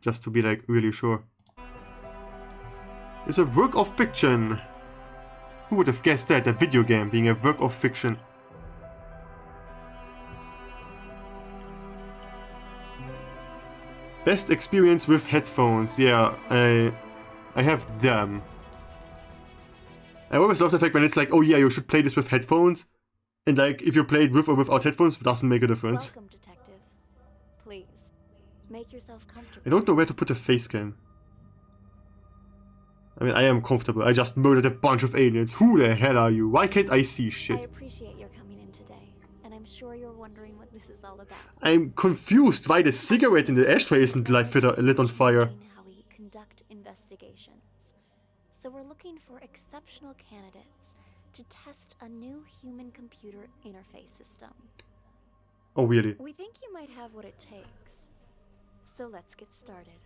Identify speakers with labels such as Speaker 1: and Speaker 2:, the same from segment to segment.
Speaker 1: Just to be like really sure. It's a work of fiction. Who would have guessed that? A video game being a work of fiction. Best experience with headphones. Yeah, I have them. I always love the fact when it's like, oh yeah, you should play this with headphones. And like, if you play it with or without headphones, it doesn't make a difference.
Speaker 2: Welcome, detective. Please, make yourself comfortable.
Speaker 1: I don't know where to put a face cam. I mean, I am comfortable. I just murdered a bunch of aliens. Who the hell are you? Why can't I see shit?
Speaker 2: I appreciate your coming in today, and I'm sure you're wondering what this is all about.
Speaker 1: I'm confused why the cigarette in the ashtray isn't lit on fire.
Speaker 2: How we conduct investigations. So we're looking for exceptional candidates to test a new human-computer interface system.
Speaker 1: Oh, really?
Speaker 2: We think you might have what it takes. So let's get started.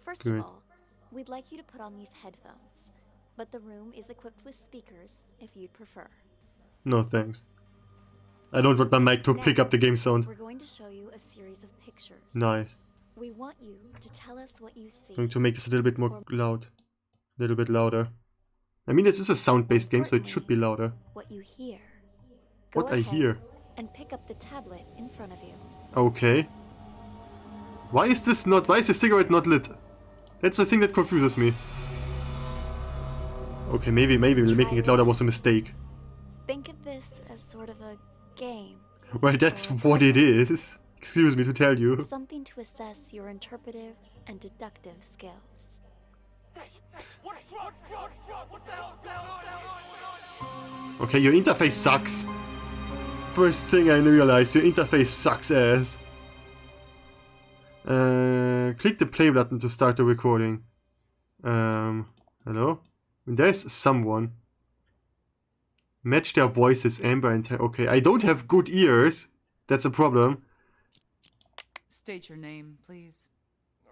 Speaker 2: First
Speaker 1: Good.
Speaker 2: of all, we'd like you to put on these headphones, but the room is equipped with speakers if you'd prefer.
Speaker 1: No, thanks. I don't want my mic to pick up the game sound.
Speaker 2: We're going to show you a series of pictures.
Speaker 1: Nice.
Speaker 2: We want you to tell us what you see.
Speaker 1: Going to make this a little bit more loud. A little bit louder. I mean, this is a sound-based game, so it should be louder.
Speaker 2: What you hear.
Speaker 1: What I hear.
Speaker 2: And pick up the tablet in front of you.
Speaker 1: Okay. Why is this not? Why is the cigarette not lit? That's the thing that confuses me. Okay, maybe making it louder was a mistake.
Speaker 2: Think of this as sort of a game.
Speaker 1: Well, that's what it is. Excuse me to tell you.
Speaker 2: Something to assess your interpretive and deductive skills.
Speaker 3: What the hell's going on?
Speaker 1: Okay, your interface sucks. First thing I realized, your interface sucks ass. Click the play button to start the recording. Hello? There's someone. Match their voices, Amber and... Okay, I don't have good ears. That's a problem.
Speaker 4: State your name, please.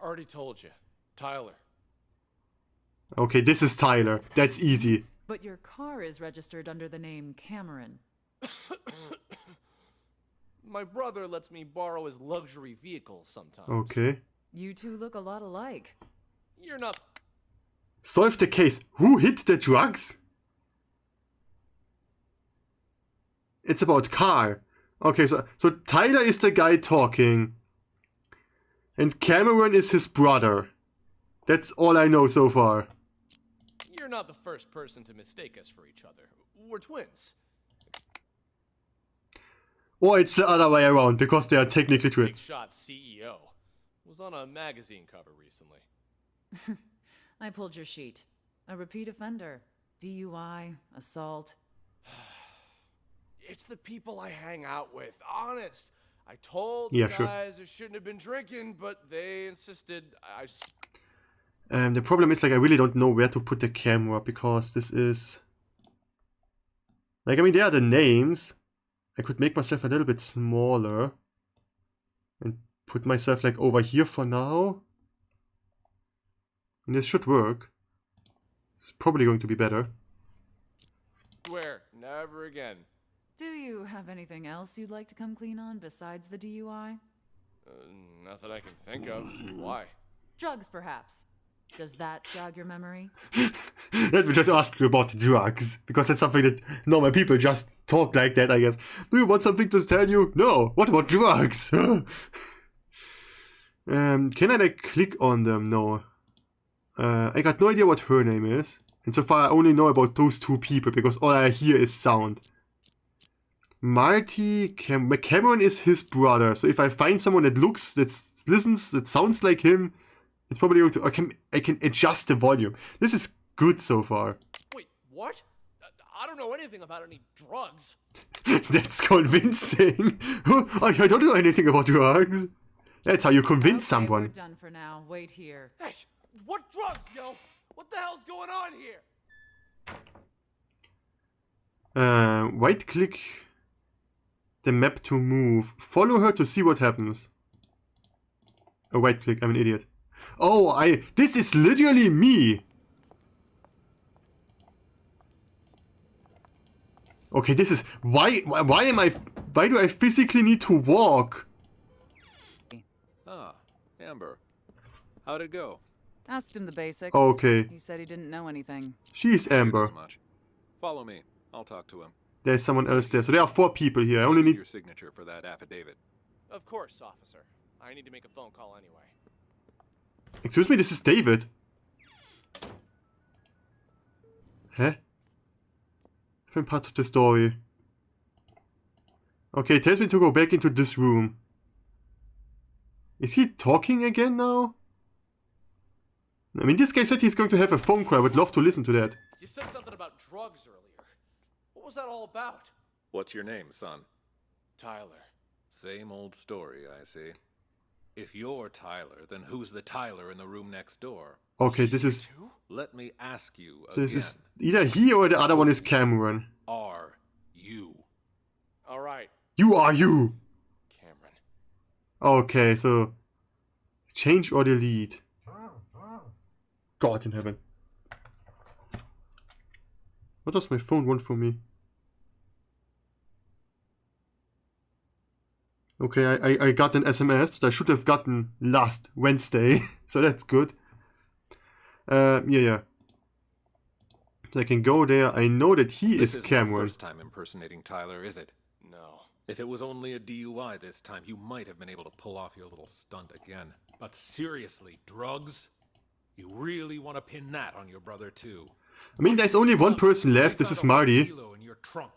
Speaker 3: Already told you. Tyler.
Speaker 1: Okay, this is Tyler. That's easy.
Speaker 4: But your car is registered under the name Cameron.
Speaker 3: My brother lets me borrow his luxury vehicles sometimes.
Speaker 1: Okay.
Speaker 4: You two look a lot alike.
Speaker 3: You're not...
Speaker 1: Solve the case. Who hid the drugs? It's about car. Okay, so Tyler is the guy talking. And Cameron is his brother. That's all I know so far.
Speaker 3: You're not the first person to mistake us for each other. We're twins.
Speaker 1: Or it's the other way around, because they are technically
Speaker 3: Big
Speaker 1: twins.
Speaker 3: shot CEO. Was on a magazine cover recently.
Speaker 4: I pulled your sheet. A repeat offender. DUI, assault.
Speaker 3: It's the people I hang out with, honest. I told
Speaker 1: Yeah,
Speaker 3: the
Speaker 1: sure.
Speaker 3: guys I shouldn't have been drinking, but they insisted
Speaker 1: The problem is, like, I really don't know where to put the camera, because this is... Like, I mean, there are the names. I could make myself a little bit smaller. And put myself, like, over here for now. And this should work. It's probably going to be better.
Speaker 3: swear, never again.
Speaker 4: Do you have anything else you'd like to come clean on besides the DUI?
Speaker 3: Not that I can think of. Why?
Speaker 4: Drugs, perhaps. Does that jog your memory?
Speaker 1: Let me just ask you about drugs, because that's something that normal people just talk like that, I guess. Do you want something to tell you? No. What about drugs? Can I, like, click on them? No. I got no idea what her name is. And so far I only know about those two people, because all I hear is sound. Marty Cameron is his brother, so if I find someone that looks, that listens, that sounds like him, it's probably going to... I can adjust the volume. This is good so far.
Speaker 3: Wait, what? I don't know anything about any drugs.
Speaker 1: That's convincing. I don't know anything about drugs. That's how you convince
Speaker 4: Okay,
Speaker 1: someone.
Speaker 4: we're done for now. Wait here.
Speaker 3: Hey, what drugs, yo? What the hell's going on here?
Speaker 1: Right click the map to move. Follow her to see what happens. Oh, right click. I'm an idiot. Oh, this is literally me. Okay, this is why do I physically need to walk?
Speaker 3: Ah,
Speaker 5: Amber, how'd it go?
Speaker 4: Asked him the basics.
Speaker 1: Okay.
Speaker 4: He said he didn't know anything.
Speaker 1: She's
Speaker 5: Figured
Speaker 1: Amber.
Speaker 5: as much. Follow me. I'll talk to him.
Speaker 1: There's someone else there. So there are 4 people here. I only need...
Speaker 5: your signature for that affidavit.
Speaker 3: Of course, officer. I need to make a phone call anyway.
Speaker 1: Excuse me, this is David. Huh? Different parts of the story. Okay, it tells me to go back into this room. Is he talking again now? I mean, this guy said he's going to have a phone call. I would love to listen to that.
Speaker 3: You said something about drugs earlier. What was that all about?
Speaker 5: What's your name, son?
Speaker 3: Tyler.
Speaker 5: Same old story, I see. If you're Tyler, then who's the Tyler in the room next door?
Speaker 1: Okay, this is...
Speaker 5: Let me ask you
Speaker 1: So this
Speaker 5: again.
Speaker 1: is either he or the other one is Cameron.
Speaker 5: Are you?
Speaker 3: All right,
Speaker 1: You are you!
Speaker 3: Cameron.
Speaker 1: Okay, so... Change or delete. God in heaven. What does my phone want from me? Okay, I got an SMS that I should have gotten last Wednesday. So that's good. Yeah. So I can go there. I know that he
Speaker 5: This
Speaker 1: is
Speaker 5: isn't
Speaker 1: Cameron.
Speaker 5: the first time impersonating Tyler, is it?
Speaker 3: No.
Speaker 5: If it was only a DUI this time, you might have been able to pull off your little stunt again. But seriously, drugs? You really want to pin that on your brother too?
Speaker 1: I mean, there's only one person left. This is Marty.
Speaker 5: Kilo in your trunk.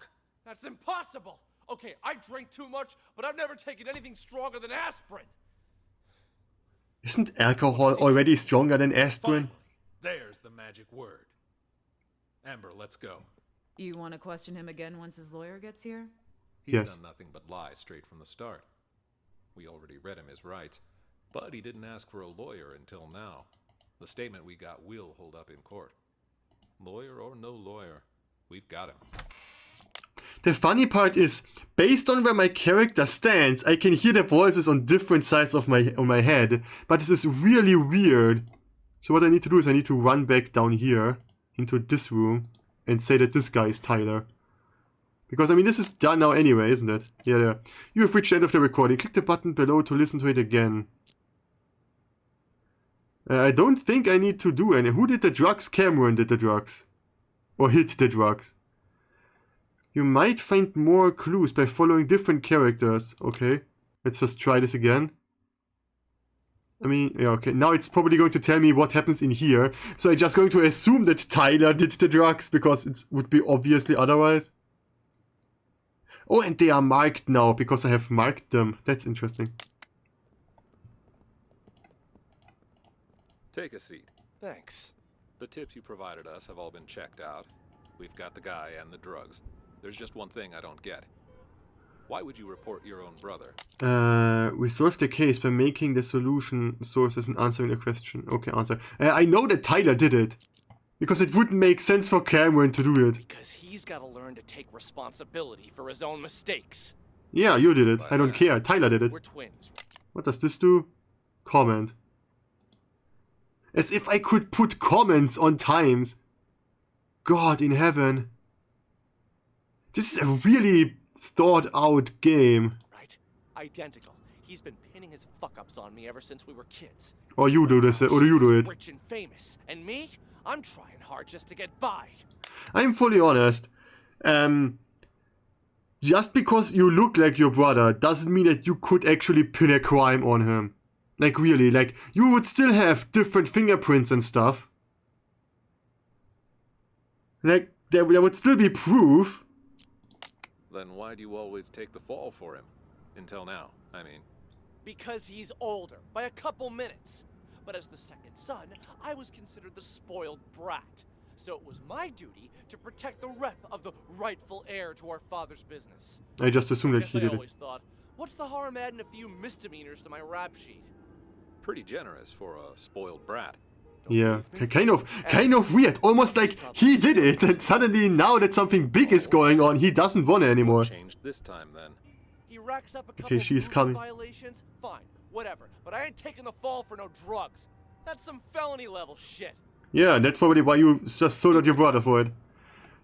Speaker 3: That's impossible! Okay, I drink too much, but I've never taken anything stronger than aspirin.
Speaker 1: Isn't alcohol already stronger than aspirin?
Speaker 5: Finally, there's the magic word. Amber, let's go.
Speaker 4: You want to question him again once his lawyer gets here?
Speaker 5: He's
Speaker 1: Yes.
Speaker 5: done nothing but lie straight from the start. We already read him his rights, but he didn't ask for a lawyer until now. The statement we got will hold up in court. Lawyer or no lawyer, we've got him.
Speaker 1: The funny part is, based on where my character stands, I can hear the voices on different sides of my head. But this is really weird. So what I need to do is I need to run back down here into this room and say that this guy is Tyler. Because I mean, this is done now anyway, isn't it? Yeah, there. You have reached the end of the recording. Click the button below to listen to it again. I don't think I need to do any. Who did the drugs? Cameron did the drugs. Or hid the drugs. You might find more clues by following different characters. Okay, let's just try this again. I mean, yeah, okay. Now it's probably going to tell me what happens in here. So I'm just going to assume that Tyler did the drugs because it would be obviously otherwise. Oh, and they are marked now because I have marked them. That's interesting.
Speaker 5: Take a seat.
Speaker 3: Thanks.
Speaker 5: The tips you provided us have all been checked out. We've got the guy and the drugs. There's just one thing I don't get. Why would you report your own brother?
Speaker 1: Resolve the case by making the solution sources and answering the question. Okay, answer. I know that Tyler did it. Because it wouldn't make sense for Cameron to do it.
Speaker 3: Because he's got to learn to take responsibility for his own mistakes.
Speaker 1: Yeah, you did it. I don't care. Tyler did it.
Speaker 3: We're twins.
Speaker 1: What does this do? Comment. As if I could put comments on times. God in heaven. This is a really thought out game.
Speaker 3: Right? Identical. He's been pinning his fuck-ups on me ever since we were kids.
Speaker 1: Or you do this, or do you do it?
Speaker 3: Rich and famous. And me? I'm trying hard just to get by.
Speaker 1: I'm fully honest. Just because you look like your brother doesn't mean that you could actually pin a crime on him. Like really, like you would still have different fingerprints and stuff. Like there would still be proof.
Speaker 5: Then why do you always take the fall for him? Until now, I mean.
Speaker 3: Because he's older, by a couple minutes. But as the second son, I was considered the spoiled brat. So it was my duty to protect the rep of the rightful heir to our father's business.
Speaker 1: I just assumed that
Speaker 3: Guess
Speaker 1: he
Speaker 3: I
Speaker 1: did it.
Speaker 3: always thought, what's the harm adding a few misdemeanors to my rap sheet?
Speaker 5: Pretty generous for a spoiled brat.
Speaker 1: Yeah, kind of weird. Almost like he did it, and suddenly now that something big is going on, he doesn't want it anymore.
Speaker 5: Changed this time then.
Speaker 3: He racks up a couple
Speaker 1: Okay, she's
Speaker 3: of
Speaker 1: coming.
Speaker 3: violations. Fine, whatever. But I ain't taking the fall for no drugs. That's some felony level shit.
Speaker 1: Yeah, and that's probably why you just sold out your brother for it.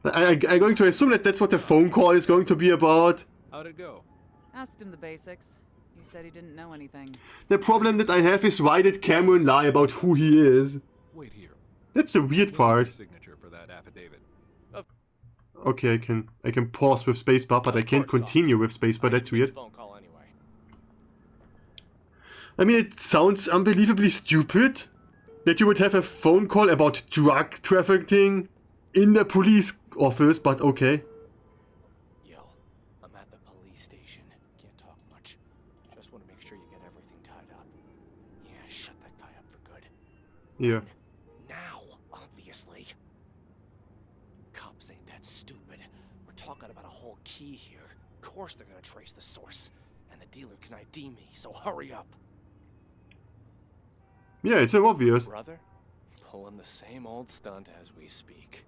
Speaker 1: I'm going to assume that that's what the phone call is going to be about.
Speaker 5: How'd it go?
Speaker 4: Asked him the basics. He said he didn't know anything.
Speaker 1: The problem that I have is why did Cameron lie about who he is?
Speaker 5: Wait here.
Speaker 1: That's the weird part.
Speaker 5: Signature for that affidavit.
Speaker 1: Okay, I can pause with spacebar, but I can't continue with spacebar. That's weird.
Speaker 3: Phone call anyway.
Speaker 1: I mean, it sounds unbelievably stupid that you would have a phone call about drug trafficking in the police office, but okay.
Speaker 3: Yo, I'm at the police station. Can't talk much. Just want to make sure you get everything tied up. Yeah, shut that guy up for good.
Speaker 1: Yeah.
Speaker 3: Now, obviously. Cops ain't that stupid. We're talking about a whole key here. Of course they're gonna trace the source. And the dealer can ID me, so hurry up.
Speaker 1: Yeah, it's so obvious.
Speaker 3: Brother, pulling the same old stunt as we speak.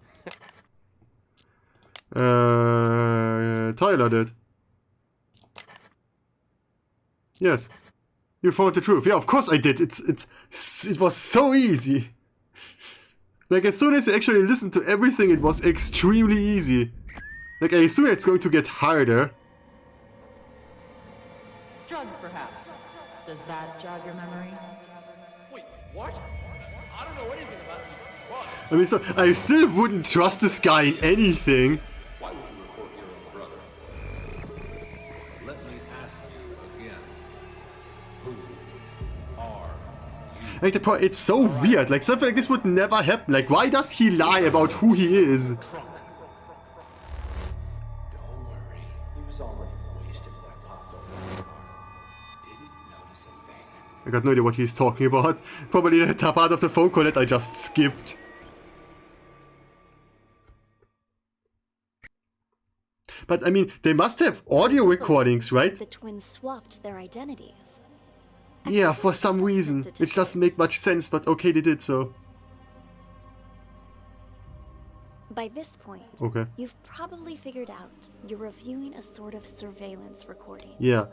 Speaker 1: Tyler did. Yes. You found the truth. Yeah, of course I did. It was so easy. Like, as soon as you actually listen to everything, it was extremely easy. Like, I assume it's going to get harder.
Speaker 4: Drugs, perhaps. Does that jog your memory?
Speaker 3: Wait, what? I don't know anything about drugs.
Speaker 1: I mean, so, I still wouldn't trust this guy in anything.
Speaker 5: Why would you report your own brother? Let me ask you again. Who are you?
Speaker 1: Like, it's so weird. Like, something like this would never happen. Like, why does he lie about who he is?
Speaker 3: Don't worry. He was already wasted when I popped over the car. Didn't notice a thing.
Speaker 1: I got no idea what he's talking about. Probably the part of the phone call that I just skipped. But, I mean, they must have audio recordings, right?
Speaker 2: The twins swapped their identities.
Speaker 1: Yeah, for some reason. Which doesn't make much sense, but okay, they did so.
Speaker 2: By this point,
Speaker 1: Okay.
Speaker 2: you've probably figured out you're reviewing a sort of surveillance recording.
Speaker 1: Yeah.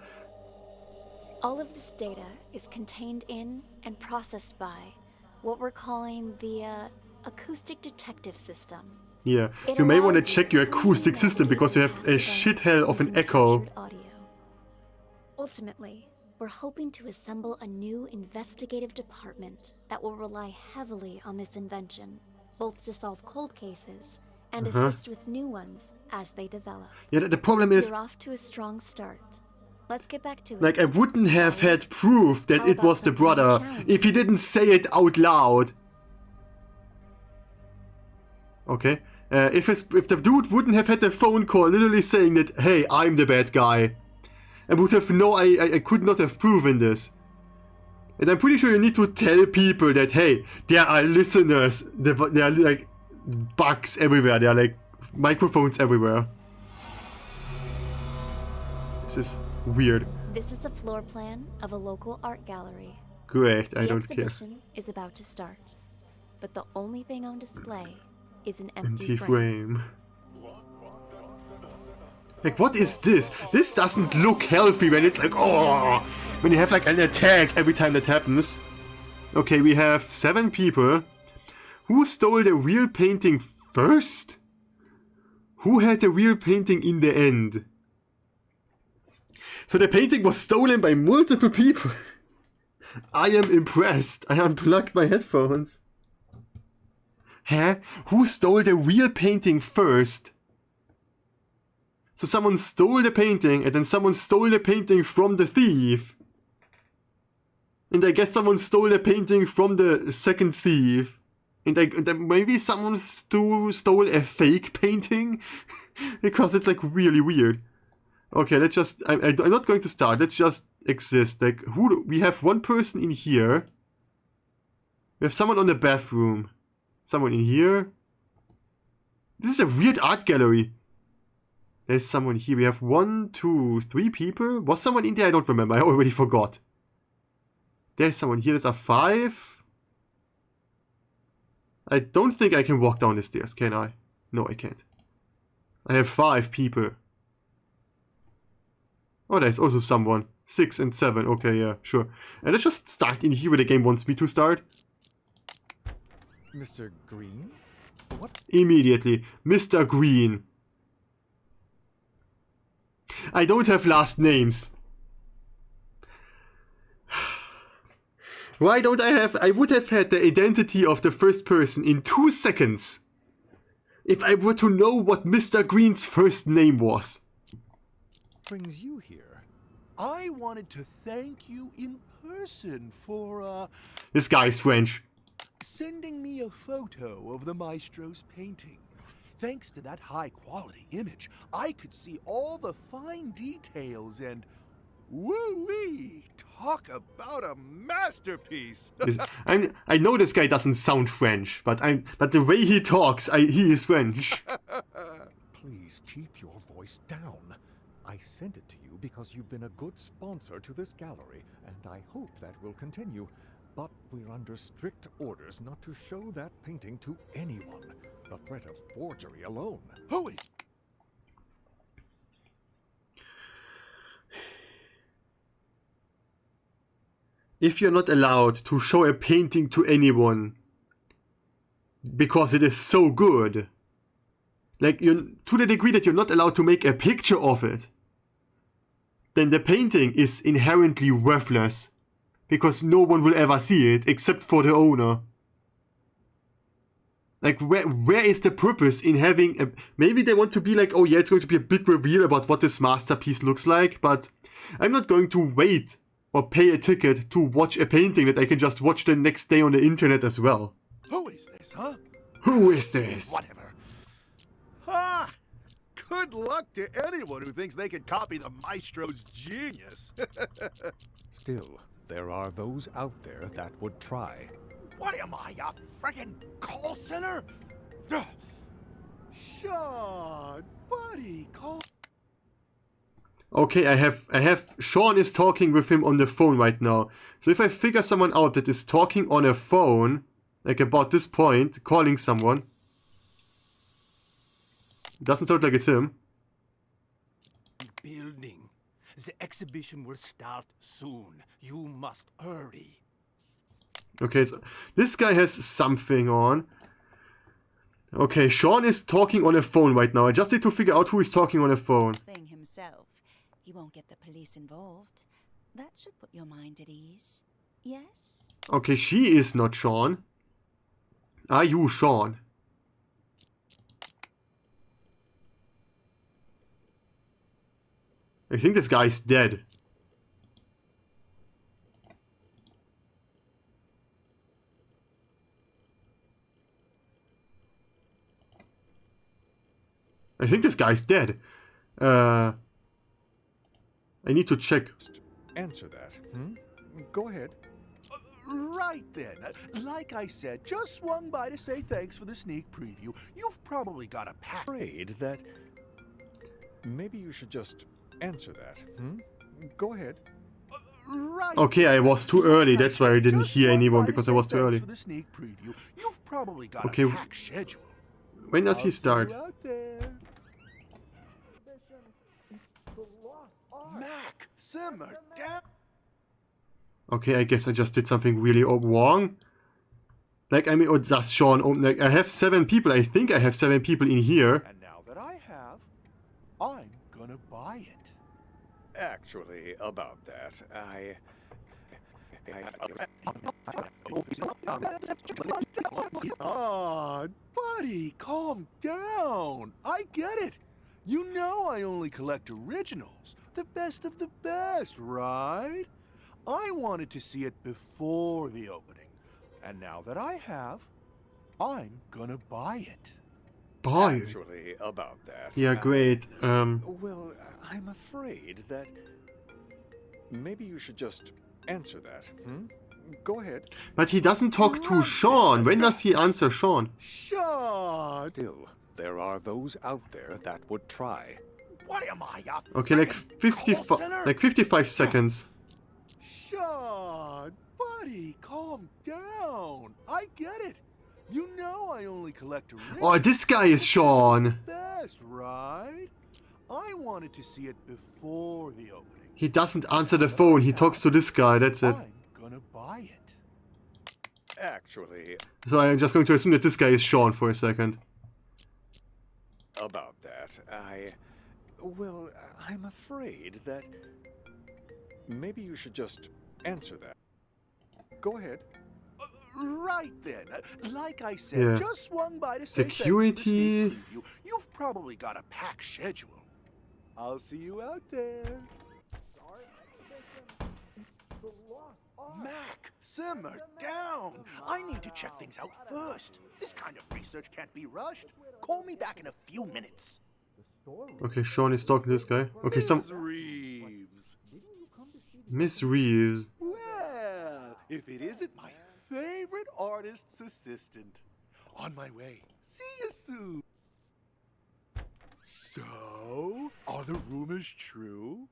Speaker 2: All of this data is contained in and processed by what we're calling the acoustic detective system.
Speaker 1: Yeah.
Speaker 2: It
Speaker 1: You may want to
Speaker 2: allows
Speaker 1: check your
Speaker 2: you to
Speaker 1: acoustic
Speaker 2: clean
Speaker 1: system
Speaker 2: out
Speaker 1: because you have a
Speaker 2: the
Speaker 1: shit hell of an
Speaker 2: using
Speaker 1: echo.
Speaker 2: captured audio. Ultimately, we're hoping to assemble a new investigative department that will rely heavily on this invention, both to solve cold cases and assist with new ones as they develop.
Speaker 1: Yeah, the problem is,
Speaker 2: You're off to a strong start. Let's get back to it.
Speaker 1: like, I wouldn't have had proof that
Speaker 2: How
Speaker 1: it was
Speaker 2: about
Speaker 1: the
Speaker 2: some kind of
Speaker 1: brother
Speaker 2: challenge?
Speaker 1: if he didn't say it out loud. Okay. If the dude wouldn't have had a phone call literally saying that, hey, I'm the bad guy, I would have I could not have proven this. And I'm pretty sure you need to tell people that, hey, there are listeners, there are like bugs everywhere, there are like microphones everywhere. This is weird.
Speaker 2: This is the floor plan of a local art gallery.
Speaker 1: Great, I
Speaker 2: The
Speaker 1: don't care.
Speaker 2: exhibition is about to start, but the only thing on display is an empty
Speaker 1: Empty
Speaker 2: frame.
Speaker 1: frame. Like, what is this? This doesn't look healthy when it's like, oh, when you have like an attack every time that happens. Okay, we have 7 people. Who stole the real painting first? Who had the real painting in the end? So the painting was stolen by multiple people. I am impressed. I unplugged my headphones. Huh? Who stole the real painting first? So someone stole the painting, and then someone stole the painting from the thief. And I guess someone stole the painting from the second thief. And then maybe someone stole a fake painting? Because it's like really weird. Okay, let's just... I'm not going to start, let's just exist. Like, we have one person in here. We have someone on the bathroom. Someone in here. This is a weird art gallery. There's someone here. We have 1, 2, 3 people. Was someone in there? I don't remember. I already forgot. There's someone here. There's a 5. I don't think I can walk down the stairs, can I? No, I can't. I have 5 people. Oh, there's also someone. 6 and 7. Okay, yeah, sure. And let's just start in here where the game wants me to start.
Speaker 6: Mr. Green? What?
Speaker 1: Immediately. Mr. Green. I don't have last names. Why don't I have... I would have had the identity of the first person in 2 seconds. If I were to know what Mr. Green's first name was.
Speaker 6: Brings you here?
Speaker 7: I wanted to thank you in person for,
Speaker 1: This guy is French.
Speaker 7: sending me a photo of the maestro's painting. Thanks to that high-quality image, I could see all the fine details and... Woo-wee! Talk about a masterpiece!
Speaker 1: I know this guy doesn't sound French, but the way he talks, he is French.
Speaker 6: Please keep your voice down. I sent it to you because you've been a good sponsor to this gallery, and I hope that will continue. But we're under strict orders not to show that painting to anyone. The threat of forgery alone.
Speaker 7: Who is...
Speaker 1: If you're not allowed to show a painting to anyone because it is so good, like to the degree that you're not allowed to make a picture of it, then the painting is inherently worthless because no one will ever see it except for the owner. Like, where is the purpose in having a... Maybe they want to be like, oh yeah, it's going to be a big reveal about what this masterpiece looks like, but I'm not going to wait or pay a ticket to watch a painting that I can just watch the next day on the internet as well.
Speaker 7: Who is this, huh?
Speaker 1: Who is this?
Speaker 7: Whatever. Ha! Good luck to anyone who thinks they could copy the maestro's genius.
Speaker 6: Still, there are those out there that would try.
Speaker 7: What am I, a friggin' call center? Ugh. Sean, buddy, call...
Speaker 1: Okay, I have Sean is talking with him on the phone right now. So if I figure someone out that is talking on a phone, like about this point, calling someone, it doesn't sound like it's him.
Speaker 7: Building. The exhibition will start soon. You must hurry.
Speaker 1: Okay, so this guy has something on. Okay, Sean is talking on a phone right now. I just need to figure out who is talking on a phone.
Speaker 8: Thing himself. He won't get the police involved. That should put your mind at ease. Yes?
Speaker 1: Okay, she is not Sean. Are you Sean? I think this guy's dead. I think this guy's dead. I need to check.
Speaker 6: Answer that. Go ahead.
Speaker 7: Right then. Like I said, just swung by to say thanks for the sneak preview. You've probably got a pack.
Speaker 6: Afraid that maybe you should just answer that. Go ahead.
Speaker 7: Right.
Speaker 1: Okay, I was too early. That's why I didn't
Speaker 7: Just
Speaker 1: hear
Speaker 7: swung
Speaker 1: anyone
Speaker 7: by to
Speaker 1: because I
Speaker 7: say
Speaker 1: was too
Speaker 7: thanks
Speaker 1: early.
Speaker 7: For the sneak preview. You've probably got
Speaker 1: Okay.
Speaker 7: a packed schedule.
Speaker 1: When does he
Speaker 7: I'll see
Speaker 1: start?
Speaker 7: you out there. Mac, simmer down.
Speaker 1: Okay, I guess I just did something really wrong. Like, I mean, or does Sean own, like, I have 7 people. I think I have 7 people in here.
Speaker 7: And now that I have, I'm gonna buy it.
Speaker 6: Actually, about that,
Speaker 7: Oh, buddy, calm down. I get it. You know I only collect originals. The best of the best, right? I wanted to see it before the opening. And now that I have, I'm gonna buy it.
Speaker 1: Buy it.
Speaker 6: Actually, about that.
Speaker 1: Yeah, great.
Speaker 6: Well, I'm afraid that maybe you should just answer that. Go ahead.
Speaker 1: But he doesn't talk to Sean. When does he answer Sean?
Speaker 7: Sean!
Speaker 6: Still, there are those out there that would try.
Speaker 7: What am I, a
Speaker 1: Okay, like
Speaker 7: frickin' call center?
Speaker 1: 55 seconds.
Speaker 7: Sean, buddy, calm down. I get it. You know I only collect originals.
Speaker 1: Oh, this guy is Sean.
Speaker 7: Best, right? I wanted to see it before the opening.
Speaker 1: He doesn't answer the phone. He talks to this guy. That's it.
Speaker 7: I'm gonna buy it.
Speaker 6: Actually,
Speaker 1: So I'm just going to assume that this guy is Sean for a second.
Speaker 6: about that, well, I'm afraid that maybe you should just answer that. Go ahead.
Speaker 7: Right then. Like I said,
Speaker 1: Yeah.
Speaker 7: just swung by to say thanks for the
Speaker 1: Security.
Speaker 7: sneak preview. You've probably got a packed schedule. I'll see you out there. Mac, simmer down. I need to check things out first. This kind of research can't be rushed. Call me back in a few minutes.
Speaker 1: Okay, Sean is talking to this guy. Okay,
Speaker 7: Miss Reeves.
Speaker 1: Miss Reeves.
Speaker 7: Well, if it isn't my favorite artist's assistant. On my way. See you soon. So, are the rumors true?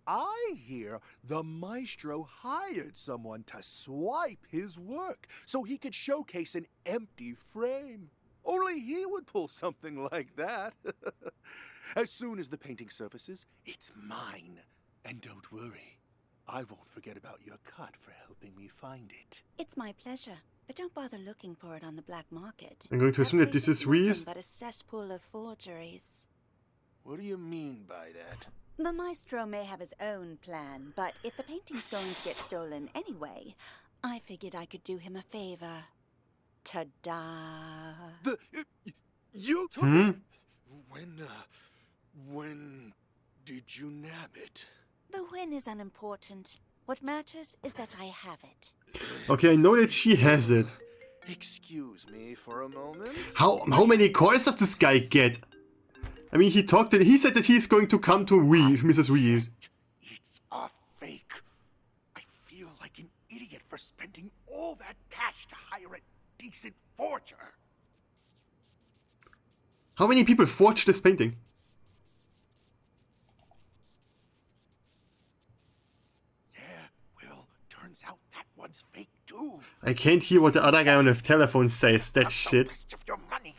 Speaker 7: I hear the maestro hired someone to swipe his work so he could showcase an empty frame. Only he would pull something like that. As soon as the painting surfaces, it's mine. And don't worry, I won't forget about your cut for helping me find it.
Speaker 8: It's my pleasure, but don't bother looking for it on the black market.
Speaker 1: I'm going to assume that this is Reeves.
Speaker 8: But a cesspool of forgeries.
Speaker 7: What do you mean by that?
Speaker 8: The maestro may have his own plan, but if the painting's going to get stolen anyway, I figured I could do him a favor. Ta-da!
Speaker 7: You took it? When did you nab it?
Speaker 8: The win is unimportant. What matters is that I have it.
Speaker 1: Okay, I know that she has it.
Speaker 7: Excuse me for a moment.
Speaker 1: How many coins does this guy get? I mean, he said that he's going to come to Mrs. Reeves.
Speaker 7: It's a fake. I feel like an idiot for spending all that cash to hire a decent forger.
Speaker 1: How many people forged this painting?
Speaker 7: Yeah, well, turns out that one's fake too.
Speaker 1: I can't hear what the other guy on the telephone says. That shit.
Speaker 7: The rest of your money.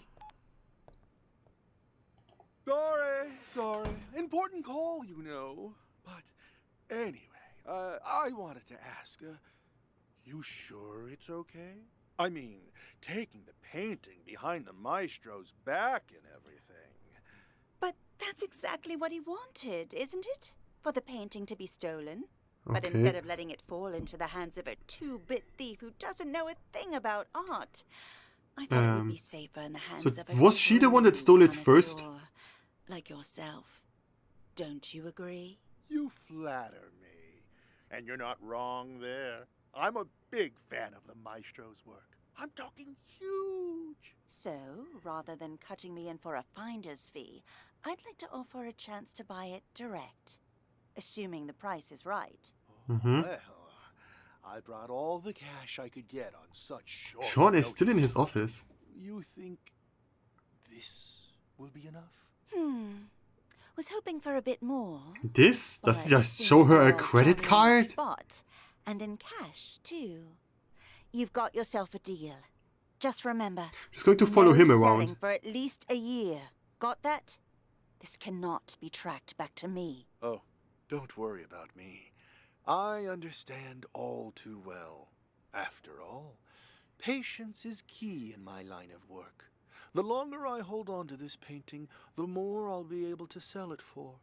Speaker 7: Sorry. Important call, you know. But anyway, I wanted to ask, you sure it's okay? I mean, taking the painting behind the maestro's back and everything.
Speaker 8: But that's exactly what he wanted, isn't it? For the painting to be stolen. But
Speaker 1: Okay.
Speaker 8: instead of letting it fall into the hands of a two-bit thief who doesn't know a thing about art, I thought it would be safer in the hands of a
Speaker 1: was she the one that stole it first?
Speaker 8: connoisseur like yourself. Don't you agree?
Speaker 7: You flatter me. And you're not wrong there. I'm a big fan of the maestro's work. I'm talking huge.
Speaker 8: So, rather than cutting me in for a finder's fee, I'd like to offer a chance to buy it direct. Assuming the price is right.
Speaker 7: Well, I brought all the cash I could get on such short
Speaker 1: Sean is still in
Speaker 7: notice.
Speaker 1: his office.
Speaker 7: You think this will be enough?
Speaker 8: Was hoping for a bit more.
Speaker 1: This? Does
Speaker 8: But
Speaker 1: he just
Speaker 8: seeing
Speaker 1: show
Speaker 8: as
Speaker 1: her a
Speaker 8: you're
Speaker 1: credit
Speaker 8: already on the
Speaker 1: card?
Speaker 8: Spot, and in cash, too. You've got yourself a deal. Just remember,
Speaker 1: She's going to follow him
Speaker 8: selling
Speaker 1: around.
Speaker 8: for at least a year. Got that? This cannot be tracked back to me.
Speaker 7: Oh, don't worry about me. I understand all too well. After all, patience is key in my line of work. The longer I hold on to this painting, the more I'll be able to sell it for.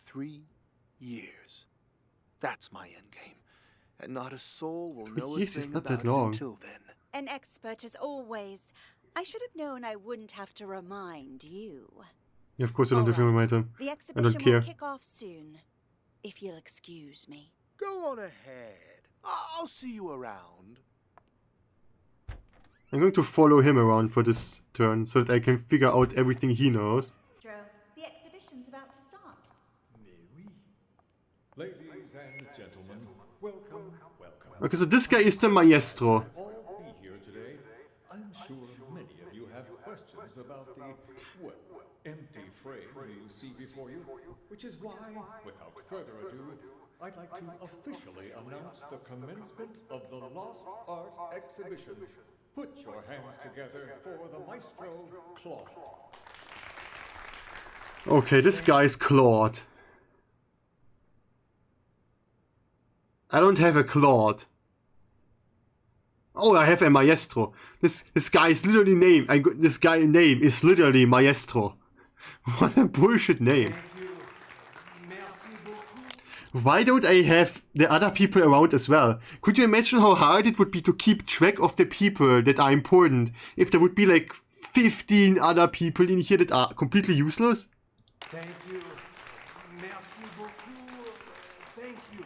Speaker 7: 3 years. That's my endgame. And not a soul will
Speaker 1: 3
Speaker 7: know a
Speaker 1: years is
Speaker 7: thing
Speaker 1: not
Speaker 7: about
Speaker 1: that
Speaker 7: it
Speaker 1: long.
Speaker 7: until then.
Speaker 8: An expert as always. I should have known I wouldn't have to remind you.
Speaker 1: Yeah, of course I don't have to
Speaker 8: All right.
Speaker 1: remind him.
Speaker 8: The
Speaker 1: I
Speaker 8: exhibition
Speaker 1: don't care.
Speaker 8: will kick off soon. If you'll excuse me.
Speaker 7: Go on ahead. I'll see you around.
Speaker 1: I'm going to follow him around for this turn so that I can figure out everything he knows.
Speaker 8: The exhibition's about to start.
Speaker 6: Ladies and gentlemen, welcome.
Speaker 1: Okay, so this guy is the maestro.
Speaker 6: All be here today. I'm sure many of you have questions about the, well, empty frame you see before you, which is why, without further ado, I'd like to officially announce the commencement of the Lost Art Exhibition. Put your hands together for the Maestro Claude.
Speaker 1: Okay, this guy's Claude. I don't have a Claude. Oh, I have a Maestro. This guy is literally name. This guy's name is literally Maestro. What a bullshit name. Why don't I have the other people around as well? Could you imagine how hard it would be to keep track of the people that are important if there would be like 15 other people in here that are completely useless?
Speaker 9: Thank you. Merci beaucoup. Thank you.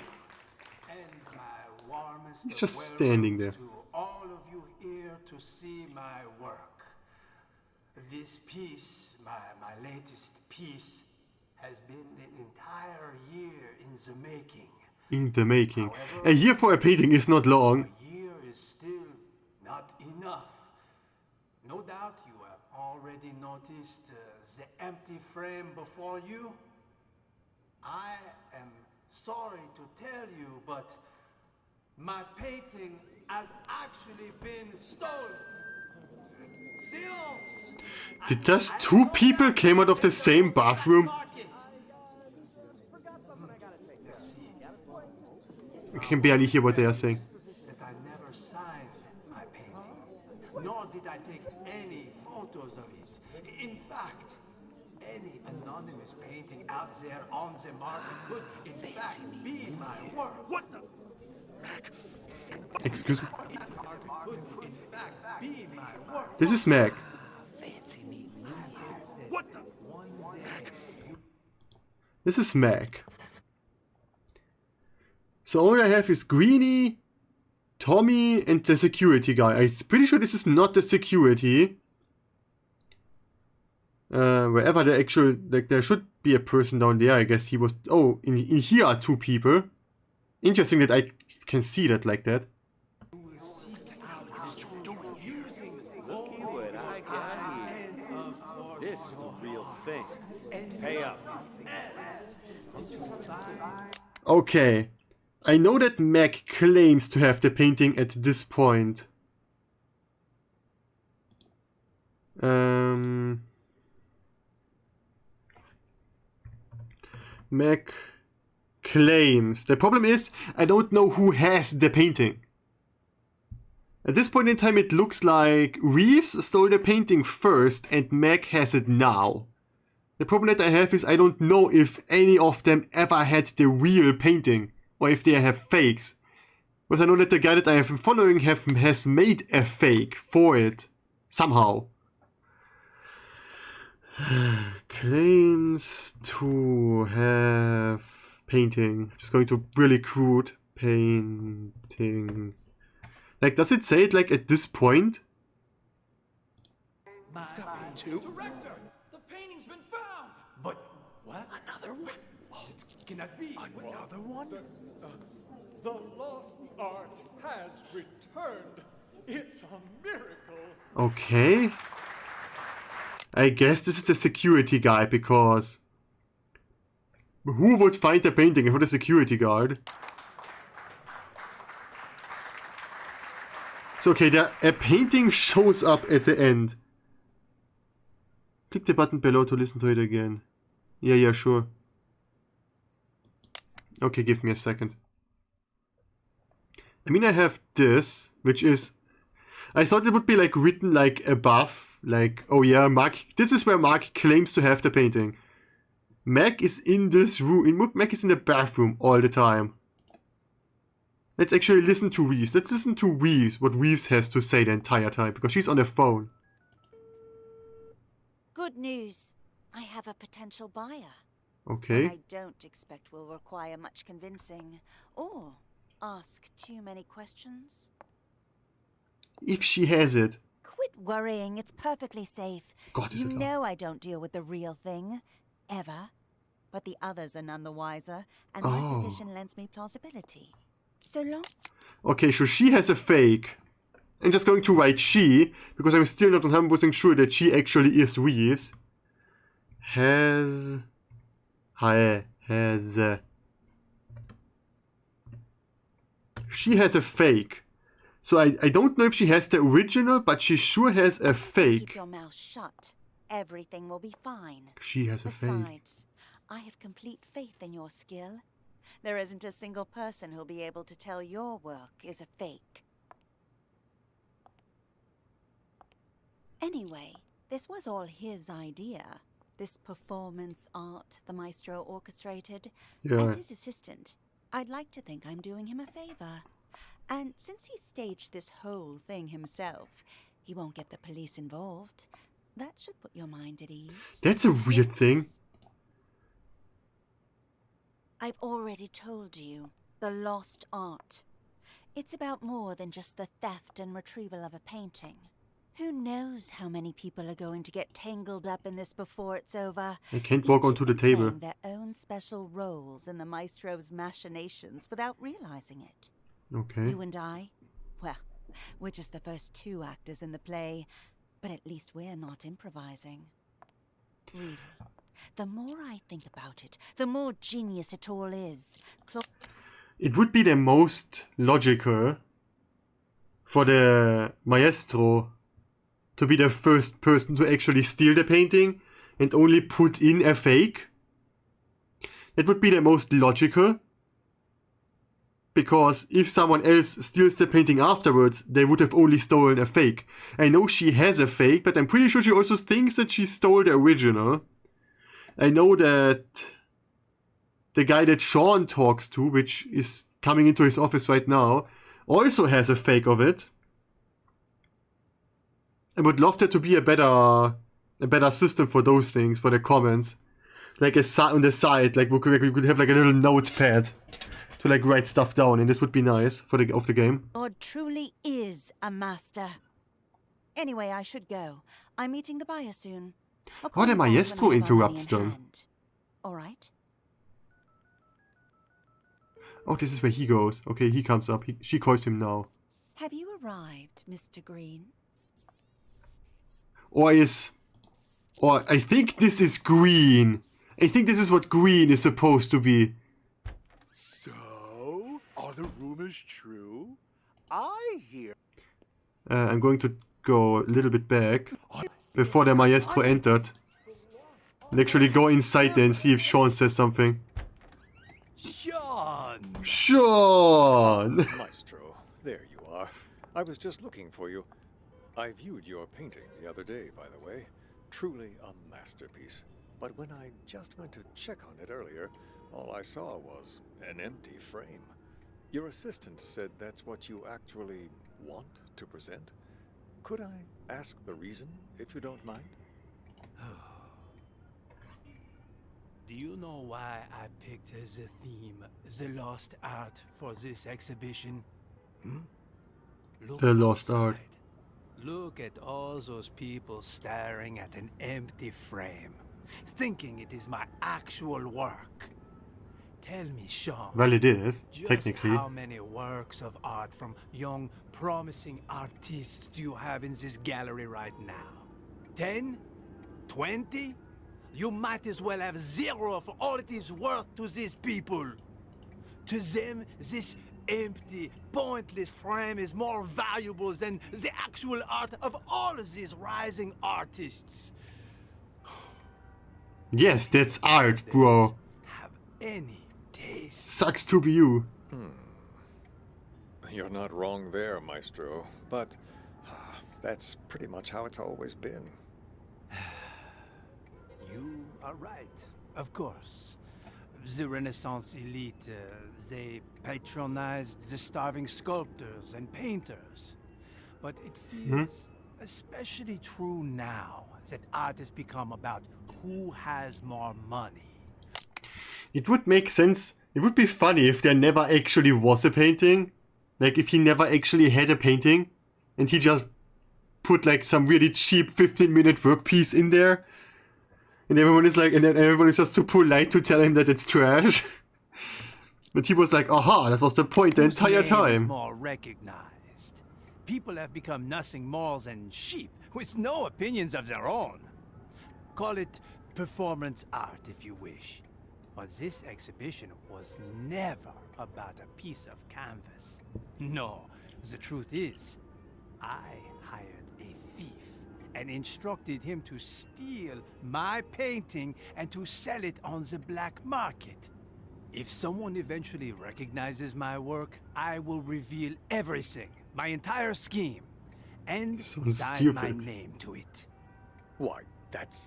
Speaker 9: And my warmest
Speaker 1: He's just
Speaker 9: welcomes
Speaker 1: standing there.
Speaker 9: to all of you here to see my work. This piece, my latest piece, has been an entire year in the making.
Speaker 1: In the making.
Speaker 9: However,
Speaker 1: A year for a painting is not long.
Speaker 9: a year is still not enough. No doubt you have already noticed the empty frame before you. I am sorry to tell you, but my painting has actually been stolen. Silence!
Speaker 1: Did those two people came out of the same bathroom? I can barely hear what they are saying.
Speaker 9: That I never signed my painting, nor did I take any photos of it. In fact, any anonymous painting out there on the market could, in fact, be my work. What the?
Speaker 1: Excuse me.
Speaker 9: Could, in fact, be my work.
Speaker 1: This is Meg.
Speaker 9: What the? One day.
Speaker 1: This is Meg. So all I have is Greenie, Tommy, and the security guy. I'm pretty sure this is not the security. Wherever the actual, like, there should be a person down there. I guess he was. Oh, in here are two people. Interesting that I can see that like that.
Speaker 10: This is the real thing. Pay up.
Speaker 1: Okay. I know that Meg claims to have the painting at this point. Meg claims. The problem is, I don't know who has the painting. At this point in time, it looks like Reeves stole the painting first and Meg has it now. The problem that I have is I don't know if any of them ever had the real painting, or if they have fakes. Because I know that the guy that I have been following has made a fake for it, somehow. Claims to have painting. Just going to really crude painting. Like, does it say it like at this point?
Speaker 3: Director, the painting's been found.
Speaker 9: But what?
Speaker 10: Another one?
Speaker 9: It cannot be.
Speaker 10: Another one?
Speaker 11: The lost art has returned. It's a miracle.
Speaker 1: Okay. I guess this is the security guy, because who would find the painting if not a security guard? So okay, a painting shows up at the end. Click the button below to listen to it again. Yeah, sure. Okay, give me a second. I mean, I have this, which is... I thought it would be like written like above, like, oh yeah, Mark, this is where Mark claims to have the painting. Meg is in this room, Meg is in the bathroom all the time. Let's actually listen to Reeves. Let's listen to Reeves, what Reeves has to say the entire time, because she's on the phone.
Speaker 8: Good news. I have a potential buyer.
Speaker 1: Okay.
Speaker 8: I don't expect will require much convincing or ask too many questions.
Speaker 1: If she has it.
Speaker 8: Quit worrying. It's perfectly safe.
Speaker 1: God, is
Speaker 8: you
Speaker 1: it loud.
Speaker 8: know I don't deal with the real thing. Ever. But the others are none the wiser, and my position lends me plausibility. So long.
Speaker 1: Okay, so she has a fake. I'm just going to write she, because I'm still not 100% sure that she actually is Reeves. Has... She has a fake. So I don't know if she has the original, but she sure has a fake.
Speaker 8: Keep your mouth shut. Everything will be fine.
Speaker 1: She has a fake.
Speaker 8: Besides, I have complete faith in your skill. There isn't a single person who'll be able to tell your work is a fake. Anyway, this was all his idea. this performance art the maestro orchestrated.
Speaker 1: Yeah.
Speaker 8: As his assistant, I'd like to think I'm doing him a favor. And since he staged this whole thing himself, he won't get the police involved. That should put your mind at ease.
Speaker 1: That's a weird thing.
Speaker 8: I've already told you, the lost art. It's about more than just the theft and retrieval of a painting. Who knows how many people are going to get tangled up in this before it's over?
Speaker 1: I can't walk onto the table.
Speaker 8: Playing their own special roles in the maestro's machinations without realizing it.
Speaker 1: Okay.
Speaker 8: You and I? Well, we're just the first two actors in the play, but at least we're not improvising. Really. The more I think about it, the more genius it all is.
Speaker 1: It would be the most logical for the maestro to be the first person to actually steal the painting and only put in a fake. That would be the most logical. Because if someone else steals the painting afterwards, they would have only stolen a fake. I know she has a fake, but I'm pretty sure she also thinks that she stole the original. I know that the guy that Sean talks to, which is coming into his office right now, also has a fake of it. I would love there to be a better system for those things, for the comments. Like on the side, like we could have like a little notepad to like write stuff down, and this would be nice for the game.
Speaker 8: Lord truly is a master. Anyway, I should go. I'm meeting the buyer soon.
Speaker 1: Oh, the maestro interrupts them.
Speaker 8: All right.
Speaker 1: Oh, this is where he goes. Okay, he comes up. She calls him now.
Speaker 8: Have you arrived, Mr. Green?
Speaker 1: Or I think this is green. I think this is what green is supposed to be.
Speaker 7: So, are the rumors true? I hear.
Speaker 1: I'm going to go a little bit back before the maestro entered. And actually go inside there and see if Sean says something.
Speaker 7: Sean!
Speaker 1: Sean!
Speaker 6: Maestro, there you are. I was just looking for you. I viewed your painting the other day, by the way. Truly a masterpiece. But when I just went to check on it earlier, all I saw was an empty frame. Your assistant said that's what you actually want to present. Could I ask the reason, if you don't mind?
Speaker 9: Do you know why I picked as a theme the lost art for this exhibition? Look
Speaker 1: The lost art.
Speaker 9: outside. Look at all those people staring at an empty frame, thinking it is my actual work. Tell me, Sean.
Speaker 1: Well, it is,
Speaker 9: Just
Speaker 1: technically.
Speaker 9: how many works of art from young, promising artists do you have in this gallery right now? 10? 20? You might as well have 0 for all it is worth to these people. To them, this empty, pointless frame is more valuable than the actual art of all of these rising artists.
Speaker 1: Yes, that's art, bro.
Speaker 9: Have any taste.
Speaker 1: Sucks to be you.
Speaker 6: You're not wrong there, Maestro. But that's pretty much how it's always been.
Speaker 9: You are right, of course. The Renaissance elite, they patronized the starving sculptors and painters. But it feels especially true now that art has become about who has more money.
Speaker 1: It would make sense. It would be funny if there never actually was a painting. Like if he never actually had a painting and he just put like some really cheap 15-minute work piece in there. And everyone is like, and then everyone is just too polite to tell him that it's trash. But he was like, aha, that was the point the entire
Speaker 9: Whose name is
Speaker 1: time.
Speaker 9: more recognized. People have become nothing more than sheep with no opinions of their own. Call it performance art if you wish. But this exhibition was never about a piece of canvas. No, the truth is, I hired a thief and instructed him to steal my painting and to sell it on the black market. If someone eventually recognizes my work, I will reveal everything, my entire scheme, and
Speaker 1: Sounds
Speaker 9: sign my
Speaker 1: stupid.
Speaker 9: name to it.
Speaker 6: Why, that's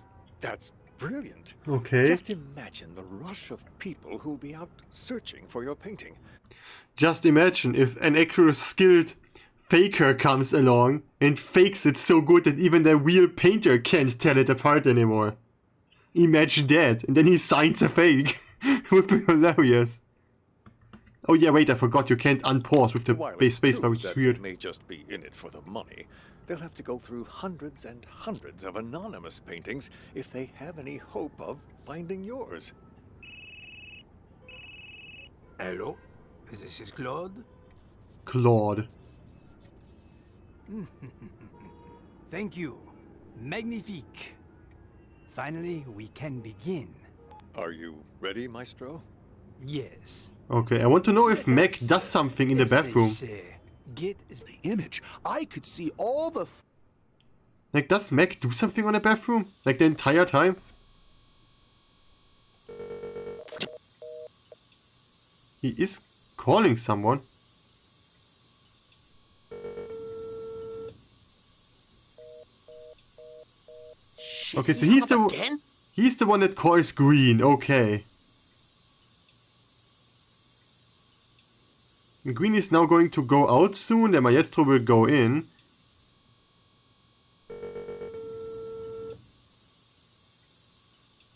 Speaker 6: brilliant.
Speaker 1: Okay.
Speaker 6: Just imagine the rush of people who'll be out searching for your painting.
Speaker 1: Just imagine if an actual skilled faker comes along and fakes it so good that even the real painter can't tell it apart anymore. Imagine that, and then he signs a fake. Would be hilarious. Oh yeah, wait, I forgot you can't unpause with the
Speaker 6: While
Speaker 1: base
Speaker 6: it's
Speaker 1: spacebar,
Speaker 6: true
Speaker 1: which is
Speaker 6: that
Speaker 1: weird.
Speaker 6: they may just be in it for the money, they'll have to go through hundreds and hundreds of anonymous paintings if they have any hope of finding yours.
Speaker 9: Hello, this is Claude.
Speaker 1: Claude.
Speaker 9: Thank you. Magnifique. Finally, we can begin.
Speaker 6: Are you ready, Maestro?
Speaker 9: Yes.
Speaker 1: Okay, I want to know if Mac does something in the
Speaker 9: As they
Speaker 1: bathroom.
Speaker 9: say, get
Speaker 7: The image. I could see all the...
Speaker 1: Like, does Mac do something on the bathroom? Like, the entire time? He is calling someone. Okay, so he's the one that calls Green. Okay. Green is now going to go out soon. The Maestro will go in.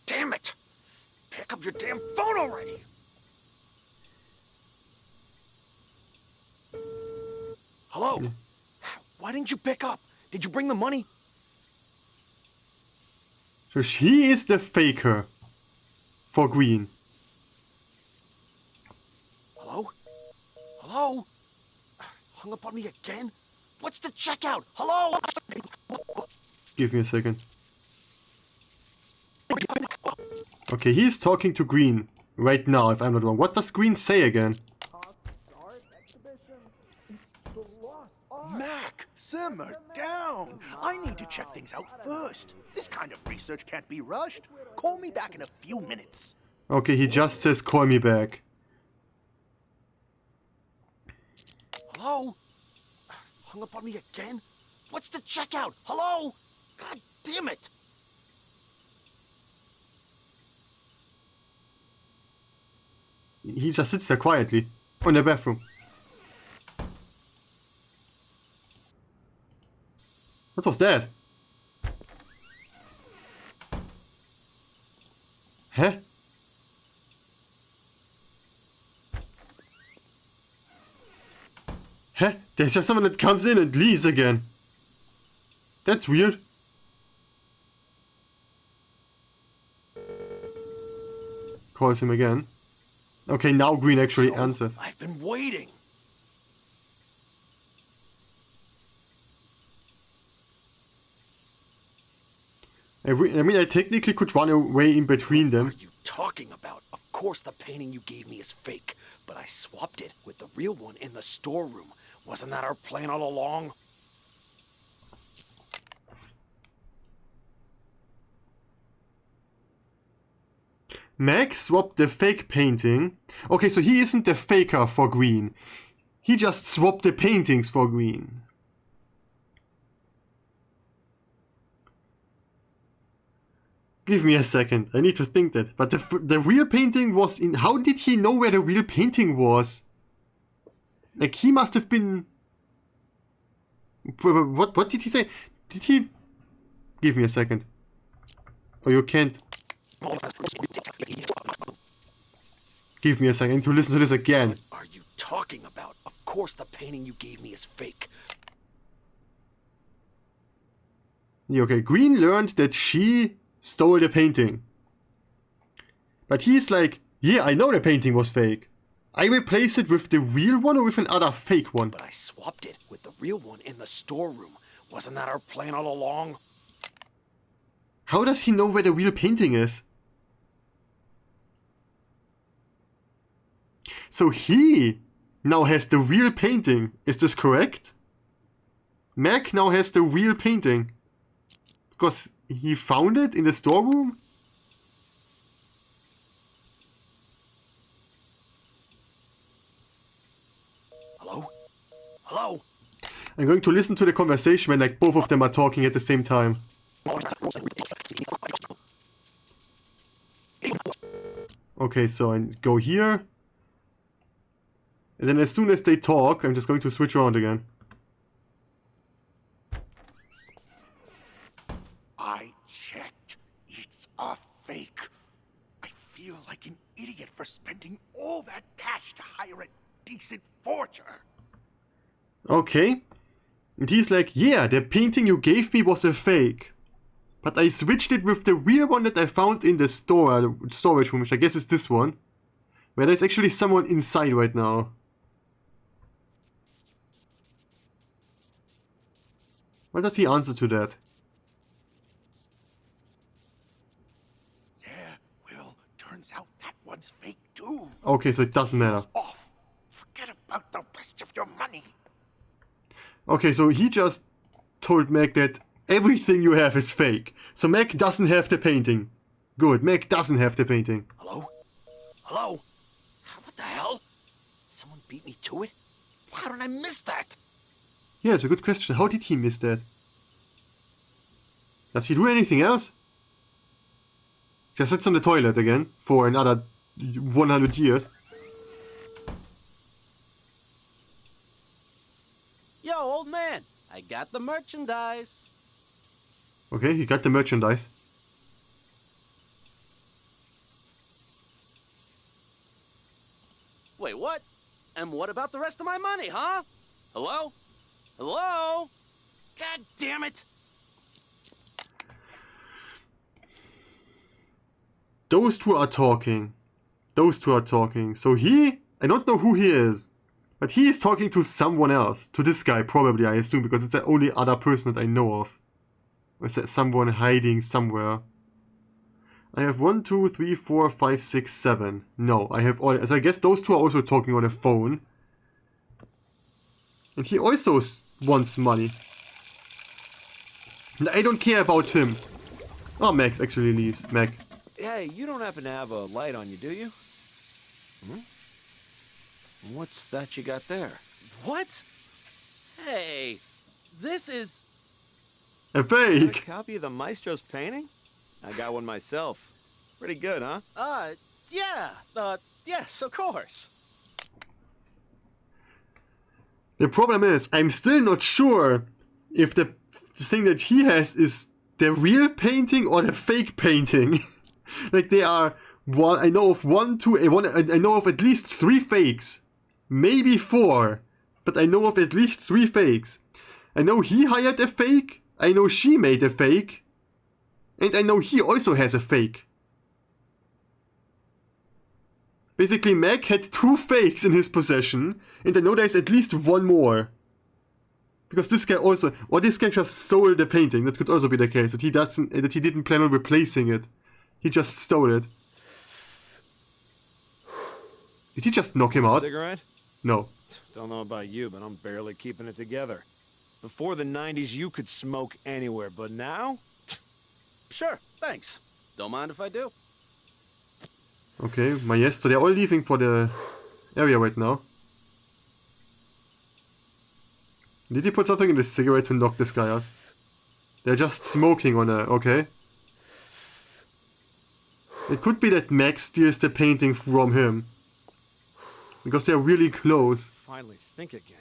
Speaker 12: Damn it! Pick up your damn phone already! Hello? Why didn't you pick up? Did you bring the money?
Speaker 1: So she is the faker for Green.
Speaker 12: Hello? Hello? Hung up on me again? What's the checkout? Hello?
Speaker 1: Give me a second. Okay, he's talking to Green right now, if I'm not wrong. What does Green say again?
Speaker 7: Mac, simmer down. I need to check things out first. This kind of research can't be rushed. Call me back in a few minutes.
Speaker 1: Okay, he just says call me back.
Speaker 12: Hello? Hung up on me again? What's the checkout? Hello? God damn it!
Speaker 1: He just sits there quietly in the bathroom. What was that? Huh? Huh? There's just someone that comes in and leaves again. That's weird. Calls him again. Okay, now Green actually answers.
Speaker 12: I've been waiting.
Speaker 1: I mean, I technically could run away in between them.
Speaker 12: What are you talking about? Of course the painting you gave me is fake, but I swapped it with the real one in the storeroom. Wasn't that our plan all along?
Speaker 1: Max swapped the fake painting. Okay, so he isn't the faker for Green. He just swapped the paintings for Green. Give me a second, I need to think that. But the real painting was in... How did he know where the real painting was? Like, he must have been... What did he say? Did he... Give me a second. Oh, you can't... Give me a second to listen to this again.
Speaker 12: What are you talking about? Of course the painting you gave me is fake.
Speaker 1: Yeah, okay, Green learned that she stole the painting. But he's like, yeah, I know the painting was fake. I replaced it with the real one or with another fake one?
Speaker 12: But I swapped it with the real one in the storeroom. Wasn't that our plan all along?
Speaker 1: How does he know where the real painting is? So he now has the real painting. Is this correct? Mac now has the real painting. Because he found it in the storeroom?
Speaker 12: Hello? Hello?
Speaker 1: I'm going to listen to the conversation when like both of them are talking at the same time. Okay, so I go here. And then as soon as they talk, I'm just going to switch around again.
Speaker 12: I checked. It's a fake. I feel like an idiot for spending all that cash to hire a decent forger.
Speaker 1: Okay. And he's like, yeah, the painting you gave me was a fake. But I switched it with the real one that I found in the storage room, which I guess is this one. Where there's actually someone inside right now. What does he answer to that?
Speaker 12: Yeah, well, turns out that one's fake too.
Speaker 1: Okay, so it doesn't matter.
Speaker 12: Off. Forget about the rest of your money.
Speaker 1: Okay, so he just told Meg that everything you have is fake. So Meg doesn't have the painting. Good, Meg doesn't have the painting.
Speaker 12: Hello? Hello? What the hell? Someone beat me to it? How did I miss that?
Speaker 1: Yeah, it's a good question. How did he miss that? Does he do anything else? Just sits on the toilet again for another 100 years.
Speaker 13: Yo, old man, I got the merchandise.
Speaker 1: Okay, he got the merchandise.
Speaker 13: Wait, what? And what about the rest of my money, huh? Hello? Hello? God damn it!
Speaker 1: Those two are talking. Those two are talking. So he... I don't know who he is. But he is talking to someone else. To this guy, probably, I assume. Because it's the only other person that I know of. Or is there someone hiding somewhere? I have 1, 2, 3, 4, 5, 6, 7. No, I have all... So I guess those two are also talking on a phone. And he also wants money. And I don't care about him. Oh, Max actually leaves. Meg.
Speaker 13: Hey, you don't happen to have a light on you, do you? Hmm? What's that you got there? What? Hey, this is...
Speaker 1: A fake!
Speaker 10: A copy of the Maestro's painting? I got one myself. Pretty good, huh?
Speaker 13: Yeah. Yes, of course.
Speaker 1: The problem is, I'm still not sure if the thing that he has is the real painting or the fake painting. Like they are one. I know of I know of at least 3 fakes, maybe 4, but I know of at least 3 fakes. I know he hired a fake. I know she made a fake, and I know he also has a fake. Basically, Meg had 2 fakes in his possession, and I know there's at least 1 more. Because this guy also, or this guy just stole the painting. That could also be the case, that he didn't plan on replacing it. He just stole it. Did he just knock him out?
Speaker 10: Cigarette?
Speaker 1: No.
Speaker 10: Don't know about you, but I'm barely keeping it together. Before the 90s, you could smoke anywhere, but now?
Speaker 13: Sure, thanks. Don't mind if I do.
Speaker 1: Okay, Maestro, they're all leaving for the area right now. Did he put something in the cigarette to knock this guy out? They're just smoking on a... okay. It could be that Max steals the painting from him. Because they're really close.
Speaker 10: Finally think again.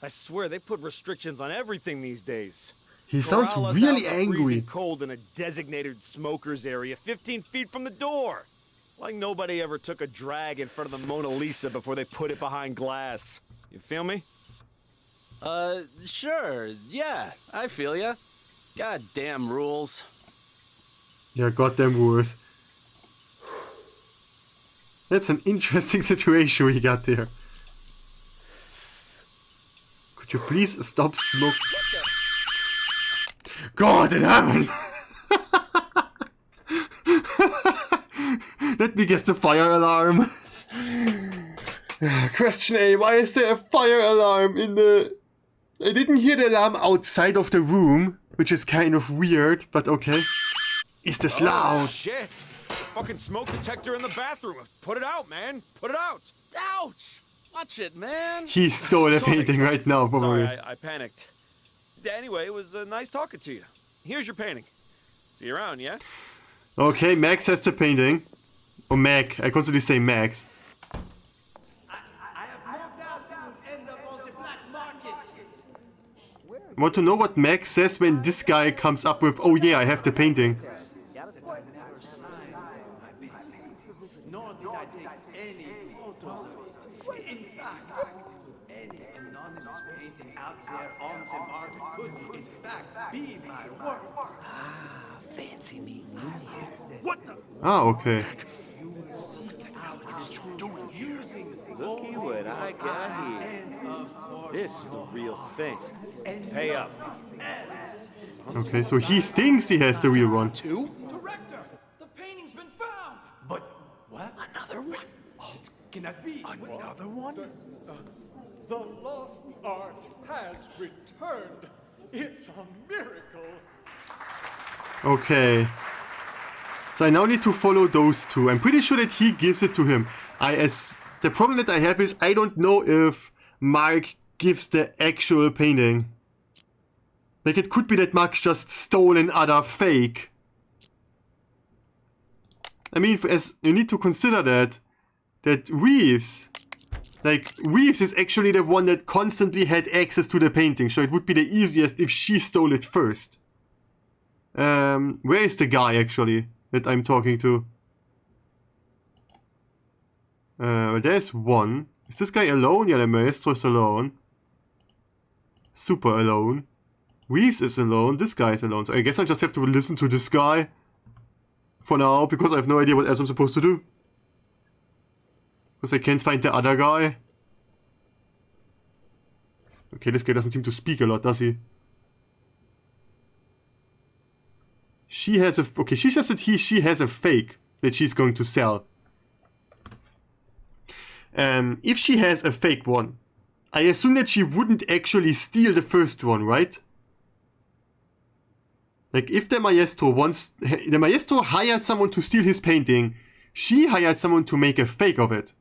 Speaker 10: I swear they put restrictions on everything these days.
Speaker 1: He sounds
Speaker 10: Corral us
Speaker 1: really
Speaker 10: out in the
Speaker 1: angry.
Speaker 10: freezing cold in a designated smokers area 15 feet from the door. Like nobody ever took a drag in front of the Mona Lisa before they put it behind glass. You feel me?
Speaker 13: Sure, yeah, I feel ya. Goddamn rules.
Speaker 1: Yeah, goddamn rules. That's an interesting situation we got there. Could you please stop smoking? God in heaven! Let me guess the fire alarm. Question A, why is there a fire alarm in the... I didn't hear the alarm outside of the room, which is kind of weird, but okay. Is this loud?
Speaker 10: Shit! Fucking smoke detector in the bathroom. Put it out, man. Put it out.
Speaker 13: Ouch! Watch it, man.
Speaker 1: He stole a painting right now, probably.
Speaker 10: Sorry, I panicked. Anyway, it was nice talking to you. Here's your painting. See you around, yeah?
Speaker 1: Okay, Max has the painting. Or Mac. I constantly say Max.
Speaker 9: I have no doubt you would end up on the black market.
Speaker 1: I want to know what Max says when this guy comes up with, oh yeah, I have the painting.
Speaker 9: That I never signed my painting, nor did I take any photos of it. In fact, any anonymous painting out there on the market could, in fact, be my work.
Speaker 12: Fancy meeting you here.
Speaker 9: What the?
Speaker 1: Ah, okay.
Speaker 9: You will seek out
Speaker 12: What is you doing here?
Speaker 9: using
Speaker 10: Looky what I got here.
Speaker 9: and of course
Speaker 10: This is the real thing. Pay up.
Speaker 1: Okay, so he thinks he has the real one.
Speaker 12: Two?
Speaker 11: Director, the painting's been found.
Speaker 9: But what?
Speaker 12: Another one?
Speaker 9: It cannot be.
Speaker 12: Another one?
Speaker 11: The lost art has returned. It's a miracle.
Speaker 1: Okay. So I now need to follow those two. I'm pretty sure that he gives it to him. The problem that I have is I don't know if Mark gives the actual painting. Like, it could be that Mark just stole another fake. I mean, as you need to consider that Reeves is actually the one that constantly had access to the painting, so it would be the easiest if she stole it first. Where is the guy actually that I'm talking to? There's one. Is this guy alone? Yeah, the maestro is alone. Super alone. Reeves is alone. This guy is alone. So I guess I just have to listen to this guy for now, because I have no idea what else I'm supposed to do. Because I can't find the other guy. Okay, this guy doesn't seem to speak a lot, does he? She has a... Okay, she says that she has a fake that she's going to sell. If she has a fake one, I assume that she wouldn't actually steal the first one, right? Like, if the maestro hired someone to steal his painting, she hired someone to make a fake of it.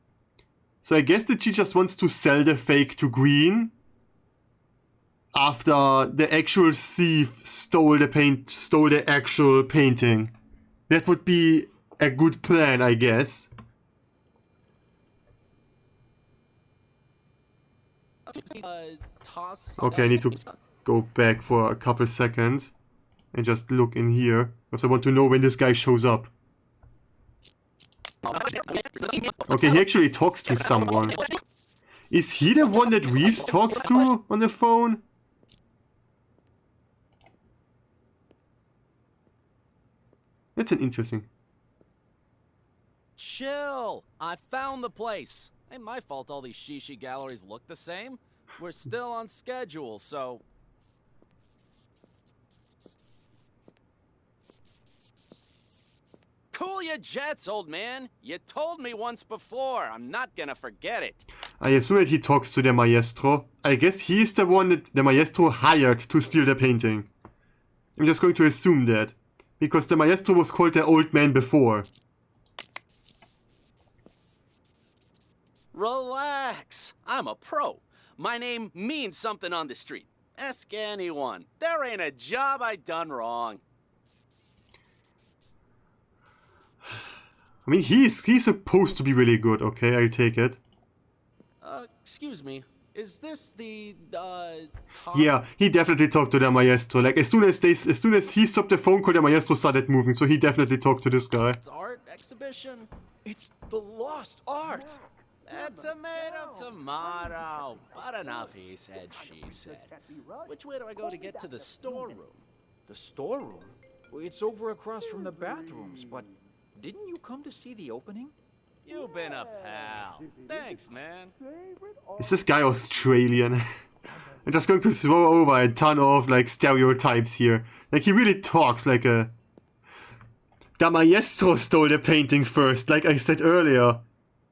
Speaker 1: So I guess that she just wants to sell the fake to Green after the actual thief stole the actual painting. That would be a good plan, I guess. Okay, I need to go back for a couple seconds and just look in here, because I want to know when this guy shows up. Okay, he actually talks to someone. Is he the one that Reeves talks to on the phone? That's an interesting.
Speaker 3: Chill! I found the place. Ain't my fault all these shishi galleries look the same. We're still on schedule, so... Cool your jets, old man. You told me once before. I'm not gonna forget it.
Speaker 1: I assume that he talks to the maestro. I guess he's the one that the maestro hired to steal the painting. I'm just going to assume that. Because the maestro was called the old man before.
Speaker 3: Relax. I'm a pro. My name means something on the street. Ask anyone. There ain't a job I done wrong.
Speaker 1: I mean, he's supposed to be really good, okay? I'll take it.
Speaker 3: Excuse me. Is this the,
Speaker 1: Yeah, he definitely talked to the maestro. Like, as soon as he stopped the phone call, the maestro started moving, so he definitely talked to this guy.
Speaker 3: art exhibition?
Speaker 11: It's the lost art.
Speaker 3: Tomato. But enough he said, she said. Which way do I go to get to the storeroom?
Speaker 14: The storeroom? Well, it's over across from the bathrooms, but didn't you come to see the opening?
Speaker 3: You've been a pal. Thanks, man.
Speaker 1: Is this guy Australian? I'm just going to throw over a ton of, like, stereotypes here. Like, he really talks like a... The maestro stole the painting first, like I said earlier.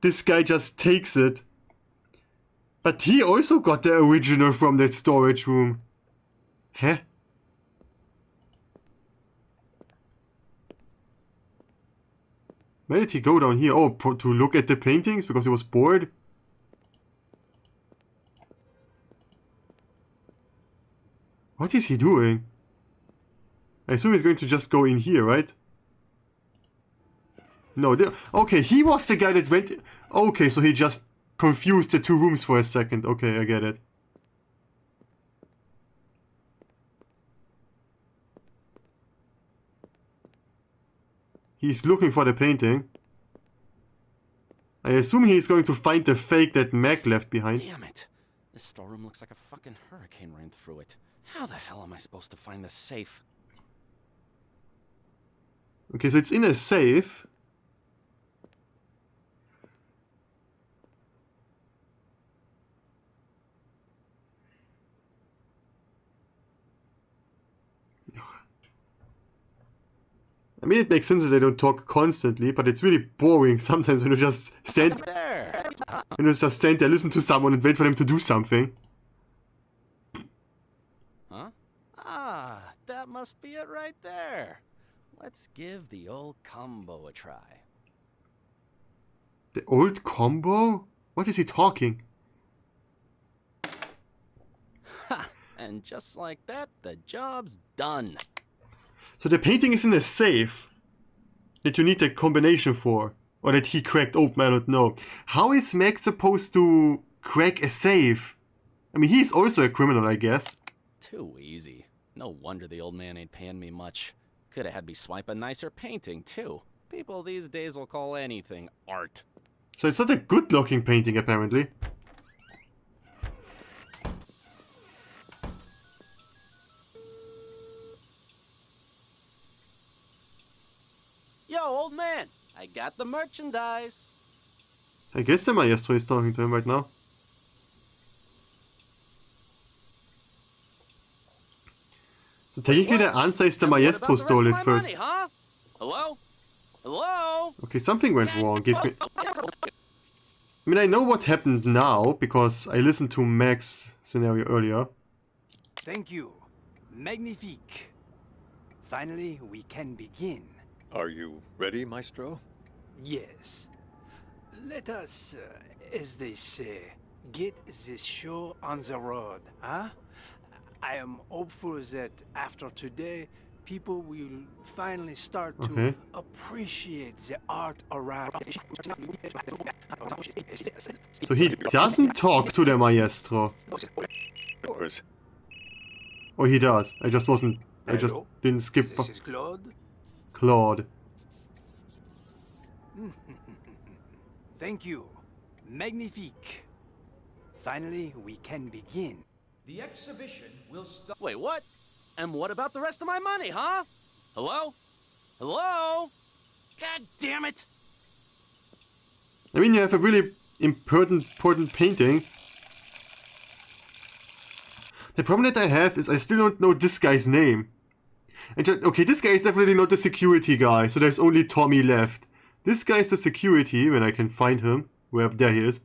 Speaker 1: This guy just takes it. But he also got the original from that storage room. Huh? Where did he go down here? Oh, to look at the paintings because he was bored? What is he doing? I assume he's going to just go in here, right? No, okay, he was the guy that went... Okay, so he just confused the two rooms for a second. Okay, I get it. He's looking for the painting. I assume he's going to find the fake that Meg left behind.
Speaker 13: Damn it. This storeroom looks like a fucking hurricane ran through it. How the hell am I supposed to find the safe?
Speaker 1: Okay, so it's in a safe. I mean, it makes sense that they don't talk constantly, but it's really boring sometimes when you just stand there. When you just stand there, listen to someone and wait for them to do something.
Speaker 13: Huh? Ah, that must be it right there. Let's give the old combo a try.
Speaker 1: The old combo? What is he talking?
Speaker 13: Ha! And just like that, the job's done.
Speaker 1: So the painting is in a safe that you need the combination for, or that he cracked open, I don't know. How is Max supposed to crack a safe? I mean, he's also a criminal, I guess.
Speaker 13: Too easy. No wonder the old man ain't paying me much. Could have had me swipe a nicer painting, too. People these days will call anything art.
Speaker 1: So it's not a good-looking painting, apparently.
Speaker 13: Yo, old man, I got the merchandise.
Speaker 1: I guess the maestro is talking to him right now. So technically the answer is the maestro stole it first.
Speaker 13: Money, huh? Hello? Hello?
Speaker 1: Okay, something went wrong. Give me... I mean, I know what happened now, because I listened to Mac's scenario earlier.
Speaker 9: Thank you. Magnifique. Finally, we can begin.
Speaker 6: Are you ready, Maestro?
Speaker 9: Yes. Let us, as they say, get this show on the road, huh? I am hopeful that after today, people will finally start to appreciate the art around.
Speaker 1: So he doesn't talk to the maestro. Oh, he does. I just wasn't... I just didn't skip...
Speaker 9: This is Claude.
Speaker 1: Claude.
Speaker 9: Thank you. Magnifique. Finally, we can begin.
Speaker 11: The exhibition will start.
Speaker 13: Wait, what? And what about the rest of my money, huh? Hello? Hello? God damn it!
Speaker 1: I mean, you have a really important painting. The problem that I have is I still don't know this guy's name. And okay, this guy is definitely not the security guy, so there's only Tommy left. This guy is the security, when I can find him. There he is.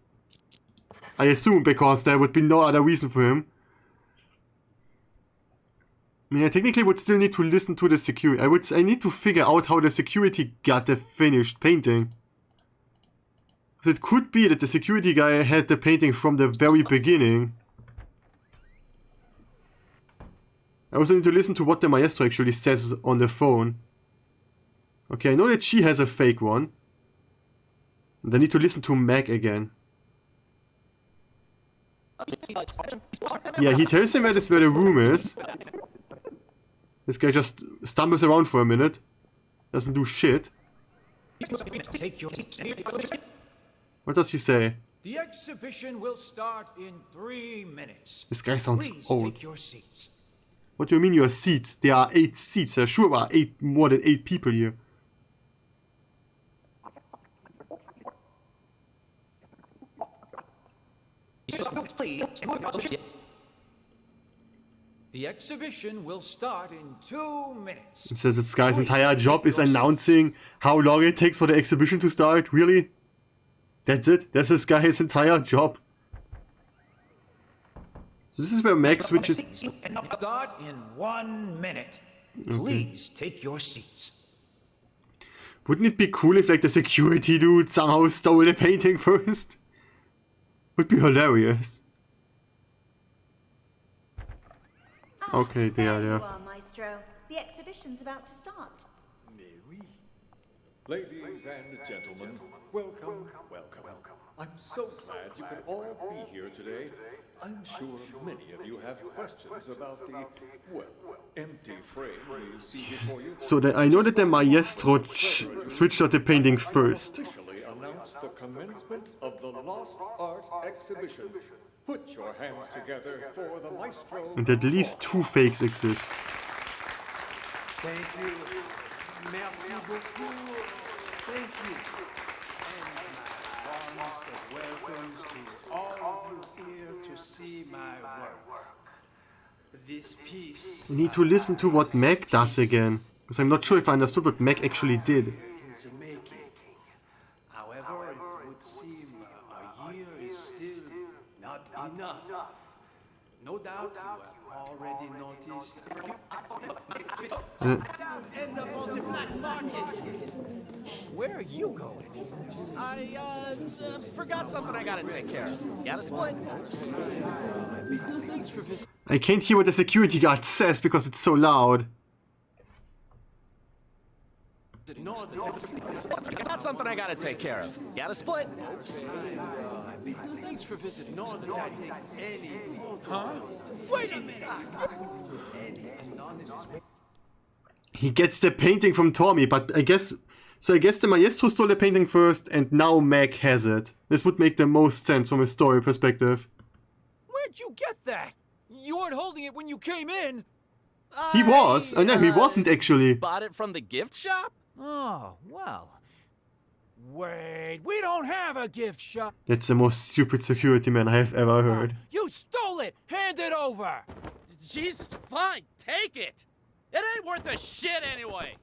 Speaker 1: I assume, because there would be no other reason for him. I mean, I technically would still need to listen to the security. I need to figure out how the security got the finished painting. So it could be that the security guy had the painting from the very beginning. I also need to listen to what the maestro actually says on the phone. Okay, I know that she has a fake one. And I need to listen to Meg again. Yeah, he tells him where the room is. This guy just stumbles around for a minute. Doesn't do shit. What does he say?
Speaker 11: The exhibition will start in 3 minutes.
Speaker 1: This guy sounds
Speaker 11: Please
Speaker 1: old.
Speaker 11: take your seats.
Speaker 1: What do you mean your seats? There are 8 seats. There sure are more than 8 people here.
Speaker 11: The exhibition will start in 2 minutes.
Speaker 1: It says this guy's entire job is announcing how long it takes for the exhibition to start. Really? That's it? That's this guy's entire job. So this is where Max switches.
Speaker 11: Start in 1 minute. Please take your seats.
Speaker 1: Wouldn't it be cool if like the security dude somehow stole the painting first? Would be hilarious. Okay, there.
Speaker 15: You are, Maestro. The exhibition's about to start.
Speaker 9: Mais oui.
Speaker 6: Ladies and gentlemen, welcome, welcome. I'm so glad you could all be here today. I'm sure many of you have questions about the, well, empty frame you see before you.
Speaker 1: So I know that the maestro switched out the painting first.
Speaker 6: Officially announce the commencement of the Lost Art Exhibition. Put your hands together for the maestro.
Speaker 1: And at least 2 fakes exist.
Speaker 9: Thank you. Merci beaucoup. Thank you. And my warmest of welcomes to all of you here to see my work. This piece.
Speaker 1: I need to listen to what Meg does again. Because I'm not sure if I understood what Meg actually did.
Speaker 9: In the making. However, it would seem a year is still not enough. No doubt you have already noticed. End up on the black market.
Speaker 3: Where are you going? I forgot something I gotta take care of. Got a split? Thanks for visiting.
Speaker 1: I can't hear what the security guard says because it's so loud.
Speaker 3: Got something I gotta take care of. Got a split?
Speaker 14: Thanks for visiting.
Speaker 9: Nor did I take any photos.
Speaker 14: Huh? Wait a minute!
Speaker 9: Any anonymous.
Speaker 1: He gets the painting from Tommy, but I guess the maestro stole the painting first and now Meg has it. This would make the most sense from a story perspective.
Speaker 14: Where'd you get that? You weren't holding it when you came in.
Speaker 1: He was. Oh no, he wasn't actually.
Speaker 3: Bought it from the gift shop?
Speaker 14: Oh, well. Wait, we don't have a gift shop.
Speaker 1: That's the most stupid security man I have ever heard.
Speaker 14: You stole it! Hand it over!
Speaker 3: Jesus, fine, take it! It ain't worth a shit anyway!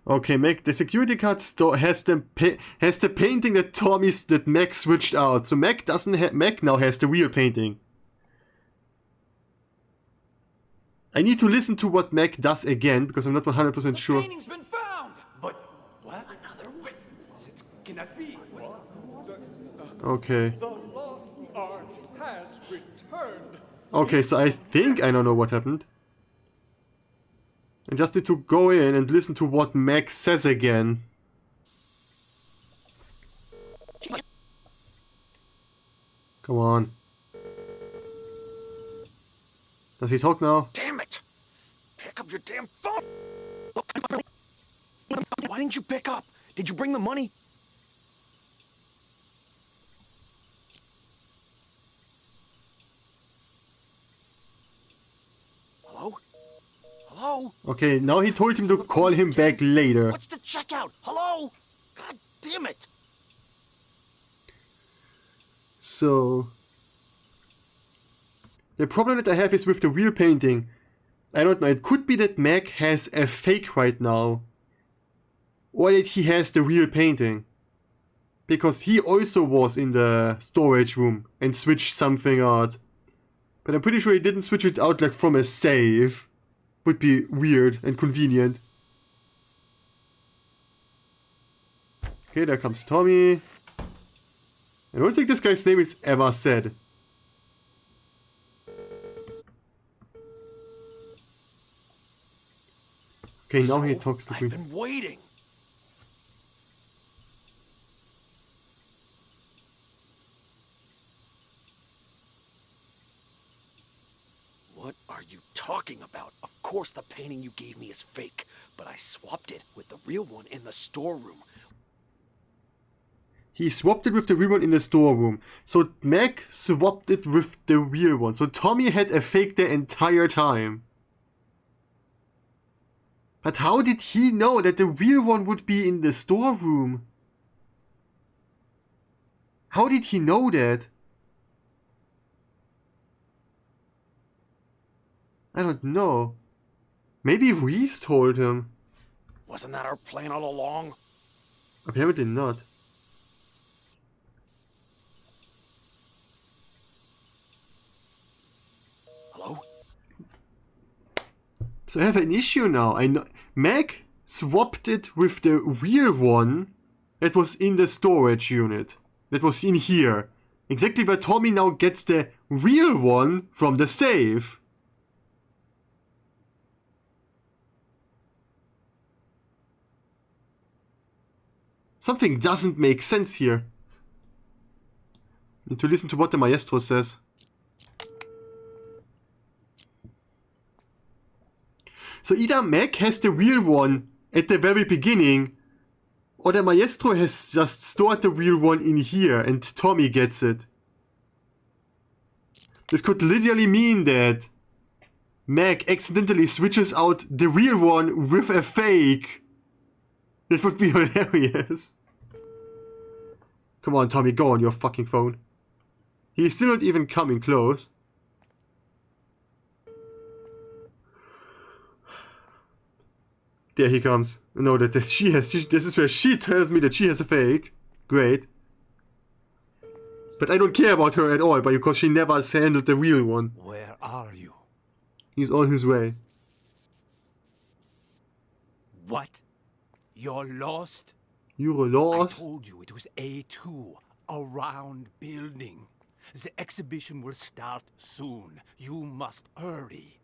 Speaker 1: Okay, Meg, the security card store has the painting that Meg switched out. So Meg Meg now has the real painting. I need to listen to what Meg does again because I'm not 100% sure.
Speaker 14: The painting's been found!
Speaker 9: But what? Another one? It cannot be.
Speaker 1: Okay.
Speaker 6: The Lost Art has returned.
Speaker 1: Okay, so I think I don't know what happened. I just need to go in and listen to what Meg says again. Come on. Does he talk now?
Speaker 12: Damn it! Pick up your damn phone! Why didn't you pick up? Did you bring the money? Hello? Hello?
Speaker 1: Okay, now he told him to call him back later.
Speaker 12: What's the checkout? Hello? God damn it!
Speaker 1: So... the problem that I have is with the real painting. I don't know, it could be that Meg has a fake right now. Or that he has the real painting. Because he also was in the storage room and switched something out. But I'm pretty sure he didn't switch it out like from a save. Would be weird and convenient. Okay, there comes Tommy. I don't think this guy's name is ever said. Okay, now he talks to me.
Speaker 12: I've been waiting. What are you talking about? Of course the painting you gave me is fake, but I swapped it with the real one in the storeroom.
Speaker 1: He swapped it with the real one in the storeroom. So Meg swapped it with the real one. So Tommy had a fake the entire time. But how did he know that the real one would be in the storeroom? How did he know that? I don't know. Maybe Reese told him.
Speaker 12: Wasn't that our plan all along?
Speaker 1: Apparently not.
Speaker 12: Hello?
Speaker 1: So I have an issue now. I know Meg swapped it with the real one that was in the storage unit. That was in here. Exactly where Tommy now gets the real one from the safe. Something doesn't make sense here. Need to listen to what the maestro says. So either Mac has the real one at the very beginning, or the maestro has just stored the real one in here and Tommy gets it. This could literally mean that Mac accidentally switches out the real one with a fake. That would be hilarious. Come on, Tommy, go on your fucking phone. He's still not even coming close. There he comes. No, this is where she tells me that she has a fake. Great. But I don't care about her at all, because she never has handled the real one.
Speaker 9: Where are you?
Speaker 1: He's on his way.
Speaker 9: What? You're lost?
Speaker 1: You're lost?
Speaker 9: I told you it was A2, a round building. The exhibition will start soon. You must hurry.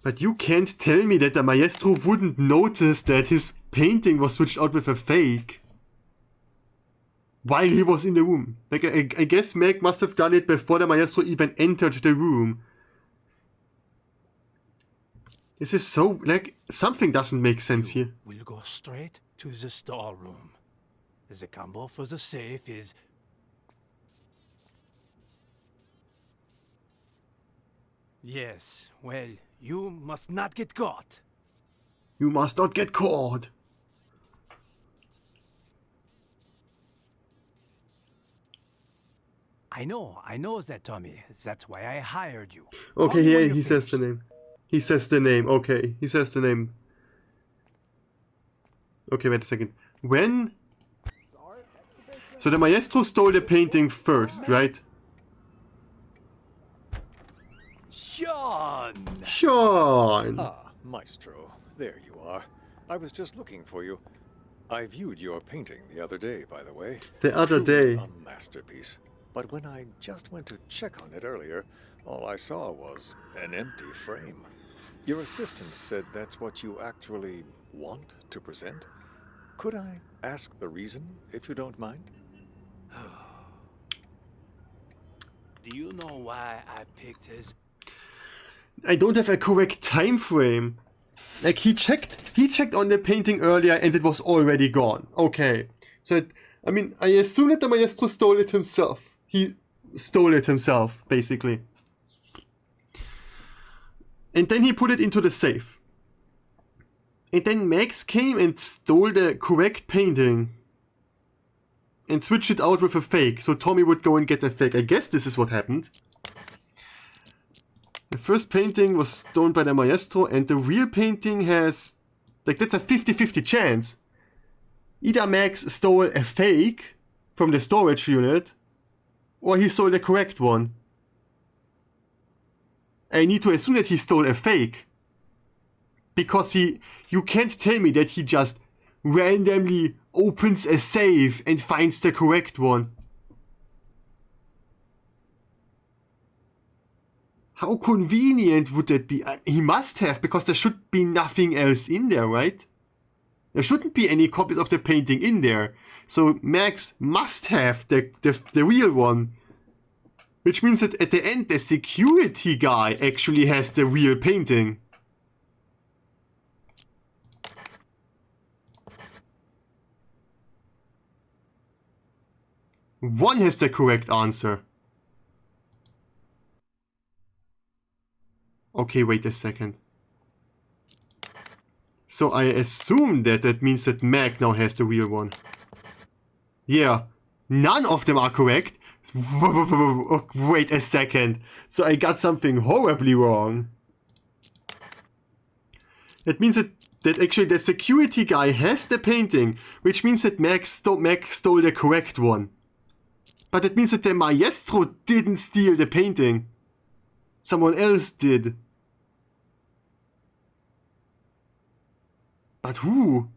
Speaker 1: But you can't tell me that the maestro wouldn't notice that his painting was switched out with a fake while he was in the room. Like, I guess Meg must have done it before the maestro even entered the room. This is so, like, something doesn't make sense here.
Speaker 9: We'll go straight to the storeroom. The combo for the safe is... Yes, well, you must not get caught.
Speaker 1: You must not get caught.
Speaker 9: I know that, Tommy. That's why I hired you.
Speaker 1: Okay, he says the name. He says the name, okay. He says the name. Okay, wait a second. When... So the maestro stole the painting first, right?
Speaker 9: Sean!
Speaker 1: Sean!
Speaker 6: Ah, Maestro. There you are. I was just looking for you. I viewed your painting the other day, by the way.
Speaker 1: The other
Speaker 6: Truly
Speaker 1: day.
Speaker 6: A masterpiece. But when I just went to check on it earlier, all I saw was an empty frame. Your assistant said that's what you actually want to present. Could I ask the reason, if you don't mind?
Speaker 9: Do you know why I picked his...
Speaker 1: I don't have a correct time frame. Like, he checked on the painting earlier and it was already gone. Okay. So, I mean, I assume that the maestro stole it himself. He stole it himself, basically. And then he put it into the safe. And then Max came and stole the correct painting and switched it out with a fake, so Tommy would go and get a fake. I guess this is what happened. The first painting was stolen by the maestro, and the real painting has... Like, that's a 50-50 chance. Either Max stole a fake from the storage unit, or he stole the correct one. I need to assume that he stole a fake. Because you can't tell me that he just randomly opens a safe and finds the correct one. How convenient would that be? He must have, because there should be nothing else in there, right? There shouldn't be any copies of the painting in there. So Max must have the real one. Which means that at the end the security guy actually has the real painting. One has the correct answer. Okay, wait a second. So I assume that means that Mag now has the real one. Yeah, none of them are correct. Wait a second. So I got something horribly wrong. That means that actually the security guy has the painting, which means that Mag stole the correct one. But that means that the maestro didn't steal the painting. Someone else did. But who?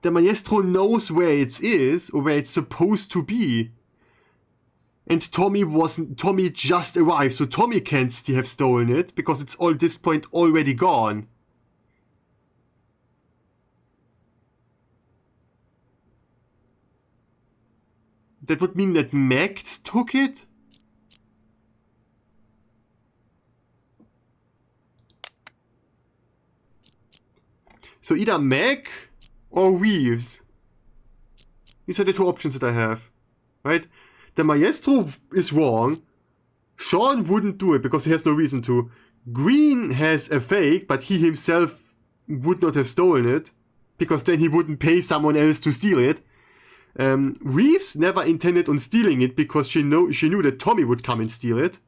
Speaker 1: The maestro knows where it is, or where it's supposed to be. And Tommy just arrived, so Tommy can't have stolen it, because it's all at this point already gone. that would mean that Max took it? So either Mac or Reeves. These are the two options that I have. Right? The Maestro is wrong. Sean wouldn't do it because he has no reason to. Green has a fake, but he himself would not have stolen it. Because then he wouldn't pay someone else to steal it. Reeves never intended on stealing it because she knew that Tommy would come and steal it.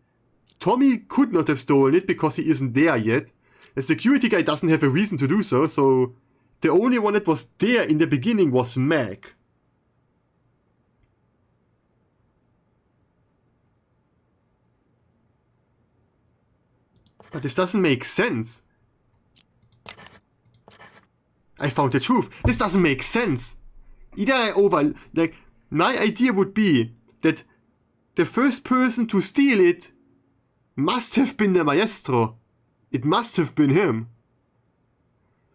Speaker 1: Tommy could not have stolen it because he isn't there yet. The security guy doesn't have a reason to do so, so the only one that was there in the beginning was Mac. But this doesn't make sense. I found the truth. This doesn't make sense. Either I like, my idea would be that the first person to steal it must have been the Maestro. It must have been him.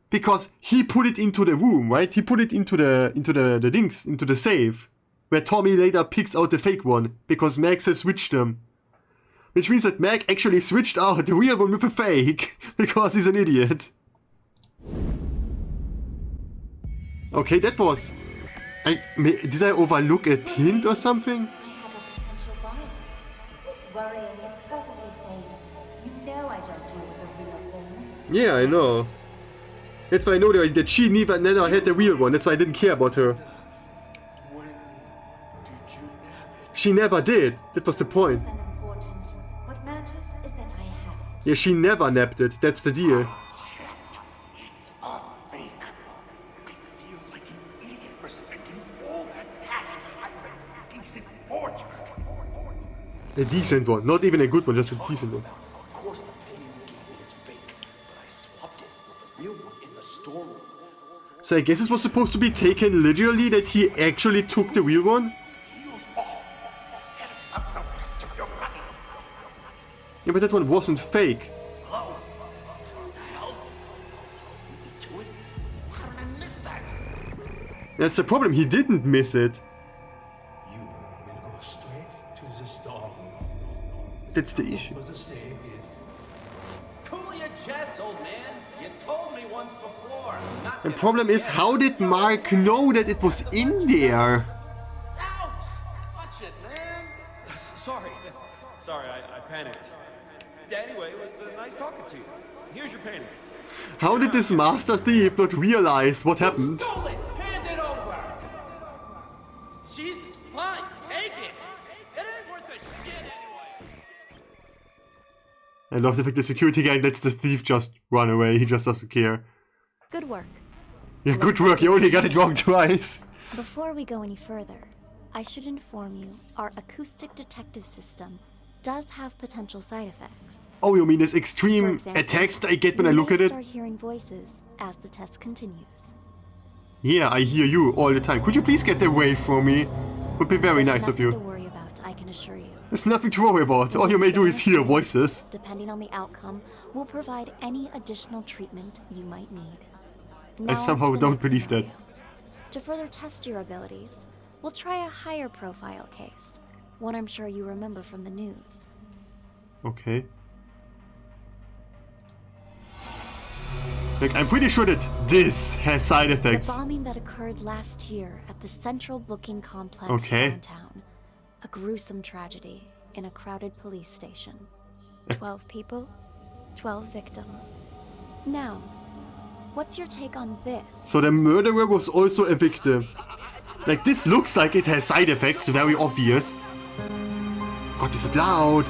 Speaker 1: Because he put it into the room, right? He put it into the safe. Where Tommy later picks out the fake one. Because Max has switched them. Which means that Mac actually switched out the real one with a fake. Because he's an idiot. Okay, that was... did I overlook a hint or something?
Speaker 8: I have a potential buyer. Worrying, it's perfectly safe. You know I don't deal with the real thing.
Speaker 1: Yeah, I know. That's why I know that she never had the real one. That's why I didn't care about her.
Speaker 9: When did you nab it?
Speaker 1: She never did. That was the point.
Speaker 8: What matters is that I have it.
Speaker 1: Yeah, she never nabbed it. That's the deal.
Speaker 12: It's a fake. I feel like an idiot for spending all that cash to hire a decent forger.
Speaker 1: A decent one. Not even a good one, just a decent one.
Speaker 9: Of course the painting you gave me is fake, but I swapped it with the real one in the storeroom.
Speaker 1: So I guess it was supposed to be taken literally that he actually took the real one? Yeah, but that one wasn't fake.
Speaker 9: Hello? What the hell? Someone beat me to it? How did I miss that?
Speaker 1: That's the problem, he didn't miss it.
Speaker 9: You will go straight to the storeroom.
Speaker 1: That's the issue.
Speaker 9: For the safe is...
Speaker 13: Cool your jets, old man. You told me once before.
Speaker 1: The problem is, how did Mark know that it was in there?
Speaker 13: Ouch! Watch it, man.
Speaker 10: Sorry, I panicked. Yeah, anyway, it was nice talking to you. Here's your painting.
Speaker 1: How did this master thief not realize what happened?
Speaker 13: Stole it! Hand it over! Jesus, fine, take it! It ain't worth a shit anyway!
Speaker 1: I love the fact the security guy lets the thief just run away, he just doesn't care.
Speaker 2: Good work.
Speaker 1: Yeah, good work, you only got it wrong twice.
Speaker 2: Before we go any further, I should inform you our acoustic detective system does have potential side effects.
Speaker 1: Oh, you mean this
Speaker 2: For
Speaker 1: extreme
Speaker 2: example,
Speaker 1: attacks that I get when
Speaker 2: you
Speaker 1: I look
Speaker 2: may
Speaker 1: at it?
Speaker 2: start hearing voices as the test continues.
Speaker 1: Yeah, I hear you all the time. Could you please get away from me? Would be very
Speaker 2: There's
Speaker 1: nice of
Speaker 2: nothing
Speaker 1: you.
Speaker 2: to worry about, I can assure you.
Speaker 1: There's nothing to worry about. All you may do is hear voices.
Speaker 2: Depending on the outcome, we'll provide any additional treatment you might need.
Speaker 1: I
Speaker 2: Now on
Speaker 1: somehow
Speaker 2: to the
Speaker 1: don't
Speaker 2: next
Speaker 1: believe that.
Speaker 2: scenario. To further test your abilities, we'll try a higher profile case. One I'm sure you remember from the news.
Speaker 1: Okay. Like, I'm pretty sure that this has side effects.
Speaker 2: The bombing that occurred last year at the Central Booking Complex
Speaker 1: Okay.
Speaker 2: downtown. A gruesome tragedy in a crowded police station. 12 people, 12 victims. Now, what's your take on this?
Speaker 1: So the murderer was also a victim. Like, this looks like it has side effects, very obvious. God, is it loud?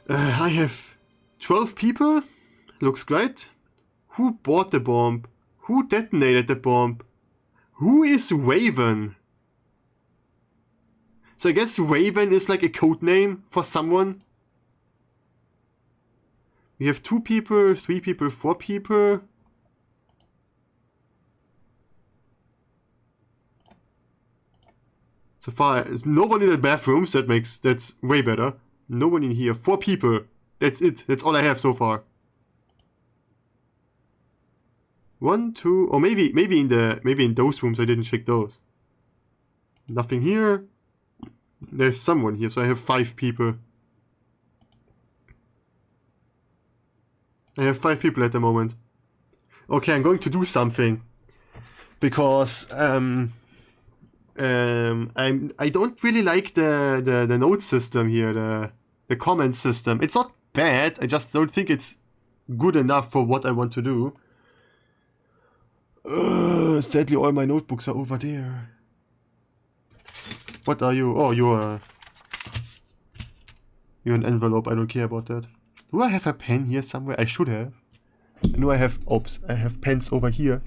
Speaker 1: I have 12 people. Looks great. Who bought the bomb? Who detonated the bomb? Who is Raven? So I guess Raven is like a code name for someone. We have 2 people, 3 people, 4 people. So far, there's no one in the bathrooms. That's way better. No one in here. 4 people. That's it. That's all I have so far. 1, 2, or maybe in those rooms I didn't check those. Nothing here. There's someone here, so I have 5 people. I have 5 people at the moment. Okay, I'm going to do something. Because I don't really like the note system here, the comment system. It's not bad, I just don't think it's good enough for what I want to do. Sadly all my notebooks are over there. What are you? Oh, you're an envelope, I don't care about that. Do I have a pen here somewhere? I should have. I know I have, oops, I have pens over here.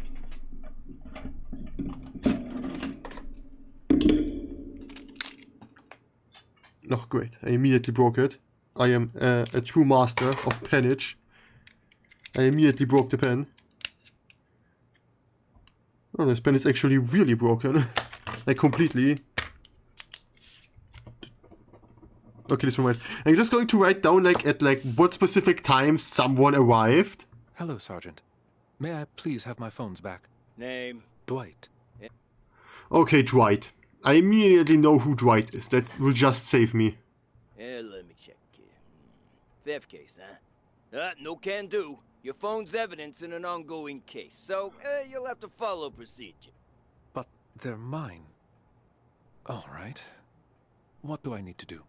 Speaker 1: Oh, great. I immediately broke it. I am a true master of pennage. I immediately broke the pen. Oh, this pen is actually really broken. Like, completely. Okay, this one right. I'm just going to write down, like, at, like, what specific times someone arrived.
Speaker 5: Hello, Sergeant. May I please have my phones back?
Speaker 10: Name?
Speaker 5: Dwight.
Speaker 1: Okay, Dwight. I immediately know who Dwight is. That will just save me.
Speaker 10: Let me check. Theft case, huh? No can do. Your phone's evidence in an ongoing case, so you'll have to follow procedure.
Speaker 5: But they're mine. All right. What do I need to do?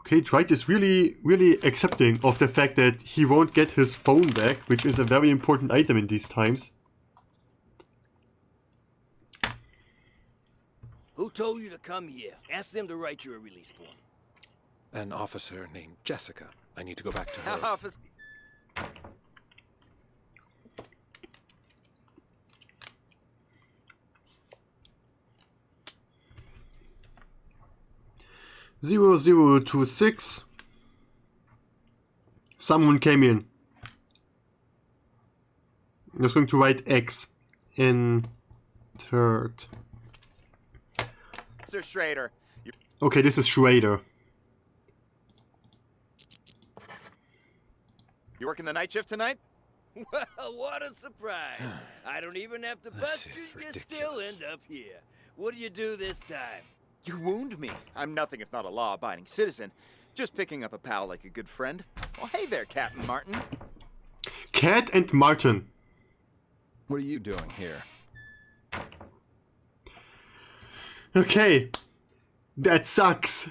Speaker 1: Okay, Dwight is really, really accepting of the fact that he won't get his phone back, which is a very important item in these times.
Speaker 10: Who told you to come here? Ask them to write you a release form.
Speaker 5: An officer named Jessica. I need to go back to her.
Speaker 10: Officer.
Speaker 1: 0026. Someone came in. I'm just going to write X in third.
Speaker 15: Sir Schrader.
Speaker 1: Okay, this is Schrader.
Speaker 15: You working the night shift tonight?
Speaker 10: Well, what a surprise. I don't even have to bust you, you still end up here. What do you do this time?
Speaker 15: You wound me. I'm nothing if not a law-abiding citizen. Just picking up a pal like a good friend. Well, hey there, Captain Martin.
Speaker 1: Cat and Martin.
Speaker 5: What are you doing here?
Speaker 1: Okay. That sucks.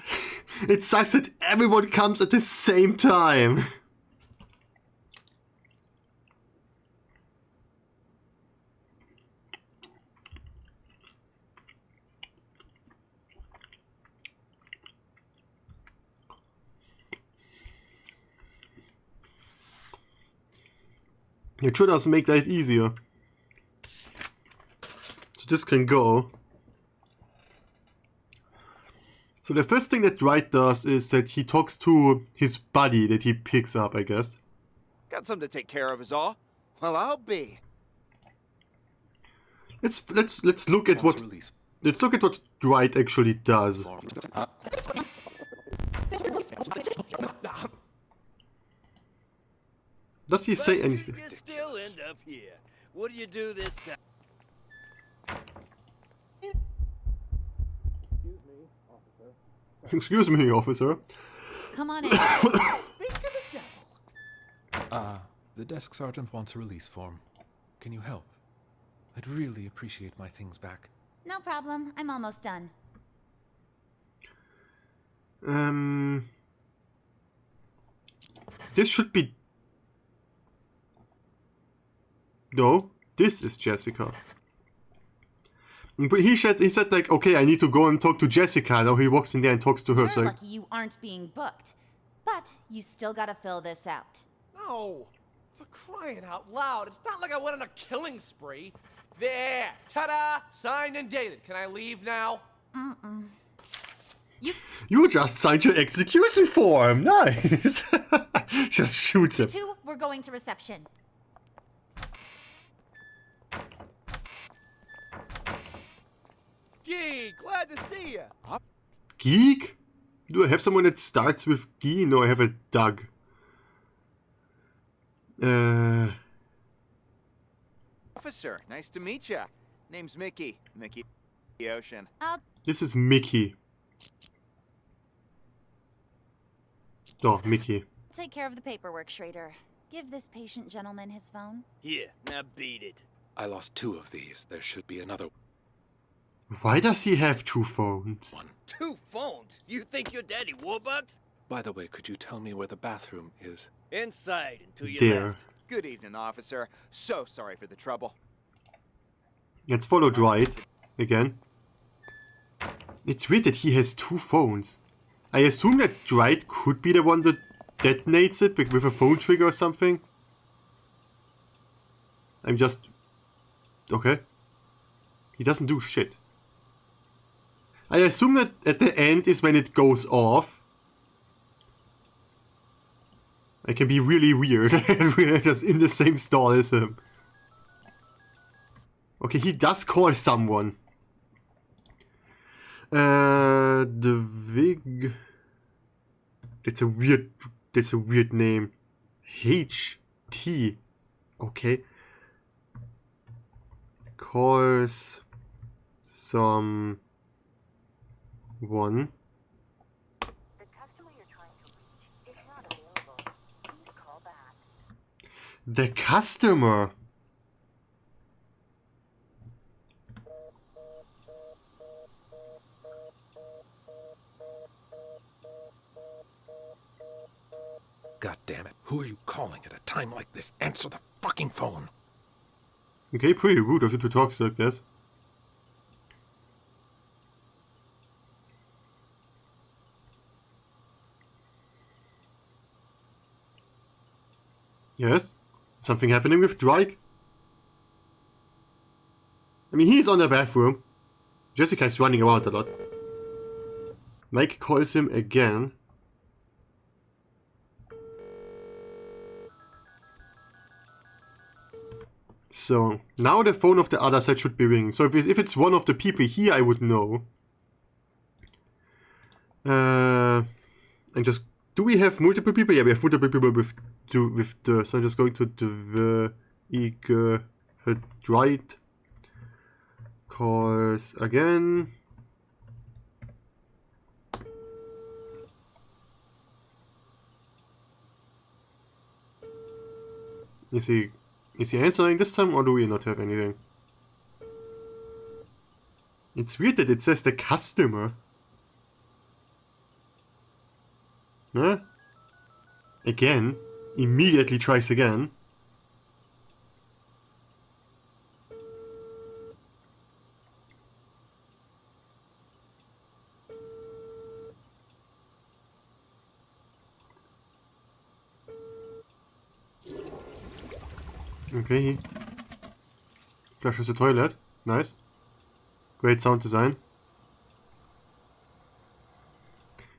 Speaker 1: It sucks that everyone comes at the same time. It sure does make life easier. So this can go. So the first thing that Dwight does is that he talks to his buddy that he picks up, I guess.
Speaker 15: Got something to take care of is all. Well, I'll be.
Speaker 1: Let's look at what Dwight actually does. Does he say anything?
Speaker 10: You still end up here. What do you do this time?
Speaker 1: Excuse me, officer.
Speaker 4: Come on in.
Speaker 5: The desk sergeant wants a release form. Can you help? I'd really appreciate my things back.
Speaker 16: No problem. I'm almost done.
Speaker 1: This should be... No, this is Jessica. But he said like, okay, I need to go and talk to Jessica. Now he walks in there and talks to her.
Speaker 16: You're
Speaker 1: So
Speaker 16: lucky you aren't being booked. But you still gotta fill this out.
Speaker 3: No! For crying out loud, it's not like I went on a killing spree. There! Ta-da! Signed and dated. Can I leave now?
Speaker 1: you just signed your execution form. Nice. Just shoots him.
Speaker 16: You two, we're going to reception.
Speaker 3: Gee, glad to see you.
Speaker 1: Geek? Do I have someone that starts with G? No, I have a Doug.
Speaker 15: officer. Nice to meet ya. Name's Mickey. Mickey Ocean.
Speaker 1: This is Mickey. Oh, Mickey.
Speaker 16: Take care of the paperwork, Schrader. Give this patient gentleman his phone.
Speaker 13: Here, now beat it.
Speaker 5: I lost 2 of these. There should be another.
Speaker 1: Why does he have 2 phones?
Speaker 13: 2 phones? You think you're Daddy Warbucks?
Speaker 5: By the way, could you tell me where the bathroom is?
Speaker 13: Inside and to your
Speaker 1: There.
Speaker 13: left.
Speaker 15: Good evening, officer. So sorry for the trouble.
Speaker 1: Let's follow Dwight again. It's weird that he has 2 phones. I assume that Dwight could be the one that detonates it with a phone trigger or something. I'm just... Okay. He doesn't do shit. I assume that at the end is when it goes off. I can be really weird. We're just in the same stall as him. Okay, he does call someone. The Vig. That's a weird name. HT. Okay. Calls someone.
Speaker 17: The customer you're trying to reach is not available. Please call back.
Speaker 1: The customer.
Speaker 5: God damn it. Who are you calling at a time like this? Answer the fucking phone.
Speaker 1: Okay, pretty rude of you to talk like this. Yes? Something happening with Drake? I mean, he's on the bathroom. Jessica's running around a lot. Mike calls him again. So, now the phone of the other side should be ringing. So if it's one of the people here, I would know. And just... Do we have multiple people? Yeah, we have multiple people with the... So I'm just going to the... right. Calls again. Is he answering this time, or do we not have anything? It's weird that it says the customer. Huh? Again. Immediately tries again. Okay, he flushes the toilet. Nice. Great sound design.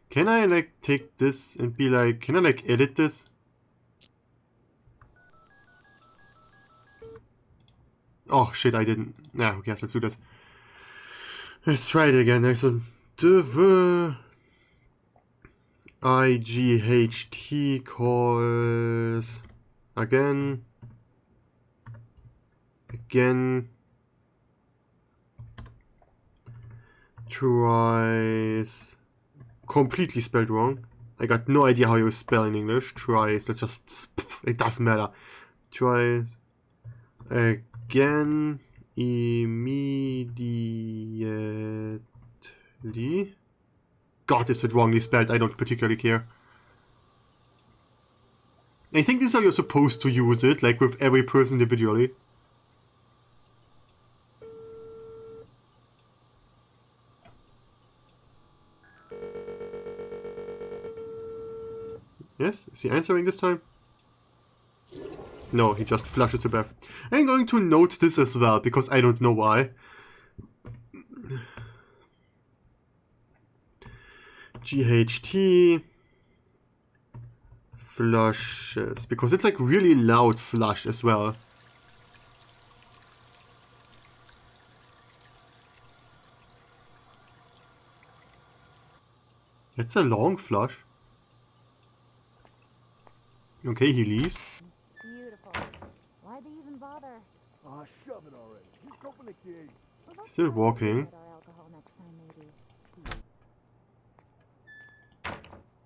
Speaker 1: Can I like take this and be like, can I like edit this? Oh shit, I didn't. Nah, who cares, let's do this. Let's try it again. Next one. The IGHT calls again. Tries. Completely spelled wrong. I got no idea how you spell in English. Tries. Let's just. It doesn't matter. Tries. Again. Immediately. God, is it wrongly spelled? I don't particularly care. I think this is how you're supposed to use it, like with every person individually. Yes? Is he answering this time? No, he just flushes the bath. I'm going to note this as well, because I don't know why. GHT flushes, because it's like really loud flush as well. It's a long flush. Okay, he leaves.
Speaker 17: Beautiful. Why'd they even bother?
Speaker 7: Aw, shove
Speaker 1: Still walking.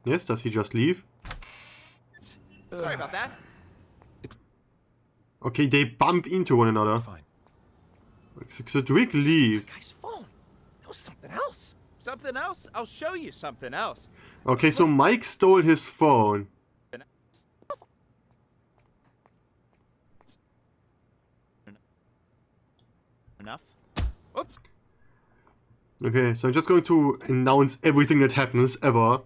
Speaker 1: Yes, does he just leave?
Speaker 15: Sorry about that.
Speaker 1: Okay, they bump into one another. So Drake leaves.
Speaker 3: Guy's phone. That was something else.
Speaker 15: Something else? I'll show you something else.
Speaker 1: Okay, so Mike stole his phone.
Speaker 15: Enough. Oops.
Speaker 1: Okay, so I'm just going to announce everything that happens ever.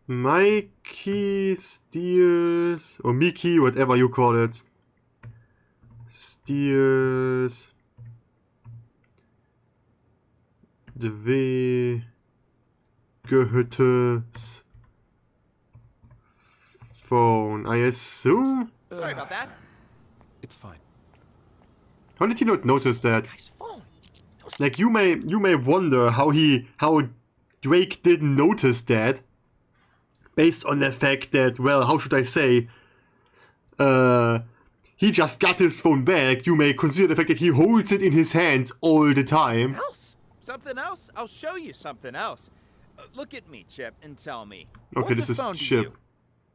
Speaker 1: Mikey steals, or Mickey, whatever you call it, steals Gehüttes phone. I assume?
Speaker 15: Sorry about that.
Speaker 5: It's fine.
Speaker 1: How did he not notice that? Like you may wonder how Drake didn't notice that, based on the fact that, well, how should I say, he just got his phone back. You may consider the fact that he holds it in his hands all the time.
Speaker 15: Something else? I'll show you something else. Look at me, Chip, and tell me.
Speaker 1: Okay,
Speaker 15: what's
Speaker 1: this
Speaker 15: a
Speaker 1: is
Speaker 15: phone to
Speaker 1: Chip.
Speaker 15: you?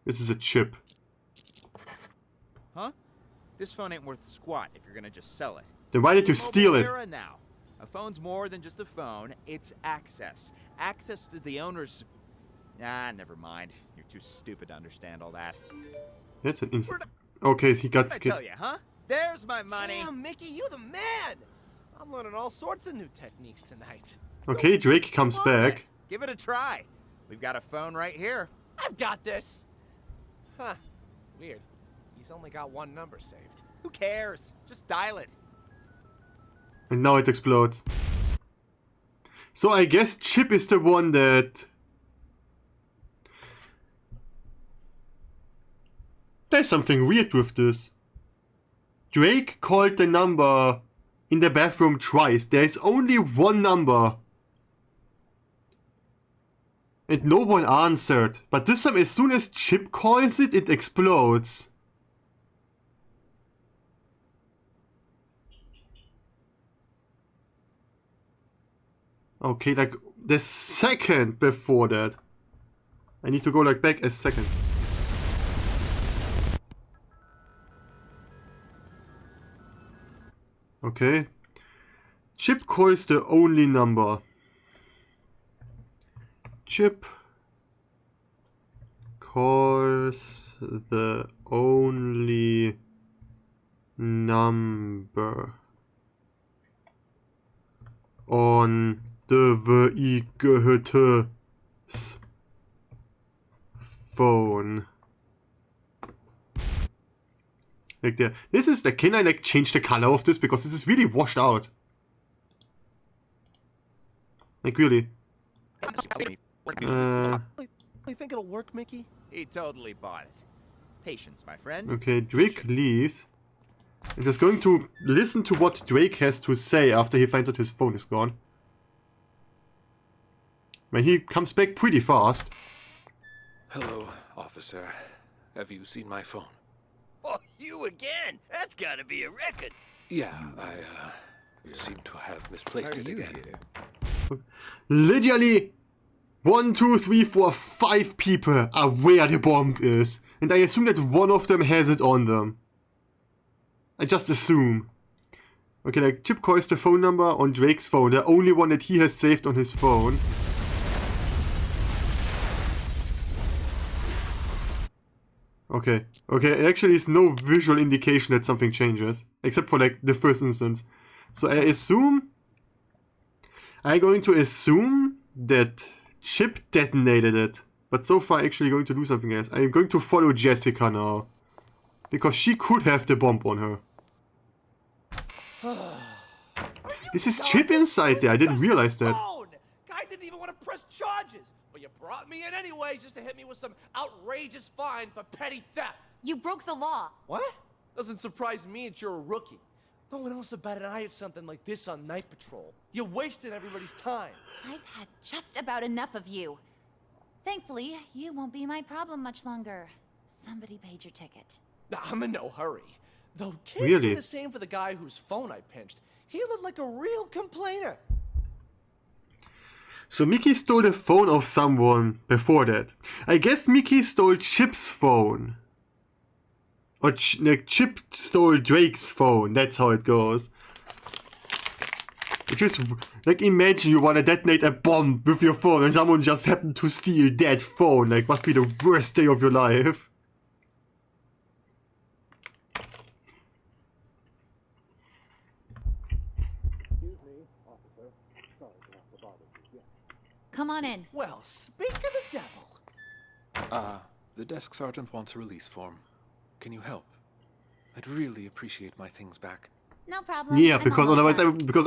Speaker 1: This is a chip.
Speaker 15: Huh? This phone ain't worth squat if you're gonna just sell it.
Speaker 1: Then why did you steal it?
Speaker 15: Era now. A phone's more than just a phone. It's access. Access to the owner's... Ah, never mind. You're too stupid to understand all that.
Speaker 1: That's an okay, he got
Speaker 15: I
Speaker 1: scared.
Speaker 15: tell you, huh? There's my money.
Speaker 3: Damn, Mickey, you the man. I'm learning all sorts of new techniques tonight.
Speaker 1: Okay, Drake comes back.
Speaker 15: Give it a try. We've got a phone right here.
Speaker 3: I've got this. Huh. Weird. He's only got one number saved.
Speaker 15: Who cares? Just dial it.
Speaker 1: And now it explodes. So I guess Chip is the one that... There's something weird with this. Drake called the number in the bathroom twice. There's only one number. And no one answered. But this time, as soon as Chip calls it, it explodes. Okay, like the second before that. I need to go like back a second. Okay. Chip calls the only number. Chip calls the only number on the Gehüttes phone. Like there. This is the. Can I like change the color of this because this is really washed out? Like really.
Speaker 3: You think it'll work, Mickey?
Speaker 15: He totally bought it. Patience, my friend.
Speaker 1: Okay, Drake leaves. I'm just going to listen to what Drake has to say after he finds out his phone is gone. When he comes back pretty fast.
Speaker 5: Hello, officer. Have you seen my phone?
Speaker 18: Oh, you again? That's gotta be a record.
Speaker 5: Yeah, you seem to have misplaced it again.
Speaker 1: Literally 1, 2, 3, 4, 5 people are where the bomb is. And I assume that one of them has it on them. I just assume. Okay, like Chip calls the phone number on Drake's phone, the only one that he has saved on his phone. Okay, it actually is no visual indication that something changes, except for like the first instance. So I'm going to assume that Chip detonated it, but so far actually going to do something else. I'm going to follow Jessica now, because she could have the bomb on her. This is Chip inside there, I didn't realize that.
Speaker 3: Guy didn't even want to press charges, but you brought me in anyway just to hit me with some outrageous fine for petty theft.
Speaker 16: You broke the law.
Speaker 3: What? Doesn't surprise me that you're a rookie. No one else batted an eye at something like this on night patrol. You're wasting everybody's time.
Speaker 16: I've had just about enough of you. Thankfully, you won't be my problem much longer. Somebody paid your ticket.
Speaker 3: I'm in no hurry. Though can't
Speaker 1: Really?
Speaker 3: say the same for the guy whose phone I pinched. He looked like a real complainer.
Speaker 1: So Mickey stole the phone of someone before that. I guess Mickey stole Chip's phone. Or Chip stole Drake's phone. That's how it goes. Just like imagine you wanna detonate a bomb with your phone and someone just happened to steal that phone. Like must be the worst day of your life.
Speaker 16: Come on in.
Speaker 3: Well, speak of the devil.
Speaker 5: The desk sergeant wants a release form. Can you help? I'd really appreciate my things back.
Speaker 16: No problem.
Speaker 1: Yeah,
Speaker 16: I'm
Speaker 1: because
Speaker 16: almost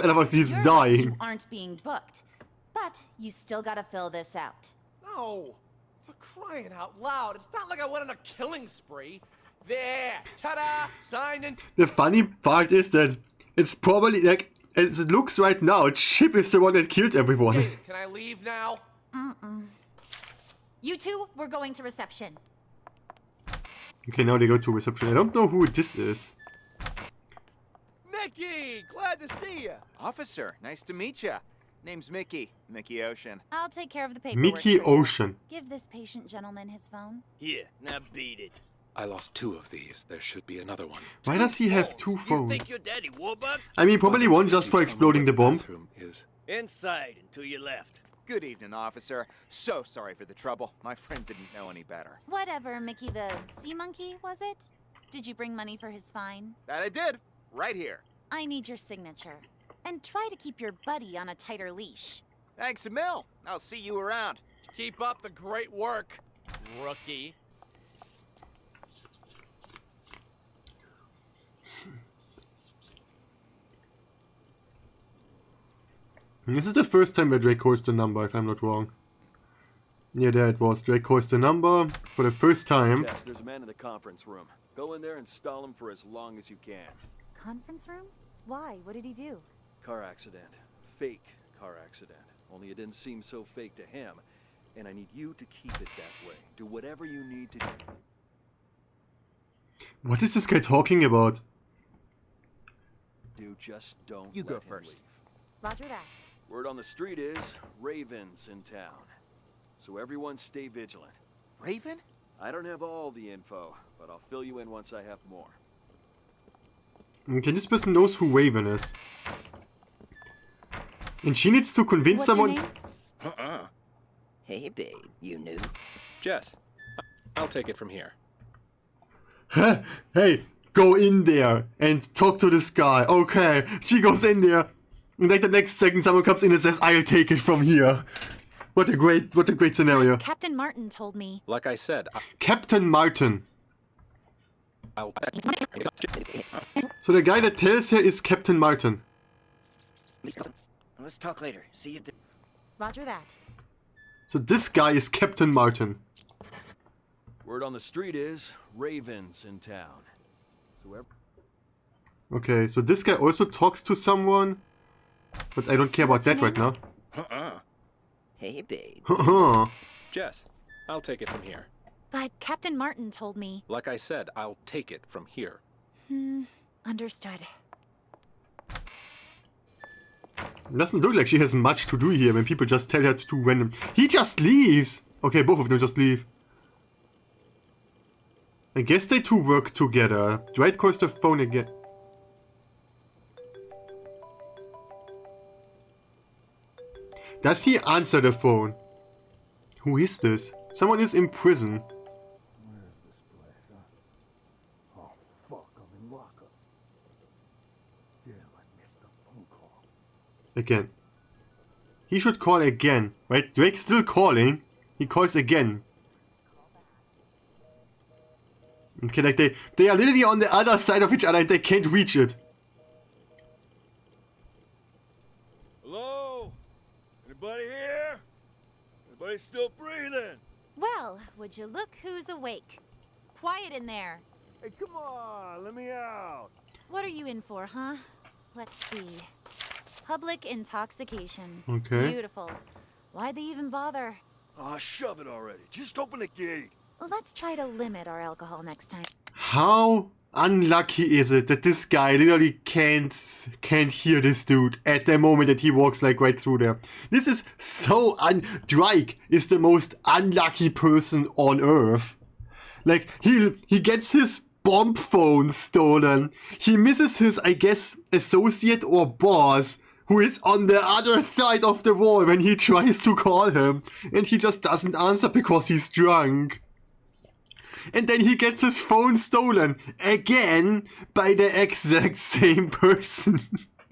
Speaker 1: otherwise he's
Speaker 16: You're
Speaker 1: dying.
Speaker 16: lucky you aren't being booked, but you still gotta fill this out.
Speaker 3: No, for crying out loud! It's not like I went on a killing spree. There, ta-da, signed and.
Speaker 1: The funny part is that it's probably like as it looks right now, Chip is the one that killed everyone.
Speaker 3: Hey, can I leave now?
Speaker 16: You two, we're going to reception.
Speaker 1: Okay, now they go to reception. I don't know who this is.
Speaker 3: Mickey, glad to see you.
Speaker 15: Officer, nice to meet you. Name's Mickey. Mickey Ocean.
Speaker 16: I'll take care of the paperwork.
Speaker 1: Mickey
Speaker 16: for you.
Speaker 1: Ocean.
Speaker 16: Give this patient gentleman his phone.
Speaker 18: Here, now beat it.
Speaker 5: I lost 2 of these. There should be another one.
Speaker 1: Why does he have 2
Speaker 18: You
Speaker 1: phones?
Speaker 18: think your daddy Warbucks?
Speaker 1: I mean, probably one just for exploding the bomb.
Speaker 18: Inside and to your left.
Speaker 15: Good evening, officer. So sorry for the trouble. My friend didn't know any better.
Speaker 16: Whatever, Mickey the sea monkey, was it? Did you bring money for his fine?
Speaker 15: That I did. Right here.
Speaker 16: I need your signature. And try to keep your buddy on a tighter leash.
Speaker 15: Thanks a mil. I'll see you around.
Speaker 3: Keep up the great work, rookie.
Speaker 1: This is the first time where Drake calls the number, if I'm not wrong. Yeah, there it was. Drake calls the number for the first time.
Speaker 19: Yes, there's a man in the conference room. Go in there and stall him for as long as you can.
Speaker 2: Conference room? Why? What did he do?
Speaker 19: Car accident. Fake car accident. Only it didn't seem so fake to him. And I need you to keep it that way. Do whatever you need to do.
Speaker 1: What is this guy talking about?
Speaker 19: Just don't
Speaker 15: You
Speaker 19: let
Speaker 15: go
Speaker 19: him
Speaker 15: first.
Speaker 19: leave.
Speaker 2: Roger that.
Speaker 19: Word on the street is Raven's in town. So everyone stay vigilant.
Speaker 15: Raven?
Speaker 19: I don't have all the info, but I'll fill you in once I have more.
Speaker 1: Okay, this person knows who Raven is. And she needs to convince someone...
Speaker 18: Hey, babe, you knew?
Speaker 5: Jess, I'll take it from here.
Speaker 1: Huh? Hey, go in there and talk to this guy. Okay, she goes in there. And like the next second someone comes in and says, I'll take it from here. What a great scenario.
Speaker 16: Captain Martin told me.
Speaker 5: Like I said,
Speaker 1: Captain Martin. So the guy that tells her is Captain Martin.
Speaker 18: Let's talk later. See you.
Speaker 2: Roger that.
Speaker 1: So this guy is Captain Martin.
Speaker 19: Word on the street is Raven's in town. So
Speaker 1: Okay, so this guy also talks to someone. But I don't care about that right now.
Speaker 18: Hey, babe.
Speaker 5: Jess, I'll take it from here.
Speaker 16: But Captain Martin told me.
Speaker 5: Like I said, I'll take it from here.
Speaker 16: Understood.
Speaker 1: It doesn't look like she has much to do here when people just tell her to do random... He just leaves! Okay, both of them just leave. I guess they two work together. Dwight calls the phone again. Does he answer the phone? Who is this? Someone is in prison. Again. He should call again, right? Drake's still calling. He calls again. Okay, like they are literally on the other side of each other and they can't reach it.
Speaker 10: Hello? Anybody here? Anybody still breathing?
Speaker 16: Well, would you look who's awake? Quiet in there.
Speaker 10: Hey, come on, let me out.
Speaker 16: What are you in for, huh? Let's see. Public intoxication.
Speaker 1: Okay.
Speaker 16: Beautiful. Why'd they even bother?
Speaker 19: Aw, shove it already. Just open the gate.
Speaker 16: Let's try to limit our alcohol next time.
Speaker 1: How unlucky is it that this guy literally can't hear this dude at the moment that he walks like right through there. This is so Drake is the most unlucky person on Earth. Like he gets his bomb phone stolen. He misses his, I guess, associate or boss who is on the other side of the wall when he tries to call him, and he just doesn't answer because he's drunk. And then he gets his phone stolen again by the exact same person.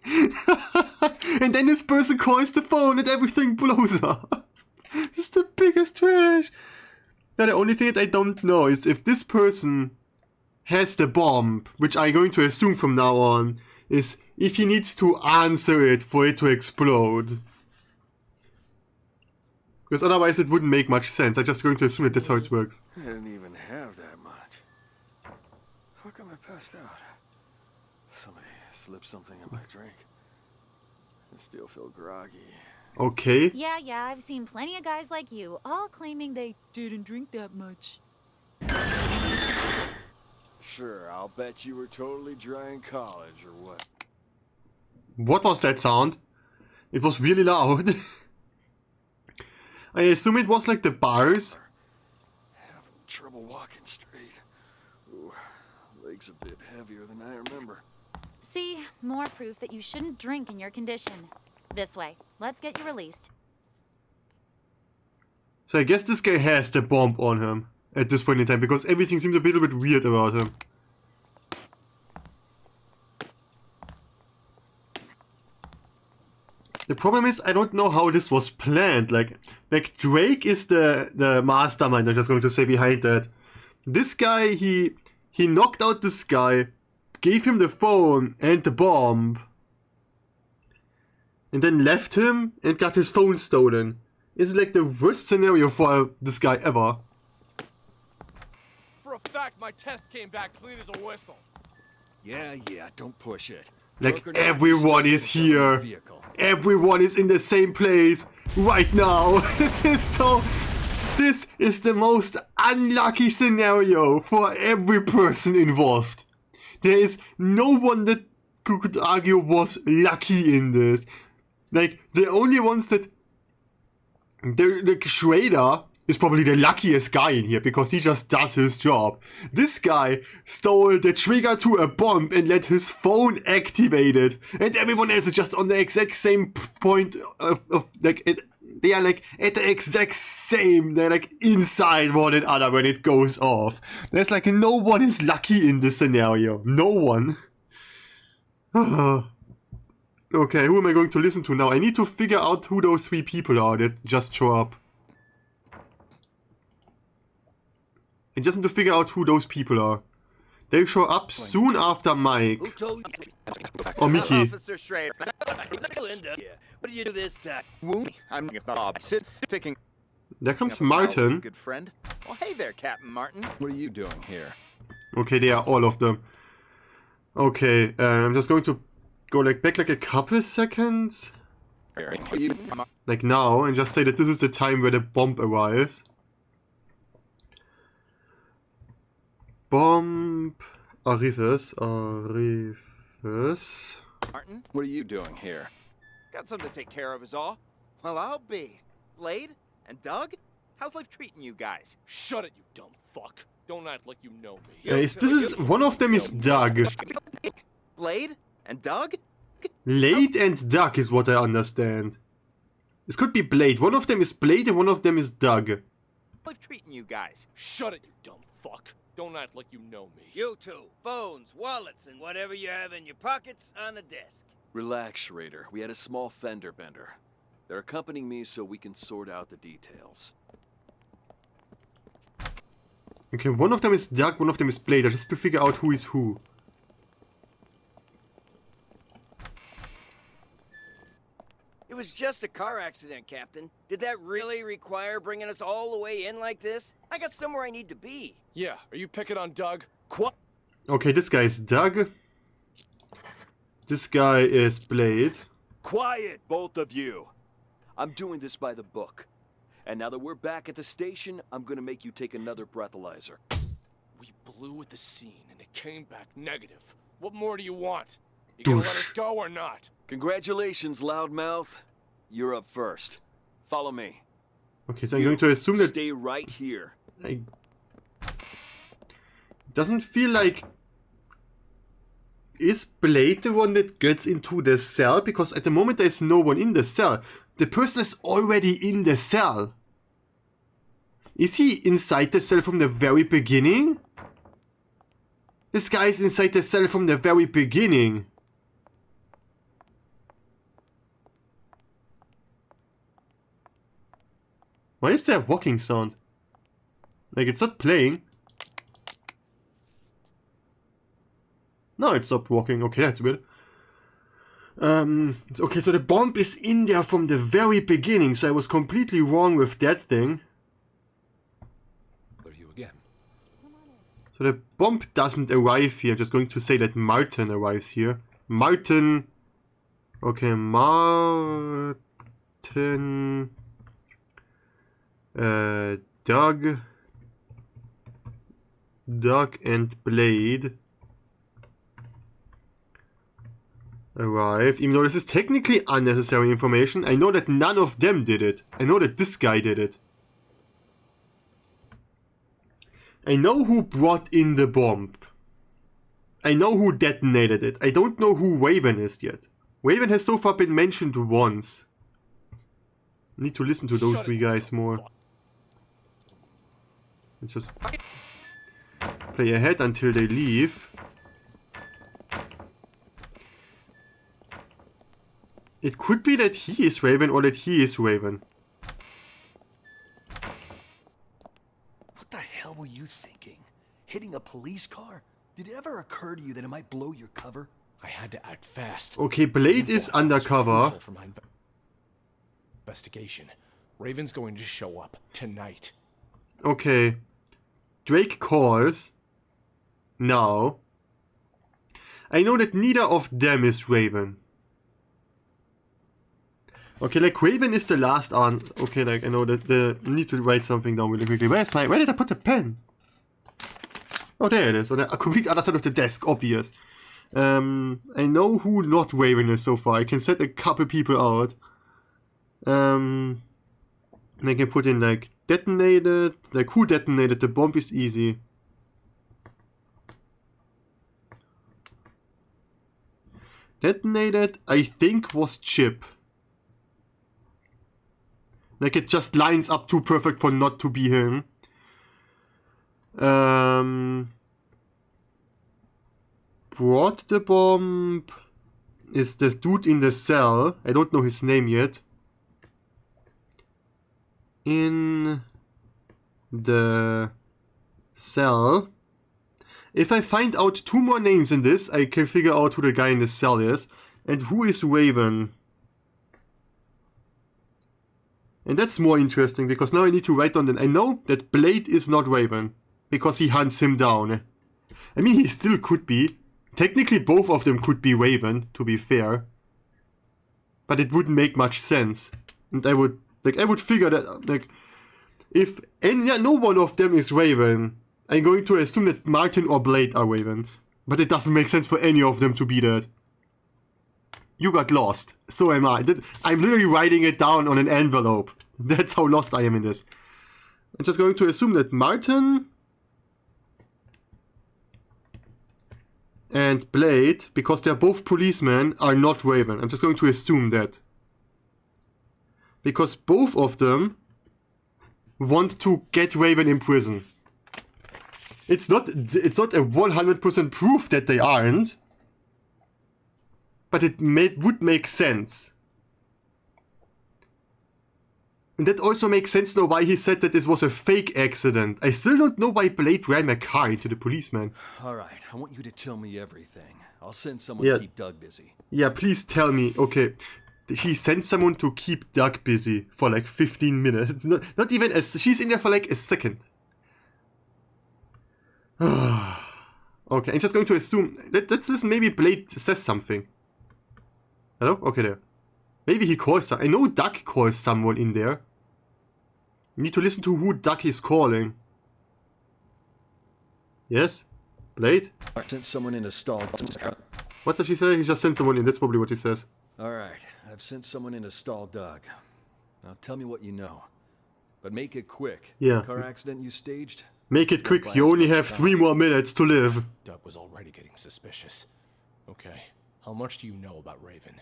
Speaker 1: And then this person calls the phone and everything blows up. This is the biggest trash. Now the only thing that I don't know is if this person has the bomb, which I'm going to assume from now on, is if he needs to answer it for it to explode. Because otherwise it wouldn't make much sense. I'm just going to assume that that's how it works.
Speaker 19: I didn't even have that much. How come I passed out? Somebody slipped something in my drink. I still feel groggy.
Speaker 1: Okay.
Speaker 16: Yeah, I've seen plenty of guys like you, all claiming they didn't drink that much.
Speaker 19: Sure, I'll bet you were totally dry in college, or what?
Speaker 1: What was that sound? It was really loud. I assume it was like the bars.
Speaker 19: Having trouble walking straight. Ooh, legs a bit heavier than I remember.
Speaker 16: See, more proof that you shouldn't drink in your condition. This way, let's get you released.
Speaker 1: So I guess this guy has the bomb on him at this point in time, because everything seems a little bit weird about him. The problem is, I don't know how this was planned. Like Drake is the mastermind, I'm just going to say, behind that. This guy, he knocked out this guy, gave him the phone and the bomb, and then left him and got his phone stolen. It's like the worst scenario for this guy ever.
Speaker 3: For a fact, my test came back clean as a whistle.
Speaker 19: Yeah, don't push it.
Speaker 1: Like, everyone is here. Everyone is in the same place right now. This is the most unlucky scenario for every person involved. There is no one that could argue was lucky in this. Like, the only ones that... The Schrader is probably the luckiest guy in here because he just does his job. This guy stole the trigger to a bomb and let his phone activate it. And everyone else is just on the exact same point of like, they are like at the exact same, they're like inside one another when it goes off. There's like no one is lucky in this scenario. No one. Okay, who am I going to listen to now? I need to figure out who those three people are that just show up. I just need to figure out who those people are. They show up soon after Mike. Or Mickey.
Speaker 15: Officer Schrader. Linda. What do you do this time? I'm picking.
Speaker 1: There comes Martin.
Speaker 15: Good friend. Well, hey there, Captain Martin.
Speaker 19: What are you doing here?
Speaker 1: Okay, they are all of them. Okay, I'm just going to go back like a couple seconds. Like now, and just say that this is the time where the bomb arrives. Bomb arrives.
Speaker 15: Martin,
Speaker 19: what are you doing here?
Speaker 15: Got something to take care of, is all. Well, I'll be. Blade and Doug, how's life treating you guys?
Speaker 3: Shut it, you dumb fuck. Don't act like you know me.
Speaker 1: This is one of them is Doug.
Speaker 15: Blade and Doug?
Speaker 1: Blade and Doug is what I understand. This could be Blade. One of them is Blade and one of them is Doug.
Speaker 15: Life treating you guys.
Speaker 3: Shut it, you dumb fuck. Don't act like you know me.
Speaker 18: You two, phones, wallets, and whatever you have in your pockets on the desk.
Speaker 19: Relax, Schrader. We had a small fender bender. They're accompanying me so we can sort out the details.
Speaker 1: Okay, one of them is Doug, one of them is Blade. I just have to figure out who is who.
Speaker 18: It was just a car accident, Captain. Did that really require bringing us all the way in like this? I got somewhere I need to be.
Speaker 3: Yeah, are you picking on Doug?
Speaker 1: Okay, this guy is Doug. This guy is Blade.
Speaker 19: Quiet, both of you. I'm doing this by the book. And now that we're back at the station, I'm gonna make you take another breathalyzer.
Speaker 3: We blew at the scene and it came back negative. What more do you want? You gonna let us go or not?
Speaker 19: Congratulations, loudmouth. You're up first. Follow me.
Speaker 1: Okay, so I'm going to assume that...
Speaker 19: Stay right here.
Speaker 1: It doesn't feel like... Is Blade the one that gets into the cell? Because at the moment there's no one in the cell. The person is already in the cell. Is he inside the cell from the very beginning? This guy is inside the cell from the very beginning. Why is there a walking sound? Like, it's not playing. No, it stopped walking. Okay, that's weird. Okay, so the bomb is in there from the very beginning, so I was completely wrong with that thing.
Speaker 5: There you again.
Speaker 1: So the bomb doesn't arrive here. I'm just going to say that Martin arrives here. Martin... Okay, Martin... Doug and Blade arrive, even though this is technically unnecessary information. I know that none of them did it. I know that this guy did it. I know who brought in the bomb. I know who detonated it. I don't know who Raven is yet. Raven has so far been mentioned once. Need to listen to those three guys more. And just play ahead until they leave. It could be that he is Raven or that he is Raven.
Speaker 20: What the hell were you thinking? Hitting a police car? Did it ever occur to you that it might blow your cover?
Speaker 3: I had to act fast.
Speaker 1: Okay, Blade is undercover.
Speaker 3: For my investigation. Raven's going to show up tonight.
Speaker 1: Okay. Drake calls. Now. I know that neither of them is Raven. Okay, like Raven is the last on. Okay, like I know that I need to write something down really quickly. Where did I put the pen? Oh, there it is. On the complete other side of the desk, obvious. I know who not Raven is so far. I can set a couple people out. And I can put in like detonated, like who detonated the bomb is easy. Detonated, I think, was Chip. Like it just lines up too perfect for not to be him. Brought the bomb is this dude in the cell. I don't know his name yet. In the cell. If I find out 2 more names in this, I can figure out who the guy in the cell is. And who is Raven. And that's more interesting, because now I need to write down that I know that Blade is not Raven. Because he hunts him down. I mean, he still could be. Technically, both of them could be Raven, to be fair. But it wouldn't make much sense. And I would figure that, like, if no one of them is Raven, I'm going to assume that Martin or Blade are Raven. But it doesn't make sense for any of them to be that. You got lost. So am I. I'm literally writing it down on an envelope. That's how lost I am in this. I'm just going to assume that Martin and Blade, because they're both policemen, are not Raven. I'm just going to assume that. Because both of them want to get Raven in prison. It's not a 100% proof that they aren't. But it would make sense. And that also makes sense now why he said that this was a fake accident. I still don't know why Blade ran a car into the policeman.
Speaker 20: Alright, I want you to tell me everything. I'll send someone to keep Doug busy.
Speaker 1: Yeah, please tell me. Okay, he sent someone to keep Doug busy for like 15 minutes. Not even she's in there for like a second. Okay, I'm just going to assume that's this. Maybe Blade says something. Hello? Okay, there. Maybe he calls I know Doug calls someone in there. You need to listen to who Doug is calling. Yes? Blade?
Speaker 19: I sent someone in to stall.
Speaker 1: What does she say? He just sent someone in. That's probably what he says.
Speaker 19: Alright, I've sent someone in to stall Doug. Now tell me what you know. But make it quick.
Speaker 1: Yeah.
Speaker 19: Car accident you staged?
Speaker 1: Make it quick. You only have 3 more minutes to live.
Speaker 3: Doug was already getting suspicious. Okay, how much do you know about Raven?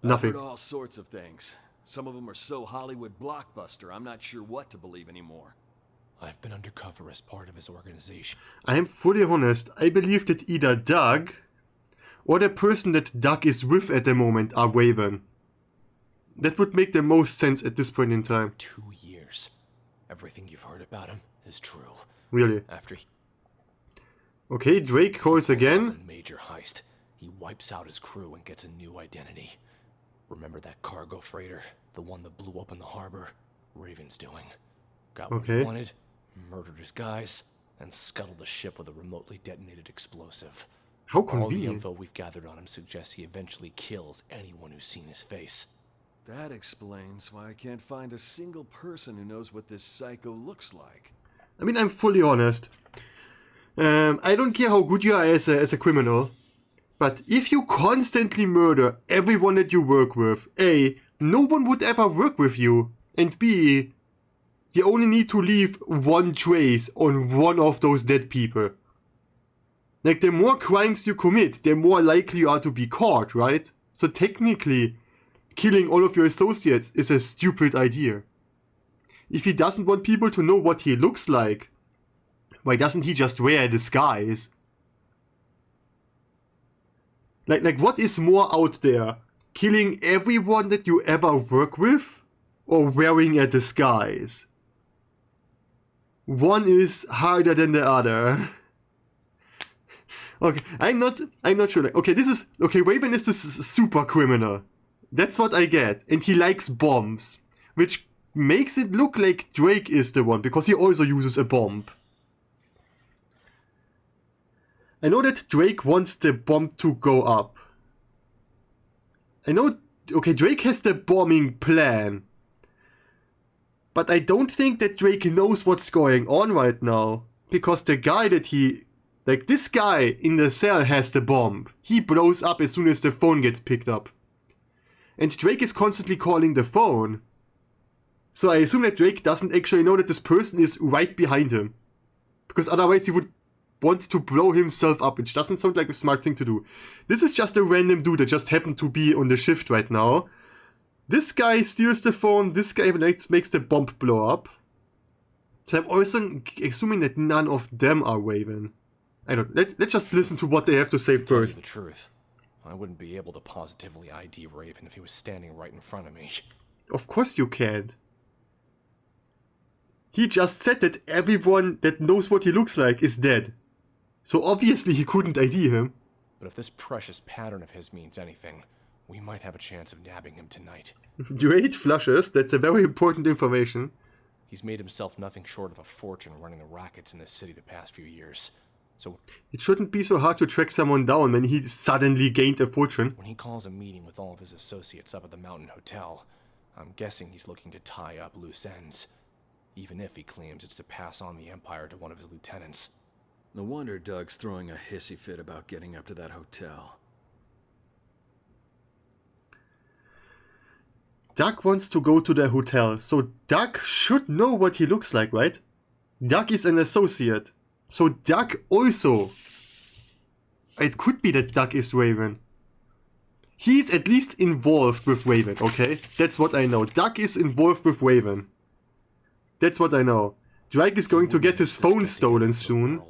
Speaker 1: Nothing.
Speaker 19: I've heard all sorts of things. Some of them are so Hollywood blockbuster, I'm not sure what to believe anymore.
Speaker 3: I've been undercover as part of his organization.
Speaker 1: I am fully honest. I believe that either Doug or the person that Doug is with at the moment are Raven. That would make the most sense at this point in time.
Speaker 3: 2 years. Everything you've heard about him is true.
Speaker 1: Really?
Speaker 3: After he
Speaker 1: Okay, Drake calls again.
Speaker 3: major heist, he wipes out his crew and gets a new identity. Remember that cargo freighter? The one that blew up in the harbor? Raven's doing. Got what he wanted, murdered his guys, and scuttled the ship with a remotely detonated explosive.
Speaker 1: How
Speaker 3: All the
Speaker 1: convenient.
Speaker 3: info we've gathered on him suggests he eventually kills anyone who's seen his face.
Speaker 19: That explains why I can't find a single person who knows what this psycho looks like.
Speaker 1: I mean, I'm fully honest. I don't care how good you are as a criminal, but if you constantly murder everyone that you work with, A, no one would ever work with you, and B, you only need to leave one trace on one of those dead people. Like, the more crimes you commit, the more likely you are to be caught, right? So technically, killing all of your associates is a stupid idea. If he doesn't want people to know what he looks like, why doesn't he just wear a disguise? Like what is more out there? Killing everyone that you ever work with? Or wearing a disguise? One is harder than the other. Okay, I'm not sure. Like, okay, Raven is this super criminal. That's what I get. And he likes bombs. Which makes it look like Drake is the one, because he also uses a bomb. I know that Drake wants the bomb to go up. I know, okay, Drake has the bombing plan. But I don't think that Drake knows what's going on right now. Because the guy that this guy in the cell has the bomb. He blows up as soon as the phone gets picked up. And Drake is constantly calling the phone. So I assume that Drake doesn't actually know that this person is right behind him. Because otherwise he would want to blow himself up, which doesn't sound like a smart thing to do. This is just a random dude that just happened to be on the shift right now. This guy steals the phone, this guy makes the bomb blow up. So I'm also assuming that none of them are Raven. I don't. Let's just listen to what they have to say first.
Speaker 3: Tell you the truth, I wouldn't be able to positively ID Raven if he was standing right in front of me.
Speaker 1: Of course you can't. He just said that everyone that knows what he looks like is dead. So obviously he couldn't ID him.
Speaker 3: But if this precious pattern of his means anything, we might have a chance of nabbing him tonight.
Speaker 1: Great flushes, that's a very important information.
Speaker 3: He's made himself nothing short of a fortune running the rackets in this city the past few years. So
Speaker 1: it shouldn't be so hard to track someone down when he suddenly gained a fortune.
Speaker 3: When he calls a meeting with all of his associates up at the Mountain Hotel, I'm guessing he's looking to tie up loose ends. Even if he claims it's to pass on the Empire to one of his lieutenants.
Speaker 19: No wonder Doug's throwing a hissy fit about getting up to that hotel.
Speaker 1: Doug wants to go to the hotel, so Doug should know what he looks like, right? Doug is an associate. So Doug also... It could be that Doug is Raven. He's at least involved with Raven, okay? That's what I know. Doug is involved with Raven. That's what I know. Drake is going to get his phone stolen soon.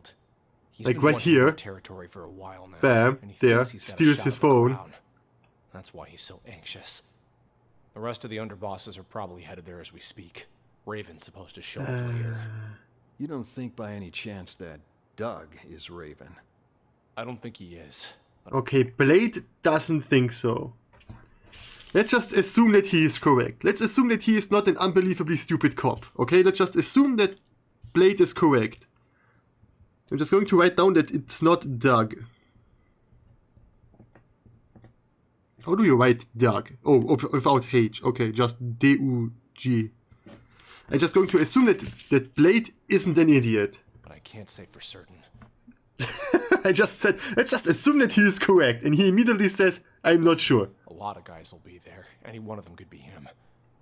Speaker 1: Like right here.
Speaker 3: Territory for a while now,
Speaker 1: Bam, there, steals his phone.
Speaker 3: That's why he's so anxious. The rest of the underbosses are probably headed there as we speak. Raven's supposed to show up later.
Speaker 19: You don't think by any chance that Doug is Raven?
Speaker 3: I don't think he is.
Speaker 1: Okay, Blade doesn't think so. Let's just assume that he is correct. Let's assume that he is not an unbelievably stupid cop. Okay, let's just assume that Blade is correct. I'm just going to write down that it's not Doug. How do you write Doug? Oh, without H. Okay, just D-U-G. I'm just going to assume that Blade isn't an idiot.
Speaker 3: But I can't say for certain.
Speaker 1: I just assume that he is correct, and he immediately says, I'm not sure.
Speaker 21: A lot of guys will be there. Any one of them could be him.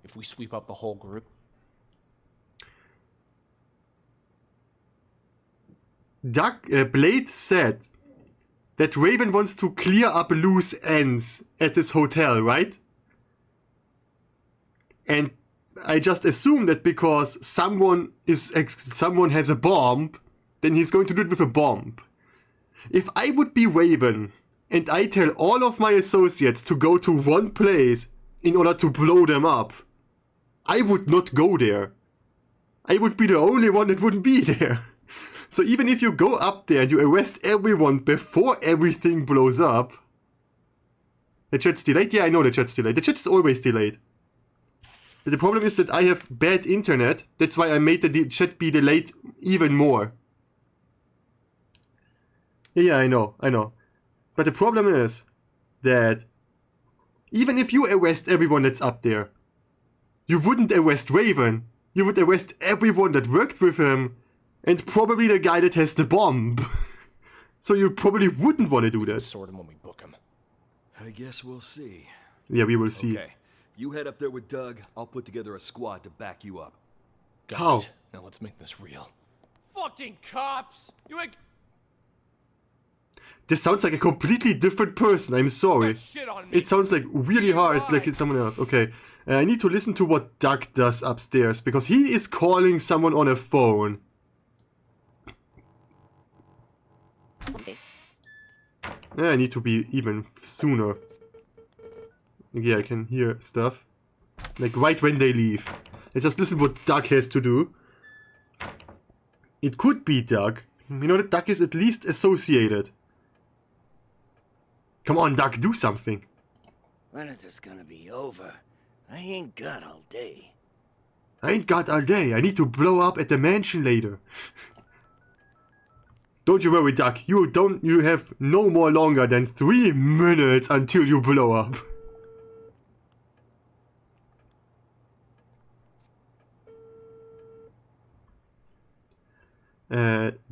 Speaker 21: If we sweep up the whole group.
Speaker 1: Blade said that Raven wants to clear up loose ends at this hotel, right? And I just assume that because someone has a bomb, then he's going to do it with a bomb. If I would be Raven and I tell all of my associates to go to one place in order to blow them up, I would not go there. I would be the only one that wouldn't be there. So even if you go up there and you arrest everyone before everything blows up... The chat's delayed? Yeah, I know the chat's delayed. The chat is always delayed. But the problem is that I have bad internet. That's why I made the chat be delayed even more. Yeah, I know. But the problem is that even if you arrest everyone that's up there, you wouldn't arrest Raven. You would arrest everyone that worked with him. And probably the guy that has the bomb. So you probably wouldn't want to do that.
Speaker 21: Sort him when we book him.
Speaker 20: I guess we'll see.
Speaker 1: Yeah, we will see.
Speaker 20: Okay, you head up there with Doug. I'll put together a squad to back you up.
Speaker 1: How?
Speaker 21: Now let's make this real.
Speaker 3: Fucking cops! You ain't...
Speaker 1: This sounds like a completely different person. I'm sorry.
Speaker 3: Shit on me.
Speaker 1: It sounds like really hard, like it's someone else. Okay, I need to listen to what Doug does upstairs because he is calling someone on a phone. Yeah, I need to be even sooner. Yeah, I can hear stuff. Like right when they leave. Let's just listen what Doug has to do. It could be Doug. You know that Doug is at least associated. Come on, Doug, do something.
Speaker 18: When is this gonna be over? I ain't got all day.
Speaker 1: I ain't got all day. I need to blow up at the mansion later. Don't you worry, Doug. You have no more longer than 3 minutes until you blow up.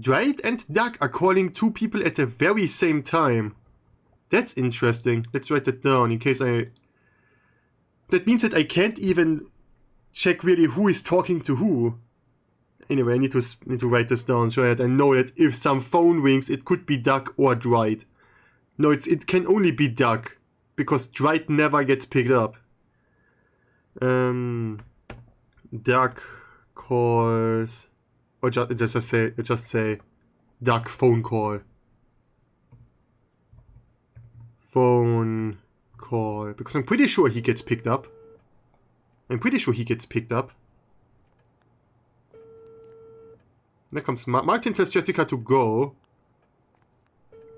Speaker 1: Dwight and Doug are calling 2 people at the very same time. That's interesting. Let's write that down in case I... That means that I can't even check really who is talking to who. Anyway, I need to write this down so that I know that if some phone rings, it could be Doug or Dwight. No, it can only be Doug, because Dwight never gets picked up. Doug calls, or just say Doug phone call. Phone call, because I'm pretty sure he gets picked up. There comes Martin tells Jessica to go.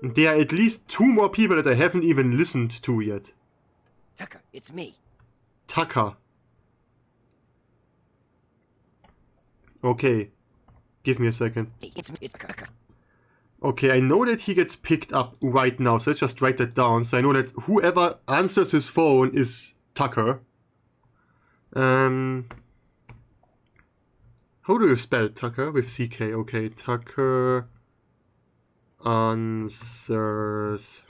Speaker 1: There are at least 2 more people that I haven't even listened to yet.
Speaker 18: Tucker, it's me.
Speaker 1: Tucker. Okay. Give me a second.
Speaker 18: It's Tucker.
Speaker 1: Okay, I know that he gets picked up right now, so let's just write that down. So I know that whoever answers his phone is Tucker. How do you spell Tucker? With CK, okay. Tucker answers.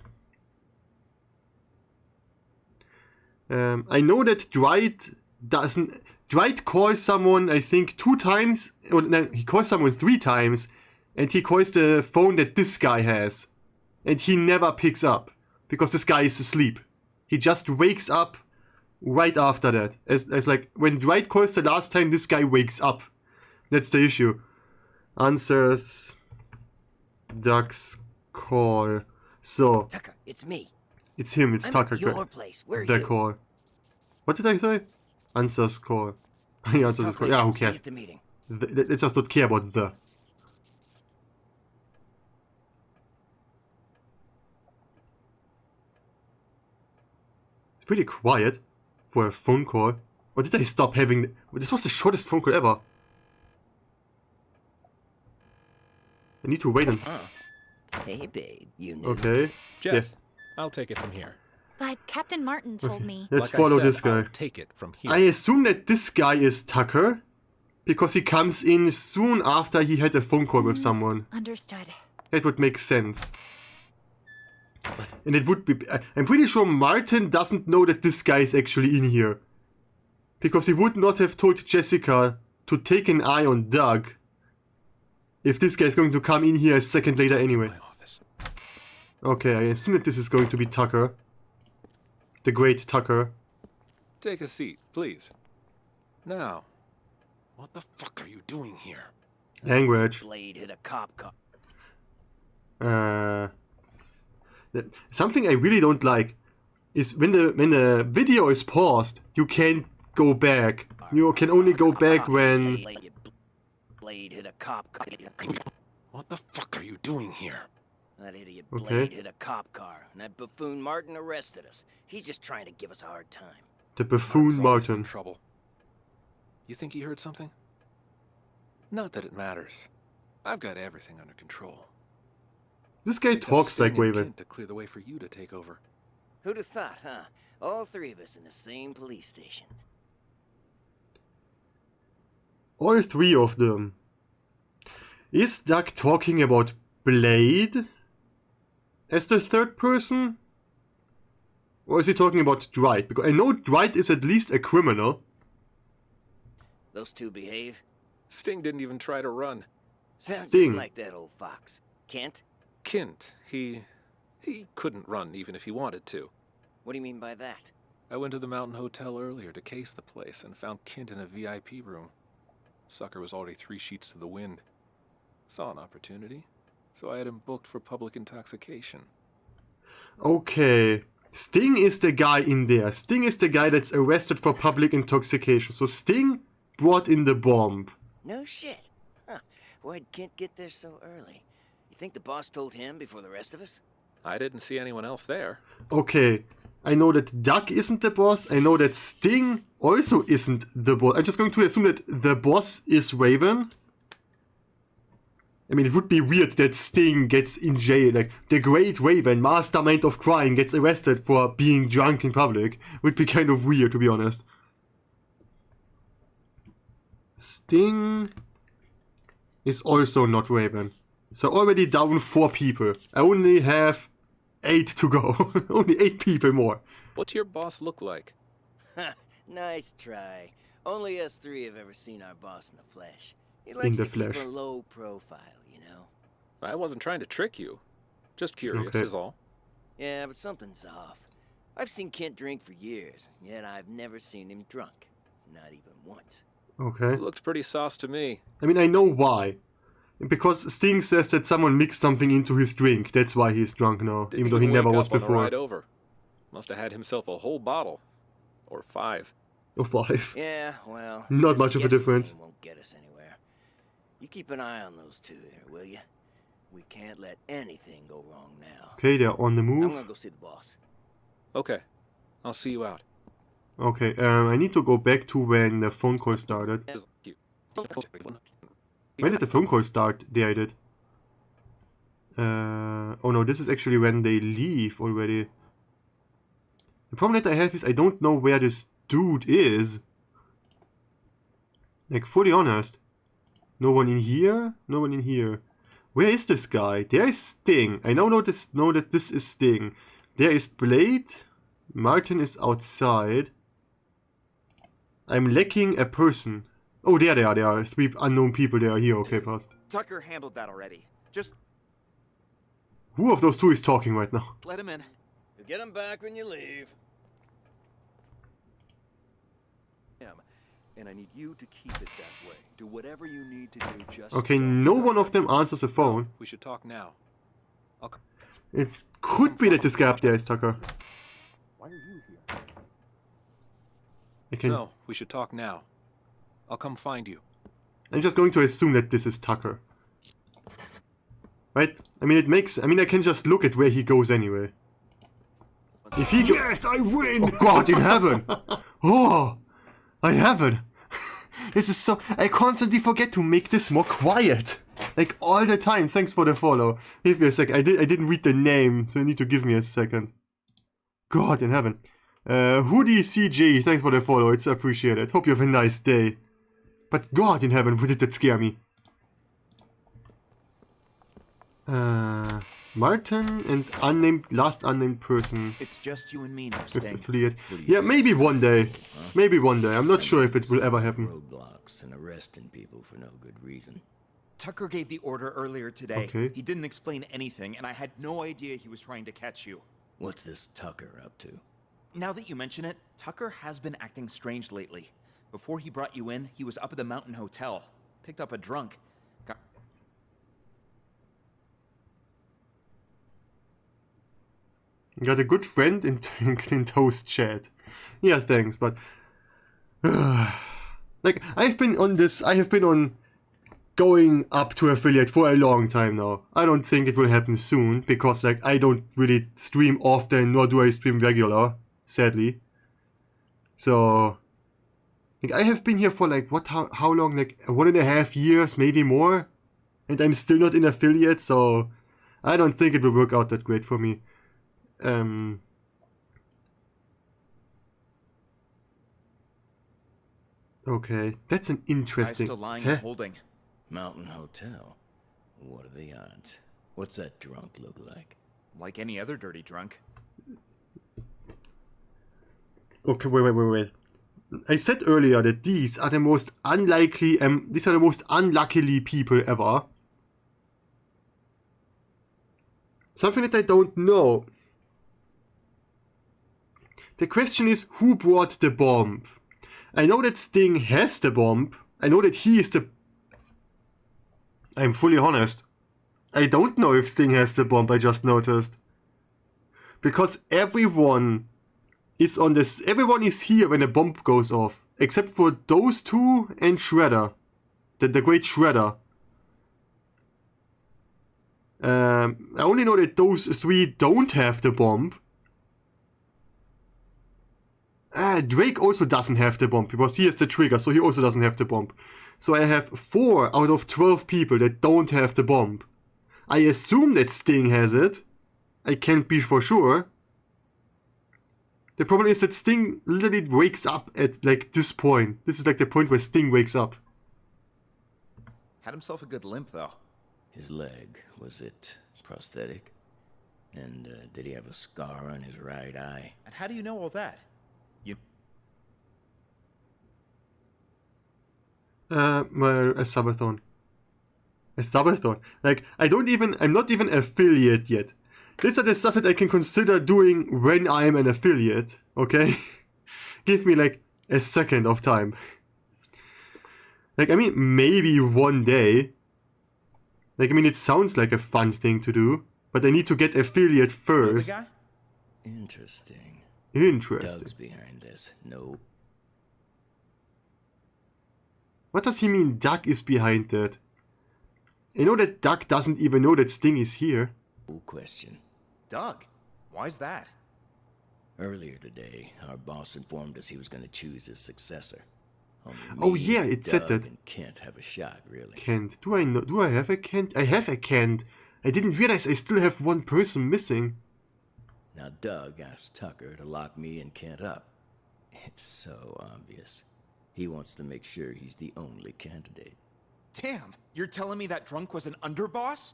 Speaker 1: I know that Dwight doesn't... Dwight calls someone, I think, 2 times. Or no, he calls someone 3 times. And he calls the phone that this guy has. And he never picks up. Because this guy is asleep. He just wakes up right after that. As like, when Dwight calls the last time, this guy wakes up. That's the issue. Answers Doug's call. So
Speaker 18: Tucker, it's me.
Speaker 1: It's him. It's
Speaker 18: I'm
Speaker 1: Tucker.
Speaker 18: at your place. Where are
Speaker 1: the
Speaker 18: you?
Speaker 1: call. What did I say? Answers call. He answers his call. Yeah, who
Speaker 18: See you
Speaker 1: cares?
Speaker 18: at the meeting.
Speaker 1: Let's just not care about the. It's pretty quiet for a phone call. Or did I stop having... This was the shortest phone call ever. I need to wait and...
Speaker 18: Hey, babe, you knew.
Speaker 1: Okay.
Speaker 5: Jess, I'll take it from here.
Speaker 2: But Captain Martin told me.
Speaker 1: Let's
Speaker 5: Like I
Speaker 1: follow
Speaker 5: said,
Speaker 1: this guy.
Speaker 5: I'll take it from here.
Speaker 1: I assume that this guy is Tucker. Because he comes in soon after he had a phone call with someone.
Speaker 2: Understood.
Speaker 1: That would make sense. And it would be... I'm pretty sure Martin doesn't know that this guy is actually in here. Because he would not have told Jessica to take an eye on Doug if this guy is going to come in here a second later anyway. Okay, I assume that this is going to be Tucker. The great Tucker.
Speaker 5: Take a seat, please. Now.
Speaker 12: What the fuck are you doing here?
Speaker 1: Language.
Speaker 18: Blade hit a cop car.
Speaker 1: Something I really don't like is when the video is paused, you can't go back. You can only go back when...
Speaker 18: Blade hit a cop car.
Speaker 12: What the fuck are you doing here?
Speaker 18: That idiot Blade hit a cop car, and that buffoon Martin arrested us. He's just trying to give us a hard time.
Speaker 1: The buffoon Martin.
Speaker 5: Trouble. You think he heard something? Not that it matters. I've got everything under control.
Speaker 1: This guy talks like Raven.
Speaker 5: To clear the way for you to take over.
Speaker 18: Who'd have thought, huh? All three of us in the same police station.
Speaker 1: All three of them. Is Doug talking about Blade as the third person? Or is he talking about Dwight? Because I know Dwight is at least a criminal.
Speaker 18: Those two behave.
Speaker 5: Sting didn't even try to run.
Speaker 18: Sounds
Speaker 1: Sting.
Speaker 18: just like that old fox. Kent?
Speaker 5: Kent, he couldn't run even if he wanted to.
Speaker 18: What do you mean by that?
Speaker 5: I went to the Mountain Hotel earlier to case the place and found Kent in a VIP room. Sucker was already 3 sheets to the wind. Saw an opportunity, so I had him booked for public intoxication.
Speaker 1: Okay. Sting is the guy in there. Sting is the guy that's arrested for public intoxication. So Sting brought in the bomb.
Speaker 18: No shit. Huh. Why'd Kent get there so early? You think the boss told him before the rest of us?
Speaker 5: I didn't see anyone else there.
Speaker 1: Okay. I know that Doug isn't the boss. I know that Sting also isn't the boss. I'm just going to assume that the boss is Raven. I mean, it would be weird that Sting gets in jail. Like, the great Raven, mastermind of crime, gets arrested for being drunk in public. Would be kind of weird, to be honest. Sting is also not Raven. So already down 4 people. I only have 8 to go. Only 8 people more.
Speaker 5: What's your boss look like?
Speaker 18: Nice try. Only us 3 have ever seen our boss in the flesh. He
Speaker 1: In
Speaker 18: likes
Speaker 1: the
Speaker 18: to
Speaker 1: flesh.
Speaker 18: keep a low profile, you know?
Speaker 5: I wasn't trying to trick you. Just curious
Speaker 1: Okay.
Speaker 5: is all.
Speaker 18: Yeah, but something's off. I've seen Kent drink for years, yet I've never seen him drunk. Not even once.
Speaker 1: Okay.
Speaker 5: Looked pretty sauce to me.
Speaker 1: I mean, I know why. Because Sting says that someone mixed something into his drink. That's why he's drunk now,
Speaker 5: Didn't
Speaker 1: even though he never
Speaker 5: wake
Speaker 1: was
Speaker 5: up on the
Speaker 1: before.
Speaker 5: ride over. Must have had himself a whole bottle. Or 5.
Speaker 1: Or 5.
Speaker 18: Yeah, well...
Speaker 1: Not much of a
Speaker 18: guessing
Speaker 1: difference.
Speaker 18: game won't get us anywhere. You keep an eye on those 2 there, will you? We can't let anything go wrong now.
Speaker 1: Okay, they're on the
Speaker 18: I'm
Speaker 1: move.
Speaker 18: gonna go see the boss.
Speaker 5: Okay. I'll see you out.
Speaker 1: Okay, I need to go back to when the phone call started. When did the phone call start? There I did. Oh no, this is actually when they leave already. The problem that I have is I don't know where this dude is. Like, fully honest. No one in here? No one in here. Where is this guy? There is Sting. I now know that this is Sting. There is Blade. Martin is outside. I'm lacking a person. Oh, there they are. There are 3 unknown people. They are here. Okay, pass.
Speaker 15: Tucker handled that already. Just
Speaker 1: Who of those 2 is talking right now?
Speaker 15: let him in.
Speaker 18: You get him back when you leave.
Speaker 19: And I need you to keep it that way. Do whatever you need to do just...
Speaker 1: Okay, no one of them answers the phone.
Speaker 5: We should talk now.
Speaker 1: It could be that this guy up there is Tucker.
Speaker 19: Why are you here?
Speaker 1: I can...
Speaker 5: No, we should talk now. I'll come find you.
Speaker 1: I'm just going to assume that this is Tucker. Right? I mean, it makes... I mean, I can just look at where he goes anyway. If he... Yes, I win! Oh, God in heaven! Oh! I haven't. This is so... I constantly forget to make this more quiet. Like, all the time. Thanks for the follow. Give me a second. I didn't read the name, so you need to give me a second. God in heaven. Hoodie CG, thanks for the follow. It's appreciated. Hope you have a nice day. But God in heaven, did that scare me? Martin and last unnamed person.
Speaker 15: It's just you and me now,
Speaker 1: With
Speaker 15: Sting.
Speaker 1: affiliate. Yeah, maybe one day. Maybe one day. I'm not sure if it will ever happen.
Speaker 11: Roadblocks and arresting people for no good reason.
Speaker 15: Tucker gave the order earlier today.
Speaker 1: Okay.
Speaker 15: He didn't explain anything, and I had no idea he was trying to catch you.
Speaker 11: What's this Tucker up to?
Speaker 15: Now that you mention it, Tucker has been acting strange lately. Before he brought you in, he was up at the Mountain Hotel. Picked up a drunk.
Speaker 1: Got a good friend in Toast chat. Yeah, thanks, but like I have been on going up to affiliate for a long time now. I don't think it will happen soon because like I don't really stream often, nor do I stream regular, sadly. So like I have been here for like how long? Like 1.5 years, maybe more, and I'm still not in affiliate, so I don't think it will work out that great for me. Okay, that's an interesting.
Speaker 15: Guy's still lying and holding.
Speaker 11: Mountain Hotel. What are the odds? What's that drunk look like?
Speaker 15: Like any other dirty drunk.
Speaker 1: Okay, wait. I said earlier that these are the most unlikely, these are the most unlucky people ever. Something that I don't know. The question is, who brought the bomb? I know that Sting has the bomb. I know that he is the... I'm fully honest. I don't know if Sting has the bomb, I just noticed. Because everyone is on this... Everyone is here when the bomb goes off. Except for those two and Shredder. The great Shredder. I only know that those three don't have the bomb. Drake also doesn't have the bomb because he has the trigger, so he also doesn't have the bomb. So I have 4 out of 12 people that don't have the bomb. I assume that Sting has it. I can't be for sure. The problem is that Sting literally wakes up at like this point. This is like the point where Sting wakes up.
Speaker 15: Had himself a good limp though.
Speaker 11: His leg, was it prosthetic? And did he have a scar on his right eye?
Speaker 15: And how do you know all that?
Speaker 1: Well, a subathon. A subathon. Like, I'm not even affiliate yet. These are the stuff that I can consider doing when I'm an affiliate, okay? Give me like a second of time. Like, I mean, maybe one day. Like, I mean, it sounds like a fun thing to do, but I need to get affiliate first.
Speaker 11: Interesting.
Speaker 1: Interesting.
Speaker 11: Doug's behind this. Nope.
Speaker 1: What does he mean Doug is behind that? I know that Doug doesn't even know that Sting is here.
Speaker 11: Cool question.
Speaker 15: Doug? Why's that?
Speaker 11: Earlier today, our boss informed us he was going to choose his successor.
Speaker 1: Oh yeah, it said
Speaker 11: Doug
Speaker 1: that.
Speaker 11: And Kent have a shot, really.
Speaker 1: Kent. Do I have a Kent? I have a Kent. I didn't realize I still have one person missing.
Speaker 11: Now Doug asked Tucker to lock me and Kent up. It's so obvious. He wants to make sure he's the only candidate.
Speaker 15: Damn, you're telling me that drunk was an underboss?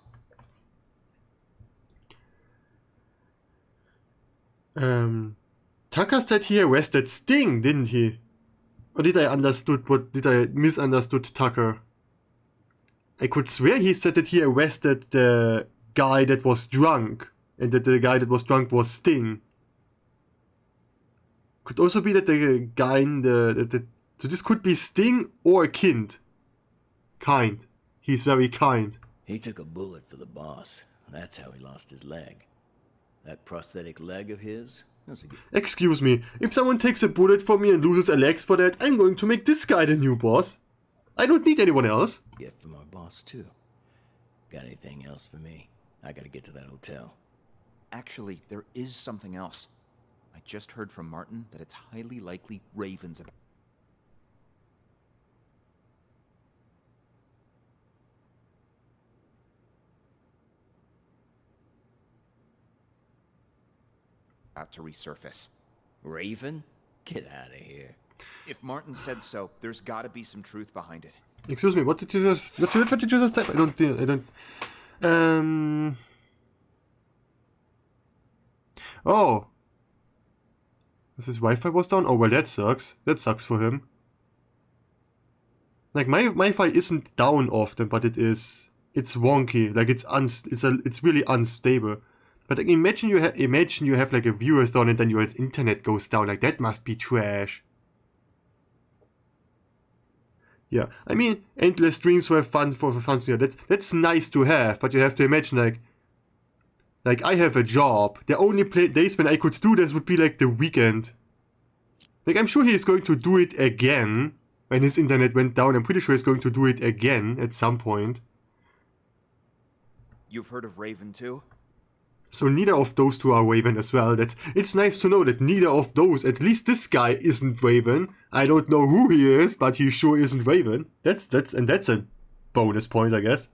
Speaker 1: Tucker said he arrested Sting, didn't he? Or did I misunderstood Tucker? I could swear he said that he arrested the guy that was drunk, and that the guy that was drunk was Sting. Could also be that the guy in so this could be Sting or Kind. Kind. He's very kind.
Speaker 11: He took a bullet for the boss. That's how he lost his leg. That prosthetic leg of his?
Speaker 1: Excuse me, if someone takes a bullet for me and loses a leg for that, I'm going to make this guy the new boss. I don't need anyone else.
Speaker 11: Gift from our boss, too. Got anything else for me? I gotta get to that hotel.
Speaker 15: Actually, there is something else. I just heard from Martin that it's highly likely Raven's about to resurface.
Speaker 11: Raven? Get out of here.
Speaker 15: If Martin said so, there's gotta be some truth behind it.
Speaker 1: Excuse me, what did you just type? I don't Oh. His Wi-Fi was down? Oh, well, that sucks. That sucks for him. Like, my Wi-Fi isn't down often, but it's wonky. Like, it's really unstable. But like, imagine you have like a viewer down and then your internet goes down. Like, that must be trash. Yeah, I mean, endless streams for fun. That's nice to have, but you have to imagine like I have a job. The only days when I could do this would be like the weekend. Like, I'm sure he's going to do it again when his internet went down. I'm pretty sure he's going to do it again at some point.
Speaker 15: You've heard of Raven too?
Speaker 1: So neither of those two are Raven as well. It's nice to know that neither of those, at least this guy isn't Raven. I don't know who he is, but he sure isn't Raven. That's a bonus point, I guess.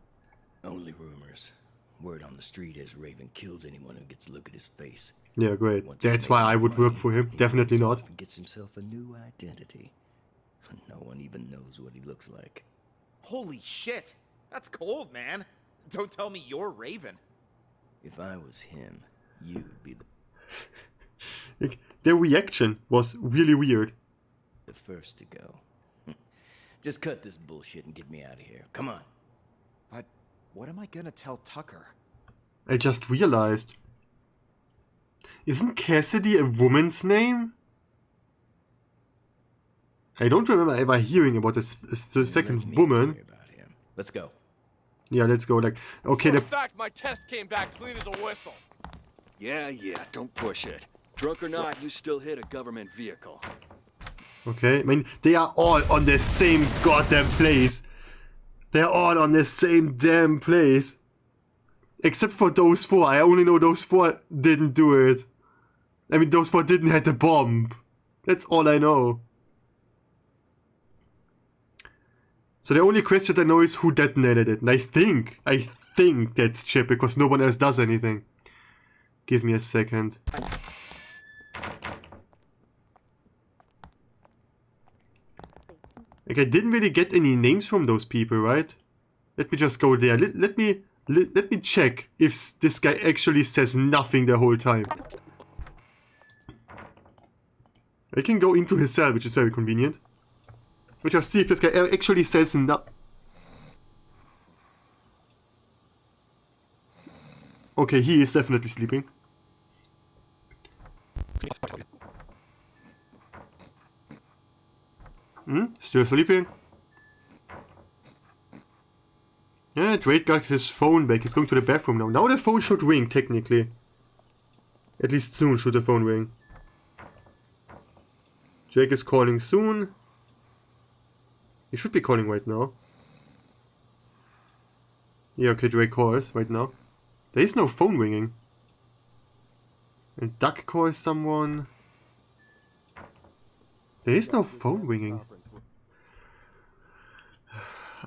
Speaker 11: Only rumors. Word on the street is Raven kills anyone who gets a look at his face.
Speaker 1: Yeah, great. That's why I would work for him. Definitely not.
Speaker 11: And gets himself a new identity. No one even knows what he looks like.
Speaker 15: Holy shit! That's cold, man. Don't tell me you're Raven.
Speaker 11: If I was him, you'd be
Speaker 1: their reaction was really weird.
Speaker 11: The first to go. Just cut this bullshit and get me out of here. Come on.
Speaker 15: But what am I gonna tell Tucker?
Speaker 1: I just realized. Isn't Cassidy a woman's name? I don't remember ever hearing about the second woman.
Speaker 11: Let's go.
Speaker 1: Yeah, let's go. Like, okay.
Speaker 3: In fact, my test came back clean as a whistle.
Speaker 19: Yeah, don't push it. Drunk or not, you still hit a government vehicle.
Speaker 1: Okay, I mean, they are all on the same goddamn place. They're all on the same damn place. Except for those four. I only know those four didn't do it. I mean, those four didn't hit the bomb. That's all I know. So the only question I know is who detonated it. And I think that's Chip, because no one else does anything. Give me a second. Like, I didn't really get any names from those people, right? Let me just go there. Let me check if this guy actually says nothing the whole time. I can go into his cell, which is very convenient. We'll just see if this guy actually says no. Okay, he is definitely sleeping. Still sleeping? Yeah, Drake got his phone back. He's going to the bathroom now. Now the phone should ring, technically. At least soon should the phone ring. Drake is calling soon. He should be calling right now. Yeah, okay, Drake calls right now. There is no phone ringing. And Duck calls someone. There is no phone ringing.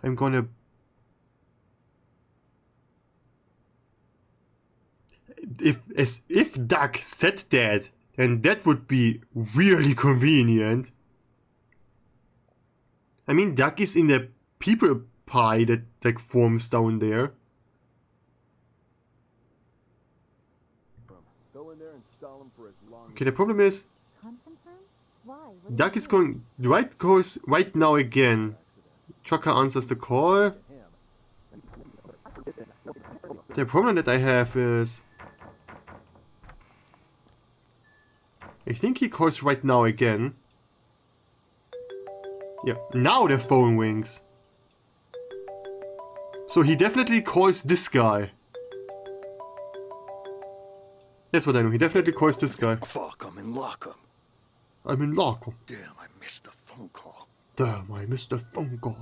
Speaker 1: I'm gonna... If Duck said that, then that would be really convenient. I mean, Duck is in the people pie that like forms down there. Okay, the problem is Duck is going right now again. Trucker answers the call. The problem that I have is I think he calls right now again. Yeah, now the phone rings. So he definitely calls this guy. That's what I know, he definitely calls this guy.
Speaker 19: Fuck, I'm in lockup.
Speaker 1: I'm in lockup.
Speaker 19: Damn, I missed the phone call.
Speaker 1: Damn, I missed the phone call.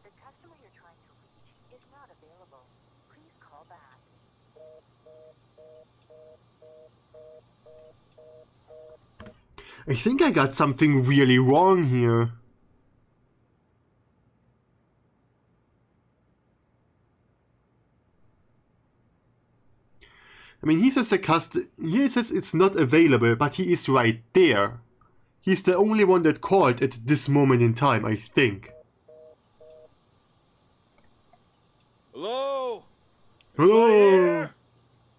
Speaker 17: The customer you're trying to reach is not available. Please call back.
Speaker 1: I think I got something really wrong here. I mean, he says it's not available, but he is right there. He's the only one that called at this moment in time, I think.
Speaker 10: Hello?
Speaker 1: Hello!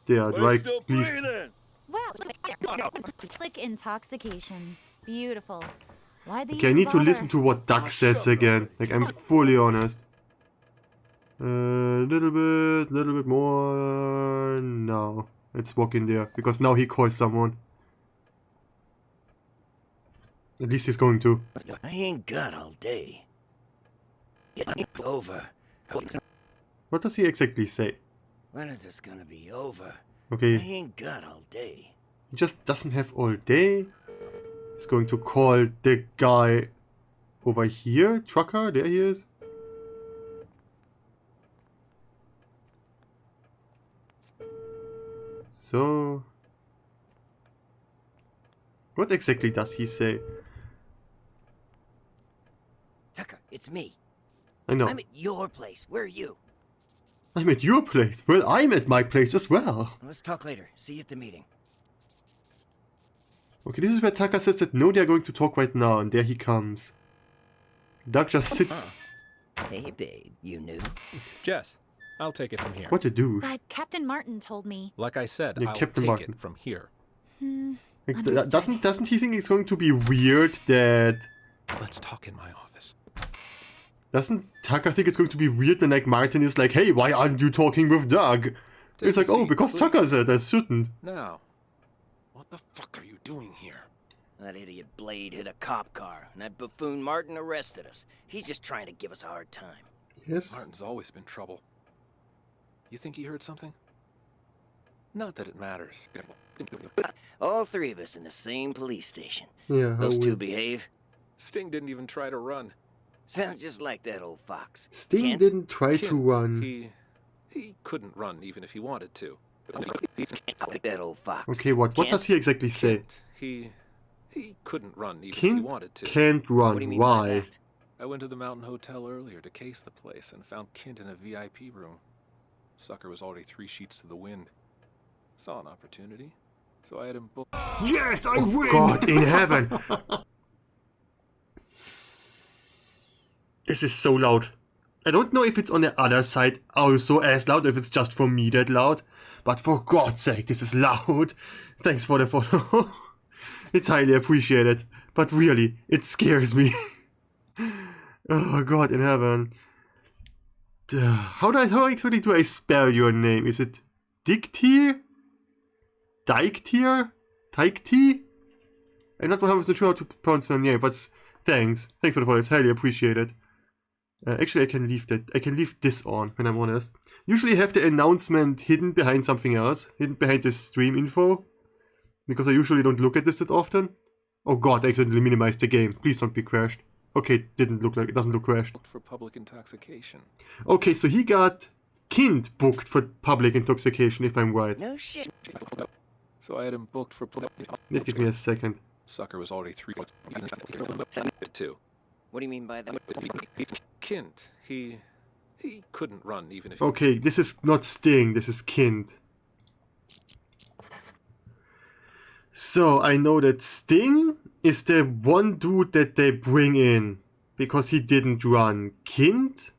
Speaker 1: Yeah,
Speaker 10: Anybody
Speaker 1: dry,
Speaker 10: still
Speaker 1: please.
Speaker 10: breathing?
Speaker 16: Well, click intoxication. Beautiful. Why the
Speaker 1: Okay, I need to listen to what Doug says again. Like, I'm fully honest. Little bit more. No. Let's walk in there. Because now he calls someone. At least he's going to.
Speaker 11: I ain't got all day. It's over.
Speaker 1: What does he exactly say?
Speaker 11: When is this gonna be over?
Speaker 1: Okay.
Speaker 11: I ain't got all day.
Speaker 1: He just doesn't have all day. He's going to call the guy over here. Trucker, there he is. So, what exactly does he say?
Speaker 11: Tucker, it's me.
Speaker 1: I know.
Speaker 11: I'm at your place. Where are you?
Speaker 1: I'm at your place. Well, I'm at my place as well.
Speaker 11: Let's talk later. See you at the meeting.
Speaker 1: Okay, this is where Tucker says that no, they're going to talk right now, and there he comes. Doug just sits.
Speaker 11: Hey, babe, you knew?
Speaker 5: Jess, I'll take it from here.
Speaker 1: What a douche.
Speaker 16: But Captain Martin told me.
Speaker 5: Like I said,
Speaker 1: Yeah,
Speaker 5: I'll
Speaker 1: Captain
Speaker 5: take
Speaker 1: Martin.
Speaker 5: it from here.
Speaker 1: Like, doesn't he think it's going to be weird that...
Speaker 5: Let's talk in my office.
Speaker 1: Doesn't Tucker think it's going to be weird when, like, Martin is like, hey, why aren't you talking with Doug? He's like, oh, because Tucker said I shouldn't.
Speaker 5: Now, what the fuck are you doing here?
Speaker 11: That idiot Blade hit a cop car, and that buffoon Martin arrested us. He's just trying to give us a hard time.
Speaker 1: Yes?
Speaker 5: Martin's always been trouble. You think he heard something? Not that it matters.
Speaker 11: All three of us in the same police station.
Speaker 1: Yeah,
Speaker 11: Those two
Speaker 1: weird.
Speaker 11: behave.
Speaker 5: Sting didn't even try to run.
Speaker 11: Sounds just like that old fox.
Speaker 1: Sting
Speaker 11: Kent?
Speaker 1: didn't try to
Speaker 5: Kent,
Speaker 1: run.
Speaker 5: He couldn't run even if he wanted to.
Speaker 11: Like that old fox.
Speaker 1: Okay, what does he exactly say?
Speaker 5: He couldn't run even if he
Speaker 1: Kent
Speaker 5: wanted to.
Speaker 1: can't run. Why?
Speaker 5: I went to the Mountain Hotel earlier to case the place and found Kent in a VIP room. Sucker was already 3 sheets to the wind. Saw an opportunity, so I had him booked.
Speaker 1: Yes, I win! God in heaven! This is so loud. I don't know if it's on the other side also as loud, if it's just for me that loud. But for God's sake, this is loud. Thanks for the follow. It's highly appreciated. But really, it scares me. Oh God in heaven. How exactly do I spell your name? Is it Diktir? Diktir? Dikti? I'm not 100% sure how to pronounce your name, but thanks. Thanks for the follow, it's highly appreciated. Actually, I can leave that. I can leave this on, when I'm honest. Usually I have the announcement hidden behind something else. Hidden behind the stream info. Because I usually don't look at this that often. Oh God, I accidentally minimized the game. Please don't be crashed. Okay, it doesn't look crashed.
Speaker 5: For public intoxication.
Speaker 1: Okay, so he got Kind booked for public intoxication, if I'm right.
Speaker 11: No shit.
Speaker 5: So I had him booked for.
Speaker 1: Give me a second.
Speaker 5: Sucker was already 3. 2.
Speaker 11: What do you mean by that?
Speaker 5: Kint, he couldn't run even if.
Speaker 1: Okay, this is not Sting, this is Kind. So I know that Sting is the one dude that they bring in because he didn't run. Kind?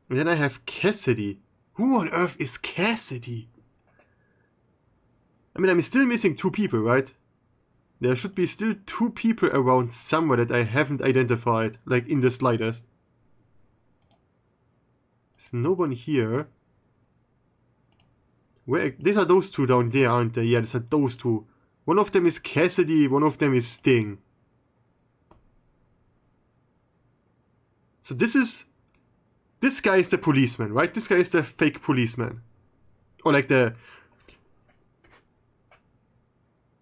Speaker 1: And then I have Cassidy. Who on earth is Cassidy? I mean, I'm still missing 2 people, right? There should be still 2 people around somewhere that I haven't identified, like in the slightest. There's no one here. Where? These are those 2 down there, aren't they? Yeah, these are those 2. One of them is Cassidy, one of them is Sting. So this guy is the policeman, right? This guy is the fake policeman. Or like the...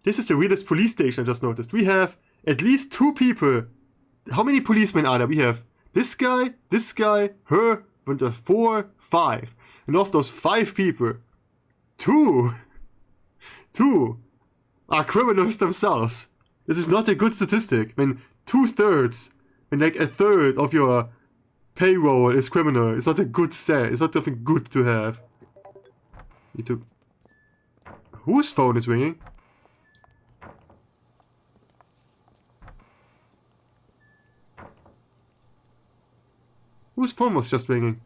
Speaker 1: This is the weirdest police station I just noticed. We have at least 2 people. How many policemen are there? We have this guy, her, and 4, 5. And of those 5 people, 2 are criminals themselves. This is not a good statistic. When 2/3, when like 1/3 of your payroll is criminal, it's not a good set. It's not something good to have. Whose phone is ringing? Whose phone was just ringing?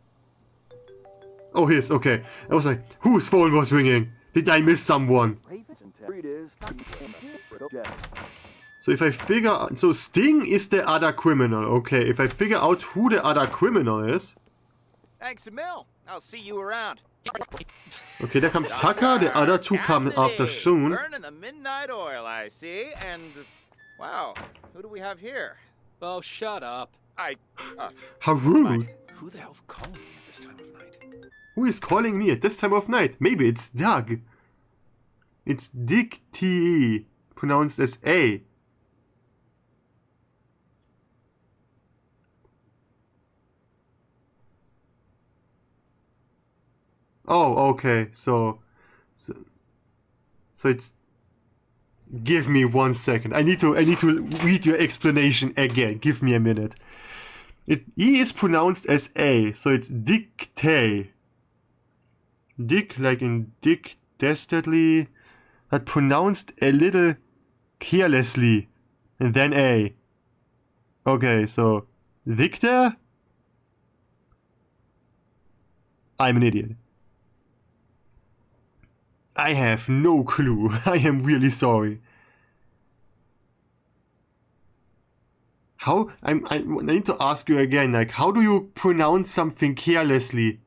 Speaker 1: Oh, his, okay. I was like, whose phone was ringing? Did I miss someone? So if I figure out... So Sting is the other criminal. Okay, if I figure out who the other criminal is...
Speaker 15: Thanks a mil. I'll see you around.
Speaker 1: Okay, there comes Tucker. The other two come after soon.
Speaker 15: Burning the midnight oil, I see. And, wow, who do we have here?
Speaker 5: Oh, shut up.
Speaker 1: How rude.
Speaker 21: Who the hell's calling me at this time of night?
Speaker 1: Who is calling me at this time of night? Maybe it's Doug. It's Dick T.E. pronounced as A. Oh, okay, so it's... Give me 1 second. I need to read your explanation again. Give me a minute. E is pronounced as A, so it's dictate. Dick, like in Dick, dastardly, but pronounced a little carelessly, and then A. Okay, so Victor? I'm an idiot. I have no clue. I am really sorry. How? I need to ask you again, like, how do you pronounce something carelessly?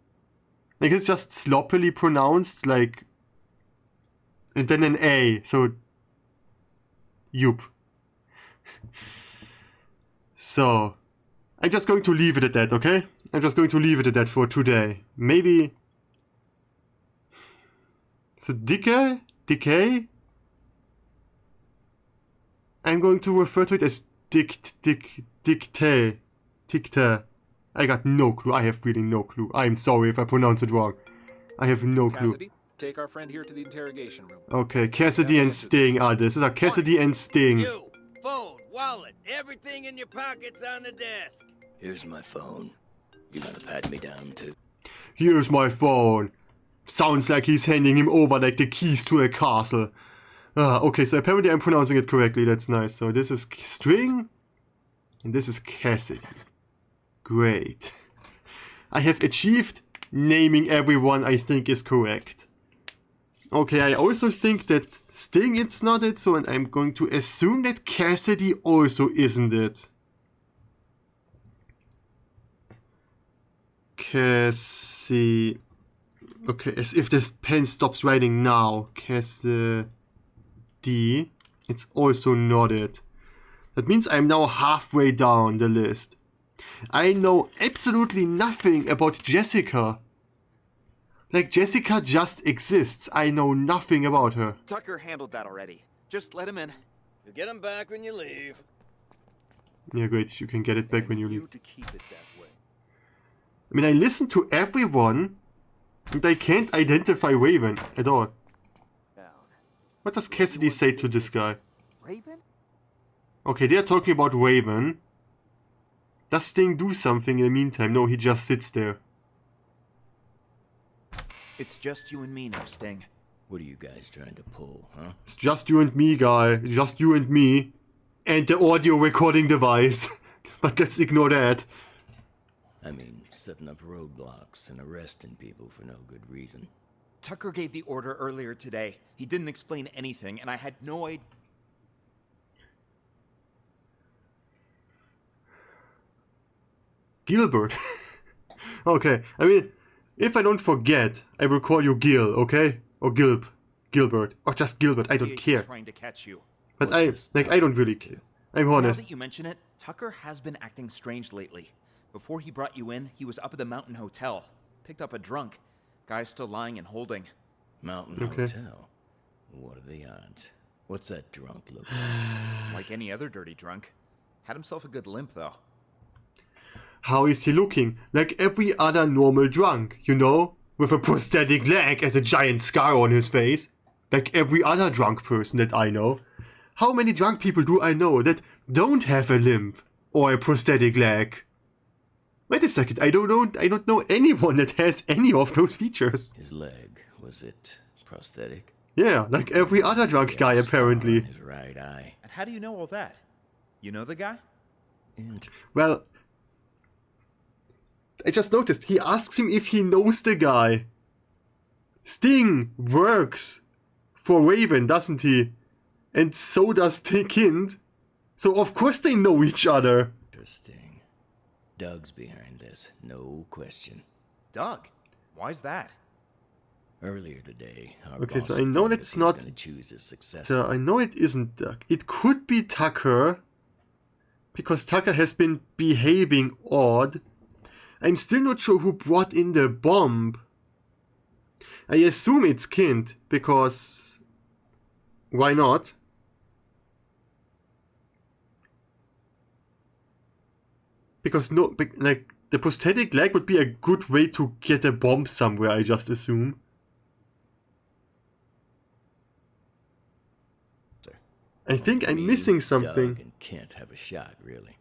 Speaker 1: Like, it's just sloppily pronounced, like, and then an A, so, yup. So, I'm just going to leave it at that, okay? I'm just going to leave it at that for today. Maybe... So, Decay? I'm going to refer to it as Dictate. I got no clue. I have really no clue. I'm sorry if I pronounce it wrong. I have no clue.
Speaker 5: Cassidy, take our friend here to the interrogation room.
Speaker 1: Okay, Cassidy and Sting are this. These are Cassidy and Sting.
Speaker 18: You, phone, wallet, everything in your pockets on the desk.
Speaker 11: Here's my phone. You gotta pat me down too.
Speaker 1: Here's my phone. Sounds like he's handing him over like the keys to a castle. Okay, so apparently I'm pronouncing it correctly. That's nice. So this is Sting, and this is Cassidy. Great. I have achieved naming everyone I think is correct. Okay, I also think that Sting it's not it, so and I'm going to assume that Cassidy also isn't it. Cassidy. Okay, as if this pen stops writing now. Cassidy. It's also not it. That means I'm now halfway down the list. I know absolutely nothing about Jessica. Like, Jessica just exists. I know nothing about her.
Speaker 15: Tucker handled that already. Just let him in.
Speaker 18: You get him back when you leave.
Speaker 1: Yeah, great. You can get it back when you leave. I mean, I listen to everyone, and I can't identify Raven at all. What does Cassidy say to this guy?
Speaker 14: Raven?
Speaker 1: Okay, they are talking about Raven. Does Sting do something in the meantime? No, he just sits there.
Speaker 15: It's just you and me now, Sting.
Speaker 11: What are you guys trying to pull, huh?
Speaker 1: It's just you and me, guy. Just you and me. And the audio recording device. But let's ignore that.
Speaker 11: I mean, setting up roadblocks and arresting people for no good reason.
Speaker 15: Tucker gave the order earlier today. He didn't explain anything, and I had no idea.
Speaker 1: Gilbert. Okay, I mean, if I don't forget, I will call you Gil, okay? Or Gilbert. Or just Gilbert, I don't care.
Speaker 15: Trying to catch you.
Speaker 1: But I don't really care. I'm honest.
Speaker 15: Now that you mention it, Tucker has been acting strange lately. Before he brought you in, he was up at the Mountain Hotel. Picked up a drunk. Guy's still lying and holding.
Speaker 11: Mountain Hotel? What are the odds? What's that drunk look like?
Speaker 15: Like any other dirty drunk. Had himself a good limp, though.
Speaker 1: How is he looking? Like every other normal drunk, you know? With a prosthetic leg and a giant scar on his face. Like every other drunk person that I know. How many drunk people do I know that don't have a limp or a prosthetic leg? Wait a second, I don't know anyone that has any of those features.
Speaker 11: His leg, was it prosthetic?
Speaker 1: Yeah, like every other drunk guy apparently.
Speaker 11: His right eye.
Speaker 15: And how do you know all that? You know the guy?
Speaker 1: Well, I just noticed, he asks him if he knows the guy. Sting works for Raven, doesn't he? And so does Kind. So of course they know each other.
Speaker 11: Interesting. Doug's behind this, no question.
Speaker 15: Doug? Why's that?
Speaker 11: Earlier today, our
Speaker 1: Okay,
Speaker 11: boss
Speaker 1: so I know
Speaker 11: informed us
Speaker 1: that's
Speaker 11: he's
Speaker 1: not...
Speaker 11: gonna choose his successor.
Speaker 1: So I know it isn't Doug. It could be Tucker. Because Tucker has been behaving odd. I'm still not sure who brought in the bomb. I assume it's Kind, because... why not? Because no, like, the prosthetic leg would be a good way to get a bomb somewhere, I just assume. I think I'm missing something.
Speaker 11: Doug and Kent have a shot, really.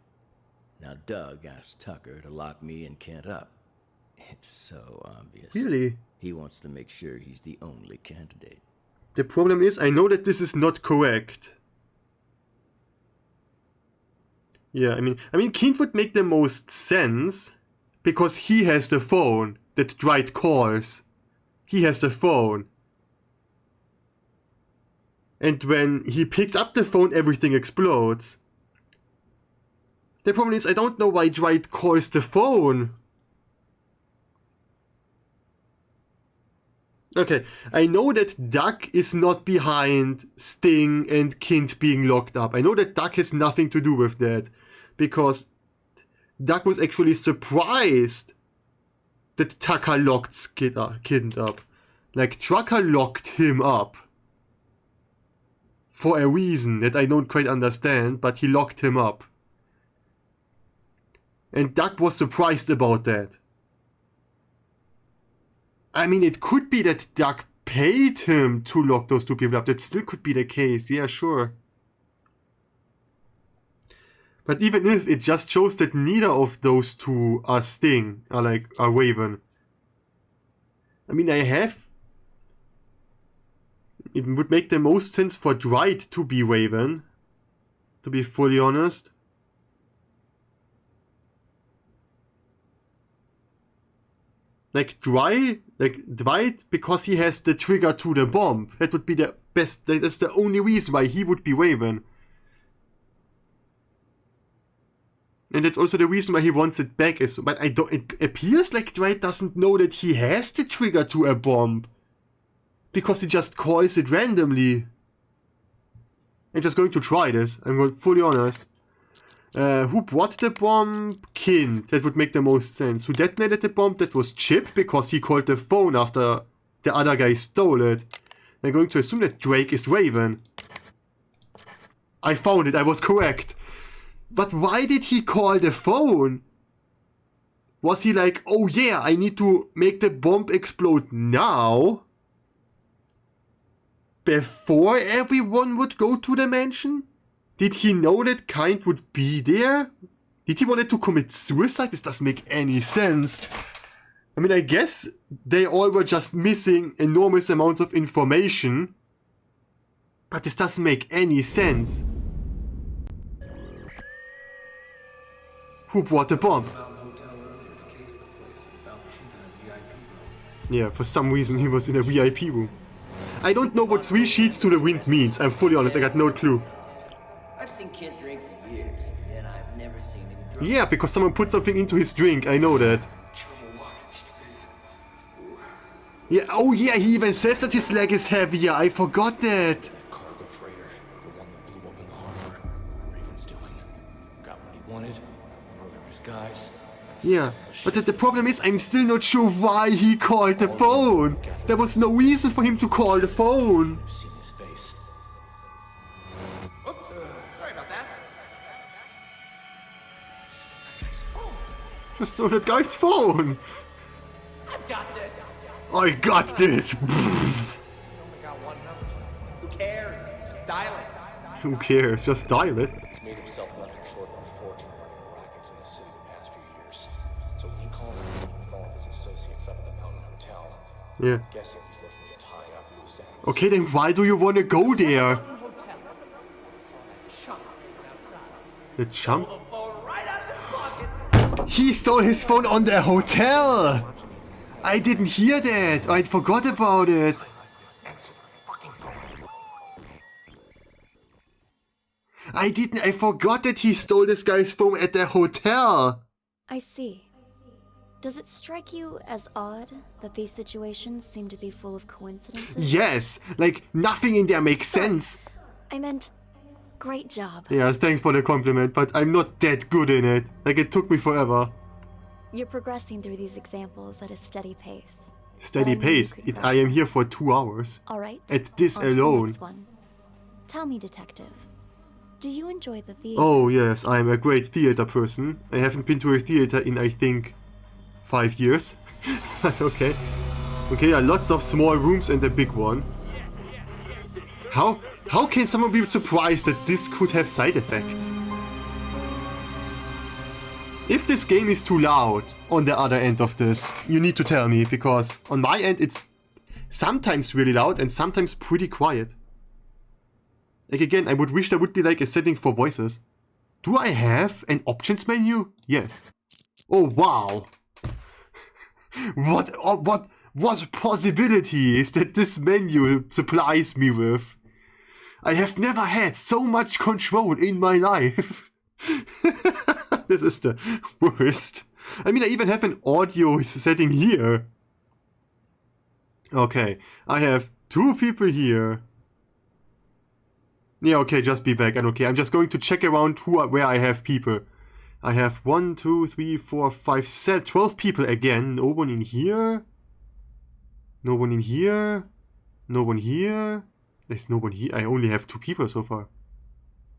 Speaker 11: Now Doug asked Tucker to lock me and Kent up. It's so obvious.
Speaker 1: Really?
Speaker 11: He wants to make sure he's the only candidate.
Speaker 1: The problem is, I know that this is not correct. Yeah, I mean, Kent would make the most sense because he has the phone that Dwight calls. He has the phone. And when he picks up the phone, everything explodes. The problem is, I don't know why Dwight calls the phone. Okay, I know that Doug is not behind Sting and Kind being locked up. I know that Doug has nothing to do with that. Because Doug was actually surprised that Tucker locked Kind up. Like, Tucker locked him up. For a reason that I don't quite understand, but he locked him up. And Doug was surprised about that. I mean, it could be that Doug paid him to lock those two people up. That still could be the case, yeah, sure. But even if, it just shows that neither of those two are Sting, are Raven. I mean, it would make the most sense for Dwight to be Raven, to be fully honest. Like Dwight, because he has the trigger to the bomb. That would be the best, that's the only reason why he would be Raven. And that's also the reason why he wants it back. But it appears like Dwight doesn't know that he has the trigger to a bomb. Because he just calls it randomly. I'm just going to try this. I'm going fully honest. Who brought the bomb? Kind. That would make the most sense. Who detonated the bomb? That was Chip, because he called the phone after the other guy stole it. I'm going to assume that Drake is Raven. I found it. I was correct. But why did he call the phone? Was he like, oh yeah, I need to make the bomb explode now? Before everyone would go to the mansion? Did he know that Kind would be there? Did he want to commit suicide? This doesn't make any sense. I mean, I guess they all were just missing enormous amounts of information. But this doesn't make any sense. Who brought the bomb? Yeah, for some reason he was in a VIP room. I don't know what 3 sheets to the wind means. I'm fully honest, I got no clue.
Speaker 18: I've seen Kid drink for years, and I've never seen him drunk.
Speaker 1: Yeah, because someone put something into his drink, I know that. Yeah, oh yeah, he even says that his leg is heavier, I forgot that.
Speaker 21: Cargo freighter, the one that blew up in the harbor. Raven's doing. Got what he wanted, murdered his guys.
Speaker 1: Yeah, but the problem is I'm still not sure why he called the phone. There was no reason for him to call the phone.
Speaker 21: You've seen his face.
Speaker 3: Oops, sorry about that.
Speaker 1: Just stole that guy's phone.
Speaker 3: I've got this.
Speaker 1: I got this.
Speaker 3: It's only got one number. Who cares? Just dial it.
Speaker 1: Who cares? Just dial it.
Speaker 21: He's made himself nothing short of a fortune running rackets in the city the past few years. So when he calls a meeting with all of his associates up at the Mountain Hotel,
Speaker 1: Yeah.
Speaker 21: I'm guessing he's looking to tie up loose ends.
Speaker 1: Okay, then why do you want to go there? The chump? He stole his phone on the hotel! I didn't hear that! I forgot about it! I forgot that he stole this guy's phone at the hotel!
Speaker 2: I see. Does it strike you as odd that these situations seem to be full of coincidences?
Speaker 1: Yes! Like, nothing in there makes sense!
Speaker 2: I meant, great job.
Speaker 1: Yes, thanks for the compliment, but I'm not that good in it. Like, it took me forever.
Speaker 2: You're progressing through these examples at a steady pace.
Speaker 1: Steady pace. I am here for 2 hours.
Speaker 2: Alright.
Speaker 1: At this
Speaker 2: On to the
Speaker 1: alone.
Speaker 2: next one. Tell me, detective. Do you enjoy the theater?
Speaker 1: Oh yes, I'm a great theater person. I haven't been to a theater in, I think, 5 years. But okay. Okay, lots of small rooms and a big one. How can someone be surprised that this could have side effects? If this game is too loud on the other end of this, you need to tell me, because on my end it's sometimes really loud and sometimes pretty quiet. Like again, I would wish there would be like a setting for voices. Do I have an options menu? Yes. Oh wow. What possibilities that this menu supplies me with. I have never had so much control in my life. This is the worst. I mean, I even have an audio setting here. Okay, I have 2 people here. Yeah, okay, just be back. And okay, I'm just going to check around where I have people. I have 1, 2, 3, 4, 5, 7, 12 people again. No one in here. No one in here. No one here. There's no one here. I only have 2 people so far.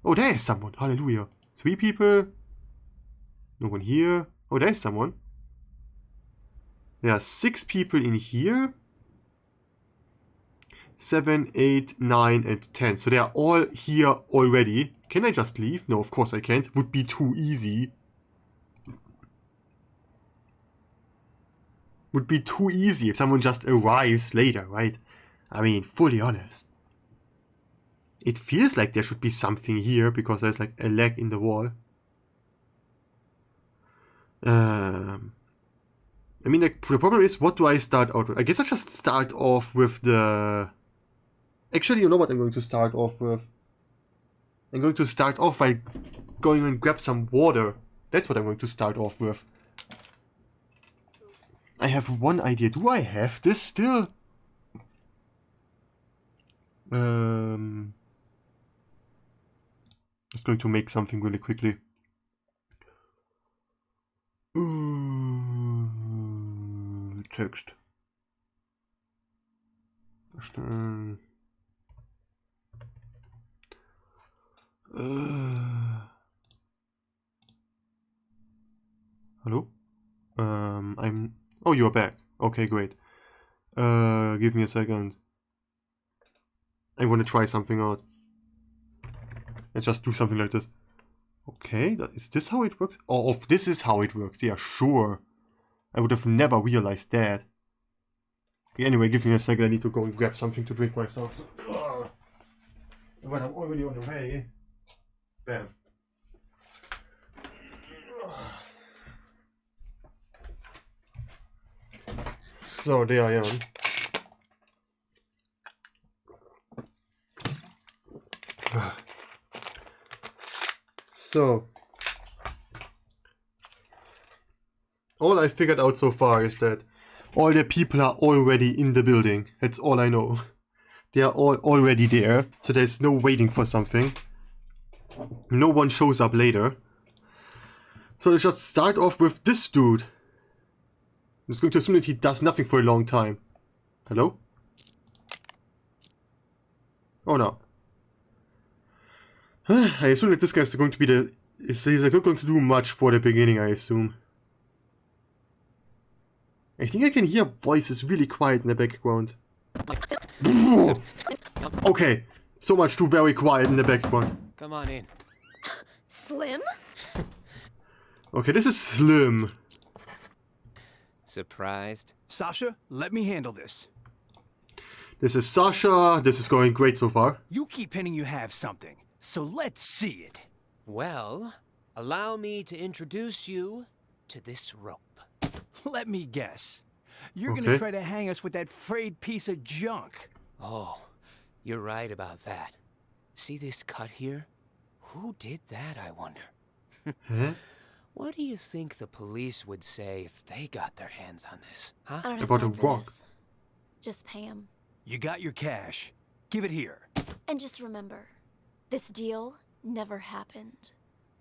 Speaker 1: Oh, there is someone. Hallelujah. 3 people. No one here. Oh, there's someone. There are 6 people in here. 7, 8, 9, and 10. So they are all here already. Can I just leave? No, of course I can't. Would be too easy. Would be too easy if someone just arrives later, right? I mean, fully honest. It feels like there should be something here because there's like a lag in the wall. I mean, like, the problem is, what do I start out with? I guess I just start off with the... Actually, you know what I'm going to start off with? I'm going to start off by going and grab some water. That's what I'm going to start off with. I have one idea. Do I have this still? Just going to make something really quickly. Text. Hello? Oh, you're back. Okay, great. Give me a second. I want to try something out. And just do something like this. Okay, is this how it works? Oh, this is how it works. Yeah, sure. I would have never realized that. Okay, anyway, give me a second. I need to go and grab something to drink myself. So, when I'm already on the way. Bam. So there I am. So all I figured out so far is that all the people are already in the building. That's all I know. They are all already there, so there's no waiting for something. No one shows up later. So let's just start off with this dude. I'm just going to assume that he does nothing for a long time. Hello? Oh no. I assume that this guy's going to be the... He's not going to do much for the beginning, I assume. I think I can hear voices really quiet in the background. Okay, so much too very quiet in the background.
Speaker 3: Come on in.
Speaker 14: Slim?
Speaker 1: Okay, this is Slim.
Speaker 3: Surprised?
Speaker 20: Sasha, let me handle this.
Speaker 1: This is Sasha. This is going great so far.
Speaker 20: You keep hinting you have something, so let's see it.
Speaker 3: Well, allow me to introduce you
Speaker 14: to this rope. Let me guess. You're
Speaker 1: Okay.
Speaker 14: gonna try to hang us with that frayed piece of junk.
Speaker 22: Oh, you're right about that. See this cut here? Who did that, I wonder?
Speaker 1: Huh?
Speaker 22: What do you think the police would say if they got their hands on this, huh?
Speaker 2: I don't have
Speaker 1: About
Speaker 2: time
Speaker 1: a
Speaker 2: for
Speaker 1: rock.
Speaker 2: this. Just pay him.
Speaker 14: You got your cash. Give it here.
Speaker 2: And just remember, this deal never happened.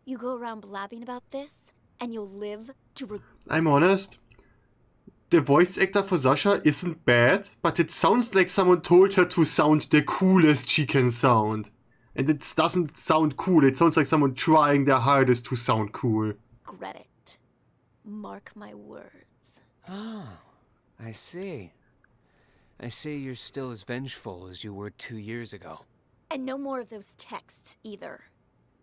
Speaker 2: You go around blabbing about this, and you'll live to
Speaker 1: I'm honest. The voice actor for Sasha isn't bad, but it sounds like someone told her to sound the coolest she can sound. And it doesn't sound cool, it sounds like someone trying their hardest to sound cool.
Speaker 2: regret it. Mark my words.
Speaker 22: Oh, I see. I see you're still as vengeful as you were 2 years ago.
Speaker 2: And no more of those texts either.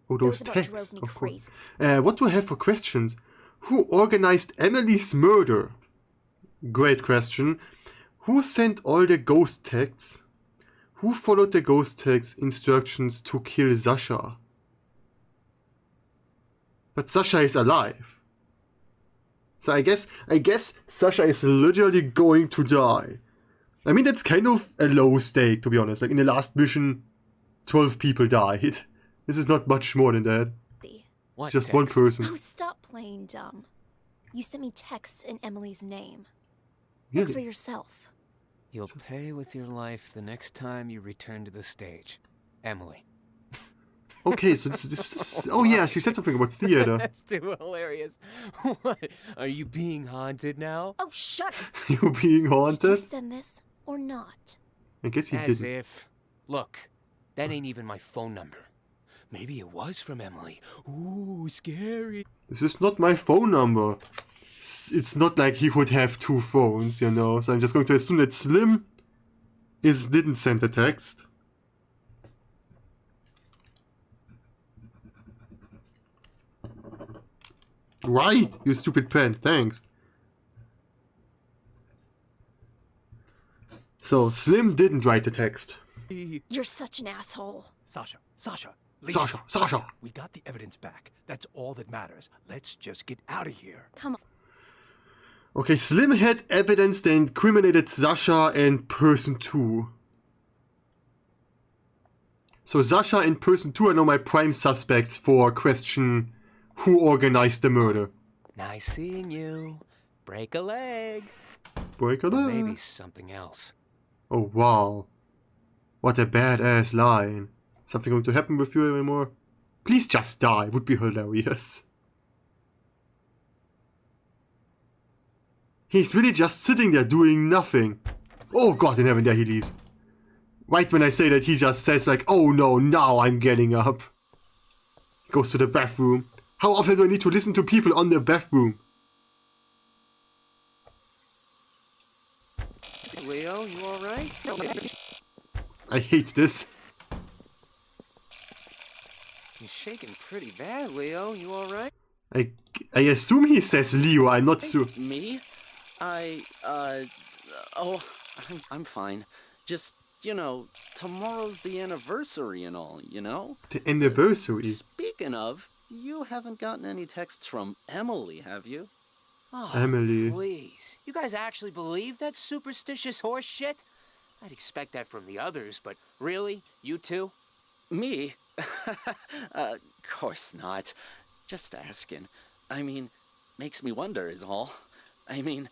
Speaker 1: Oh, those
Speaker 2: about
Speaker 1: texts,
Speaker 2: drove me
Speaker 1: of course.
Speaker 2: crazy.
Speaker 1: What do I have for questions? Who organized Emily's murder? Great question. Who sent all the ghost texts? Who followed the ghost text instructions to kill Sasha? But Sasha is alive. So I guess Sasha is literally going to die. I mean, that's kind of a low stake, to be honest. Like in the last mission, 12 people died. This is not much more than that. It's just one person.
Speaker 2: Oh, stop playing dumb. You sent me texts in Emily's name.
Speaker 1: Really?
Speaker 2: Look for yourself.
Speaker 22: You'll pay with your life the next time you return to the stage. Emily.
Speaker 1: Okay, so this oh yeah, she said something about theater.
Speaker 22: That's too hilarious. What? Are you being haunted now?
Speaker 2: Oh, shut it.
Speaker 1: You being
Speaker 2: Did you
Speaker 1: haunted?
Speaker 2: send this or not?
Speaker 1: I guess he
Speaker 22: As
Speaker 1: didn't.
Speaker 22: if. Look, that ain't even my phone number. Maybe it was from Emily. Ooh, scary.
Speaker 1: This is not my phone number. It's not like he would have two phones, you know. So I'm just going to assume that Slim didn't send the text. Right, you stupid pen. Thanks. So Slim didn't write the text.
Speaker 2: You're such an asshole.
Speaker 20: Sasha, leave.
Speaker 1: Sasha.
Speaker 20: We got the evidence back. That's all that matters. Let's just get out of here.
Speaker 2: Come on.
Speaker 1: Okay, Slim had evidence that incriminated Sasha and Person 2. So Sasha and Person 2 are now my prime suspects for question who organized the murder.
Speaker 22: Nice seeing you. Break a leg.
Speaker 1: Break a
Speaker 22: Or
Speaker 1: leg.
Speaker 22: maybe something else.
Speaker 1: Oh wow. What a badass line. Something going to happen with you anymore? Please just die, would be hilarious. He's really just sitting there doing nothing. Oh god in heaven, there he leaves. Right when I say that, he just says like, oh no, now I'm getting up. He goes to the bathroom. How often do I need to listen to people on the bathroom?
Speaker 22: Leo, you alright?
Speaker 1: I hate this.
Speaker 22: You're shaking pretty bad, Leo. You alright?
Speaker 1: I assume he says Leo, I'm not sure.
Speaker 13: Me? I'm fine. Just, you know, tomorrow's the anniversary and all, you know?
Speaker 1: The anniversary?
Speaker 13: Speaking of, you haven't gotten any texts from Emily, have you?
Speaker 22: Oh,
Speaker 1: Emily.
Speaker 22: Please. You guys actually believe that superstitious horse shit? I'd expect that from the others, but really? You two?
Speaker 13: Me? Course not. Just asking. I mean, makes me wonder is all. I mean,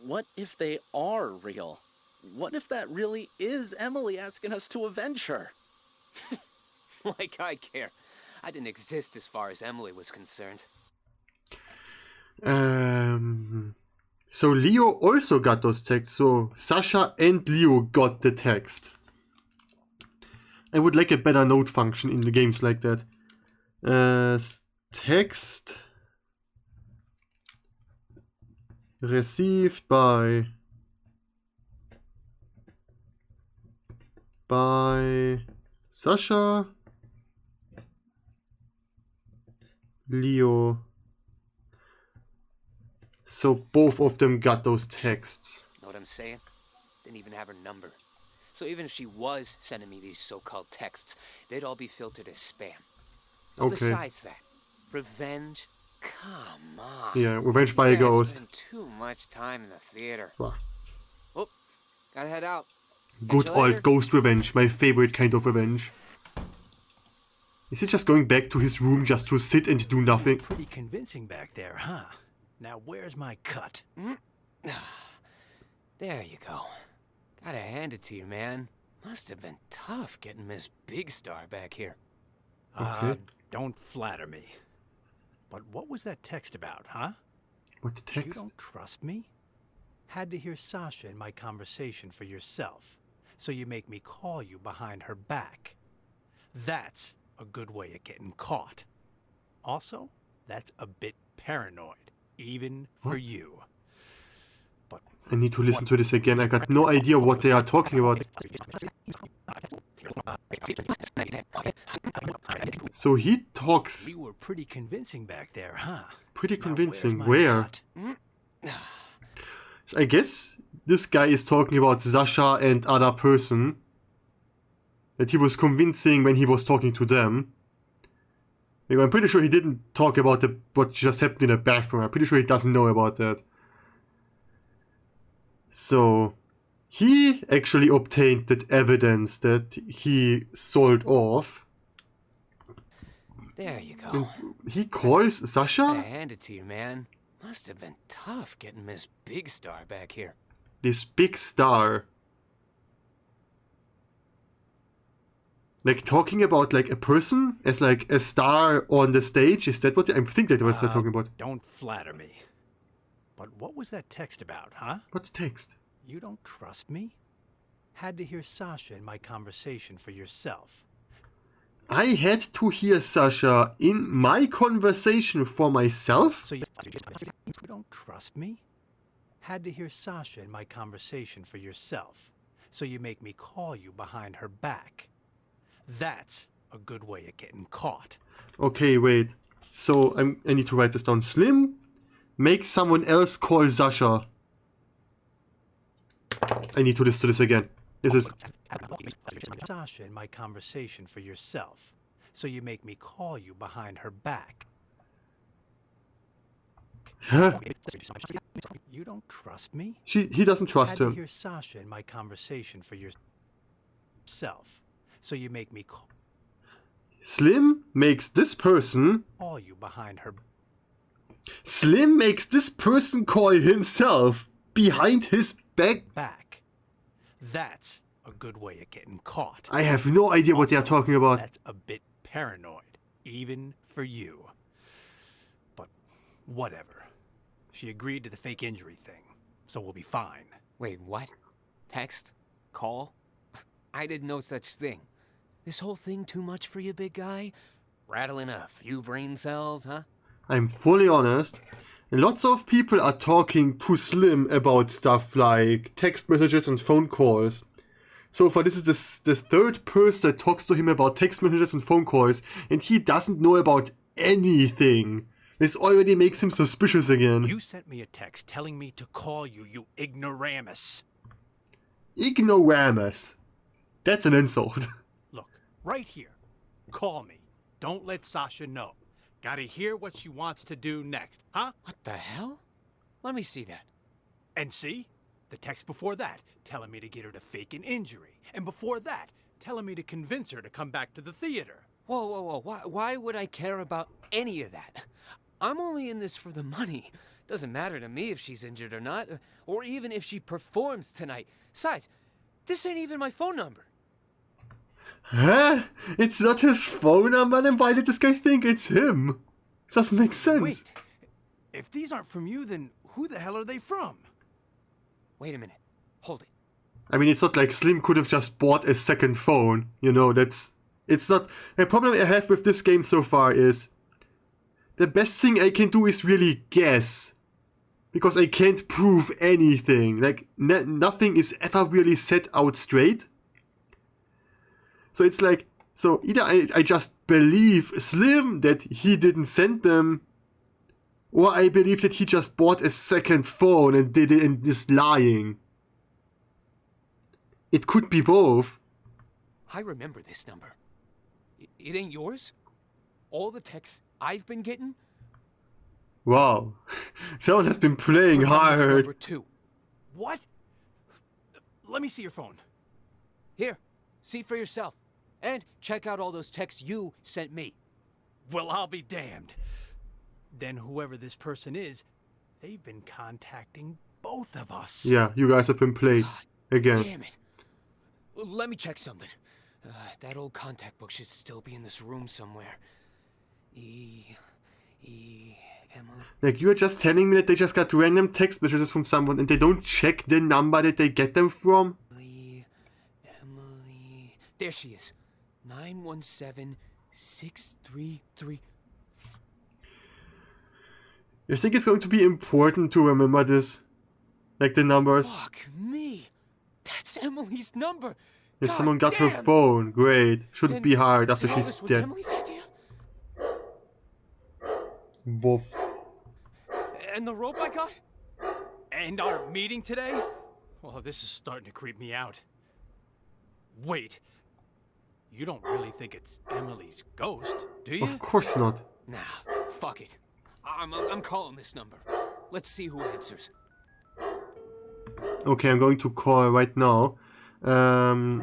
Speaker 13: what if they are real? What if that really is Emily asking us to avenge her?
Speaker 22: Like I care. I didn't exist as far as Emily was concerned.
Speaker 1: So Leo also got those texts, so Sasha and Leo got the text. I would like a better note function in the games like that. Text received by Sasha, Leo. So both of them got those texts.
Speaker 22: Know what I'm saying? Didn't even have her number. So even if she was sending me these so-called texts, they'd all be filtered as spam. But
Speaker 1: Okay.
Speaker 22: besides that, revenge, Come on.
Speaker 1: Yeah, revenge by a
Speaker 22: You guys
Speaker 1: ghost.
Speaker 22: spend too much time in the theater.
Speaker 1: Wow.
Speaker 22: Oh, gotta head out.
Speaker 1: Good
Speaker 22: Catch you later.
Speaker 1: old ghost revenge, my favorite kind of revenge. Is he just going back to his room just to sit and do nothing?
Speaker 14: Pretty convincing back there, huh? Now where's my cut?
Speaker 22: There you go. Gotta hand it to you, man. Must have been tough getting Miss Big Star back here.
Speaker 14: Don't flatter me. But what was that text about, huh?
Speaker 1: What text?
Speaker 14: You don't trust me? Had to hear Sasha in my conversation for yourself, so you make me call you behind her back. That's a good way of getting caught. Also, that's a bit paranoid, even for you. But
Speaker 1: I need to listen to this again. I got no idea what they are talking about. So he talks...
Speaker 14: You were pretty convincing back there, huh?
Speaker 1: Pretty convincing. Where? I guess this guy is talking about Sasha and other person. That he was convincing when he was talking to them. Like, I'm pretty sure he didn't talk about what just happened in the bathroom. I'm pretty sure he doesn't know about that. So, he actually obtained that evidence that he sold off.
Speaker 22: There you go.
Speaker 1: And he calls Sasha?
Speaker 22: Gotta hand it to you, man. Must have been tough getting Miss Big Star back here.
Speaker 1: This Big Star. Like talking about like a person as like a star on the stage? Is that what I think that was they're talking about?
Speaker 14: Don't flatter me. But what was that text about, huh?
Speaker 1: What text?
Speaker 14: You don't trust me? Had to hear Sasha in my conversation for yourself.
Speaker 1: I had to hear Sasha in my conversation for myself?
Speaker 14: So you don't trust me? Had to hear Sasha in my conversation for yourself. So you make me call you behind her back. That's a good way of getting caught.
Speaker 1: Okay, wait. So I need to write this down. Slim makes someone else call Sasha. I need to listen to this again. This is...
Speaker 14: Sasha in my conversation for yourself. So you make me call you behind her back.
Speaker 1: Huh?
Speaker 14: You don't trust me?
Speaker 1: He doesn't trust
Speaker 14: Had to
Speaker 1: him.
Speaker 14: hear Sasha in my conversation for yourself. So you make me
Speaker 1: Slim makes this person...
Speaker 14: call you behind her.
Speaker 1: Slim makes this person call himself behind his back.
Speaker 14: That's a good way of getting caught.
Speaker 1: I have no idea what they are talking about.
Speaker 14: That's a bit paranoid, even for you. But whatever. She agreed to the fake injury thing, so we'll be fine.
Speaker 22: Wait, what? Text? Call? I did no such thing. This whole thing too much for you, big guy? Rattling a few brain cells, huh?
Speaker 1: I'm fully honest. Lots of people are talking to Slim about stuff like text messages and phone calls. So far, this is the third person that talks to him about text messages and phone calls, and he doesn't know about anything. This already makes him suspicious again.
Speaker 14: You sent me a text telling me to call you, you ignoramus.
Speaker 1: Ignoramus. That's an insult.
Speaker 14: Look, right here. Call me. Don't let Sasha know. Gotta hear what she wants to do next, huh?
Speaker 22: What the hell? Let me see that.
Speaker 14: And see? The text before that, telling me to get her to fake an injury. And before that, telling me to convince her to come back to the theater.
Speaker 22: Whoa, whoa, whoa. Why would I care about any of that? I'm only in this for the money. Doesn't matter to me if she's injured or not, or even if she performs tonight. Besides, this ain't even my phone number.
Speaker 1: Huh? It's not his phone number? Then why did this guy think it's him? This doesn't make sense.
Speaker 14: Wait. If these aren't from you, then who the hell are they from?
Speaker 22: Wait a minute. Hold it.
Speaker 1: I mean, it's not like Slim could have just bought a second phone. You know, it's not... The problem I have with this game so far is the best thing I can do is really guess. Because I can't prove anything. Like, nothing is ever really set out straight. So it's like, so either I just believe Slim that he didn't send them, or I believe that he just bought a second phone and did it and is lying. It could be both.
Speaker 22: I remember this number. It ain't yours? All the texts I've been getting?
Speaker 1: Wow. Someone has been playing hard.
Speaker 14: Number 2. What? Let me see your phone. Here, see for yourself. And check out all those texts you sent me. Well, I'll be damned. Then whoever this person is, they've been contacting both of us.
Speaker 1: Yeah, you guys have been played again.
Speaker 22: Damn it. Let me check something. That old contact book should still be in this room somewhere. Emily.
Speaker 1: Like, you're just telling me that they just got random text messages from someone and they don't check the number that they get them from?
Speaker 22: Emily. There she is. 917-633.
Speaker 1: I think it's going to be important to remember this. Like the numbers.
Speaker 22: Fuck me. That's Emily's number.
Speaker 1: If
Speaker 22: God
Speaker 1: someone got
Speaker 22: damn.
Speaker 1: her phone, great. Shouldn't be hard after
Speaker 22: All
Speaker 1: she's
Speaker 22: this was
Speaker 1: dead.
Speaker 22: Emily's idea?
Speaker 1: Wolf.
Speaker 14: And the rope I got? And our meeting today? Well, this is starting to creep me out. Wait. You don't really think it's Emily's ghost, do you?
Speaker 1: Of course not.
Speaker 22: Nah, fuck it. I'm calling this number. Let's see who answers.
Speaker 1: Okay, I'm going to call right now.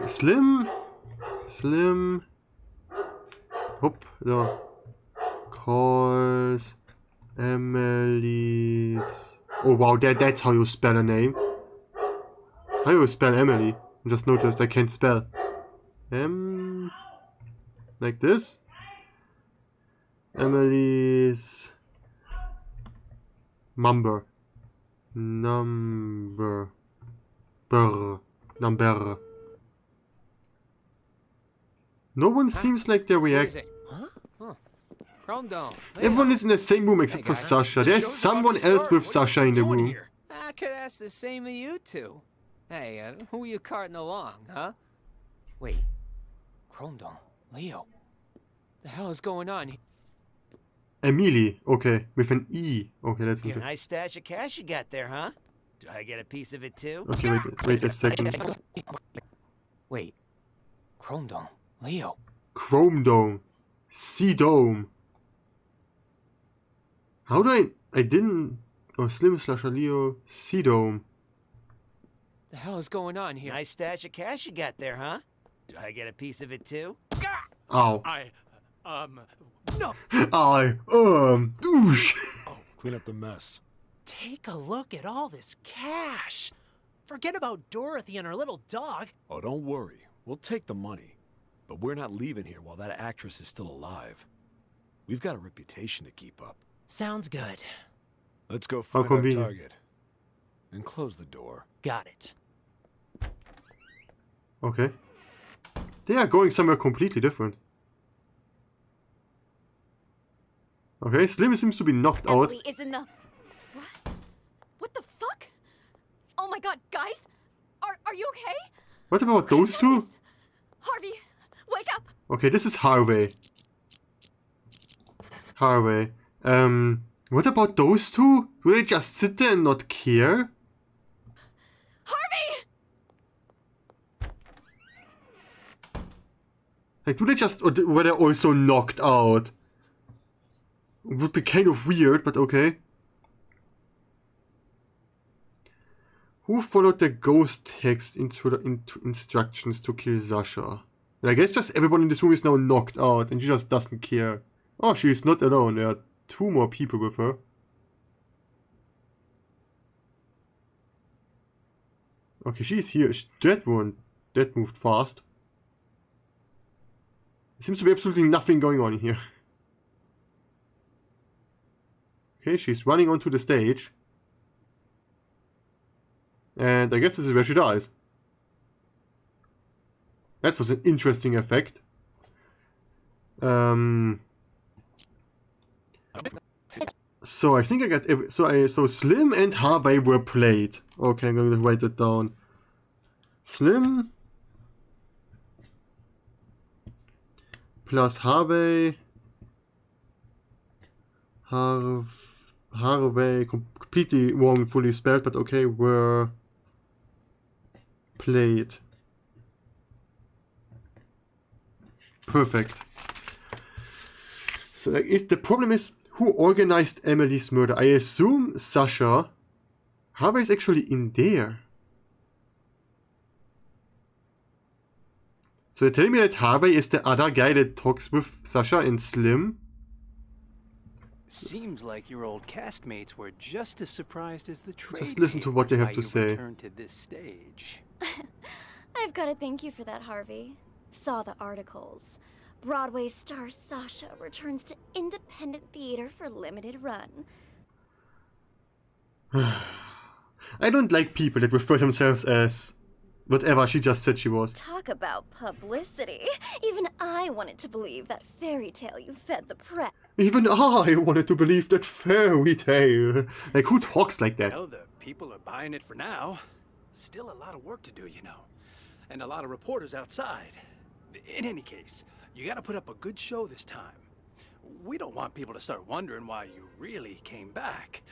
Speaker 1: Slim. Hopp, so. Calls Emily's. Oh wow, that's how you spell a name. How do you spell Emily? I just noticed I can't spell. Like this. Emily's number. No one seems like they
Speaker 22: Where
Speaker 1: react.
Speaker 22: is it? Huh? Chrome Dome.
Speaker 1: Everyone is in the same room except for Sasha. There's someone else with Sasha in the room.
Speaker 22: I could ask the same of you two. Hey, who are you carting along, huh? Wait. Chrome Dome. Leo. The hell is going on here?
Speaker 1: Emily. Okay, with an E. Okay, that's
Speaker 18: Your
Speaker 1: okay.
Speaker 18: nice stash of cash you got there, huh? Do I get a piece of it too?
Speaker 1: Okay, wait a second.
Speaker 22: Wait. Chrome Dome. Leo.
Speaker 1: Chrome Dome. C-Dome. How do I didn't... Oh, Slim / Leo. C-Dome.
Speaker 22: The hell is going on here?
Speaker 18: Nice stash of cash you got there, huh? Do I get a piece of it too?
Speaker 1: Ow.
Speaker 14: No.
Speaker 1: Douche.
Speaker 6: Clean up the mess.
Speaker 8: Take a look at all this cash. Forget about Dorothy and her little dog.
Speaker 6: Oh, don't worry. We'll take the money. But we're not leaving here while that actress is still alive. We've got a reputation to keep up.
Speaker 8: Sounds good.
Speaker 6: Let's go find our
Speaker 1: convenient.
Speaker 6: target. And close the door.
Speaker 8: Got it.
Speaker 1: Okay. They are going somewhere completely different. Okay, Slim seems to be knocked out.
Speaker 2: Emily is in the... What the fuck? Oh my god, guys! Are you okay?
Speaker 1: What about those two?
Speaker 2: Harvey, wake up!
Speaker 1: Okay, this is Harvey. What about those two? Do they just sit there and not care?
Speaker 2: Harvey!
Speaker 1: Like, do they just... Or were they also knocked out? It would be kind of weird, but okay. Who followed the ghost text into instructions to kill Sasha? And I guess just everyone in this room is now knocked out and she just doesn't care. Oh, she is not alone. There are 2 more people with her. Okay, she's here. That one. That moved fast. There seems to be absolutely nothing going on here. Okay, she's running onto the stage. And I guess this is where she dies. That was an interesting effect. So I think I got... So Slim and Harvey were played. Okay, I'm going to write that down. Slim plus Harvey. Harvey, completely wrongfully spelled, but okay, were played. Perfect. So the problem is, Who organized Emily's murder? I assume Sasha. Harvey is actually in there. So you're telling me that Harvey is the other guy that talks with Sasha and Slim?
Speaker 14: Seems like your old castmates were just as surprised as the trade.
Speaker 1: Just listen to what they have to say.
Speaker 14: Returned to this stage.
Speaker 2: I've got to thank you for that, Harvey. Saw the articles. Broadway star Sasha returns to independent theater for limited run.
Speaker 1: I don't like people that refer themselves as whatever she just said she was.
Speaker 2: Talk about publicity. Even I wanted to believe that fairy tale you fed the press.
Speaker 1: Even I wanted to believe that fairy tale. Like, who talks like that?
Speaker 14: Well, the people are buying it for now. Still a lot of work to do, you know. And a lot of reporters outside. In any case, you gotta put up a good show this time. We don't want people to start wondering why you really came back.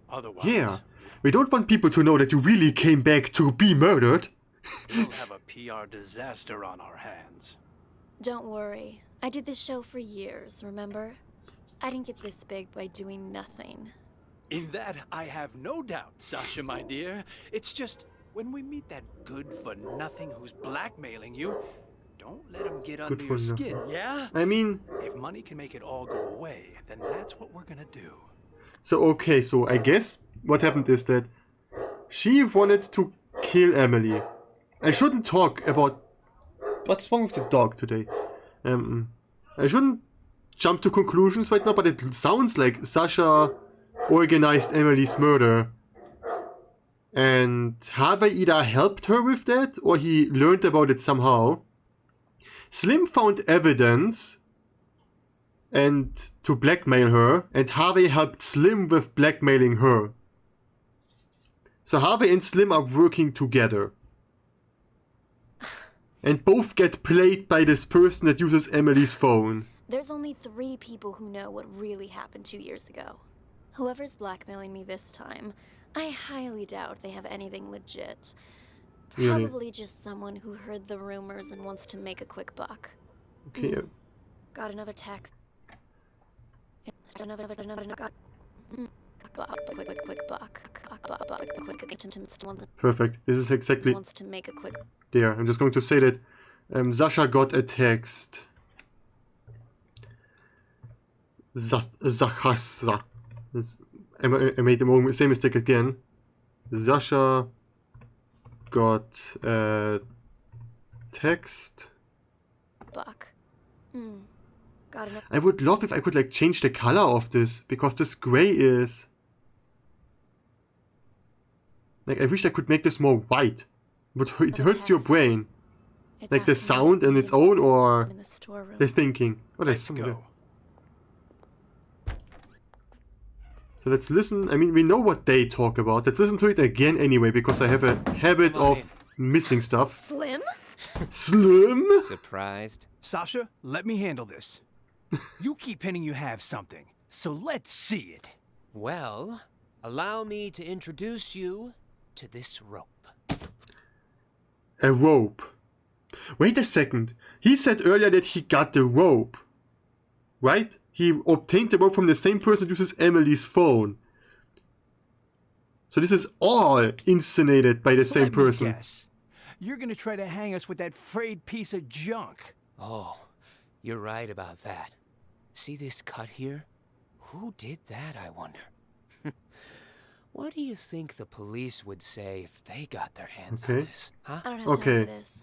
Speaker 14: Otherwise...
Speaker 1: Yeah, we don't want people to know that you really came back to be murdered.
Speaker 14: We'll have a PR disaster on our hands.
Speaker 2: Don't worry. I did this show for years, remember? I didn't get this big by doing nothing.
Speaker 14: In that, I have no doubt, Sasha, my dear. It's just, when we meet that good-for-nothing who's blackmailing you, don't let him get under your skin, yeah?
Speaker 1: I mean...
Speaker 14: If money can make it all go away, then that's what we're gonna do.
Speaker 1: So, okay, so I guess what happened is that she wanted to kill Emily. I shouldn't talk about... What's wrong with the dog today? I shouldn't jump to conclusions right now, but it sounds like Sasha organized Emily's murder. And Harvey either helped her with that, or he learned about it somehow. Slim found evidence and to blackmail her, and Harvey helped Slim with blackmailing her. So Harvey and Slim are working together. And both get played by this person that uses Emily's phone.
Speaker 2: There's only 3 people who know what really happened 2 years ago. Whoever's blackmailing me this time, I highly doubt they have anything legit.
Speaker 1: Really?
Speaker 2: Probably just someone who heard the rumors and wants to make a quick buck.
Speaker 1: Okay.
Speaker 2: Got another text. Another quick buck.
Speaker 1: Perfect. This is exactly...
Speaker 2: Wants to make a quick...
Speaker 1: There. I'm just going to say that Sasha got a text. Zachasa. I made the same mistake again. Sasha got a text.
Speaker 2: Buck. Got enough.
Speaker 1: I would love if I could like change the color of this, because this gray is like, I wish I could make this more white, but it hurts your brain.
Speaker 2: It's
Speaker 1: like the sound on its own, or the thinking. Oh, there's some there. So let's listen. I mean, we know what they talk about. Let's listen to it again anyway, because I have a habit of missing stuff.
Speaker 2: Slim?
Speaker 1: Slim?
Speaker 22: Surprised?
Speaker 14: Sasha, let me handle this. You keep hinting you have something, so let's see it.
Speaker 22: Well, allow me to introduce you to this rope.
Speaker 1: A rope. Wait a second. He said earlier that he got the rope. Right? He obtained the rope from the same person who uses Emily's phone. So this is all inscenated by the same person.
Speaker 14: Yes. You're gonna try to hang us with that frayed piece of junk.
Speaker 22: Oh, you're right about that. See this cut here? Who did that, I wonder? What do you think the police would say if they got their hands on this, huh?
Speaker 2: I don't have time for this.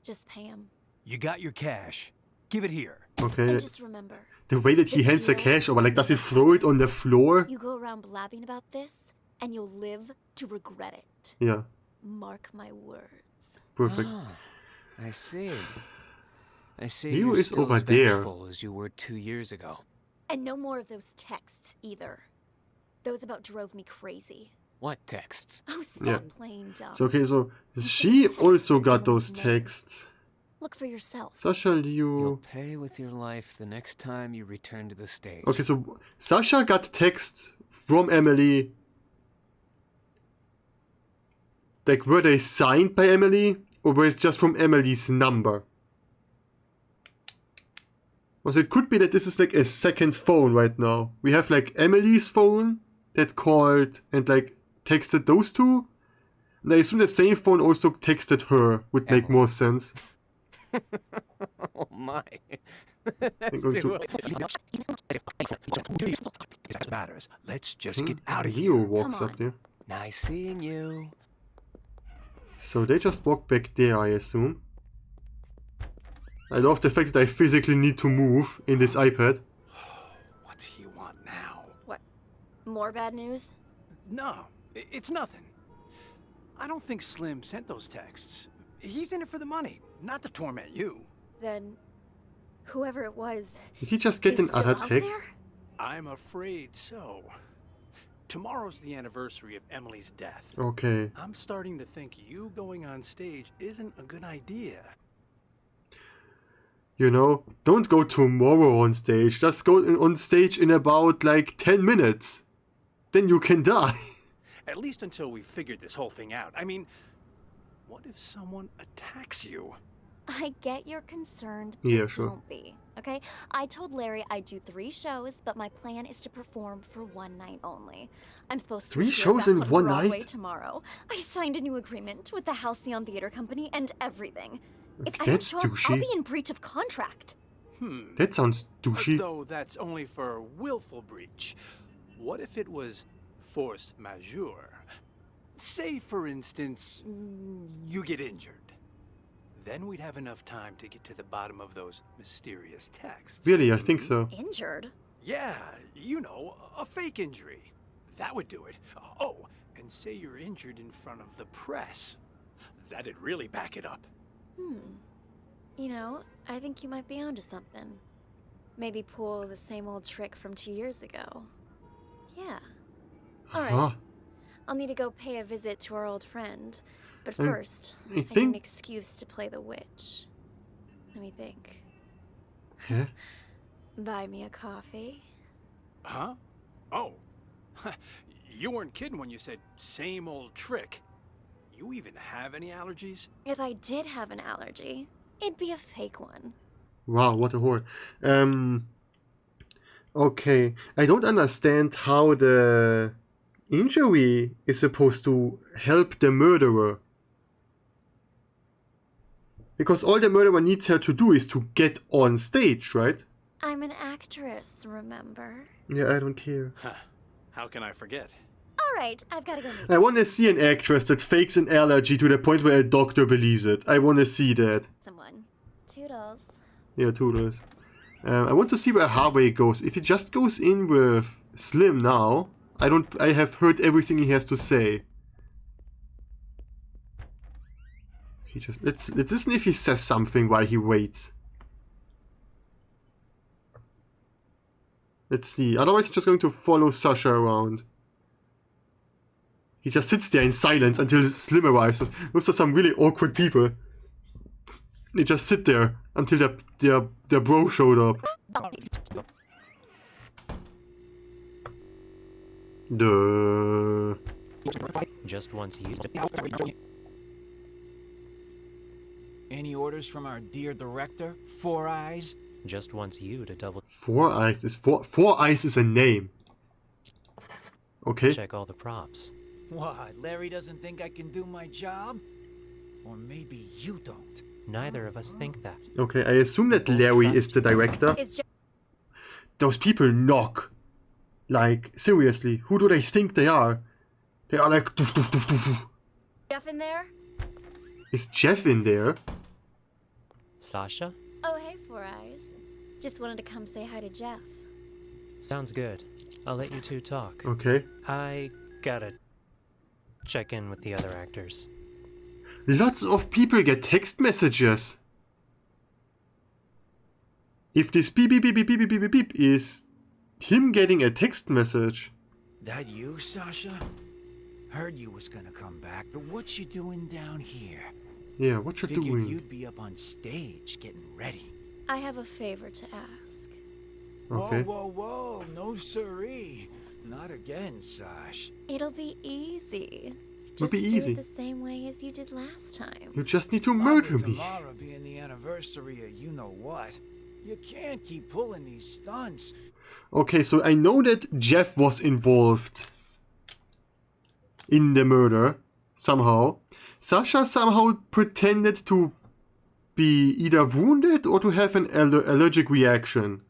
Speaker 2: Just pay him.
Speaker 14: You got your cash. Give it here.
Speaker 1: Okay.
Speaker 2: And just remember,
Speaker 1: the way that he hands the cash over, like, does he throw it on the floor?
Speaker 2: you go around blabbing about this, and you'll live to regret it.
Speaker 1: Yeah.
Speaker 2: Mark my words.
Speaker 1: Perfect.
Speaker 22: Oh, I see. I see.
Speaker 1: Leo
Speaker 22: You're
Speaker 1: is
Speaker 22: still
Speaker 1: over
Speaker 22: as
Speaker 1: there.
Speaker 22: vengeful as you were 2 years ago.
Speaker 2: And no more of those texts, either. Those about drove me crazy.
Speaker 22: What texts?
Speaker 2: Oh, stop playing dumb.
Speaker 1: So, okay, so she also got those texts.
Speaker 2: Look for yourself.
Speaker 1: Sasha,
Speaker 22: You'll
Speaker 1: Leo...
Speaker 22: pay with your life the next time you return to the stage.
Speaker 1: Okay, so Sasha got texts from Emily. Like, were they signed by Emily? Or were it just from Emily's number? Also, it could be that this is like a second phone right now. We have like Emily's phone that called and like texted those two. And I assume the same phone also texted her. Would make more sense.
Speaker 22: Oh my.
Speaker 1: That's too
Speaker 6: matters. Let's just get
Speaker 1: out
Speaker 6: of
Speaker 1: Leo
Speaker 6: here.
Speaker 1: walks up there.
Speaker 22: Nice seeing you.
Speaker 1: So they just walk back there, I assume. I love the fact that I physically need to move in this iPad.
Speaker 14: What do you want now?
Speaker 2: What? More bad news?
Speaker 14: No, it's nothing. I don't think Slim sent those texts. He's in it for the money, not to torment you.
Speaker 2: Then, whoever it was.
Speaker 1: Did he just get
Speaker 2: is
Speaker 1: an
Speaker 2: still
Speaker 1: other
Speaker 2: out
Speaker 1: text?
Speaker 2: there?
Speaker 14: I'm afraid so. Tomorrow's the anniversary of Emily's death.
Speaker 1: Okay.
Speaker 14: I'm starting to think you going on stage isn't a good idea.
Speaker 1: You know, don't go tomorrow on stage. Just go on stage in about like 10 minutes. Then you can die.
Speaker 14: At least until we've figured this whole thing out. I mean, what if someone attacks you?
Speaker 2: I get you're concerned.
Speaker 1: Yeah,
Speaker 2: but
Speaker 1: sure.
Speaker 2: Don't be, okay? I told Larry I'd do 3 shows, but my plan is to perform for 1 night only. I'm supposed to
Speaker 1: 3
Speaker 2: appear
Speaker 1: shows
Speaker 2: back
Speaker 1: in
Speaker 2: on
Speaker 1: 1
Speaker 2: Broadway
Speaker 1: night?
Speaker 2: tomorrow. I signed a new agreement with the Halcyon Theater Company and everything. If I don't
Speaker 1: That's
Speaker 2: show up, I'll
Speaker 1: douchey.
Speaker 2: be in breach of contract.
Speaker 1: That sounds douchey.
Speaker 14: Though that's only for willful breach. What if it was force majeure? Say, for instance, you get injured. Then we'd have enough time to get to the bottom of those mysterious texts.
Speaker 1: Really, I think so.
Speaker 2: Injured?
Speaker 14: Yeah, you know, a fake injury. That would do it. Oh, and say you're injured in front of the press. That'd really back it up.
Speaker 2: You know, I think you might be onto something. Maybe pull the same old trick from 2 years ago. Yeah. Alright.
Speaker 1: Huh.
Speaker 2: I'll need to go pay a visit to our old friend. But
Speaker 1: And
Speaker 2: first,
Speaker 1: I
Speaker 2: I need
Speaker 1: think-
Speaker 2: an excuse to play the witch. Let me think.
Speaker 1: Yeah.
Speaker 2: Buy me a coffee?
Speaker 14: Huh? Oh. You weren't kidding when you said same old trick. You even have any allergies?
Speaker 2: If I did have an allergy, it'd be a fake one.
Speaker 1: Wow, what a whore. Okay. I don't understand how the injury is supposed to help the murderer. Because all the murderer needs her to do is to get on stage, right?
Speaker 2: I'm an actress, remember?
Speaker 1: Yeah, I don't care.
Speaker 14: How can I forget?
Speaker 2: Alright, I've gotta go meet
Speaker 1: I want to see an actress that fakes an allergy to the point where a doctor believes it. I want to see that.
Speaker 2: someone. Toodles.
Speaker 1: Yeah, toodles. I want to see where Harvey goes. If he just goes in with Slim now, I have heard everything he has to say. He just let's listen if he says something while he waits. Let's see. Otherwise, he's just going to follow Sasha around. He just sits there in silence until Slim arrives. Those are some really awkward people. They just sit there until their bro showed up. Duh.
Speaker 4: Just once used.
Speaker 9: Any orders from our dear director, Four Eyes?
Speaker 4: Just wants you to double
Speaker 1: 4 Eyes is Four Eyes is a name. Okay.
Speaker 4: check all the props.
Speaker 9: What, Larry doesn't think I can do my job? Or maybe you don't.
Speaker 4: Neither of us think that.
Speaker 1: Okay, I assume that Larry is the director. Those people knock. Like, seriously, who do they think they are? They are like... Doof, doof, doof, doof.
Speaker 2: Jeff in there?
Speaker 1: Is Jeff in there?
Speaker 4: Sasha?
Speaker 2: Oh, hey, Four Eyes. Just wanted to come say hi to Jeff.
Speaker 4: Sounds good. I'll let you two talk.
Speaker 1: Okay.
Speaker 4: I gotta check in with the other actors.
Speaker 1: Lots of people get text messages. If this beep beep beep beep beep beep beep beep is him getting a text message.
Speaker 9: That you, Sasha? Heard you was gonna come back, but what you doing down here?
Speaker 1: Yeah, what you
Speaker 9: Figured
Speaker 1: doing?
Speaker 9: you'd be up on stage getting ready.
Speaker 2: I have a favor to ask.
Speaker 1: Okay.
Speaker 9: Whoa, whoa, whoa, no siree. Not again, Sash.
Speaker 2: It'll be easy.
Speaker 1: It'll
Speaker 2: Just
Speaker 1: be easy.
Speaker 2: do it the same way as you did last time.
Speaker 1: You just need to murder me.
Speaker 9: Tomorrow being the anniversary of you know what. You can't keep pulling these stunts.
Speaker 1: Okay, so I know that Jeff was involved in the murder somehow. Sasha somehow pretended to be either wounded or to have an allergic reaction.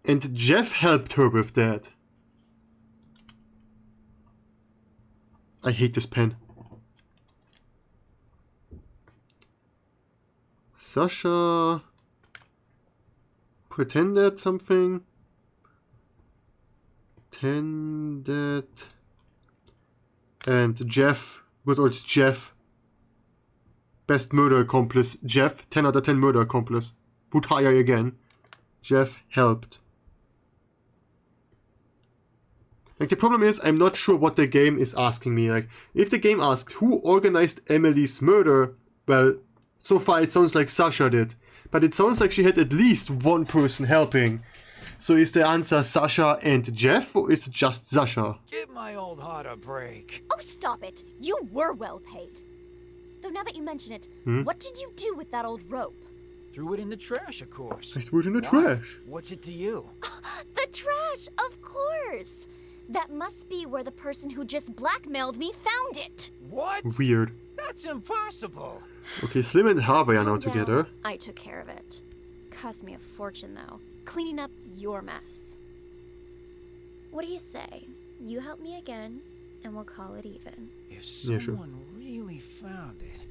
Speaker 1: And Jeff helped her with that. I hate this pen. Sasha pretended something. Pretended. And Jeff, good old Jeff. Best murder accomplice. Jeff, 10 out of 10 murder accomplice. Would hire again. Jeff helped. Like, the problem is, I'm not sure what the game is asking me. Like, if the game asks who organized Emily's murder, well, so far it sounds like Sasha did. But it sounds like she had at least one person helping. So is the answer Sasha and Jeff, or is it just Sasha?
Speaker 9: Give my old heart a break.
Speaker 2: Oh, stop it. You were well paid. Though now that you mention it, what did you do with that old rope?
Speaker 9: Threw it in the trash, of course.
Speaker 1: I threw it in the trash.
Speaker 9: What's it to you?
Speaker 2: The trash, of course. That must be where the person who just blackmailed me found it.
Speaker 9: What?
Speaker 1: Weird.
Speaker 9: That's impossible.
Speaker 1: Okay, Slim and Harvey are now
Speaker 2: Calm down.
Speaker 1: together.
Speaker 2: I took care of it. Cost me a fortune, though. Cleaning up your mess. What do you say? You help me again, and we'll call it even.
Speaker 9: If someone really found it,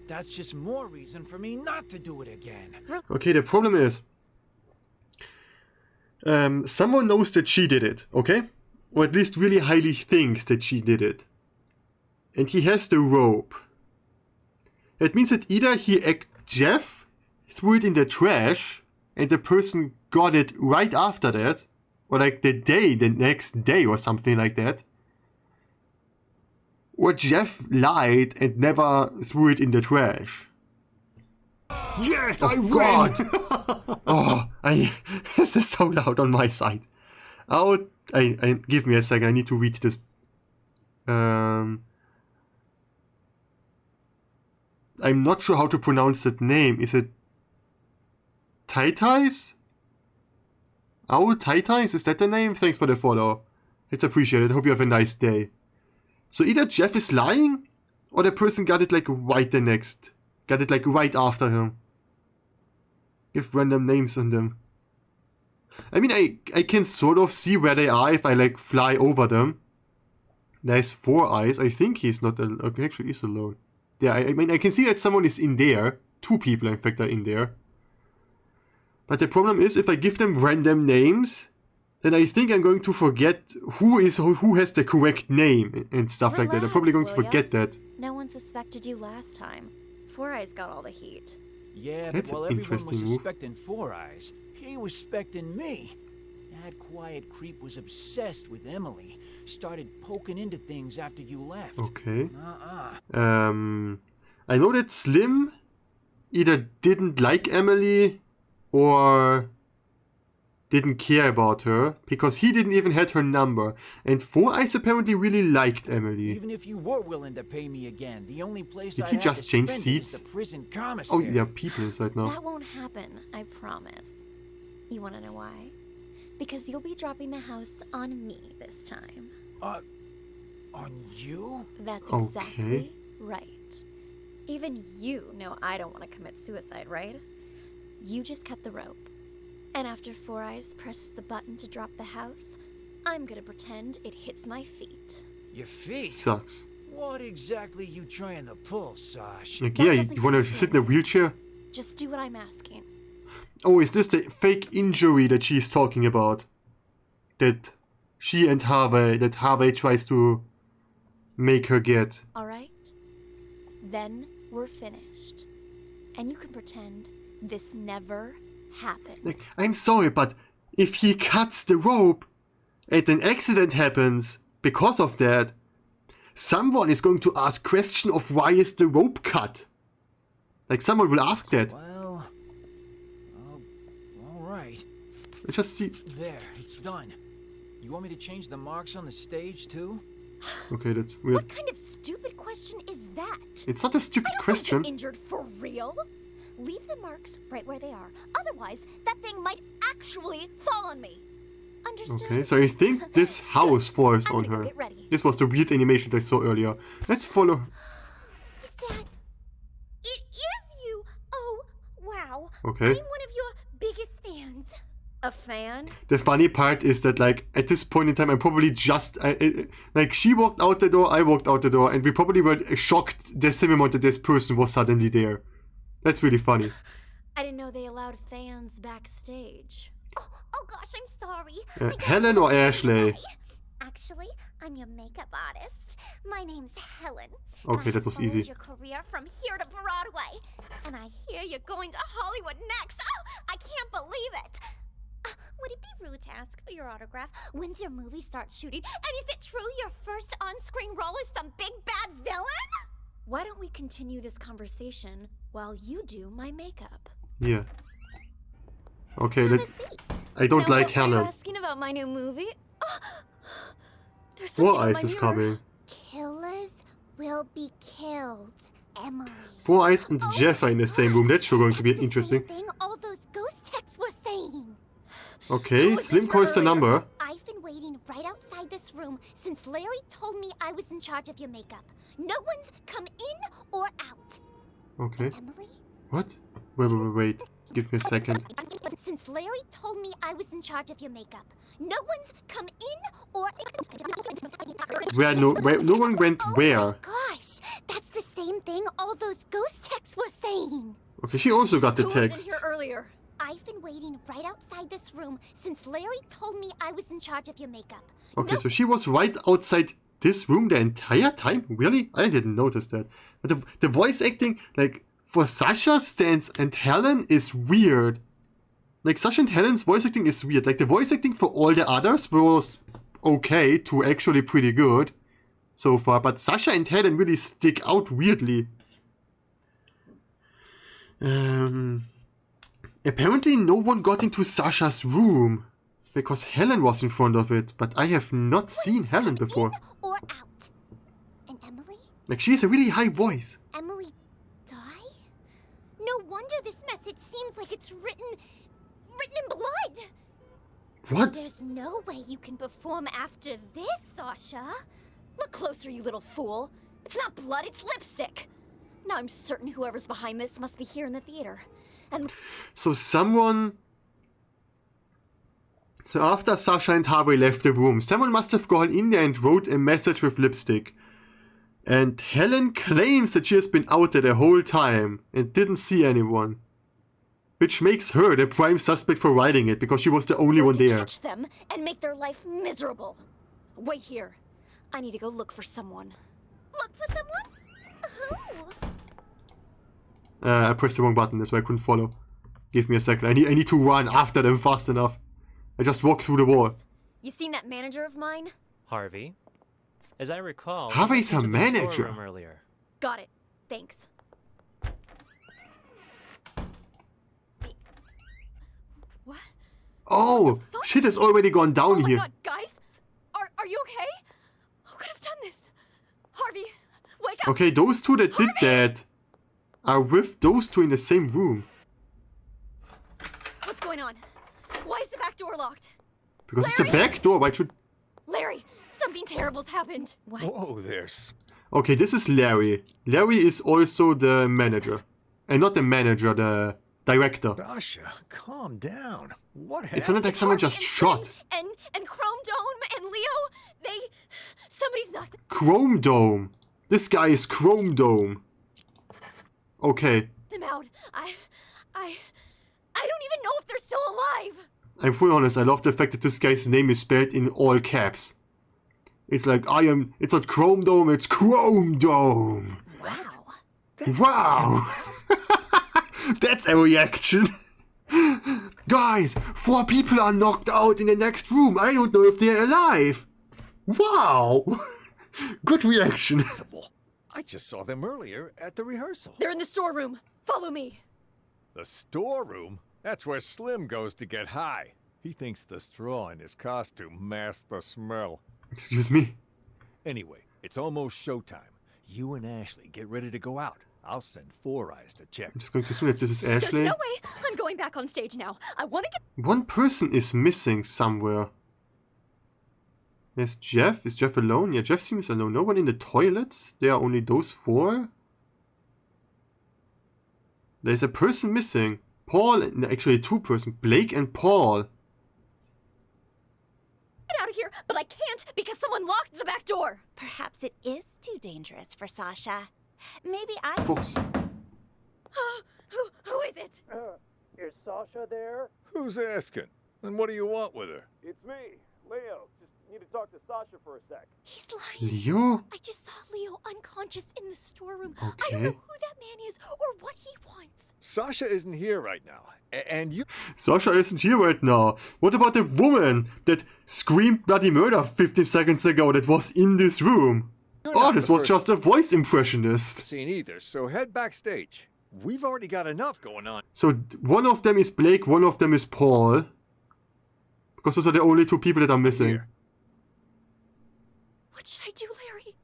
Speaker 9: that's just more reason for me not to do it again.
Speaker 1: Okay, the problem is, someone knows that she did it, okay? Or at least really highly thinks that she did it. And he has the rope. That means that either Jeff threw it in the trash, and the person got it right after that, or like the next day or something like that. Or Jeff lied and never threw it in the trash.
Speaker 20: Yes,
Speaker 1: Oh,
Speaker 20: I
Speaker 1: God. Oh, this is so loud on my side. Give me a second. I need to read this. I'm not sure how to pronounce that name. Is it Taitais? Owl Taitais? Is that the name? Thanks for the follow. It's appreciated. Hope you have a nice day. So either Jeff is lying, or the person got it like right right after him. Give random names on them. I mean, I can sort of see where they are if I like fly over them. There's 4 eyes. I think he's not okay, actually he's alone. Yeah, I mean I can see that someone is in there. 2 people in fact are in there. But the problem is if I give them random names, then I think I'm going to forget who has the correct name and stuff like that. I'm probably going to forget that.
Speaker 2: No one suspected you last time. Four Eyes got all the heat.
Speaker 9: Yeah,
Speaker 1: That's
Speaker 9: but while
Speaker 1: an
Speaker 9: everyone was
Speaker 1: interesting move.
Speaker 9: suspecting Four Eyes, he was suspecting me. That quiet creep was obsessed with Emily. Started poking into things after you left.
Speaker 1: Okay. I know that Slim either didn't like Emily or didn't care about her because he didn't even have her number. And Four Eyes apparently really liked Emily.
Speaker 9: Even if you were willing to pay me again, the only place
Speaker 1: Did
Speaker 9: I
Speaker 1: he
Speaker 9: have
Speaker 1: just
Speaker 9: to
Speaker 1: change
Speaker 9: spend it
Speaker 1: seats?
Speaker 9: is the prison
Speaker 1: Oh,
Speaker 9: commissary.
Speaker 1: there are people inside now.
Speaker 2: That won't happen, I promise. You want to know why? Because you'll be dropping the house on me this time.
Speaker 9: On you?
Speaker 2: That's
Speaker 1: Okay.
Speaker 2: exactly right. Even you know I don't want to commit suicide, right? You just cut the rope. And after Four Eyes presses the button to drop the house, I'm gonna pretend it hits my feet.
Speaker 9: Your feet?
Speaker 1: Sucks.
Speaker 9: What exactly you trying to pull, Sash?
Speaker 1: Like, yeah, you want to sit in a wheelchair?
Speaker 2: Just do what I'm asking.
Speaker 1: Oh, is this the fake injury that she's talking about? That she and Harvey tries to make her get.
Speaker 2: Alright? Then we're finished. And you can pretend this never happened.
Speaker 1: Like, I'm sorry, but if he cuts the rope and an accident happens because of that, someone is going to ask question of why is the rope cut? Like, someone will ask that.
Speaker 9: Well, all right.
Speaker 1: Let's just see.
Speaker 9: There, it's done. You want me to change the marks on the stage too?
Speaker 1: Okay, that's weird.
Speaker 2: What kind of stupid question is that?
Speaker 1: It's not a stupid
Speaker 2: I don't
Speaker 1: question.
Speaker 2: get injured for real. leave the marks right where they are. Otherwise, that thing might actually fall on me. Understood?
Speaker 1: Okay, so I think this house falls on her.
Speaker 2: get ready.
Speaker 1: This was the weird animation that I saw earlier. Let's follow.
Speaker 2: Is that... It is you! Oh, wow.
Speaker 1: Okay.
Speaker 2: I'm one of your biggest fans. A fan?
Speaker 1: The funny part is that, like, at this point in time, I'm probably just... like, she walked out the door, I walked out the door, and we probably were shocked the same amount that this person was suddenly there. That's really funny.
Speaker 2: I didn't know they allowed fans backstage. Oh gosh, I'm sorry.
Speaker 1: Helen or Ashley?
Speaker 2: Actually, I'm your makeup artist. My name's Helen.
Speaker 1: Okay, that was easy.
Speaker 2: Your career from here to Broadway. And I hear you're going to Hollywood next. Oh, I can't believe it. Would it be rude to ask for your autograph? When's your movie start shooting? And is it true your first on-screen role is some big bad villain? Why don't we continue this conversation while you do my makeup?
Speaker 1: Yeah. Okay, I don't like Helen.
Speaker 2: Asking about my new movie?
Speaker 1: Four Eyes is coming.
Speaker 2: Killers will be killed, Emily.
Speaker 1: Four Eyes and Jeff are in the same room. That's sure going to be interesting.
Speaker 2: Thing all those ghost texts were saying.
Speaker 1: Okay, Slim calls the number.
Speaker 2: I've been waiting right outside this room since Larry told me I was in charge of your makeup. No one's come in or out.
Speaker 1: Okay.
Speaker 2: Emily?
Speaker 1: What? Wait. Give me a second.
Speaker 2: Since Larry told me I was in charge of your makeup. No one's come in or
Speaker 1: No one went where?
Speaker 2: Gosh, that's the same thing all those ghost texts were saying.
Speaker 1: Okay, she also got the
Speaker 2: Who was in
Speaker 1: text.
Speaker 2: here earlier? I've been waiting right outside this room since Larry told me I was in charge of your makeup.
Speaker 1: Okay, so she was right outside this room the entire time? Really? I didn't notice that. But the voice acting, like, for Sasha, Stans, and Helen is weird. Like, Sasha and Helen's voice acting is weird. Like, the voice acting for all the others was okay to actually pretty good so far. But Sasha and Helen really stick out weirdly. Apparently no one got into Sasha's room. Because Helen was in front of it. But I have not seen Helen before.
Speaker 2: Or out. And Emily?
Speaker 1: Like, she has a really high voice.
Speaker 2: Emily die? No wonder this message seems like it's written in blood.
Speaker 1: What?
Speaker 2: There's no way you can perform after this, Sasha. Look closer, you little fool. It's not blood, it's lipstick. Now I'm certain whoever's behind this must be here in the theater. And
Speaker 1: So after Sasha and Harvey left the room, someone must have gone in there and wrote a message with lipstick. And Helen claims that she has been out there the whole time and didn't see anyone. Which makes her the prime suspect for writing it, because she was the only one there.
Speaker 2: catch them and make their life miserable. Wait here. I need to go look for someone. Look for someone? Who?
Speaker 1: I pressed the wrong button, that's why I couldn't follow. Give me a second. I need to run after them fast enough. I just walked through the wall.
Speaker 2: You seen that manager of mine?
Speaker 4: Harvey. As I recall,
Speaker 1: Harvey's
Speaker 4: he
Speaker 1: her
Speaker 4: went into the
Speaker 1: manager.
Speaker 4: storeroom earlier.
Speaker 2: Got it. Thanks. What?
Speaker 1: Oh, shit has already gone down
Speaker 2: Oh my
Speaker 1: here.
Speaker 2: God, guys! Are you okay? Who could have done this? Harvey, wake up!
Speaker 1: Okay, those two that did that are with those two in the same room.
Speaker 2: What's going on? Why is the back door locked?
Speaker 1: Because it's a back door, why should...
Speaker 2: Larry, something terrible's happened. What?
Speaker 6: Whoa, there's...
Speaker 1: Okay, this is Larry. Larry is also the manager. And not the manager, the director.
Speaker 6: Sasha, calm down. What happened?
Speaker 1: It's not like someone just shot.
Speaker 2: And Chrome Dome and Leo, somebody's knocked.
Speaker 1: Chrome Dome. This guy is Chrome Dome. Okay.
Speaker 2: Them out. I don't even know if they're still alive.
Speaker 1: I'm fully honest, I love the fact that this guy's name is spelled in all caps. It's like, it's not Chrome Dome, it's Chrome Dome.
Speaker 2: Wow.
Speaker 1: Wow. That's a reaction. Guys, 4 people are knocked out in the next room. I don't know if they're alive. Wow. Good reaction.
Speaker 6: I just saw them earlier at the rehearsal.
Speaker 2: They're in the storeroom. Follow me.
Speaker 6: The storeroom? That's where Slim goes to get high. He thinks the straw in his costume masks the smell.
Speaker 1: Excuse me?
Speaker 6: Anyway, it's almost showtime. You and Ashley get ready to go out. I'll send Four Eyes to check.
Speaker 1: I'm just going to assume that this is Ashley.
Speaker 2: There's no way I'm going back on stage now. I want to get...
Speaker 1: One person is missing somewhere. There's Jeff. Is Jeff alone? Yeah, Jeff seems alone. No one in the toilets? There are only those four? There's a person missing. Paul, no, actually two persons. Blake and Paul.
Speaker 2: Get out of here, but I can't because someone locked the back door.
Speaker 7: Perhaps it is too dangerous for Sasha. Maybe I...
Speaker 1: Fox.
Speaker 2: Who is it?
Speaker 12: Is Sasha there?
Speaker 6: Who's asking? And what do you want with her?
Speaker 12: It's me, Leo. Just need to talk to Sasha for a sec.
Speaker 2: He's lying.
Speaker 1: Leo?
Speaker 2: I just saw Leo unconscious in the storeroom.
Speaker 1: Okay.
Speaker 2: I don't know who that man is or what he wants.
Speaker 6: Sasha isn't here right now. And you...
Speaker 1: Sasha isn't here right now. What about the woman that screamed bloody murder 15 seconds ago that was in this room? Oh, this was just a voice impressionist.
Speaker 6: Scene either, so head backstage. We've already got enough going on.
Speaker 1: So one of them is Blake, one of them is Paul. Because those are the only two people that are missing.
Speaker 6: Here.
Speaker 2: What should I do, Larry?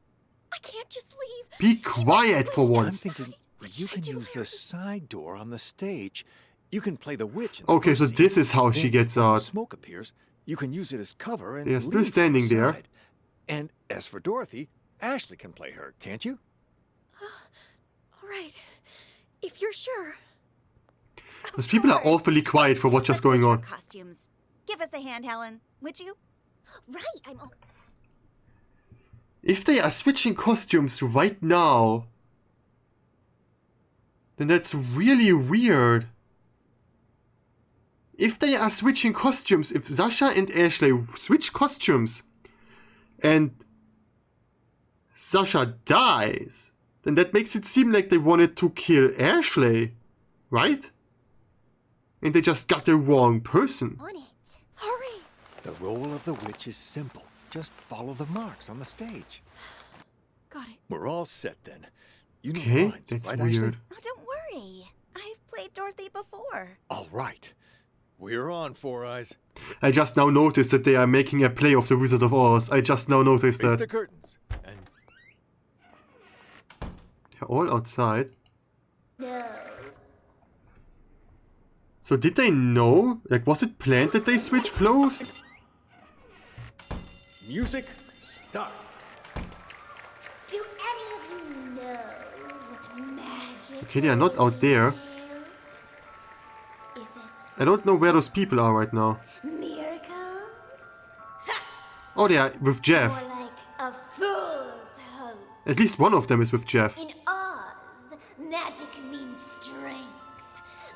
Speaker 2: I can't just leave.
Speaker 1: Be quiet for
Speaker 6: I'm
Speaker 1: once.
Speaker 6: thinking you can use the side door on the stage. You can play the witch.
Speaker 1: Okay, so this is how she gets
Speaker 6: when
Speaker 1: out.
Speaker 6: smoke appears, you can use it as cover and
Speaker 1: They're still
Speaker 6: leave
Speaker 1: standing
Speaker 6: from the
Speaker 1: there.
Speaker 6: side. And as for Dorothy, Ashley can play her, can't you?
Speaker 2: All right. If you're sure.
Speaker 1: Those people are awfully quiet for what's just going on.
Speaker 7: Costumes. Give us a hand, Helen, would you?
Speaker 2: Right, I'm all...
Speaker 1: If they are switching costumes right now, then that's really weird. If they are switching costumes, if Sasha and Ashley switch costumes and Sasha dies, then that makes it seem like they wanted to kill Ashley, right? And they just got the wrong person.
Speaker 2: On it. Hurry.
Speaker 6: The role of the witch is simple. Just follow the marks on the stage.
Speaker 2: Got it.
Speaker 6: We're all set then. You know
Speaker 1: Okay,
Speaker 6: lines,
Speaker 1: that's
Speaker 6: right,
Speaker 1: weird.
Speaker 6: Ashley?
Speaker 7: Oh, don't worry. I've played Dorothy before.
Speaker 6: All right. We're on, Four Eyes.
Speaker 1: I just now noticed that they are making a play of the Wizard of Oz. I just now noticed
Speaker 6: Raise
Speaker 1: that.
Speaker 6: the curtains. And
Speaker 1: They're all outside.
Speaker 2: No.
Speaker 1: So did they know? Like, was it planned that they switch clothes?
Speaker 6: music, start.
Speaker 2: Do any of you know what magic
Speaker 1: Okay, they are not out there.
Speaker 2: is? It
Speaker 1: I don't know where those people are right now.
Speaker 2: miracles?
Speaker 1: Oh, they are with Jeff.
Speaker 2: More like a fool's hope.
Speaker 1: At least one of them is with Jeff.
Speaker 2: In Oz, magic means strength.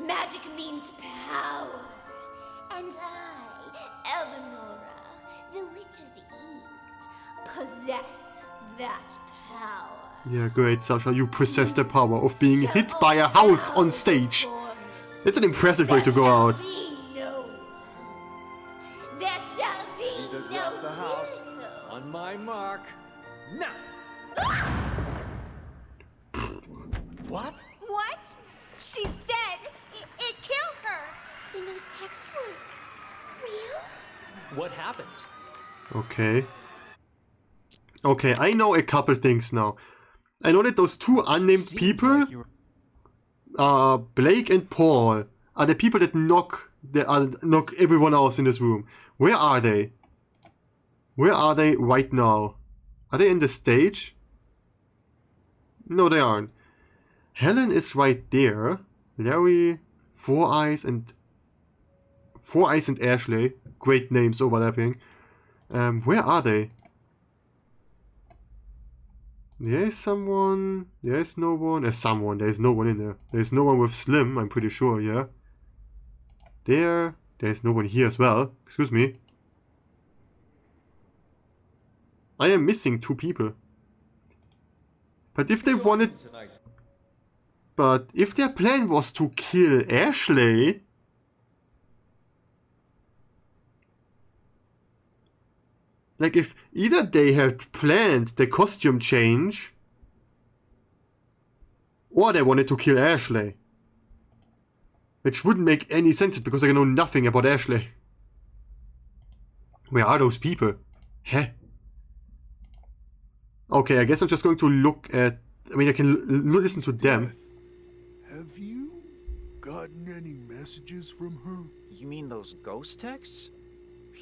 Speaker 2: Magic means power. And I, Eleonora, the Witch of the East, possess that power.
Speaker 1: Yeah, great, Sasha. You possess the power of being hit by a house on stage. It's an impressive way to go out.
Speaker 2: Be no hope. There shall be
Speaker 6: Either
Speaker 2: no
Speaker 6: drop the house
Speaker 2: miracles.
Speaker 6: on my mark. Now. What?
Speaker 7: What? She's dead. It killed her.
Speaker 2: Then those texts were real?
Speaker 3: What happened?
Speaker 1: Okay. Okay, I know a couple things now. I know that those two unnamed people, Blake and Paul, are the people that knock everyone else in this room. Where are they? Where are they right now? Are they in the stage? No, they aren't. Helen is right there. Larry, Four Eyes and Ashley. Great names overlapping. Where are they? There is someone. There is no one. There's someone. There is no one in there. There's no one with Slim, I'm pretty sure, yeah. There's no one here as well. Excuse me. I am missing two people. But if they wanted... But if their plan was to kill Ashley... Like, if either they had planned the costume change, or they wanted to kill Ashley. Which wouldn't make any sense because I know nothing about Ashley. Where are those people? Heh? Okay, I guess I'm just going to look at I mean, I can listen to them.
Speaker 17: Have you gotten any messages from her?
Speaker 9: You mean those ghost texts?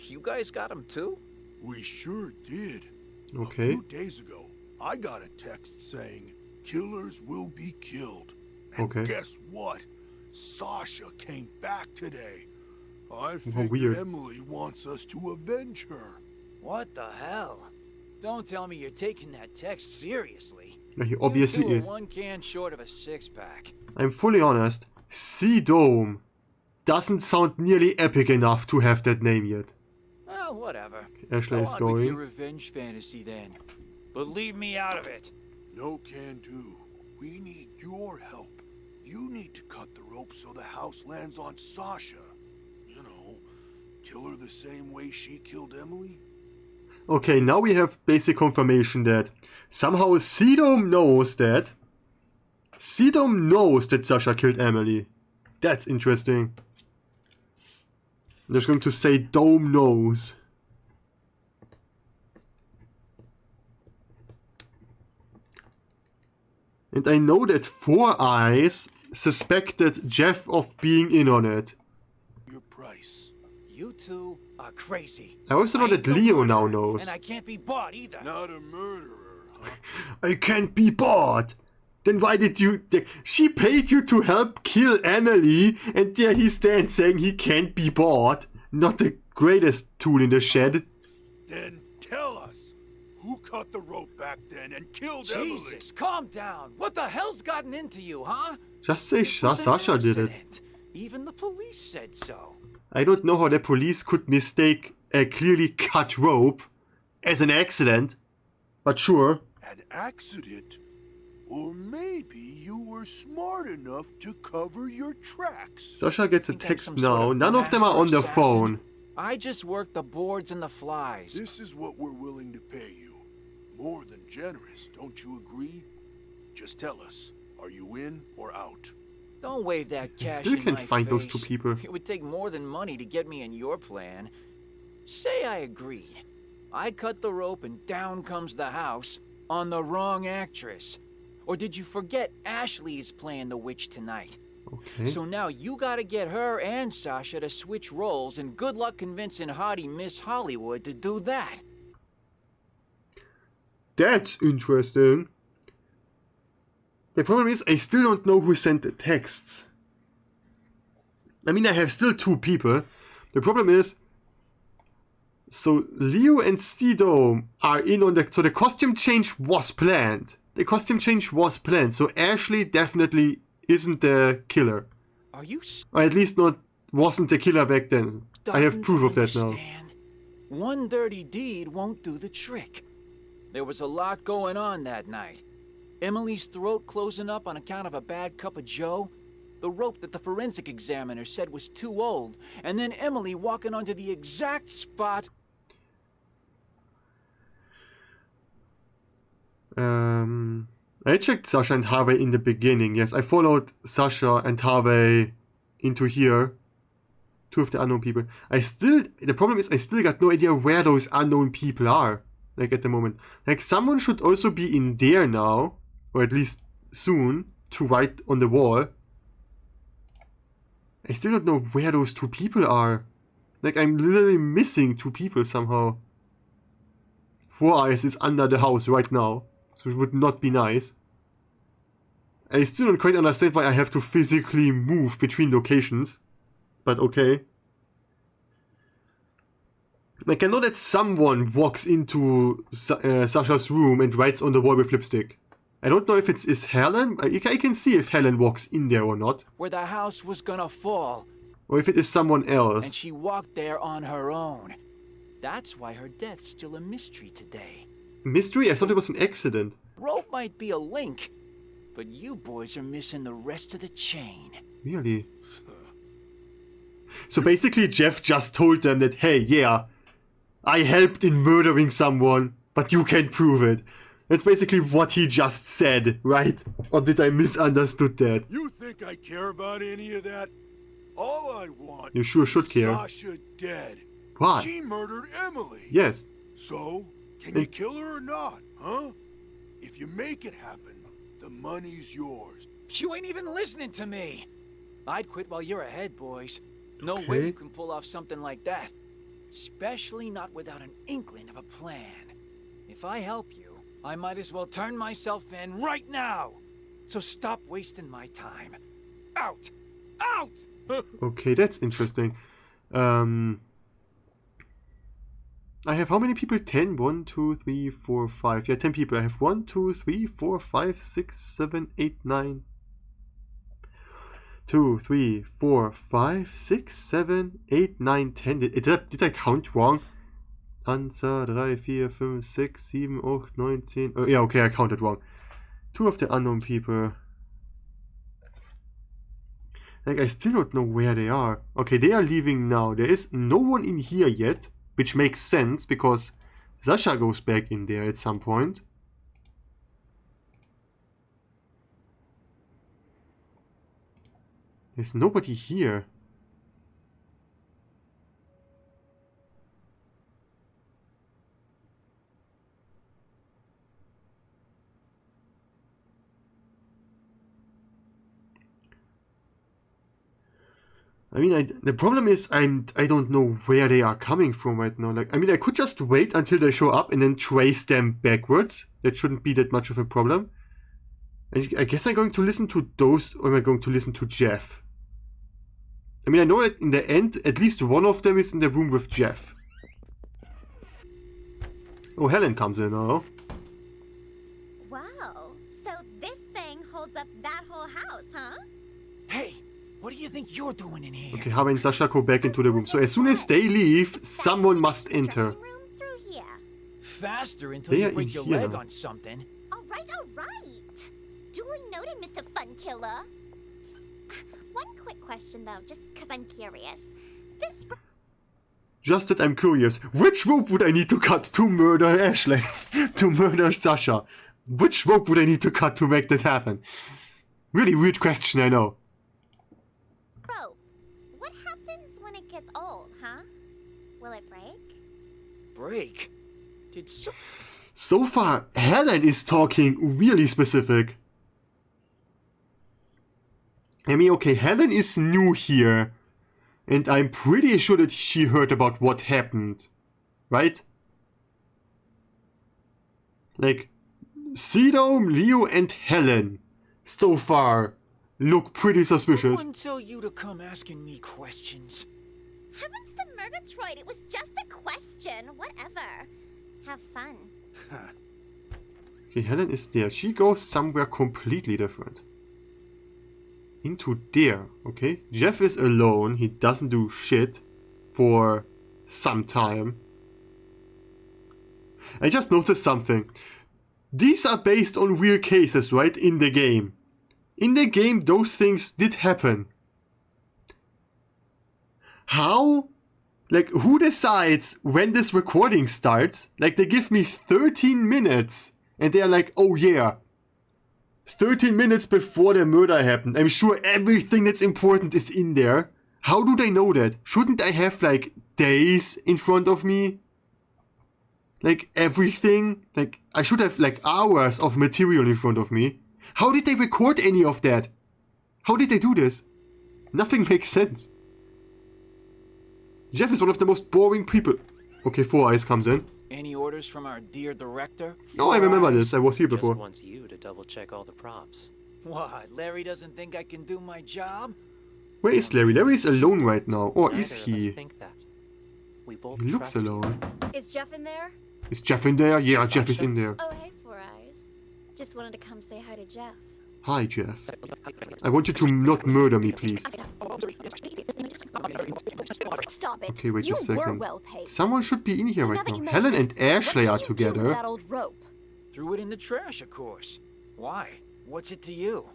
Speaker 9: You guys got them too?
Speaker 17: We sure did.
Speaker 1: Okay.
Speaker 17: A few days ago, I got a text saying, "Killers will be killed." And
Speaker 1: Okay.
Speaker 17: guess what? Sasha came back today. I
Speaker 1: How
Speaker 17: figure
Speaker 1: weird.
Speaker 17: Emily wants us to avenge her.
Speaker 9: What the hell? Don't tell me you're taking that text seriously.
Speaker 1: Yeah, he obviously
Speaker 9: you two
Speaker 1: is.
Speaker 9: are one can short of a six-pack.
Speaker 1: I'm fully honest. Sea Dome doesn't sound nearly epic enough to have that name yet.
Speaker 9: Well, whatever.
Speaker 1: Ashley
Speaker 9: Go
Speaker 1: is
Speaker 9: on with your
Speaker 1: going.
Speaker 9: revenge fantasy then. But leave me out of it.
Speaker 17: No can do. We need your help. You need to cut the rope so the house lands on Sasha. You know, kill her the same way she killed Emily.
Speaker 1: Okay, now we have basic confirmation that somehow Sea Dome knows that. Sea Dome knows that Sasha killed Emily. That's interesting. I'm just going to say Dome knows. And I know that Four Eyes suspected Jeff of being in on it.
Speaker 17: Your price.
Speaker 9: You two are crazy.
Speaker 1: I also know that Leo now knows.
Speaker 9: And I can't be bought either.
Speaker 17: Not a murderer, huh?
Speaker 1: I can't be bought. Then why did you... She paid you to help kill Emily, and there he stands saying he can't be bought. Not the greatest tool in the shed.
Speaker 17: Then tell us. Who cut the rope back then and killed Emily?
Speaker 9: Jesus, calm down. What the hell's gotten into you, huh?
Speaker 1: Just say Sasha did it.
Speaker 9: Even the police said so.
Speaker 1: I don't know how the police could mistake a clearly cut rope as an accident, but sure.
Speaker 17: An accident? Or maybe you were smart enough to cover your tracks.
Speaker 1: Sasha gets a
Speaker 9: Think I'm
Speaker 1: text
Speaker 9: some
Speaker 1: now.
Speaker 9: sort of
Speaker 1: None of them are
Speaker 9: master
Speaker 1: on the
Speaker 9: assassin?
Speaker 1: phone.
Speaker 9: I just work the boards and the flies.
Speaker 17: This is what we're willing to pay you. More than generous, don't you agree? Just tell us, are you in or out?
Speaker 9: Don't wave that cash
Speaker 1: Still
Speaker 9: in
Speaker 1: can't
Speaker 9: my
Speaker 1: find those
Speaker 9: face.
Speaker 1: two people.
Speaker 9: It would take more than money to get me in your plan. Say I agreed. I cut the rope and down comes the house on the wrong actress. Or did you forget Ashley's playing the witch tonight?
Speaker 1: Okay.
Speaker 9: So now you gotta get her and Sasha to switch roles, and good luck convincing hottie Miss Hollywood to do that.
Speaker 1: That's interesting. The problem is, I still don't know who sent the texts. I mean, I have still two people. The problem is, so Leo and Cedo are in on the... So the costume change was planned. The costume change was planned. So Ashley definitely isn't the killer.
Speaker 9: Are you...
Speaker 1: Or at least not wasn't the killer back then. I have proof of that now.
Speaker 9: One dirty deed won't do the trick. There was a lot going on that night. Emily's throat closing up on account of a bad cup of joe, the rope that the forensic examiner said was too old, and then Emily walking onto the exact spot...
Speaker 1: I checked Sasha and Harvey in the beginning. Yes, I followed Sasha and Harvey into here. Two of the unknown people. The problem is I still got no idea where those unknown people are. Like at the moment. Like someone should also be in there now. Or at least soon. To write on the wall. I still don't know where those two people are. Like I'm literally missing two people somehow. Four Eyes is under the house right now. So it would not be nice. I still don't quite understand why I have to physically move between locations. But okay. Like I know that someone walks into Sasha's room and writes on the wall with lipstick. I don't know if it's Helen. I can see if Helen walks in there or not.
Speaker 9: where the house was gonna fall.
Speaker 1: Or if it is someone
Speaker 9: And
Speaker 1: else.
Speaker 9: she walked there on her own. That's why her death's still a mystery today.
Speaker 1: Mystery? I thought it was an accident.
Speaker 9: Rope might be a link, but you boys are missing the rest of the chain.
Speaker 1: Really? So basically Jeff just told them that, hey, yeah, I helped in murdering someone, but you can't prove it. That's basically what he just said, right? Or did I misunderstood that?
Speaker 17: You think I care about any of that? All I want
Speaker 1: You sure should
Speaker 17: is
Speaker 1: care.
Speaker 17: Sasha dead.
Speaker 1: Why?
Speaker 17: She murdered Emily.
Speaker 1: Yes.
Speaker 17: So, can you kill her or not, huh? If you make it happen, The money's yours.
Speaker 9: You ain't even listening to me. I'd quit while you're ahead, boys. No way
Speaker 1: Okay.
Speaker 9: you can pull off something like that. Especially not without an inkling of a plan. If I help you, I might as well turn myself in right now. So stop wasting my time. Out! Out!
Speaker 1: Okay, that's interesting. I have how many people? 10? 1, 2, 3, 4, 5. Yeah, 10 people. I have 1, 2, 3, 4, 5, 6, 7, 8, 9. 2, 3, 4, 5, 6, 7, 8, 9, 10. Did I count wrong? 1, 2, 3, 4, 5, 6, 7, 8, 9, 10. Oh, yeah, okay, I counted wrong. 2 of the unknown people. Like, I still don't know where they are. Okay, they are leaving now. There is no one in here yet, which makes sense because Sasha goes back in there at some point. There's nobody here. I mean, the problem is I don't know where they are coming from right now. Like, I mean, I could just wait until they show up and then trace them backwards. That shouldn't be that much of a problem. And I guess I'm going to listen to those, or am I going to listen to Jeff? I mean, I know that in the end, at least one of them is in the room with Jeff. Oh, Helen comes in now.
Speaker 2: Wow, so this thing holds up that whole house, huh?
Speaker 8: Hey, what do you think you're doing in here?
Speaker 1: Okay, Harvey and Sasha go back into the room. So as soon as they leave, someone must enter.
Speaker 2: Through here.
Speaker 9: Faster until
Speaker 1: They
Speaker 9: you
Speaker 1: are in
Speaker 9: break your
Speaker 1: here
Speaker 9: leg
Speaker 1: now.
Speaker 9: on something.
Speaker 2: All right. Duly noted, Mr. Fun Killer. One quick question, though, just because I'm curious. This
Speaker 1: Just that I'm curious, which rope would I need to cut to murder Ashley? To murder Sasha? Which rope would I need to cut to make that happen? Really weird question, I know.
Speaker 2: rope, what happens when it gets old, huh? Will it break?
Speaker 9: Break? Did so...
Speaker 1: So far, Helen is talking really specific. I mean, okay, Helen is new here. And I'm pretty sure that she heard about what happened. Right? Like, Sedom, Leo, and Helen, so far, look pretty
Speaker 9: I
Speaker 1: suspicious.
Speaker 9: wouldn't tell you to come asking me questions.
Speaker 2: Heavens to Murgatroyd, it was just a question. Whatever. Have fun.
Speaker 1: Okay, Helen is there. She goes somewhere completely different. Into there, okay? Jeff is alone. He doesn't do shit for some time. I just noticed something. These are based on real cases, right? In the game. In the game, those things did happen. How? Like, who decides when this recording starts? Like, they give me 13 minutes. And they are like, oh yeah. 13 minutes before the murder happened. I'm sure everything that's important is in there. How do they know that? Shouldn't I have, like, days in front of me? Like, everything? Like, I should have, like, hours of material in front of me. How did they record any of that? How did they do this? Nothing makes sense. Jeff is one of the most boring people. Okay, Four Eyes comes in.
Speaker 9: Any orders from our dear director?
Speaker 1: Oh, I remember this. I was here before.
Speaker 4: Just wants you to double check all the props.
Speaker 9: What, Larry doesn't think I can do my job?
Speaker 1: Where is Larry? Larry is alone right now. Or
Speaker 4: Neither
Speaker 1: is
Speaker 4: of us
Speaker 1: he?
Speaker 4: think that. We both
Speaker 1: He looks
Speaker 4: trust you.
Speaker 1: alone.
Speaker 2: Is Jeff in there?
Speaker 1: Is Jeff in there? Yeah, Jeff is in there.
Speaker 2: Oh, hey, Four Eyes. Just wanted to come say hi to Jeff.
Speaker 1: Hi, Jeff. I want you to not murder me, please.
Speaker 2: Stop it.
Speaker 1: Okay, wait
Speaker 2: you
Speaker 1: a second.
Speaker 2: Were well paid.
Speaker 1: Someone should be in here
Speaker 2: Now
Speaker 1: right
Speaker 2: that
Speaker 1: now.
Speaker 2: you
Speaker 1: Helen
Speaker 2: mention
Speaker 1: and Ashley are
Speaker 2: what did you do with
Speaker 1: together.
Speaker 2: that old rope?
Speaker 9: Threw it in the trash, of course. Why? What's it to you?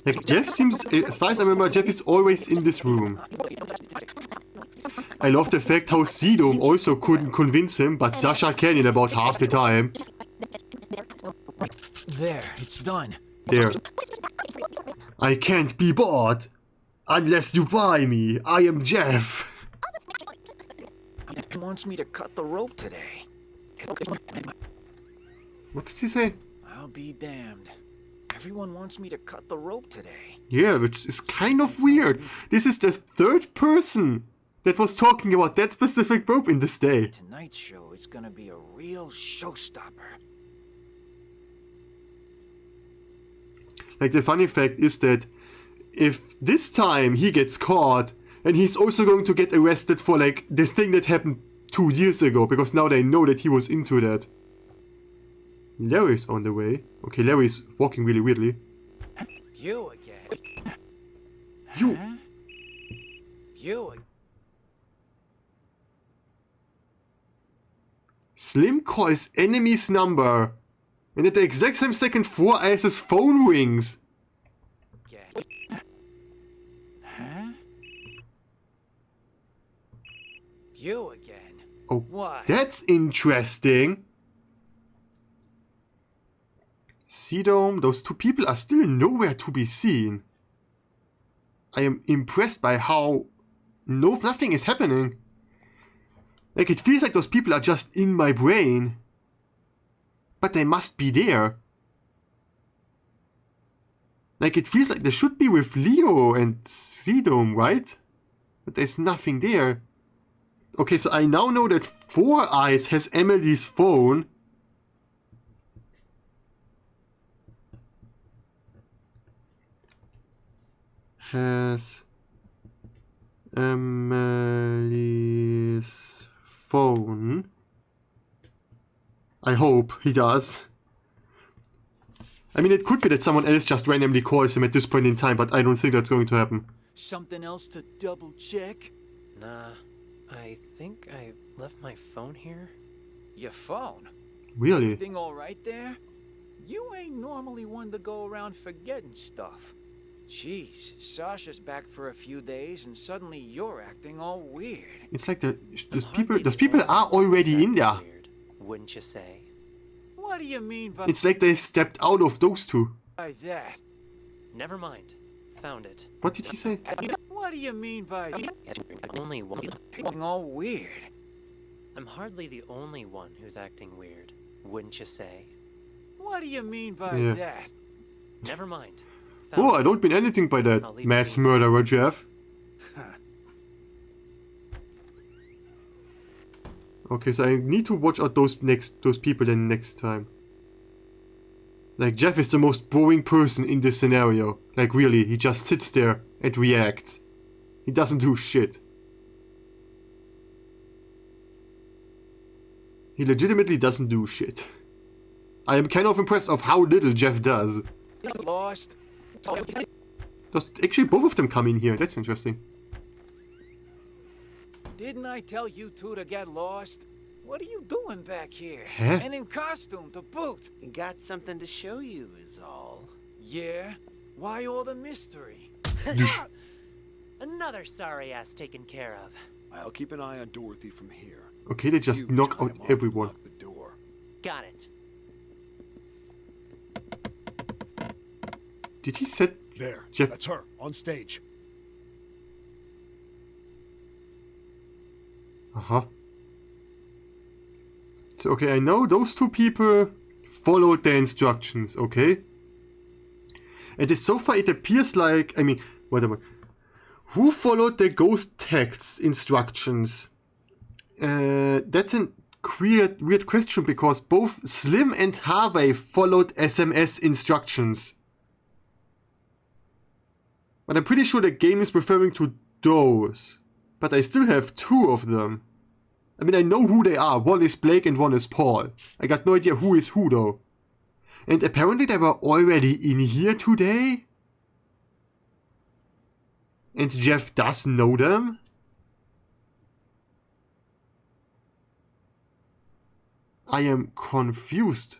Speaker 1: Like, Jeff seems, as far as I remember, Jeff is always in this room. I love the fact how Sedom also couldn't convince him, but Sasha can in about half the time.
Speaker 9: There, it's done.
Speaker 1: There. I can't be bought unless you buy me. I am Jeff.
Speaker 9: He wants me to cut the rope today.
Speaker 1: What did he say?
Speaker 9: I'll be damned. Everyone wants me to cut the rope today.
Speaker 1: Yeah, which is kind of weird. This is the third person that was talking about that specific rope in this day.
Speaker 9: Tonight's show is gonna be a real showstopper.
Speaker 1: Like, the funny fact is that if this time he gets caught, and he's also going to get arrested for, like, this thing that happened 2 years ago, because now they know that he was into that. Larry's on the way. Okay, Larry's walking really weirdly.
Speaker 9: You again.
Speaker 1: You.
Speaker 9: Huh? You again.
Speaker 1: Slim calls enemy's number. And at the exact same second, 4 Eyes' phone rings.
Speaker 9: Huh? You again.
Speaker 1: Oh,
Speaker 9: Why?
Speaker 1: that's interesting. Seedome, those 2 people are still nowhere to be seen. I am impressed by how nothing is happening. Like, it feels like those people are just in my brain. But they must be there. Like, it feels like they should be with Leo and Seedome, right? But there's nothing there. Okay, so I now know that 4 Eyes has Emily's phone. Has Emily's phone. I hope he does. I mean, it could be that someone else just randomly calls him at this point in time, but I don't think that's going to happen.
Speaker 9: Something else to double check?
Speaker 4: Nah, I think I left my phone here.
Speaker 9: Your phone?
Speaker 1: Really?
Speaker 9: Everything all right there? You ain't normally one to go around forgetting stuff. Jeez, Sasha's back for a few days and suddenly you're acting all weird.
Speaker 1: It's like those people are already in there.
Speaker 4: Wouldn't you say?
Speaker 9: What do you mean by
Speaker 1: It's like they stepped out of those 2.
Speaker 9: that?
Speaker 4: Never mind. Found it.
Speaker 1: What did he say?
Speaker 9: What do you mean by
Speaker 4: Only one.
Speaker 9: acting all weird?
Speaker 4: I'm hardly the only one who's acting weird. Wouldn't you say?
Speaker 9: What do you mean by
Speaker 1: Yeah.
Speaker 9: that?
Speaker 4: Never mind.
Speaker 1: Oh, I don't mean anything by that, mass murderer, Jeff. Okay, so I need to watch out those people then next time. Like, Jeff is the most boring person in this scenario. Like, really, he just sits there and reacts. He doesn't do shit. He legitimately doesn't do shit. I am kind of impressed of how little Jeff does.
Speaker 9: Lost.
Speaker 1: Does actually both of them come in here? That's interesting.
Speaker 9: Didn't I tell you 2 to get lost? What are you doing back here?
Speaker 1: Huh?
Speaker 9: And in costume to boot.
Speaker 8: Got something to show you is all.
Speaker 9: Yeah? Why all the mystery?
Speaker 4: Another sorry ass taken care of.
Speaker 6: I'll keep an eye on Dorothy from here.
Speaker 1: Okay, they just knock out everyone.
Speaker 6: The door.
Speaker 4: Got it.
Speaker 1: Did he set
Speaker 6: There,
Speaker 1: Jeff?
Speaker 6: that's her, on stage.
Speaker 1: Uh-huh. So, okay, I know those 2 people followed the instructions, okay? And so far it appears like, I mean, whatever. Who followed the ghost text instructions? That's a weird question, because both Slim and Harvey followed SMS instructions. But I'm pretty sure the game is referring to those. But I still have 2 of them. I mean, I know who they are. One is Blake and one is Paul. I got no idea who is who though. And apparently they were already in here today? And Jeff does know them? I am confused.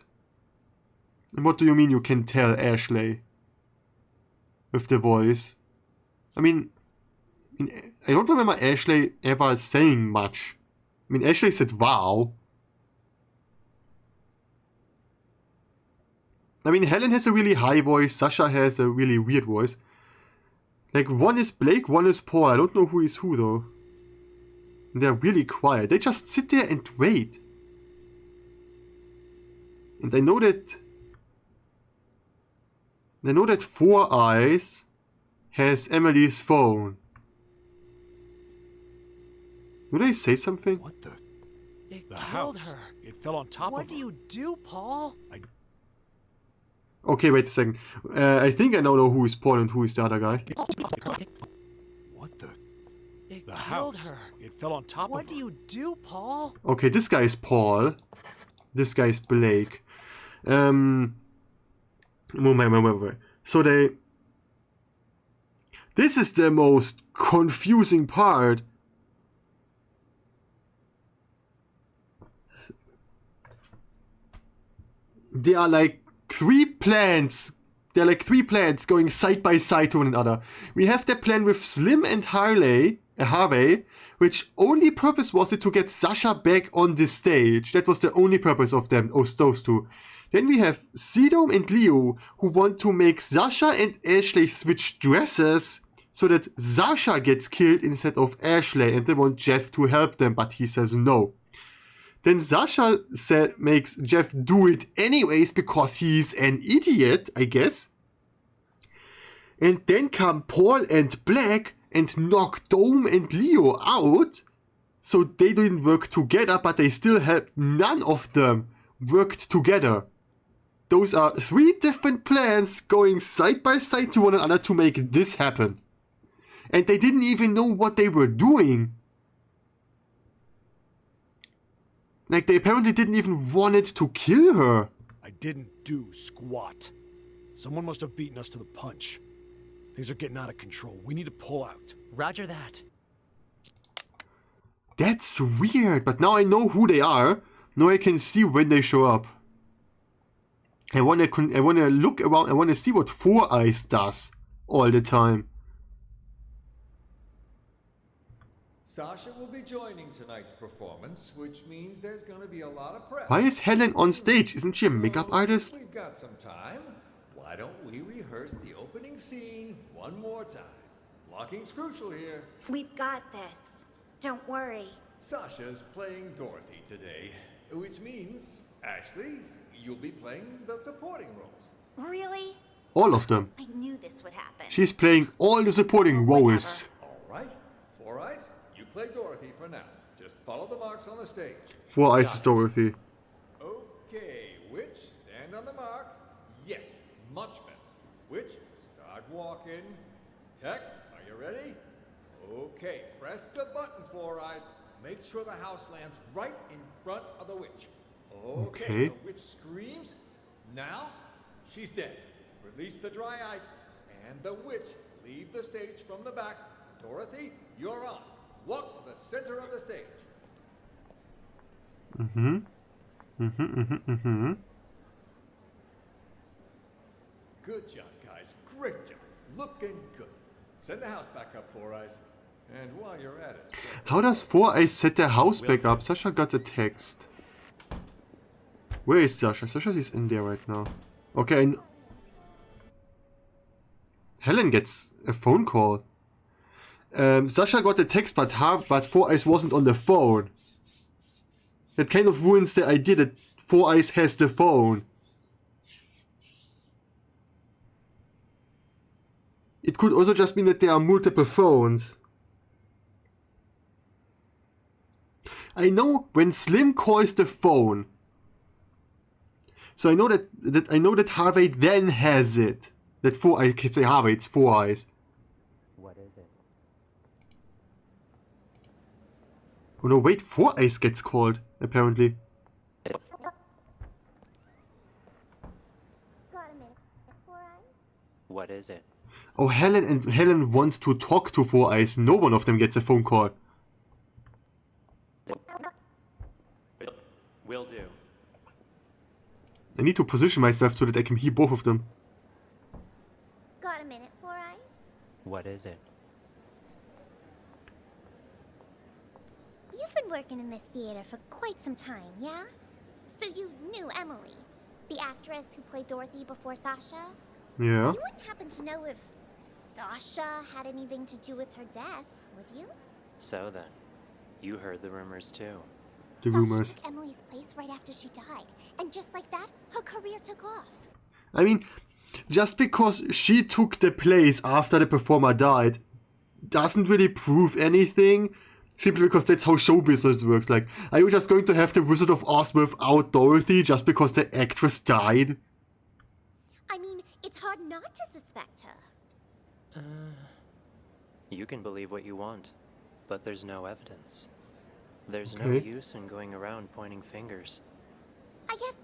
Speaker 1: And what do you mean you can tell Ashley? With the voice? I mean, I don't remember Ashley ever saying much. I mean, Ashley said wow. I mean, Helen has a really high voice, Sasha has a really weird voice. Like, one is Blake, one is Paul. I don't know who is who though. And they're really quiet. They just sit there and wait. And I know that Four Eyes has Emily's phone. Did I say something?
Speaker 6: What the?
Speaker 8: It
Speaker 6: The
Speaker 8: killed
Speaker 6: house.
Speaker 8: her.
Speaker 6: It fell on top
Speaker 8: What
Speaker 6: of
Speaker 8: do
Speaker 6: her.
Speaker 8: you do, Paul?
Speaker 1: Okay, wait a second. I think I now know who is Paul and who is the other guy.
Speaker 6: What the?
Speaker 8: It
Speaker 6: The
Speaker 8: killed
Speaker 6: house.
Speaker 8: her.
Speaker 6: It fell on top
Speaker 8: What
Speaker 6: of
Speaker 8: do
Speaker 6: her.
Speaker 8: you do, Paul?
Speaker 1: Okay, this guy is Paul. This guy is Blake. Moment. So this is the most confusing part. There are like three plans. There are like three plans going side by side to one another. We have the plan with Slim and Harvey, which only purpose was it to get Sasha back on the stage. That was the only purpose of them, those two. Then we have Sedom and Leo, who want to make Sasha and Ashley switch dresses so that Sasha gets killed instead of Ashley, and they want Jeff to help them, but he says no. Then Sasha makes Jeff do it anyways because he's an idiot, I guess. And then come Paul and Black and knock Dome and Leo out. So they didn't work together, but they still helped. None of them worked together. Those are three different plans going side by side to one another to make this happen. And they didn't even know what they were doing. Like, they apparently didn't even want it to kill her.
Speaker 6: I didn't do squat. Someone must have beaten us to the punch. Things are getting out of control. We need to pull out.
Speaker 8: Roger that.
Speaker 1: That's weird, but now I know who they are. Now I can see when they show up. I wanna look around. I wanna see what Four Eyes does all the time.
Speaker 10: Sasha will be joining tonight's performance, which means there's going to be a lot of prep.
Speaker 1: Why is Helen on stage? Isn't she a makeup artist?
Speaker 10: We've got some time. Why don't we rehearse the opening scene one more time? Blocking's crucial here.
Speaker 7: We've got this. Don't worry.
Speaker 10: Sasha's playing Dorothy today, which means, Ashley, you'll be playing the supporting roles.
Speaker 7: Really?
Speaker 1: All of them.
Speaker 7: I knew this would happen.
Speaker 1: She's playing all the supporting roles.
Speaker 10: All right. Four Eyes, you play Dorothy for now. Just follow the marks on the stage.
Speaker 1: Four Eyes is Dorothy.
Speaker 10: Okay, Witch, stand on the mark. Yes, much better. Witch, start walking. Tech, are you ready? Okay, press the button, Four Eyes. Make sure the house lands right in front of the witch. Okay. The witch screams. Now, she's dead. Release the dry ice, and the witch leave the stage from the back. Dorothy, you're on. Walk to the center of the stage. Good job, guys. Great job. Looking good. Send the house back up, Four Eyes. And while you're at it...
Speaker 1: How does Four Eyes set their house back up? Sasha got a text. Where is Sasha? Sasha is in there right now. Okay. Helen gets a phone call. Sasha got a text, but Four Eyes wasn't on the phone. That kind of ruins the idea that Four Eyes has the phone. It could also just mean that there are multiple phones. I know when Slim calls the phone. So I know that Harvey then has it. That Four Eyes, I can say Harvey, it's Four Eyes.
Speaker 4: What is it?
Speaker 1: Oh no, wait, Four Eyes gets called, apparently.
Speaker 4: What is it?
Speaker 1: Oh, Helen wants to talk to Four Eyes. No one of them gets a phone call.
Speaker 4: Will do.
Speaker 1: I need to position myself so that I can hear both of them.
Speaker 2: Got a minute, Four Eyes?
Speaker 4: What is it?
Speaker 2: You've been working in this theater for quite some time, yeah? So you knew Emily, the actress who played Dorothy before Sasha?
Speaker 1: Yeah.
Speaker 2: You wouldn't happen to know if Sasha had anything to do with her death, would you?
Speaker 4: So then, you heard the rumors too.
Speaker 1: the rumors.
Speaker 2: took Emily's place right after she died, and just like that, her career took off.
Speaker 1: I mean, just because she took the place after the performer died doesn't really prove anything, simply because that's how show business works. Like, are you just going to have the Wizard of Oz without Dorothy just because the actress died?
Speaker 2: I mean, it's hard not to suspect her.
Speaker 4: You can believe what you want, but there's no evidence. There's no
Speaker 1: Okay.
Speaker 4: use in going around pointing fingers.
Speaker 2: I guess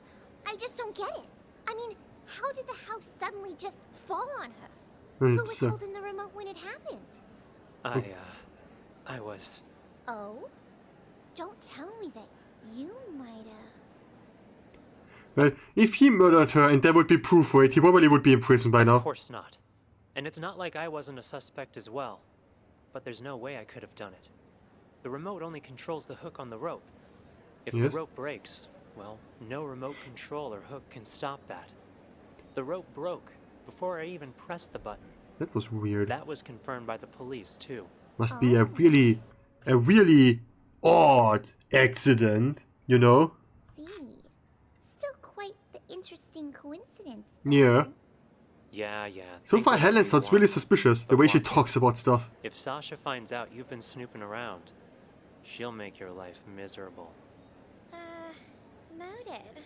Speaker 2: I just don't get it. I mean, how did the house suddenly just fall on her?
Speaker 1: Well,
Speaker 2: Who
Speaker 1: it's,
Speaker 2: was holding the remote when it happened?
Speaker 4: I was...
Speaker 2: Oh? Don't tell me that you might have...
Speaker 1: Well, if he murdered her and there would be proof for it, he probably would be in prison by now.
Speaker 4: Of course not. And it's not like I wasn't a suspect as well. But there's no way I could have done it. The remote only controls the hook on the rope. If
Speaker 1: Yes.
Speaker 4: the rope breaks, well, no remote control or hook can stop that. The rope broke before I even pressed the button.
Speaker 1: That was weird.
Speaker 4: That was confirmed by the police, too.
Speaker 1: Must be a really odd accident, you know?
Speaker 2: See. Still quite the interesting coincidence.
Speaker 1: Yeah.
Speaker 4: Yeah.
Speaker 1: So
Speaker 4: think
Speaker 1: far,
Speaker 4: whatever
Speaker 1: Helen
Speaker 4: you
Speaker 1: sounds
Speaker 4: want.
Speaker 1: really suspicious, the
Speaker 4: But
Speaker 1: way she
Speaker 4: watch it.
Speaker 1: talks about stuff.
Speaker 4: If Sasha finds out you've been snooping around, she'll make your life miserable.
Speaker 2: Noted.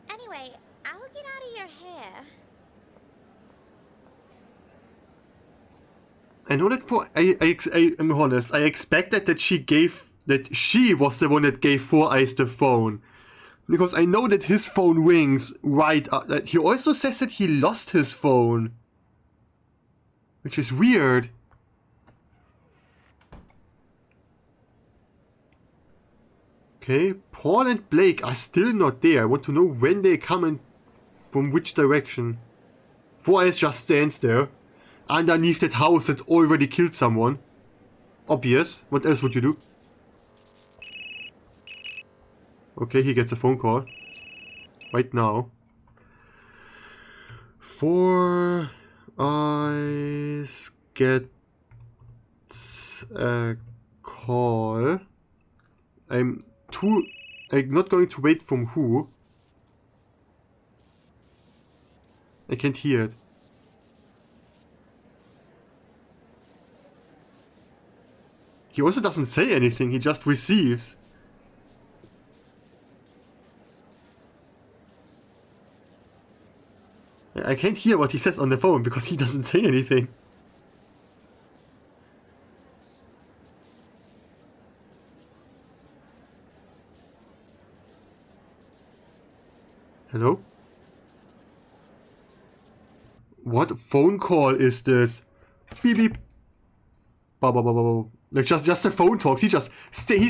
Speaker 2: Anyway, I'll get out of your hair.
Speaker 1: I know that for I'm honest, I expected that she was the one that gave Four Eyes the phone. Because I know that his phone rings right he also says that he lost his phone. Which is weird. Okay, Paul and Blake are still not there. I want to know when they come and from which direction. Four Eyes just stands there. Underneath that house that already killed someone. Obvious. What else would you do? Okay, he gets a phone call. Right now. Four Eyes gets a call. I'm not going to wait from who. I can't hear it. He also doesn't say anything, he just receives. I can't hear what he says on the phone because he doesn't say anything. Hello? What phone call is this? Beep beep. Ba ba ba ba ba. Like just a phone talks. He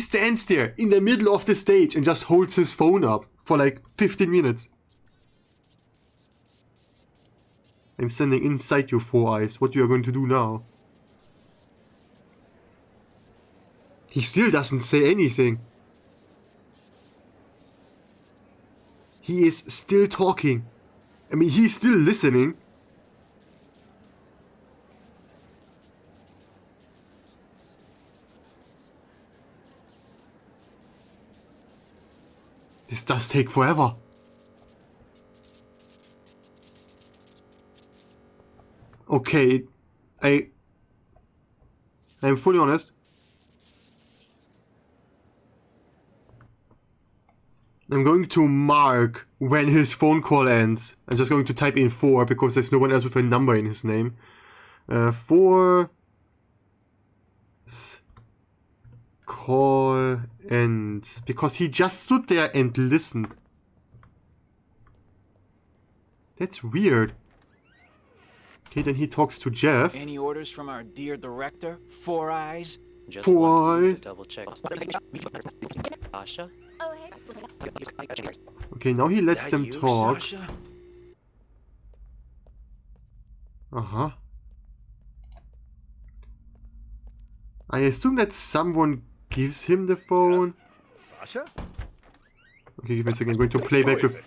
Speaker 1: stands there in the middle of the stage and just holds his phone up for like 15 minutes. I'm standing inside your Four Eyes. What you are going to do now? He still doesn't say anything. He is still talking. I mean, he's still listening. This does take forever. Okay, I'm fully honest. I'm going to mark when his phone call ends. I'm just going to type in 4 because there's no one else with a number in his name. 4 call end. Because he just stood there and listened. That's weird. Okay, then he talks to Jeff.
Speaker 9: Any orders from our dear director, Four Eyes?
Speaker 4: Just
Speaker 1: Four
Speaker 4: wants you
Speaker 1: Eyes.
Speaker 4: to double check. Sasha?
Speaker 2: Oh, hey.
Speaker 1: Okay, now he lets them
Speaker 9: you,
Speaker 1: talk.
Speaker 9: Sasha?
Speaker 1: Uh-huh. I assume that someone gives him the phone.
Speaker 10: Sasha?
Speaker 1: Okay, give me a second. I'm going to play back with...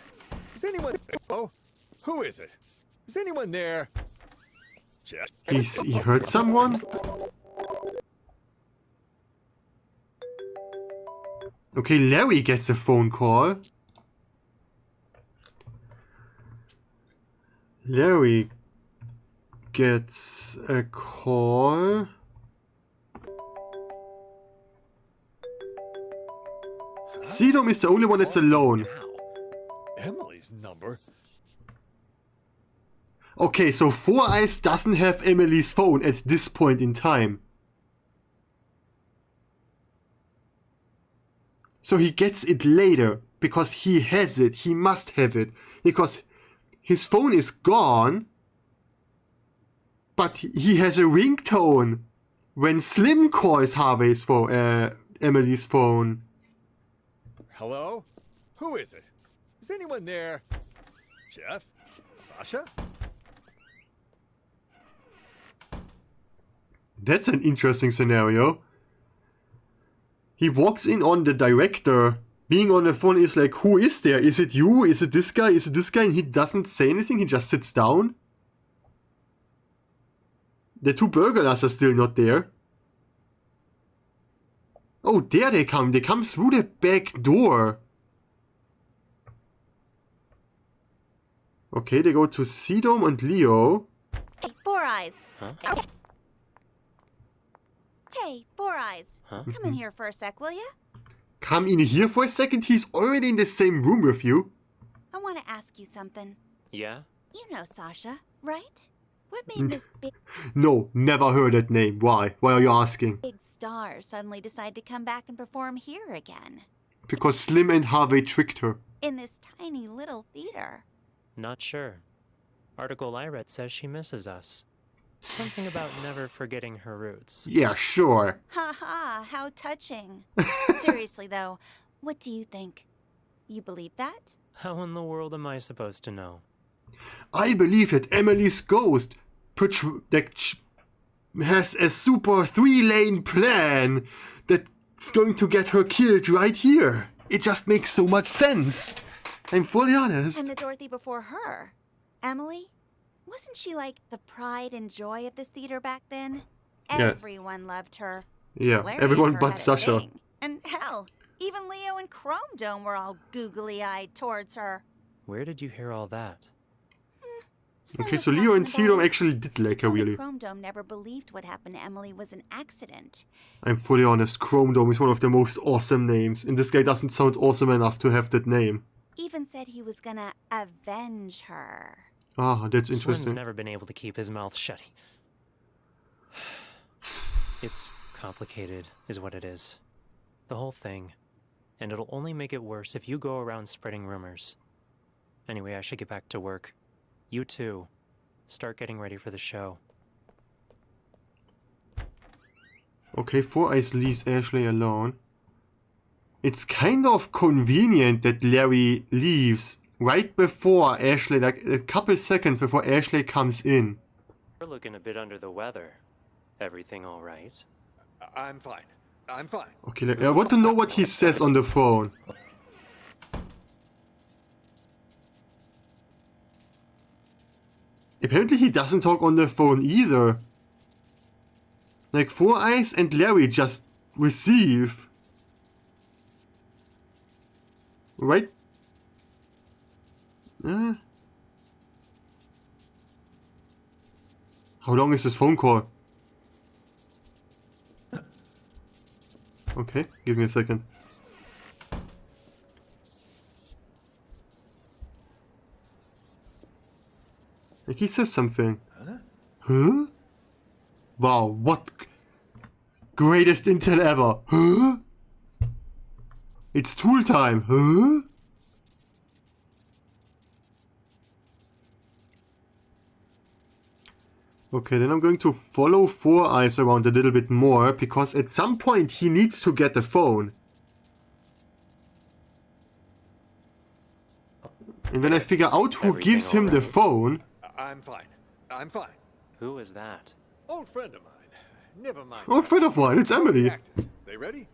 Speaker 10: Is anyone... Oh, who is it? Is anyone there? Jeff?
Speaker 1: He heard someone? Okay, Larry gets a phone call. Larry gets a call. Sedum is the only one that's alone.
Speaker 6: Emily's number?
Speaker 1: Okay, so Four Eyes doesn't have Emily's phone at this point in time. So he gets it later, because he has it, he must have it, because his phone is gone, but he has a ringtone when Slim calls Harvey's phone, Emily's phone.
Speaker 10: Hello? Who is it? Is anyone there? Jeff? Sasha?
Speaker 1: That's an interesting scenario. He walks in on the director. Being on the phone is like, who is there? Is it you? Is it this guy? Is it this guy? And he doesn't say anything. He just sits down. The two burglars are still not there. Oh, there they come. They come through the back door. Okay, they go to Sedum and Leo.
Speaker 7: Hey, Four Eyes.
Speaker 4: Huh?
Speaker 7: Hey, Four Eyes.
Speaker 4: Huh?
Speaker 7: Come in here for a sec, will you?
Speaker 1: Come in here for a second. He's already in the same room with you.
Speaker 7: I want to ask you something.
Speaker 4: Yeah?
Speaker 7: You know Sasha, right? What made this
Speaker 1: No, never heard that name. Why? Why are you asking?
Speaker 7: big star suddenly decide to come back and perform here again?
Speaker 1: Because Slim and Harvey tricked her.
Speaker 7: In this tiny little theater.
Speaker 4: Not sure. Article I read says she misses us. Something about never forgetting her roots.
Speaker 1: Yeah, sure.
Speaker 7: Ha ha, how touching. Seriously though, what do you think? You believe that?
Speaker 4: How in the world am I supposed to know?
Speaker 1: I believe that Emily's ghost has a super 3-lane plan that's going to get her killed right here. It just makes so much sense. I'm fully honest.
Speaker 7: And the Dorothy before her, Emily? Wasn't she like the pride and joy of this theater back then?
Speaker 1: Yes.
Speaker 7: Everyone loved her.
Speaker 1: Yeah,
Speaker 7: Larry
Speaker 1: everyone
Speaker 7: never
Speaker 1: but
Speaker 7: had a
Speaker 1: Sasha.
Speaker 7: thing. And hell, even Leo and Chrome Dome were all googly-eyed towards her.
Speaker 4: Where did you hear all that?
Speaker 1: Okay, so Leo and Sedum actually did like her, really.
Speaker 7: Chrome Dome never believed what happened to Emily was an accident.
Speaker 1: I'm fully honest, Chrome Dome is one of the most awesome names, and this guy doesn't sound awesome enough to have that name.
Speaker 7: Even said he was gonna avenge her.
Speaker 1: Ah, that's interesting.
Speaker 4: Slim's never been able to keep his mouth shut. It's complicated, is what it is. The whole thing. And it'll only make it worse if you go around spreading rumors. Anyway, I should get back to work. You too. Start getting ready for the show.
Speaker 1: Okay, Four Eyes leaves Ashley alone. It's kind of convenient that Larry leaves right before Ashley, like a couple seconds before Ashley comes in.
Speaker 4: You're looking a bit under the weather. Everything all right?
Speaker 10: I'm fine. I'm fine.
Speaker 1: Okay, I want to know what he says on the phone. Apparently he doesn't talk on the phone either. Like Four Eyes and Larry just receive. Right? How long is this phone call? Okay, give me a second. Like he says something. Huh? Wow, what greatest intel ever. Huh? It's tool time. Huh? Okay, then I'm going to follow Four Eyes around a little bit more, because at some point he needs to get the phone. And when I figure out who gives him the phone...
Speaker 10: I'm fine. I'm fine.
Speaker 4: Who is that?
Speaker 10: Old friend of mine. Never mind.
Speaker 1: Old friend of mine, it's Emily.
Speaker 10: They ready?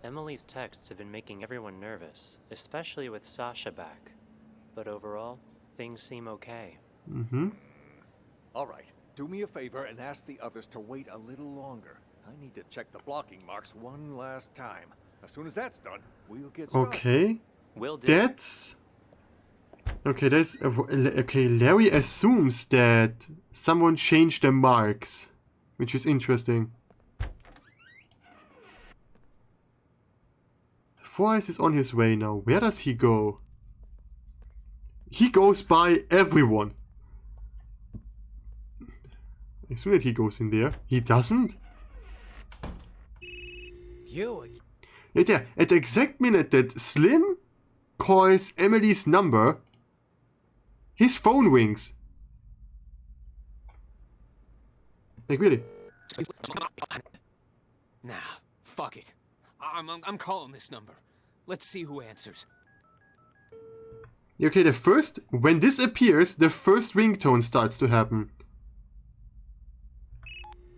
Speaker 4: Emily's texts have been making everyone nervous, especially with Sasha back. But overall, things seem okay.
Speaker 1: Mm-hmm.
Speaker 10: All right. Do me a favor and ask the others to wait a little longer. I need to check the blocking marks one last time. As soon as that's done, we'll get started.
Speaker 1: Okay.
Speaker 4: Will do.
Speaker 1: That's... Okay, there's... Okay, Larry assumes that someone changed the marks. Which is interesting. Four Eyes is on his way now. Where does he go? He goes by everyone. I assume that he goes in there. He doesn't?
Speaker 22: You.
Speaker 1: At the exact minute that Slim calls Emily's number, his phone rings. Like, really?
Speaker 22: Nah, fuck it. I'm calling this number. Let's see who answers.
Speaker 1: Okay, when this appears, the first ringtone starts to happen.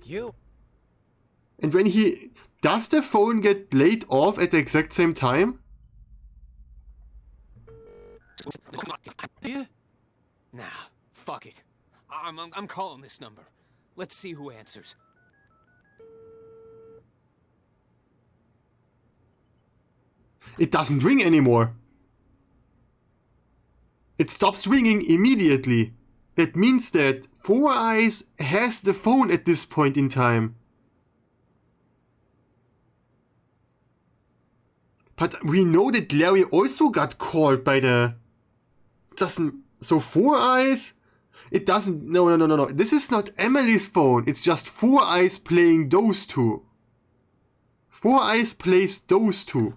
Speaker 22: You.
Speaker 1: And when does the phone get laid off at the exact same time?
Speaker 22: Yeah? Nah, fuck it. I'm calling this number. Let's see who answers.
Speaker 1: It doesn't ring anymore. It stops ringing immediately. That means that Four Eyes has the phone at this point in time. But we know that Larry also got called by the... So Four Eyes... It doesn't... No. This is not Emily's phone. It's just Four Eyes playing those two. Four Eyes plays those two.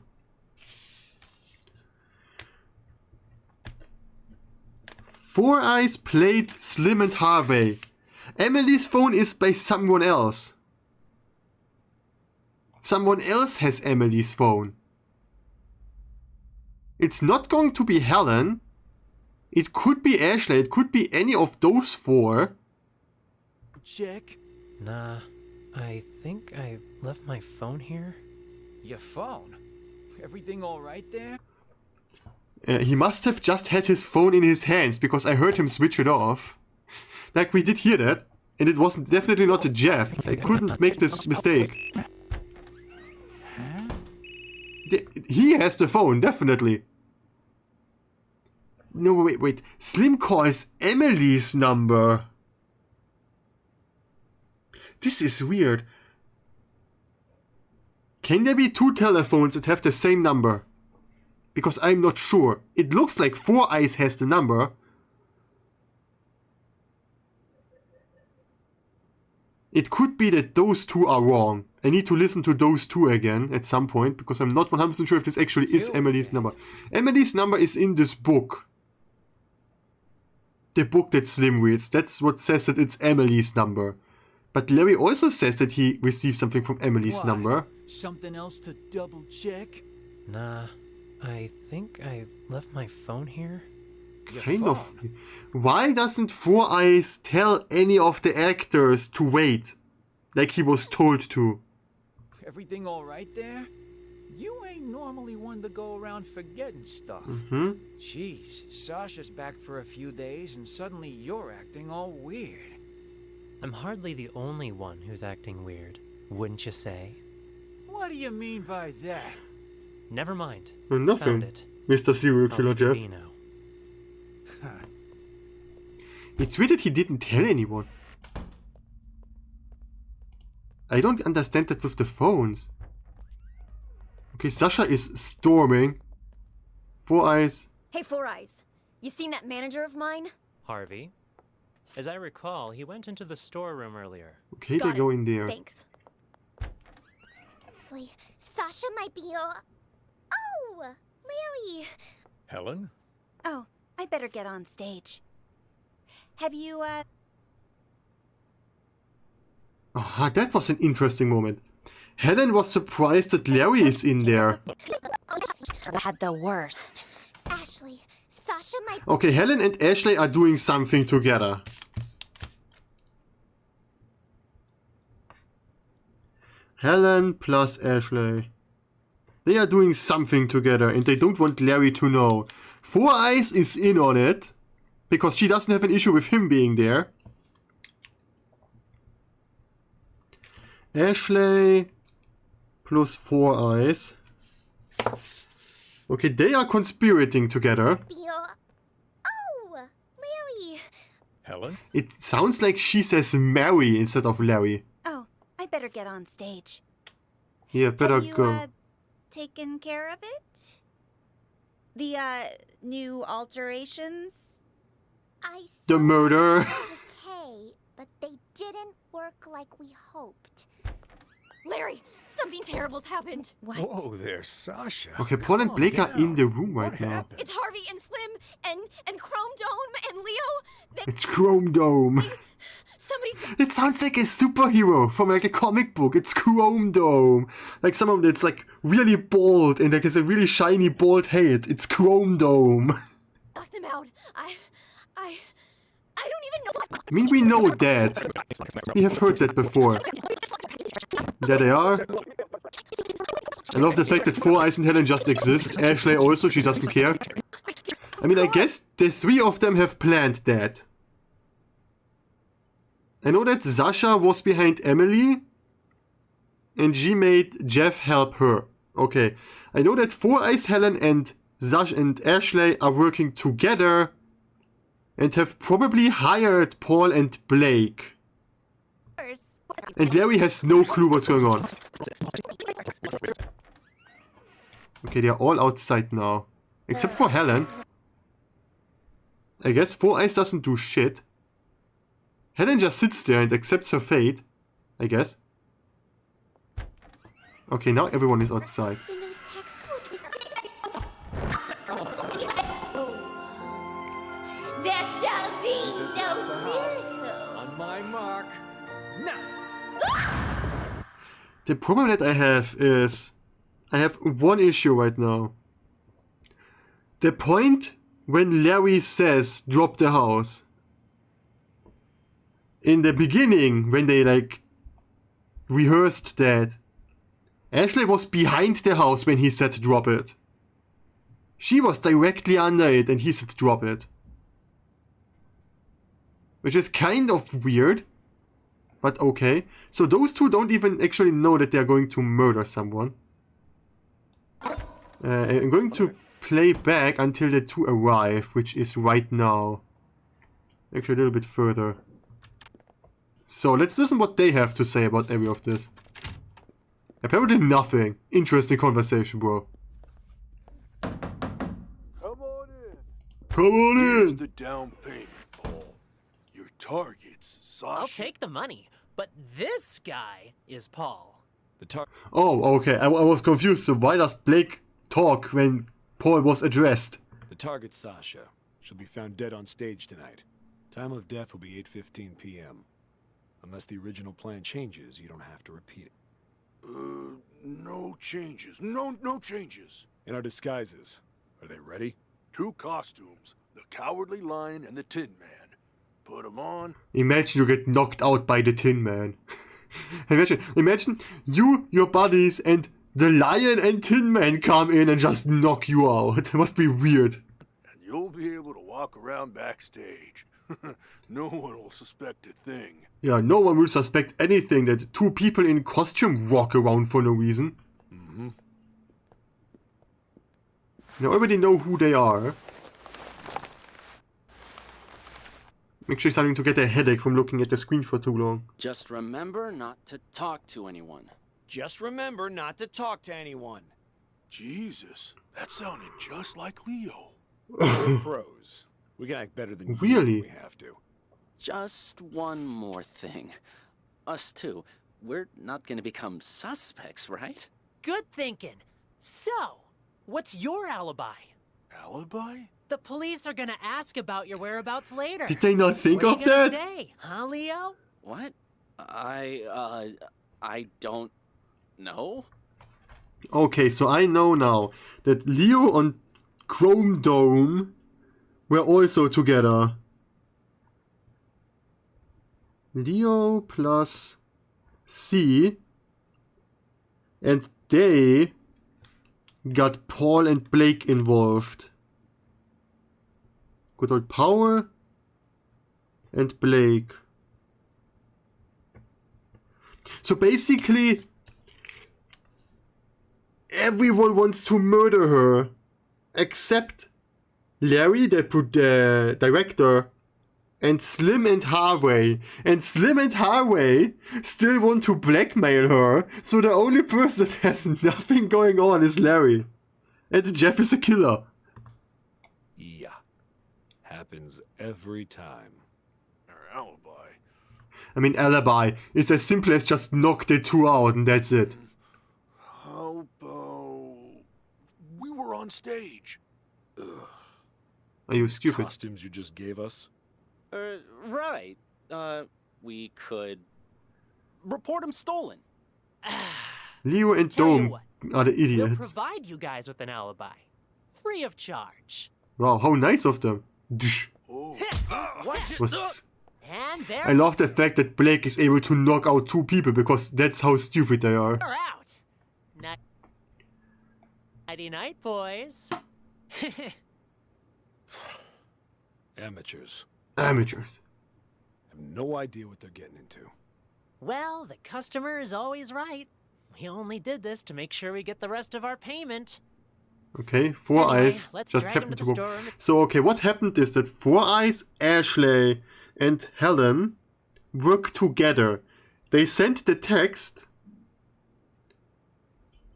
Speaker 1: Four Eyes played Slim and Harvey. Emily's phone is by someone else. Someone else has Emily's phone. It's not going to be Helen. It could be Ashley. It could be any of those four.
Speaker 22: Check.
Speaker 4: Nah, I think I left my phone here.
Speaker 9: Your phone? Everything all right there?
Speaker 1: He must have just had his phone in his hands because I heard him switch it off. Like, we did hear that, and it wasn't definitely not Jeff. I couldn't make this mistake. He has the phone, definitely. No, wait. Slim calls Emily's number. This is weird. Can there be two telephones that have the same number? Because I'm not sure. It looks like Four Eyes has the number. It could be that those two are wrong. I need to listen to those two again at some point, because I'm not 100% sure if this actually is Emily's number. Emily's number is in this book. The book that Slim reads. That's what says that it's Emily's number. But Larry also says that he received something from Emily's number.
Speaker 9: Something else to double check?
Speaker 4: Nah, I think I left my phone here.
Speaker 1: Kind of. Why doesn't Four Eyes tell any of the actors to wait? Like he was told to.
Speaker 9: Everything all right there? You ain't normally one to go around forgetting stuff. Jeez, Sasha's back for a few days and suddenly you're acting all weird.
Speaker 4: I'm hardly the only one who's acting weird, wouldn't you say?
Speaker 9: What do you mean by that?
Speaker 4: Never mind.
Speaker 1: Nothing,
Speaker 4: Found it.
Speaker 1: Mr. Serial Killer Jeff.
Speaker 4: Dino.
Speaker 1: It's weird that he didn't tell anyone. I don't understand that with the phones. Okay, Sasha is storming. Four Eyes.
Speaker 2: Hey, Four Eyes. You seen that manager of mine?
Speaker 4: Harvey? As I recall, he went into the storeroom earlier.
Speaker 1: Okay, they go in there.
Speaker 2: Thanks.
Speaker 16: Sasha might be Oh, Larry.
Speaker 10: Helen?
Speaker 7: Oh, I'd better get on stage. Have you,
Speaker 1: Ah, that was an interesting moment. Helen was surprised that Larry is in there.
Speaker 7: Had the worst.
Speaker 16: Ashley, Sasha might...
Speaker 1: Okay, Helen and Ashley are doing something together. Helen plus Ashley. They are doing something together and they don't want Larry to know. Four Eyes is in on it because she doesn't have an issue with him being there. Ashley plus Four Eyes. Okay, they are conspirating together.
Speaker 16: Oh, Larry.
Speaker 6: Helen?
Speaker 1: It sounds like she says Mary instead of Larry.
Speaker 7: Oh, I better get on stage.
Speaker 1: Yeah, better
Speaker 7: Have you,
Speaker 1: go.
Speaker 7: taken care of it? The, new alterations?
Speaker 1: The murder.
Speaker 16: Okay, but they didn't work like we hoped.
Speaker 2: Larry, something terrible's happened.
Speaker 7: What?
Speaker 6: Whoa there, Sasha.
Speaker 1: Okay, Paul and Blake are in the room right now.
Speaker 2: It's Harvey and Slim and Chrome Dome and Leo.
Speaker 1: It's Chrome Dome.
Speaker 2: Somebody's...
Speaker 1: It sounds like a superhero from like a comic book. It's Chrome Dome. Like someone that's like really bald and like has a really shiny bald head. It's Chrome Dome.
Speaker 2: Knock them out. I don't even know.
Speaker 1: I mean, we know that. We have heard that before. There they are. I love the fact that Four Eyes and Helen just exist. Ashley also, she doesn't care. I mean, I guess the three of them have planned that. I know that Sasha was behind Emily. And she made Jeff help her. Okay. I know that Four Eyes, Helen and Sasha and Ashley are working together. And have probably hired Paul and Blake. And Larry has no clue what's going on. Okay, they're all outside now. Except for Helen. I guess Four Eyes doesn't do shit. Helen just sits there and accepts her fate. I guess. Okay, now everyone is outside.
Speaker 16: There shall be no miracles.
Speaker 10: On my mark. Now.
Speaker 1: The problem that I have is... I have one issue right now. The point when Larry says, drop the house. In the beginning, when they like rehearsed that, Ashley was behind the house when he said drop it. She was directly under it and he said drop it. Which is kind of weird. But okay. So those two don't even actually know that they're going to murder someone. I'm going to play back until the two arrive, which is right now. Actually a little bit further. So let's listen what they have to say about every of this. Apparently nothing. Interesting conversation, bro.
Speaker 17: Come
Speaker 1: Come on in.
Speaker 17: Here's the down payment, Paul. Your target's Sasha.
Speaker 8: I'll take the money, but this guy is Paul.
Speaker 1: Oh, okay. I was confused. So why does Blake talk when Paul was addressed?
Speaker 6: The target's Sasha. She'll be found dead on stage tonight. Time of death will be 8:15 p.m. Unless the original plan changes, you don't have to repeat it.
Speaker 17: No changes. No changes.
Speaker 6: In our disguises, are they ready?
Speaker 17: 2 costumes. The Cowardly Lion and the Tin Man. Put them on.
Speaker 1: Imagine you get knocked out by the Tin Man. Imagine you, your buddies, and the Lion and Tin Man come in and just knock you out. It must be weird.
Speaker 17: And you'll be able to walk around backstage. No one will suspect a thing.
Speaker 1: Yeah, no one will suspect anything that 2 people in costume walk around for no reason.
Speaker 6: Mm-hmm.
Speaker 1: You already know who they are. I'm actually starting to get a headache from looking at the screen for too long.
Speaker 13: Just remember not to talk to anyone.
Speaker 15: Just remember not to talk to anyone.
Speaker 17: Jesus, that sounded just like Leo.
Speaker 6: We're pros. We can act better than
Speaker 1: Really?
Speaker 6: you if we have to.
Speaker 13: Just one more thing. Us two, we're not gonna become suspects, right?
Speaker 8: Good thinking. So, what's your alibi?
Speaker 17: Alibi?
Speaker 8: The police are gonna ask about your whereabouts later.
Speaker 1: Did they not think
Speaker 8: What
Speaker 1: of
Speaker 8: are you gonna
Speaker 1: that?
Speaker 8: say, huh, Leo?
Speaker 13: What? I don't know.
Speaker 1: Okay, so I know now that Leo and Chrome Dome were also together. Leo plus C. And they got Paul and Blake involved. Good old Paul and Blake. So basically, everyone wants to murder her. Except Larry, the director, and Slim and Harvey. And Slim and Harvey still want to blackmail her, so the only person that has nothing going on is Larry. And Jeff is a killer.
Speaker 6: Yeah. Happens every time.
Speaker 17: Our alibi.
Speaker 1: I mean, alibi is as simple as just knock the two out and that's it.
Speaker 17: How about... We were on stage.
Speaker 6: Ugh.
Speaker 1: Are you stupid?
Speaker 6: Costumes you just gave us?
Speaker 13: Right. We could report him stolen.
Speaker 1: Leo and
Speaker 4: Tell you
Speaker 1: Dome
Speaker 4: what,
Speaker 1: are the
Speaker 4: We'll
Speaker 1: idiots.
Speaker 4: provide you guys with an alibi. Free of charge.
Speaker 1: Wow, how nice of them. Was...
Speaker 4: And there
Speaker 1: I love the fact that Blake is able to knock out two people because that's how stupid they are.
Speaker 4: we're out. Nighty night, boys.
Speaker 6: Amateurs.
Speaker 1: Amateurs.
Speaker 6: Have no idea what they're getting into.
Speaker 4: Well, the customer is always right. We only did this to make sure we get the rest of our payment.
Speaker 1: Okay, Four
Speaker 4: Anyway,
Speaker 1: Eyes
Speaker 4: let's
Speaker 1: just
Speaker 4: drag him
Speaker 1: happened
Speaker 4: to
Speaker 1: to
Speaker 4: the
Speaker 1: go.
Speaker 4: storeroom.
Speaker 1: So, okay, what happened is that Four Eyes, Ashley, and Helen work together. They sent the text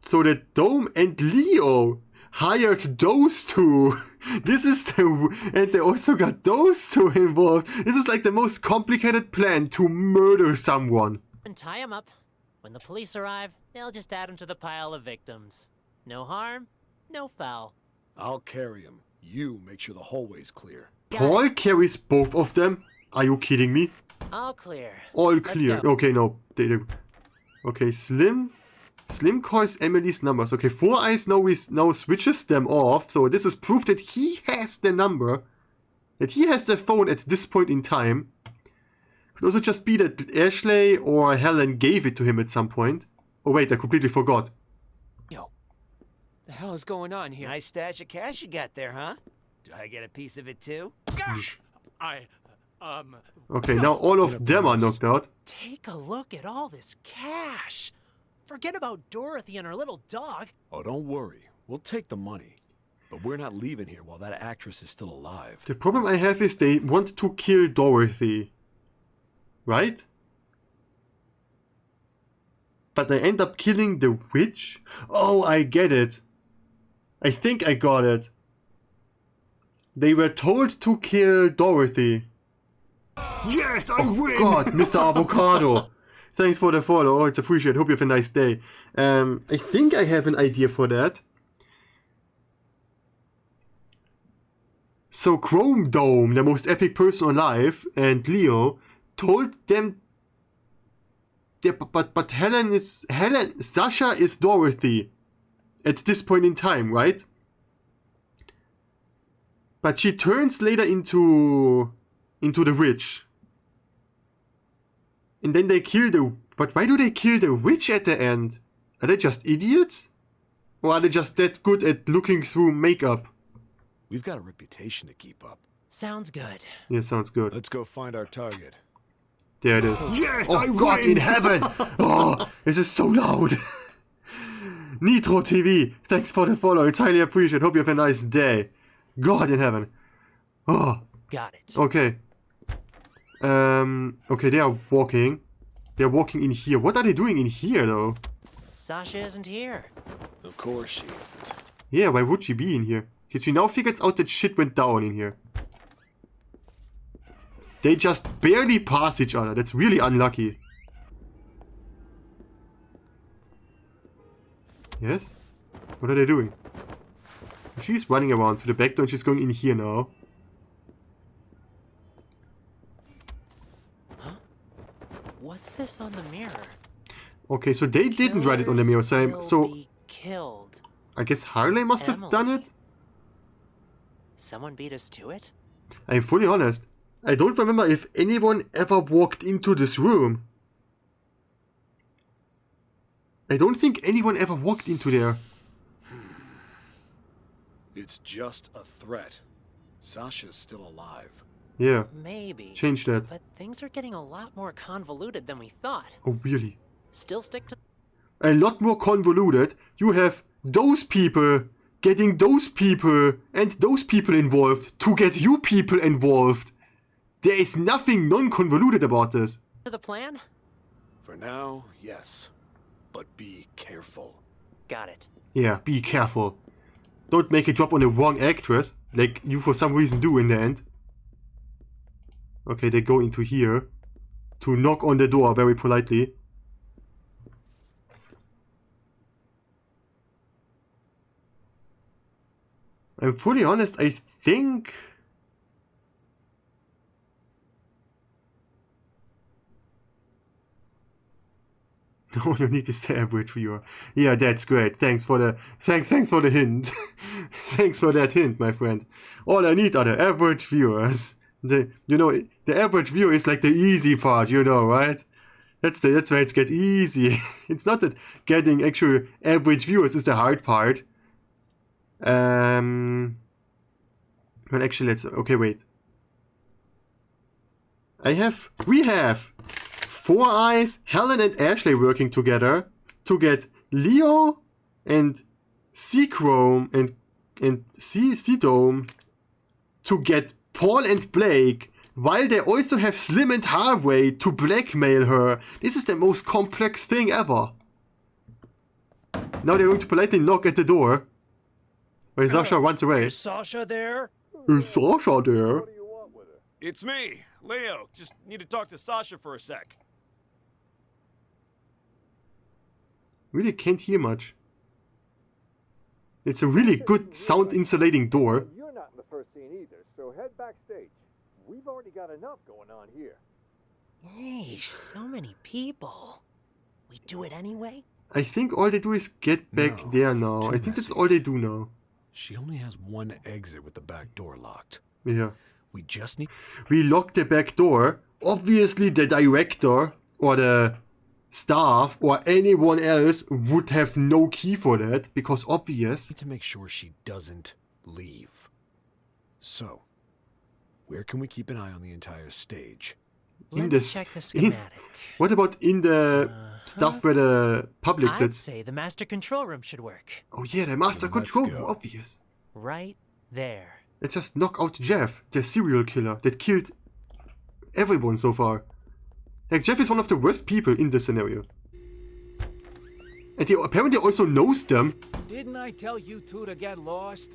Speaker 1: so that Dome and Leo hired those two. This is the... And they also got those two involved. This is like the most complicated plan to murder someone.
Speaker 4: And tie him up. When the police arrive, they'll just add him to the pile of victims. No harm, no foul.
Speaker 6: I'll carry him. You make sure the hallway's clear.
Speaker 1: Paul carries both of them? Are you kidding me?
Speaker 4: All clear.
Speaker 1: All
Speaker 4: Let's
Speaker 1: clear.
Speaker 4: go.
Speaker 1: Okay, no. Okay, Slim calls Emily's numbers. Okay, Four Eyes now switches them off. So this is proof that he has the number. That he has the phone at this point in time. Could also just be that Ashley or Helen gave it to him at some point. Oh wait, I completely forgot.
Speaker 22: Yo, the hell is going on here?
Speaker 18: Nice stash of cash you got there, huh? Do I get a piece of it too?
Speaker 1: Okay, now all of them are knocked out.
Speaker 8: Take a look at all this cash. Forget about Dorothy and her little dog.
Speaker 6: Oh, don't worry. We'll take the money. But we're not leaving here while that actress is still alive.
Speaker 1: The problem I have is they want to kill Dorothy. Right? But they end up killing the witch? Oh, I get it. I think I got it. They were told to kill Dorothy.
Speaker 17: Yes, I win!
Speaker 1: God, Mr. Avocado. Thanks for the follow. It's appreciated. Hope you have a nice day. I think I have an idea for that. So Chrome Dome, the most epic person alive, and Leo told them. Yeah, but Sasha is Dorothy at this point in time, right? But she turns later into the witch. And then they kill the... But why do they kill the witch at the end? Are they just idiots? Or are they just that good at looking through makeup?
Speaker 6: We've got a reputation to keep up.
Speaker 4: Sounds good.
Speaker 1: Yeah, sounds good.
Speaker 6: Let's go find our target.
Speaker 1: There it is.
Speaker 17: Yes,
Speaker 1: oh
Speaker 17: I
Speaker 1: God
Speaker 17: win!
Speaker 1: in heaven! Oh, this is so loud. Nitro TV, thanks for the follow. It's highly appreciated. Hope you have a nice day. God in heaven. Oh.
Speaker 4: Got it.
Speaker 1: Okay. Okay, they are walking. They're walking in here. What are they doing in here, though?
Speaker 4: Sasha isn't here.
Speaker 6: Of course she isn't.
Speaker 1: Yeah, why would she be in here? Because she now figures out that shit went down in here. They just barely pass each other. That's really unlucky. Yes? What are they doing? She's running around to the back door and she's going in here now.
Speaker 4: What's this on the mirror?
Speaker 1: Okay, so they didn't write it on the mirror. So
Speaker 4: Killed.
Speaker 1: I guess Harley must have done it?
Speaker 4: Someone beat us to it?
Speaker 1: I'm fully honest. I don't remember if anyone ever walked into this room. I don't think anyone ever walked into there.
Speaker 6: It's just a threat. Sasha's still alive.
Speaker 1: Yeah.
Speaker 4: Maybe.
Speaker 1: Change that.
Speaker 4: But things are getting a lot more convoluted than we thought.
Speaker 1: Oh, really?
Speaker 4: Still stick to...
Speaker 1: A lot more convoluted. You have those people getting those people and those people involved to get you people involved. There is nothing non-convoluted about this.
Speaker 22: The plan?
Speaker 6: For now, yes. But be careful.
Speaker 22: Got it.
Speaker 1: Yeah, be careful. Don't make a drop on the wrong actress, like you for some reason do in the end. Okay, they go into here to knock on the door very politely. I'm fully honest, I think... No, you need to say average viewer. Yeah, that's great. Thanks for the hint. Thanks for that hint, my friend. All I need are the average viewers. The average viewer is like the easy part, right? That's where it gets easy. It's not that getting actual average viewers is the hard part. Well, actually, okay, wait. We have Four Eyes, Helen and Ashley working together to get Leo and Seachrome and Sea-Dome to get Paul and Blake, while they also have Slim and Harvey to blackmail her. This is the most complex thing ever. Now they're going to politely knock at the door. When Sasha runs away.
Speaker 22: Is Sasha there?
Speaker 1: Is Sasha there?
Speaker 10: It's me, Leo. Just need to talk to Sasha for a sec.
Speaker 1: Really can't hear much. It's a really good sound insulating door.
Speaker 12: You're not in the first scene either, so head backstage. We've already got enough going on here.
Speaker 8: Yeesh, so many people. We do it anyway?
Speaker 1: I think all they do is get back there now. I think that's all they do now.
Speaker 6: She only has one exit with the back door locked.
Speaker 1: Yeah.
Speaker 6: We just need...
Speaker 1: We lock the back door. Obviously the director or the staff or anyone else would have no key for that, because obvious.
Speaker 6: To make sure she doesn't leave. So, where can we keep an eye on the entire stage?
Speaker 22: Let me check the schematic.
Speaker 1: What about in the stuff where the public sits?
Speaker 22: I'd say the master control room should work.
Speaker 1: Oh yeah, the master control room, obvious.
Speaker 22: Right there.
Speaker 1: Let's just knock out Jeff, the serial killer that killed everyone so far. Like, Jeff is one of the worst people in this scenario. And he apparently also knows them.
Speaker 9: Didn't I tell you two to get lost?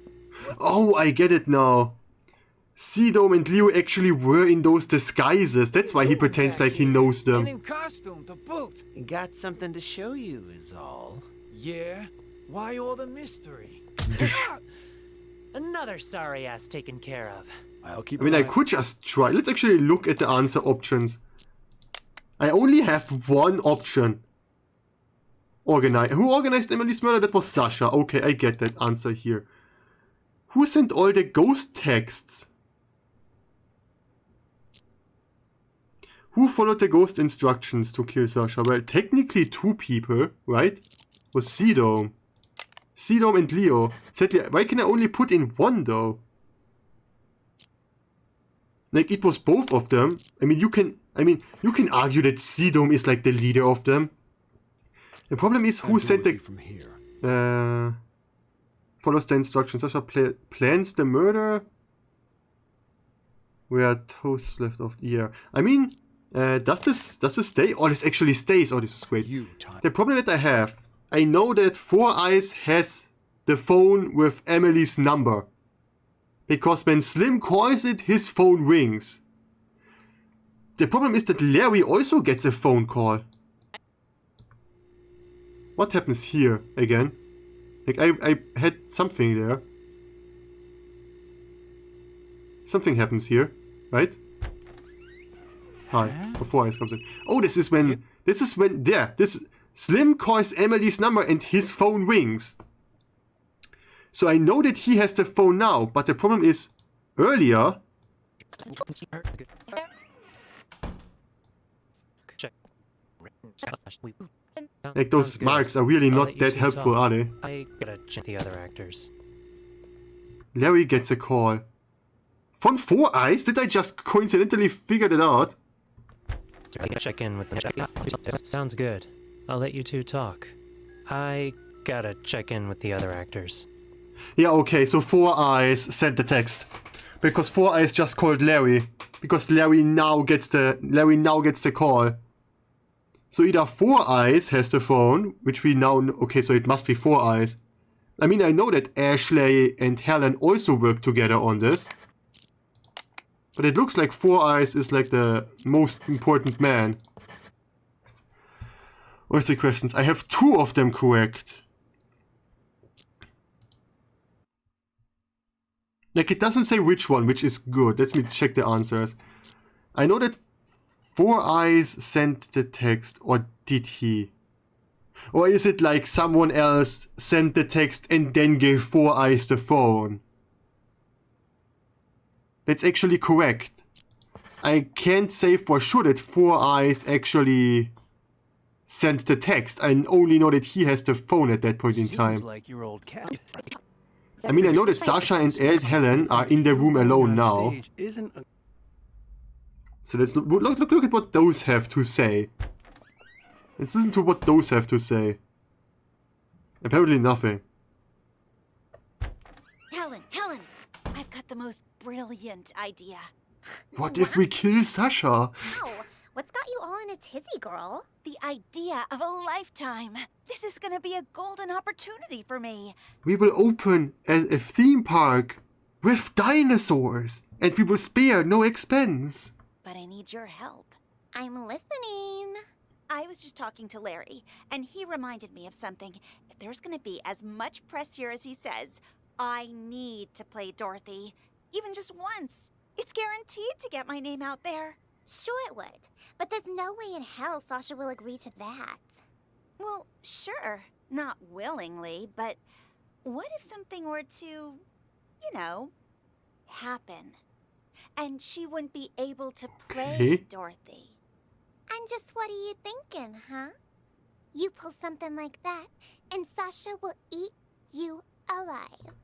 Speaker 1: Oh, I get it now. Sea-Dome and Leo actually were in those disguises. That's why he pretends like he knows them.
Speaker 9: And in costume to boot.
Speaker 8: Got something to show you is all.
Speaker 9: Yeah? Why all the mystery?
Speaker 22: Another sorry ass taken care of.
Speaker 1: I mean, I could just try. Let's actually look at the answer options. I only have one option. Who organized Emily's murder? That was Sasha. Okay, I get that answer here. Who sent all the ghost texts? Who followed the ghost instructions to kill Sasha? Well, technically two people, right? Was Sea-Dome. Sea-Dome and Leo. Sadly, why can I only put in one though? Like, it was both of them. I mean, you can argue that Sea-Dome is like the leader of them. The problem is who sent the...
Speaker 6: From here.
Speaker 1: Follows the instructions. Sasha plans the murder. Where toasts left off. Yeah. I mean, does this stay? Oh, this actually stays. Oh, this is great. The problem that I have, I know that Four Eyes has the phone with Emily's number. Because when Slim calls it, his phone rings. The problem is that Larry also gets a phone call. What happens here again? Like, I had something there. Something happens here, right? Hi, before Eyes comes in. Oh, this is when, Slim calls Emily's number and his phone rings. So I know that he has the phone now, but the problem is, earlier... Like, those marks are really not that helpful, are they?
Speaker 4: I gotta check the other actors.
Speaker 1: Larry gets a call. From Four Eyes? Did I just coincidentally figure it out?
Speaker 4: I gotta check in with them. Sounds good. I'll let you two talk. I gotta check in with the other actors.
Speaker 1: Yeah, okay, so Four Eyes sent the text. Because Four Eyes just called Larry. Because Larry now gets the call. So either Four Eyes has the phone, which we now know. Okay, so it must be Four Eyes. I mean, I know that Ashley and Helen also work together on this. But it looks like Four Eyes is like the most important man. Or 3 questions. I have 2 of them correct. Like, it doesn't say which one, which is good. Let me check the answers. I know that Four Eyes sent the text, or did he? Or is it like someone else sent the text and then gave Four Eyes the phone? That's actually correct. I can't say for sure that Four Eyes actually sent the text. I only know that he has the phone at that point in time.
Speaker 14: Seems like your old cat.
Speaker 1: I mean, I know that Sasha and Helen are in the room alone now. So let's look at what those have to say. Let's listen to what those have to say. Apparently nothing.
Speaker 7: Helen, I've got the most brilliant idea.
Speaker 1: What if we kill Sasha?
Speaker 16: Ow! What's got you all in a tizzy, girl?
Speaker 7: The idea of a lifetime. This is gonna be a golden opportunity for me.
Speaker 1: We will open a theme park with dinosaurs, and we will spare no expense.
Speaker 7: But I need your help.
Speaker 16: I'm listening.
Speaker 7: I was just talking to Larry, and he reminded me of something. If there's gonna be as much press here as he says, I need to play Dorothy. Even just once. It's guaranteed to get my name out there.
Speaker 16: Sure it would, but there's no way in hell Sasha will agree to that.
Speaker 7: Well, sure. Not willingly, but what if something were to, you know, happen? And she wouldn't be able to play Dorothy.
Speaker 16: And just what are you thinking, huh? You pull something like that, and Sasha will eat you alive.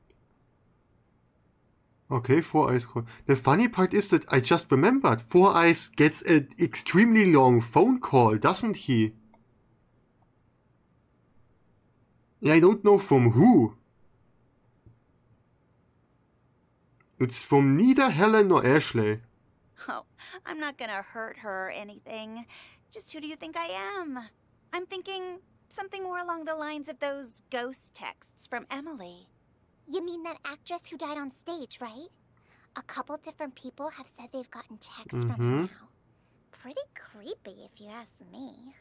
Speaker 1: Okay, Four Eyes call. The funny part is that I just remembered Four Eyes gets an extremely long phone call, doesn't he? Yeah, I don't know from who. It's from neither Helen nor Ashley.
Speaker 7: Oh, I'm not gonna hurt her or anything. Just who do you think I am? I'm thinking something more along the lines of those ghost texts from Emily.
Speaker 16: You mean that actress who died on stage, right? A couple different people have said they've gotten texts from her now. Pretty creepy, if you ask me.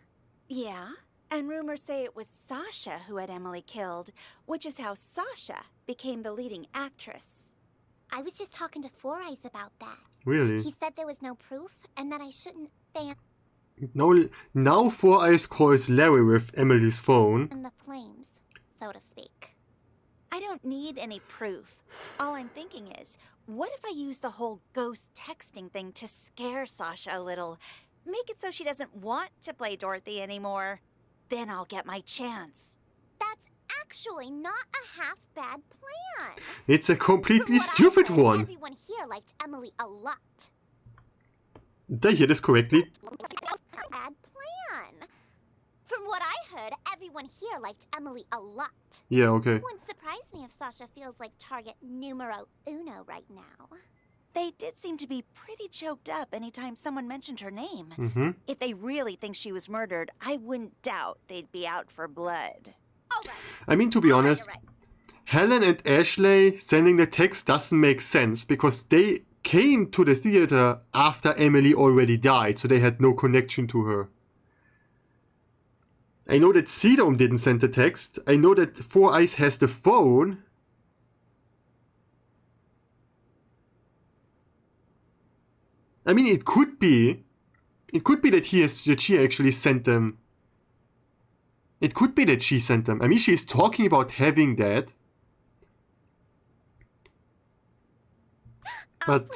Speaker 7: Yeah, and rumors say it was Sasha who had Emily killed, which is how Sasha became the leading actress.
Speaker 16: I was just talking to Four Eyes about that.
Speaker 1: Really?
Speaker 16: He said there was no proof, and that I shouldn't fan
Speaker 1: Now Four Eyes calls Larry with Emily's phone.
Speaker 16: in the flames, so to speak.
Speaker 7: I don't need any proof. All I'm thinking is, what if I use the whole ghost texting thing to scare Sasha a little? Make it so she doesn't want to play Dorothy anymore. Then I'll get my chance.
Speaker 16: That's actually not a half-bad plan.
Speaker 1: It's a completely stupid one.
Speaker 16: Everyone here liked Emily a lot.
Speaker 1: Did I hear this correctly?
Speaker 16: Bad plan. From what I heard, everyone here liked Emily a lot.
Speaker 1: Yeah, okay.
Speaker 16: Wouldn't surprise me if Sasha feels like target numero uno right now.
Speaker 7: They did seem to be pretty choked up anytime someone mentioned her name. If they really think she was murdered, I wouldn't doubt they'd be out for blood.
Speaker 1: I mean, to be honest, Helen and Ashley sending the text doesn't make sense because they came to the theater after Emily already died, so they had no connection to her. I know that Sedum didn't send the text. I know that Four Eyes has the phone. I mean, it could be that she actually sent them. It could be that she sent them. I mean, she's talking about having that. But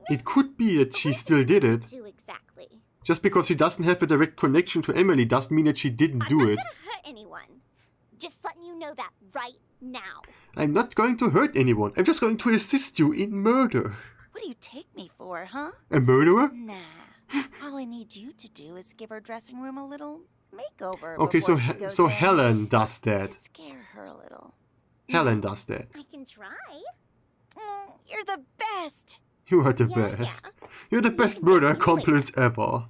Speaker 1: it could be that she still did it.
Speaker 16: Exactly.
Speaker 1: Just because she doesn't have a direct connection to Emily doesn't mean that she didn't do it.
Speaker 16: I'm not gonna hurt anyone. Just letting you know that right now.
Speaker 1: I'm not going to hurt anyone. I'm just going to assist you in murder.
Speaker 7: What do you take me for, huh?
Speaker 1: A murderer?
Speaker 7: Nah. All I need you to do is give her dressing room a little makeover.
Speaker 1: Okay,
Speaker 7: before she goes
Speaker 1: so
Speaker 7: in.
Speaker 1: Helen does that.
Speaker 7: To scare her a little.
Speaker 1: Helen does that.
Speaker 16: I can try.
Speaker 7: You're the best.
Speaker 1: You are the best. You're the best murder accomplice ever.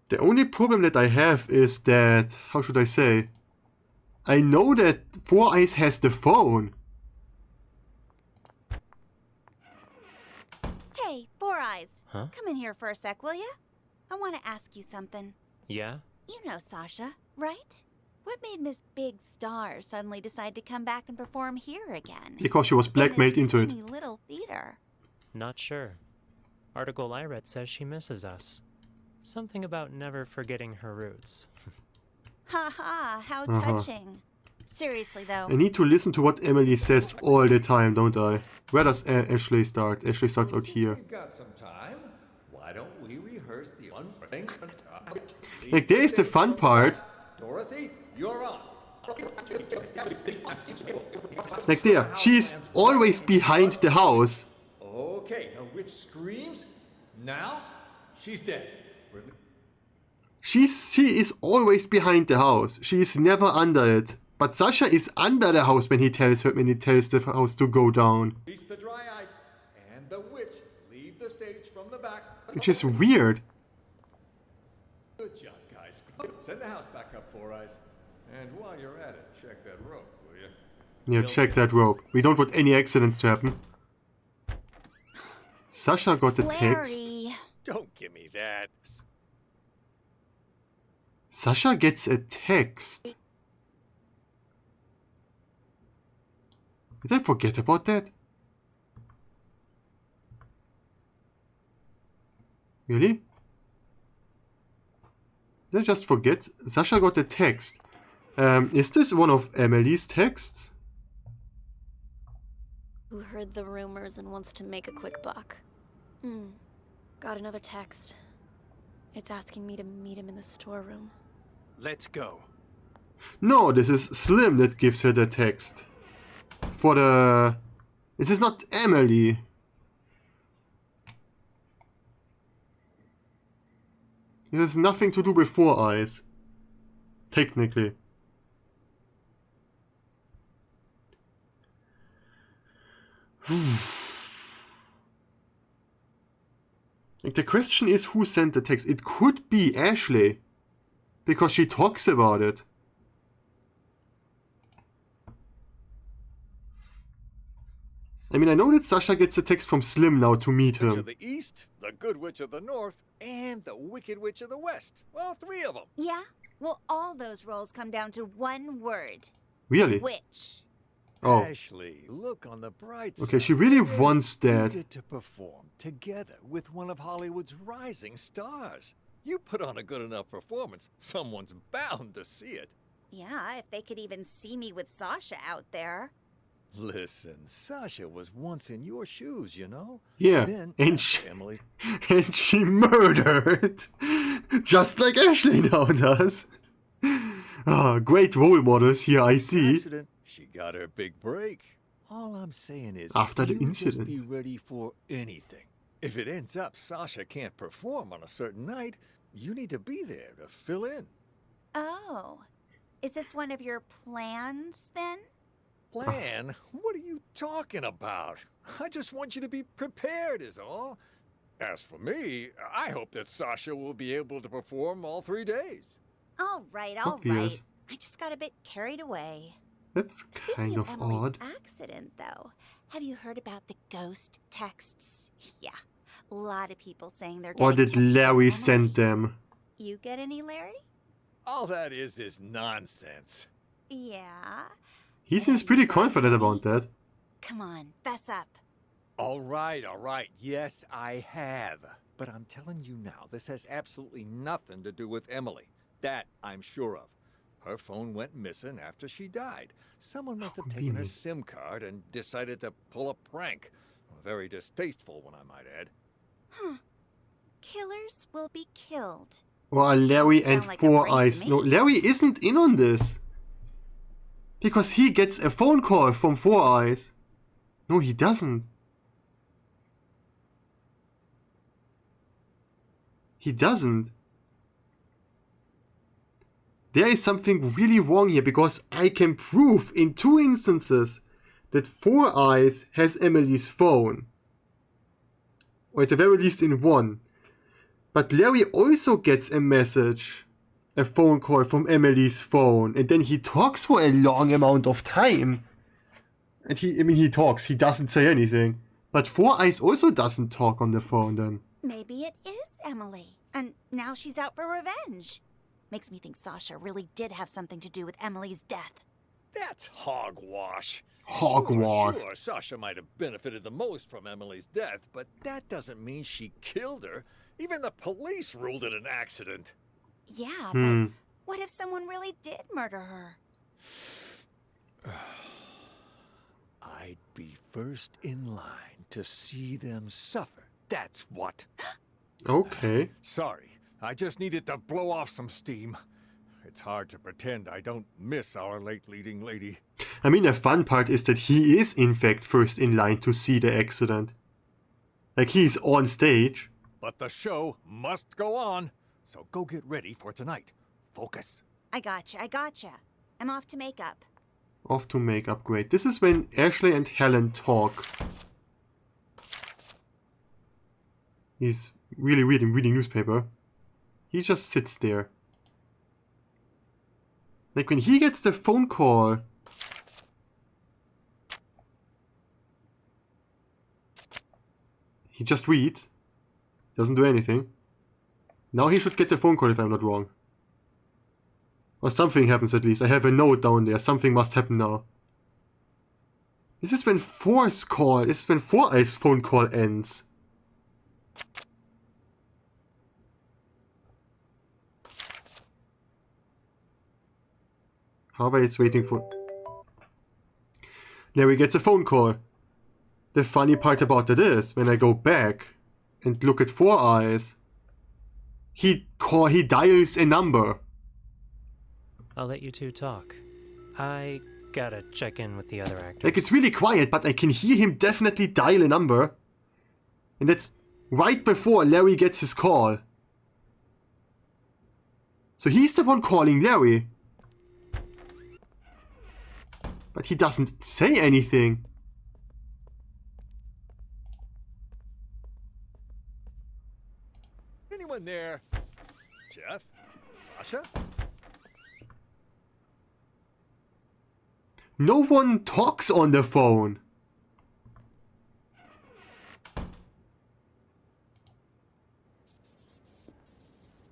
Speaker 1: The only problem that I have is that, how should I say? I know that Four Eyes has the phone.
Speaker 7: Hey, Four Eyes.
Speaker 4: Huh?
Speaker 7: Come in here for a sec, will ya? I want to ask you something.
Speaker 4: Yeah?
Speaker 7: You know Sasha, right? What made Miss Big Star suddenly decide to come back and perform here again?
Speaker 1: Because she was blackmailed into it.
Speaker 7: Tiny little theater.
Speaker 4: Not sure. Article I read says she misses us. Something about never forgetting her roots.
Speaker 7: Ha ha, how touching. Seriously though.
Speaker 1: I need to listen to what Emily says all the time, don't I? Where does Ashley start? Ashley starts out here.
Speaker 10: We've got some time. Why don't we rehearse the one thing?
Speaker 1: Like, there is the fun part.
Speaker 10: Dorothy, you're on.
Speaker 1: Like there, she's always behind the house.
Speaker 10: Okay, now which screams? Now, she's dead.
Speaker 1: She is always behind the house. She is never under it. But Sasha is under the house when he tells the house to go down.
Speaker 10: Release the dry ice, and the witch leave the stage from the back.
Speaker 1: Which is weird.
Speaker 10: Good job, guys. Send the house back up, Four Eyes. And while you're at it, check that rope, will you?
Speaker 1: Yeah, check that rope. We don't want any accidents to happen. Sasha got a text.
Speaker 10: Don't give me that.
Speaker 1: Sasha gets a text. Did I forget about that? Really? Did I just forget? Sasha got a text. Is this one of Emily's texts?
Speaker 2: Who heard the rumors and wants to make a quick buck. Got another text. It's asking me to meet him in the storeroom.
Speaker 14: Let's go.
Speaker 1: No, this is Slim that gives her the text. For the... This is not Emily. It has nothing to do with Four Eyes. Technically. Like, the question is who sent the text. It could be Ashley. Because she talks about it. I mean, I know that Sasha gets a text from Slim now to meet
Speaker 10: Witch
Speaker 1: him.
Speaker 10: of the East, the Good Witch of the North, and the Wicked Witch of the West. Well, 3 of them.
Speaker 7: Yeah? Well, all those roles come down to one word.
Speaker 1: Really?
Speaker 7: Witch.
Speaker 1: Oh.
Speaker 10: Ashley, look on the bright side.
Speaker 1: Okay, she really wants that.
Speaker 10: You get to perform together with one of Hollywood's rising stars. You put on a good enough performance, someone's bound to see it.
Speaker 7: Yeah, if they could even see me with Sasha out there.
Speaker 10: Listen, Sasha was once in your shoes, you know?
Speaker 1: Yeah,
Speaker 10: Then,
Speaker 1: and she murdered. Just like Ashley now does. Ah, great role models here, I see.
Speaker 10: Accident. She got her big break. All I'm saying is,
Speaker 1: After the
Speaker 10: you
Speaker 1: incident.
Speaker 10: just be ready for anything. If it ends up Sasha can't perform on a certain night, you need to be there to fill in.
Speaker 7: Oh. Is this one of your plans, then?
Speaker 10: Plan? What are you talking about? I just want you to be prepared is all. As for me, I hope that Sasha will be able to perform all 3 days.
Speaker 7: All right.
Speaker 1: Obvious.
Speaker 7: I just got a bit carried away.
Speaker 1: That's kind of
Speaker 7: Emily's
Speaker 1: odd.
Speaker 7: accident, though. Have you heard about the ghost texts? Yeah. A lot of people saying they're
Speaker 1: Or
Speaker 7: getting
Speaker 1: did
Speaker 7: texts from
Speaker 1: Larry
Speaker 7: Emily.
Speaker 1: send them?
Speaker 7: You get any, Larry?
Speaker 10: All that is nonsense.
Speaker 7: Yeah.
Speaker 1: He seems pretty confident about that.
Speaker 7: Come on, fess up.
Speaker 10: All right. Yes, I have. But I'm telling you now, this has absolutely nothing to do with Emily. That I'm sure of. Her phone went missing after she died. Someone must have taken her SIM card and decided to pull a prank. A very distasteful one, I might add.
Speaker 7: Huh. Killers will be killed.
Speaker 1: Or Larry
Speaker 7: Doesn't
Speaker 1: and
Speaker 7: sound like a
Speaker 1: Four
Speaker 7: prank to
Speaker 1: Eyes.
Speaker 7: me.
Speaker 1: No, Larry isn't in on this. Because he gets a phone call from Four Eyes. No, he doesn't. He doesn't. There is something really wrong here, because I can prove in 2 instances that Four Eyes has Emily's phone. Or at the very least in 1. But Larry also gets a message, a phone call from Emily's phone, and then he talks for a long amount of time. And he talks, he doesn't say anything. But Four Eyes also doesn't talk on the phone then.
Speaker 7: Maybe it is Emily, and now she's out for revenge. Makes me think Sasha really did have something to do with Emily's death.
Speaker 10: That's hogwash.
Speaker 1: Hogwash.
Speaker 10: Sure, Sasha might have benefited the most from Emily's death, but that doesn't mean she killed her. Even the police ruled it an accident.
Speaker 7: Yeah, but what if someone really did murder her?
Speaker 10: I'd be first in line to see them suffer. That's what.
Speaker 1: Okay.
Speaker 10: Sorry, I just needed to blow off some steam. It's hard to pretend I don't miss our late leading lady.
Speaker 1: I mean, the fun part is that he is in fact first in line to see the accident. Like, he's on stage.
Speaker 10: But the show must go on, so go get ready for tonight. Focus.
Speaker 7: I gotcha. I'm off to makeup.
Speaker 1: Off to makeup, great. This is when Ashley and Helen talk. He's really reading newspaper. He just sits there. Like, when he gets the phone call, he just reads. Doesn't do anything. Now he should get the phone call if I'm not wrong. Or something happens at least. I have a note down there. Something must happen now. This is when Four Eyes phone call ends. However, it's waiting for... Larry gets a phone call. The funny part about it is, when I go back and look at Four Eyes, he dials a number.
Speaker 4: I'll let you two talk. I gotta check in with the other actors.
Speaker 1: Like, it's really quiet, but I can hear him definitely dial a number. And that's right before Larry gets his call. So he's the one calling Larry. But he doesn't say anything.
Speaker 10: Anyone there? Jeff? Sasha?
Speaker 1: No one talks on the phone.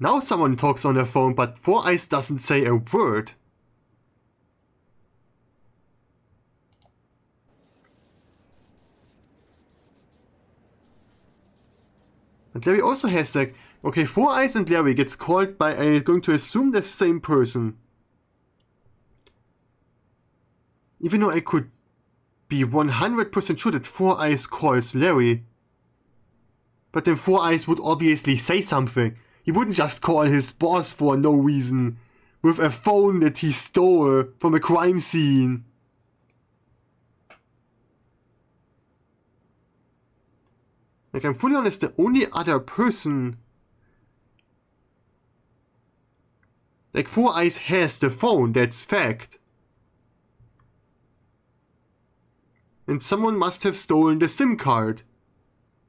Speaker 1: Now someone talks on the phone, but Four Eyes doesn't say a word. And Larry also has like, okay, Four Eyes and Larry gets called by, I'm going to assume the same person. Even though I could be 100% sure that Four Eyes calls Larry. But then Four Eyes would obviously say something. He wouldn't just call his boss for no reason. With a phone that he stole from a crime scene. Like, I'm fully honest, the only other person... Like, Four Eyes has the phone, that's fact. And someone must have stolen the SIM card.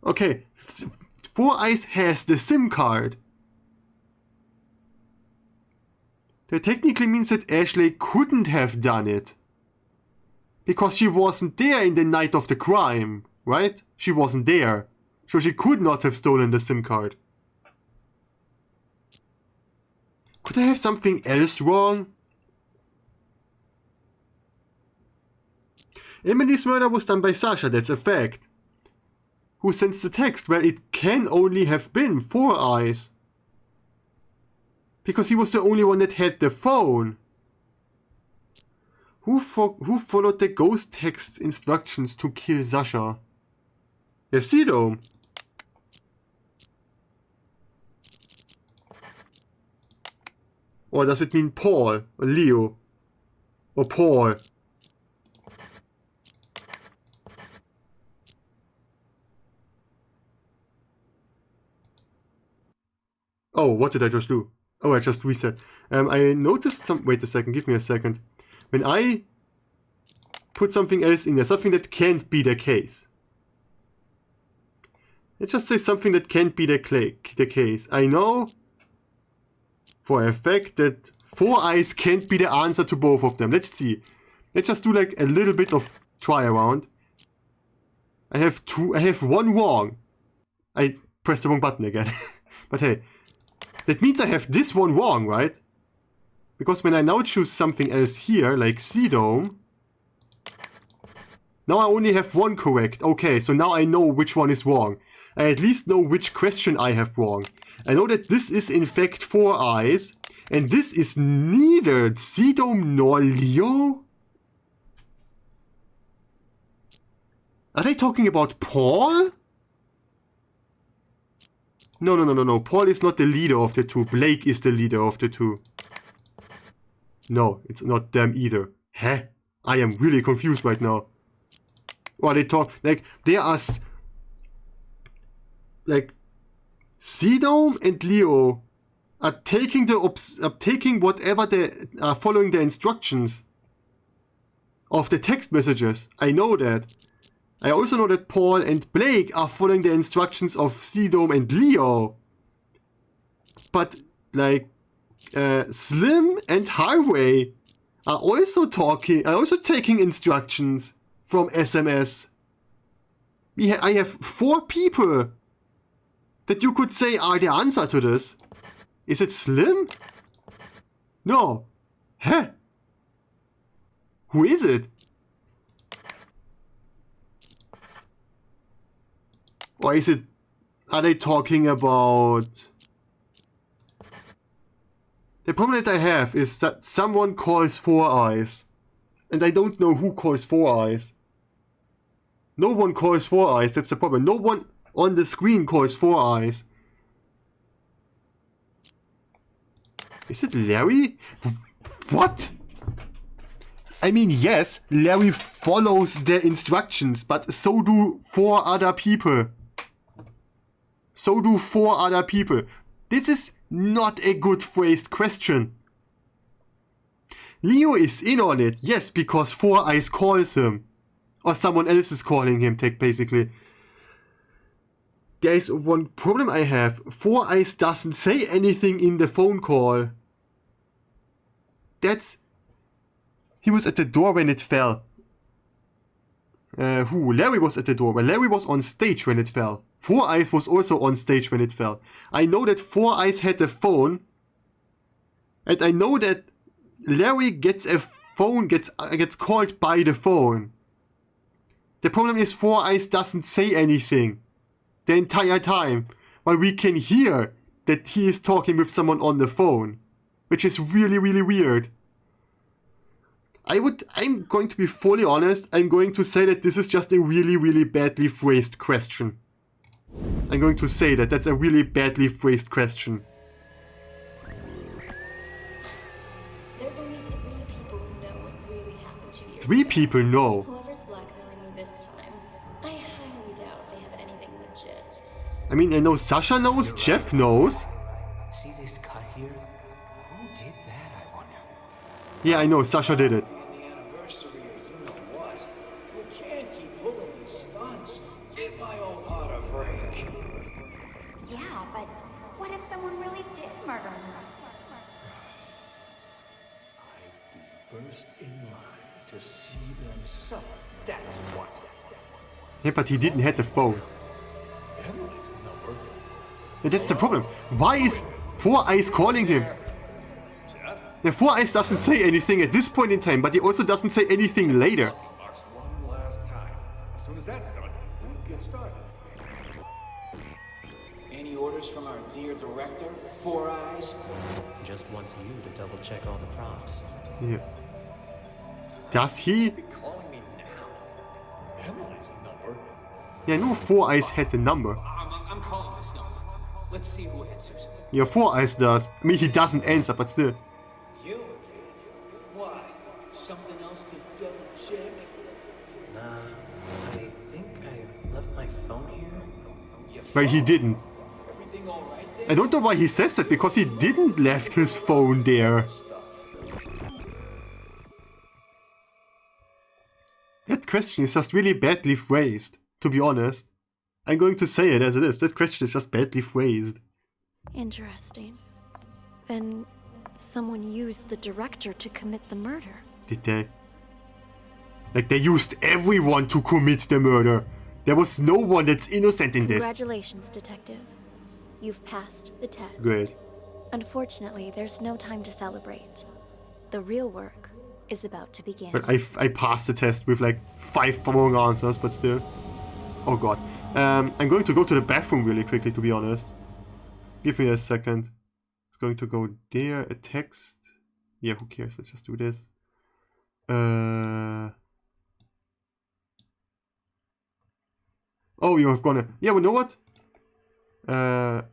Speaker 1: Okay, Four Eyes has the SIM card. That technically means that Ashley couldn't have done it. Because she wasn't there in the night of the crime, right? She wasn't there. So she could not have stolen the SIM card. Could I have something else wrong? Emily's murder was done by Sasha, that's a fact. Who sends the text? Well, it can only have been Four Eyes. Because he was the only one that had the phone. Who followed the ghost text instructions to kill Sasha? Yasido. Or does it mean Paul? Or Leo? Or Paul? Oh, what did I just do? Oh, I just reset. I noticed some... Wait a second, give me a second. When I put something else in there, something that can't be the case. Let's just say something that can't be the case. I know for a fact that 4 eyes can't be the answer to both of them. Let's see. Let's just do like a little bit of try around. I have 1 wrong. I pressed the wrong button again. But hey, that means I have this one wrong, right? Because when I now choose something else here, like C-Dome, now I only have 1 correct. Okay, so now I know which one is wrong. I at least know which question I have wrong. I know that this is in fact 4 eyes, and this is neither C-Dome nor Leo. Are they talking about Paul? No. Paul is not the leader of the two. Blake is the leader of the two. No, it's not them either. Huh? I am really confused right now. Or they talk like there are like C-Dome and Leo are taking whatever they are following the instructions of the text messages. I know that. I also know that Paul and Blake are following the instructions of C-Dome and Leo. But, like, Slim and Highway are also taking instructions from SMS. I have 4 people that you could say are the answer to this. Is it Slim? No. Huh? Who is it? Or is it... Are they talking about... The problem that I have is that someone calls 4 eyes. And I don't know who calls 4 eyes. No one calls 4 eyes, that's the problem. No one on the screen calls 4 eyes. Is it Larry? What? I mean, yes, Larry follows the instructions, but so do 4 other people. So do 4 other people. This is not a good phrased question. Leo is in on it, yes, because 4 eyes calls him. Or someone else is calling him, basically. There is one problem I have. 4 eyes doesn't say anything in the phone call. That's... He was at the door when it fell. Who? Larry was at the door. Well, Larry was on stage when it fell. 4 eyes was also on stage when it fell. I know that 4 eyes had a phone. And I know that Larry gets a phone, gets called by the phone. The problem is 4 eyes doesn't say anything the entire time. While we can hear that he is talking with someone on the phone. Which is really, really weird. I'm going to be fully honest, I'm going to say that this is just a really, really badly phrased question. I'm going to say that that's a really badly phrased question.
Speaker 2: There's only 3 people who know what really happened to you.
Speaker 1: 3 people know.
Speaker 2: Whoever's blackmailing me this time, I highly doubt they have anything legit.
Speaker 1: I mean, I know Sasha knows, Jeff knows.
Speaker 20: See this cut here? Who did that, I wonder?
Speaker 1: Yeah, I know, Sasha did it.
Speaker 7: Yeah, but what if someone really did murder her?
Speaker 17: First in line to see them suffer. That's what.
Speaker 1: Yeah, but he didn't have the phone.
Speaker 17: Emily's number.
Speaker 1: And that's the problem. Why is 4 eyes calling him? Yeah, 4 eyes doesn't say anything at this point in time, but he also doesn't say anything later.
Speaker 10: One last time. As soon as that's done, we'll get started.
Speaker 9: Any orders from our dear director, 4 eyes?
Speaker 4: Just wants you to double check all the props.
Speaker 1: Yeah. Does he?
Speaker 10: Calling me now. Emily's number.
Speaker 1: Yeah, no 4 eyes had the number.
Speaker 22: I'm calling this number. Let's see who answers.
Speaker 1: Yeah, 4 eyes does. I mean, he doesn't answer, but still.
Speaker 9: You again? Why? Something else to double check?
Speaker 4: Nah, I think I left my phone here.
Speaker 1: Well, he didn't.
Speaker 9: Everything all right
Speaker 1: I don't know why he says that, because he didn't left his phone there. That question is just really badly phrased, to be honest. I'm going to say it as it is. That question is just badly phrased.
Speaker 2: Interesting. Then someone used the director to commit the murder.
Speaker 1: Did they? Like, they used everyone to commit the murder. There was no one that's innocent in this.
Speaker 2: Congratulations, Detective. You've passed the test.
Speaker 1: Great.
Speaker 2: Unfortunately, there's no time to celebrate. The real work is about to begin.
Speaker 1: But I passed the test with like 5 wrong answers, but still. Oh god. I'm going to go to the bathroom really quickly, to be honest. Give me a second. It's going to go there, a text. Yeah, who cares? Let's just do this. Oh, you have gone. Yeah, well, you know what?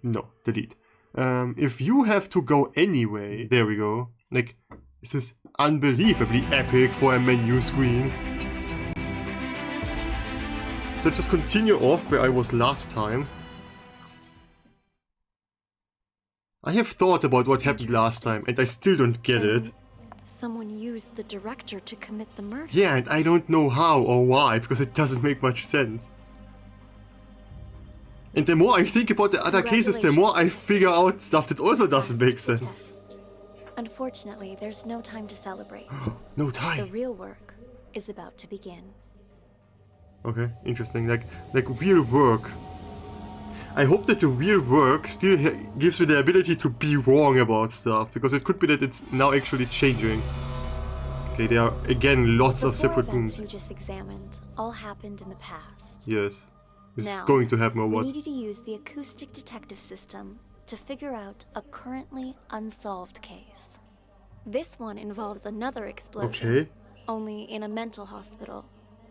Speaker 1: No, delete. If you have to go anyway, there we go. Like, this is unbelievably epic for a menu screen. So just continue off where I was last time. I have thought about what happened last time, and I still don't get it.
Speaker 2: Someone used the director to commit the murder.
Speaker 1: Yeah, and I don't know how or why, because it doesn't make much sense. And the more I think about the other cases, the more I figure out stuff that also doesn't make sense.
Speaker 2: Unfortunately, there's no time to celebrate.
Speaker 1: No time.
Speaker 2: The real work is about to begin.
Speaker 1: Okay, interesting. Like real work. I hope that the real work still gives me the ability to be wrong about stuff, because it could be that it's now actually changing. Okay, there are again lots of separate rooms.
Speaker 2: You just examined all happened in the past.
Speaker 1: Yes. This
Speaker 2: Now,
Speaker 1: is going to happen or what?
Speaker 2: We need you to use the acoustic detective system to figure out a currently unsolved case. This one involves another explosion,
Speaker 1: Okay.
Speaker 2: only in a mental hospital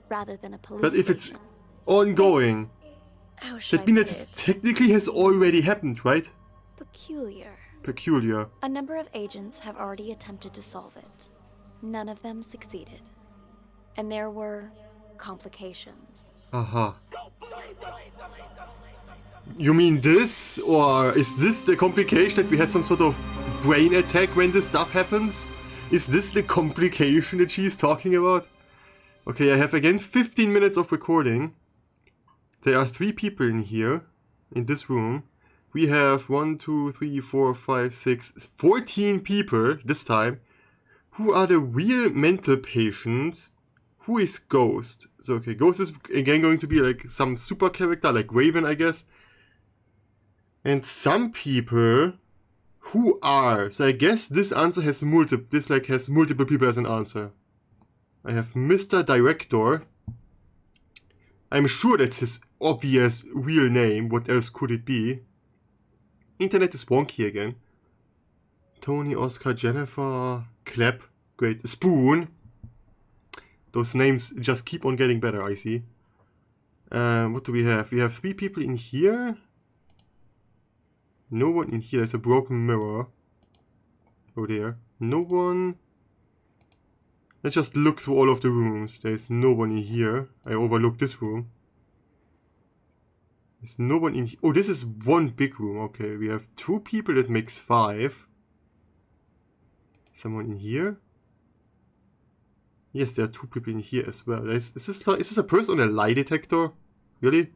Speaker 2: rather than a police
Speaker 1: But if it's
Speaker 2: station.
Speaker 1: ongoing,
Speaker 2: How should I
Speaker 1: that means
Speaker 2: put
Speaker 1: it
Speaker 2: it?
Speaker 1: technically has already happened, right?
Speaker 2: Peculiar.
Speaker 1: Peculiar.
Speaker 2: A number of agents have already attempted to solve it. None of them succeeded. And there were complications.
Speaker 1: Aha. You mean this? Or is this the complication that we had some sort of brain attack when this stuff happens? Is this the complication that she's talking about? Okay, I have again 15 minutes of recording. There are 3 people in here, in this room. We have 1, 2, 3, 4, 5, 6, 14 people this time. Who are the real mental patients? Who is Ghost? So, okay, Ghost is again going to be like some super character, like Raven, I guess. And some people who are. So I guess this answer has has multiple people as an answer. I have Mr. Director. I'm sure that's his obvious real name. What else could it be? Internet is wonky again. Tony, Oscar, Jennifer, Clap. Great. Spoon. Those names just keep on getting better, I see. What do we have? We have 3 people in here. No one in here. There's a broken mirror. Oh, there. No one. Let's just look through all of the rooms. There's no one in here. I overlooked this room. There's no one in here. Oh, this is one big room. Okay, we have 2 people. That makes 5. Someone in here? Yes, there are 2 people in here as well. Is this a person on a lie detector? Really?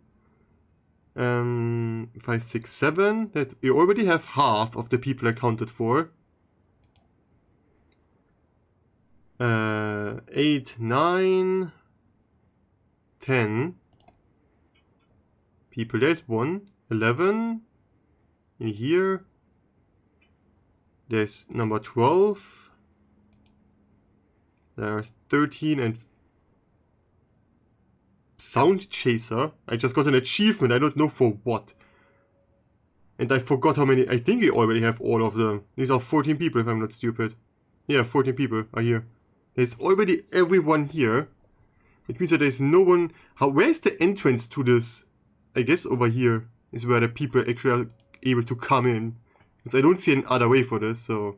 Speaker 1: 5, 6, 7. That we already have half of the people accounted for. 8, 9, 10 people. There's 1, 11 in here. There's number 12. There are 13 and Sound Chaser. I just got an achievement. I don't know for what. And I forgot how many. I think we already have all of them. These are 14 people if I'm not stupid. Yeah, 14 people are here. There's already everyone here. It means that there's no one. Where's the entrance to this? I guess over here is where the people actually are able to come in. Because I don't see any other way for this, so.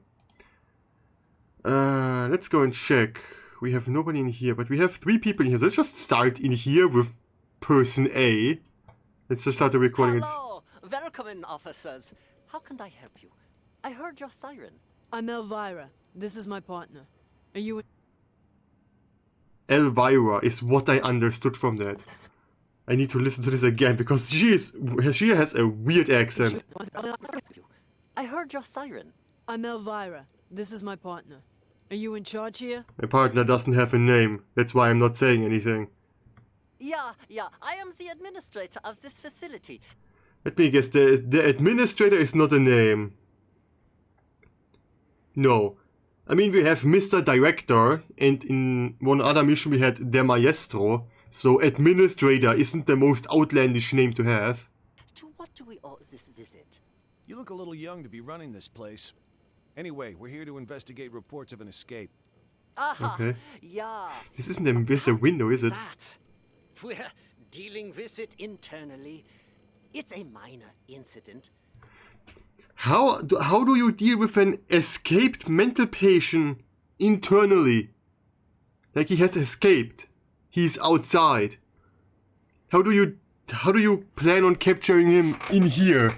Speaker 1: Let's go and check. We have nobody in here, but we have 3 people in here. So let's just start in here with person A. Let's just start the recording.
Speaker 5: Hello, welcome in, officers. How can I help you? I heard your siren.
Speaker 19: I'm Elvira. This is my partner. Are you...
Speaker 1: Elvira is what I understood from that. I need to listen to this again because she has a weird accent.
Speaker 5: I heard your siren.
Speaker 19: I'm Elvira. This is my partner. Are you in charge here?
Speaker 1: My partner doesn't have a name. That's why I'm not saying anything.
Speaker 5: Yeah, I am the administrator of this facility.
Speaker 1: Let me guess, the administrator is not a name. No. I mean, we have Mr. Director, and in one other mission we had Der Maestro, so administrator isn't the most outlandish name to have.
Speaker 5: To what do we owe this visit?
Speaker 6: You look a little young to be running this place. Anyway, we're here to investigate reports of an escape.
Speaker 5: Aha,
Speaker 1: Okay.
Speaker 5: yeah.
Speaker 1: This isn't a window, is it?
Speaker 5: That. We're dealing with it internally. It's a minor incident.
Speaker 1: How do you deal with an escaped mental patient internally? Like he has escaped. He's outside. How do you plan on capturing him in here?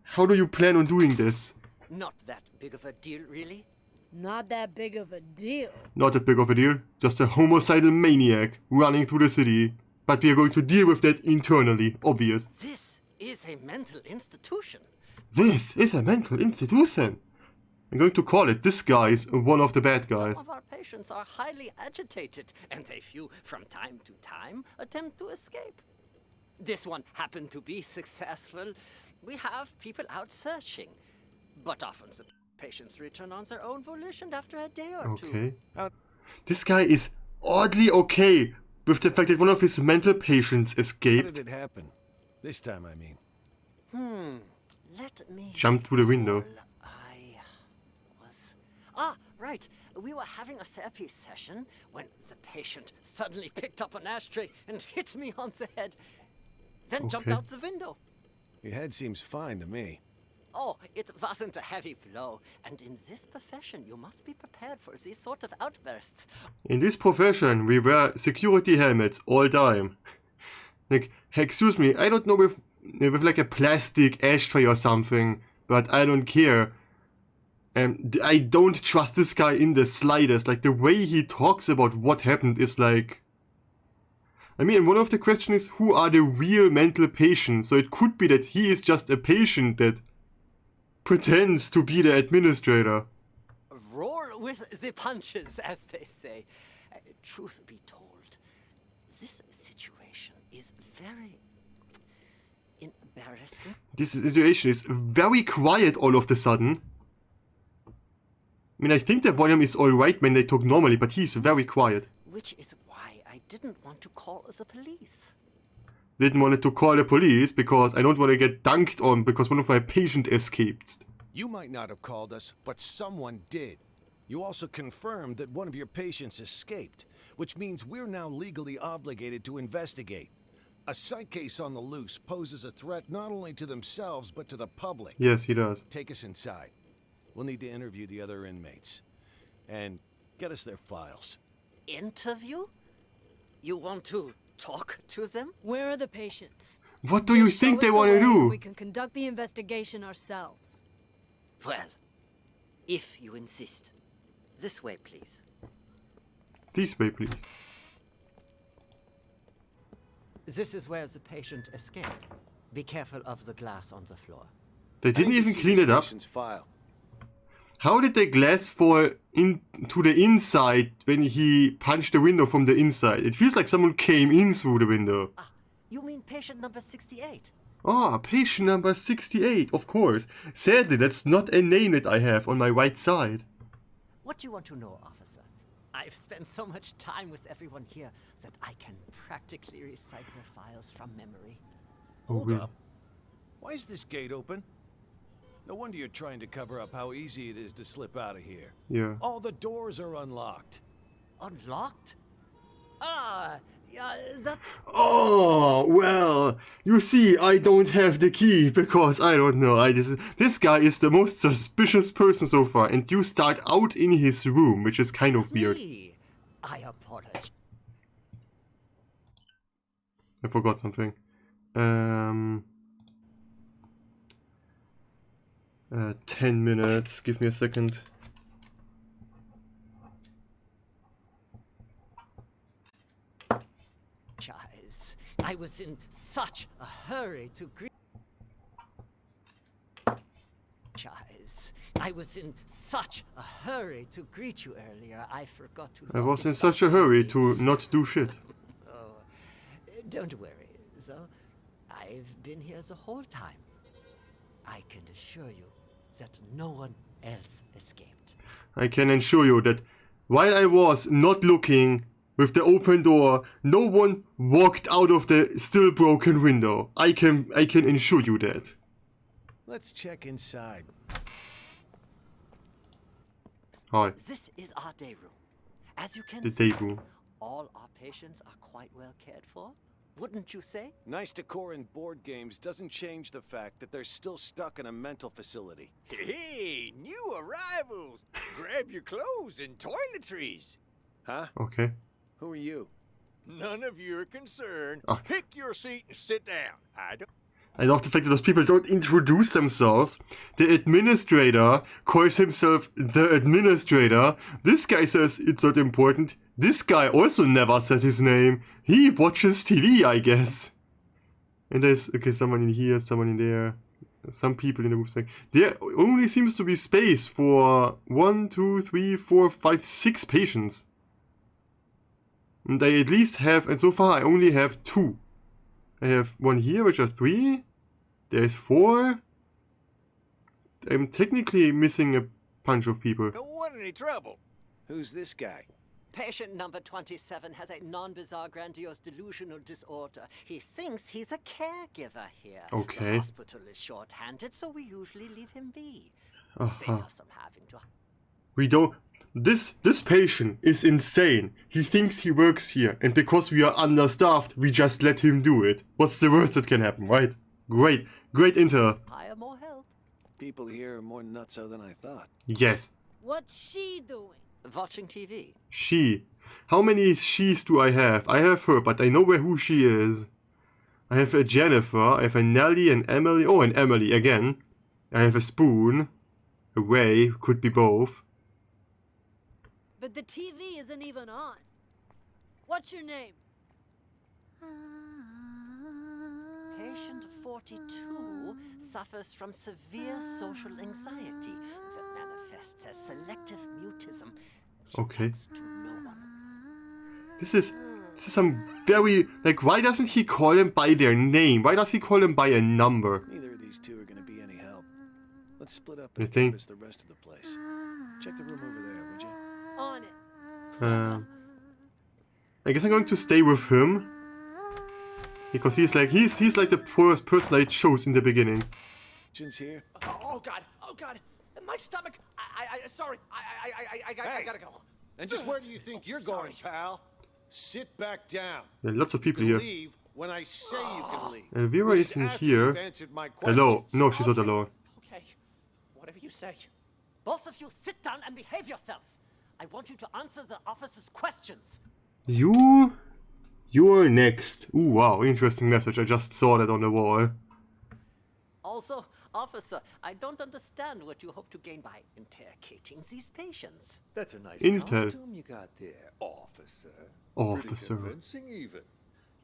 Speaker 1: How do you plan on doing this?
Speaker 5: Not that big of a deal, really.
Speaker 19: Not that big of a deal.
Speaker 1: Not that big of a deal. Just a homicidal maniac running through the city. But we are going to deal with that internally, obvious.
Speaker 5: This is a mental institution.
Speaker 1: This is a mental institution. I'm going to call it. This guy is one of the bad guys.
Speaker 5: Some of our patients are highly agitated, and a few, from time to time, attempt to escape. This one happened to be successful. We have people out searching, but often the patients return on their own volition after a day or two.
Speaker 1: Okay. This guy is oddly okay with the fact that one of his mental patients
Speaker 6: How
Speaker 1: escaped.
Speaker 6: did it happen? This time, I mean.
Speaker 5: Let me...
Speaker 1: Jumped through the window.
Speaker 5: Right. We were having a therapy session when the patient suddenly picked up an ashtray and hit me on the head, then jumped
Speaker 6: Okay.
Speaker 5: out the window.
Speaker 6: Your head seems fine to me.
Speaker 5: Oh, it wasn't a heavy blow, and in this profession you must be prepared for these sort of outbursts.
Speaker 1: In this profession, we wear security helmets all time. Like, excuse me, I don't know with like a plastic ashtray or something, but I don't care. I don't trust this guy in the slightest. Like, the way he talks about what happened is like... I mean, one of the questions is, who are the real mental patients? So it could be that he is just a patient that pretends to be the administrator.
Speaker 5: Roar with the punches, as they say. Truth be told, this situation is very embarrassing.
Speaker 1: This situation is very quiet all of a sudden. I mean, I think the volume is alright when they talk normally, but he's very quiet.
Speaker 5: Which is why I didn't want to call the police.
Speaker 1: Didn't want to call the police because I don't want to get dunked on because one of my patients escaped.
Speaker 6: You might not have called us, but someone did. You also confirmed that one of your patients escaped, which means we're now legally obligated to investigate. A psych case on the loose poses a threat not only to themselves, but to the public.
Speaker 1: Yes, he does.
Speaker 6: Take us inside. We'll need to interview the other inmates. And get us their files.
Speaker 5: Interview? You want to talk to them?
Speaker 19: Where are the patients?
Speaker 1: What do you think they want to do?
Speaker 19: We can conduct the investigation ourselves.
Speaker 5: Well, if you insist. This way, please.
Speaker 1: This way, please.
Speaker 5: This is where the patient escaped. Be careful of the glass on the floor.
Speaker 1: They didn't even clean it up. How did the glass fall into the inside when he punched the window from the inside? It feels like someone came in through the window.
Speaker 5: You mean patient number 68?
Speaker 1: Ah, patient number 68, of course. Sadly, that's not a name that I have on my right side.
Speaker 5: What do you want to know, officer? I've spent so much time with everyone here that I can practically recite their files from memory.
Speaker 6: Hold up. Why is this gate open? No wonder you're trying to cover up how easy it is to slip out of here.
Speaker 1: Yeah.
Speaker 6: All the doors are unlocked.
Speaker 5: Unlocked? Yeah, that...
Speaker 1: Oh, well, you see, I don't have the key because I don't know. This guy is the most suspicious person so far, and you start out in his room, which is kind of weird.
Speaker 5: I apologize.
Speaker 1: I forgot something. 10 minutes. Give me a second.
Speaker 5: I was in such a hurry to greet. I was in such a hurry to greet you earlier. I forgot to.
Speaker 1: I was in such a hurry to not do shit.
Speaker 5: Oh, don't worry. So, I've been here the whole time. I can assure you that no one else escaped.
Speaker 1: I can assure you that while I was not looking with the open door, no one walked out of the still broken window. I can assure you that.
Speaker 6: Let's check inside.
Speaker 1: Hi.
Speaker 5: This is our day room. As you can
Speaker 1: The
Speaker 5: see,
Speaker 1: day room.
Speaker 5: all our patients are quite well cared for. Wouldn't you say?
Speaker 6: Nice decor in board games doesn't change the fact that they're still stuck in a mental facility.
Speaker 10: Hey, new arrivals! Grab your clothes and toiletries.
Speaker 6: Huh?
Speaker 1: Okay.
Speaker 6: Who are you?
Speaker 10: None of your concern.
Speaker 1: Ah.
Speaker 10: Pick your seat and sit down.
Speaker 1: I love the fact that those people don't introduce themselves. The administrator calls himself the administrator. This guy says it's not important. This guy also never said his name. He watches TV, I guess. And there's, okay, someone in here, someone in there. Some people in the room saying, there only seems to be space for 1, 2, 3, 4, 5, 6 patients. And I at least have, and so far I only have 2. I have one here, which are 3. There's 4. I'm technically missing a bunch of people.
Speaker 10: Don't want any trouble.
Speaker 6: Who's this guy?
Speaker 5: Patient number 27 has a non-bizarre grandiose delusional disorder. He thinks he's a caregiver here.
Speaker 1: Okay.
Speaker 5: The hospital is short-handed, so we usually leave him be. Saves us from having to...
Speaker 1: We don't... This patient is insane. He thinks he works here, and because we are understaffed, we just let him do it. What's the worst that can happen, right? Great intel.
Speaker 5: Hire more help.
Speaker 6: People here are more nutso than I thought.
Speaker 1: Yes.
Speaker 19: What's she doing?
Speaker 5: Watching TV.
Speaker 1: She. How many she's do I have? I have her, but I know who she is. I have a Jennifer, I have a Nellie, and Emily. Oh, and Emily again. I have a Spoon. A Ray, could be both.
Speaker 19: But the TV isn't even on. What's your name?
Speaker 5: Patient 42 suffers from severe social anxiety that manifests as selective mutism. She
Speaker 1: Okay.
Speaker 5: talks to no one.
Speaker 1: This is some very... Like, why doesn't he call them by their name? Why does he call them by a number?
Speaker 6: Neither of these two are going to be any help. Let's split up
Speaker 1: You
Speaker 6: and
Speaker 1: think?
Speaker 6: canvass the rest of the place. Check the room over there, would you?
Speaker 19: On it.
Speaker 1: I guess I'm going to stay with him. Because he's like the first person I chose in the beginning.
Speaker 6: Jin's here.
Speaker 3: Oh God! My stomach! Sorry. I gotta go.
Speaker 6: And just where do you think you're going, pal? Sit back down.
Speaker 1: There are lots of people
Speaker 6: You
Speaker 1: here.
Speaker 6: can leave when I say you can leave.
Speaker 1: Elvira
Speaker 6: Which
Speaker 1: isn't
Speaker 6: after
Speaker 1: here.
Speaker 6: you've answered my
Speaker 1: Hello.
Speaker 6: questions.
Speaker 1: No, she's not alone.
Speaker 3: Okay. Whatever you say.
Speaker 5: Both of you sit down and behave yourselves. I want you to answer the officer's questions.
Speaker 1: You're next. Ooh, wow, interesting message. I just saw that on the wall.
Speaker 5: Also, officer, I don't understand what you hope to gain by interrogating these patients.
Speaker 10: That's a nice
Speaker 1: Intel.
Speaker 10: costume you got there, officer.
Speaker 1: Officer.
Speaker 10: Pretty convincing, even.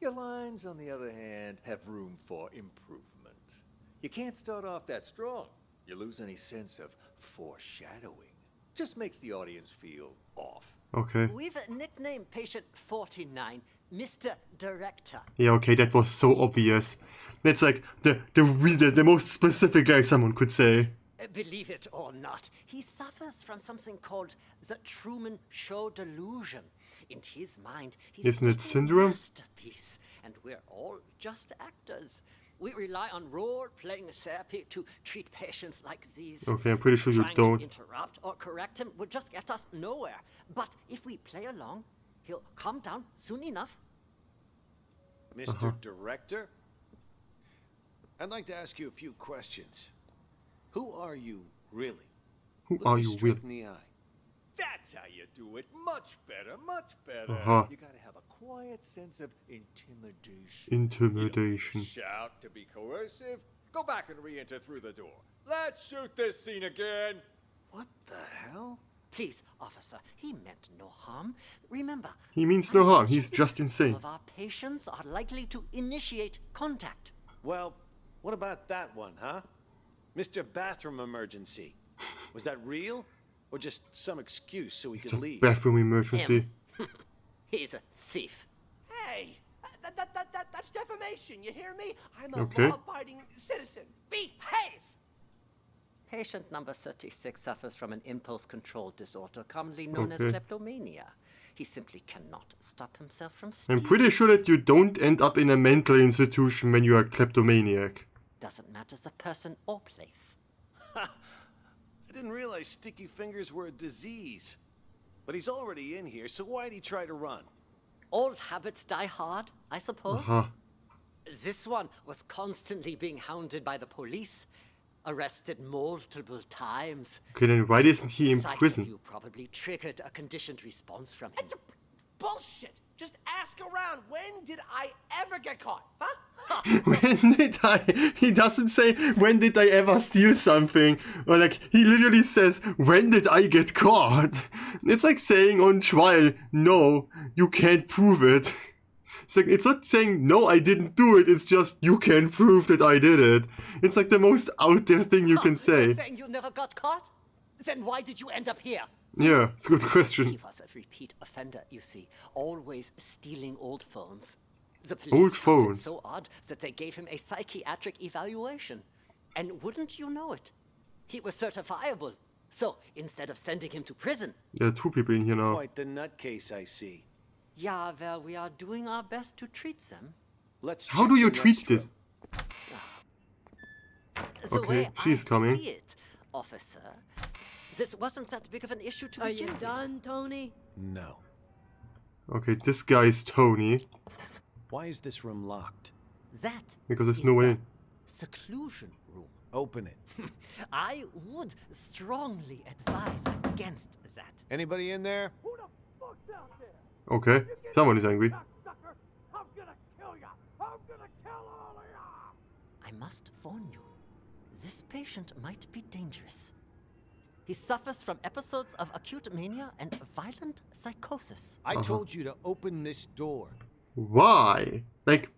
Speaker 10: Your lines, on the other hand, have room for improvement. You can't start off that strong. You lose any sense of foreshadowing. Just makes the audience feel off.
Speaker 1: Okay.
Speaker 5: We've nicknamed patient 49 Mr. Director.
Speaker 1: Yeah, okay, that was so obvious. That's like the most specific guy someone could say.
Speaker 5: Believe it or not, he suffers from something called the Truman Show delusion. In his mind, he's
Speaker 1: Isn't it
Speaker 5: making a
Speaker 1: syndrome?
Speaker 5: masterpiece, and we're all just actors. We rely on role-playing therapy to treat patients like these.
Speaker 1: Okay, I'm pretty sure you
Speaker 5: Trying
Speaker 1: don't.
Speaker 5: to interrupt or correct him would just get us nowhere. But if we play along, he'll calm down soon enough.
Speaker 6: Mr. Director? I'd like to ask you a few questions. Who are you, really?
Speaker 1: Who
Speaker 6: Look
Speaker 1: are
Speaker 6: me
Speaker 1: you
Speaker 6: straight
Speaker 1: really?
Speaker 6: in the eye.
Speaker 10: That's how you do it. Much better, much better. You gotta have a quiet sense of intimidation.
Speaker 1: Intimidation.
Speaker 10: Shout to be coercive. Go back and re-enter through the door. Let's shoot this scene again.
Speaker 6: What the hell?
Speaker 5: Please, officer, he meant no harm. Remember,
Speaker 1: He means no harm. He's just
Speaker 5: some
Speaker 1: insane.
Speaker 5: of our patients are likely to initiate contact.
Speaker 6: Well, what about that one, huh? Mr. Bathroom Emergency. Was that real? Or just some excuse so he could leave?
Speaker 1: Bathroom emergency.
Speaker 5: He's a thief.
Speaker 3: Hey, that's defamation, you hear me? I'm a
Speaker 1: Okay.
Speaker 3: law-abiding citizen. Behave!
Speaker 5: Patient number 36 suffers from an impulse control disorder commonly known as
Speaker 1: Okay.
Speaker 5: kleptomania. He simply cannot stop himself from stealing.
Speaker 1: I'm pretty sure that you don't end up in a mental institution when you are a kleptomaniac.
Speaker 5: Doesn't matter the person or place.
Speaker 6: I didn't realize sticky fingers were a disease. But he's already in here, so why'd he try to run?
Speaker 5: Old habits die hard, I suppose.
Speaker 1: Aha.
Speaker 5: This one was constantly being hounded by the police, arrested multiple times.
Speaker 1: Okay, then why isn't he in
Speaker 5: Sight of
Speaker 1: prison?
Speaker 5: you probably triggered a conditioned response from him.
Speaker 3: Bullshit! Just ask around. When did I ever get caught? Huh?
Speaker 1: When did I? He doesn't say, when did I ever steal something? Or like, he literally says, when did I get caught? It's like saying on trial, no, you can't prove it. It's like, it's not saying, no, I didn't do it. It's just, you can't prove that I did it. It's like the most out there thing you can say.
Speaker 5: You're saying you never got caught? Then why did you end up here?
Speaker 1: Yeah, it's a good question.
Speaker 5: He was a repeat offender, you see, always stealing old phones. The police
Speaker 1: Old
Speaker 5: found it
Speaker 1: phones?
Speaker 5: so odd that they gave him a psychiatric evaluation. And wouldn't you know it? He was certifiable. So instead of sending him to prison,
Speaker 1: There are two people in here now.
Speaker 6: Quite the nutcase, I see.
Speaker 5: yeah, well, we are doing our best to treat them.
Speaker 6: Let's
Speaker 1: How
Speaker 6: check
Speaker 1: do you
Speaker 6: the
Speaker 1: treat
Speaker 6: next
Speaker 1: this?
Speaker 5: The
Speaker 1: Okay,
Speaker 5: way
Speaker 1: she's
Speaker 5: I
Speaker 1: coming.
Speaker 5: see it, officer, this wasn't that big of an issue to
Speaker 19: Are
Speaker 5: begin
Speaker 19: you
Speaker 5: with.
Speaker 19: done, Tony?
Speaker 6: No.
Speaker 1: Okay, this guy is Tony.
Speaker 6: Why is this room locked?
Speaker 5: That
Speaker 1: Because there's
Speaker 5: is
Speaker 1: no way
Speaker 5: the
Speaker 1: in.
Speaker 5: seclusion room.
Speaker 6: Open it.
Speaker 5: I would strongly advise against that.
Speaker 6: Anybody in there?
Speaker 1: Okay, someone is angry.
Speaker 5: I must warn you, this patient might be dangerous. He suffers from episodes of acute mania and violent psychosis.
Speaker 6: I told you to open this door.
Speaker 1: Why? Like,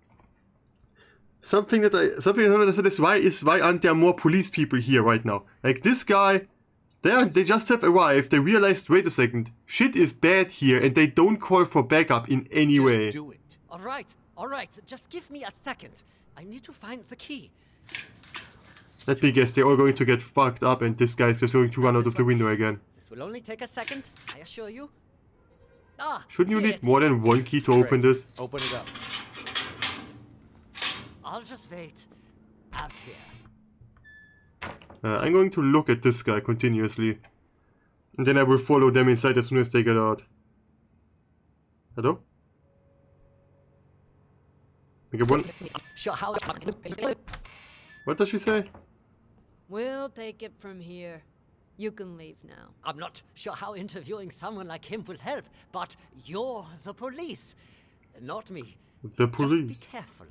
Speaker 1: something that I don't understand is why aren't there more police people here right now? Like this guy, they just have arrived. They realized, wait a second, shit is bad here, and they don't call for backup in any way.
Speaker 6: Do it.
Speaker 5: All right, just give me a second. I need to find the key.
Speaker 1: Let me guess, they're all going to get fucked up, and this guy's just going to run out of the window again.
Speaker 5: This will only take a second, I assure you. Ah,
Speaker 1: Shouldn't you
Speaker 5: here
Speaker 1: need
Speaker 5: it
Speaker 1: more
Speaker 5: is.
Speaker 1: than one key to open this?
Speaker 6: Open it up.
Speaker 5: I'll just wait out here.
Speaker 1: I'm going to look at this guy continuously. And then I will follow them inside as soon as they get out. Hello? Okay, one.
Speaker 5: Sure, how?
Speaker 1: What does she say?
Speaker 19: We'll take it from here. You can leave now.
Speaker 5: I'm not sure how interviewing someone like him will help, but you're the police, not me.
Speaker 1: The
Speaker 5: Just
Speaker 1: police.
Speaker 5: be careful.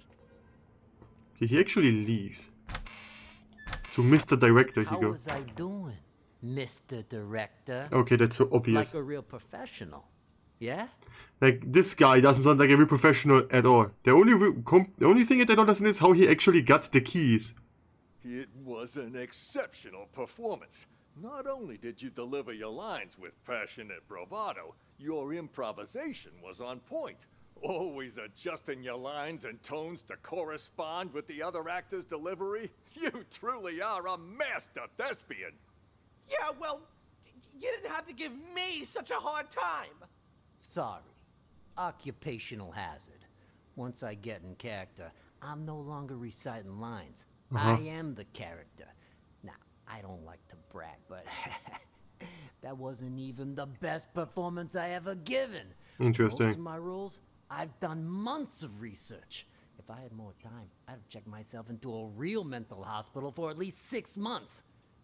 Speaker 1: Okay, he actually leaves. To Mr. Director he
Speaker 5: How
Speaker 1: goes.
Speaker 5: was I doing, Mr. Director?
Speaker 1: Okay, that's so obvious.
Speaker 5: Like a real professional, yeah?
Speaker 1: Like, this guy doesn't sound like a real professional at all. The only thing that I don't understand is how he actually got the keys.
Speaker 10: It was an exceptional performance. Not only did you deliver your lines with passionate bravado, your improvisation was on point. Always adjusting your lines and tones to correspond with the other actor's delivery. You truly are a master thespian.
Speaker 3: Yeah, well, you didn't have to give me such a hard time.
Speaker 5: Sorry. Occupational hazard. Once I get in character, I'm no longer reciting lines. I am the character. Now, I don't like to brag, but that wasn't even the best performance I ever given.
Speaker 1: Interesting.
Speaker 5: Most of my roles, I've done months of research. If I had more time, I'd have checked myself into a real mental hospital for at least 6 months.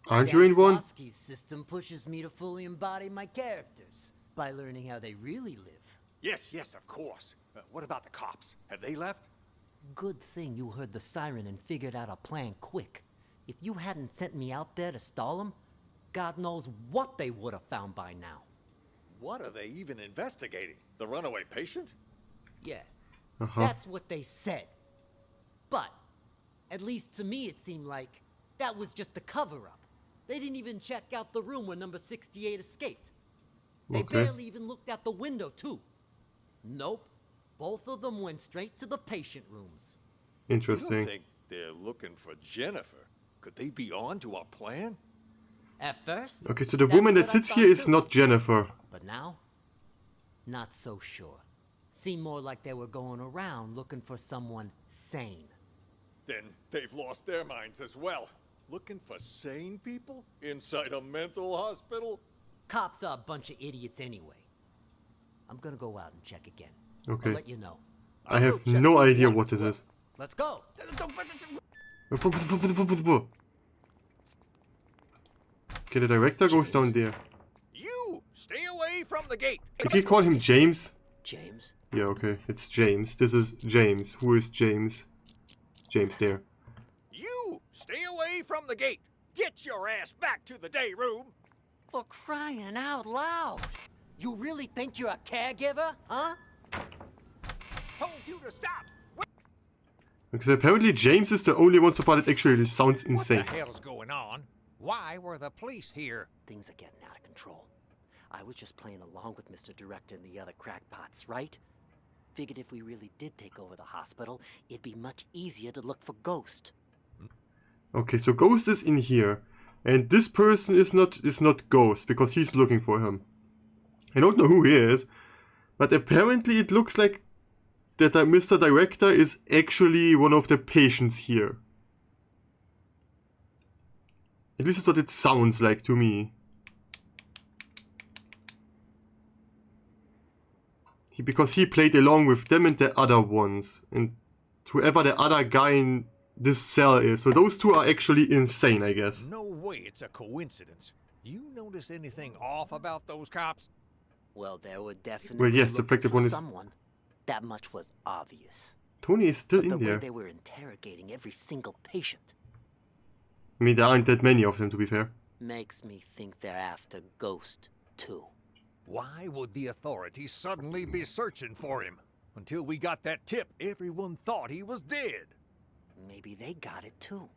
Speaker 1: Aren't you in one?
Speaker 5: Stanislavski's system pushes me to fully embody my characters by learning how they really live.
Speaker 10: Yes, of course. What about the cops? Have they left?
Speaker 5: Good thing you heard the siren and figured out a plan quick.
Speaker 11: If you hadn't sent me out there to stall them, God knows what they would have found by now.
Speaker 10: What are they even investigating? The runaway patient?
Speaker 11: Yeah, that's what they said. But, at least to me it seemed like that was just a cover-up. They didn't even check out the room where number 68 escaped. They barely even looked out the window, too. Nope. Both of them went straight to the patient rooms.
Speaker 1: Interesting.
Speaker 10: You don't think they're looking for Jennifer? Could they be on to our plan?
Speaker 11: At first,
Speaker 1: Okay, so the woman that sits here is not Jennifer.
Speaker 11: but now, not so sure. Seemed more like they were going around looking for someone sane.
Speaker 10: Then they've lost their minds as well. Looking for sane people inside a mental hospital?
Speaker 11: Cops are a bunch of idiots anyway. I'm gonna go out and check again.
Speaker 1: Okay.
Speaker 11: I'll let you know.
Speaker 1: I have no idea what this is.
Speaker 11: Let's go.
Speaker 1: Okay, the director goes down there.
Speaker 10: You stay away from the gate.
Speaker 1: Did he call him James?
Speaker 11: James?
Speaker 1: Yeah, okay. It's James. This is James. Who is James? James there.
Speaker 10: You stay away from the gate. Get your ass back to the day room.
Speaker 11: For crying out loud. You really think you're a caregiver, huh?
Speaker 10: Told you to stop.
Speaker 1: Because apparently James is the only one so far that actually sounds insane.
Speaker 21: What the hell's going on? Why were the police here?
Speaker 11: Things are getting out of control. I was just playing along with Mr. Director and the other crackpots, right? Figured if we really did take over the hospital, it'd be much easier to look for Ghost.
Speaker 1: Okay, so Ghost is in here. And this person is not Ghost, because he's looking for him. I don't know who he is, but apparently it looks like that Mr. Director is actually one of the patients here. At least that's what it sounds like to me. Because he played along with them and the other ones. And whoever the other guy in this cell is. So those two are actually insane, I guess.
Speaker 21: No way it's a coincidence. You notice anything off about those cops?
Speaker 11: Well, there were definitely
Speaker 1: Well, yes, the fact that one is...
Speaker 11: someone. That much was obvious.
Speaker 1: Tony is still
Speaker 11: But
Speaker 1: in
Speaker 11: the way
Speaker 1: there.
Speaker 11: they were interrogating every single patient
Speaker 1: I mean, there aren't that many of them, to be fair.
Speaker 11: makes me think they're after Ghost, too.
Speaker 21: Why would the authorities suddenly be searching for him? Until we got that tip, everyone thought he was dead.
Speaker 11: Maybe they got it, too.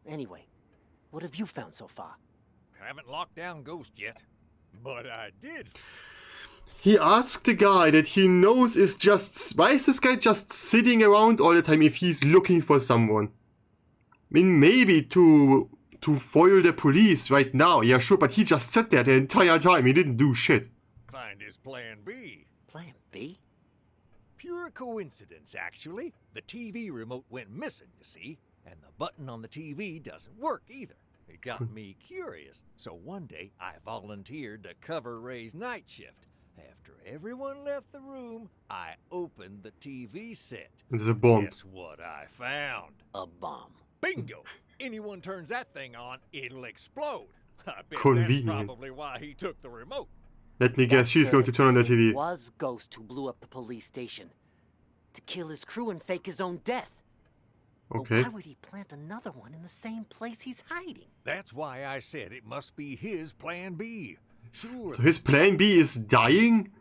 Speaker 11: Anyway, what have you found so far?
Speaker 21: Haven't locked down Ghost yet, but I did.
Speaker 1: He asked the guy that he knows is just... Why is this guy just sitting around all the time if he's looking for someone? I mean, maybe to foil the police right now. Yeah, sure, but he just sat there the entire time. He didn't do shit.
Speaker 21: Find his plan B.
Speaker 11: Plan B?
Speaker 21: Pure coincidence, actually. The TV remote went missing, you see, and the button on the TV doesn't work either. It got me curious, so one day I volunteered to cover Ray's night shift. After everyone left the room, I opened the TV set.
Speaker 1: There's a bomb.
Speaker 21: Guess what I found?
Speaker 11: A bomb.
Speaker 21: Bingo! Anyone turns that thing on, it'll explode. I bet
Speaker 1: Convenient.
Speaker 21: that's probably why he took the remote.
Speaker 1: Let me guess, she's going to turn on the TV.
Speaker 11: It was Ghost who blew up the police station. To kill his crew and fake his own death.
Speaker 1: Okay.
Speaker 11: But why would he plant another one in the same place he's hiding?
Speaker 21: That's why I said it must be his plan B. Sure.
Speaker 1: So his plan B is dying?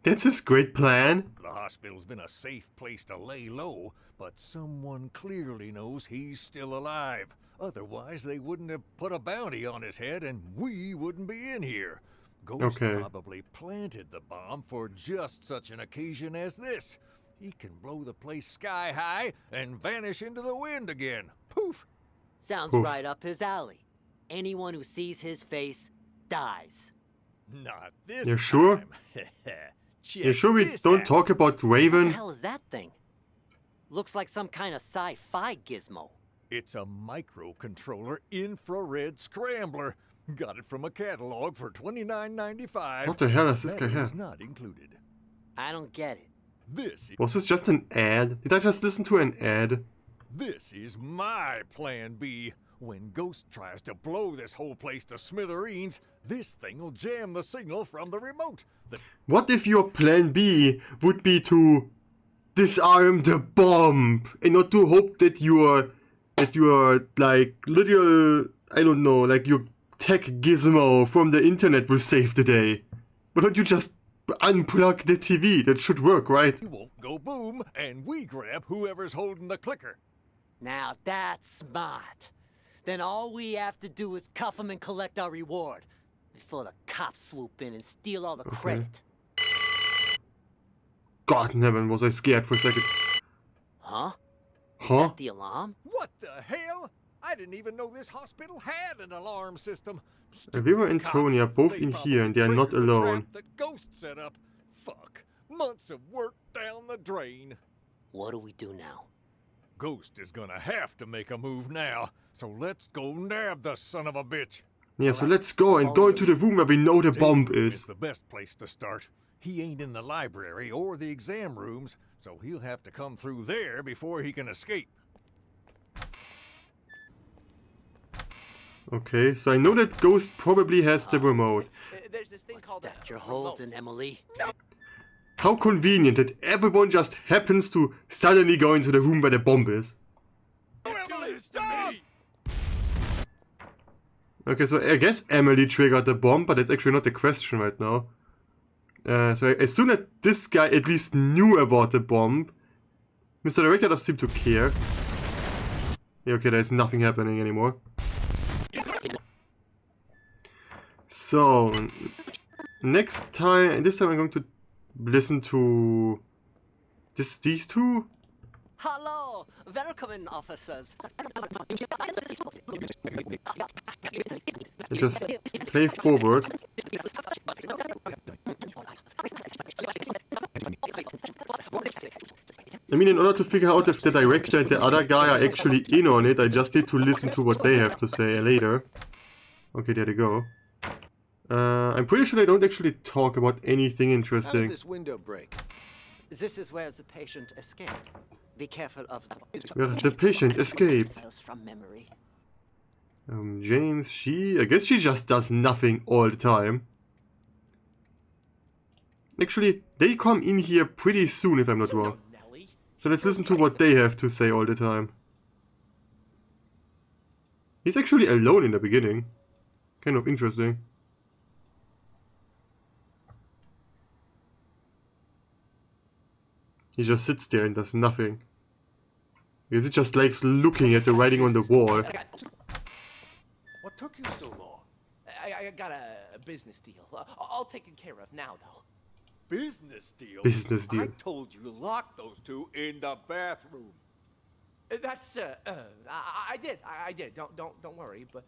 Speaker 1: That's his great plan?
Speaker 21: The hospital's been a safe place to lay low, but someone clearly knows he's still alive. Otherwise, they wouldn't have put a bounty on his head and we wouldn't be in here. Ghost probably planted the bomb for just such an occasion as this. He can blow the place sky high and vanish into the wind again. Poof!
Speaker 11: Sounds
Speaker 1: Poof.
Speaker 11: right up his alley. Anyone who sees his face dies.
Speaker 21: Not this
Speaker 1: You're sure? You're sure we don't talk about
Speaker 11: What the
Speaker 1: Raven?
Speaker 11: hell is that thing? Looks like some kind of sci-fi gizmo.
Speaker 21: It's a microcontroller infrared scrambler. Got it from a catalog for $29.95.
Speaker 1: What the hell does this guy
Speaker 21: Batteries
Speaker 1: have?
Speaker 21: not included.
Speaker 11: I don't get it.
Speaker 21: This
Speaker 1: Was this just an ad? Did I just listen to an ad?
Speaker 21: This is my plan B. When Ghost tries to blow this whole place to smithereens, this thing will jam the signal from the remote.
Speaker 1: What if your plan B would be to disarm the bomb and not to hope that your that you are like literal, I don't know, like your tech gizmo from the internet will save the day. Why don't you just unplug the TV? That should work, right?
Speaker 21: You won't go boom, and we grab whoever's holding the clicker.
Speaker 11: Now that's smart. Then all we have to do is cuff him and collect our reward before the cops swoop in and steal all the credit.
Speaker 1: God in heaven, was I scared for a second.
Speaker 11: Huh?
Speaker 1: Huh?
Speaker 11: Is that the alarm?
Speaker 21: What the hell? I didn't even know this hospital had an alarm system.
Speaker 1: Rivera and Tony are both in here and they are not alone.
Speaker 21: That Ghost set up. Fuck. Months of work down the drain.
Speaker 11: What do we do now?
Speaker 21: Ghost is gonna have to make a move now. So let's go nab the son of a bitch.
Speaker 1: Yeah, so let's go and go into the room where we know the bomb is.
Speaker 21: The best place to start. He ain't in the library or the exam rooms, so he'll have to come through there before he can escape.
Speaker 1: Okay, so I know that Ghost probably has the remote.
Speaker 3: There's this thing called
Speaker 11: that you're holding, Emily?
Speaker 1: How convenient that everyone just happens to suddenly go into the room where the bomb is. Okay, so I guess Emily triggered the bomb, but that's actually not the question right now. So as soon as this guy at least knew about the bomb, Mr. Director doesn't seem to care. Yeah, okay, there's nothing happening anymore. So, next time, this time I'm going to listen to these two.
Speaker 5: Hello, welcome in, officers.
Speaker 1: Just play forward. I mean, in order to figure out if the director and the other guy are actually in on it, I just need to listen to what they have to say later. Okay, there they go. I'm pretty sure they don't actually talk about anything interesting.
Speaker 6: How did this window break?
Speaker 5: This is where the patient escaped. Be careful of the...
Speaker 1: Where the patient escaped.
Speaker 5: From memory.
Speaker 1: James, I guess she just does nothing all the time. Actually, they come in here pretty soon if I'm not wrong. So let's listen to what they have to say all the time. He's actually alone in the beginning. Kind of interesting. He just sits there and does nothing. Because he just likes looking at the writing on the wall.
Speaker 10: What took you so long?
Speaker 3: I got a business deal. All taken care of now, though.
Speaker 10: Business deal?
Speaker 1: Business deal.
Speaker 10: I told you to lock those two in the bathroom.
Speaker 3: That's I did. Don't worry, but.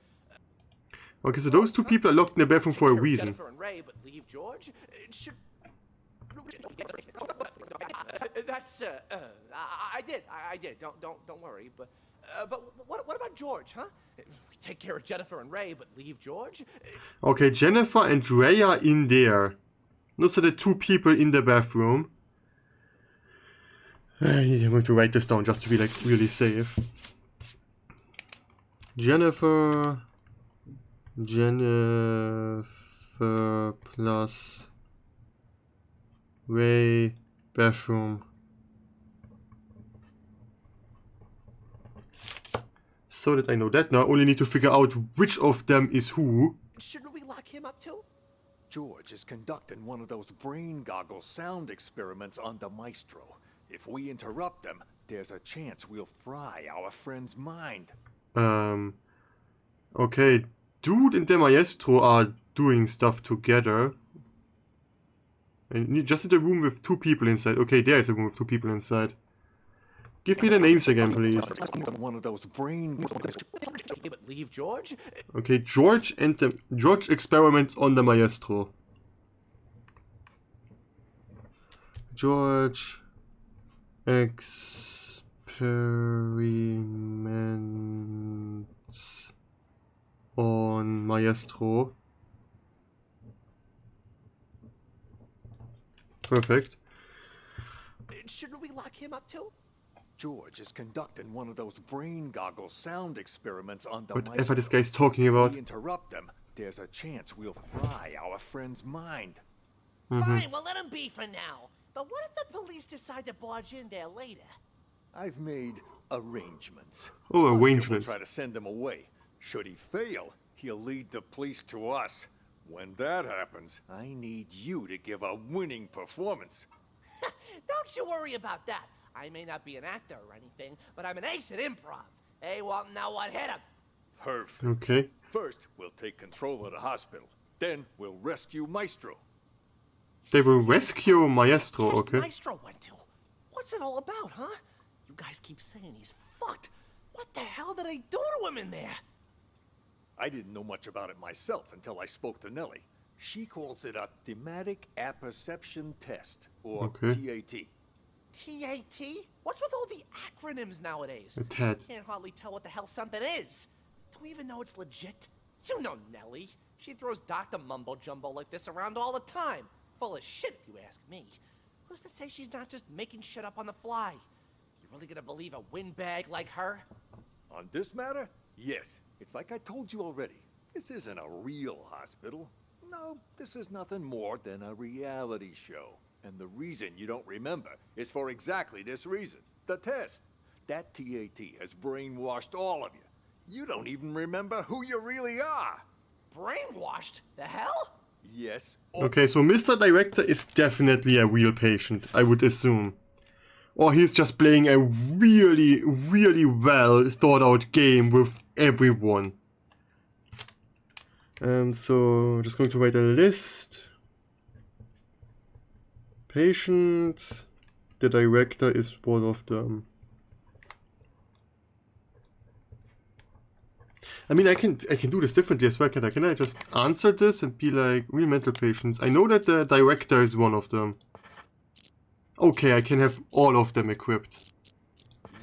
Speaker 1: Okay, so those two people are locked in the bathroom for a reason.
Speaker 3: Jennifer and Ray, but leave George. Should. That's I did. Don't worry, but what about George, huh? We take care of Jennifer and Ray, but leave George.
Speaker 1: Okay, Jennifer and Ray are in there. Those are the two people in the bathroom. I'm going to write this down just to be like really safe. Jennifer plus Ray bathroom. So that I know that now, I only need to figure out which of them is who.
Speaker 3: Shouldn't we lock him up too?
Speaker 21: George is conducting one of those brain goggle sound experiments on the Maestro. If we interrupt them, there's a chance we'll fry our friend's mind.
Speaker 1: Okay, Dude and the Maestro are doing stuff together. And just in the room with two people inside. Okay, there is a room with two people inside. Give me the names again, please.
Speaker 21: One of those brain...
Speaker 3: But leave George?
Speaker 1: Okay, George and the... George experiments on the Maestro. George... experiments... on Maestro. Perfect.
Speaker 3: Shouldn't we lock him up too?
Speaker 21: George is conducting one of those brain goggle sound experiments on the
Speaker 1: Whatever
Speaker 21: Maestro.
Speaker 1: this guy's talking about.
Speaker 21: If we interrupt them, there's a chance we'll fry our friend's mind.
Speaker 3: Fine, we'll let him be for now. But what if the police decide to barge in there later?
Speaker 21: I've made arrangements.
Speaker 1: Oh,
Speaker 21: Oscar will
Speaker 1: arrangements.
Speaker 21: try to send him away. Should he fail, he'll lead the police to us. When that happens, I need you to give a winning performance.
Speaker 3: Don't you worry about that. I may not be an actor or anything, but I'm an ace at improv. Hey, well, now what hit him?
Speaker 21: Perfect.
Speaker 1: Okay.
Speaker 21: First, we'll take control of the hospital. Then, we'll rescue Maestro.
Speaker 1: They will rescue Maestro,
Speaker 3: Where's
Speaker 1: okay.
Speaker 3: Maestro went to? What's it all about, huh? You guys keep saying he's fucked. What the hell did they do to him in there?
Speaker 21: I didn't know much about it myself until I spoke to Nellie. She calls it a thematic apperception test, or
Speaker 1: Okay.
Speaker 21: TAT.
Speaker 3: TAT? What's with all the acronyms nowadays?
Speaker 1: A TAT.
Speaker 3: Can't hardly tell what the hell something is. Do we even know it's legit? You know Nellie. She throws Dr. Mumbo Jumbo like this around all the time. Full of shit, if you ask me. Who's to say she's not just making shit up on the fly? You really gonna believe a windbag like her?
Speaker 21: On this matter, yes. It's like I told you already. This isn't a real hospital. No, this is nothing more than a reality show. And the reason you don't remember is for exactly this reason. The test. That TAT has brainwashed all of you. You don't even remember who you really are.
Speaker 3: Brainwashed? The hell?
Speaker 21: Yes.
Speaker 1: Okay, so Mr. Director is definitely a real patient, I would assume. Or he's just playing a really, really well thought out game with everyone. So I'm just going to write a list. Patients. The director is one of them. I mean, I can do this differently as well, can't I? Can I just answer this and be like, real mental patients? I know that the director is one of them. Okay, I can have all of them equipped.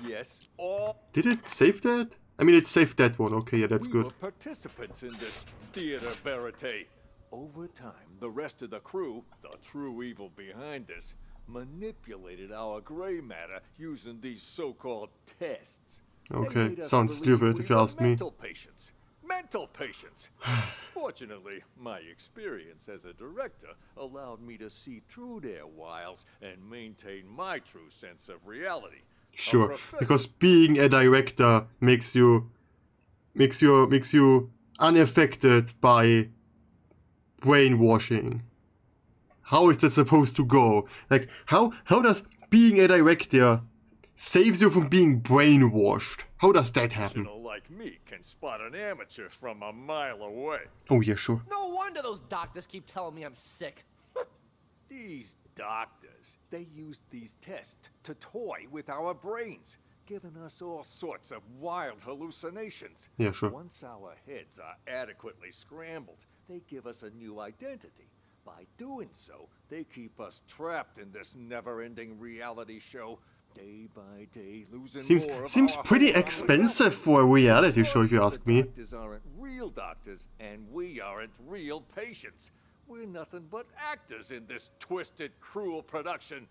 Speaker 21: Yes, all.
Speaker 1: Did it save that? I mean, it saved that one. Okay, yeah, that's
Speaker 21: We
Speaker 1: good.
Speaker 21: were participants in this theater verite. Over time, the rest of the crew, the true evil behind this, manipulated our gray matter using these so-called tests. They
Speaker 1: Okay,
Speaker 21: made us
Speaker 1: sounds
Speaker 21: believe
Speaker 1: stupid
Speaker 21: we
Speaker 1: if you
Speaker 21: were
Speaker 1: ask me.
Speaker 21: Mental patients. Mental patients. Fortunately, my experience as a director allowed me to see through their wiles and maintain my true sense of reality.
Speaker 1: Sure, because being a director makes you unaffected by brainwashing. How is that supposed to go? Like, how does being a director saves you from being brainwashed? How does that happen?
Speaker 21: Professional like me can spot an amateur from a mile away.
Speaker 1: Oh yeah, sure.
Speaker 3: No wonder those doctors keep telling me I'm sick.
Speaker 21: These doctors, they use these tests to toy with our brains, giving us all sorts of wild hallucinations.
Speaker 1: Yeah, sure.
Speaker 21: Once our heads are adequately scrambled, they give us a new identity. By doing so, they keep us trapped in this never-ending reality show, day by day, losing more of
Speaker 1: Seems
Speaker 21: our
Speaker 1: pretty
Speaker 21: whole
Speaker 1: expensive for a reality show, if you ask me.
Speaker 21: Doctors aren't real doctors, and we aren't real patients. We're nothing but actors in this twisted, cruel production.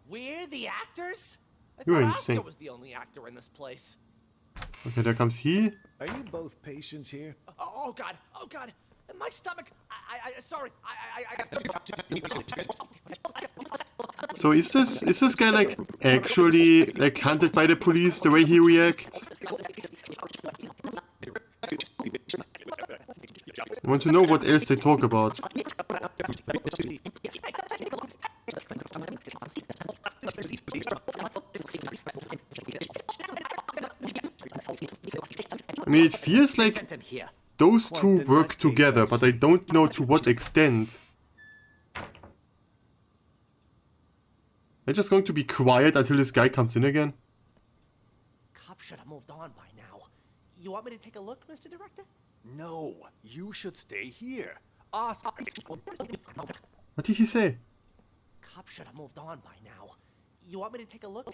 Speaker 3: We're the actors? I
Speaker 1: You're
Speaker 3: thought
Speaker 1: insane.
Speaker 3: Oscar was the only actor in this place.
Speaker 1: Okay, there comes he.
Speaker 6: Are you both patients here?
Speaker 3: Oh God! Oh God! My stomach! Sorry.
Speaker 1: So is this guy like actually like hunted by the police the way he reacts? I want to know what else they talk about. I mean, it feels like those two work together, but I don't know to what extent. I'm just going to be quiet until this guy comes in again.
Speaker 3: Cop should have moved on by now. You want me to take a look, Mr. Director?
Speaker 21: No, you should stay here. Oscar.
Speaker 1: What did he say?
Speaker 3: Cop should have moved on by now. You want me to take a look?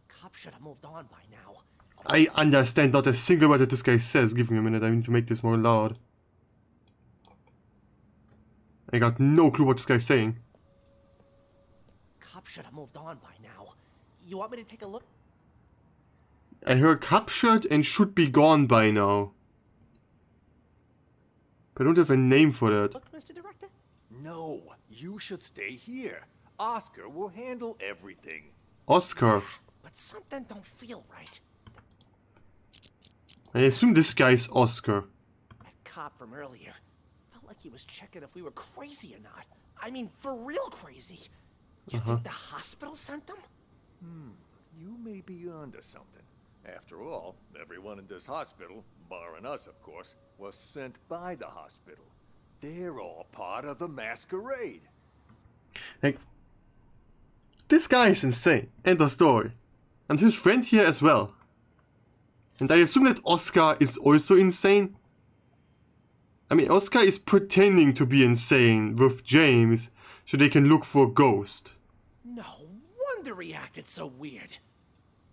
Speaker 3: Cop should have moved on by now.
Speaker 1: I understand not a single word that this guy says. Give me a minute, I need to make this more loud. I got no clue what this guy's saying.
Speaker 3: Cop should have moved on by now. You want me to take a look?
Speaker 1: I heard captured and should be gone by now. But I don't have a name for that.
Speaker 3: Look, Mr. Director?
Speaker 21: No, you should stay here. Oscar will handle everything.
Speaker 1: Oscar.
Speaker 3: But something don't feel right.
Speaker 1: I assume this guy is Oscar.
Speaker 3: That cop from earlier felt like he was checking if we were crazy or not. I mean, for real crazy. You think the hospital sent them?
Speaker 21: You may be onto something. After all, everyone in this hospital, barring us of course, was sent by the hospital. They're all part of the masquerade.
Speaker 1: Like, this guy is insane. End of story. And his friend here as well. And I assume that Oscar is also insane. I mean, Oscar is pretending to be insane with James so they can look for a ghost.
Speaker 3: No wonder he acted so weird.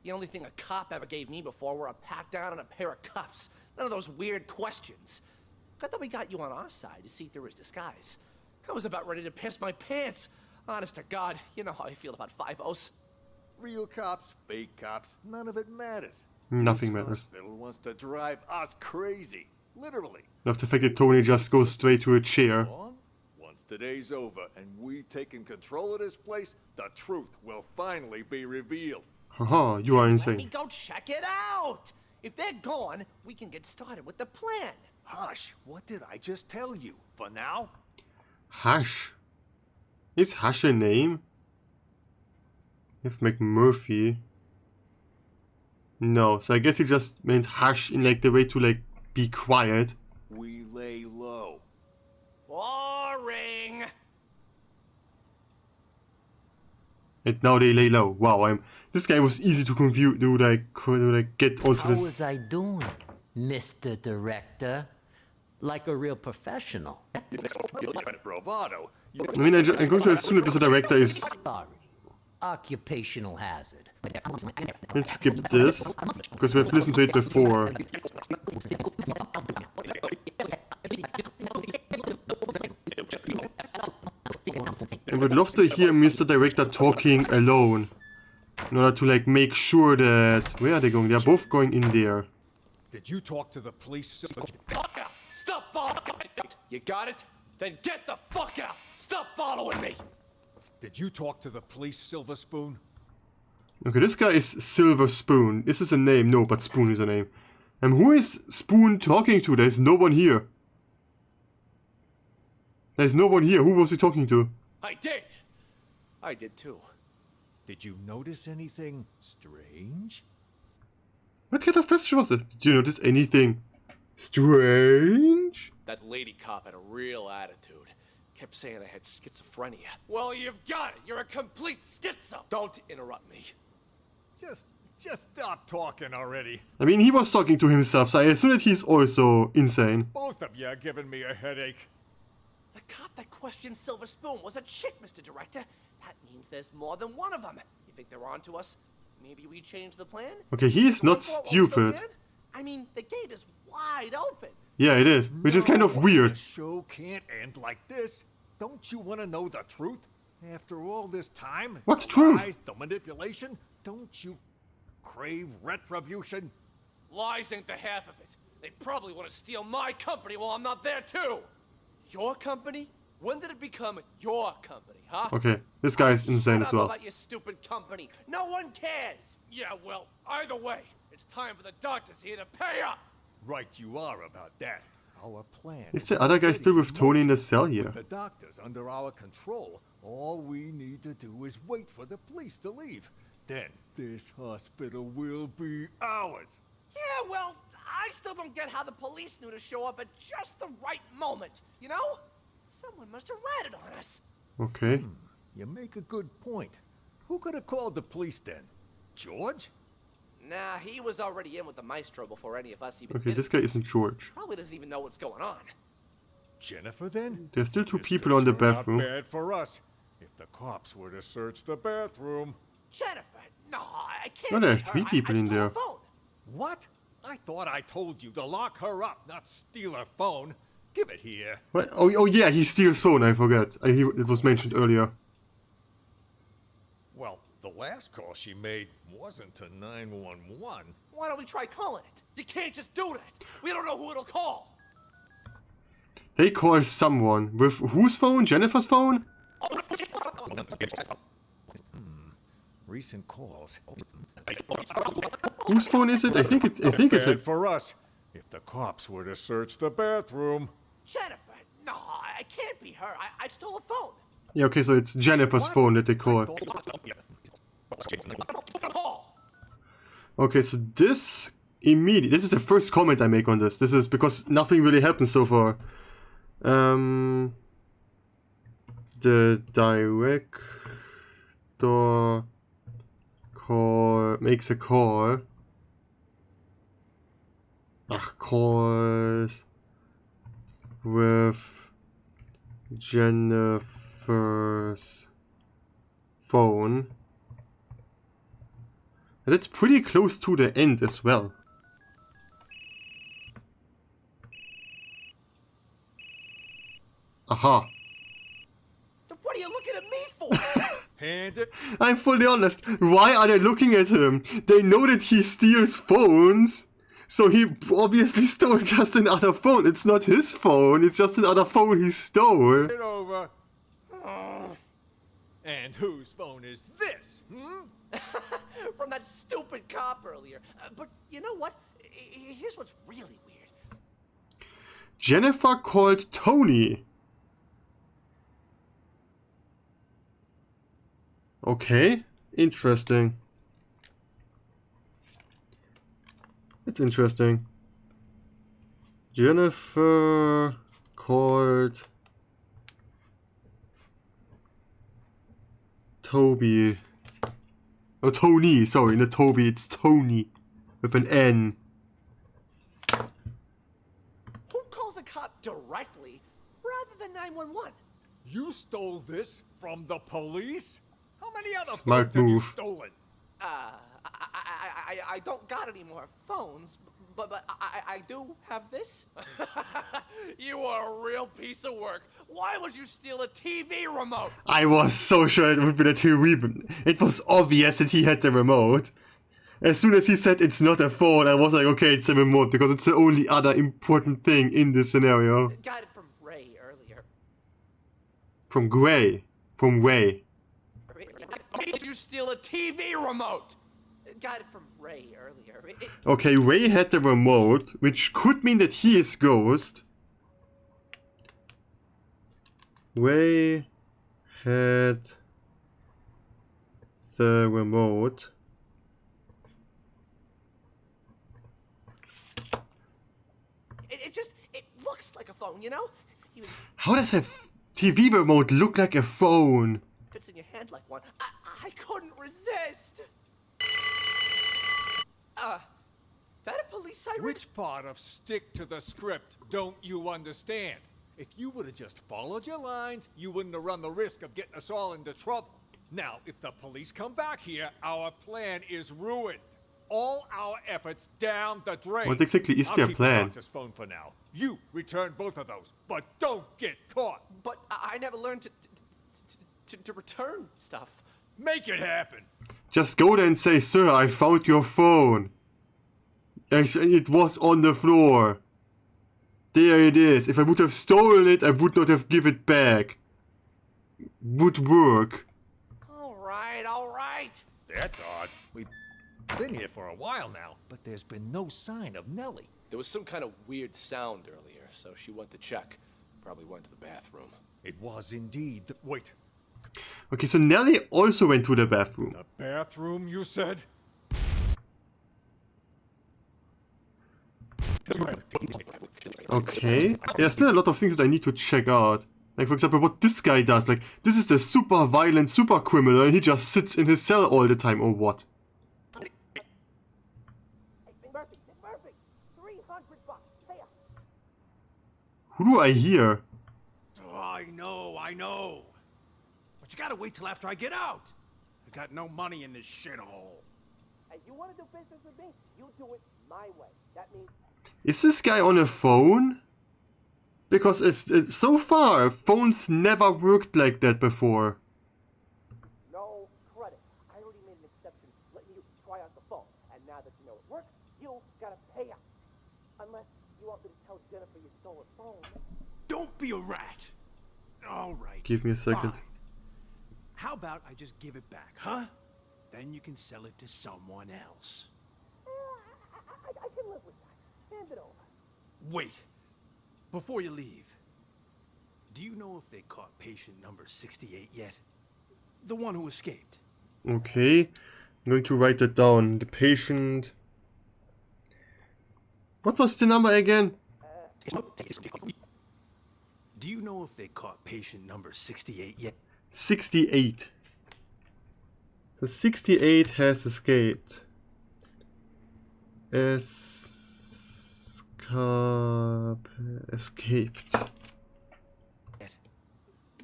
Speaker 3: The only thing a cop ever gave me before were a pat down and a pair of cuffs. None of those weird questions. Good that we got you on our side to see through his disguise. I was about ready to piss my pants. Honest to God, you know how I feel about 5-0s.
Speaker 21: Real cops, fake cops, none of it matters.
Speaker 1: Nothing
Speaker 21: This
Speaker 1: matters.
Speaker 21: hospital wants to drive us crazy. Literally.
Speaker 1: Love the fact that Tony just goes straight to a chair.
Speaker 21: Once today's over and we've taken control of this place, the truth will finally be revealed.
Speaker 1: Haha, you are
Speaker 3: Let me
Speaker 1: insane.
Speaker 3: go check it out. If they're gone, we can get started with the plan.
Speaker 21: Hush, what did I just tell you? For now?
Speaker 1: Hash. Is Hash a name? If McMurphy. No, so I guess he just meant Hash in like the way to like be quiet.
Speaker 21: We lay low.
Speaker 3: Boring.
Speaker 1: And now they lay low. Wow, this guy was easy to confuse, to like get onto
Speaker 13: How
Speaker 1: this.
Speaker 13: was I doing, Mr. Director? Like a real professional.
Speaker 21: Bravado.
Speaker 1: I mean, I'm going to assume that the director is.
Speaker 13: Sorry. Occupational hazard.
Speaker 1: Let's skip this because we've listened to it before. I would love to hear Mr. Director talking alone in order to like make sure that where are they going? They're both going in there.
Speaker 10: Did you talk to the police?
Speaker 3: Stop following me. You got it? Then get the fuck out. Stop following me.
Speaker 10: Did you talk to the police, Silver Spoon?
Speaker 1: Okay, this guy is Silver Spoon. Is this a name? No, but Spoon is a name. Who is Spoon talking to? There's no one here. There's no one here. Who was he talking to?
Speaker 3: I did. I did too.
Speaker 10: Did you notice anything strange?
Speaker 1: What kind of question was it? Did you notice anything strange?
Speaker 3: That lady cop had a real attitude. Kept saying I had schizophrenia. Well, you've got it. You're a complete schizo. Don't interrupt me.
Speaker 10: Just stop talking already.
Speaker 1: I mean, he was talking to himself, so I assume that he's also insane.
Speaker 10: Both of you are giving me a headache.
Speaker 3: The cop that questioned Silver Spoon was a chick, Mr. Director. That means there's more than one of them. You think they're on to us? Maybe we change the plan?
Speaker 1: Okay, he is not
Speaker 3: Before
Speaker 1: stupid.
Speaker 3: Oscar can? I mean, the gate is wide open.
Speaker 1: Yeah, it is, which is kind of weird.
Speaker 21: The show can't end like this. Don't you want to know the truth? After all this time,
Speaker 1: What
Speaker 21: the
Speaker 1: truth?
Speaker 21: lies, the manipulation, don't you crave retribution?
Speaker 3: Lies ain't the half of it. They probably want to steal my company while I'm not there too. Your company? When did it become your company, huh?
Speaker 1: Okay, this guy is insane
Speaker 3: Shut
Speaker 1: as
Speaker 3: up
Speaker 1: well.
Speaker 3: about your stupid company. No one cares. Yeah, well, either way, it's time for the doctors here to pay up.
Speaker 21: Right you are about that. Our plan.
Speaker 1: Is the other guy still with Tony in the cell here?
Speaker 21: With the doctors under our control, all we need to do is wait for the police to leave. Then this hospital will be ours.
Speaker 3: Yeah, well, I still don't get how the police knew to show up at just the right moment, you know? Someone must have ratted on us.
Speaker 1: Okay.
Speaker 21: You make a good point. Who could have called the police then? George?
Speaker 3: Nah, he was already in with the maestro before any of us even
Speaker 1: Okay,
Speaker 3: did
Speaker 1: this
Speaker 3: it.
Speaker 1: guy isn't George.
Speaker 3: Probably doesn't even know what's going on.
Speaker 21: Jennifer then?
Speaker 1: There's still two people on the
Speaker 10: Not
Speaker 1: bathroom.
Speaker 10: bad for us. If the cops were to search the bathroom.
Speaker 3: Jennifer, no, I can't.
Speaker 1: Oh, there's
Speaker 3: be her.
Speaker 1: three people in there.
Speaker 21: What? I thought I told you to lock her up, not steal her phone. Give it here.
Speaker 1: What? Oh yeah, he steals phone, I forgot. It was mentioned earlier.
Speaker 21: Well, the last call she made wasn't to 911.
Speaker 3: Why don't we try calling it? You can't just do that. We don't know who it'll call.
Speaker 1: They call someone. With whose phone? Jennifer's phone?
Speaker 21: Recent calls.
Speaker 1: Whose phone is it? I think it's
Speaker 10: Bad
Speaker 1: it.
Speaker 10: for us if the cops were to search the bathroom.
Speaker 3: Jennifer, no, I can't be her. I stole a phone.
Speaker 1: Yeah, okay, so it's Jennifer's phone that they call. Okay, so this is the first comment I make on this. This is because nothing really happened so far. The director makes a call. Calls with Jennifer's phone. And it's pretty close to the end as well. Aha.
Speaker 3: What are you looking at me for?
Speaker 10: Hand it.
Speaker 1: I'm fully honest. Why are they looking at him? They know that he steals phones. So he obviously stole just another phone. It's not his phone. It's just another phone he stole.
Speaker 10: Get over. And whose phone is this?
Speaker 3: From that stupid cop earlier. But you know what? Here's what's really weird.
Speaker 1: Jennifer called Tony. Okay, interesting. It's interesting. Jennifer called Toby. Oh, Tony. Sorry, not Toby. It's Tony with an N.
Speaker 3: Who calls a cop directly rather than 911?
Speaker 10: You stole this from the police? How many other
Speaker 1: Smart
Speaker 10: phones have you
Speaker 1: move.
Speaker 10: stolen?
Speaker 3: I don't got any more phones, but I do have this. You are a real piece of work. Why would you steal a TV remote?
Speaker 1: I was so sure it would be the TV. It was obvious that he had the remote. As soon as he said it's not a phone, I was like, okay, it's a remote, because it's the only other important thing in this scenario.
Speaker 3: Got it from Ray earlier.
Speaker 1: From Gray. From Ray.
Speaker 3: Did you steal a TV remote? Got it from Ray earlier.
Speaker 1: Okay, Ray had the remote, which could mean that he is Ghost. Ray had the remote.
Speaker 3: It looks like a phone, you know?
Speaker 1: How does a TV remote look like a phone?
Speaker 3: Fits in your hand like one. I couldn't resist. That a police siren?
Speaker 10: Which part of stick to the script don't you understand? If you would have just followed your lines, you wouldn't have run the risk of getting us all into trouble. Now, if the police come back here, our plan is ruined. All our efforts down the drain.
Speaker 1: What exactly is
Speaker 10: I'll
Speaker 1: their
Speaker 10: keep
Speaker 1: plan?
Speaker 10: the doctor's phone for now. You return both of those, but don't get caught.
Speaker 3: But I never learned to return stuff.
Speaker 10: Make it happen.
Speaker 1: Just go there and say, sir, I found your phone. It was on the floor. There it is. If I would have stolen it, I would not have given it back. Would work.
Speaker 3: All right.
Speaker 21: That's odd. We've been here for a while now, but there's been no sign of Nellie.
Speaker 3: There was some kind of weird sound earlier, so she went to check. Probably went to the bathroom.
Speaker 21: It was indeed Wait.
Speaker 1: Okay, so Nellie also went to the bathroom.
Speaker 10: The bathroom, you said?
Speaker 1: Okay. There's still a lot of things that I need to check out. Like, for example, what this guy does. Like, this is the super violent super criminal and he just sits in his cell all the time, or what?
Speaker 3: Murphy, 300 bucks. Pay up.
Speaker 1: Who do I hear?
Speaker 14: Oh, I know. But you gotta wait till after I get out. I got no money in this shithole.
Speaker 3: Hey, you want to do business with me? You do it my way. That means...
Speaker 1: Is this guy on a phone? Because it's so far, phones never worked like that before.
Speaker 3: No credit. I already made an exception letting you try out the phone. And now that you know it works, you gotta pay up. Unless you want me to tell Jennifer you stole her phone.
Speaker 14: Don't be a rat. All right.
Speaker 1: Give me a second.
Speaker 14: Fine. How about I just give it back, huh? Then you can sell it to someone else.
Speaker 22: I can live with that. Hand it over.
Speaker 14: Wait. Before you leave, do you know if they caught patient number 68 yet? The one who escaped.
Speaker 1: Okay. I'm going to write that down. The patient... What was the number again?
Speaker 14: Do you know if they caught patient number 68 yet?
Speaker 1: 68. So 68 has escaped. Escaped.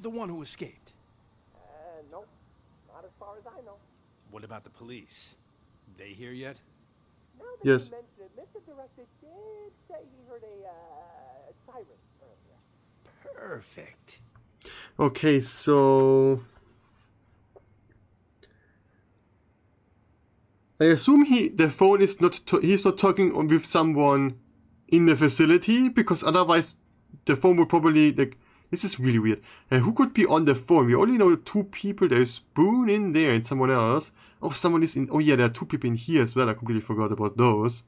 Speaker 14: The one who escaped.
Speaker 22: No. Not as far as I know.
Speaker 14: What about the police? They here yet?
Speaker 22: Now that
Speaker 1: Yes.
Speaker 22: you mention it, Mr. Director did say he heard a siren earlier.
Speaker 14: Perfect.
Speaker 1: Okay, so... I assume the phone is not, he's not talking with someone in the facility, because otherwise the phone would probably, like, this is really weird. Who could be on the phone? We only know 2 people. There's Spoon in there and someone else. Oh, someone is in, oh yeah, there are 2 people in here as well. I completely forgot about those.